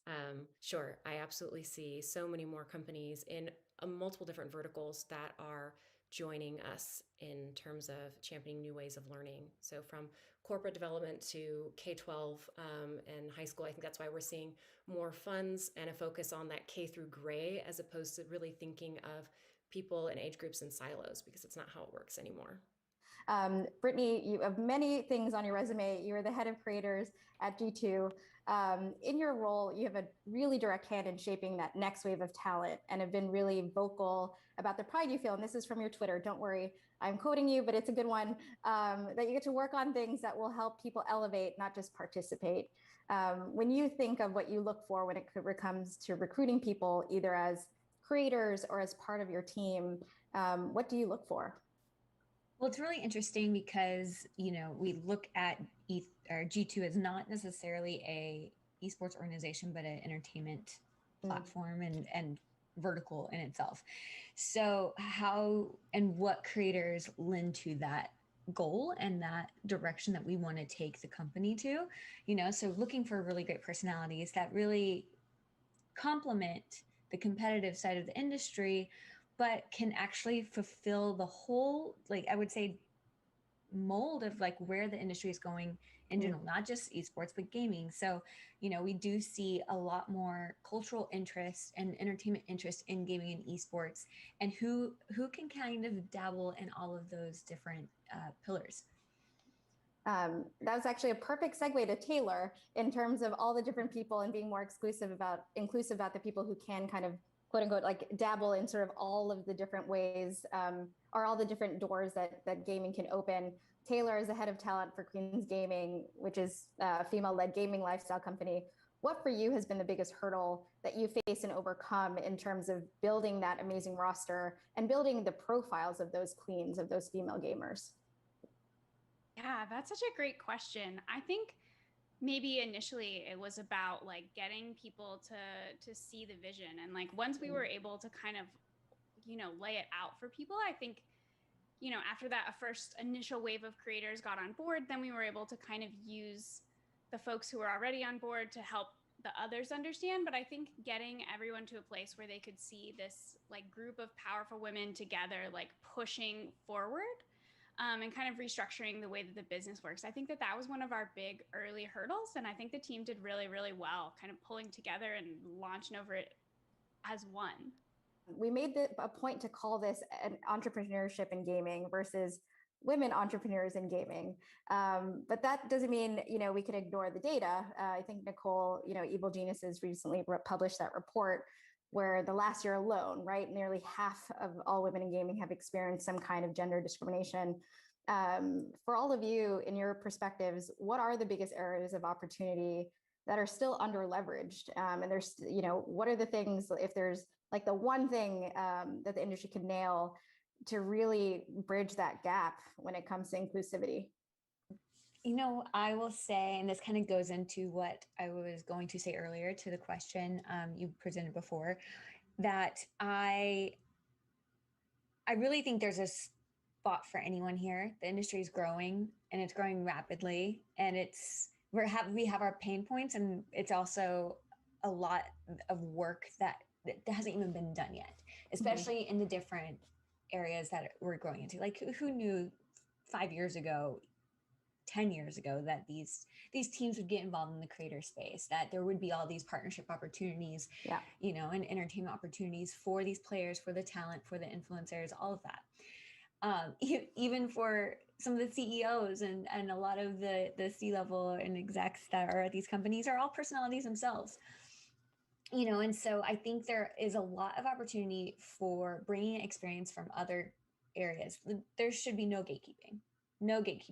S9: Sure, I absolutely see so many more companies in multiple different verticals that are joining us in terms of championing new ways of learning. So from corporate development to K-12 and high school, I think that's why we're seeing more funds and a focus on that K through gray, as opposed to really thinking of people and age groups in silos, because it's not how it works anymore.
S6: Brittany, you have many things on your resume. You are the head of creators at G2. In your role, you have a really direct hand in shaping that next wave of talent and have been really vocal about the pride you feel. And this is from your Twitter. Don't worry, I'm quoting you, but it's a good one. That you get to work on things that will help people elevate, not just participate. When you think of what you look for when it comes to recruiting people, either as creators or as part of your team, what do you look for?
S3: Well, it's really interesting because, you know, we look at G2 as not necessarily a esports organization, but an entertainment platform and vertical in itself. So how and what creators lend to that goal and that direction that we want to take the company to, you know, so looking for really great personalities that really complement the competitive side of the industry, but can actually fulfill the whole, like, I would say, mold of like where the industry is going in general, not just esports, but gaming. So, you know, we do see a lot more cultural interest and entertainment interest in gaming and esports, and who can kind of dabble in all of those different pillars.
S6: That was actually a perfect segue to Taylor in terms of all the different people and being more inclusive about the people who can kind of quote unquote, like dabble in sort of all of the different ways or all the different doors that gaming can open. Taylor is the head of talent for Queens Gaming, which is a female-led gaming lifestyle company. What for you has been the biggest hurdle that you face and overcome in terms of building that amazing roster and building the profiles of those queens, of those female gamers?
S12: Yeah, that's such a great question. I think maybe initially it was about like getting people to see the vision, and like once we were able to kind of, you know, lay it out for people, I think, you know, after that a first initial wave of creators got on board, then we were able to kind of use the folks who were already on board to help the others understand. But I think getting everyone to a place where they could see this like group of powerful women together, like pushing forward, and kind of restructuring the way that the business works. I think that was one of our big early hurdles. And I think the team did really, really well, kind of pulling together and launching over it as one.
S6: We made a point to call this an entrepreneurship in gaming versus women entrepreneurs in gaming. But that doesn't mean, you know, we could ignore the data. I think Nicole, you know, Evil Geniuses recently published that report where the last year alone, right, nearly half of all women in gaming have experienced some kind of gender discrimination. For all of you, in your perspectives, what are the biggest areas of opportunity that are still under leveraged? And there's, you know, what are the things, if there's like the one thing that the industry can nail to really bridge that gap when it comes to inclusivity?
S3: You know, I will say, and this kind of goes into what I was going to say earlier to the question you presented before, that I really think there's a spot for anyone here. The industry is growing and it's growing rapidly, and we have our pain points, and it's also a lot of work that hasn't even been done yet, especially in the different areas that we're growing into. Like, who knew 5 years ago, 10 years ago, that these teams would get involved in the creator space, that there would be all these partnership opportunities, you know, and entertainment opportunities for these players, for the talent, for the influencers, all of that. Even for some of the CEOs and a lot of the C-level and execs that are at these companies are all personalities themselves. You know, and so I think there is a lot of opportunity for bringing experience from other areas. There should be no gatekeeping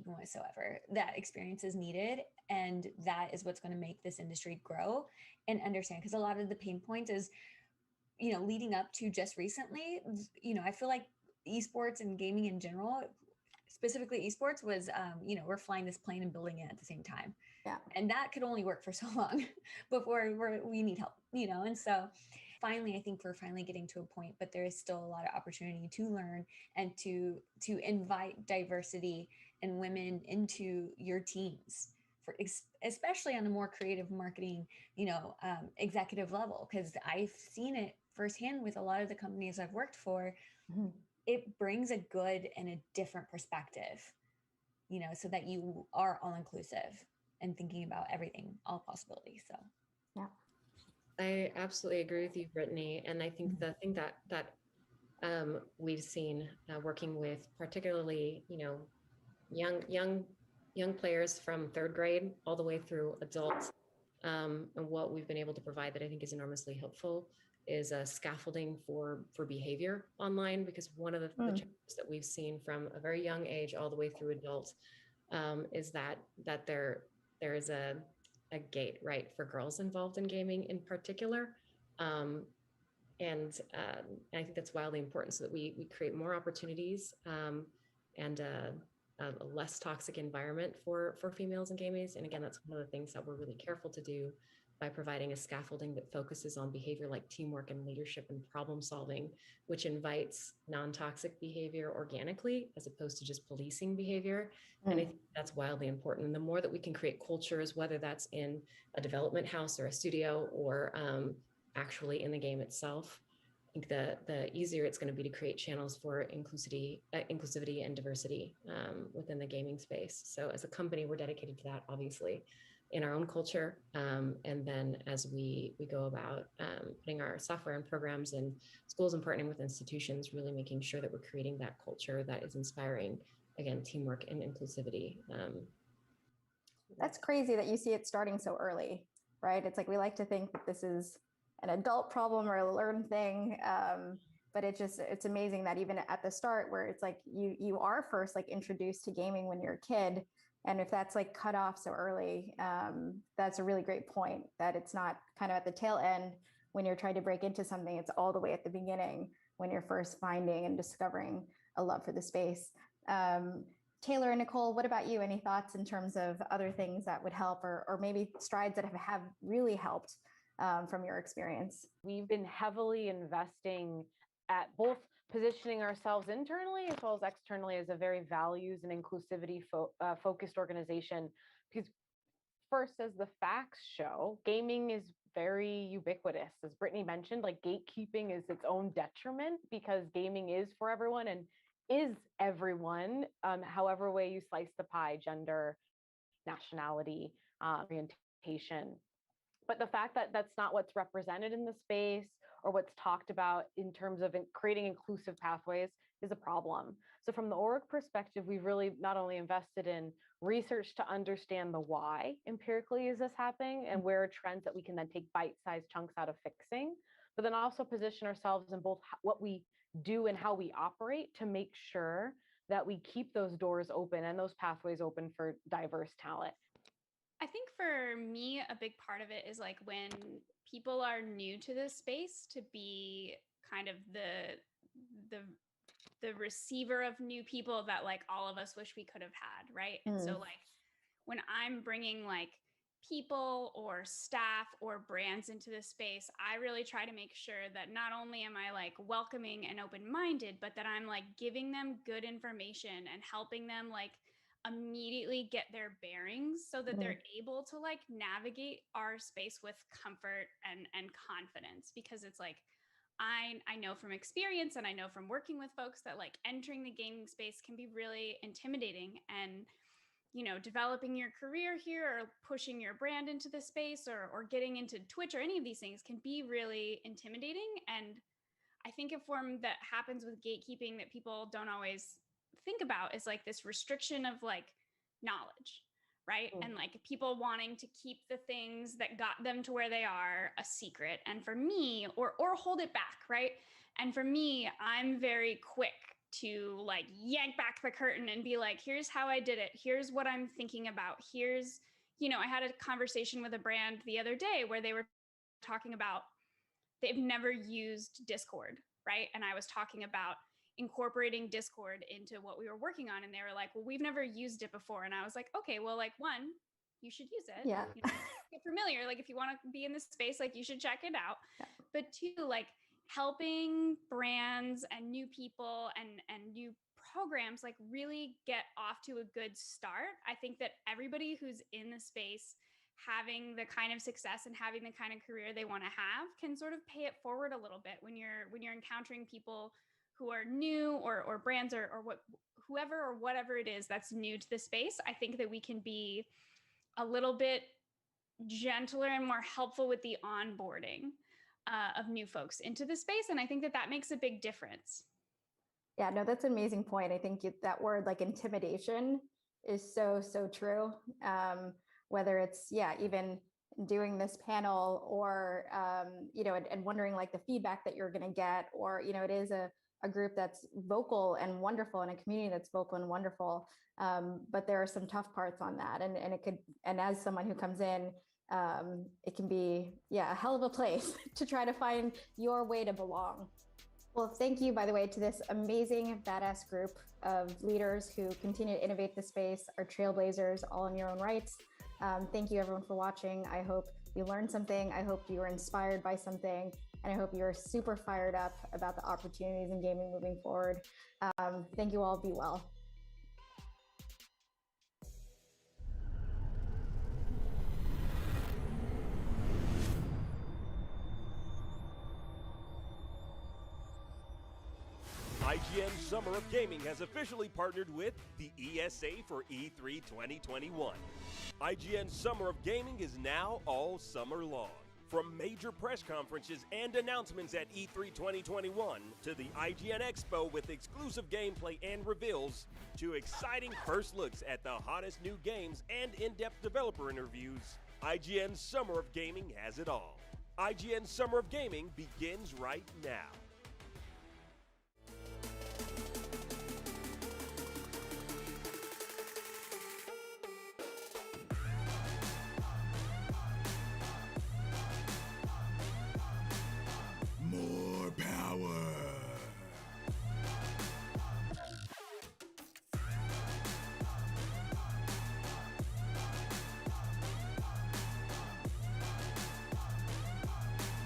S3: whatsoever. That experience is needed, and that is what's going to make this industry grow and understand. Because a lot of the pain points is, you know, leading up to just recently, you know, I feel like esports and gaming in general, specifically esports, was, you know, we're flying this plane and building it at the same time.
S6: Yeah.
S3: And that could only work for so long before we need help, you know? And so finally, I think we're finally getting to a point, but there is still a lot of opportunity to learn and to invite diversity and women into your teams, for especially on a more creative marketing, executive level, because I've seen it firsthand with a lot of the companies I've worked for. It brings a good and a different perspective, so that you are all inclusive and thinking about everything, all possibilities. So,
S6: yeah.
S9: I absolutely agree with you, Brittany. And I think the thing that we've seen working with particularly, young players from third grade all the way through adults, and what we've been able to provide that I think is enormously helpful is scaffolding for behavior online, because one of the challenges that we've seen from a very young age all the way through adult is that there is a gate, right, for girls involved in gaming in particular. And I think that's wildly important, so that we create more opportunities and a less toxic environment for females in gaming. And again, that's one of the things that we're really careful to do by providing a scaffolding that focuses on behavior like teamwork and leadership and problem solving, which invites non-toxic behavior organically as opposed to just policing behavior. And I think that's wildly important. And the more that we can create cultures, whether that's in a development house or a studio or actually in the game itself, I think the easier it's going to be to create channels for inclusivity and diversity within the gaming space. So as a company, we're dedicated to that, obviously, in our own culture. And then as we go about putting our software and programs in schools and partnering with institutions, really making sure that we're creating that culture that is inspiring, again, teamwork and inclusivity.
S6: That's crazy that you see it starting so early, right? It's like we like to think that this is an adult problem or a learned thing. But it's amazing that even at the start, where it's like you are first like introduced to gaming when you're a kid, and if that's like cut off so early, that's a really great point, that it's not kind of at the tail end when you're trying to break into something. It's all the way at the beginning when you're first finding and discovering a love for the space. Taylor and Nicole, what about you? Any thoughts in terms of other things that would help, or maybe strides that have really helped from your experience?
S8: We've been heavily investing at both positioning ourselves internally as well as externally as a very values and inclusivity focused organization. Because first, as the facts show, gaming is very ubiquitous. As Brittany mentioned, like gatekeeping is its own detriment, because gaming is for everyone and is everyone, however way you slice the pie, gender, nationality, orientation. But the fact that that's not what's represented in the space or what's talked about in terms of creating inclusive pathways is a problem. So from the org perspective, we've really not only invested in research to understand the why empirically is this happening and where are trends that we can then take bite-sized chunks out of fixing, but then also position ourselves in both what we do and how we operate to make sure that we keep those doors open and those pathways open for diverse talent.
S12: I think for me, a big part of it is like when people are new to this space, to be kind of the receiver of new people that like all of us wish we could have had, right? And so like when I'm bringing like people or staff or brands into this space, I really try to make sure that not only am I like welcoming and open-minded, but that I'm like giving them good information and helping them like immediately get their bearings so that they're able to like navigate our space with comfort and confidence. Because it's like I know from experience and I know from working with folks that like entering the gaming space can be really intimidating, and developing your career here or pushing your brand into the space or getting into Twitch or any of these things can be really intimidating. And I think a form that happens with gatekeeping that people don't always think about is like this restriction of like knowledge, right? And like people wanting to keep the things that got them to where they are a secret, and for me, or hold it back, right? And for me, I'm very quick to like yank back the curtain and be like, here's how I did it, here's what I'm thinking about, here's I had a conversation with a brand the other day where they were talking about they've never used Discord, right? And I was talking about incorporating Discord into what we were working on. And they were like, well, we've never used it before. And I was like, okay, well, like one, you should use it.
S6: Yeah.
S12: You know, get familiar. Like if you want to be in this space, like you should check it out.
S6: Yeah.
S12: But two, like helping brands and new people and new programs like really get off to a good start. I think that everybody who's in the space having the kind of success and having the kind of career they want to have can sort of pay it forward a little bit when you're encountering people who are new or brands or whoever or whatever it is that's new to the space. I think that we can be a little bit gentler and more helpful with the onboarding of new folks into the space. And I think that that makes a big difference.
S6: Yeah, no, that's an amazing point. I think that word like intimidation is so true. Whether it's, even doing this panel or, and wondering like the feedback that you're going to get, or, it is a group that's vocal and wonderful and a community that's vocal and wonderful. But there are some tough parts on that. And as someone who comes in, it can be, a hell of a place to try to find your way to belong. Well, thank you, by the way, to this amazing, badass group of leaders who continue to innovate the space, are trailblazers all in your own rights. Thank you, everyone, for watching. I hope you learned something. I hope you were inspired by something. And I hope you're super fired up about the opportunities in gaming moving forward. Thank you all. Be well.
S2: IGN Summer of Gaming has officially partnered with the ESA for E3 2021. IGN Summer of Gaming is now all summer long. From major press conferences and announcements at E3 2021 to the IGN Expo with exclusive gameplay and reveals to exciting first looks at the hottest new games and in-depth developer interviews, IGN Summer of Gaming has it all. IGN Summer of Gaming begins right now.
S1: More power.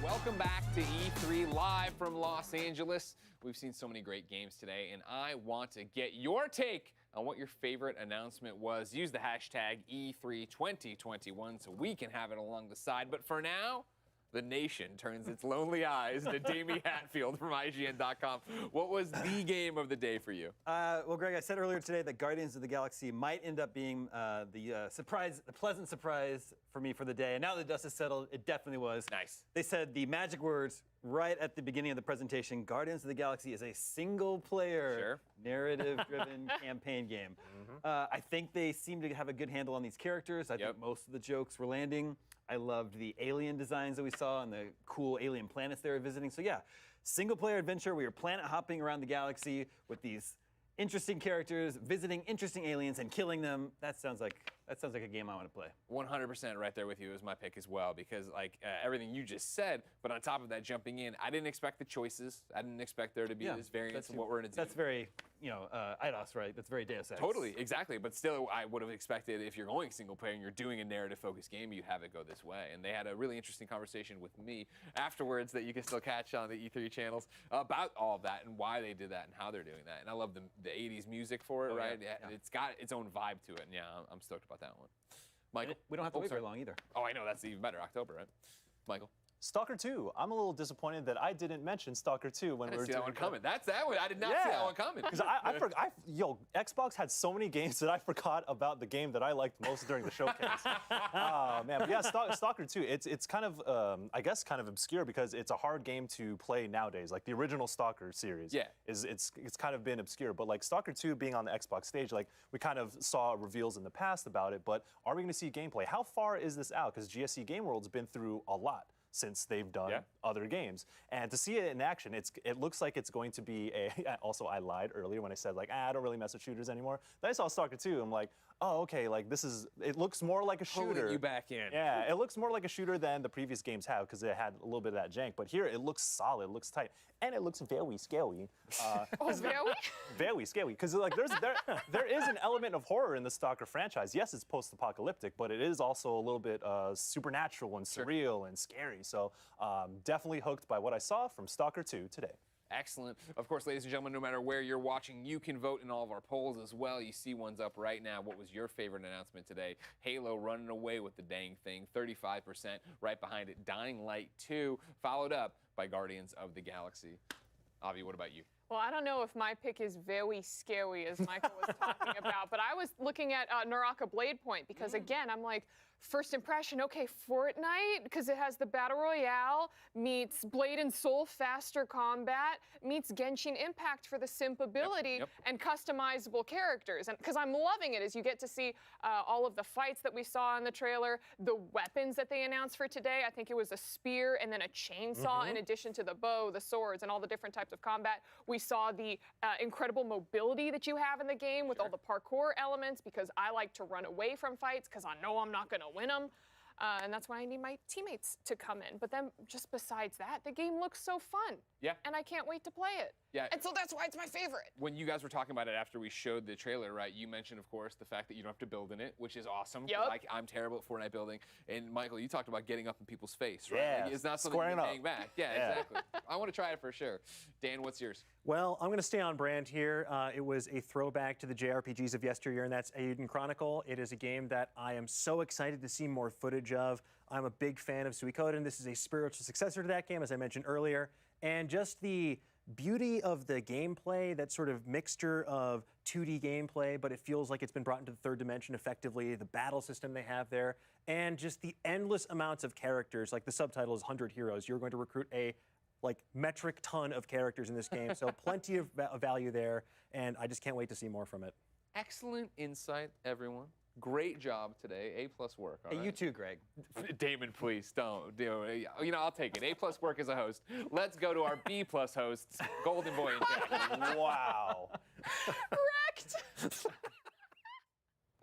S13: Welcome back to E3 live from Los Angeles. We've seen so many great games today, and I want to get your take on what your favorite announcement was. Use the hashtag E32021 so we can have it along the side. But for now, the nation turns its lonely eyes to Damie Hatfield from IGN.com. What was the game of the day for you?
S15: Well, Greg, I said earlier today that Guardians of the Galaxy might end up being the pleasant surprise for me for the day. And now that the dust is settled, it definitely was.
S13: Nice.
S15: They said the magic words right at the beginning of the presentation: Guardians of the Galaxy is a single-player, narrative-driven campaign game. I think they seem to have a good handle on these characters. I think most of the jokes were landing. I loved the alien designs that we saw and the cool alien planets they were visiting. So yeah, single-player adventure. We were planet hopping around the galaxy with these interesting characters, visiting interesting aliens and killing them. That sounds like a game I want to play.
S13: 100% right there with you is my pick as well, because like everything you just said, but on top of that, jumping in, I didn't expect the choices. I didn't expect there to be this variance of what we're going to do.
S15: That's very, IDOS, right? That's very Deus Ex.
S13: Totally, exactly. But still, I would have expected if you're going single player and you're doing a narrative-focused game, you'd have it go this way. And they had a really interesting conversation with me afterwards that you can still catch on the E3 channels about all of that and why they did that and how they're doing that. And I love the 80s music for it, right? Yeah. It's got its own vibe to it. And yeah, I'm stoked about that one. Michael?
S15: We don't have to wait very long either.
S13: Oh, I know. That's even better. October, right? Michael?
S17: Stalker 2. I'm a little disappointed that I didn't mention Stalker 2 when we were doing
S13: that one coming. That's that one. I did not see that one coming.
S17: Because Xbox had so many games that I forgot about the game that I liked most during the showcase. Oh man, but yeah, Stalker 2. It's kind of I guess kind of obscure because it's a hard game to play nowadays. Like the original Stalker series. Yeah. It's kind of been obscure, but like Stalker 2 being on the Xbox stage, like we kind of saw reveals in the past about it. But are we going to see gameplay? How far is this out? Because GSC Game World's been through a lot since they've done other games. And to see it in action, it looks like it's going to be also, I lied earlier when I said, like, I don't really mess with shooters anymore. Then I saw Stalker 2, I'm like, oh, okay, like it looks more like a shooter.
S13: Pulling you back in.
S17: Yeah, it looks more like a shooter than the previous games have because it had a little bit of that jank. But here it looks solid, it looks tight, and it looks very scary. Very scary, because like there is an element of horror in the Stalker franchise. Yes, it's post-apocalyptic, but it is also a little bit supernatural and surreal and scary. So definitely hooked by what I saw from Stalker 2 today.
S13: Excellent. Of course, ladies and gentlemen, no matter where you're watching, you can vote in all of our polls as well. You see ones up right now. What was your favorite announcement today? Halo running away with the dang thing, 35%. Right behind it, Dying Light 2, followed up by Guardians of the Galaxy. Avi, what about you?
S19: Well, I don't know if my pick is very scary, as Michael was talking about, but I was looking at Naraka Blade Point because, again, I'm like, first impression, okay, Fortnite, because it has the Battle Royale, meets Blade and Soul faster combat, meets Genshin Impact for the simp ability and customizable characters. And because I'm loving it as you get to see all of the fights that we saw in the trailer, the weapons that they announced for today. I think it was a spear and then a chainsaw in addition to the bow, the swords, and all the different types of combat. We saw the incredible mobility that you have in the game with all the parkour elements, because I like to run away from fights because I know I'm not going to win them. And that's why I need my teammates to come in. But then just besides that, the game looks so fun.
S13: Yeah.
S19: And I can't wait to play it.
S13: Yeah.
S19: And so that's why it's my favorite.
S13: When you guys were talking about it after we showed the trailer, right, you mentioned, of course, the fact that you don't have to build in it, which is awesome.
S19: Yep.
S13: Like, I'm terrible at Fortnite building. And Michael, you talked about getting up in people's face, right?
S17: Yeah,
S13: Like, it's not something
S17: squaring
S13: you're
S17: up.
S13: hang back. Yeah, exactly. I want to try it for sure. Dan, what's yours?
S20: Well, I'm going to stay on brand here. It was a throwback to the JRPGs of yesteryear, and that's Eiyuden Chronicle. It is a game that I am so excited to see more footage of. I'm a big fan of Suikoden. This is a spiritual successor to that game, as I mentioned earlier. And just the beauty of the gameplay, that sort of mixture of 2D gameplay, but it feels like it's been brought into the third dimension effectively, the battle system they have there, and just the endless amounts of characters. Like the subtitle is 100 Heroes. You're going to recruit a metric ton of characters in this game, so plenty of value there, and I just can't wait to see more from it.
S13: Excellent insight, everyone. Great job today. A+ work. All right?
S15: You too, Greg.
S13: Damon, please don't. You know, I'll take it. A+ work as a host. Let's go to our B+ hosts, Golden Boy and Jackie.
S17: Wow.
S19: Correct.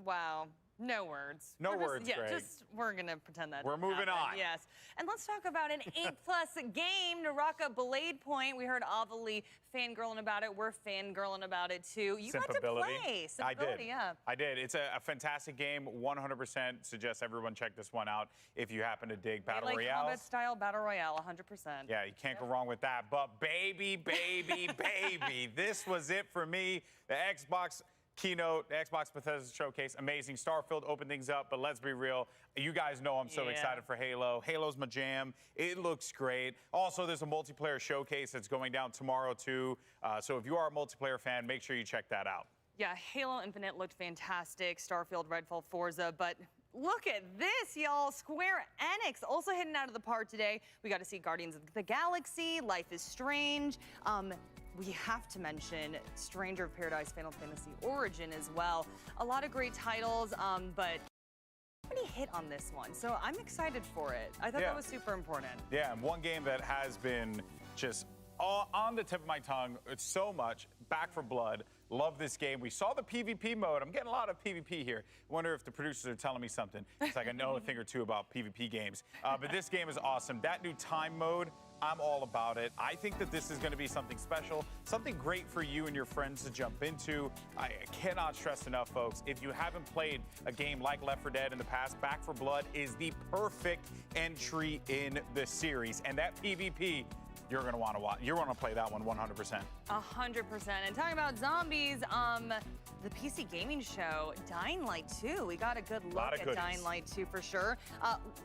S11: Wow. No words.
S21: No
S11: We're just-
S21: words,
S11: Yeah,
S21: Greg.
S11: just we're gonna pretend that.
S21: We're
S11: didn't
S21: moving
S11: happen.
S21: on.
S11: Yes, and let's talk about an A+ game, Naraka Blade Point. We heard Avali fangirling about it. We're fangirling about it too. You got to play.
S21: I did.
S11: Yeah.
S21: I did. It's a fantastic game. 100% suggest everyone check this one out if you happen to dig Battle
S11: Melee
S21: Royale.
S11: combat style Battle Royale, 100%.
S21: Yeah, you can't go wrong with that. But baby, baby, baby, this was it for me. The Xbox keynote, the Xbox Bethesda showcase, amazing. Starfield opened things up, but let's be real. You guys know I'm so excited for Halo. Halo's my jam. It looks great. Also, there's a multiplayer showcase that's going down tomorrow too. So if you are a multiplayer fan, make sure you check that out.
S11: Yeah, Halo Infinite looked fantastic. Starfield, Redfall, Forza, but look at this, y'all. Square Enix also hitting out of the park today. We got to see Guardians of the Galaxy, Life is Strange. We have to mention Stranger of Paradise, Final Fantasy Origin as well. A lot of great titles, but nobody hit on this one, so I'm excited for it. I thought that was super important.
S21: Yeah, and one game that has been just on the tip of my tongue, it's so much. Back 4 Blood. Love this game. We saw the PvP mode. I'm getting a lot of PvP here. Wonder if the producers are telling me something. It's like I know a thing or two about PvP games. But this game is awesome. That new time mode, I'm all about it. I think that this is going to be something special, something great for you and your friends to jump into. I cannot stress enough, folks, if you haven't played a game like Left 4 Dead in the past, Back 4 Blood is the perfect entry in the series. And that PvP, you're going to want to watch. You're going to play that one 100%.
S11: 100%. And talking about zombies, the PC gaming show, Dying Light 2. We got a good look at
S21: goodies.
S11: Dying Light 2 for sure.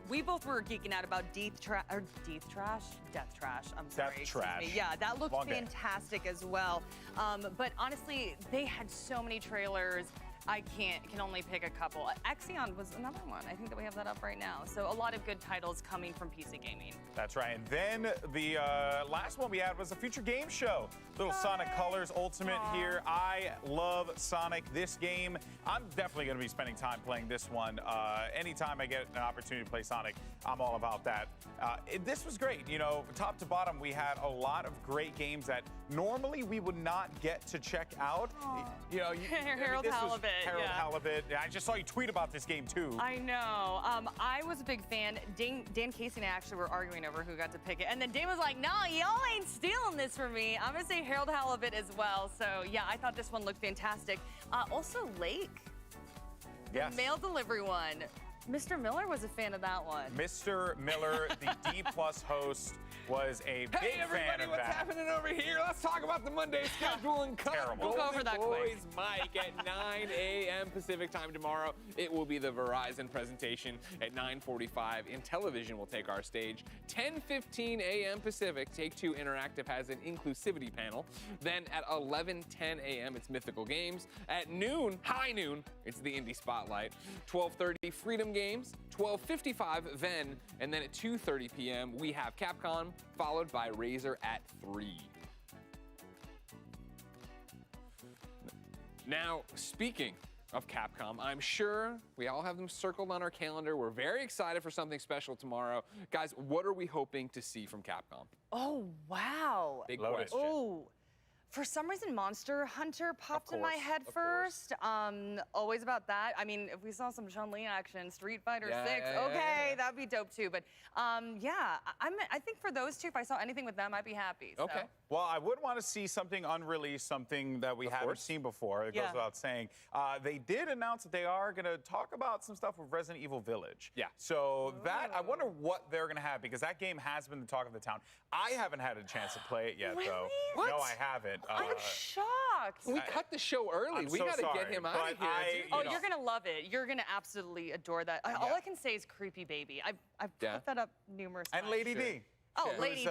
S11: We both were geeking out about Death Trash. I'm sorry.
S21: Death Trash.
S11: Me. Yeah, that looked
S21: Long day.
S11: fantastic as well. But honestly, they had so many trailers. I can only pick a couple. Axion was another one. I think that we have that up right now. So a lot of good titles coming from PC gaming.
S21: That's right. And then the last one we had was a future game show. Little Sonic Colors Ultimate here. I love Sonic. This game, I'm definitely going to be spending time playing this one. Anytime I get an opportunity to play Sonic, I'm all about that. This was great. You know, top to bottom, we had a lot of great games that normally we would not get to check out. You know,
S11: Harold Halibut.
S21: Harold
S11: yeah.
S21: Halibut. I just saw you tweet about this game too.
S11: I know. I was a big fan. Dan Casey and I actually were arguing over who got to pick it. And then Dan was like, no, y'all ain't stealing this from me. I'm going to say Harold Halibut as well. So, yeah, I thought this one looked fantastic. Also, Lake.
S21: Yes.
S11: The mail delivery one. Mr. Miller was a fan of that one.
S21: Mr. Miller, the D+ host, was a big
S13: Hey everybody,
S21: fan of
S13: what's
S21: that.
S13: happening over here? Let's talk about the Monday schedule and cut.
S21: Terrible.
S11: We'll go over that
S13: Boys
S11: quick.
S13: Mike at 9 a.m. Pacific time tomorrow. It will be the Verizon presentation at 9:45. Intellivision will take our stage. 10:15 a.m. Pacific, Take-Two Interactive has an inclusivity panel. Then at 11:10 a.m. it's Mythical Games. At noon, high noon, it's the Indie Spotlight. 12:30 Freedom Games. 12:55 Venn, and then at 2:30 p.m. we have Capcom, followed by Razer at 3. Now, speaking of Capcom, I'm sure we all have them circled on our calendar. We're very excited for something special tomorrow. Guys, what are we hoping to see from Capcom?
S11: Oh, wow.
S13: Big question.
S11: Oh. For some reason, Monster Hunter popped in my head first. Always about that. I mean, if we saw some Chun-Li action, Street Fighter 6, okay, that'd be dope too. But yeah, I think for those two, if I saw anything with them, I'd be happy. So.
S21: Okay. Well, I would want to see something unreleased, something that we haven't seen before. It goes without saying. They did announce that they are going to talk about some stuff with Resident Evil Village. Yeah. So that, I wonder what they're going to have, because that game has been the talk of the town. I haven't had a chance to play it yet, though.
S11: What?
S21: No, I haven't.
S11: I'm shocked.
S13: We cut the show early. We got to get him out of here.
S11: You're gonna love it. You're gonna absolutely adore that. All I can say is creepy baby. I've brought that up numerous times.
S21: And Lady D.
S11: Oh, Lady D.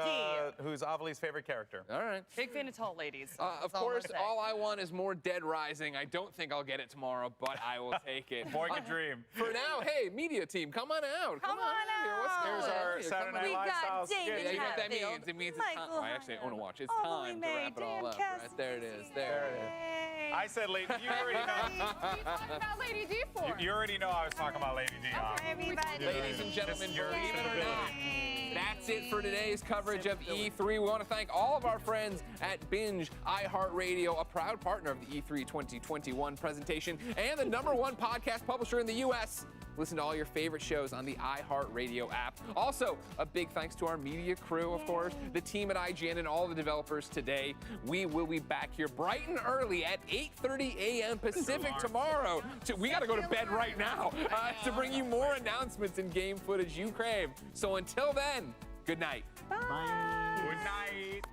S21: Who's Avali's favorite character.
S13: All right.
S11: Big fan of tall ladies.
S13: Of course, all I want is more Dead Rising. I don't think I'll get it tomorrow, but I will take it.
S21: Boy can dream.
S13: For now, hey, media team, come on out. Come on out. What's
S21: Here's
S13: going on
S21: our
S13: here?
S21: Saturday
S13: Come on.
S21: Night Live style skit.
S13: Yeah, you know what that
S11: Hatfield,
S13: means? It means it's time.
S11: Michael
S13: Oh, actually, I want to watch. It's
S11: Ollie
S13: time to
S11: Mae,
S13: wrap it all
S11: Dan
S13: up. Right there it is. There it is.
S21: I said Lady. You already know.
S19: What are you talking about Lady D for?
S21: You already know I was talking about Lady D.
S13: Ladies and gentlemen, believe it or not, that's it for today's coverage of E3. We want to thank all of our friends at Binge iHeartRadio, a proud partner of the E3 2021 presentation and the #1 podcast publisher in the U.S. Listen to all your favorite shows on the iHeartRadio app. Also, a big thanks to our media crew, of course, the team at IGN and all the developers today. We will be back here bright and early at 8:30 a.m. Pacific tomorrow. We got to go to bed right now to bring you more announcements and game footage you crave. So until then, good night.
S11: Bye.
S21: Good night.